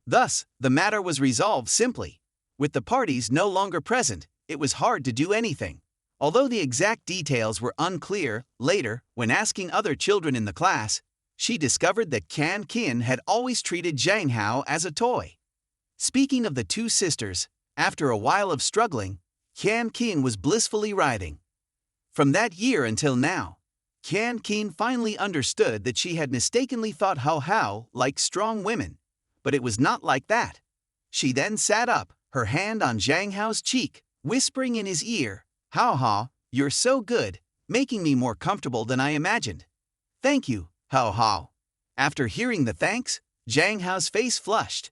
Thus, the matter was resolved simply. With the parties no longer present, it was hard to do anything. Although the exact details were unclear, later, when asking other children in the class, she discovered that Chan Kin had always treated Zhang Hao as a toy. Speaking of the 2 sisters, after a while of struggling, Chan Kin was blissfully writhing. From that year until now, Chan Kin finally understood that she had mistakenly thought Hao liked strong women, but it was not like that. She then sat up, her hand on Zhang Hao's cheek, whispering in his ear, Hao, you're so good, making me more comfortable than I imagined. Thank you, Hao. After hearing the thanks, Zhang Hao's face flushed.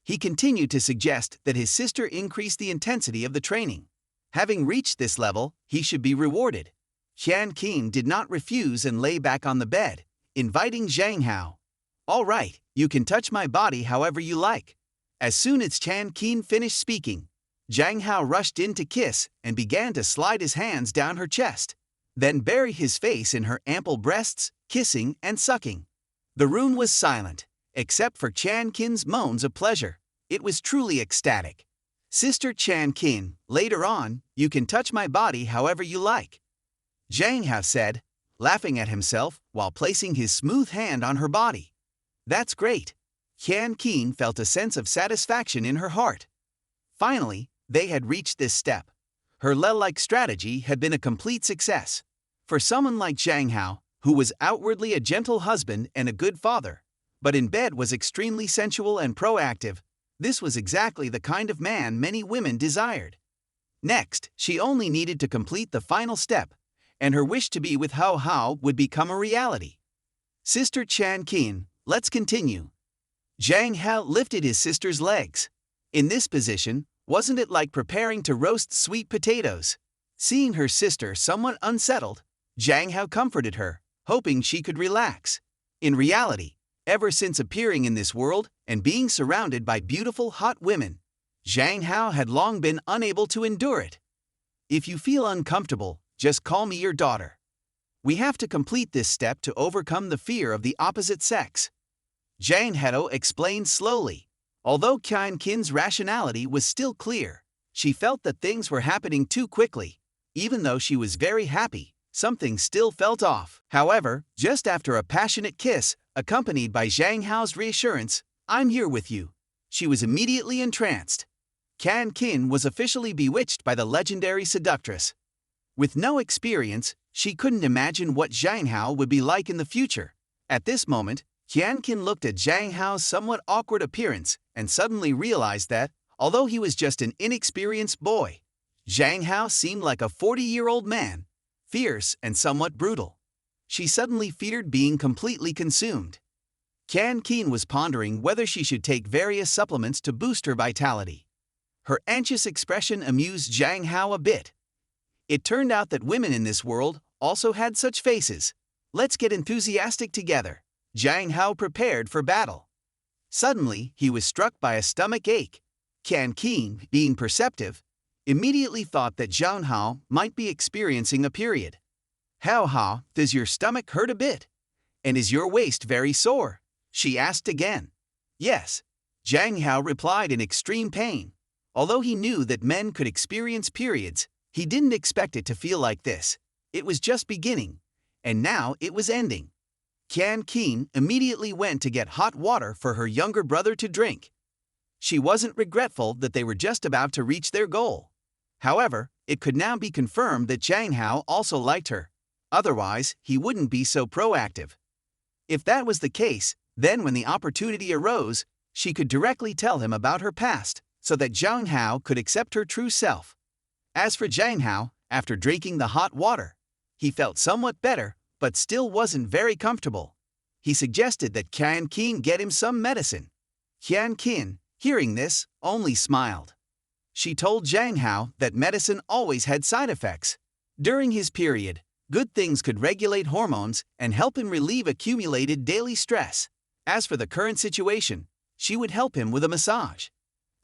He continued to suggest that his sister increase the intensity of the training. Having reached this level, he should be rewarded. Qian Qin did not refuse and lay back on the bed, inviting Zhang Hao. All right, you can touch my body however you like. As soon as Qian Qin finished speaking, Zhang Hao rushed in to kiss and began to slide his hands down her chest, then bury his face in her ample breasts, kissing and sucking. The room was silent, except for Qian Qin's moans of pleasure. It was truly ecstatic. Sister Qian Qin, later on, you can touch my body however you like, Zhang Hao said, laughing at himself while placing his smooth hand on her body. That's great. Qian Qin felt a sense of satisfaction in her heart. Finally, they had reached this step. Her le-like strategy had been a complete success. For someone like Zhang Hao, who was outwardly a gentle husband and a good father, but in bed was extremely sensual and proactive, this was exactly the kind of man many women desired. Next, she only needed to complete the final step, and her wish to be with Hao Hao would become a reality. Sister Qian Qin, let's continue. Zhang Hao lifted his sister's legs. In this position, wasn't it like preparing to roast sweet potatoes? Seeing her sister somewhat unsettled, Zhang Hao comforted her, hoping she could relax. In reality, ever since appearing in this world and being surrounded by beautiful hot women, Zhang Hao had long been unable to endure it. If you feel uncomfortable, just call me your daughter. We have to complete this step to overcome the fear of the opposite sex, Zhang Hao explained slowly. Although Qian Qin's rationality was still clear, she felt that things were happening too quickly. Even though she was very happy, something still felt off. However, just after a passionate kiss, accompanied by Zhang Hao's reassurance, "I'm here with you," she was immediately entranced. Qian Qin was officially bewitched by the legendary seductress. With no experience, she couldn't imagine what Zhang Hao would be like in the future. At this moment, Qian Qin looked at Zhang Hao's somewhat awkward appearance and suddenly realized that, although he was just an inexperienced boy, Zhang Hao seemed like a 40-year-old man, fierce and somewhat brutal. She suddenly feared being completely consumed. Qian Qin was pondering whether she should take various supplements to boost her vitality. Her anxious expression amused Zhang Hao a bit. It turned out that women in this world also had such faces. Let's get enthusiastic together. Zhang Hao prepared for battle. Suddenly, he was struck by a stomach ache. Qian Qin, being perceptive, immediately thought that Zhang Hao might be experiencing a period. "Hao Hao, does your stomach hurt a bit? And is your waist very sore?" she asked again. "Yes," Zhang Hao replied in extreme pain. Although he knew that men could experience periods, he didn't expect it to feel like this. It was just beginning, and now it was ending. Qian Qin immediately went to get hot water for her younger brother to drink. She wasn't regretful that they were just about to reach their goal. However, it could now be confirmed that Zhang Hao also liked her. Otherwise, he wouldn't be so proactive. If that was the case, then when the opportunity arose, she could directly tell him about her past, so that Zhang Hao could accept her true self. As for Zhang Hao, after drinking the hot water, he felt somewhat better, but still wasn't very comfortable. He suggested that Qian Qin get him some medicine. Qian Qin, hearing this, only smiled. She told Zhang Hao that medicine always had side effects. During his period, good things could regulate hormones and help him relieve accumulated daily stress. As for the current situation, she would help him with a massage.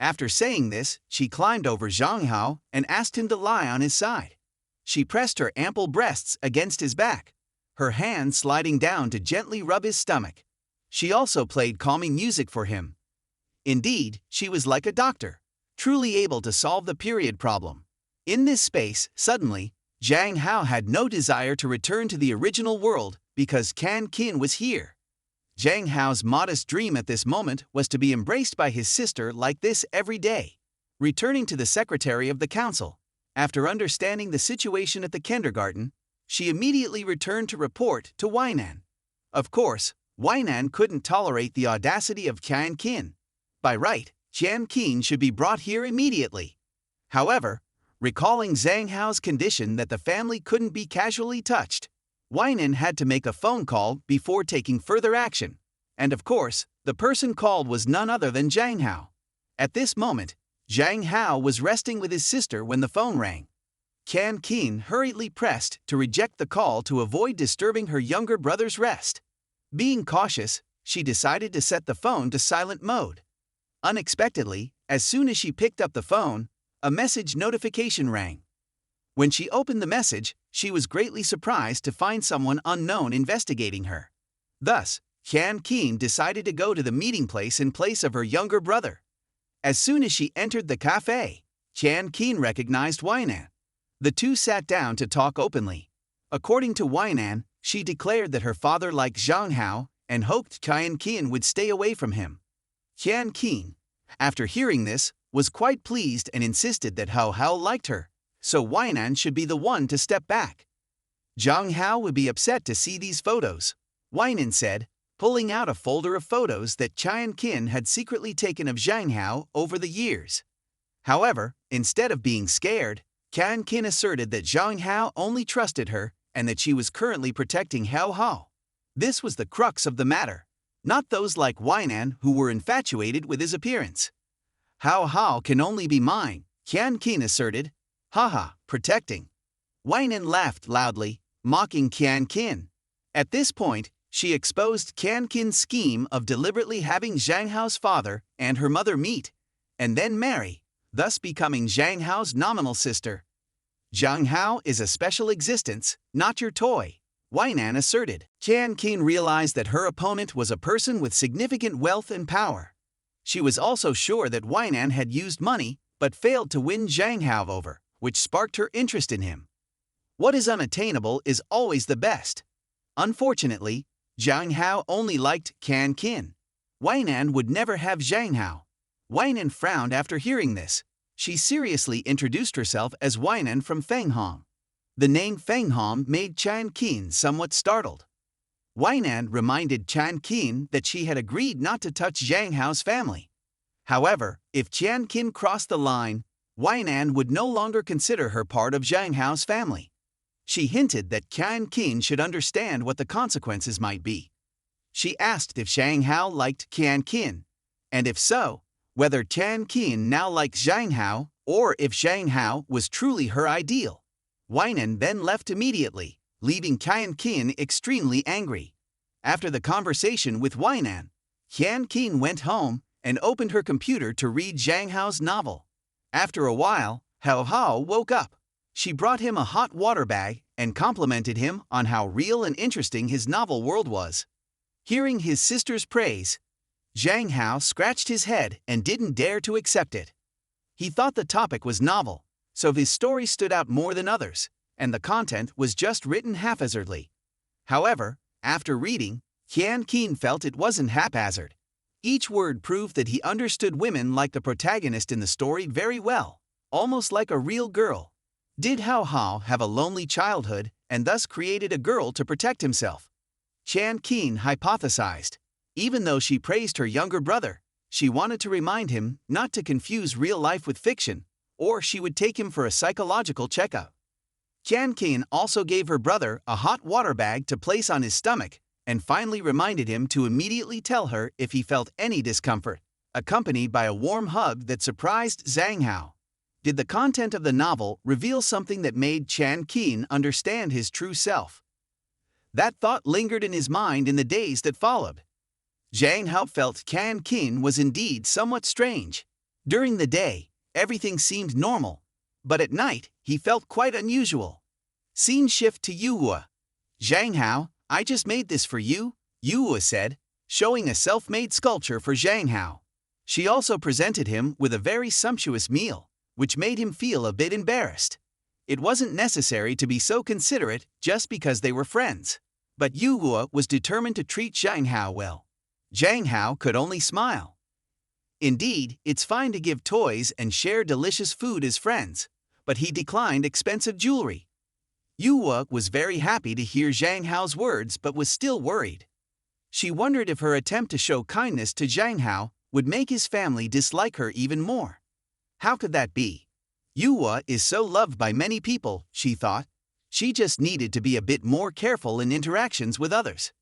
After saying this, she climbed over Zhang Hao and asked him to lie on his side. She pressed her ample breasts against his back, her hand sliding down to gently rub his stomach. She also played calming music for him. Indeed, she was like a doctor, truly able to solve the period problem. In this space, suddenly, Zhang Hao had no desire to return to the original world because Qian Qin was here. Zhang Hao's modest dream at this moment was to be embraced by his sister like this every day. Returning to the secretary of the council, after understanding the situation at the kindergarten, she immediately returned to report to Weinan. Of course, Weinan couldn't tolerate the audacity of Qian Qin. By right, Qian Qin should be brought here immediately. However, recalling Zhang Hao's condition that the family couldn't be casually touched, Weinan had to make a phone call before taking further action. And of course, the person called was none other than Zhang Hao. At this moment, Zhang Hao was resting with his sister when the phone rang. Can Keen hurriedly pressed to reject the call to avoid disturbing her younger brother's rest. Being cautious, she decided to set the phone to silent mode. Unexpectedly, as soon as she picked up the phone, a message notification rang. When she opened the message, she was greatly surprised to find someone unknown investigating her. Thus, Can Keen decided to go to the meeting place in place of her younger brother. As soon as she entered the cafe, Can Keen recognized Weinan. The two sat down to talk openly. According to Weinan, she declared that her father liked Zhang Hao and hoped Can Keen would stay away from him. Can Keen, after hearing this, was quite pleased and insisted that Hao liked her, so Weinan should be the one to step back. Zhang Hao would be upset to see these photos, Weinan said, pulling out a folder of photos that Can Keen had secretly taken of Zhang Hao over the years. However, instead of being scared, Can Keen asserted that Zhang Hao only trusted her and that she was currently protecting Hao. This was the crux of the matter, not those like Weinan who were infatuated with his appearance. Hao can only be mine, Can Keen asserted. Haha, protecting. Weinan laughed loudly, mocking Can Keen. At this point, she exposed Can Keen's scheme of deliberately having Zhang Hao's father and her mother meet, and then marry, thus becoming Zhang Hao's nominal sister. Zhang Hao is a special existence, not your toy, Weinan asserted. Can Keen realized that her opponent was a person with significant wealth and power. She was also sure that Weinan had used money but failed to win Zhang Hao over, which sparked her interest in him. What is unattainable is always the best. Unfortunately, Zhang Hao only liked Can Keen. Weinan would never have Zhang Hao. Weinan frowned after hearing this. She seriously introduced herself as Weinan from Fenghong. The name Fenghong made Can Keen somewhat startled. Weinan reminded Can Keen that she had agreed not to touch Zhang Hao's family. However, if Can Keen crossed the line, Weinan would no longer consider her part of Zhang Hao's family. She hinted that Can Keen should understand what the consequences might be. She asked if Zhang Hao liked Can Keen, and if so, whether Can Keen now liked Zhang Hao or if Zhang Hao was truly her ideal. Weinan then left immediately, leaving Can Keen extremely angry. After the conversation with Weinan, Can Keen went home and opened her computer to read Zhang Hao's novel. After a while, Hao woke up. She brought him a hot water bag and complimented him on how real and interesting his novel world was. Hearing his sister's praise, Zhang Hao scratched his head and didn't dare to accept it. He thought the topic was novel, so his story stood out more than others, and the content was just written haphazardly. However, after reading, Can Keen felt it wasn't haphazard. Each word proved that he understood women like the protagonist in the story very well, almost like a real girl. Did Hao have a lonely childhood and thus created a girl to protect himself? Can Keen hypothesized. Even though she praised her younger brother, she wanted to remind him not to confuse real life with fiction, or she would take him for a psychological checkup. Can Keen also gave her brother a hot water bag to place on his stomach and finally reminded him to immediately tell her if he felt any discomfort, accompanied by a warm hug that surprised Zhang Hao. Did the content of the novel reveal something that made Can Keen understand his true self? That thought lingered in his mind in the days that followed. Zhang Hao felt Can Keen was indeed somewhat strange. During the day, everything seemed normal, but at night, he felt quite unusual. Scene shift to Yuhua. Zhang Hao, I just made this for you, Yuhua said, showing a self-made sculpture for Zhang Hao. She also presented him with a very sumptuous meal, which made him feel a bit embarrassed. It wasn't necessary to be so considerate just because they were friends. But Yuhua was determined to treat Zhang Hao well. Zhang Hao could only smile. Indeed, it's fine to give toys and share delicious food as friends, but he declined expensive jewelry. Yuhua was very happy to hear Zhang Hao's words but was still worried. She wondered if her attempt to show kindness to Zhang Hao would make his family dislike her even more. How could that be? Yuhua is so loved by many people, she thought. She just needed to be a bit more careful in interactions with others.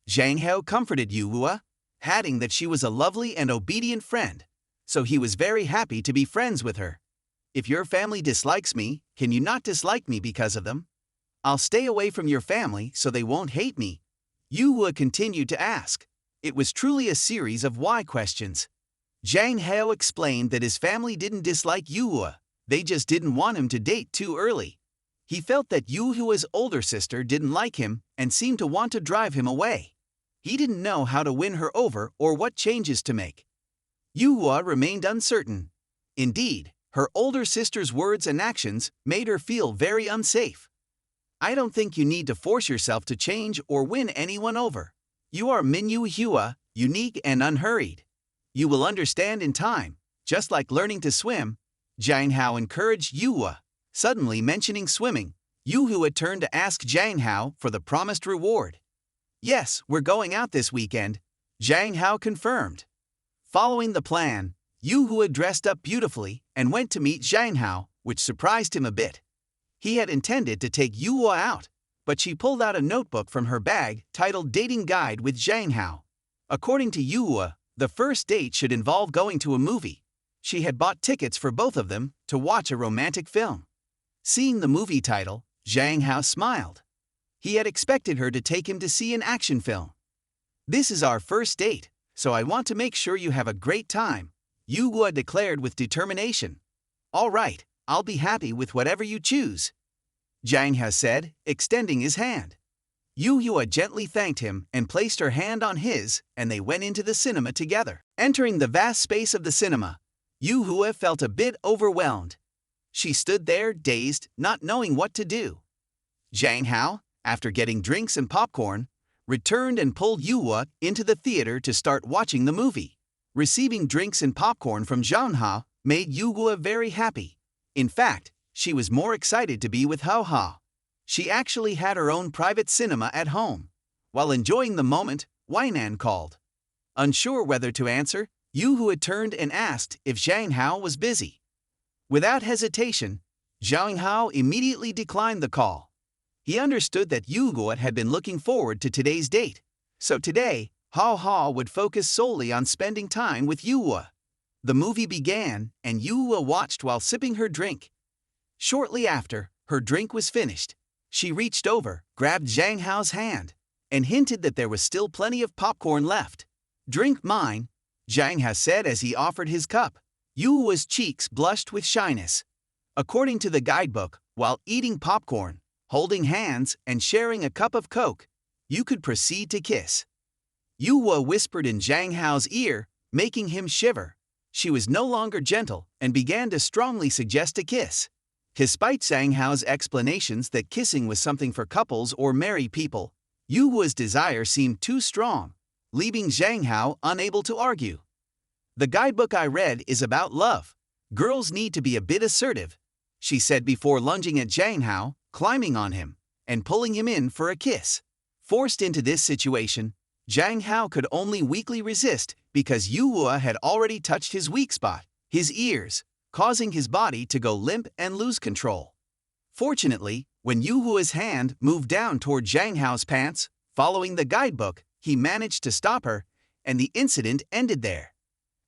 Zhang Hao comforted Yuhua, adding that she was a lovely and obedient friend, so he was very happy to be friends with her. If your family dislikes me, can you not dislike me because of them? I'll stay away from your family so they won't hate me. Yuhua continued to ask. It was truly a series of why questions. Zhang Hao explained that his family didn't dislike Yuhua, they just didn't want him to date too early. He felt that Yuhua's older sister didn't like him and seemed to want to drive him away. He didn't know how to win her over or what changes to make. Yuhua remained uncertain. Indeed, her older sister's words and actions made her feel very unsafe. I don't think you need to force yourself to change or win anyone over. You are Minyu Hua, unique and unhurried. You will understand in time, just like learning to swim. Zhang Hao encouraged Yuhua. Suddenly mentioning swimming, Yuhua turned to ask Zhang Hao for the promised reward. Yes, we're going out this weekend, Zhang Hao confirmed. Following the plan, Yuhua dressed up beautifully and went to meet Zhang Hao, which surprised him a bit. He had intended to take Yuhua out, but she pulled out a notebook from her bag titled Dating Guide with Zhang Hao. According to Yuhua, the first date should involve going to a movie. She had bought tickets for both of them to watch a romantic film. Seeing the movie title, Zhang Hao smiled. He had expected her to take him to see an action film. This is our first date, so I want to make sure you have a great time, Yuhua declared with determination. All right, I'll be happy with whatever you choose, Zhang Hao said, extending his hand. Yuhua gently thanked him and placed her hand on his, and they went into the cinema together. Entering the vast space of the cinema, Yuhua felt a bit overwhelmed. She stood there, dazed, not knowing what to do. Zhang Hao, after getting drinks and popcorn, returned and pulled Yuhua into the theater to start watching the movie. Receiving drinks and popcorn from Zhang Hao made Yuhua very happy. In fact, she was more excited to be with Hao Hao. She actually had her own private cinema at home. While enjoying the moment, Weinan called. Unsure whether to answer, Yuhua turned and asked if Zhang Hao was busy. Without hesitation, Zhang Hao immediately declined the call. He understood that Yuhua had been looking forward to today's date, so today, Hao Hao would focus solely on spending time with Yuhua. The movie began, and Yuhua watched while sipping her drink. Shortly after, her drink was finished. She reached over, grabbed Zhang Hao's hand, and hinted that there was still plenty of popcorn left. Drink mine, Zhang Hao said as he offered his cup. Yuhua's cheeks blushed with shyness. According to the guidebook, while eating popcorn, holding hands, and sharing a cup of Coke, you could proceed to kiss. Yuhua whispered in Zhang Hao's ear, making him shiver. She was no longer gentle and began to strongly suggest a kiss. Despite Zhang Hao's explanations that kissing was something for couples or married people, Yuhua's desire seemed too strong, leaving Zhang Hao unable to argue. The guidebook I read is about love. Girls need to be a bit assertive, she said before lunging at Zhang Hao, climbing on him, and pulling him in for a kiss. Forced into this situation, Zhang Hao could only weakly resist because Yuhua had already touched his weak spot, his ears, causing his body to go limp and lose control. Fortunately, when Yuhua's hand moved down toward Zhang Hao's pants, following the guidebook, he managed to stop her, and the incident ended there.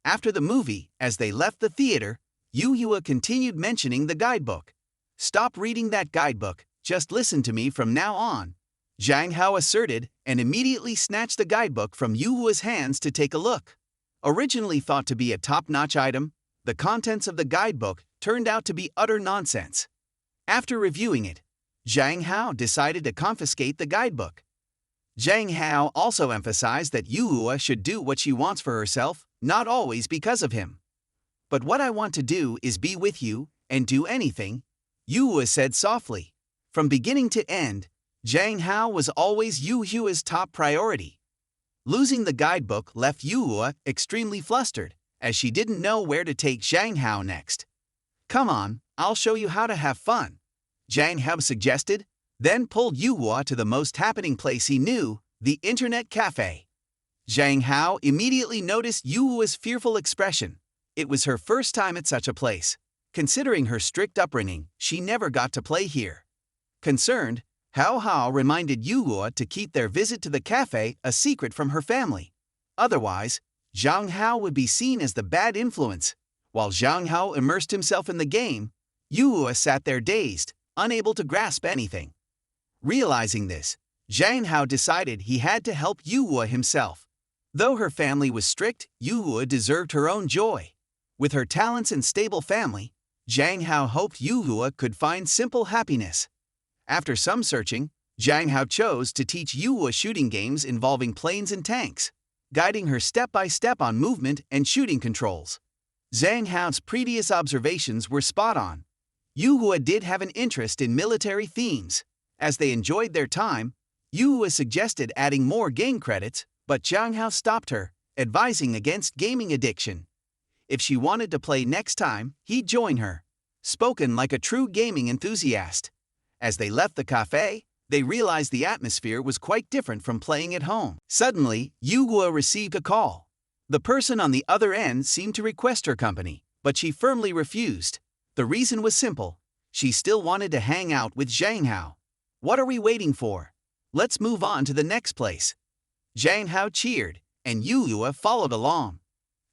After the movie, as they left the theater, Yuhua continued mentioning the guidebook. Stop reading that guidebook, just listen to me from now on, Zhang Hao asserted, and immediately snatched the guidebook from Yuhua's hands to take a look. Originally thought to be a top-notch item, the contents of the guidebook turned out to be utter nonsense. After reviewing it, Zhang Hao decided to confiscate the guidebook. Zhang Hao also emphasized that Yuhua should do what she wants for herself, not always because of him. But what I want to do is be with you and do anything, Yuhua said softly. From beginning to end, Zhang Hao was always Yuhua's top priority. Losing the guidebook left Yuhua extremely flustered, as she didn't know where to take Zhang Hao next. Come on, I'll show you how to have fun, Zhang Hao suggested, then pulled Yuhua to the most happening place he knew, the internet cafe. Zhang Hao immediately noticed Yuhua's fearful expression. It was her first time at such a place. Considering her strict upbringing, she never got to play here. Concerned, Hao Hao reminded Yuhua to keep their visit to the cafe a secret from her family. Otherwise, Zhang Hao would be seen as the bad influence. While Zhang Hao immersed himself in the game, Yu sat there dazed, unable to grasp anything. Realizing this, Zhang Hao decided he had to help Yu himself. Though her family was strict, Yu deserved her own joy. With her talents and stable family, Zhang Hao hoped Yu could find simple happiness. After some searching, Zhang Hao chose to teach Yu shooting games involving planes and tanks, guiding her step by step on movement and shooting controls. Zhang Hao's previous observations were spot on. Yu did have an interest in military themes. As they enjoyed their time, Yu suggested adding more game credits, but Zhang Hao stopped her, advising against gaming addiction. If she wanted to play next time, he'd join her. Spoken like a true gaming enthusiast. As they left the cafe, they realized the atmosphere was quite different from playing at home. Suddenly, Yu received a call. The person on the other end seemed to request her company, but she firmly refused. The reason was simple. She still wanted to hang out with Zhang Hao. What are we waiting for? Let's move on to the next place. Zhang Hao cheered, and Yu followed along.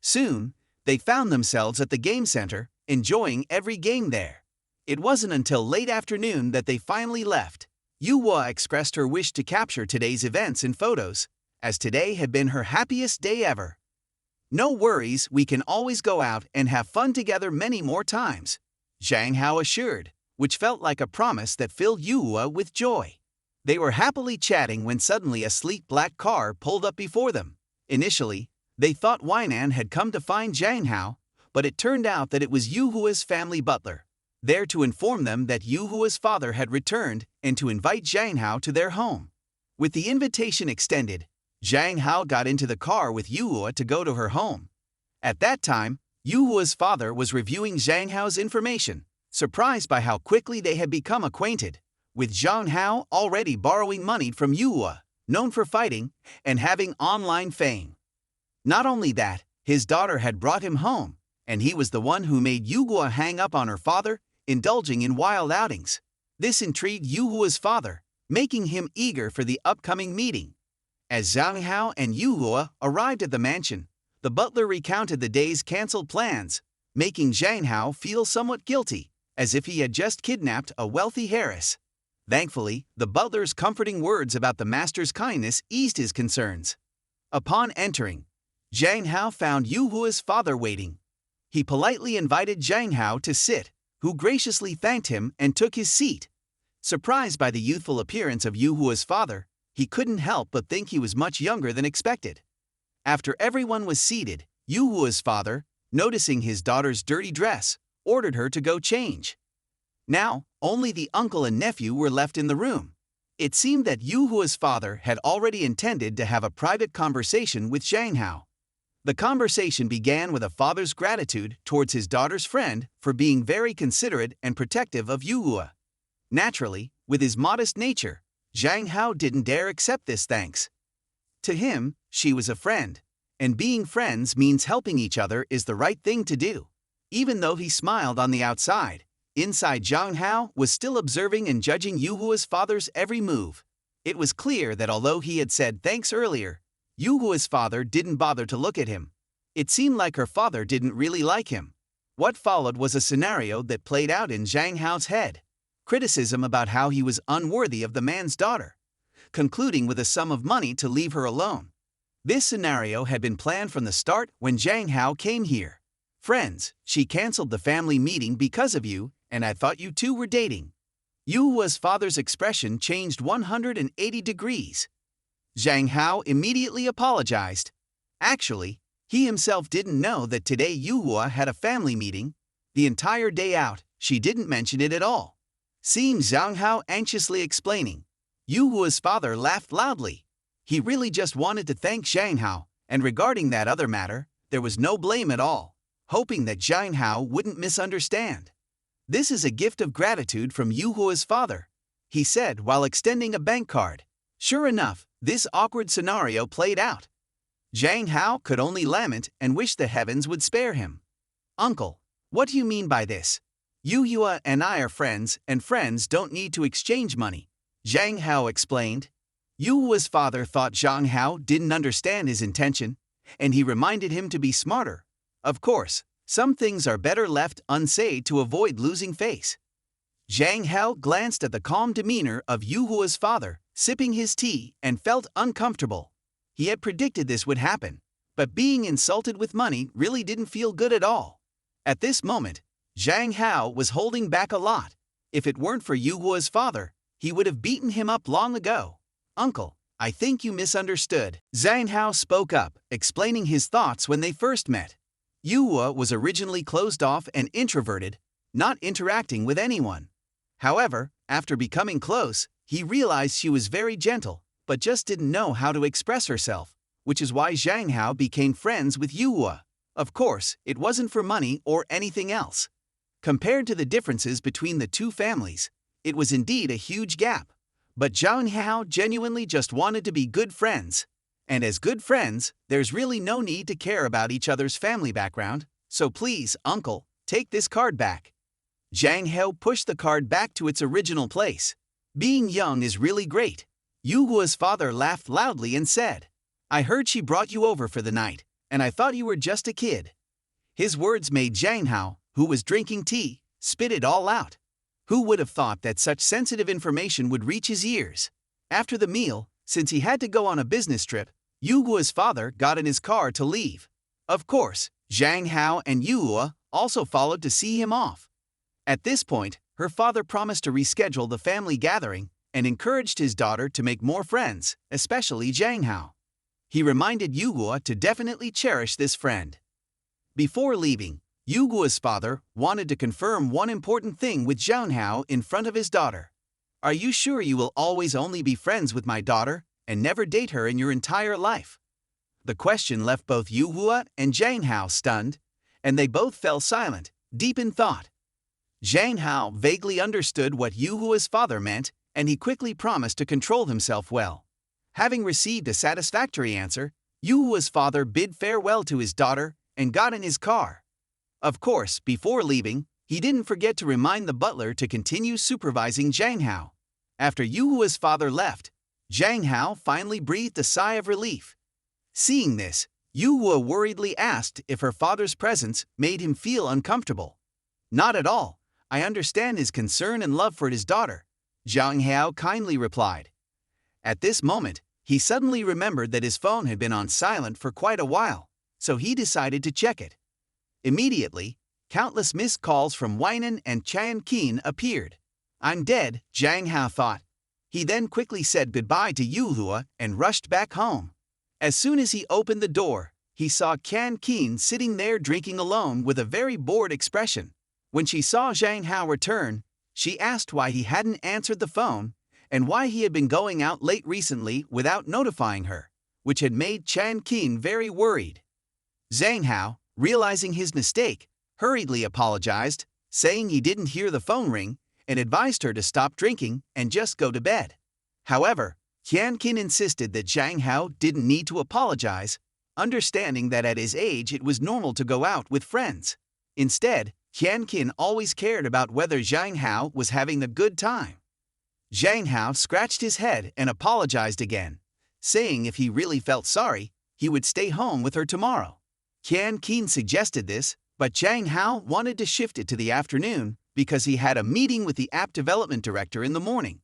Soon, they found themselves at the game center, enjoying every game there. It wasn't until late afternoon that they finally left. Yu expressed her wish to capture today's events in photos, as today had been her happiest day ever. No worries, we can always go out and have fun together many more times, Zhang Hao assured, which felt like a promise that filled Yu with joy. They were happily chatting when suddenly a sleek black car pulled up before them. Initially, they thought Weinan had come to find Zhang Hao, but it turned out that it was Yuhua's family butler, there to inform them that Yuhua's father had returned and to invite Zhang Hao to their home. With the invitation extended, Zhang Hao got into the car with Yuhua to go to her home. At that time, Yuhua's father was reviewing Zhang Hao's information, surprised by how quickly they had become acquainted, with Zhang Hao already borrowing money from Yuhua, known for fighting and having online fame. Not only that, his daughter had brought him home, and he was the one who made Yuhua hang up on her father, indulging in wild outings. This intrigued Yuhua's father, making him eager for the upcoming meeting. As Zhang Hao and Yuhua arrived at the mansion, the butler recounted the day's cancelled plans, making Zhang Hao feel somewhat guilty, as if he had just kidnapped a wealthy heiress. Thankfully, the butler's comforting words about the master's kindness eased his concerns. Upon entering, Zhang Hao found Yuhua's father waiting. He politely invited Zhang Hao to sit, who graciously thanked him and took his seat. Surprised by the youthful appearance of Yuhua's father, he couldn't help but think he was much younger than expected. After everyone was seated, Yuhua's father, noticing his daughter's dirty dress, ordered her to go change. Now, only the uncle and nephew were left in the room. It seemed that Yuhua's father had already intended to have a private conversation with Zhang Hao. The conversation began with a father's gratitude towards his daughter's friend for being very considerate and protective of Yuhua. Naturally, with his modest nature, Zhang Hao didn't dare accept this thanks. To him, she was a friend, and being friends means helping each other is the right thing to do. Even though he smiled on the outside, inside Zhang Hao was still observing and judging Yuhua's father's every move. It was clear that although he had said thanks earlier, Yuhua's father didn't bother to look at him. It seemed like her father didn't really like him. What followed was a scenario that played out in Zhang Hao's head. Criticism about how he was unworthy of the man's daughter, concluding with a sum of money to leave her alone. This scenario had been planned from the start when Zhang Hao came here. Friends, she canceled the family meeting because of you, and I thought you two were dating. Yuhua's father's expression changed 180 degrees. Zhang Hao immediately apologized. Actually, he himself didn't know that today Yuhua had a family meeting. The entire day out, she didn't mention it at all. Seeing Zhang Hao anxiously explaining, Yuhua's father laughed loudly. He really just wanted to thank Zhang Hao, and regarding that other matter, there was no blame at all, hoping that Zhang Hao wouldn't misunderstand. This is a gift of gratitude from Yuhua's father, he said while extending a bank card. Sure enough, this awkward scenario played out. Zhang Hao could only lament and wish the heavens would spare him. Uncle, what do you mean by this? Yuhua and I are friends, and friends don't need to exchange money, Zhang Hao explained. Yuhua's father thought Zhang Hao didn't understand his intention, and he reminded him to be smarter. Of course, Some things are better left unsaid to avoid losing face. Zhang Hao glanced at the calm demeanor of Yuhua's father, sipping his tea, and felt uncomfortable. He had predicted this would happen, but being insulted with money really didn't feel good at all. At this moment, Zhang Hao was holding back a lot. If it weren't for Yuhua's father, he would have beaten him up long ago. "Uncle, I think you misunderstood." Zhang Hao spoke up, explaining his thoughts when they first met. Yuhua was originally closed off and introverted, not interacting with anyone. However, after becoming close, he realized she was very gentle, but just didn't know how to express herself, which is why Zhang Hao became friends with Yuhua. Of course, it wasn't for money or anything else. Compared to the differences between the two families, it was indeed a huge gap. But Zhang Hao genuinely just wanted to be good friends. And as good friends, there's really no need to care about each other's family background, so please, uncle, take this card back. Zhang Hao pushed the card back to its original place. "Being young is really great." Yuhua's father laughed loudly and said, "I heard she brought you over for the night, and I thought you were just a kid." His words made Zhang Hao, who was drinking tea, spit it all out. Who would have thought that such sensitive information would reach his ears? After the meal, since he had to go on a business trip, Yuhua's father got in his car to leave. Of course, Zhang Hao and Yuhua also followed to see him off. At this point, her father promised to reschedule the family gathering and encouraged his daughter to make more friends, especially Zhang Hao. He reminded Yuhua to definitely cherish this friend. Before leaving, Yuhua's father wanted to confirm one important thing with Zhang Hao in front of his daughter. "Are you sure you will always only be friends with my daughter and never date her in your entire life?" The question left both Yuhua and Zhang Hao stunned, and they both fell silent, deep in thought. Zhang Hao vaguely understood what Yuhua's father meant, and he quickly promised to control himself well. Having received a satisfactory answer, Yuhua's father bid farewell to his daughter and got in his car. Of course, before leaving, he didn't forget to remind the butler to continue supervising Zhang Hao. After Yuhua's father left, Zhang Hao finally breathed a sigh of relief. Seeing this, Yuhua worriedly asked if her father's presence made him feel uncomfortable. "Not at all. I understand his concern and love for his daughter," Zhang Hao kindly replied. At this moment, he suddenly remembered that his phone had been on silent for quite a while, so he decided to check it. Immediately, countless missed calls from Weinan and Chan Qin appeared. "I'm dead," Zhang Hao thought. He then quickly said goodbye to Yuhua and rushed back home. As soon as he opened the door, he saw Chan Qin sitting there drinking alone with a very bored expression. When she saw Zhang Hao return, she asked why he hadn't answered the phone and why he had been going out late recently without notifying her, which had made Chan Qin very worried. Zhang Hao, realizing his mistake, hurriedly apologized, saying he didn't hear the phone ring, and advised her to stop drinking and just go to bed. However, Chan Qin insisted that Zhang Hao didn't need to apologize, understanding that at his age it was normal to go out with friends. Instead, Chan Qin always cared about whether Zhang Hao was having a good time. Zhang Hao scratched his head and apologized again, saying if he really felt sorry, he would stay home with her tomorrow. Chan Qin suggested this, but Zhang Hao wanted to shift it to the afternoon because he had a meeting with the app development director in the morning.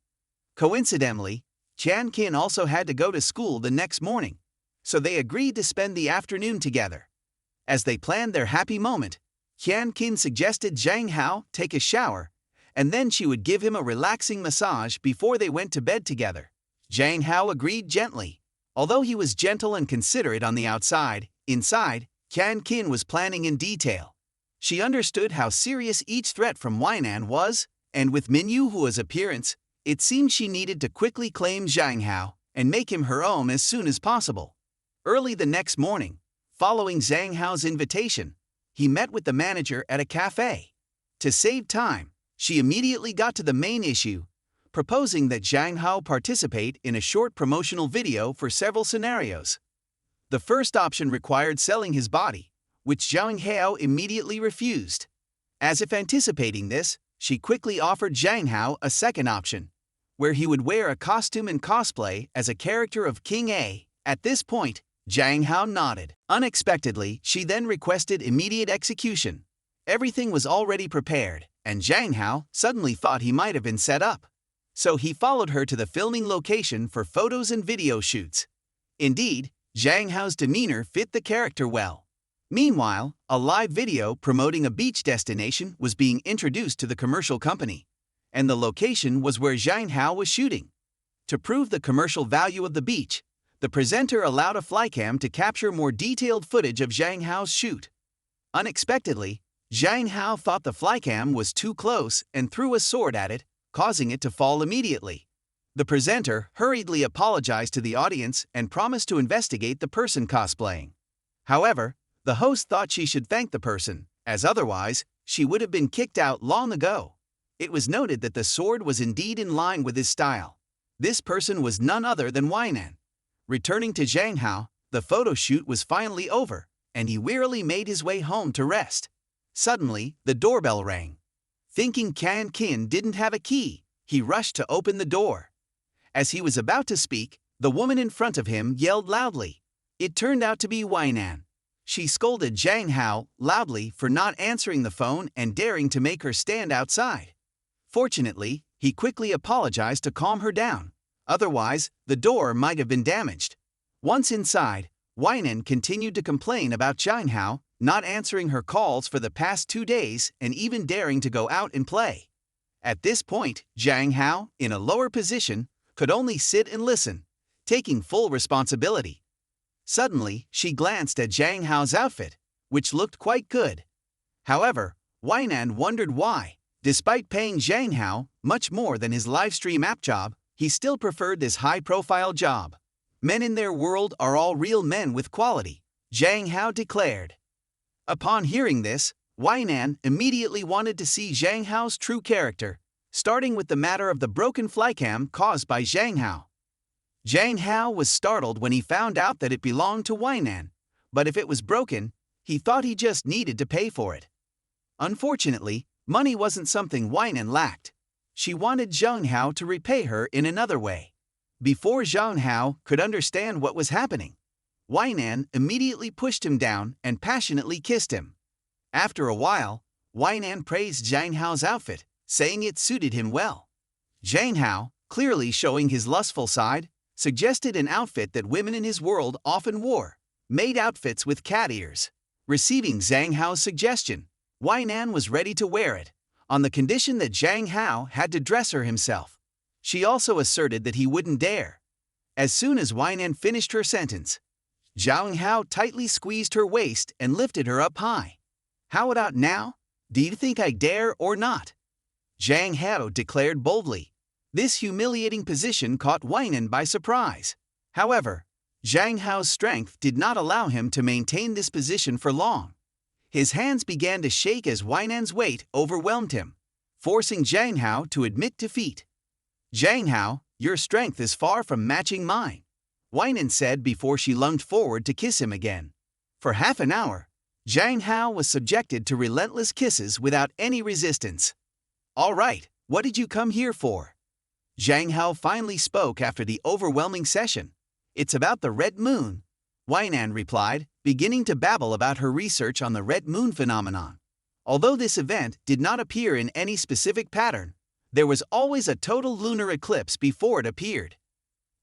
Coincidentally, Chan Qin also had to go to school the next morning, so they agreed to spend the afternoon together. As they planned their happy moment, Chan Qin suggested Zhang Hao take a shower, and then she would give him a relaxing massage before they went to bed together. Zhang Hao agreed gently. Although he was gentle and considerate on the outside, inside, Chan Qin was planning in detail. She understood how serious each threat from Weinan was, and with Min Yuhua's appearance, it seemed she needed to quickly claim Zhang Hao and make him her own as soon as possible. Early the next morning, following Zhang Hao's invitation, he met with the manager at a cafe. To save time, she immediately got to the main issue, proposing that Zhang Hao participate in a short promotional video for several scenarios. The first option required selling his body, which Zhang Hao immediately refused. As if anticipating this, she quickly offered Zhang Hao a second option, where he would wear a costume and cosplay as a character of King A. At this point, Zhang Hao nodded. Unexpectedly, she then requested immediate execution. Everything was already prepared, and Zhang Hao suddenly thought he might have been set up. So he followed her to the filming location for photos and video shoots. Indeed, Zhang Hao's demeanor fit the character well. Meanwhile, a live video promoting a beach destination was being introduced to the commercial company, and the location was where Zhang Hao was shooting. To prove the commercial value of the beach, the presenter allowed a flycam to capture more detailed footage of Zhang Hao's shoot. Unexpectedly, Zhang Hao thought the flycam was too close and threw a sword at it, causing it to fall immediately. The presenter hurriedly apologized to the audience and promised to investigate the person cosplaying. However, the host thought she should thank the person, as otherwise, she would have been kicked out long ago. It was noted that the sword was indeed in line with his style. This person was none other than Weinan. Returning to Zhang Hao, the photo shoot was finally over, and he wearily made his way home to rest. Suddenly, the doorbell rang. Thinking Can Kin didn't have a key, he rushed to open the door. As he was about to speak, the woman in front of him yelled loudly. It turned out to be Weinan. She scolded Zhang Hao loudly for not answering the phone and daring to make her stand outside. Fortunately, he quickly apologized to calm her down. Otherwise, the door might have been damaged. Once inside, Weinan continued to complain about Zhang Hao not answering her calls for the past 2 days and even daring to go out and play. At this point, Zhang Hao, in a lower position, could only sit and listen, taking full responsibility. Suddenly, she glanced at Zhang Hao's outfit, which looked quite good. However, Weinan wondered why, despite paying Zhang Hao much more than his livestream app job, he still preferred this high-profile job. Men in their world are all real men with quality, Zhang Hao declared. Upon hearing this, Weinan immediately wanted to see Zhang Hao's true character, starting with the matter of the broken flycam caused by Zhang Hao. Zhang Hao was startled when he found out that it belonged to Weinan, but if it was broken, he thought he just needed to pay for it. Unfortunately, money wasn't something Weinan lacked. She wanted Zhang Hao to repay her in another way. Before Zhang Hao could understand what was happening, Weinan immediately pushed him down and passionately kissed him. After a while, Weinan praised Zhang Hao's outfit, saying it suited him well. Zhang Hao, clearly showing his lustful side, suggested an outfit that women in his world often wore, made outfits with cat ears. Receiving Zhang Hao's suggestion, Weinan was ready to wear it, on the condition that Zhang Hao had to dress her himself. She also asserted that he wouldn't dare. As soon as Weinan finished her sentence, Zhang Hao tightly squeezed her waist and lifted her up high. How about now? Do you think I dare or not? Zhang Hao declared boldly. This humiliating position caught Weinan by surprise. However, Zhang Hao's strength did not allow him to maintain this position for long. His hands began to shake as Weinan's weight overwhelmed him, forcing Zhang Hao to admit defeat. Zhang Hao, your strength is far from matching mine, Weinan said before she lunged forward to kiss him again. For half an hour, Zhang Hao was subjected to relentless kisses without any resistance. All right, what did you come here for? Zhang Hao finally spoke after the overwhelming session. It's about the red moon, Weinan replied, beginning to babble about her research on the red moon phenomenon. Although this event did not appear in any specific pattern, there was always a total lunar eclipse before it appeared.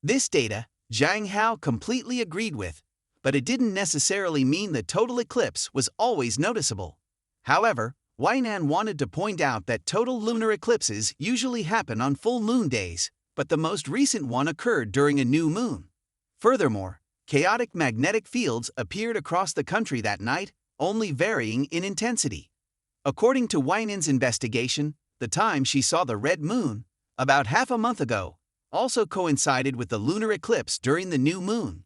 This data, Zhang Hao completely agreed with, but it didn't necessarily mean the total eclipse was always noticeable. However, Weinan wanted to point out that total lunar eclipses usually happen on full moon days, but the most recent one occurred during a new moon. Furthermore, chaotic magnetic fields appeared across the country that night, only varying in intensity. According to Weinan's investigation, the time she saw the red moon, about half a month ago, also coincided with the lunar eclipse during the new moon.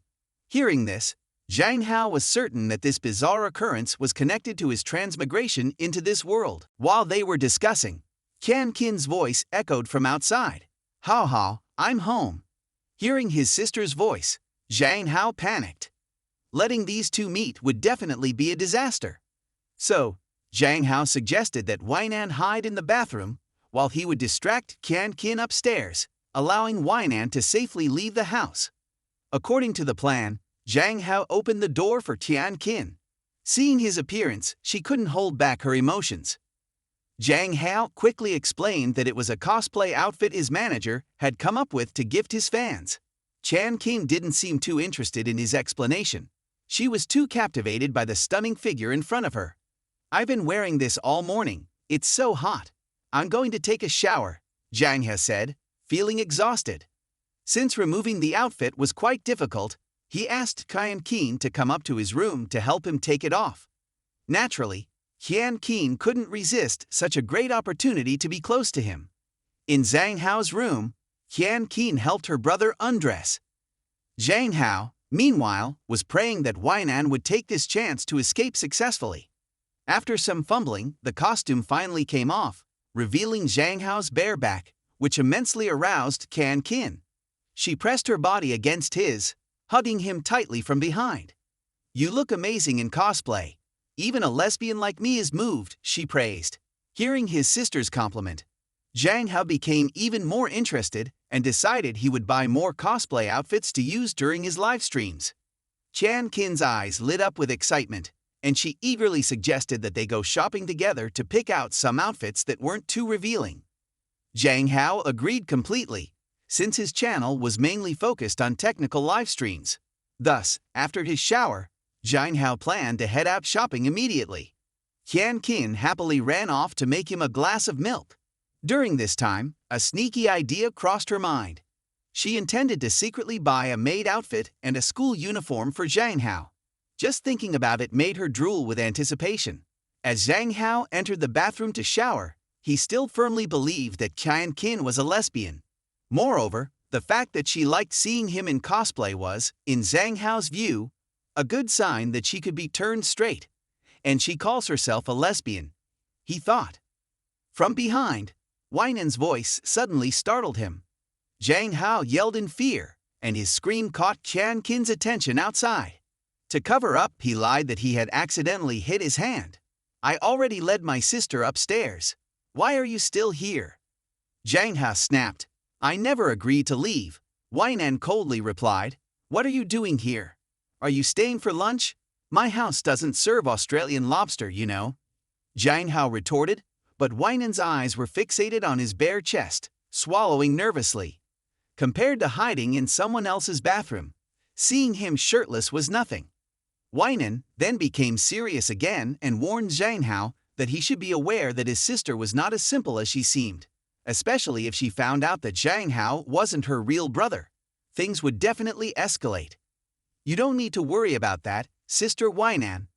Hearing this, Zhang Hao was certain that this bizarre occurrence was connected to his transmigration into this world. While they were discussing, Can Kin's voice echoed from outside. Hao Hao, I'm home. Hearing his sister's voice, Zhang Hao panicked. Letting these two meet would definitely be a disaster. So, Zhang Hao suggested that Weinan hide in the bathroom while he would distract Can Kin upstairs, allowing Weinan to safely leave the house. According to the plan, Zhang Hao opened the door for Tian Qin. Seeing his appearance, she couldn't hold back her emotions. Zhang Hao quickly explained that it was a cosplay outfit his manager had come up with to gift his fans. Tian Qin didn't seem too interested in his explanation. She was too captivated by the stunning figure in front of her. "I've been wearing this all morning. It's so hot. I'm going to take a shower," Zhang Hao said, feeling exhausted. Since removing the outfit was quite difficult, he asked Tian Qin to come up to his room to help him take it off. Naturally, Tian Qin couldn't resist such a great opportunity to be close to him. In Zhang Hao's room, Tian Qin helped her brother undress. Zhang Hao, meanwhile, was praying that Weinan would take this chance to escape successfully. After some fumbling, the costume finally came off, revealing Zhang Hao's bare back, which immensely aroused Tian Qin. She pressed her body against his, hugging him tightly from behind. "You look amazing in cosplay. Even a lesbian like me is moved," she praised. Hearing his sister's compliment, Zhang Hao became even more interested and decided he would buy more cosplay outfits to use during his live streams. Tian Qin's eyes lit up with excitement, and she eagerly suggested that they go shopping together to pick out some outfits that weren't too revealing. Zhang Hao agreed completely, since his channel was mainly focused on technical live streams. Thus, after his shower, Zhang Hao planned to head out shopping immediately. Tian Qin happily ran off to make him a glass of milk. During this time, a sneaky idea crossed her mind. She intended to secretly buy a maid outfit and a school uniform for Zhang Hao. Just thinking about it made her drool with anticipation. As Zhang Hao entered the bathroom to shower, he still firmly believed that Tian Qin was a lesbian. Moreover, the fact that she liked seeing him in cosplay was, in Zhang Hao's view, a good sign that she could be turned straight. "And she calls herself a lesbian," he thought. From behind, Weinan's voice suddenly startled him. Zhang Hao yelled in fear, and his scream caught Tian Qin's attention outside. To cover up, he lied that he had accidentally hit his hand. "I already led my sister upstairs. Why are you still here?" Zhang Hao snapped. "I never agreed to leave," Weinan coldly replied. "What are you doing here? Are you staying for lunch? My house doesn't serve Australian lobster, you know." Zhang Hao retorted, but Weinan's eyes were fixated on his bare chest, swallowing nervously. Compared to hiding in someone else's bathroom, seeing him shirtless was nothing. Weinan then became serious again and warned Zhang Hao that he should be aware that his sister was not as simple as she seemed. Especially if she found out that Zhang Hao wasn't her real brother. Things would definitely escalate. "You don't need to worry about that, Sister Weinan,"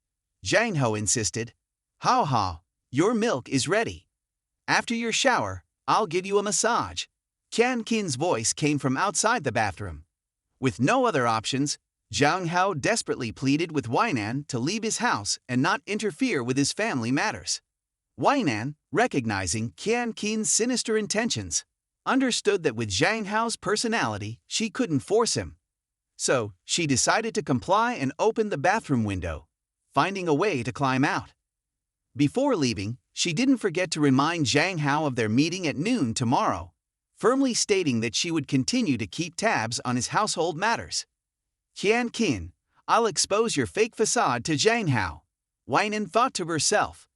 Zhang Hao insisted. "Hao Hao, your milk is ready. After your shower, I'll give you a massage." Tian Qin's voice came from outside the bathroom. With no other options, Zhang Hao desperately pleaded with Weinan to leave his house and not interfere with his family matters. Weinan, recognizing Tian Qin's sinister intentions, understood that with Zhang Hao's personality, she couldn't force him. So, she decided to comply and opened the bathroom window, finding a way to climb out. Before leaving, she didn't forget to remind Zhang Hao of their meeting at noon tomorrow, firmly stating that she would continue to keep tabs on his household matters. "Tian Qin, I'll expose your fake facade to Zhang Hao," Weinan thought to herself.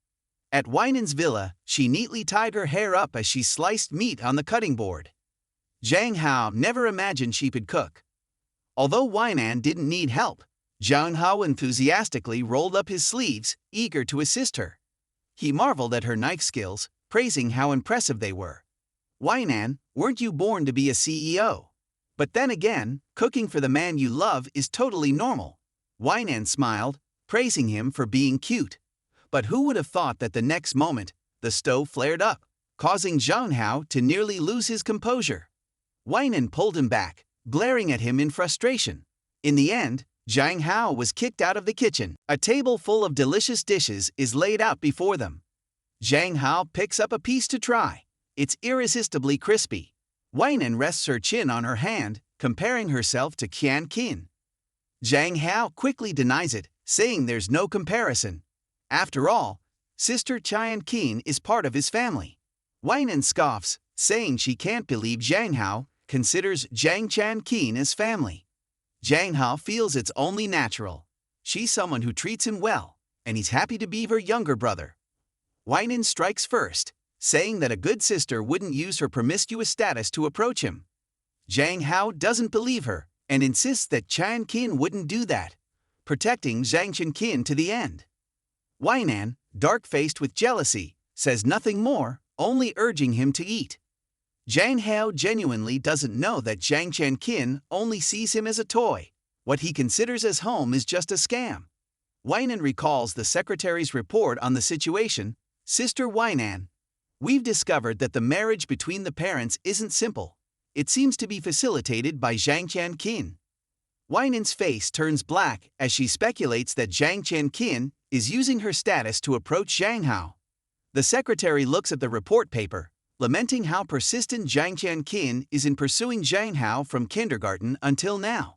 At Weinan's villa, she neatly tied her hair up as she sliced meat on the cutting board. Zhang Hao never imagined she could cook. Although Weinan didn't need help, Zhang Hao enthusiastically rolled up his sleeves, eager to assist her. He marveled at her knife skills, praising how impressive they were. "Weinan, weren't you born to be a CEO? But then again, cooking for the man you love is totally normal." Weinan smiled, praising him for being cute. But who would have thought that the next moment, the stove flared up, causing Zhang Hao to nearly lose his composure. Weinan pulled him back, glaring at him in frustration. In the end, Zhang Hao was kicked out of the kitchen. A table full of delicious dishes is laid out before them. Zhang Hao picks up a piece to try. It's irresistibly crispy. Weinan rests her chin on her hand, comparing herself to Tian Qin. Zhang Hao quickly denies it, saying there's no comparison. After all, Sister Tian Qin is part of his family. Weinan scoffs, saying she can't believe Zhang Hao considers Zhang Tian Qin as family. Zhang Hao feels it's only natural. She's someone who treats him well, and he's happy to be her younger brother. Weinan strikes first, saying that a good sister wouldn't use her promiscuous status to approach him. Zhang Hao doesn't believe her and insists that Chan Qin wouldn't do that, protecting Zhang Qin to the end. Weinan, dark-faced with jealousy, says nothing more, only urging him to eat. Zhang Hao genuinely doesn't know that Zhang Qin only sees him as a toy. What he considers as home is just a scam. Weinan recalls the secretary's report on the situation. Sister Weinan, we've discovered that the marriage between the parents isn't simple. It seems to be facilitated by Zhang Qin. Weinan's face turns black as she speculates that Zhang Qin is using her status to approach Zhang Hao. The secretary looks at the report paper, lamenting how persistent Zhang Qin is in pursuing Zhang Hao from kindergarten until now.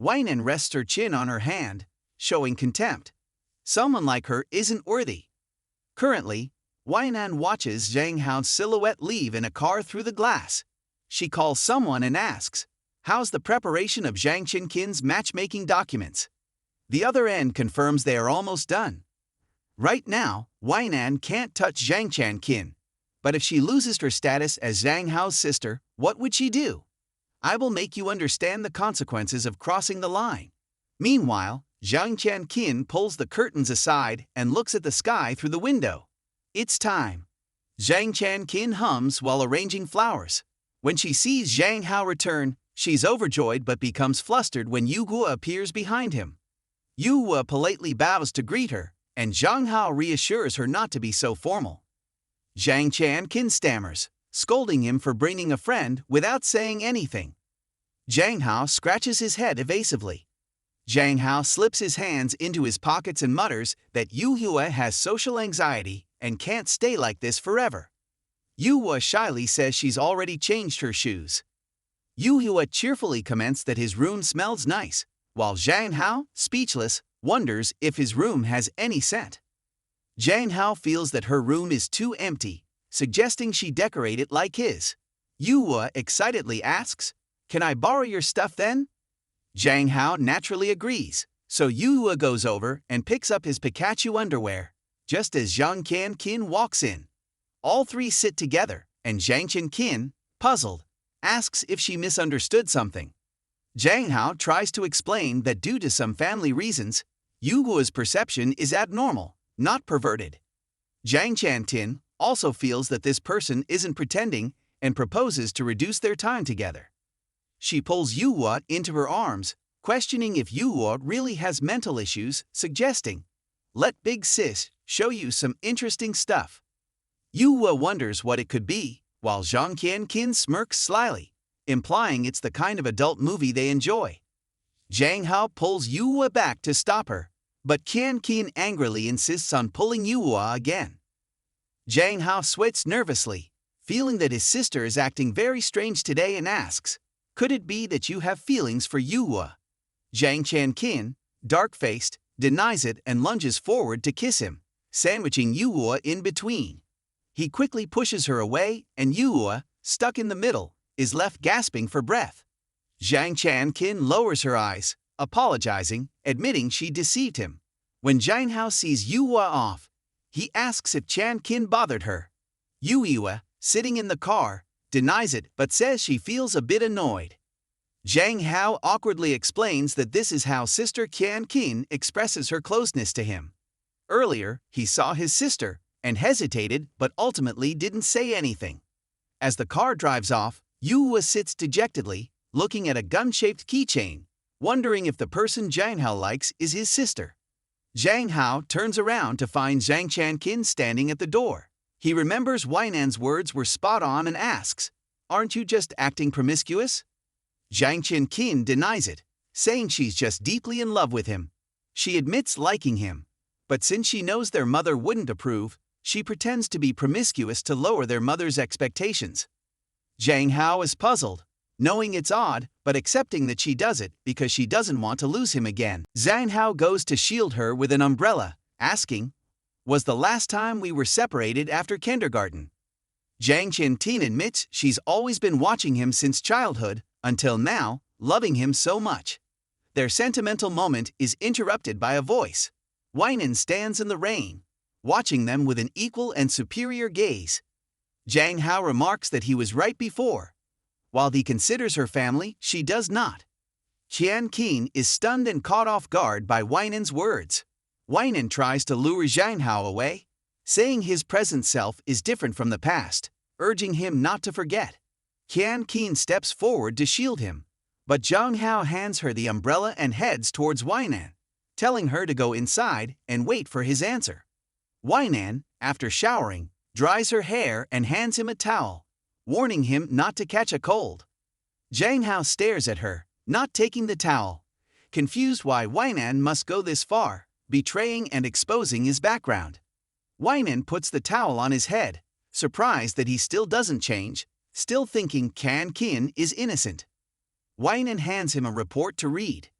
Weinan rests her chin on her hand, showing contempt. Someone like her isn't worthy. Currently, Weinan watches Zhang Hao's silhouette leave in a car through the glass. She calls someone and asks, "How's the preparation of Zhang Qin's matchmaking documents?" The other end confirms they are almost done. Right now, Weinan can't touch Zhang Qin, but if she loses her status as Zhang Hao's sister, what would she do? I will make you understand the consequences of crossing the line. Meanwhile, Zhang Qin pulls the curtains aside and looks at the sky through the window. It's time. Zhang Qin hums while arranging flowers. When she sees Zhang Hao return, she's overjoyed but becomes flustered when Yu Hua appears behind him. Yu Hua politely bows to greet her, and Zhang Hao reassures her not to be so formal. Zhang Qin stammers, scolding him for bringing a friend without saying anything. Zhang Hao scratches his head evasively. Zhang Hao slips his hands into his pockets and mutters that Yu Hua has social anxiety and can't stay like this forever. Yu Hua shyly says she's already changed her shoes. Yu Hua cheerfully comments that his room smells nice, while Zhang Hao, speechless, wonders if his room has any scent. Zhang Hao feels that her room is too empty, suggesting she decorate it like his. Yu Hua excitedly asks, "Can I borrow your stuff then?" Zhang Hao naturally agrees, so Yu Hua goes over and picks up his Pikachu underwear, just as Zhang Qin walks in. All three sit together, and Zhang Qin, puzzled, asks if she misunderstood something. Zhang Hao tries to explain that due to some family reasons, Yu Hua's perception is abnormal, not perverted. Zhang Qin also feels that this person isn't pretending and proposes to reduce their time together. She pulls Yu Hua into her arms, questioning if Yu Hua really has mental issues, suggesting, "Let Big Sis show you some interesting stuff." Yu Hua wonders what it could be, while Zhang Qin smirks slyly, implying it's the kind of adult movie they enjoy. Zhang Hao pulls Yu Hua back to stop her, but Qin angrily insists on pulling Yu Hua again. Zhang Hao sweats nervously, feeling that his sister is acting very strange today and asks, "Could it be that you have feelings for Yu Hua?" Zhang Qin, dark-faced, denies it and lunges forward to kiss him, sandwiching Yu Hua in between. He quickly pushes her away, and Yu Hua, stuck in the middle, is left gasping for breath. Zhang Qin lowers her eyes, apologizing, admitting she deceived him. When Zhang Hao sees Yu Hua off, he asks if Qin bothered her. Yu Hua, sitting in the car, denies it but says she feels a bit annoyed. Zhang Hao awkwardly explains that this is how Sister Qin expresses her closeness to him. Earlier, he saw his sister and hesitated but ultimately didn't say anything. As the car drives off, Yu Hua sits dejectedly, looking at a gun-shaped keychain, wondering if the person Zhang Hao likes is his sister. Zhang Hao turns around to find Zhang Qin standing at the door. He remembers Weinan's words were spot on and asks, "Aren't you just acting promiscuous?" Zhang Qin denies it, saying she's just deeply in love with him. She admits liking him, but since she knows their mother wouldn't approve, she pretends to be promiscuous to lower their mother's expectations. Zhang Hao is puzzled, knowing it's odd but accepting that she does it because she doesn't want to lose him again. Zhang Hao goes to shield her with an umbrella, asking, "Was the last time we were separated after kindergarten?" Zhang Qin admits she's always been watching him since childhood, until now, loving him so much. Their sentimental moment is interrupted by a voice. Weinan stands in the rain, watching them with an equal and superior gaze. Zhang Hao remarks that he was right before. While he considers her family, she does not. Qian Qin is stunned and caught off guard by Weinan's words. Weinan tries to lure Zhang Hao away, saying his present self is different from the past, urging him not to forget. Qian Qin steps forward to shield him, but Zhang Hao hands her the umbrella and heads towards Weinan, telling her to go inside and wait for his answer. Weinan, after showering, dries her hair and hands him a towel, warning him not to catch a cold. Zhang Hao stares at her, not taking the towel, confused why Weinan must go this far, betraying and exposing his background. Weinan puts the towel on his head, surprised that he still doesn't change, still thinking Qian Qin is innocent. Weinan hands him a report to read.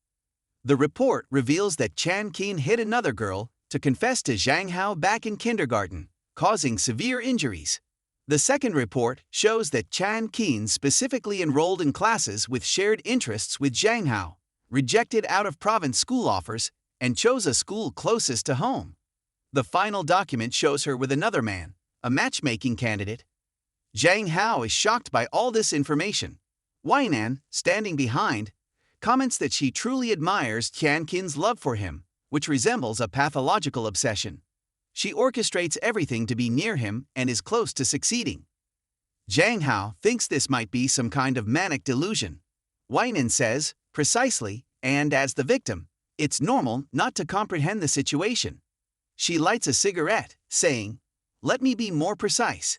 The report reveals that Qian Qin hit another girl to confess to Zhang Hao back in kindergarten, causing severe injuries. The second report shows that Qian Qin specifically enrolled in classes with shared interests with Zhang Hao, rejected out-of-province school offers, and chose a school closest to home. The final document shows her with another man, a matchmaking candidate. Zhang Hao is shocked by all this information. Weinan, standing behind, comments that she truly admires Qian Qin's love for him, which resembles a pathological obsession. She orchestrates everything to be near him and is close to succeeding. Zhang Hao thinks this might be some kind of manic delusion. Weinan says, precisely, and as the victim, it's normal not to comprehend the situation. She lights a cigarette, saying, "Let me be more precise.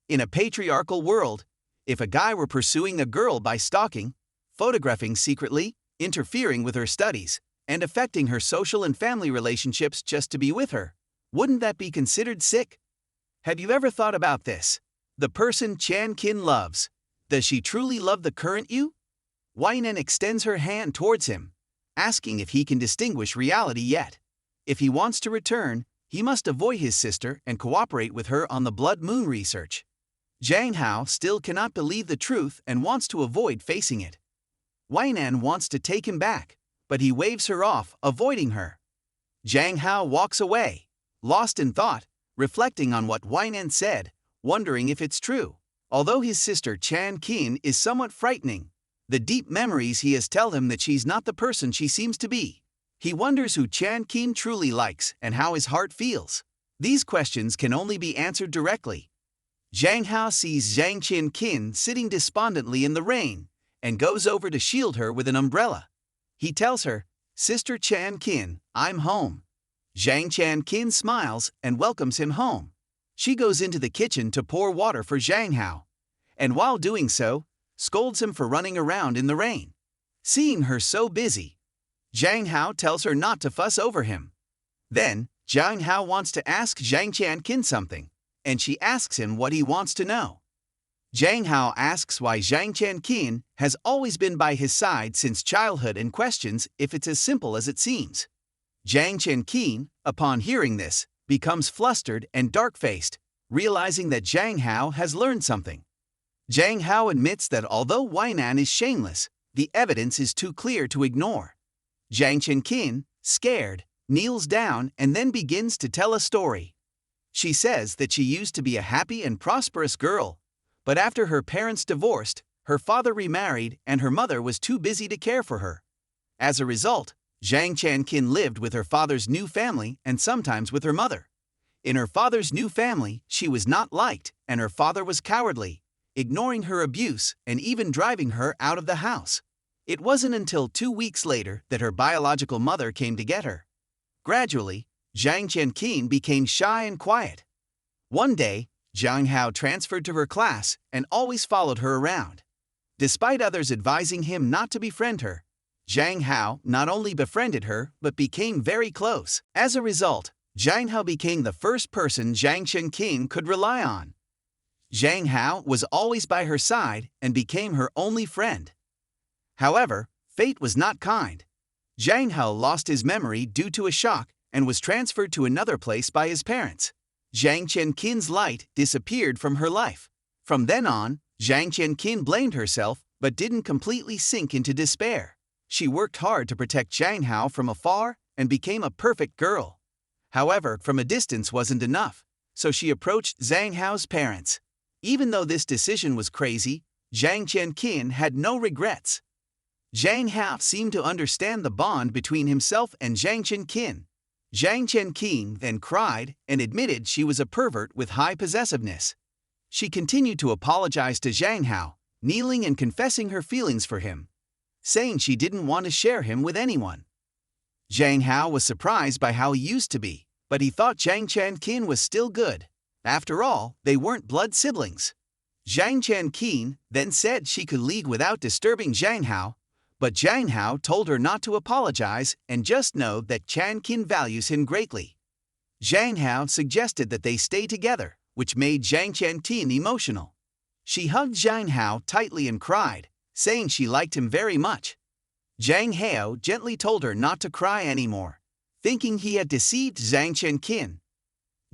In a patriarchal world, if a guy were pursuing a girl by stalking, photographing secretly, interfering with her studies, and affecting her social and family relationships just to be with her, wouldn't that be considered sick? Have you ever thought about this? The person Qian Qin loves, does she truly love the current you?" Weinan extends her hand towards him, asking if he can distinguish reality yet. If he wants to return, he must avoid his sister and cooperate with her on the blood moon research. Zhang Hao still cannot believe the truth and wants to avoid facing it. Weinan wants to take him back, but he waves her off, avoiding her. Zhang Hao walks away, lost in thought, reflecting on what Weinan said, wondering if it's true. Although his sister Qian Qin is somewhat frightening, the deep memories he has tell him that she's not the person she seems to be. He wonders who Qian Qin truly likes and how his heart feels. These questions can only be answered directly. Zhang Hao sees Zhang Qin sitting despondently in the rain and goes over to shield her with an umbrella. He tells her, "Sister Qian Qin, I'm home." Zhang Qin smiles and welcomes him home. She goes into the kitchen to pour water for Zhang Hao, and while doing so, scolds him for running around in the rain. Seeing her so busy, Zhang Hao tells her not to fuss over him. Then, Zhang Hao wants to ask Zhang Qin something, and she asks him what he wants to know. Zhang Hao asks why Zhang Qin has always been by his side since childhood and questions if it's as simple as it seems. Zhang Qin, upon hearing this, becomes flustered and dark-faced, realizing that Zhang Hao has learned something. Zhang Hao admits that although Weinan is shameless, the evidence is too clear to ignore. Zhang Qin, scared, kneels down and then begins to tell a story. She says that she used to be a happy and prosperous girl, but after her parents divorced, her father remarried and her mother was too busy to care for her. As a result, Zhang Qin lived with her father's new family and sometimes with her mother. In her father's new family, she was not liked and her father was cowardly, ignoring her abuse and even driving her out of the house. It wasn't until 2 weeks later that her biological mother came to get her. Gradually, Zhang Qin became shy and quiet. One day, Zhang Hao transferred to her class and always followed her around. Despite others advising him not to befriend her, Zhang Hao not only befriended her but became very close. As a result, Zhang Hao became the first person Zhang Qin could rely on. Zhang Hao was always by her side and became her only friend. However, fate was not kind. Zhang Hao lost his memory due to a shock and was transferred to another place by his parents. Zhang Qin's light disappeared from her life. From then on, Zhang Qin blamed herself but didn't completely sink into despair. She worked hard to protect Zhang Hao from afar and became a perfect girl. However, from a distance wasn't enough, so she approached Zhang Hao's parents. Even though this decision was crazy, Zhang Qianqin had no regrets. Zhang Hao seemed to understand the bond between himself and Zhang Qianqin. Zhang Qianqin then cried and admitted she was a pervert with high possessiveness. She continued to apologize to Zhang Hao, kneeling and confessing her feelings for him, saying she didn't want to share him with anyone. Zhang Hao was surprised by how he used to be, but he thought Zhang Qianqin was still good. After all, they weren't blood siblings. Zhang Qianqin then said she could leave without disturbing Zhang Hao, but Zhang Hao told her not to apologize and just know that Qianqin values him greatly. Zhang Hao suggested that they stay together, which made Zhang Qianqin emotional. She hugged Zhang Hao tightly and cried, saying she liked him very much. Zhang Hao gently told her not to cry anymore, thinking he had deceived Zhang Qianqin.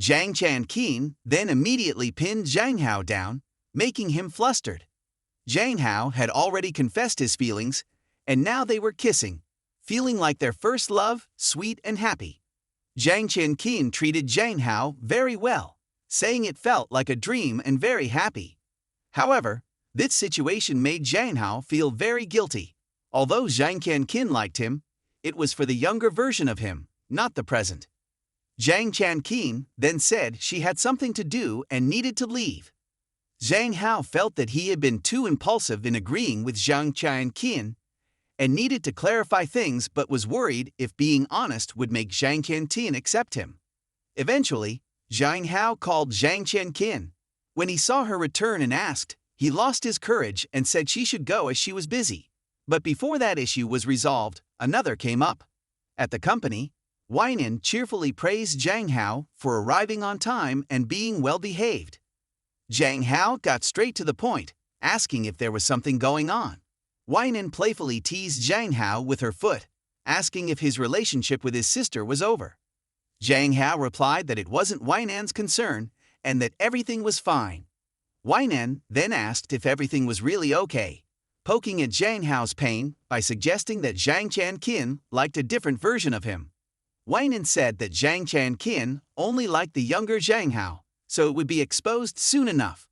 Zhang Qianqin then immediately pinned Zhang Hao down, making him flustered. Zhang Hao had already confessed his feelings, and now they were kissing, feeling like their first love, sweet and happy. Zhang Qianqin treated Zhang Hao very well, saying it felt like a dream and very happy. However, this situation made Zhang Hao feel very guilty. Although Zhang Qianqin liked him, it was for the younger version of him, not the present. Zhang Qianqin then said she had something to do and needed to leave. Zhang Hao felt that he had been too impulsive in agreeing with Zhang Qianqin and needed to clarify things, but was worried if being honest would make Zhang Qianqin accept him. Eventually, Zhang Hao called Zhang Qianqin. When he saw her return and asked, he lost his courage and said she should go as she was busy. But before that issue was resolved, another came up. At the company, Weinan cheerfully praised Zhang Hao for arriving on time and being well-behaved. Zhang Hao got straight to the point, asking if there was something going on. Weinan playfully teased Zhang Hao with her foot, asking if his relationship with his sister was over. Zhang Hao replied that it wasn't Weinan's concern and that everything was fine. Weinan then asked if everything was really okay, poking at Zhang Hao's pain by suggesting that Zhang Qianqin liked a different version of him. Weinan said that Zhang Qianqin only liked the younger Zhang Hao, so it would be exposed soon enough.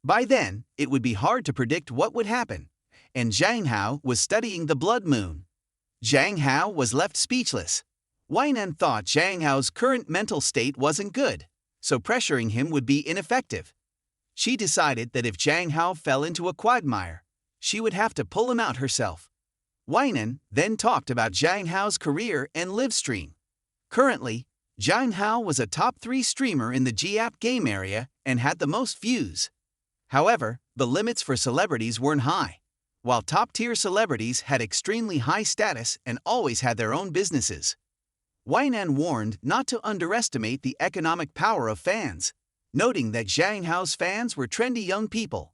By then, it would be hard to predict what would happen, and Zhang Hao was studying the blood moon. Zhang Hao was left speechless. Weinan thought Zhang Hao's current mental state wasn't good, so pressuring him would be ineffective. She decided that if Zhang Hao fell into a quagmire, she would have to pull him out herself. Weinan then talked about Zhang Hao's career and live stream. Currently, Zhang Hao was a top 3 streamer in the GAP game area and had the most views. However, the limits for celebrities weren't high, while top-tier celebrities had extremely high status and always had their own businesses. Weinan warned not to underestimate the economic power of fans, noting that Zhang Hao's fans were trendy young people.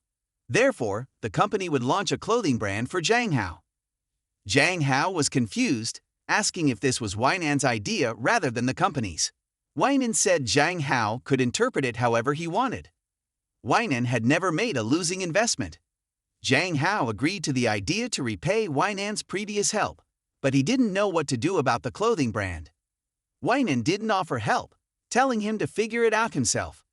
Therefore, the company would launch a clothing brand for Zhang Hao. Zhang Hao was confused, asking if this was Weinan's idea rather than the company's. Weinan said Zhang Hao could interpret it however he wanted. Weinan had never made a losing investment. Zhang Hao agreed to the idea to repay Weinan's previous help, but he didn't know what to do about the clothing brand. Weinan didn't offer help, telling him to figure it out himself.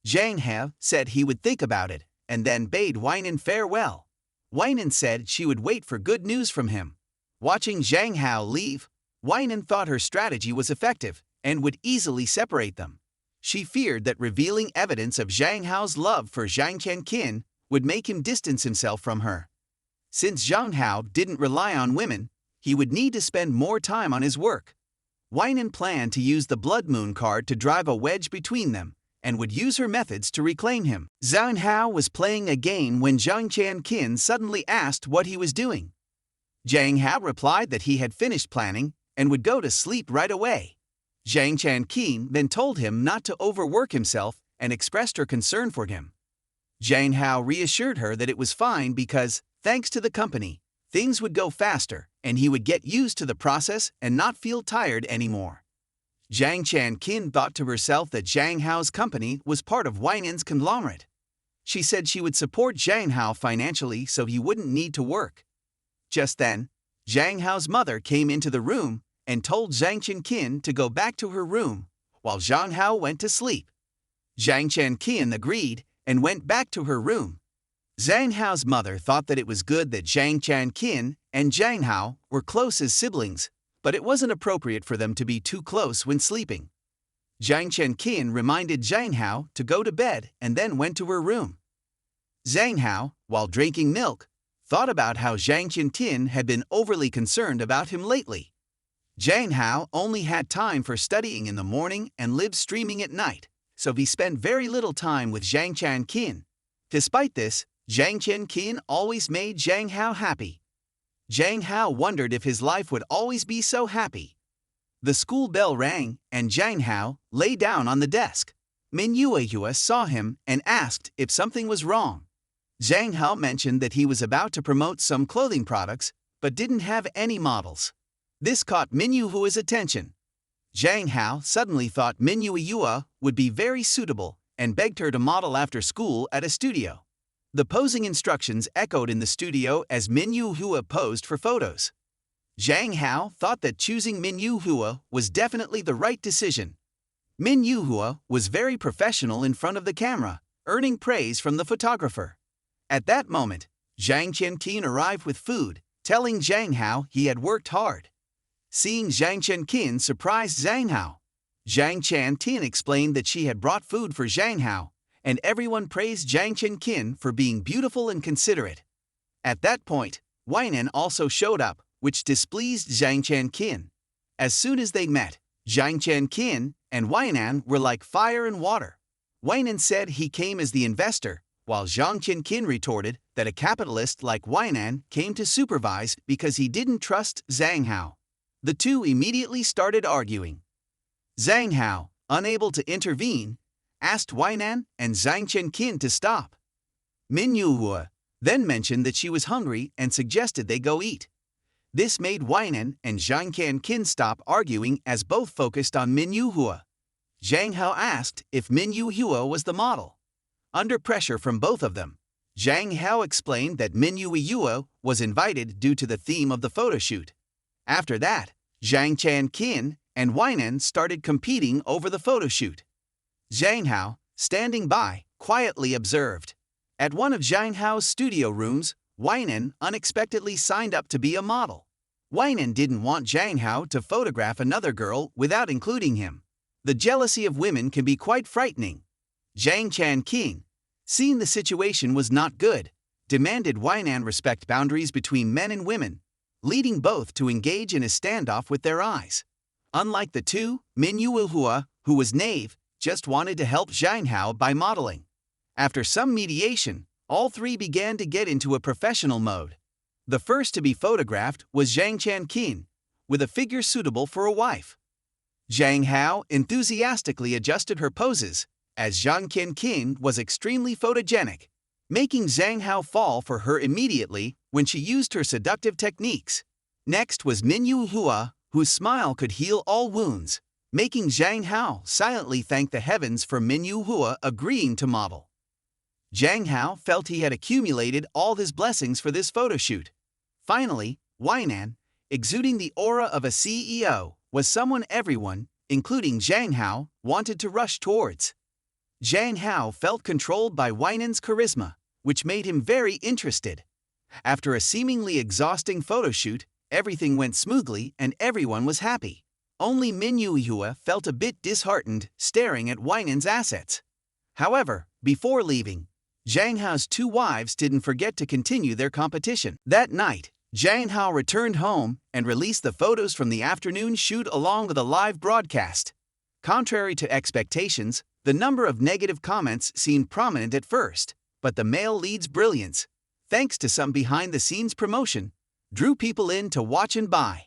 Zhang Hao said he would think about it, and then bade Weinan farewell. Weinan said she would wait for good news from him. Watching Zhang Hao leave, Weinan thought her strategy was effective and would easily separate them. She feared that revealing evidence of Zhang Hao's love for Zhang Qianqin would make him distance himself from her. Since Zhang Hao didn't rely on women, he would need to spend more time on his work. Weinan planned to use the Blood Moon card to drive a wedge between them, and would use her methods to reclaim him. Zhang Hao was playing a game when Zhang Qianqin suddenly asked what he was doing. Zhang Hao replied that he had finished planning and would go to sleep right away. Zhang Qianqin then told him not to overwork himself and expressed her concern for him. Zhang Hao reassured her that it was fine because, thanks to the company, things would go faster and he would get used to the process and not feel tired anymore. Zhang Qianqin thought to herself that Zhang Hao's company was part of Weinan's conglomerate. She said she would support Zhang Hao financially so he wouldn't need to work. Just then, Zhang Hao's mother came into the room and told Zhang Qian to go back to her room, while Zhang Hao went to sleep. Zhang Qian agreed and went back to her room. Zhang Hao's mother thought that it was good that Zhang Qian and Zhang Hao were close as siblings, but it wasn't appropriate for them to be too close when sleeping. Zhang Qian reminded Zhang Hao to go to bed and then went to her room. Zhang Hao, while drinking milk, thought about how Zhang Qian had been overly concerned about him lately. Zhang Hao only had time for studying in the morning and live streaming at night, so he spent very little time with Zhang Qian. Despite this, Zhang Qian always made Zhang Hao happy. Zhang Hao wondered if his life would always be so happy. The school bell rang, and Zhang Hao lay down on the desk. Min Yue saw him and asked if something was wrong. Zhang Hao mentioned that he was about to promote some clothing products, but didn't have any models. This caught Min Yue's attention. Zhang Hao suddenly thought Min Yue would be very suitable and begged her to model after school at a studio. The posing instructions echoed in the studio as Min Yue posed for photos. Zhang Hao thought that choosing Min Yue was definitely the right decision. Min Yue was very professional in front of the camera, earning praise from the photographer. At that moment, Zhang Qian arrived with food, telling Zhang Hao he had worked hard. Seeing Zhang Qian surprised Zhang Hao. Zhang Qian explained that she had brought food for Zhang Hao, and everyone praised Zhang Qian for being beautiful and considerate. At that point, Weinan also showed up, which displeased Zhang Qian. As soon as they met, Zhang Qian and Weinan were like fire and water. Weinan said he came as the investor, while Zhang Qian retorted that a capitalist like Weinan came to supervise because he didn't trust Zhang Hao. The two immediately started arguing. Zhang Hao, unable to intervene, asked Weinan and Zhang Qian to stop. Min Yue then mentioned that she was hungry and suggested they go eat. This made Weinan and Zhang Qian stop arguing as both focused on Min Yue. Zhang Hao asked if Min Yue was the model. Under pressure from both of them, Zhang Hao explained that Min Yue was invited due to the theme of the photo shoot. After that, Zhang Qian and Weinan started competing over the photo shoot. Zhang Hao, standing by, quietly observed. At one of Zhang Hao's studio rooms, Weinan unexpectedly signed up to be a model. Weinan didn't want Zhang Hao to photograph another girl without including him. The jealousy of women can be quite frightening. Zhang Qian, seeing the situation was not good, demanded Weinan respect boundaries between men and women, leading both to engage in a standoff with their eyes. Unlike the two, Min Yue, who was naive, just wanted to help Zhang Hao by modeling. After some mediation, all three began to get into a professional mode. The first to be photographed was Zhang Qian, with a figure suitable for a wife. Zhang Hao enthusiastically adjusted her poses, as Zhang Qian was extremely photogenic, making Zhang Hao fall for her immediately when she used her seductive techniques. Next was Min Yue, whose smile could heal all wounds, making Zhang Hao silently thank the heavens for Min Yue agreeing to model. Zhang Hao felt he had accumulated all his blessings for this photo shoot. Finally, Weinan, exuding the aura of a CEO, was someone everyone, including Zhang Hao, wanted to rush towards. Zhang Hao felt controlled by Weinan's charisma, which made him very interested. After a seemingly exhausting photo shoot, everything went smoothly and everyone was happy. Only Min Yue felt a bit disheartened, staring at Weinan's assets. However, before leaving, Zhang Hao's two wives didn't forget to continue their competition. That night, Zhang Hao returned home and released the photos from the afternoon shoot along with a live broadcast. Contrary to expectations, the number of negative comments seemed prominent at first, but the male lead's brilliance, thanks to some behind-the-scenes promotion, drew people in to watch and buy.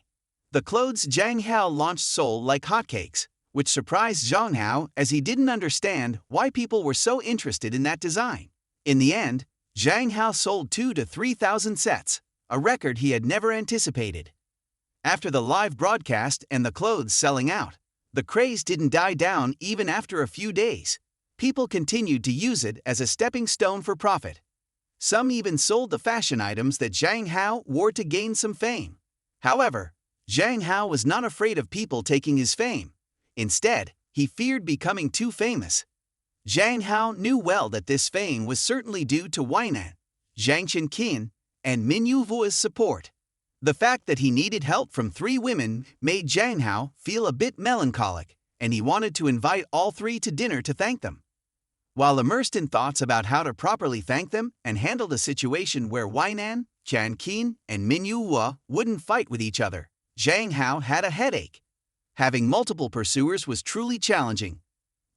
The clothes Zhang Hao launched sold like hotcakes, which surprised Zhang Hao as he didn't understand why people were so interested in that design. In the end, Zhang Hao sold 2,000 to 3,000 sets, a record he had never anticipated. After the live broadcast and the clothes selling out, the craze didn't die down even after a few days. People continued to use it as a stepping stone for profit. Some even sold the fashion items that Zhang Hao wore to gain some fame. However, Zhang Hao was not afraid of people taking his fame. Instead, he feared becoming too famous. Zhang Hao knew well that this fame was certainly due to Weinan, Zhang Qin, and Min Yuhua's support. The fact that he needed help from 3 women made Zhang Hao feel a bit melancholic, and he wanted to invite all 3 to dinner to thank them. While immersed in thoughts about how to properly thank them and handle the situation where Weinan, Zhang Qin, and Min Yuhua wouldn't fight with each other, Zhang Hao had a headache. Having multiple pursuers was truly challenging.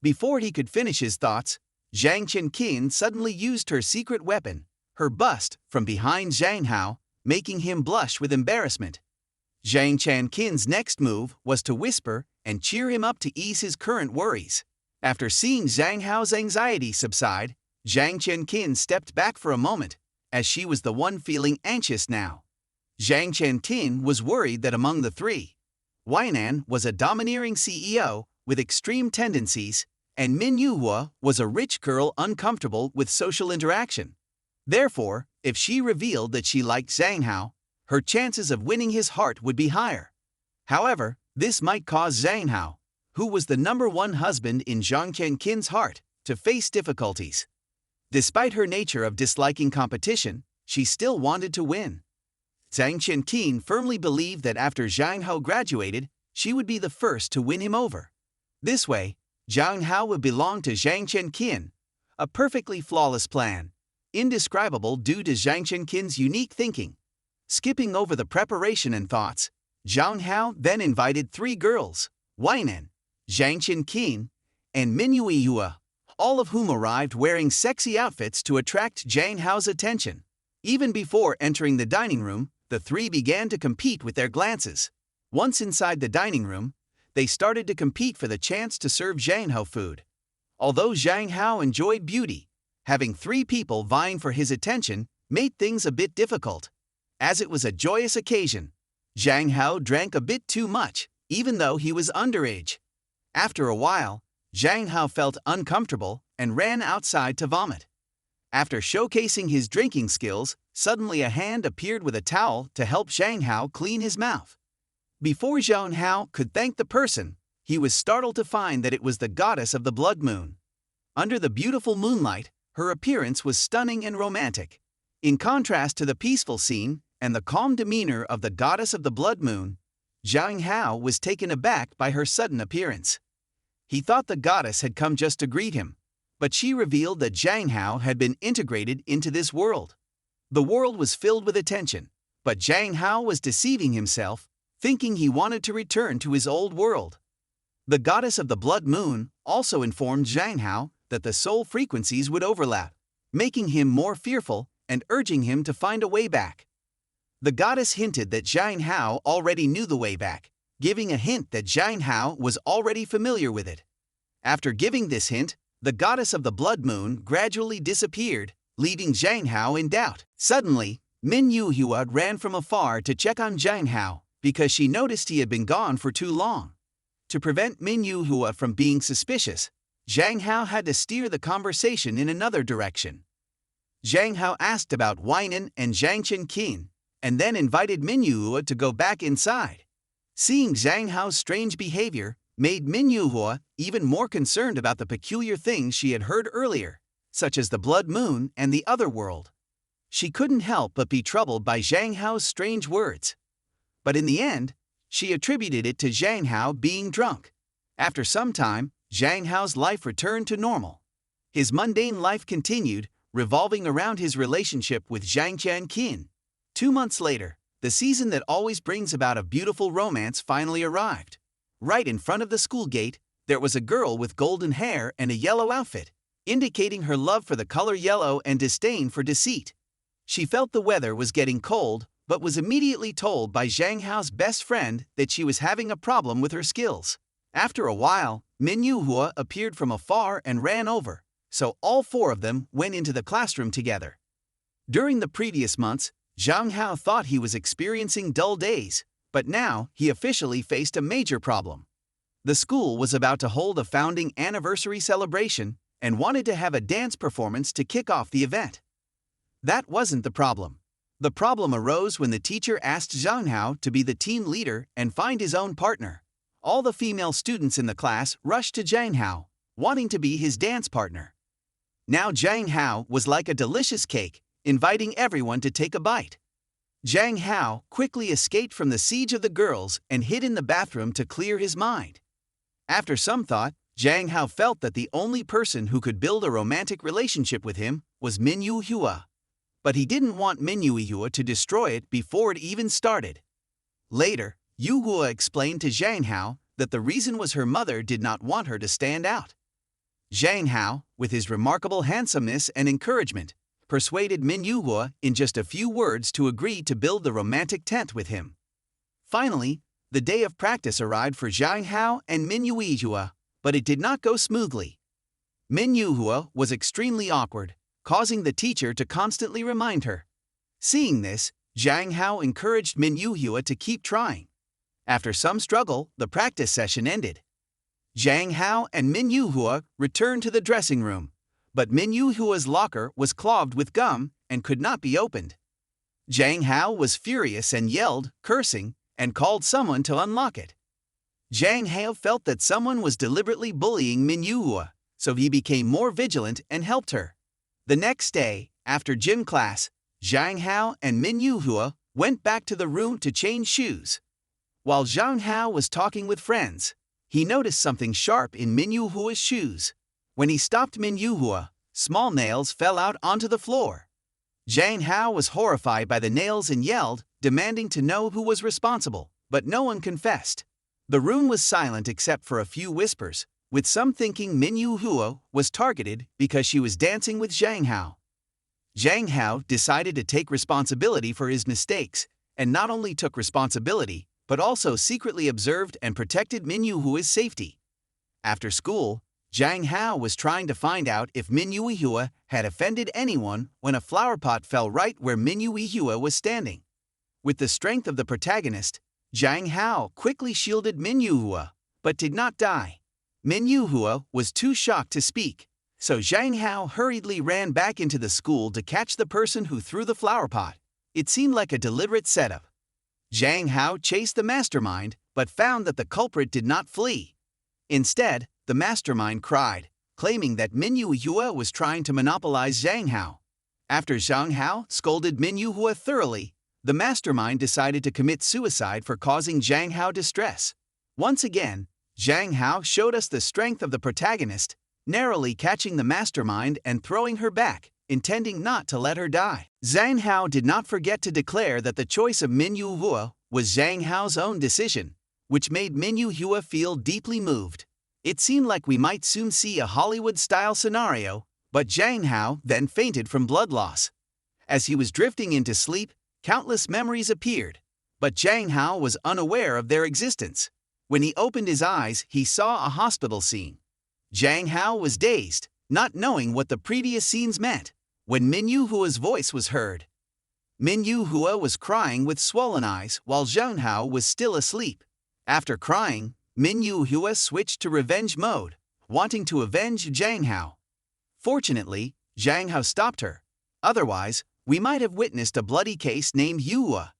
Before he could finish his thoughts, Zhang Qin suddenly used her secret weapon, her bust, from behind Zhang Hao, making him blush with embarrassment. Zhang Qin's next move was to whisper and cheer him up to ease his current worries. After seeing Zhang Hao's anxiety subside, Zhang Qin stepped back for a moment, as she was the one feeling anxious now. Zhang Qin was worried that among the 3, Weinan was a domineering CEO with extreme tendencies, and Min Yuhua was a rich girl uncomfortable with social interaction. Therefore, if she revealed that she liked Zhang Hao, her chances of winning his heart would be higher. However, this might cause Zhang Hao, who was the #1 husband in Zhang Qin's heart, to face difficulties. Despite her nature of disliking competition, she still wanted to win. Zhang Qin firmly believed that after Zhang Hao graduated, she would be the first to win him over. This way, Zhang Hao would belong to Zhang Qin, a perfectly flawless plan, indescribable due to Zhang Qin's unique thinking. Skipping over the preparation and thoughts, Zhang Hao then invited 3 girls, Weinan, Zhang Qin, and Min Yuhua, all of whom arrived wearing sexy outfits to attract Zhang Hao's attention. Even before entering the dining room, the 3 began to compete with their glances. Once inside the dining room, they started to compete for the chance to serve Zhang Hao food. Although Zhang Hao enjoyed beauty, having 3 people vying for his attention made things a bit difficult. As it was a joyous occasion, Zhang Hao drank a bit too much, even though he was underage. After a while, Zhang Hao felt uncomfortable and ran outside to vomit. After showcasing his drinking skills, suddenly a hand appeared with a towel to help Zhang Hao clean his mouth. Before Zhang Hao could thank the person, he was startled to find that it was the goddess of the blood moon. Under the beautiful moonlight, her appearance was stunning and romantic. In contrast to the peaceful scene and the calm demeanor of the goddess of the blood moon, Zhang Hao was taken aback by her sudden appearance. He thought the goddess had come just to greet him, but she revealed that Zhang Hao had been integrated into this world. The world was filled with attention, but Zhang Hao was deceiving himself, thinking he wanted to return to his old world. The goddess of the blood moon also informed Zhang Hao that the soul frequencies would overlap, making him more fearful and urging him to find a way back. The goddess hinted that Zhang Hao already knew the way back, giving a hint that Zhang Hao was already familiar with it. After giving this hint, the goddess of the blood moon gradually disappeared, leaving Zhang Hao in doubt. Suddenly, Min Yuhua ran from afar to check on Zhang Hao, because she noticed he had been gone for too long. To prevent Min Yuhua from being suspicious, Zhang Hao had to steer the conversation in another direction. Zhang Hao asked about Weinan and Zhang Qin, and then invited Min Yuhua to go back inside. Seeing Zhang Hao's strange behavior made Min Yuhua even more concerned about the peculiar things she had heard earlier, such as the blood moon and the other world. She couldn't help but be troubled by Zhang Hao's strange words. But in the end, she attributed it to Zhang Hao being drunk. After some time, Zhang Hao's life returned to normal. His mundane life continued, revolving around his relationship with Zhang Qin. 2 months later, the season that always brings about a beautiful romance finally arrived. Right in front of the school gate, there was a girl with golden hair and a yellow outfit, indicating her love for the color yellow and disdain for deceit. She felt the weather was getting cold, but was immediately told by Zhang Hao's best friend that she was having a problem with her skills. After a while, Min Yuhua appeared from afar and ran over, so all 4 of them went into the classroom together. During the previous months, Zhang Hao thought he was experiencing dull days, but now he officially faced a major problem. The school was about to hold a founding anniversary celebration and wanted to have a dance performance to kick off the event. That wasn't the problem. The problem arose when the teacher asked Zhang Hao to be the team leader and find his own partner. All the female students in the class rushed to Zhang Hao, wanting to be his dance partner. Now Zhang Hao was like a delicious cake, inviting everyone to take a bite. Zhang Hao quickly escaped from the siege of the girls and hid in the bathroom to clear his mind. After some thought, Zhang Hao felt that the only person who could build a romantic relationship with him was Min Yu Hua. But he didn't want Min Yu Hua to destroy it before it even started. Later, Yu Hua explained to Zhang Hao that the reason was her mother did not want her to stand out. Zhang Hao, with his remarkable handsomeness and encouragement, persuaded Min Yu Hua in just a few words to agree to build the romantic tent with him. Finally, the day of practice arrived for Zhang Hao and Min Yu Hua, but it did not go smoothly. Min Yu Hua was extremely awkward, causing the teacher to constantly remind her. Seeing this, Zhang Hao encouraged Min Yu Hua to keep trying. After some struggle, the practice session ended. Zhang Hao and Min Yu Hua returned to the dressing room, but Min Yu Hua's locker was clogged with gum and could not be opened. Zhang Hao was furious and yelled, cursing, and called someone to unlock it. Zhang Hao felt that someone was deliberately bullying Min Yu Hua, so he became more vigilant and helped her. The next day, after gym class, Zhang Hao and Min Yu Hua went back to the room to change shoes. While Zhang Hao was talking with friends, he noticed something sharp in Min Yu Hua's shoes. When he stopped Min Yu Hua, small nails fell out onto the floor. Zhang Hao was horrified by the nails and yelled, demanding to know who was responsible, but no one confessed. The room was silent except for a few whispers, with some thinking Min Yu Hua was targeted because she was dancing with Zhang Hao. Zhang Hao decided to take responsibility for his mistakes, and not only took responsibility, but also secretly observed and protected Min Yu Hua's safety. After school, Zhang Hao was trying to find out if Min Yu Hua had offended anyone when a flower pot fell right where Min Yu Hua was standing. With the strength of the protagonist, Zhang Hao quickly shielded Min Yu Hua, but did not die. Min Yu Hua was too shocked to speak, so Zhang Hao hurriedly ran back into the school to catch the person who threw the flower pot. It seemed like a deliberate setup. Zhang Hao chased the mastermind, but found that the culprit did not flee. Instead, the mastermind cried, claiming that Min Yu Hua was trying to monopolize Zhang Hao. After Zhang Hao scolded Min Yu Hua thoroughly, the mastermind decided to commit suicide for causing Zhang Hao distress. Once again, Zhang Hao showed us the strength of the protagonist, narrowly catching the mastermind and throwing her back, intending not to let her die. Zhang Hao did not forget to declare that the choice of Min Yu Hua was Zhang Hao's own decision, which made Min Yu Hua feel deeply moved. It seemed like we might soon see a Hollywood-style scenario, but Zhang Hao then fainted from blood loss. As he was drifting into sleep, countless memories appeared, but Zhang Hao was unaware of their existence. When he opened his eyes, he saw a hospital scene. Zhang Hao was dazed, not knowing what the previous scenes meant, when Min Yu Hua's voice was heard. Min Yu Hua was crying with swollen eyes while Zhang Hao was still asleep. After crying, Min Yu Hua switched to revenge mode, wanting to avenge Zhang Hao. Fortunately, Zhang Hao stopped her. Otherwise, we might have witnessed a bloody case named Yua.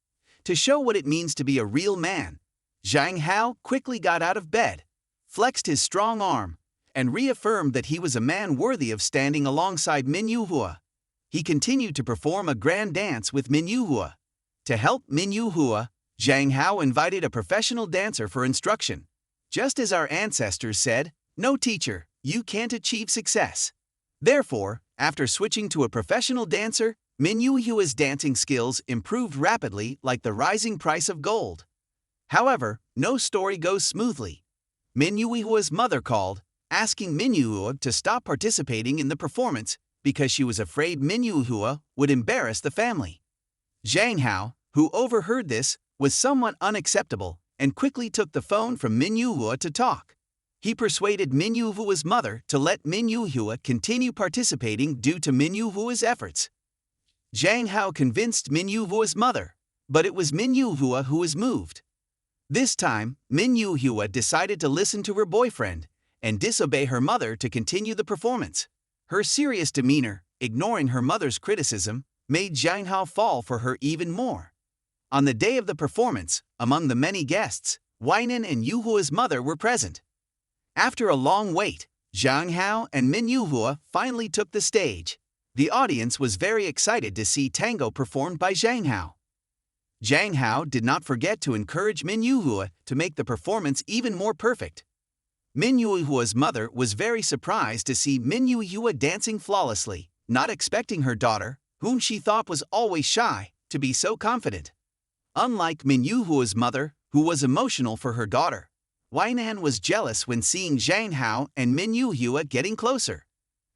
To show what it means to be a real man, Zhang Hao quickly got out of bed, flexed his strong arm, and reaffirmed that he was a man worthy of standing alongside Min Yu Hua. He continued to perform a grand dance with Min Yu Hua. To help Min Yu Hua, Zhang Hao invited a professional dancer for instruction. Just as our ancestors said, "No teacher, you can't achieve success." Therefore, after switching to a professional dancer, Min Yu Hua's dancing skills improved rapidly like the rising price of gold. However, no story goes smoothly. Min Yu Hua's mother called, asking Min Yu Hua to stop participating in the performance because she was afraid Min Yu Hua would embarrass the family. Zhang Hao, who overheard this, was somewhat unacceptable and quickly took the phone from Min Yu Hua to talk. He persuaded Min Yu Hua's mother to let Min Yu Hua continue participating due to Min Yu Hua's efforts. Zhang Hao convinced Min Yu Hua's mother, but it was Min Yu Hua who was moved. This time, Min Yu Hua decided to listen to her boyfriend and disobey her mother to continue the performance. Her serious demeanor, ignoring her mother's criticism, made Zhang Hao fall for her even more. On the day of the performance, among the many guests, Weinan and Yuhua's mother were present. After a long wait, Zhang Hao and Min Yuhua finally took the stage. The audience was very excited to see tango performed by Zhang Hao. Zhang Hao did not forget to encourage Min Yuhua to make the performance even more perfect. Min Yuhua's mother was very surprised to see Min Yuhua dancing flawlessly, not expecting her daughter, whom she thought was always shy, to be so confident. Unlike Min Yuhua's mother, who was emotional for her daughter, Weinan was jealous when seeing Zhang Hao and Min Yuhua getting closer.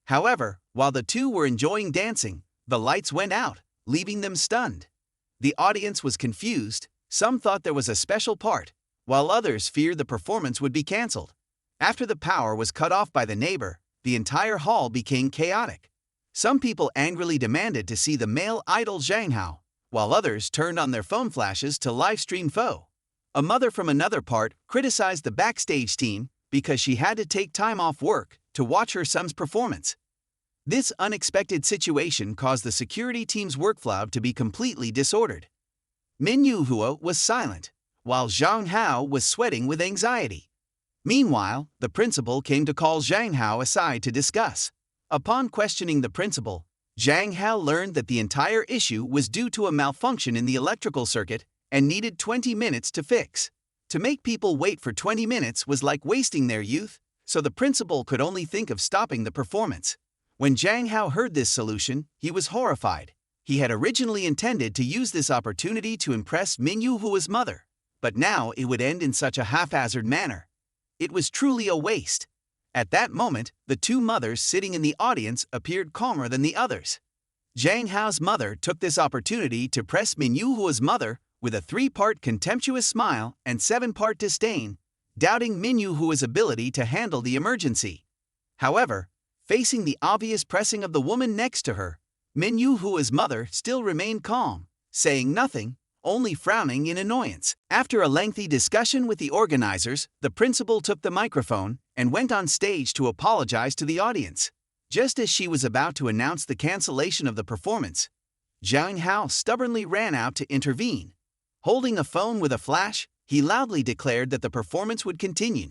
However, while the two were enjoying dancing, the lights went out, leaving them stunned. The audience was confused. Some thought there was a special part, while others feared the performance would be cancelled. After the power was cut off by the neighbor, the entire hall became chaotic. Some people angrily demanded to see the male idol Zhang Hao, while others turned on their phone flashes to live-stream Fo. A mother from another part criticized the backstage team because she had to take time off work to watch her son's performance. This unexpected situation caused the security team's workflow to be completely disordered. Min Yuhua was silent, while Zhang Hao was sweating with anxiety. Meanwhile, the principal came to call Zhang Hao aside to discuss. Upon questioning the principal, Zhang Hao learned that the entire issue was due to a malfunction in the electrical circuit and needed 20 minutes to fix. To make people wait for 20 minutes was like wasting their youth, so the principal could only think of stopping the performance. When Zhang Hao heard this solution, he was horrified. He had originally intended to use this opportunity to impress Min Yuhua's mother, but now it would end in such a haphazard manner. It was truly a waste. At that moment, the two mothers sitting in the audience appeared calmer than the others. Zhang Hao's mother took this opportunity to press Min Yuhua's mother with a 3-part contemptuous smile and 7-part disdain, doubting Min Yuhua's ability to handle the emergency. However, facing the obvious pressing of the woman next to her, Min Yuhua's mother still remained calm, saying nothing, only frowning in annoyance. After a lengthy discussion with the organizers, the principal took the microphone and went on stage to apologize to the audience. Just as she was about to announce the cancellation of the performance, Zhang Hao stubbornly ran out to intervene. Holding a phone with a flash, he loudly declared that the performance would continue.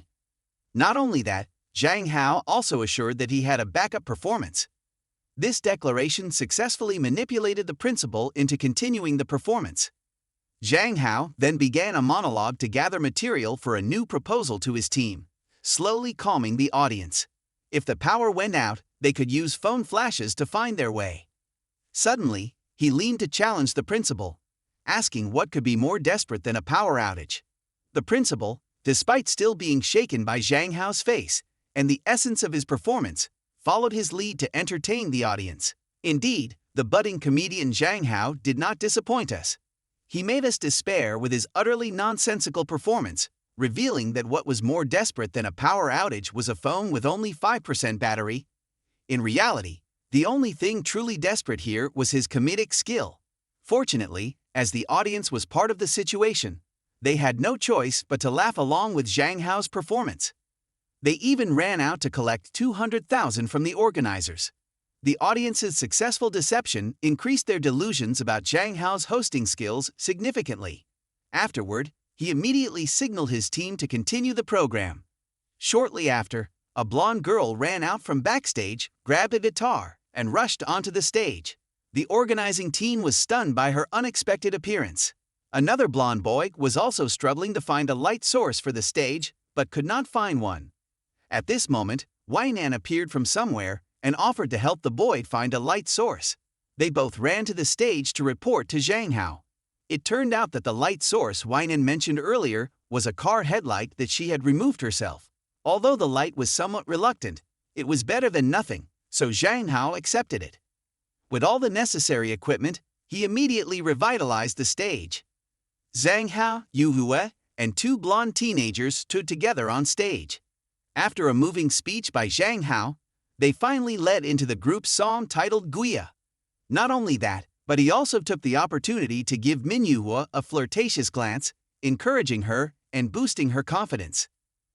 Not only that, Zhang Hao also assured that he had a backup performance. This declaration successfully manipulated the principal into continuing the performance. Zhang Hao then began a monologue to gather material for a new proposal to his team, slowly calming the audience. If the power went out, they could use phone flashes to find their way. Suddenly, he leaned to challenge the principal, asking what could be more desperate than a power outage. The principal, despite still being shaken by Zhang Hao's face and the essence of his performance, followed his lead to entertain the audience. Indeed, the budding comedian Zhang Hao did not disappoint us. He made us despair with his utterly nonsensical performance, revealing that what was more desperate than a power outage was a phone with only 5% battery. In reality, the only thing truly desperate here was his comedic skill. Fortunately, as the audience was part of the situation, they had no choice but to laugh along with Zhang Hao's performance. They even ran out to collect 200,000 from the organizers. The audience's successful deception increased their delusions about Zhang Hao's hosting skills significantly. Afterward, he immediately signaled his team to continue the program. Shortly after, a blonde girl ran out from backstage, grabbed a guitar, and rushed onto the stage. The organizing team was stunned by her unexpected appearance. Another blonde boy was also struggling to find a light source for the stage, but could not find one. At this moment, Weinan appeared from somewhere and offered to help the boy find a light source. They both ran to the stage to report to Zhang Hao. It turned out that the light source Weinan mentioned earlier was a car headlight that she had removed herself. Although the light was somewhat reluctant, it was better than nothing, so Zhang Hao accepted it. With all the necessary equipment, he immediately revitalized the stage. Zhang Hao, Yuhua, and 2 blonde teenagers stood together on stage. After a moving speech by Zhang Hao, they finally led into the group's song titled Guia. Not only that, but he also took the opportunity to give Min Yuhua a flirtatious glance, encouraging her and boosting her confidence.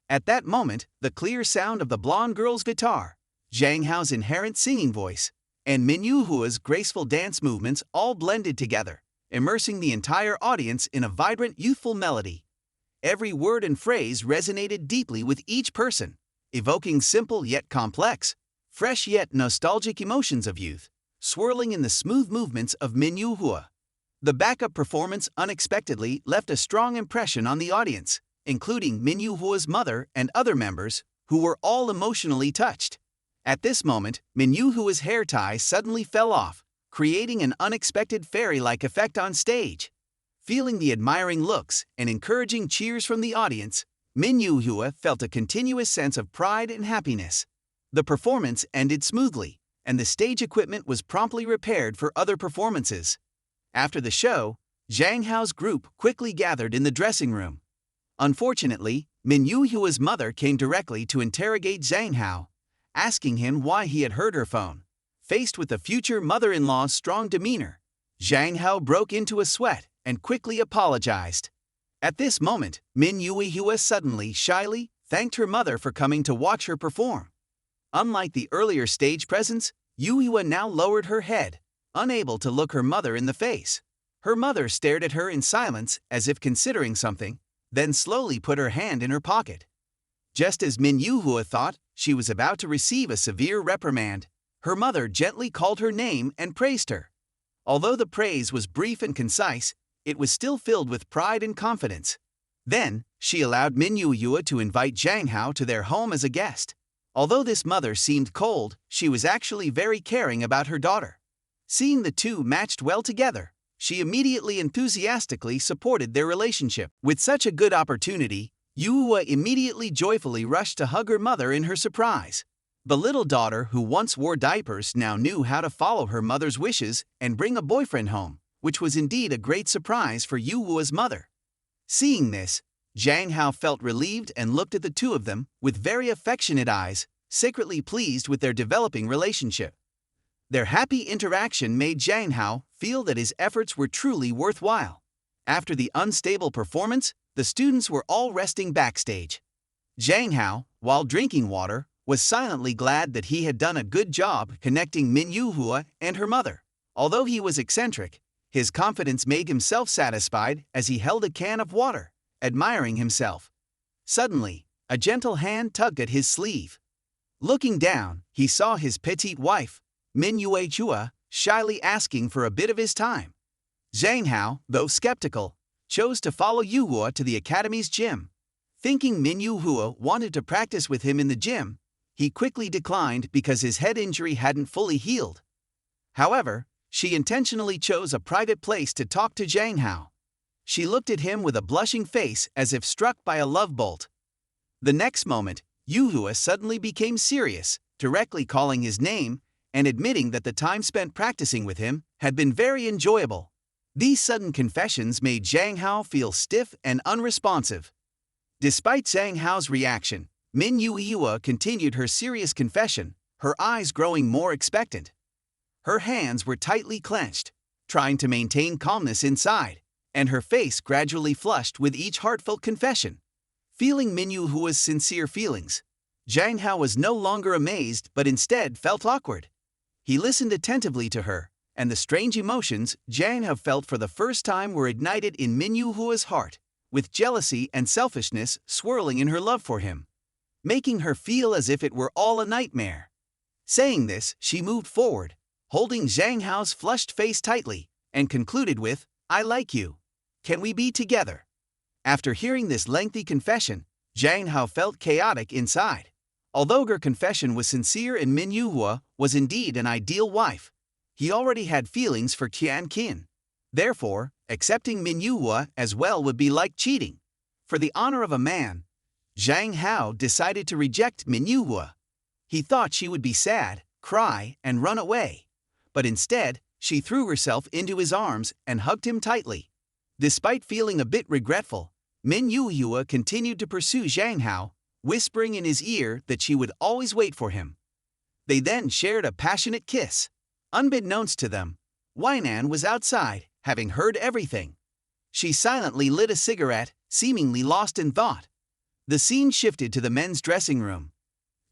At that moment, the clear sound of the blonde girl's guitar, Zhang Hao's inherent singing voice, and Min Yu-hua's graceful dance movements all blended together, immersing the entire audience in a vibrant, youthful melody. Every word and phrase resonated deeply with each person, evoking simple yet complex, fresh yet nostalgic emotions of youth, swirling in the smooth movements of Min Yu-hua. The backup performance unexpectedly left a strong impression on the audience, including Min Yu-hua's mother and other members, who were all emotionally touched. At this moment, Min Yu-hua's hair tie suddenly fell off, creating an unexpected fairy-like effect on stage. Feeling the admiring looks and encouraging cheers from the audience, Min Yu-hua felt a continuous sense of pride and happiness. The performance ended smoothly, and the stage equipment was promptly repaired for other performances. After the show, Zhang Hao's group quickly gathered in the dressing room. Unfortunately, Min Yu-hua's mother came directly to interrogate Zhang Hao, asking him why he had heard her phone. Faced with the future mother-in-law's strong demeanor, Zhang Hao broke into a sweat and quickly apologized. At this moment, Min Yu-hua suddenly, shyly, thanked her mother for coming to watch her perform. Unlike the earlier stage presence, Yu-hua now lowered her head, unable to look her mother in the face. Her mother stared at her in silence as if considering something, then slowly put her hand in her pocket. Just as Min Yu-hua thought she was about to receive a severe reprimand, her mother gently called her name and praised her. Although the praise was brief and concise, it was still filled with pride and confidence. Then, she allowed Min Yu-hua to invite Zhang Hao to their home as a guest. Although this mother seemed cold, she was actually very caring about her daughter. Seeing the two matched well together, she immediately enthusiastically supported their relationship. With such a good opportunity, Yu-hua immediately joyfully rushed to hug her mother in her surprise. The little daughter who once wore diapers now knew how to follow her mother's wishes and bring a boyfriend home, which was indeed a great surprise for Yu-hua's mother. Seeing this, Zhang Hao felt relieved and looked at the two of them with very affectionate eyes, secretly pleased with their developing relationship. Their happy interaction made Zhang Hao feel that his efforts were truly worthwhile. After the unstable performance, the students were all resting backstage. Zhang Hao, while drinking water, was silently glad that he had done a good job connecting Min Yu-hua and her mother. Although he was eccentric, his confidence made him self-satisfied as he held a can of water, admiring himself. Suddenly, a gentle hand tugged at his sleeve. Looking down, he saw his petite wife, Min Yu-hua, shyly asking for a bit of his time. Zhang Hao, though skeptical, chose to follow Yu-hua to the academy's gym. Thinking Min Yu-hua wanted to practice with him in the gym, he quickly declined because his head injury hadn't fully healed. However, she intentionally chose a private place to talk to Zhang Hao. She looked at him with a blushing face as if struck by a love bolt. The next moment, Yu-hua suddenly became serious, directly calling his name and admitting that the time spent practicing with him had been very enjoyable. These sudden confessions made Zhang Hao feel stiff and unresponsive. Despite Zhang Hao's reaction, Min Yu-hua continued her serious confession, her eyes growing more expectant. Her hands were tightly clenched, trying to maintain calmness inside, and her face gradually flushed with each heartfelt confession. Feeling Min Yu-hua's sincere feelings, Zhang Hao was no longer amazed but instead felt awkward. He listened attentively to her, and the strange emotions Zhang Hao felt for the first time were ignited in Min Yu-hua's heart, with jealousy and selfishness swirling in her love for him, making her feel as if it were all a nightmare. Saying this, she moved forward, holding Zhang Hao's flushed face tightly, and concluded with, "I like you. Can we be together?" After hearing this lengthy confession, Zhang Hao felt chaotic inside. Although her confession was sincere and Min Yu-hua was indeed an ideal wife, he already had feelings for Qian Qin. Therefore, accepting Min Yu-hua as well would be like cheating. For the honor of a man, Zhang Hao decided to reject Min Yu-hua. He thought she would be sad, cry, and run away. But instead, she threw herself into his arms and hugged him tightly. Despite feeling a bit regretful, Min Yu-hua continued to pursue Zhang Hao, whispering in his ear that she would always wait for him. They then shared a passionate kiss. Unbeknownst to them, Weinan was outside, having heard everything. She silently lit a cigarette, seemingly lost in thought. The scene shifted to the men's dressing room.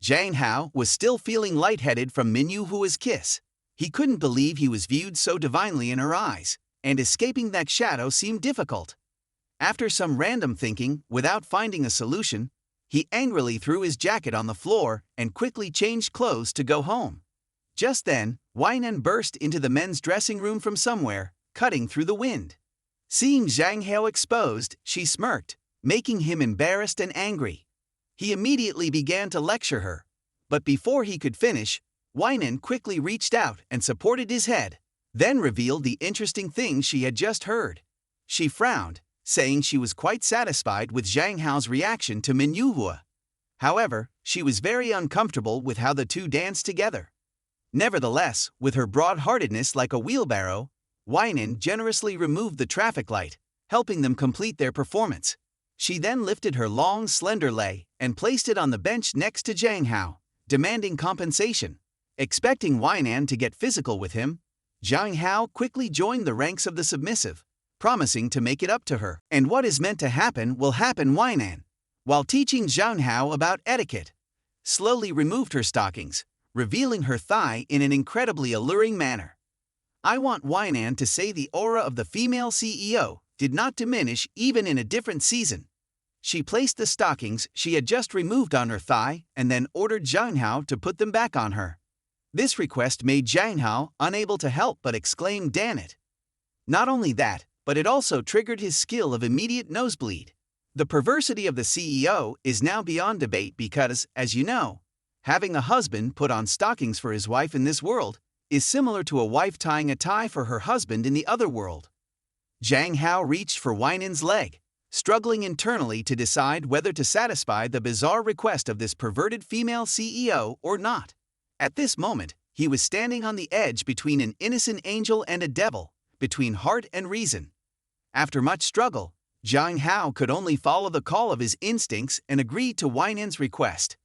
Zhang Hao was still feeling lightheaded from Min Yu-hua's kiss. He couldn't believe he was viewed so divinely in her eyes, and escaping that shadow seemed difficult. After some random thinking, without finding a solution, he angrily threw his jacket on the floor and quickly changed clothes to go home. Just then, Weinan burst into the men's dressing room from somewhere, cutting through the wind. Seeing Zhang Hao exposed, she smirked, making him embarrassed and angry. He immediately began to lecture her, but before he could finish, Weinan quickly reached out and supported his head, then revealed the interesting things she had just heard. She frowned, saying she was quite satisfied with Zhang Hao's reaction to Manhwa. However, she was very uncomfortable with how the two danced together. Nevertheless, with her broad-heartedness like a wheelbarrow, Weinan generously removed the traffic light, helping them complete their performance. She then lifted her long, slender leg and placed it on the bench next to Zhang Hao, demanding compensation. Expecting Weinan to get physical with him, Zhang Hao quickly joined the ranks of the submissive, promising to make it up to her. And what is meant to happen will happen. Weinan, while teaching Zhang Hao about etiquette, slowly removed her stockings, revealing her thigh in an incredibly alluring manner. I want Weinan to say the aura of the female CEO did not diminish even in a different season. She placed the stockings she had just removed on her thigh and then ordered Zhang Hao to put them back on her. This request made Zhang Hao unable to help but exclaim, "Damn it!" Not only that, but it also triggered his skill of immediate nosebleed. The perversity of the CEO is now beyond debate because, as you know, having a husband put on stockings for his wife in this world is similar to a wife tying a tie for her husband in the other world. Zhang Hao reached for Weinan's leg, struggling internally to decide whether to satisfy the bizarre request of this perverted female CEO or not. At this moment, he was standing on the edge between an innocent angel and a devil, between heart and reason. After much struggle, Zhang Hao could only follow the call of his instincts and agree to Weinan's request.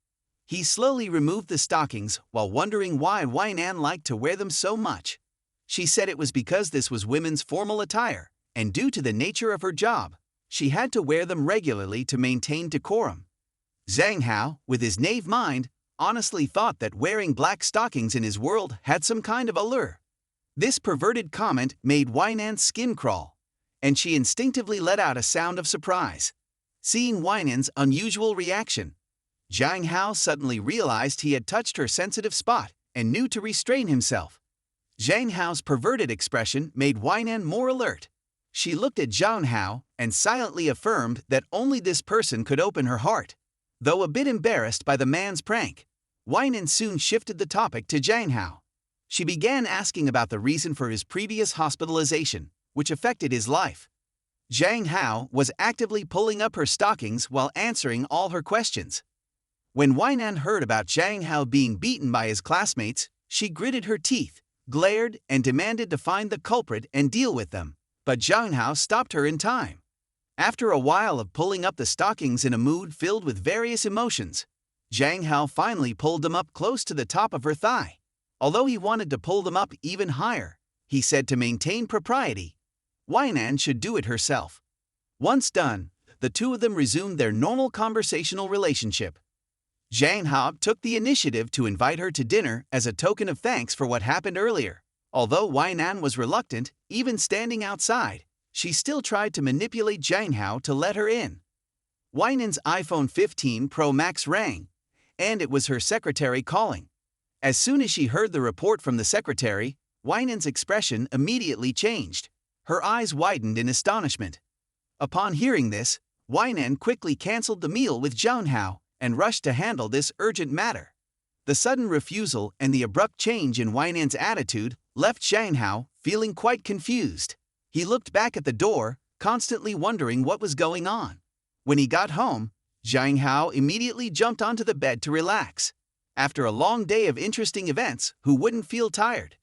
He slowly removed the stockings while wondering why Weinan liked to wear them so much. She said it was because this was women's formal attire, and due to the nature of her job, she had to wear them regularly to maintain decorum. Zhang Hao, with his naive mind, honestly thought that wearing black stockings in his world had some kind of allure. This perverted comment made Weinan's skin crawl, and she instinctively let out a sound of surprise. Seeing Weinan's unusual reaction, Zhang Hao suddenly realized he had touched her sensitive spot and knew to restrain himself. Zhang Hao's perverted expression made Weinan more alert. She looked at Zhang Hao and silently affirmed that only this person could open her heart. Though a bit embarrassed by the man's prank, Weinan soon shifted the topic to Zhang Hao. She began asking about the reason for his previous hospitalization, which affected his life. Zhang Hao was actively pulling up her stockings while answering all her questions. When Weinan heard about Zhang Hao being beaten by his classmates, she gritted her teeth, glared, and demanded to find the culprit and deal with them. But Zhang Hao stopped her in time. After a while of pulling up the stockings in a mood filled with various emotions, Zhang Hao finally pulled them up close to the top of her thigh. Although he wanted to pull them up even higher, he said to maintain propriety, Weinan should do it herself. Once done, the two of them resumed their normal conversational relationship. Zhang Hao took the initiative to invite her to dinner as a token of thanks for what happened earlier. Although Weinan was reluctant, even standing outside, she still tried to manipulate Zhang Hao to let her in. Weinan's iPhone 15 Pro Max rang, and it was her secretary calling. As soon as she heard the report from the secretary, Weinan's expression immediately changed. Her eyes widened in astonishment. Upon hearing this, Weinan quickly canceled the meal with Zhang Hao and rushed to handle this urgent matter. The sudden refusal and the abrupt change in Weinan's attitude left Zhang Hao feeling quite confused. He looked back at the door, constantly wondering what was going on. When he got home, Zhang Hao immediately jumped onto the bed to relax. After a long day of interesting events, who wouldn't feel tired?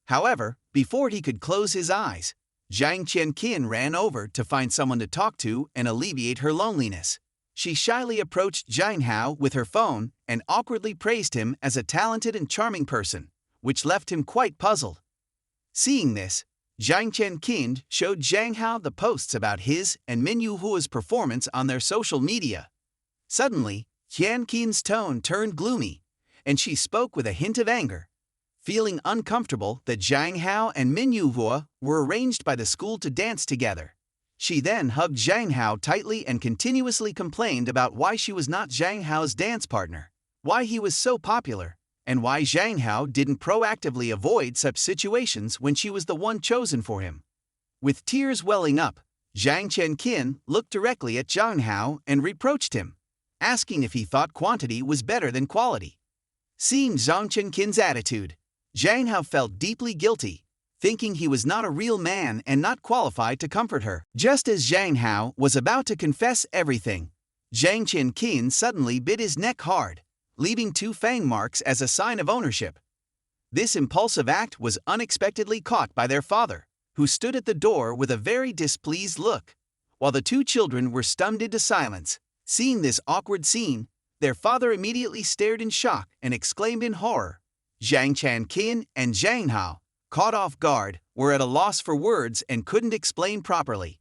However, before he could close his eyes, Zhang Qianqian ran over to find someone to talk to and alleviate her loneliness. She shyly approached Zhang Hao with her phone and awkwardly praised him as a talented and charming person, which left him quite puzzled. Seeing this, Zhang Qianqian showed Zhang Hao the posts about his and Minyu performance on their social media. Suddenly, Qianqian's tone turned gloomy, and she spoke with a hint of anger. feeling uncomfortable that Zhang Hao and Manhwa were arranged by the school to dance together. She then hugged Zhang Hao tightly and continuously complained about why she was not Zhang Hao's dance partner, why he was so popular, and why Zhang Hao didn't proactively avoid such situations when she was the one chosen for him. With tears welling up, Zhang Chenqin looked directly at Zhang Hao and reproached him, asking if he thought quantity was better than quality. Seeing Zhang Chenqin's attitude, Zhang Hao felt deeply guilty, thinking he was not a real man and not qualified to comfort her. Just as Zhang Hao was about to confess everything, Zhang Chenqin suddenly bit his neck hard, leaving 2 fang marks as a sign of ownership. This impulsive act was unexpectedly caught by their father, who stood at the door with a very displeased look. While the 2 children were stunned into silence, seeing this awkward scene, their father immediately stared in shock and exclaimed in horror. Zhang Chenqin and Zhang Hao, caught off guard, were at a loss for words and couldn't explain properly.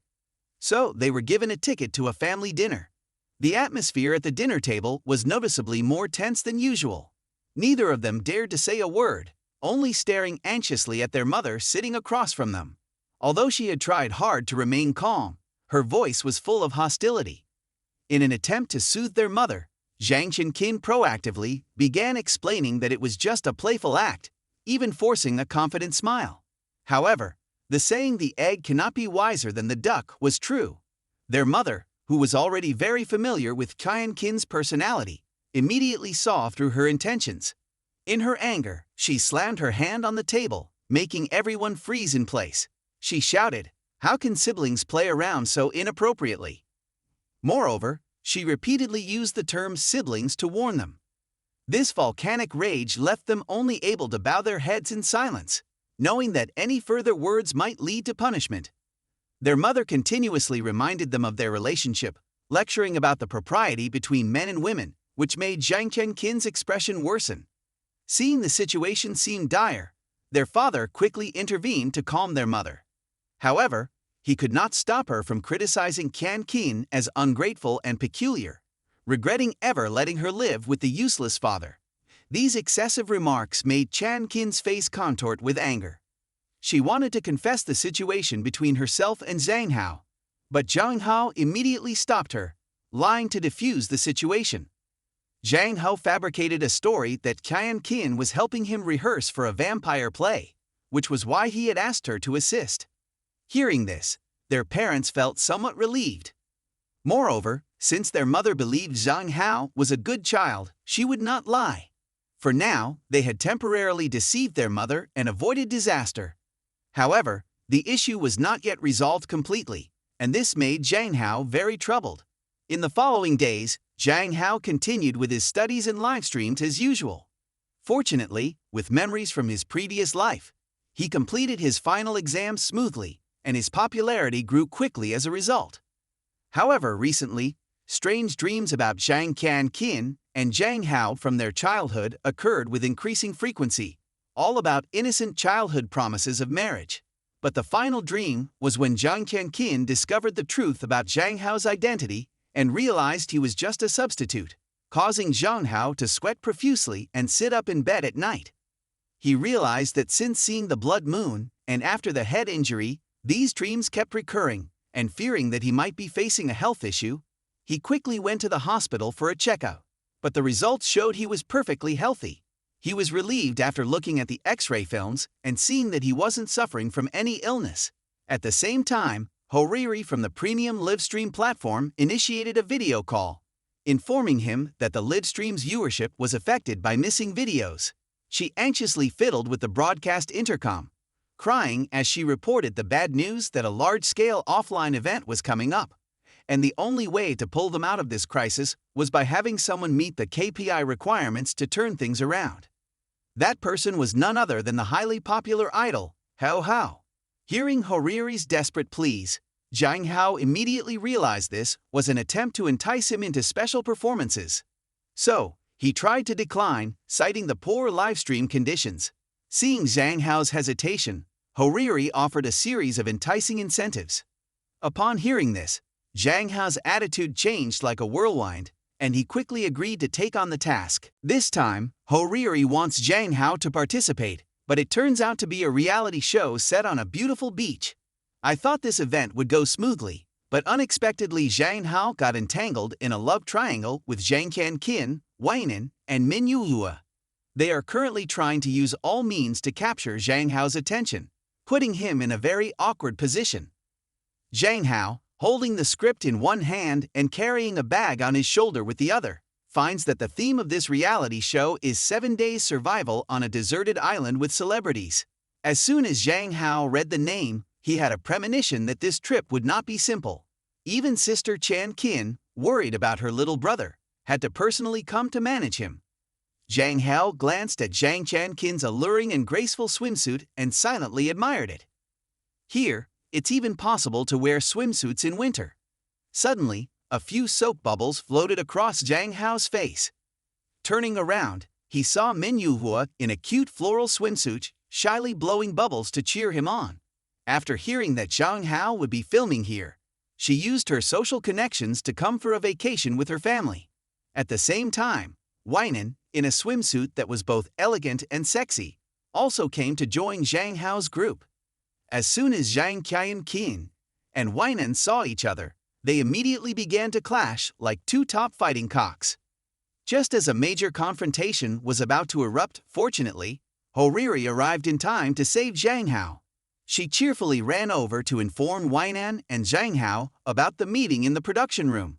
So they were given a ticket to a family dinner. The atmosphere at the dinner table was noticeably more tense than usual. Neither of them dared to say a word, only staring anxiously at their mother sitting across from them. Although she had tried hard to remain calm, her voice was full of hostility. In an attempt to soothe their mother, Zhang Chenqin proactively began explaining that it was just a playful act, even forcing a confident smile. However, the saying "the egg cannot be wiser than the duck" was true. Their mother, who was already very familiar with Chenqin's personality, immediately saw through her intentions. In her anger, she slammed her hand on the table, making everyone freeze in place. She shouted, "How can siblings play around so inappropriately?" Moreover, she repeatedly used the term siblings to warn them. This volcanic rage left them only able to bow their heads in silence, knowing that any further words might lead to punishment. Their mother continuously reminded them of their relationship, lecturing about the propriety between men and women, which made Zhang Chenqin's expression worsen. Seeing the situation seem dire, their father quickly intervened to calm their mother. However, he could not stop her from criticizing Chenqin as ungrateful and peculiar, regretting ever letting her live with the useless father. These excessive remarks made Chenqin's face contort with anger. She wanted to confess the situation between herself and Zhang Hao, but Zhang Hao immediately stopped her, lying to defuse the situation. Zhang Hao fabricated a story that Chenqin was helping him rehearse for a vampire play, which was why he had asked her to assist. Hearing this, their parents felt somewhat relieved. Moreover, since their mother believed Zhang Hao was a good child, she would not lie. For now, they had temporarily deceived their mother and avoided disaster. However, the issue was not yet resolved completely, and this made Zhang Hao very troubled. In the following days, Zhang Hao continued with his studies and live streams as usual. Fortunately, with memories from his previous life, he completed his final exams smoothly, and his popularity grew quickly as a result. However, recently, strange dreams about Zhang Chenqin and Zhang Hao from their childhood occurred with increasing frequency, all about innocent childhood promises of marriage. But the final dream was when Zhang Chenqin discovered the truth about Zhang Hao's identity and realized he was just a substitute, causing Zhang Hao to sweat profusely and sit up in bed at night. He realized that since seeing the blood moon and after the head injury, these dreams kept recurring, and fearing that he might be facing a health issue, he quickly went to the hospital for a checkup. But the results showed he was perfectly healthy. He was relieved after looking at the X-ray films and seeing that he wasn't suffering from any illness. At the same time, Horiri from the premium livestream platform initiated a video call, informing him that the livestream's viewership was affected by missing videos. She anxiously fiddled with the broadcast intercom, crying as she reported the bad news that a large-scale offline event was coming up, and the only way to pull them out of this crisis was by having someone meet the KPI requirements to turn things around. That person was none other than the highly popular idol, Zhang Hao. Hearing Horiri's desperate pleas, Zhang Hao immediately realized this was an attempt to entice him into special performances. So, he tried to decline, citing the poor livestream conditions. Seeing Zhang Hao's hesitation, Horiri offered a series of enticing incentives. Upon hearing this, Zhang Hao's attitude changed like a whirlwind, and he quickly agreed to take on the task. This time, Horiri wants Zhang Hao to participate, but it turns out to be a reality show set on a beautiful beach. I thought this event would go smoothly, but unexpectedly Zhang Hao got entangled in a love triangle with Zhang Qian, Weinan, and Min Yuhua. They are currently trying to use all means to capture Zhang Hao's attention, putting him in a very awkward position. Zhang Hao, holding the script in one hand and carrying a bag on his shoulder with the other, finds that the theme of this reality show is 7 days survival on a deserted island with celebrities. As soon as Zhang Hao read the name, he had a premonition that this trip would not be simple. Even Sister Chan Qin, worried about her little brother, had to personally come to manage him. Zhang Hao glanced at Zhang Chan Qin's alluring and graceful swimsuit and silently admired it. Here, it's even possible to wear swimsuits in winter. Suddenly, a few soap bubbles floated across Zhang Hao's face. Turning around, he saw Min Yuhua in a cute floral swimsuit, shyly blowing bubbles to cheer him on. After hearing that Zhang Hao would be filming here, she used her social connections to come for a vacation with her family. At the same time, Weinan, in a swimsuit that was both elegant and sexy, also came to join Zhang Hao's group. As soon as Zhang Qian and Weinan saw each other, they immediately began to clash like two top fighting cocks. Just as a major confrontation was about to erupt, fortunately, Horiri arrived in time to save Zhang Hao. She cheerfully ran over to inform Weinan and Zhang Hao about the meeting in the production room.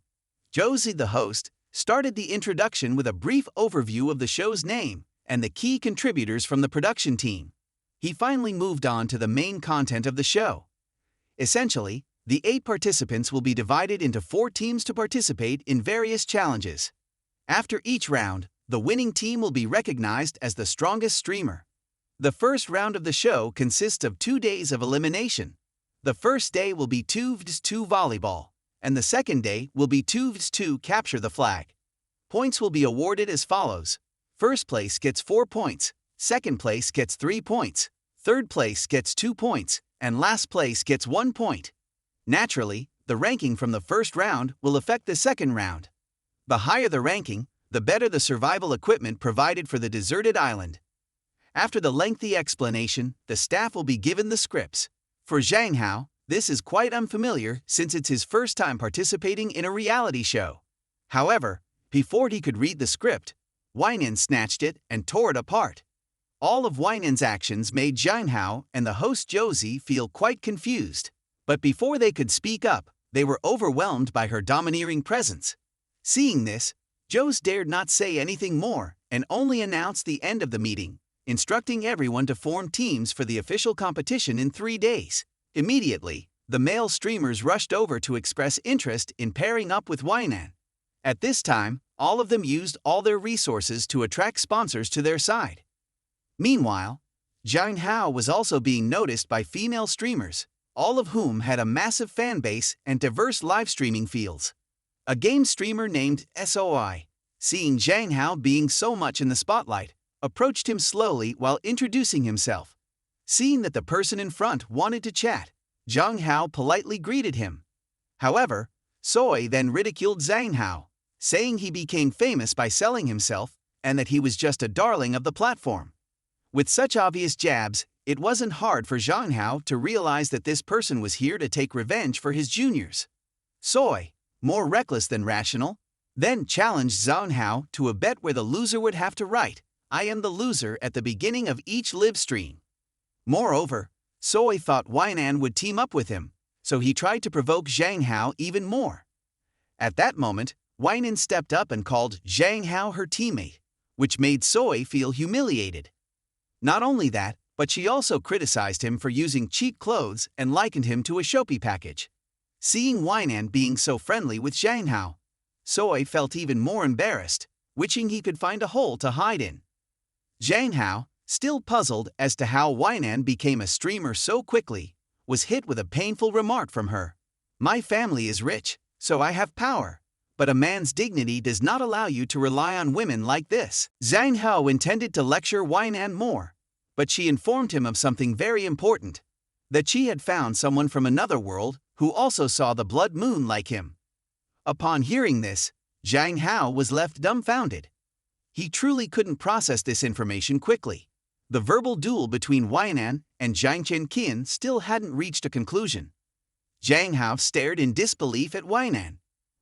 Josie, the host, started the introduction with a brief overview of the show's name and the key contributors from the production team. He finally moved on to the main content of the show. Essentially, the 8 participants will be divided into 4 teams to participate in various challenges. After each round, the winning team will be recognized as the strongest streamer. The first round of the show consists of 2 days of elimination. The first day will be 2v2 volleyball, and the second day will be 2v2 capture the flag. Points will be awarded as follows. First place gets 4 points, second place gets 3 points, third place gets 2 points, and last place gets 1 point. Naturally, the ranking from the first round will affect the second round. The higher the ranking, the better the survival equipment provided for the deserted island. After the lengthy explanation, the staff will be given the scripts. For Zhang Hao, this is quite unfamiliar since it's his first time participating in a reality show. However, before he could read the script, Weinan snatched it and tore it apart. All of Weinan's actions made Zhang Hao and the host Josie feel quite confused. But before they could speak up, they were overwhelmed by her domineering presence. Seeing this, Josie dared not say anything more and only announced the end of the meeting, instructing everyone to form teams for the official competition in 3 days. Immediately, the male streamers rushed over to express interest in pairing up with Weinan. At this time, all of them used all their resources to attract sponsors to their side. Meanwhile, Zhang Hao was also being noticed by female streamers, all of whom had a massive fan base and diverse live streaming fields. A game streamer named SOI, seeing Zhang Hao being so much in the spotlight, approached him slowly while introducing himself. Seeing that the person in front wanted to chat, Zhang Hao politely greeted him. However, Soi then ridiculed Zhang Hao, saying he became famous by selling himself and that he was just a darling of the platform. With such obvious jabs, it wasn't hard for Zhang Hao to realize that this person was here to take revenge for his juniors. Soi, more reckless than rational, then challenged Zhang Hao to a bet where the loser would have to write, "I am the loser" at the beginning of each live stream. Moreover, Soi thought Weinan would team up with him, so he tried to provoke Zhang Hao even more. At that moment, Weinan stepped up and called Zhang Hao her teammate, which made Soi feel humiliated. Not only that, but she also criticized him for using cheap clothes and likened him to a Shopee package. Seeing Weinan being so friendly with Zhang Hao, Soi felt even more embarrassed, wishing he could find a hole to hide in. Zhang Hao, still puzzled as to how Weinan became a streamer so quickly, was hit with a painful remark from her. "My family is rich, so I have power. But a man's dignity does not allow you to rely on women like this." Zhang Hao intended to lecture Weinan more, but she informed him of something very important, that she had found someone from another world who also saw the blood moon like him. Upon hearing this, Zhang Hao was left dumbfounded. He truly couldn't process this information quickly. The verbal duel between Weinan and Zhang Qian still hadn't reached a conclusion. Zhang Hao stared in disbelief at Weinan.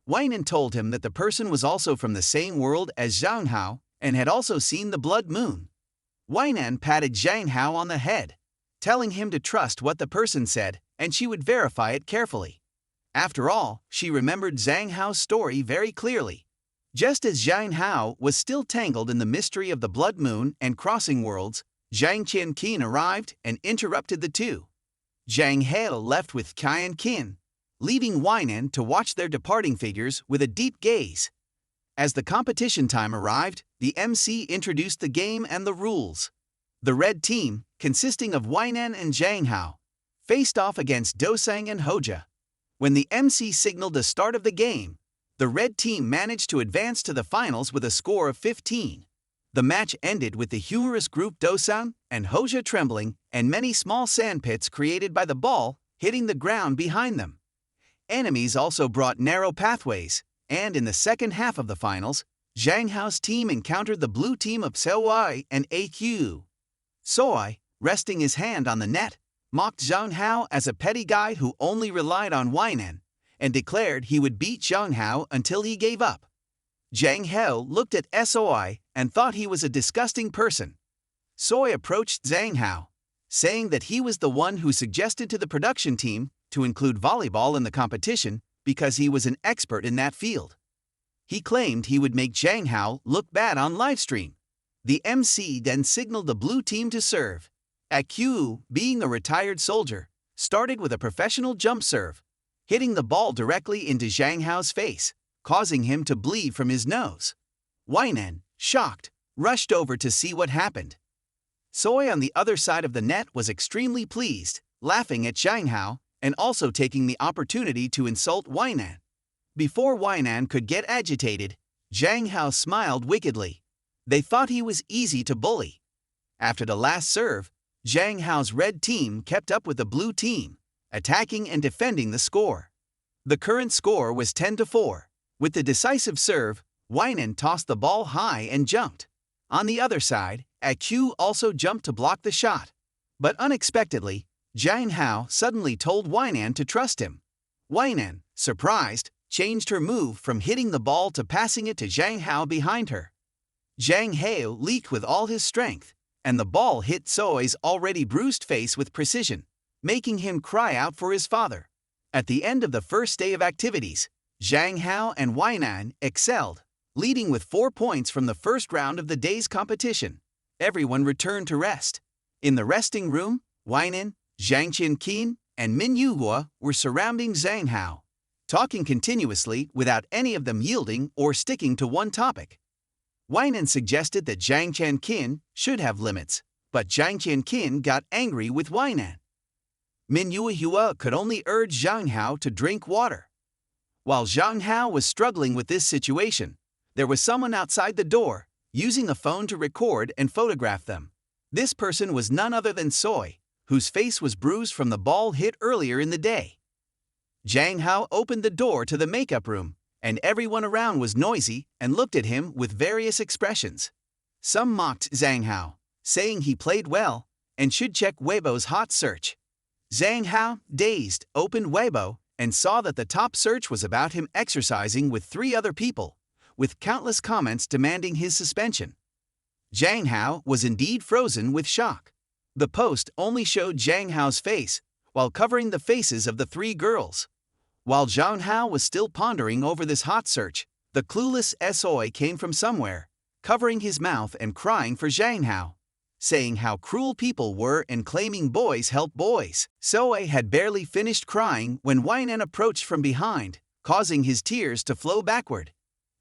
Weinan told him that the person was also from the same world as Zhang Hao and had also seen the blood moon. Weinan patted Zhang Hao on the head, telling him to trust what the person said and she would verify it carefully. After all, she remembered Zhang Hao's story very clearly. Just as Zhang Hao was still tangled in the mystery of the blood moon and crossing worlds, Zhang Qian arrived and interrupted the two. Zhang Hao left with Qian, leaving Weinan to watch their departing figures with a deep gaze. As the competition time arrived, the MC introduced the game and the rules. The red team, consisting of Weinan and Zhang Hao, faced off against Dosang and Hoja. When the MC signaled the start of the game, the red team managed to advance to the finals with a score of 15. The match ended with the humorous group Dosang and Hoja trembling and many small sandpits created by the ball hitting the ground behind them. Enemies also brought narrow pathways, and in the second half of the finals, Zhang Hao's team encountered the blue team of Soi and AQ. Soi, resting his hand on the net, mocked Zhang Hao as a petty guy who only relied on Weinan, and declared he would beat Zhang Hao until he gave up. Zhang Hao looked at Soi and thought he was a disgusting person. Soi approached Zhang Hao, saying that he was the one who suggested to the production team to include volleyball in the competition because he was an expert in that field. He claimed he would make Zhang Hao look bad on livestream. The MC then signaled the blue team to serve. AQ, being a retired soldier, started with a professional jump serve, hitting the ball directly into Zhang Hao's face, causing him to bleed from his nose. Weinan, shocked, rushed over to see what happened. Soi on the other side of the net was extremely pleased, laughing at Zhang Hao and also taking the opportunity to insult Weinan. Before Weinan could get agitated, Zhang Hao smiled wickedly. They thought he was easy to bully. After the last serve, Zhang Hao's red team kept up with the blue team, attacking and defending the score. The current score was 10-4. With the decisive serve, Weinan tossed the ball high and jumped. On the other side, AQ also jumped to block the shot. But unexpectedly, Zhang Hao suddenly told Weinan to trust him. Weinan, surprised, changed her move from hitting the ball to passing it to Zhang Hao behind her. Zhang Hao leaped with all his strength, and the ball hit Soi's already bruised face with precision, making him cry out for his father. At the end of the first day of activities, Zhang Hao and Weinan excelled, leading with 4 points from the first round of the day's competition. Everyone returned to rest. In the resting room, Weinan, Zhang Qian, and Min Yuhua were surrounding Zhang Hao, talking continuously without any of them yielding or sticking to one topic. Weinan suggested that Zhang Qian should have limits, but Zhang Qian got angry with Weinan. Min Yuhua could only urge Zhang Hao to drink water. While Zhang Hao was struggling with this situation, there was someone outside the door, using a phone to record and photograph them. This person was none other than Soi, whose face was bruised from the ball hit earlier in the day. Zhang Hao opened the door to the makeup room, and everyone around was noisy and looked at him with various expressions. Some mocked Zhang Hao, saying he played well and should check Weibo's hot search. Zhang Hao, dazed, opened Weibo and saw that the top search was about him exercising with 3 other people, with countless comments demanding his suspension. Zhang Hao was indeed frozen with shock. The post only showed Zhang Hao's face, while covering the faces of the 3 girls. While Zhang Hao was still pondering over this hot search, the clueless Soi came from somewhere, covering his mouth and crying for Zhang Hao, saying how cruel people were and claiming boys help boys. Soi had barely finished crying when Weinan approached from behind, causing his tears to flow backward.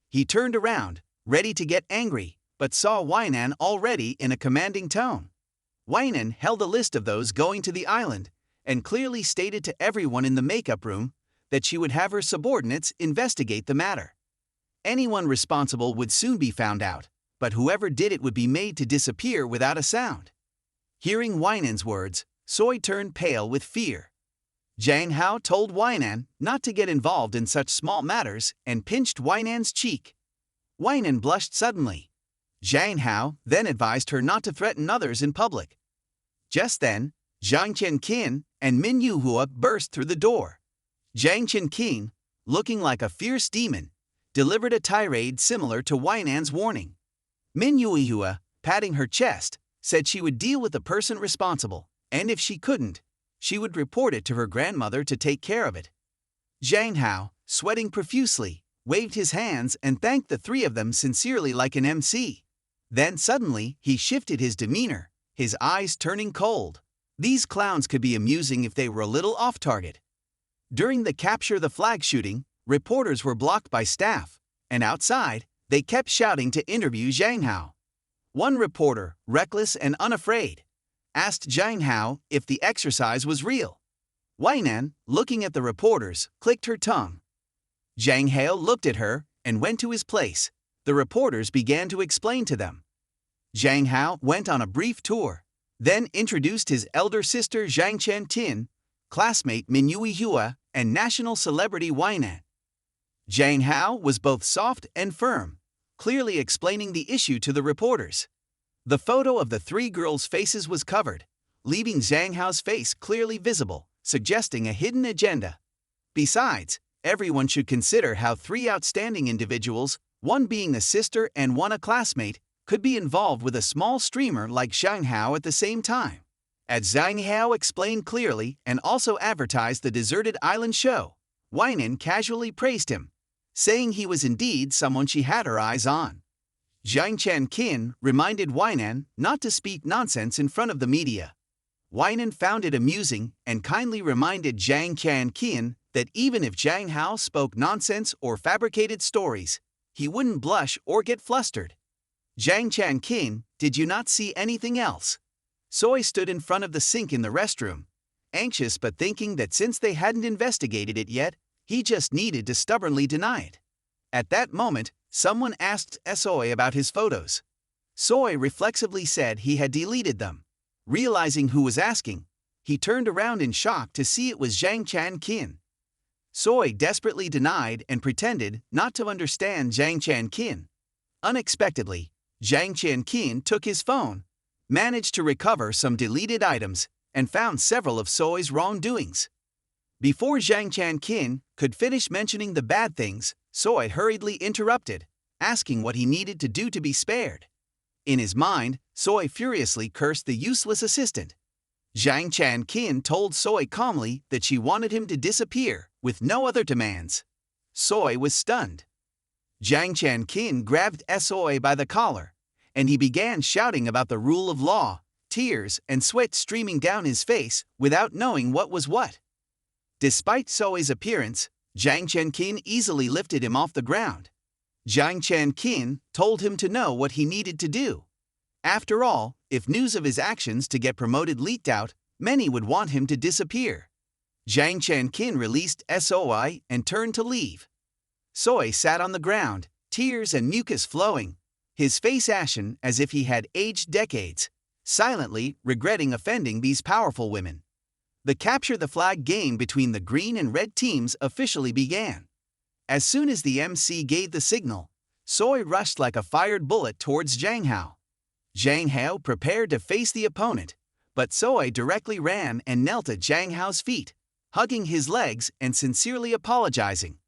He turned around, ready to get angry, but saw Weinan already in a commanding tone. Weinan held a list of those going to the island, and clearly stated to everyone in the makeup room that she would have her subordinates investigate the matter. Anyone responsible would soon be found out, but whoever did it would be made to disappear without a sound. Hearing Weinan's words, Soi turned pale with fear. Zhang Hao told Weinan not to get involved in such small matters and pinched Weinan's cheek. Weinan blushed suddenly. Zhang Hao then advised her not to threaten others in public. Just then, Zhang Qian and Min Yuhua burst through the door. Zhang Qian, looking like a fierce demon, delivered a tirade similar to Wainan's warning. Min Yuhua, patting her chest, said she would deal with the person responsible, and if she couldn't, she would report it to her grandmother to take care of it. Zhang Hao, sweating profusely, waved his hands and thanked the three of them sincerely like an MC. Then suddenly, he shifted his demeanor, his eyes turning cold. These clowns could be amusing if they were a little off target. During the capture the flag shooting, reporters were blocked by staff, and outside, they kept shouting to interview Zhang Hao. One reporter, reckless and unafraid, asked Zhang Hao if the exercise was real. Wainan, looking at the reporters, clicked her tongue. Zhang Hao looked at her and went to his place. The reporters began to explain to them. Zhang Hao went on a brief tour, then introduced his elder sister Zhang Qian, classmate Min Yuhua, and national celebrity Wainan. Zhang Hao was both soft and firm, clearly explaining the issue to the reporters. The photo of the three girls' faces was covered, leaving Zhang Hao's face clearly visible, suggesting a hidden agenda. Besides, everyone should consider how three outstanding individuals, one being a sister and one a classmate, could be involved with a small streamer like Zhang Hao at the same time. As Zhang Hao explained clearly and also advertised the deserted island show, Wainan casually praised him, saying he was indeed someone she had her eyes on. Zhang Qian reminded Wainan not to speak nonsense in front of the media. Wainan found it amusing and kindly reminded Zhang Qian that even if Zhang Hao spoke nonsense or fabricated stories, he wouldn't blush or get flustered. Zhang Qian, did you not see anything else? Soy stood in front of the sink in the restroom, anxious but thinking that since they hadn't investigated it yet, he just needed to stubbornly deny it. At that moment, someone asked Soy about his photos. Soy reflexively said he had deleted them. Realizing who was asking, he turned around in shock to see it was Zhang Qian. Soy desperately denied and pretended not to understand Zhang Qian. Unexpectedly, Zhang Qian took his phone, managed to recover some deleted items, and found several of Soy's wrongdoings. Before Zhang Qian could finish mentioning the bad things, Soy hurriedly interrupted, asking what he needed to do to be spared. In his mind, Soy furiously cursed the useless assistant. Zhang Qian told Soy calmly that she wanted him to disappear, with no other demands. Soy was stunned. Zhang Qian grabbed Soy by the collar, and he began shouting about the rule of law, tears and sweat streaming down his face without knowing what was what. Despite Soy's appearance, Zhang Qian easily lifted him off the ground. Zhang Qian told him to know what he needed to do. After all, if news of his actions to get promoted leaked out, many would want him to disappear. Zhang Qian released Soy and turned to leave. Soy sat on the ground, tears and mucus flowing, his face ashen as if he had aged decades, silently regretting offending these powerful women. The capture the flag game between the green and red teams officially began. As soon as the MC gave the signal, Soy rushed like a fired bullet towards Zhang Hao. Zhang Hao prepared to face the opponent, but Soy directly ran and knelt at Zhang Hao's feet, hugging his legs and sincerely apologizing.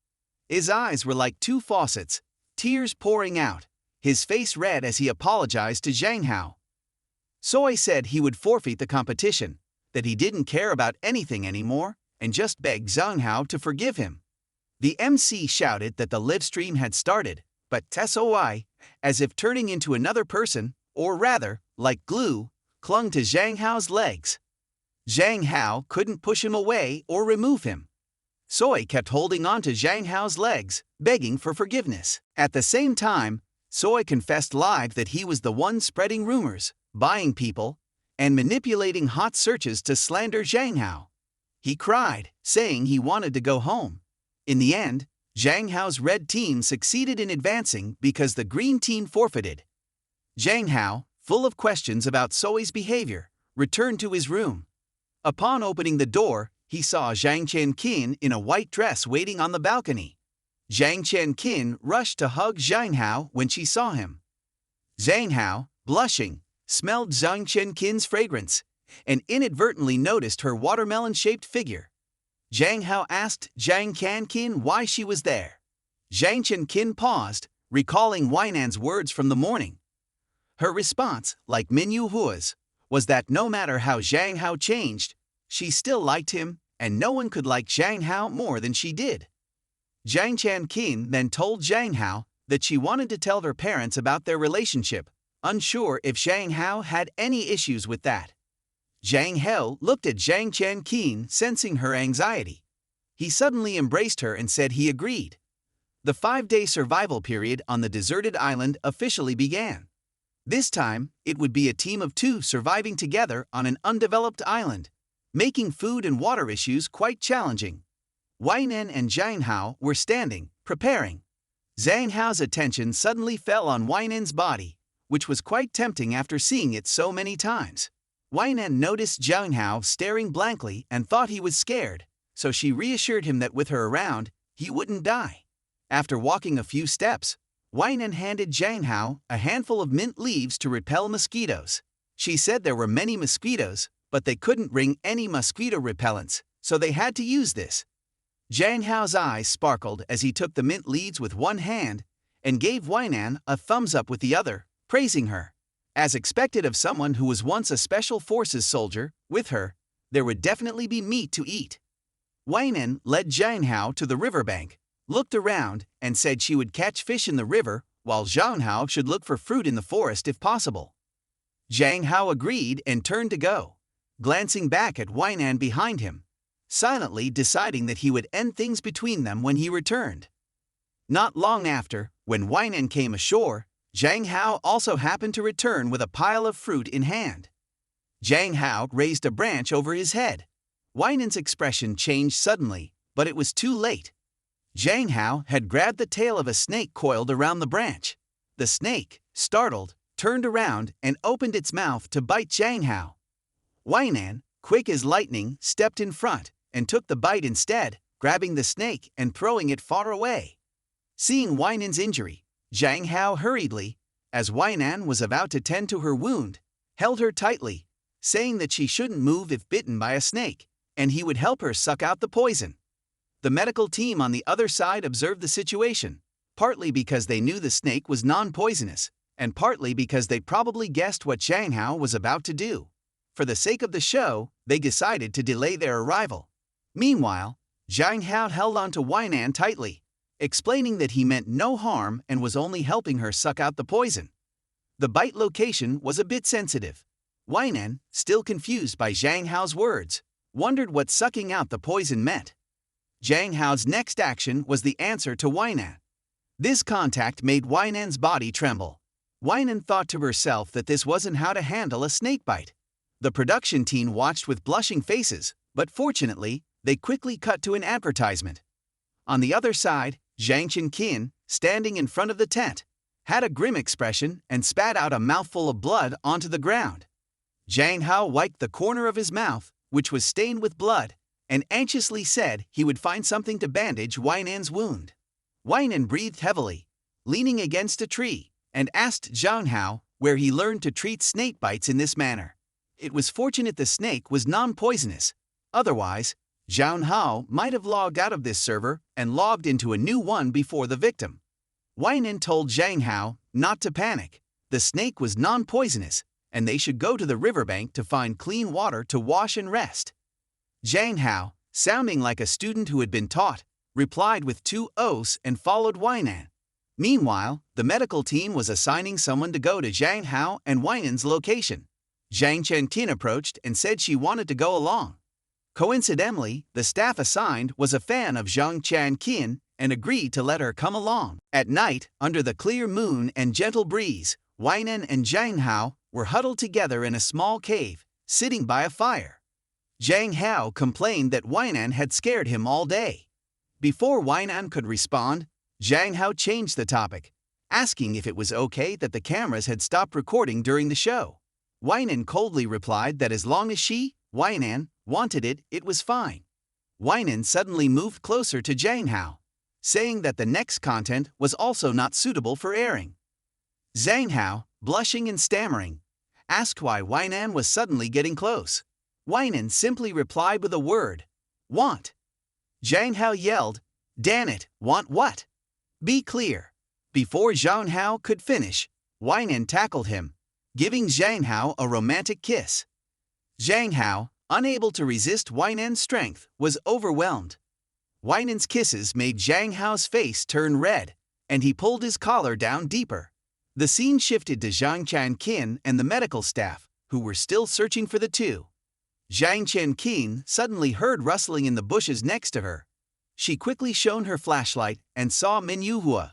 His eyes were like two faucets, tears pouring out, his face red as he apologized to Zhang Hao. Soy said he would forfeit the competition, that he didn't care about anything anymore, and just begged Zhang Hao to forgive him. The MC shouted that the live stream had started, but Soy, as if turning into another person, or rather, like glue, clung to Zhang Hao's legs. Zhang Hao couldn't push him away or remove him. Soy kept holding on to Zhang Hao's legs, begging for forgiveness. At the same time, Soy confessed live that he was the one spreading rumors, buying people, and manipulating hot searches to slander Zhang Hao. He cried, saying he wanted to go home. In the end, Zhang Hao's red team succeeded in advancing because the green team forfeited. Zhang Hao, full of questions about Soy's behavior, returned to his room. Upon opening the door, he saw Zhang Qian in a white dress waiting on the balcony. Zhang Qian rushed to hug Zhang Hao when she saw him. Zhang Hao, blushing, smelled Zhang Chenkin's fragrance and inadvertently noticed her watermelon-shaped figure. Zhang Hao asked Zhang Chenkin why she was there. Zhang Chenkin paused, recalling Weinan's words from the morning. Her response, like Minyu Hua's, was that no matter how Zhang Hao changed, she still liked him, and no one could like Zhang Hao more than she did. Zhang Chenkin then told Zhang Hao that she wanted to tell her parents about their relationship, unsure if Zhang Hao had any issues with that. Zhang Hao looked at Zhang Chenkin, sensing her anxiety. He suddenly embraced her and said he agreed. The 5-day survival period on the deserted island officially began. This time, it would be a team of 2 surviving together on an undeveloped island, making food and water issues quite challenging. Weinan and Zhang Hao were standing, preparing. Zhang Hao's attention suddenly fell on Weinan's body, which was quite tempting after seeing it so many times. Weinan noticed Zhang Hao staring blankly and thought he was scared, so she reassured him that with her around, he wouldn't die. After walking a few steps, Weinan handed Zhang Hao a handful of mint leaves to repel mosquitoes. She said there were many mosquitoes, but they couldn't bring any mosquito repellents, so they had to use this. Zhang Hao's eyes sparkled as he took the mint leaves with one hand and gave Weinan a thumbs up with the other, praising her. As expected of someone who was once a special forces soldier, with her, there would definitely be meat to eat. Weinan led Zhang Hao to the riverbank, looked around, and said she would catch fish in the river, while Zhang Hao should look for fruit in the forest if possible. Zhang Hao agreed and turned to go, glancing back at Weinan behind him, silently deciding that he would end things between them when he returned. Not long after, when Weinan came ashore, Zhang Hao also happened to return with a pile of fruit in hand. Zhang Hao raised a branch over his head. Weinan's expression changed suddenly, but it was too late. Zhang Hao had grabbed the tail of a snake coiled around the branch. The snake, startled, turned around and opened its mouth to bite Zhang Hao. Weinan, quick as lightning, stepped in front and took the bite instead, grabbing the snake and throwing it far away. Seeing Weinan's injury, Zhang Hao hurriedly, as Weinan was about to tend to her wound, held her tightly, saying that she shouldn't move if bitten by a snake, and he would help her suck out the poison. The medical team on the other side observed the situation, partly because they knew the snake was non-poisonous, and partly because they probably guessed what Zhang Hao was about to do. For the sake of the show, they decided to delay their arrival. Meanwhile, Zhang Hao held onto Weinan tightly, explaining that he meant no harm and was only helping her suck out the poison. The bite location was a bit sensitive. Weinan, still confused by Zhang Hao's words, wondered what sucking out the poison meant. Zhang Hao's next action was the answer to Weinan. This contact made Weinan's body tremble. Weinan thought to herself that this wasn't how to handle a snake bite. The production team watched with blushing faces, but fortunately, they quickly cut to an advertisement. On the other side, Zhang Chenkin, standing in front of the tent, had a grim expression and spat out a mouthful of blood onto the ground. Zhang Hao wiped the corner of his mouth, which was stained with blood, and anxiously said he would find something to bandage Weinan's wound. Weinan breathed heavily, leaning against a tree, and asked Zhang Hao where he learned to treat snake bites in this manner. It was fortunate the snake was non-poisonous. Otherwise, Zhang Hao might have logged out of this server and logged into a new one before the victim. Weinan told Zhang Hao not to panic. The snake was non-poisonous, and they should go to the riverbank to find clean water to wash and rest. Zhang Hao, sounding like a student who had been taught, replied with 2 oaths and followed Weinan. Meanwhile, the medical team was assigning someone to go to Zhang Hao and Weinan's location. Zhang Chenkin approached and said she wanted to go along. Coincidentally, the staff assigned was a fan of Zhang Chenkin and agreed to let her come along. At night, under the clear moon and gentle breeze, Weinan and Zhang Hao were huddled together in a small cave, sitting by a fire. Zhang Hao complained that Weinan had scared him all day. Before Weinan could respond, Zhang Hao changed the topic, asking if it was okay that the cameras had stopped recording during the show. Weinan coldly replied that as long as she, Weinan, wanted it, it was fine. Weinan suddenly moved closer to Zhang Hao, saying that the next content was also not suitable for airing. Zhang Hao, blushing and stammering, asked why Weinan was suddenly getting close. Weinan simply replied with a word, "Want." Zhang Hao yelled, "Damn it, want what? Be clear." Before Zhang Hao could finish, Weinan tackled him, giving Zhang Hao a romantic kiss. Zhang Hao, unable to resist Weinan's strength, was overwhelmed. Weinan's kisses made Zhang Hao's face turn red, and he pulled his collar down deeper. The scene shifted to Zhang Qian and the medical staff, who were still searching for the two. Zhang Qian suddenly heard rustling in the bushes next to her. She quickly shone her flashlight and saw Min Yuhua.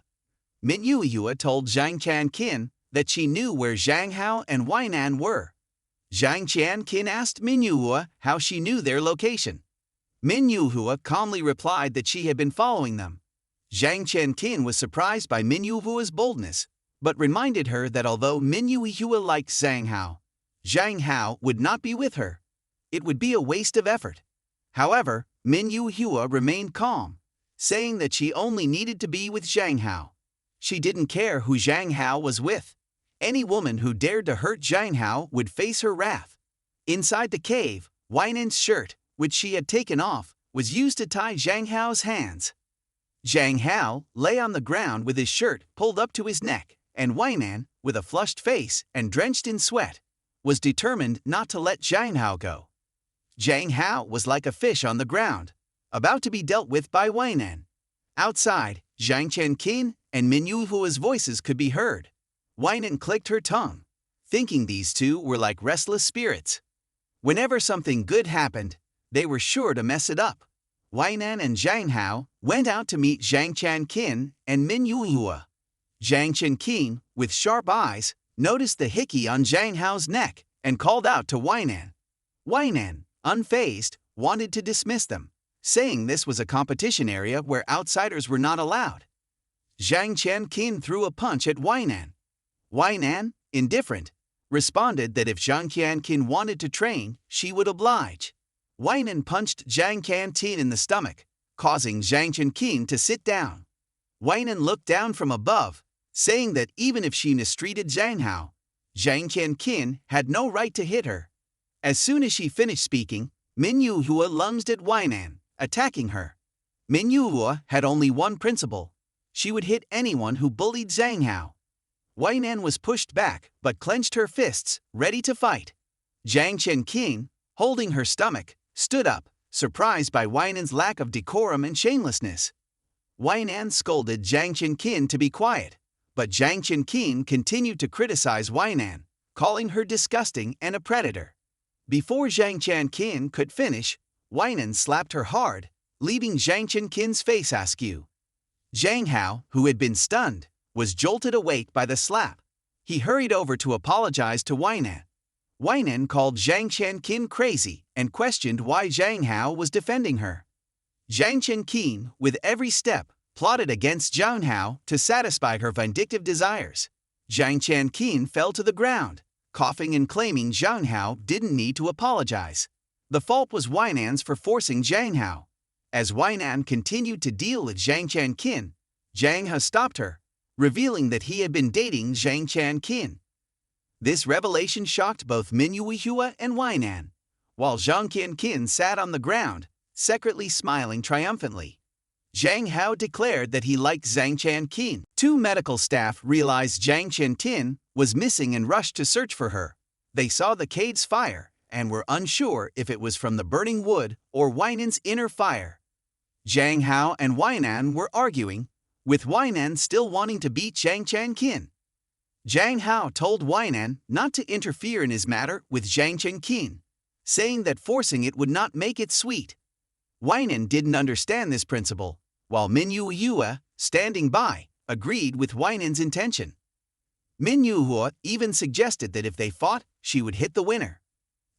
Min Yuhua told Zhang Qian that she knew where Zhang Hao and Weinan were. Zhang Qian asked Min Yuhua how she knew their location. Min Yuhua calmly replied that she had been following them. Zhang Qian was surprised by Min Yuhua's boldness, but reminded her that although Min Yuhua liked Zhang Hao would not be with her. It would be a waste of effort. However, Min Yuhua remained calm, saying that she only needed to be with Zhang Hao. She didn't care who Zhang Hao was with. Any woman who dared to hurt Zhang Hao would face her wrath. Inside the cave, Weinan's shirt, which she had taken off, was used to tie Zhang Hao's hands. Zhang Hao lay on the ground with his shirt pulled up to his neck, and Weinan, with a flushed face and drenched in sweat, was determined not to let Zhang Hao go. Zhang Hao was like a fish on the ground, about to be dealt with by Weinan. Outside, Zhang Qian and Min Yuhua's voices could be heard. Weinan clicked her tongue, thinking these two were like restless spirits. Whenever something good happened, they were sure to mess it up. Weinan and Zhang Hao went out to meet Zhang Qian and Min Yuhua. Zhang Qian, with sharp eyes, noticed the hickey on Zhang Hao's neck and called out to Weinan. Weinan, unfazed, wanted to dismiss them, saying this was a competition area where outsiders were not allowed. Zhang Qian threw a punch at Weinan. Weinan, indifferent, responded that if Zhang Qian wanted to train, she would oblige. Weinan punched Zhang Qian in the stomach, causing Zhang Qian to sit down. Weinan looked down from above, saying that even if she mistreated Zhang Hao, Zhang Qian had no right to hit her. As soon as she finished speaking, Min Yuhua lunged at Weinan, attacking her. Min Yuhua had only one principle: she would hit anyone who bullied Zhang Hao. Weinan was pushed back but clenched her fists, ready to fight. Zhang Qian, holding her stomach, stood up, surprised by Weinan's lack of decorum and shamelessness. Weinan scolded Zhang Qian to be quiet, but Zhang Qian continued to criticize Weinan, calling her disgusting and a predator. Before Zhang Qian could finish, Weinan slapped her hard, leaving Zhang Qian's face askew. Zhang Hao, who had been stunned, was jolted awake by the slap. He hurried over to apologize to Weinan. Weinan called Zhang Qian crazy and questioned why Zhang Hao was defending her. Zhang Qian, with every step, plotted against Zhang Hao to satisfy her vindictive desires. Zhang Qian fell to the ground, coughing and claiming Zhang Hao didn't need to apologize. The fault was Weinan's for forcing Zhang Hao. As Weinan continued to deal with Zhang Qian, Zhang Hao stopped her, revealing that he had been dating Zhang Qian. This revelation shocked both Min Yuhua and Weinan, while Zhang Qian sat on the ground, secretly smiling triumphantly. Zhang Hao declared that he liked Zhang Qian. Two medical staff realized Zhang Qian was missing and rushed to search for her. They saw the cave's fire and were unsure if it was from the burning wood or Weinan's inner fire. Zhang Hao and Weinan were arguing, with Weinan still wanting to beat Zhang Qian. Zhang Hao told Weinan not to interfere in his matter with Zhang Qian, saying that forcing it would not make it sweet. Weinan didn't understand this principle, while Min Yuhua, standing by, agreed with Weinan's intention. Min Yuhua even suggested that if they fought, she would hit the winner.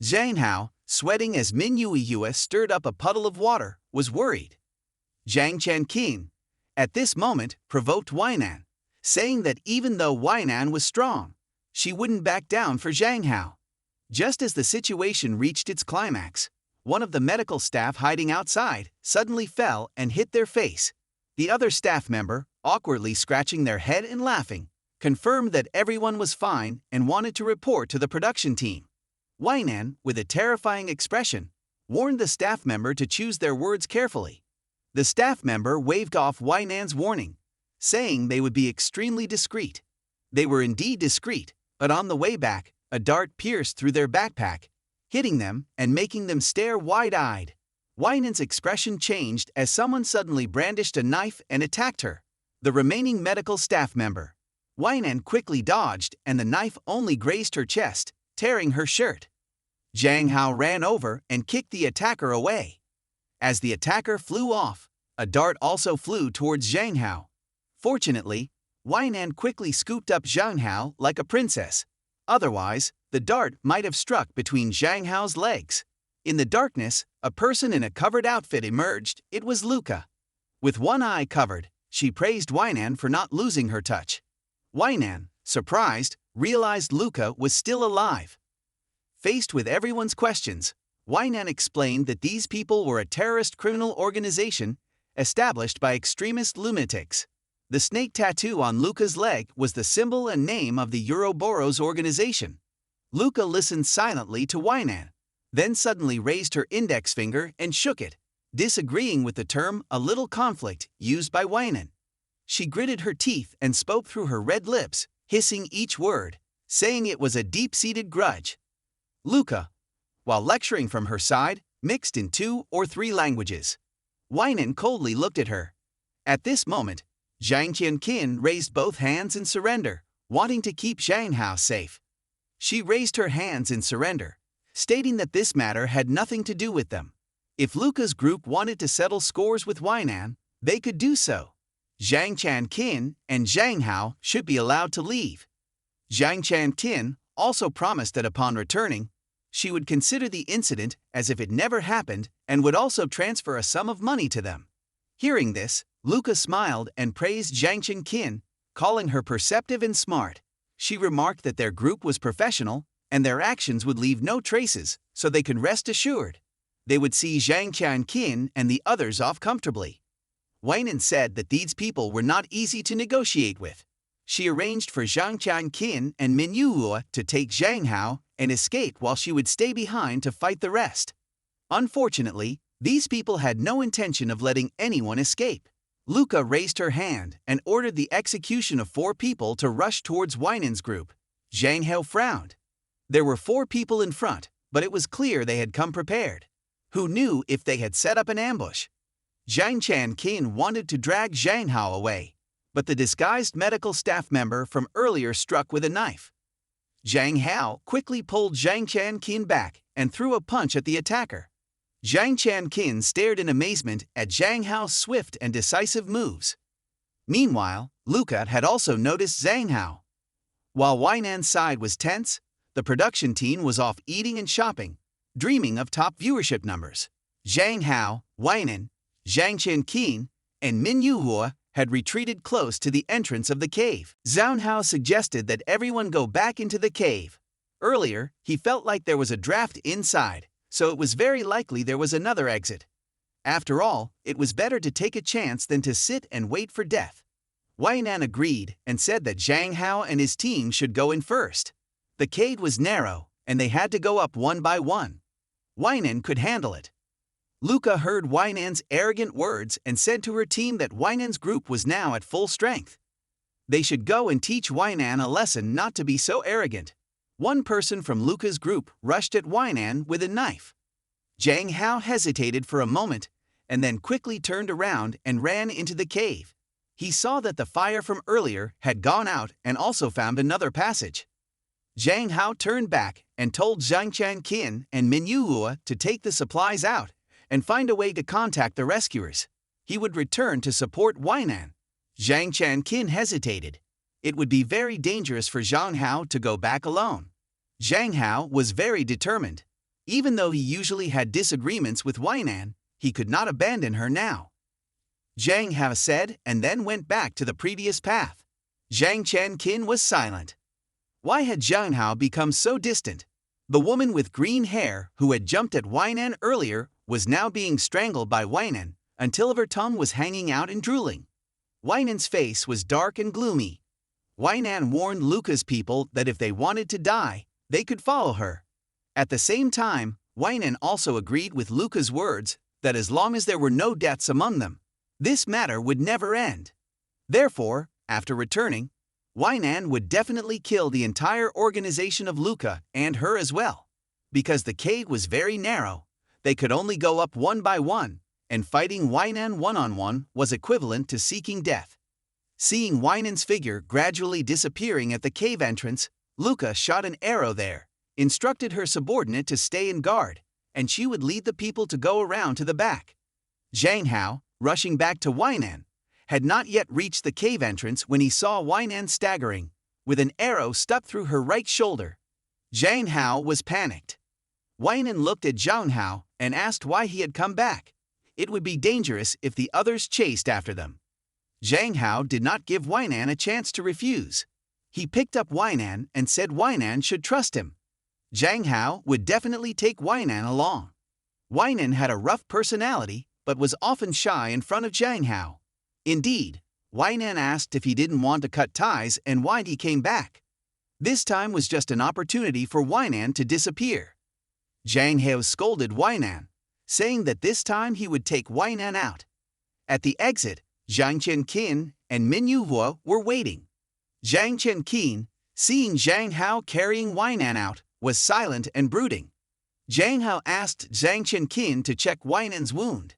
Zhang Hao, sweating as Min Yuhua stirred up a puddle of water, was worried. Zhang Qian, at this moment, provoked Weinan, saying that even though Weinan was strong, she wouldn't back down for Zhang Hao. Just as the situation reached its climax, one of the medical staff hiding outside suddenly fell and hit their face. The other staff member, awkwardly scratching their head and laughing, confirmed that everyone was fine and wanted to report to the production team. Weinan, with a terrifying expression, warned the staff member to choose their words carefully. The staff member waved off Weinan's warning, saying they would be extremely discreet. They were indeed discreet, but on the way back, a dart pierced through their backpack, hitting them and making them stare wide-eyed. Weinan's expression changed as someone suddenly brandished a knife and attacked her, the remaining medical staff member. Weinan quickly dodged and the knife only grazed her chest, tearing her shirt. Zhang Hao ran over and kicked the attacker away. As the attacker flew off, a dart also flew towards Zhang Hao. Fortunately, Weinan quickly scooped up Zhang Hao like a princess. Otherwise, the dart might have struck between Zhang Hao's legs. In the darkness, a person in a covered outfit emerged. It was Luca. With one eye covered, she praised Weinan for not losing her touch. Weinan, surprised, realized Luca was still alive. Faced with everyone's questions, Weinan explained that these people were a terrorist criminal organization established by extremist lunatics. The snake tattoo on Luca's leg was the symbol and name of the Ouroboros organization. Luca listened silently to Weinan, then suddenly raised her index finger and shook it, disagreeing with the term "a little conflict" used by Weinan. She gritted her teeth and spoke through her red lips, hissing each word, saying it was a deep-seated grudge. Luca, while lecturing from her side, mixed in 2 or 3 languages. Weinan coldly looked at her. At this moment, Zhang Qianqin raised both hands in surrender, wanting to keep Zhang Hao safe. She raised her hands in surrender, stating that this matter had nothing to do with them. If Luca's group wanted to settle scores with Weinan, they could do so. Zhang Qianqin and Zhang Hao should be allowed to leave. Zhang Qianqin also promised that upon returning, she would consider the incident as if it never happened and would also transfer a sum of money to them. Hearing this, Luca smiled and praised Zhang Qianqin, calling her perceptive and smart. She remarked that their group was professional and their actions would leave no traces, so they could rest assured. They would see Zhang Qianqin and the others off comfortably. Weinan said that these people were not easy to negotiate with. She arranged for Zhang Qianqin and Min Yuhua to take Zhang Hao and escape while she would stay behind to fight the rest. Unfortunately, these people had no intention of letting anyone escape. Luca raised her hand and ordered the execution of 4 people to rush towards Weinan's group. Zhang Hao frowned. There were 4 people in front, but it was clear they had come prepared. Who knew if they had set up an ambush? Zhang Qianqin wanted to drag Zhang Hao away, but the disguised medical staff member from earlier struck with a knife. Zhang Hao quickly pulled Zhang Qianqin back and threw a punch at the attacker. Zhang Qianqin stared in amazement at Zhang Hao's swift and decisive moves. Meanwhile, Luca had also noticed Zhang Hao. While Weinan's side was tense, the production team was off eating and shopping, dreaming of top viewership numbers. Zhang Hao, Weinan, Zhang Qianqin, and Min Yuhua had retreated close to the entrance of the cave. Zhang Hao suggested that everyone go back into the cave. Earlier, he felt like there was a draft inside, so it was very likely there was another exit. After all, it was better to take a chance than to sit and wait for death. Weinan agreed and said that Zhang Hao and his team should go in first. The cave was narrow, and they had to go up one by one. Weinan could handle it. Luca heard Weinan's arrogant words and said to her team that Weinan's group was now at full strength. They should go and teach Weinan a lesson not to be so arrogant. One person from Luca's group rushed at Weinan with a knife. Zhang Hao hesitated for a moment and then quickly turned around and ran into the cave. He saw that the fire from earlier had gone out and also found another passage. Zhang Hao turned back and told Zhang Qianqin and Min Yuhua to take the supplies out and find a way to contact the rescuers. He would return to support Weinan. Zhang Qianqin hesitated. It would be very dangerous for Zhang Hao to go back alone. Zhang Hao was very determined. Even though he usually had disagreements with Weinan, he could not abandon her now. Zhang Hao said and then went back to the previous path. Zhang Qianqin was silent. Why had Zhang Hao become so distant? The woman with green hair who had jumped at Weinan earlier was now being strangled by Weinan until her tongue was hanging out and drooling. Weinan's face was dark and gloomy. Weinan warned Luca's people that if they wanted to die, they could follow her. At the same time, Weinan also agreed with Luca's words that as long as there were no deaths among them, this matter would never end. Therefore, after returning, Weinan would definitely kill the entire organization of Luca and her as well. Because the cave was very narrow, they could only go up one by one, and fighting Weinan one-on-one was equivalent to seeking death. Seeing Weinan's figure gradually disappearing at the cave entrance, Luca shot an arrow there, instructed her subordinate to stay in guard, and she would lead the people to go around to the back. Zhang Hao, rushing back to Weinan, had not yet reached the cave entrance when he saw Weinan staggering, with an arrow stuck through her right shoulder. Zhang Hao was panicked. Weinan looked at Zhang Hao and asked why he had come back. It would be dangerous if the others chased after them. Zhang Hao did not give Weinan a chance to refuse. He picked up Weinan and said Weinan should trust him. Zhang Hao would definitely take Weinan along. Weinan had a rough personality but was often shy in front of Zhang Hao. Indeed, Weinan asked if he didn't want to cut ties and why he came back. This time was just an opportunity for Weinan to disappear. Zhang Hao scolded Weinan, saying that this time he would take Weinan out. At the exit, Zhang Qian and Min Yuhua were waiting. Zhang Qian, seeing Zhang Hao carrying Weinan out, was silent and brooding. Zhang Hao asked Zhang Qian to check Weinan's wound.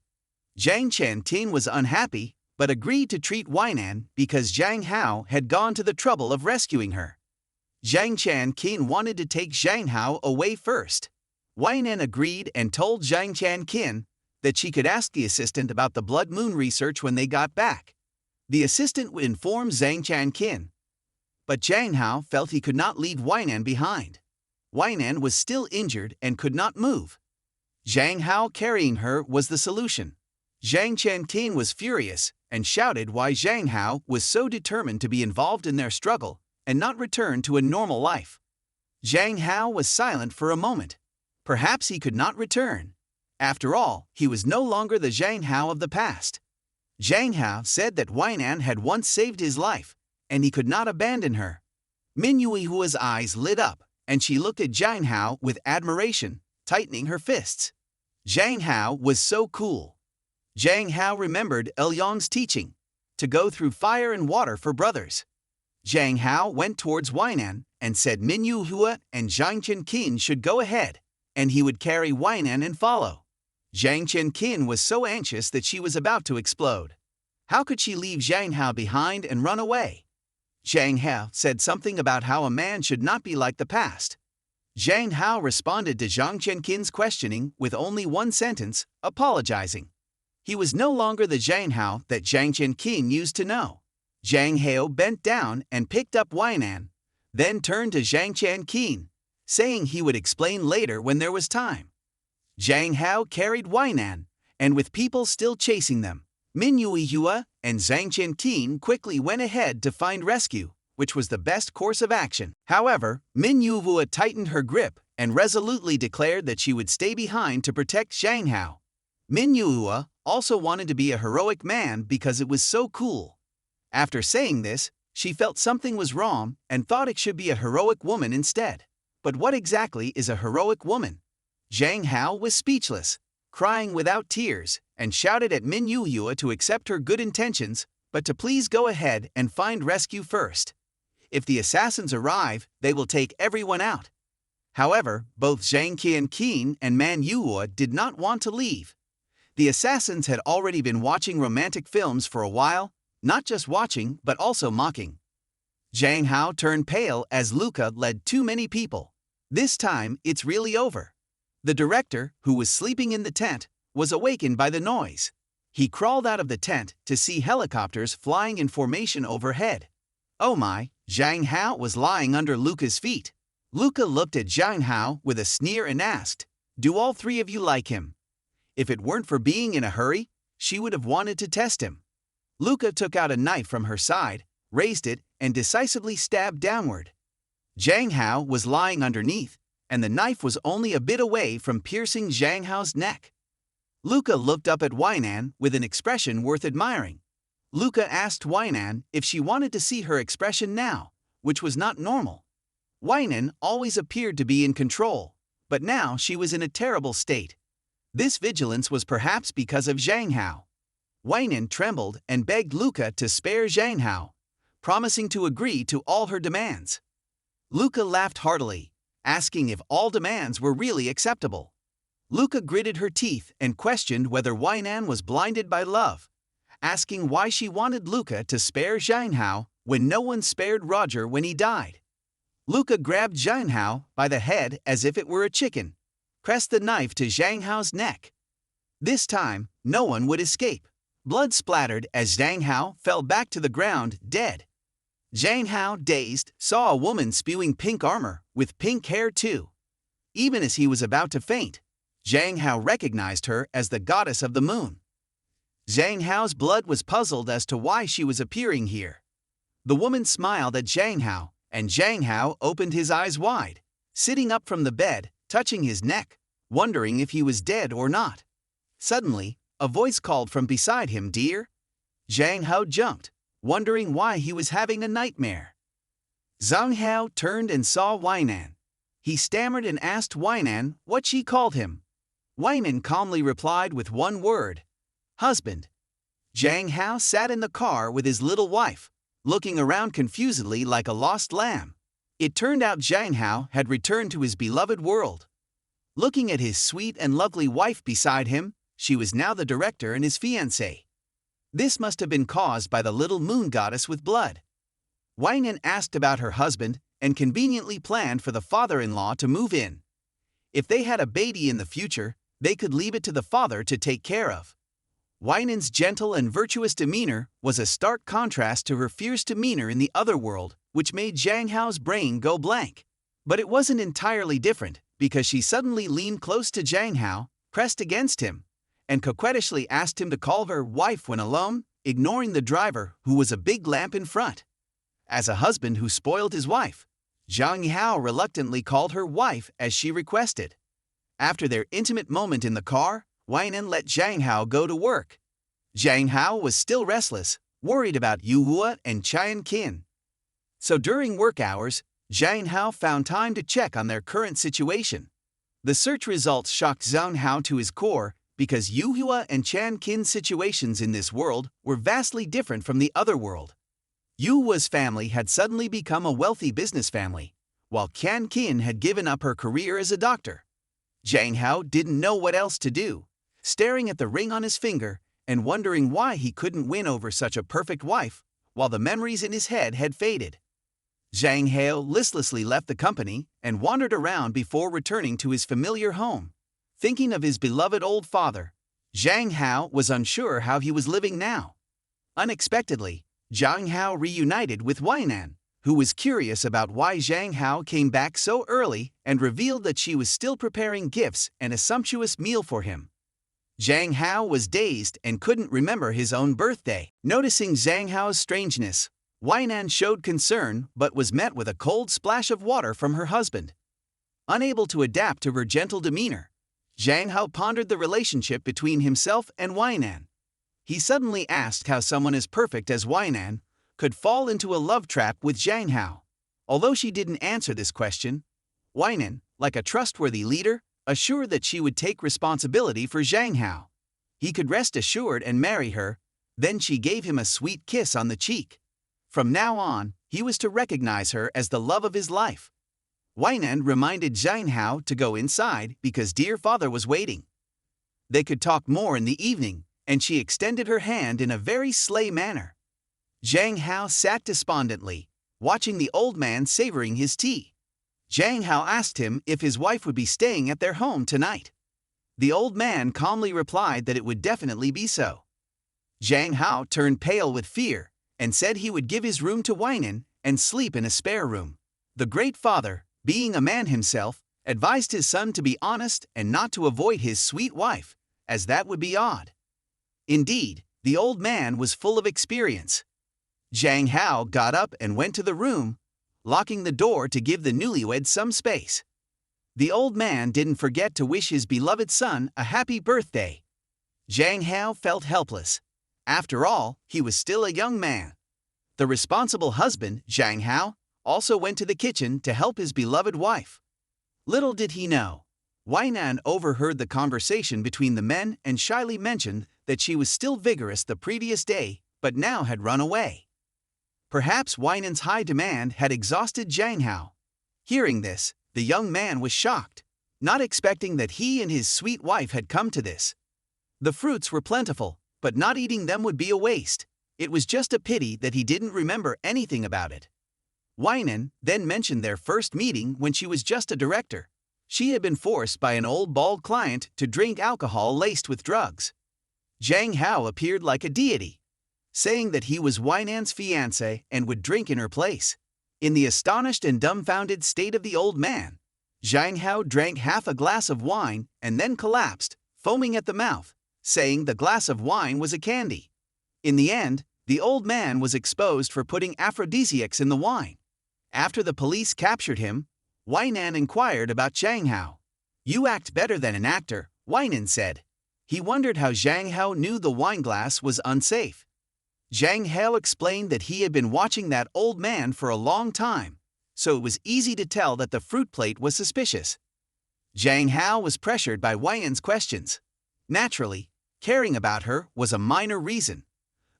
Zhang Qian was unhappy, but agreed to treat Weinan because Zhang Hao had gone to the trouble of rescuing her. Zhang Qian wanted to take Zhang Hao away first. Weinan agreed and told Zhang Qian that she could ask the assistant about the blood moon research when they got back. The assistant would inform Zhang Qian. But Zhang Hao felt he could not leave Weinan behind. Weinan was still injured and could not move. Zhang Hao carrying her was the solution. Zhang Qian was furious and shouted why Zhang Hao was so determined to be involved in their struggle and not return to a normal life. Zhang Hao was silent for a moment. Perhaps he could not return. After all, he was no longer the Zhang Hao of the past. Zhang Hao said that Weinan had once saved his life, and he could not abandon her. Min Yuihua's eyes lit up, and she looked at Zhang Hao with admiration, tightening her fists. Zhang Hao was so cool. Zhang Hao remembered Elyong's teaching, to go through fire and water for brothers. Zhang Hao went towards Weinan and said Min Yuhua and Zhang Qian should go ahead, and he would carry Weinan and follow. Zhang Qian was so anxious that she was about to explode. How could she leave Zhang Hao behind and run away? Zhang Hao said something about how a man should not be like the past. Zhang Hao responded to Zhang Qian's questioning with only one sentence, apologizing. He was no longer the Zhang Hao that Zhang Qian used to know. Zhang Hao bent down and picked up Weinan, then turned to Zhang Qian, saying he would explain later when there was time. Zhang Hao carried Weinan, and with people still chasing them, Min Yuihua and Zhang Qian quickly went ahead to find rescue, which was the best course of action. However, Min Yuihua tightened her grip and resolutely declared that she would stay behind to protect Zhang Hao. Min Yuihua also wanted to be a heroic man because it was so cool. After saying this, she felt something was wrong and thought it should be a heroic woman instead. But what exactly is a heroic woman? Zhang Hao was speechless, crying without tears, and shouted at Min Yuihua to accept her good intentions, but to please go ahead and find rescue first. If the assassins arrive, they will take everyone out. However, both Zhang Qian and Man Yuhua did not want to leave. The assassins had already been watching romantic films for a while, not just watching but also mocking. Zhang Hao turned pale as Luca led too many people. This time, it's really over. The director, who was sleeping in the tent, was awakened by the noise. He crawled out of the tent to see helicopters flying in formation overhead. Oh my, Zhang Hao was lying under Luca's feet. Luca looked at Zhang Hao with a sneer and asked, "Do all three of you like him?" If it weren't for being in a hurry, she would have wanted to test him. Luca took out a knife from her side, raised it, and decisively stabbed downward. Zhang Hao was lying underneath, and the knife was only a bit away from piercing Zhang Hao's neck. Luca looked up at Weinan with an expression worth admiring. Luca asked Weinan if she wanted to see her expression now, which was not normal. Weinan always appeared to be in control, but now she was in a terrible state. This vigilance was perhaps because of Zhang Hao. Weinan trembled and begged Luca to spare Zhang Hao, promising to agree to all her demands. Luca laughed heartily, asking if all demands were really acceptable. Luca gritted her teeth and questioned whether Weinan was blinded by love, asking why she wanted Luca to spare Zhang Hao when no one spared Roger when he died. Luca grabbed Zhang Hao by the head as if it were a chicken, pressed the knife to Zhang Hao's neck. This time, no one would escape. Blood splattered as Zhang Hao fell back to the ground, dead. Zhang Hao, dazed, saw a woman spewing pink armor, with pink hair too. Even as he was about to faint, Zhang Hao recognized her as the goddess of the moon. Zhang Hao's blood was puzzled as to why she was appearing here. The woman smiled at Zhang Hao, and Zhang Hao opened his eyes wide, sitting up from the bed, touching his neck, wondering if he was dead or not. Suddenly, a voice called from beside him, "Dear?" Zhang Hao jumped, wondering why he was having a nightmare. Zhang Hao turned and saw Weinan. He stammered and asked Weinan what she called him. Weinan calmly replied with one word: husband. Zhang Hao sat in the car with his little wife, looking around confusedly like a lost lamb. It turned out Zhang Hao had returned to his beloved world. Looking at his sweet and lovely wife beside him, she was now the director and his fiancée. This must have been caused by the little moon goddess with blood. Weinan asked about her husband and conveniently planned for the father-in-law to move in. If they had a baby in the future, they could leave it to the father to take care of. Weinan's gentle and virtuous demeanor was a stark contrast to her fierce demeanor in the other world, which made Zhang Hao's brain go blank. But it wasn't entirely different, because she suddenly leaned close to Zhang Hao, pressed against him, and coquettishly asked him to call her wife when alone, ignoring the driver who was a big lamp in front. As a husband who spoiled his wife, Zhang Hao reluctantly called her wife as she requested. After their intimate moment in the car, Weinan let Zhang Hao go to work. Zhang Hao was still restless, worried about Yu Hua and Qian Qin. So during work hours, Zhang Hao found time to check on their current situation. The search results shocked Zhang Hao to his core, because Yu Hua and Qian Qin's situations in this world were vastly different from the other world. Yu Hua's family had suddenly become a wealthy business family, while Qian Qin had given up her career as a doctor. Zhang Hao didn't know what else to do, staring at the ring on his finger and wondering why he couldn't win over such a perfect wife, while the memories in his head had faded. Zhang Hao listlessly left the company and wandered around before returning to his familiar home. Thinking of his beloved old father, Zhang Hao was unsure how he was living now. Unexpectedly, Zhang Hao reunited with Weinan, who was curious about why Zhang Hao came back so early and revealed that she was still preparing gifts and a sumptuous meal for him. Zhang Hao was dazed and couldn't remember his own birthday. Noticing Zhang Hao's strangeness, Weinan showed concern but was met with a cold splash of water from her husband. Unable to adapt to her gentle demeanor, Zhang Hao pondered the relationship between himself and Weinan. He suddenly asked how someone as perfect as Weinan could fall into a love trap with Zhang Hao. Although she didn't answer this question, Weinan, like a trustworthy leader, assured that she would take responsibility for Zhang Hao. He could rest assured and marry her. Then she gave him a sweet kiss on the cheek. From now on, he was to recognize her as the love of his life. Weinan reminded Zhang Hao to go inside because dear father was waiting. They could talk more in the evening, and she extended her hand in a very slay manner. Zhang Hao sat despondently, watching the old man savoring his tea. Zhang Hao asked him if his wife would be staying at their home tonight. The old man calmly replied that it would definitely be so. Zhang Hao turned pale with fear and said he would give his room to Weinan and sleep in a spare room. The great father, being a man himself, advised his son to be honest and not to avoid his sweet wife, as that would be odd. Indeed, the old man was full of experience. Zhang Hao got up and went to the room, locking the door to give the newlyweds some space. The old man didn't forget to wish his beloved son a happy birthday. Zhang Hao felt helpless. After all, he was still a young man. The responsible husband, Zhang Hao, also went to the kitchen to help his beloved wife. Little did he know, Weinan overheard the conversation between the men and shyly mentioned that she was still vigorous the previous day but now had run away. Perhaps Weinan's high demand had exhausted Zhang Hao. Hearing this, the young man was shocked, not expecting that he and his sweet wife had come to this. The fruits were plentiful, but not eating them would be a waste. It was just a pity that he didn't remember anything about it. Weinan then mentioned their first meeting when she was just a director. She had been forced by an old bald client to drink alcohol laced with drugs. Zhang Hao appeared like a deity, saying that he was Weinan's fiancé and would drink in her place. In the astonished and dumbfounded state of the old man, Zhang Hao drank half a glass of wine and then collapsed, foaming at the mouth, saying the glass of wine was a candy. In the end, the old man was exposed for putting aphrodisiacs in the wine. After the police captured him, Weinan inquired about Zhang Hao. "You act better than an actor," Weinan said. He wondered how Zhang Hao knew the wine glass was unsafe. Zhang Hao explained that he had been watching that old man for a long time, so it was easy to tell that the fruit plate was suspicious. Zhang Hao was pressured by Weian's questions. Naturally, caring about her was a minor reason.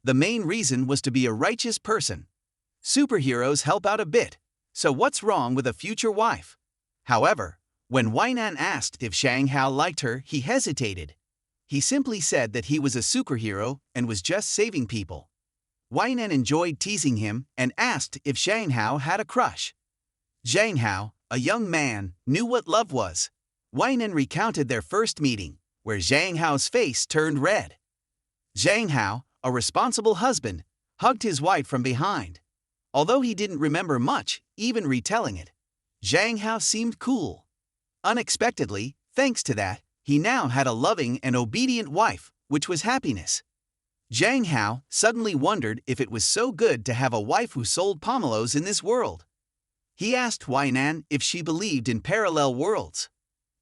The main reason was to be a righteous person. Superheroes help out a bit, so what's wrong with a future wife? However, when Weinan asked if Zhang Hao liked her, he hesitated. He simply said that he was a superhero and was just saving people. Weinan enjoyed teasing him and asked if Zhang Hao had a crush. Zhang Hao, a young man, knew what love was. Weinan recounted their first meeting, where Zhang Hao's face turned red. Zhang Hao, a responsible husband, hugged his wife from behind. Although he didn't remember much, even retelling it, Zhang Hao seemed cool. Unexpectedly, thanks to that, he now had a loving and obedient wife, which was happiness. Zhang Hao suddenly wondered if it was so good to have a wife who sold pomelos in this world. He asked Weinan if she believed in parallel worlds.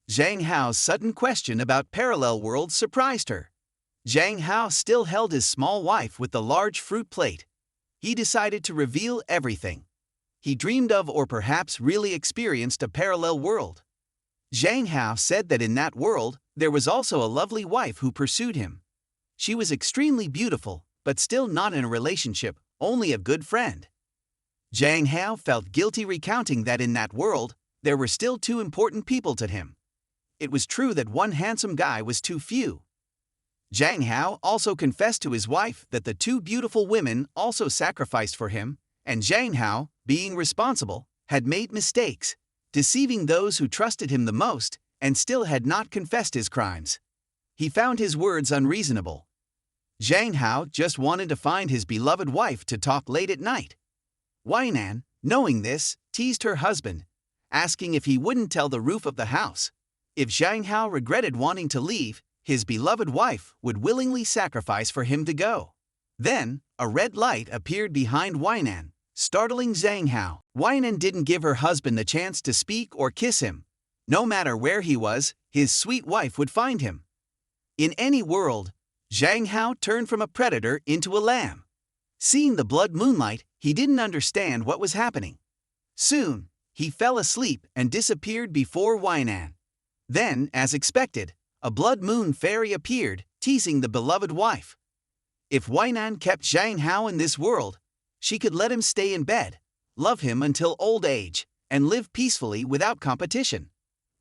Zhang Hao's sudden question about parallel worlds surprised her. Zhang Hao still held his small wife with the large fruit plate. He decided to reveal everything. He dreamed of or perhaps really experienced a parallel world. Zhang Hao said that in that world, there was also a lovely wife who pursued him. She was extremely beautiful, but still not in a relationship, only a good friend. Zhang Hao felt guilty recounting that in that world, there were still two important people to him. It was true that one handsome guy was too few. Zhang Hao also confessed to his wife that the two beautiful women also sacrificed for him, and Zhang Hao, being responsible, had made mistakes, deceiving those who trusted him the most, and still had not confessed his crimes. He found his words unreasonable. Zhang Hao just wanted to find his beloved wife to talk late at night. Weinan, knowing this, teased her husband, asking if he wouldn't tell the roof of the house. If Zhang Hao regretted wanting to leave, his beloved wife would willingly sacrifice for him to go. Then, a red light appeared behind Weinan, startling Zhang Hao. Weinan didn't give her husband a chance to speak or kiss him. No matter where he was, his sweet wife would find him. In any world, Zhang Hao turned from a predator into a lamb. Seeing the blood moonlight, he didn't understand what was happening. Soon, he fell asleep and disappeared before Weinan. Then, as expected, a blood moon fairy appeared, teasing the beloved wife. If Weinan kept Zhang Hao in this world, she could let him stay in bed, love him until old age, and live peacefully without competition.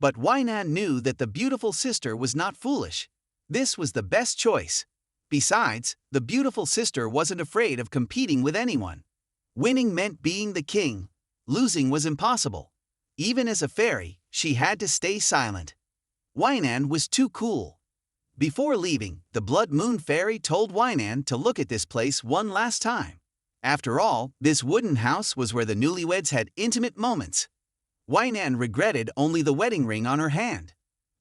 But Weinan knew that the beautiful sister was not foolish. This was the best choice. Besides, the beautiful sister wasn't afraid of competing with anyone. Winning meant being the king. Losing was impossible. Even as a fairy, she had to stay silent. Weinan was too cool. Before leaving, the Blood Moon Fairy told Weinan to look at this place one last time. After all, this wooden house was where the newlyweds had intimate moments. Weinan regretted only the wedding ring on her hand.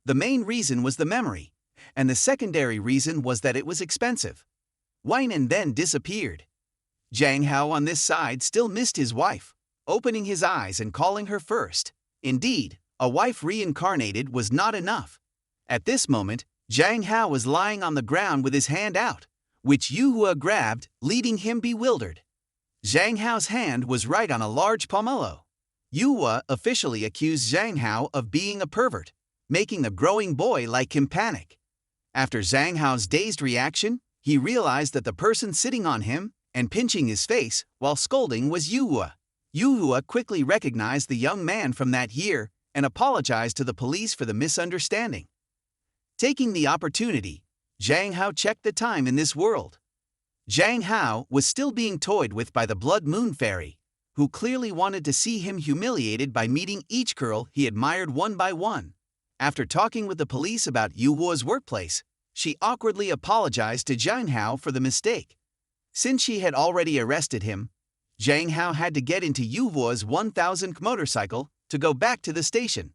The main reason was the memory, and the secondary reason was that it was expensive. Weinan then disappeared. Zhang Hao on this side still missed his wife, opening his eyes and calling her first. Indeed, a wife reincarnated was not enough. At this moment, Zhang Hao was lying on the ground with his hand out, which Yu Hua grabbed, leaving him bewildered. Zhang Hao's hand was right on a large pomelo. Yu officially accused Zhang Hao of being a pervert, making the growing boy like him panic. After Zhang Hao's dazed reaction, he realized that the person sitting on him and pinching his face while scolding was Yu. Yu quickly recognized the young man from that year and apologized to the police for the misunderstanding. Taking the opportunity, Zhang Hao checked the time in this world. Zhang Hao was still being toyed with by the Blood Moon Fairy, who clearly wanted to see him humiliated by meeting each girl he admired one by one. After talking with the police about Yuhua's workplace, she awkwardly apologized to Zhang Hao for the mistake. Since she had already arrested him, Zhang Hao had to get into Yuhua's 1000th motorcycle to go back to the station.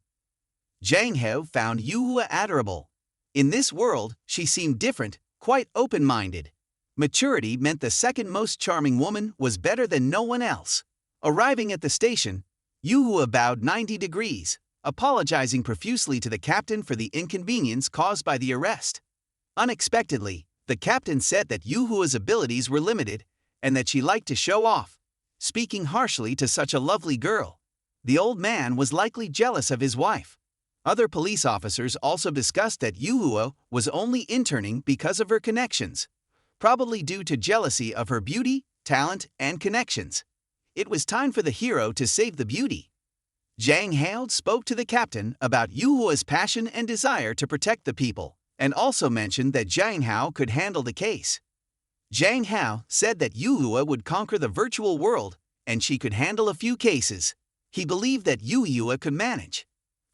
Zhang Hao found Yuhua adorable. In this world, she seemed different, quite open-minded. Maturity meant the second most charming woman was better than no one else. Arriving at the station, Yuhua bowed 90 degrees, apologizing profusely to the captain for the inconvenience caused by the arrest. Unexpectedly, the captain said that Yuhua's abilities were limited and that she liked to show off, speaking harshly to such a lovely girl. The old man was likely jealous of his wife. Other police officers also discussed that Yuhua was only interning because of her connections, probably due to jealousy of her beauty, talent, and connections. It was time for the hero to save the beauty. Zhang Hao spoke to the captain about Yuhua's passion and desire to protect the people, and also mentioned that Zhang Hao could handle the case. Zhang Hao said that Yuhua would conquer the virtual world, and she could handle a few cases. He believed that Yuhua could manage.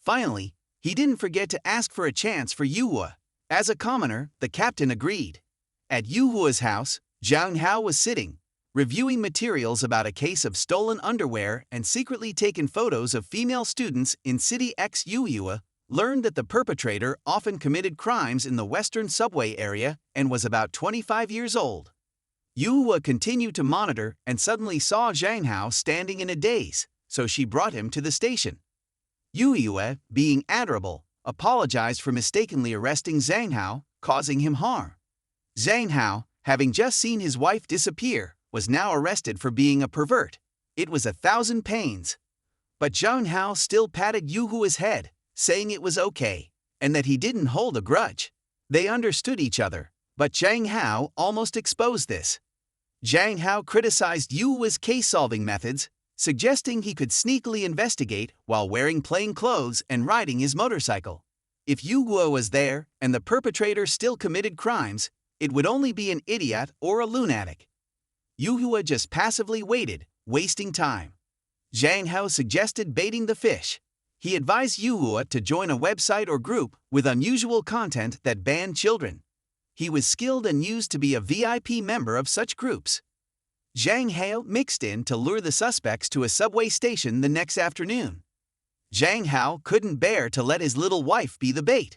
Finally, he didn't forget to ask for a chance for Yuhua. As a commoner, the captain agreed. At Yuhua's house, Zhang Hao was sitting, reviewing materials about a case of stolen underwear and secretly taken photos of female students in City X. Yuhua learned that the perpetrator often committed crimes in the western subway area and was about 25 years old. Yuhua continued to monitor and suddenly saw Zhang Hao standing in a daze, so she brought him to the station. Yuhua, being adorable, apologized for mistakenly arresting Zhang Hao, causing him harm. Zhang Hao, having just seen his wife disappear, was now arrested for being a pervert. It was 1,000 pains. But Zhang Hao still patted Yuhua's head, saying it was okay, and that he didn't hold a grudge. They understood each other, but Zhang Hao almost exposed this. Zhang Hao criticized Yuhua's case-solving methods, suggesting he could sneakily investigate while wearing plain clothes and riding his motorcycle. If Yuhua was there and the perpetrator still committed crimes, it would only be an idiot or a lunatic. Yuhua just passively waited, wasting time. Zhang Hao suggested baiting the fish. He advised Yuhua to join a website or group with unusual content that banned children. He was skilled and used to be a VIP member of such groups. Zhang Hao mixed in to lure the suspects to a subway station the next afternoon. Zhang Hao couldn't bear to let his little wife be the bait.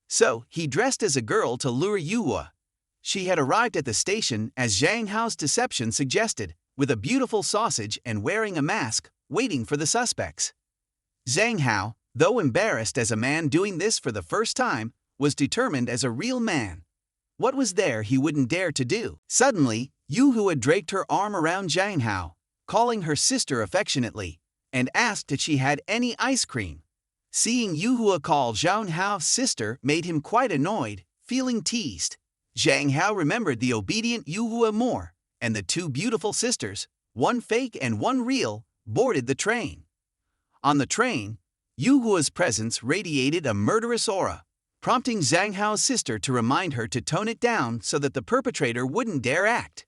So he dressed as a girl to lure Yuhua. She had arrived at the station as Zhang Hao's deception suggested, with a beautiful sausage and wearing a mask, waiting for the suspects. Zhang Hao, though embarrassed as a man doing this for the first time, was determined as a real man. What was there he wouldn't dare to do? Suddenly, Yuhua draped her arm around Zhang Hao, calling her sister affectionately, and asked if she had any ice cream. Seeing Yuhua call Zhang Hao's sister made him quite annoyed, feeling teased. Zhang Hao remembered the obedient Yuhua more, and the two beautiful sisters, one fake and one real, boarded the train. On the train, Yuhua's presence radiated a murderous aura, prompting Zhang Hao's sister to remind her to tone it down so that the perpetrator wouldn't dare act.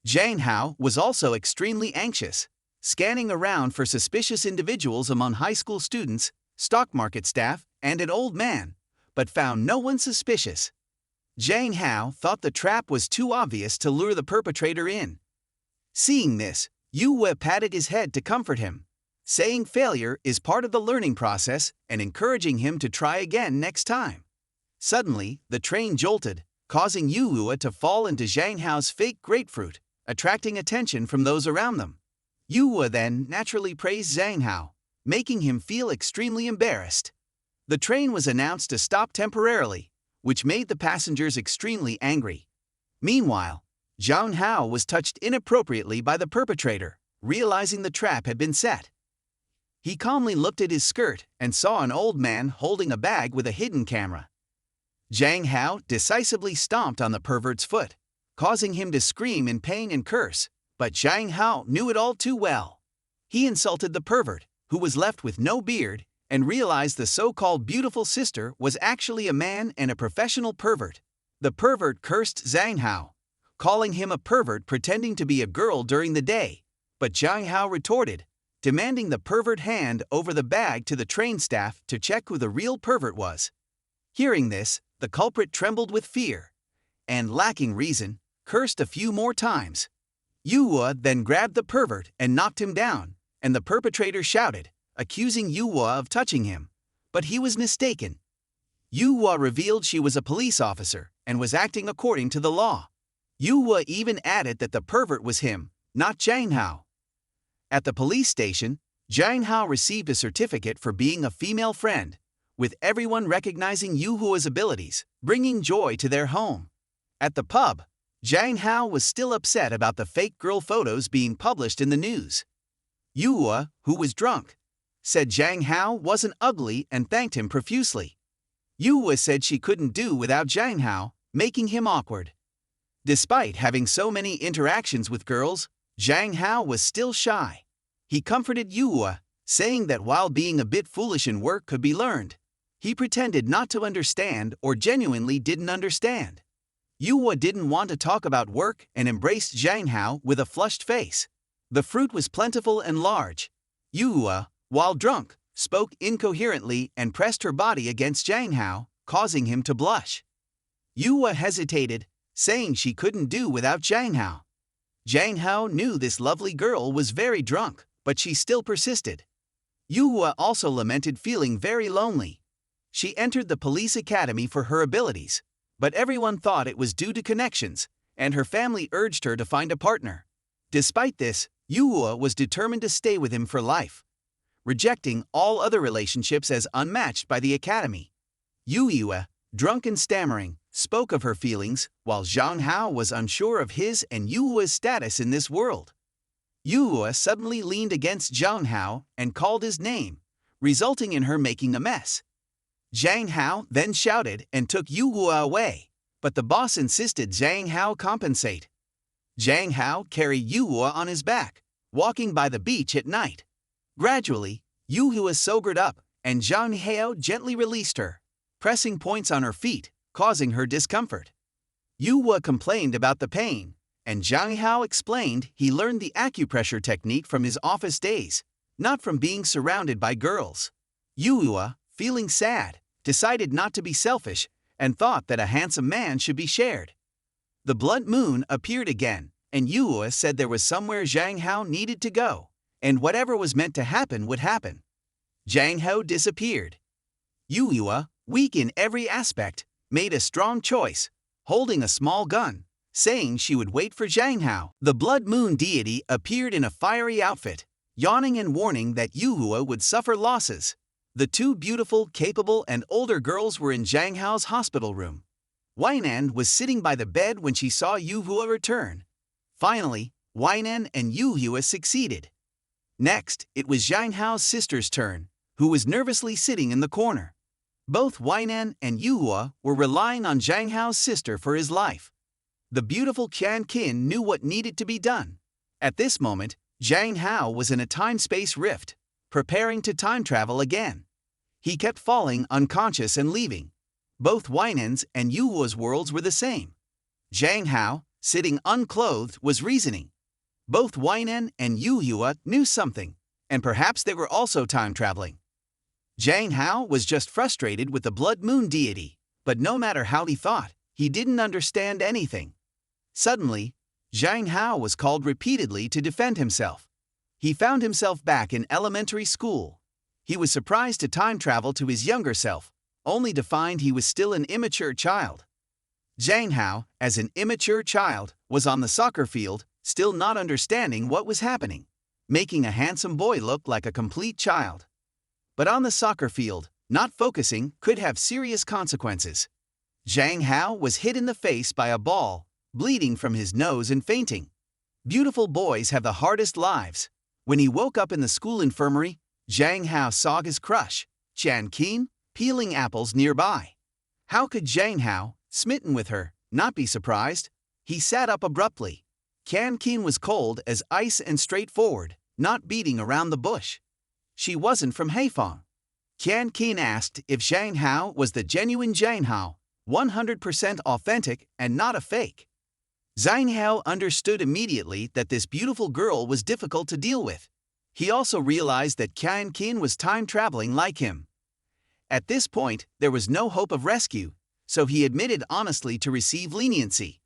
Zhang Hao was also extremely anxious, scanning around for suspicious individuals among high school students, stock market staff, and an old man, but found no one suspicious. Zhang Hao thought the trap was too obvious to lure the perpetrator in. Seeing this, Yuhua patted his head to comfort him, saying failure is part of the learning process and encouraging him to try again next time. Suddenly, the train jolted, causing Yuhua to fall into Zhang Hao's fake grapefruit, attracting attention from those around them. Yuhua then naturally praised Zhang Hao, making him feel extremely embarrassed. The train was announced to stop temporarily, which made the passengers extremely angry. Meanwhile, Zhang Hao was touched inappropriately by the perpetrator, realizing the trap had been set. He calmly looked at his skirt and saw an old man holding a bag with a hidden camera. Zhang Hao decisively stomped on the pervert's foot, causing him to scream in pain and curse, but Zhang Hao knew it all too well. He insulted the pervert, who was left with no beard, and realized the so-called beautiful sister was actually a man and a professional pervert. The pervert cursed Zhang Hao, calling him a pervert pretending to be a girl during the day, but Zhang Hao retorted, demanding the pervert hand over the bag to the train staff to check who the real pervert was. Hearing this, the culprit trembled with fear, and, lacking reason, cursed a few more times. Yuhua then grabbed the pervert and knocked him down, and the perpetrator shouted, accusing Yuhua of touching him, but he was mistaken. Yuhua revealed she was a police officer and was acting according to the law. Yuhua even added that the pervert was him, not Zhang Hao. At the police station, Zhang Hao received a certificate for being a female friend, with everyone recognizing Yuhua's abilities, bringing joy to their home. At the pub, Zhang Hao was still upset about the fake girl photos being published in the news. Yuhua, who was drunk, said Zhang Hao wasn't ugly and thanked him profusely. Yuhua said she couldn't do without Zhang Hao, making him awkward. Despite having so many interactions with girls, Zhang Hao was still shy. He comforted Yuhua, saying that while being a bit foolish in work could be learned, he pretended not to understand or genuinely didn't understand. Yuhua didn't want to talk about work and embraced Zhang Hao with a flushed face. The fruit was plentiful and large. Yuhua, while drunk, spoke incoherently and pressed her body against Zhang Hao, causing him to blush. Yuhua hesitated, saying she couldn't do without Zhang Hao. Zhang Hao knew this lovely girl was very drunk, but she still persisted. Yuhua also lamented feeling very lonely. She entered the police academy for her abilities, but everyone thought it was due to connections, and her family urged her to find a partner. Despite this, Yuhua was determined to stay with him for life, rejecting all other relationships as unmatched by the academy. Yuhua, drunk and stammering, spoke of her feelings, while Zhang Hao was unsure of his and Yuhua's status in this world. Yuhua suddenly leaned against Zhang Hao and called his name, resulting in her making a mess. Zhang Hao then shouted and took Yuhua away, but the boss insisted Zhang Hao compensate. Zhang Hao carried Yuhua on his back, walking by the beach at night. Gradually, Yuhua sobered up, and Zhang Hao gently released her, pressing points on her feet, causing her discomfort. Yuhua complained about the pain, and Zhang Hao explained he learned the acupressure technique from his office days, not from being surrounded by girls. Yuhua, feeling sad, decided not to be selfish and thought that a handsome man should be shared. The blood moon appeared again, and Yuhua said there was somewhere Zhang Hao needed to go, and whatever was meant to happen would happen. Zhang Hao disappeared. Yuhua, weak in every aspect, made a strong choice, holding a small gun, saying she would wait for Zhang Hao. The blood moon deity appeared in a fiery outfit, yawning and warning that Yuhua would suffer losses. The two beautiful, capable, and older girls were in Zhang Hao's hospital room. Weinan was sitting by the bed when she saw Yuhua return. Finally, Weinan and Yuhua succeeded. Next, it was Zhang Hao's sister's turn, who was nervously sitting in the corner. Both Weinan and Yuhua were relying on Zhang Hao's sister for his life. The beautiful Qian Qin knew what needed to be done. At this moment, Zhang Hao was in a time-space rift, preparing to time travel again. He kept falling unconscious and leaving. Both Weinan's and Yuhua's worlds were the same. Zhang Hao, sitting unclothed, was reasoning. Both Weinan and Yuhua knew something, and perhaps they were also time traveling. Zhang Hao was just frustrated with the blood moon deity, but no matter how he thought, he didn't understand anything. Suddenly, Zhang Hao was called repeatedly to defend himself. He found himself back in elementary school. He was surprised to time travel to his younger self, only to find he was still an immature child. Zhang Hao, as an immature child, was on the soccer field, still not understanding what was happening, making a handsome boy look like a complete child. But on the soccer field, not focusing could have serious consequences. Zhang Hao was hit in the face by a ball, bleeding from his nose and fainting. Beautiful boys have the hardest lives. When he woke up in the school infirmary, Zhang Hao saw his crush, Chan Qin, peeling apples nearby. How could Zhang Hao, smitten with her, not be surprised? He sat up abruptly. Chan Qin was cold as ice and straightforward, not beating around the bush. She wasn't from Haifeng. Chan Qin asked if Zhang Hao was the genuine Zhang Hao, 100% authentic and not a fake. Zhang Hao understood immediately that this beautiful girl was difficult to deal with. He also realized that Chan Qin was time-traveling like him. At this point, there was no hope of rescue, so he admitted honestly to receive leniency.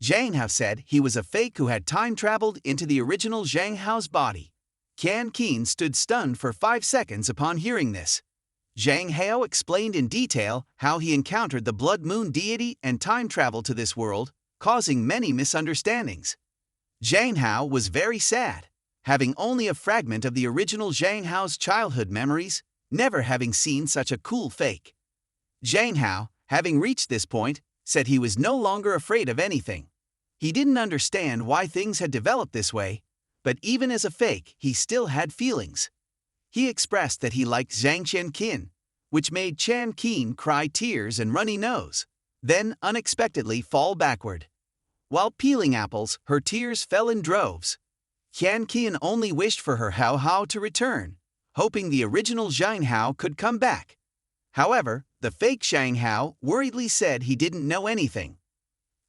Zhang Hao said he was a fake who had time-traveled into the original Zhang Hao's body. Chan Qin stood stunned for 5 seconds upon hearing this. Zhang Hao explained in detail how he encountered the blood moon deity and time-traveled to this world, causing many misunderstandings. Zhang Hao was very sad, having only a fragment of the original Zhang Hao's childhood memories, never having seen such a cool fake. Zhang Hao, having reached this point, said he was no longer afraid of anything. He didn't understand why things had developed this way, but even as a fake, he still had feelings. He expressed that he liked Zhang Qin, which made Chan Qin cry tears and runny nose, then unexpectedly fall backward. While peeling apples, her tears fell in droves. Chan Qin only wished for her Hao Hao to return, hoping the original Zhang Hao could come back. However, the fake Zhang Hao worriedly said he didn't know anything.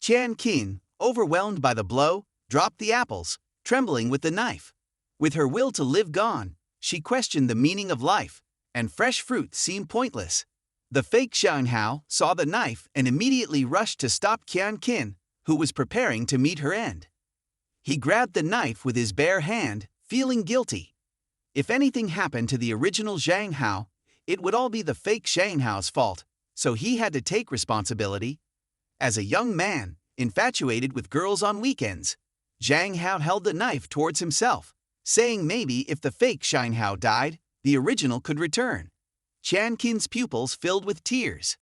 Chan Qin, overwhelmed by the blow, dropped the apples, trembling with the knife. With her will to live gone, she questioned the meaning of life, and fresh fruit seemed pointless. The fake Zhang Hao saw the knife and immediately rushed to stop Chan Qin, who was preparing to meet her end. He grabbed the knife with his bare hand, feeling guilty. If anything happened to the original Zhang Hao, it would all be the fake Zhang Hao's fault, so he had to take responsibility. As a young man, infatuated with girls on weekends, Zhang Hao held the knife towards himself, saying maybe if the fake Zhang Hao died, the original could return. Chan Qin's pupils filled with tears.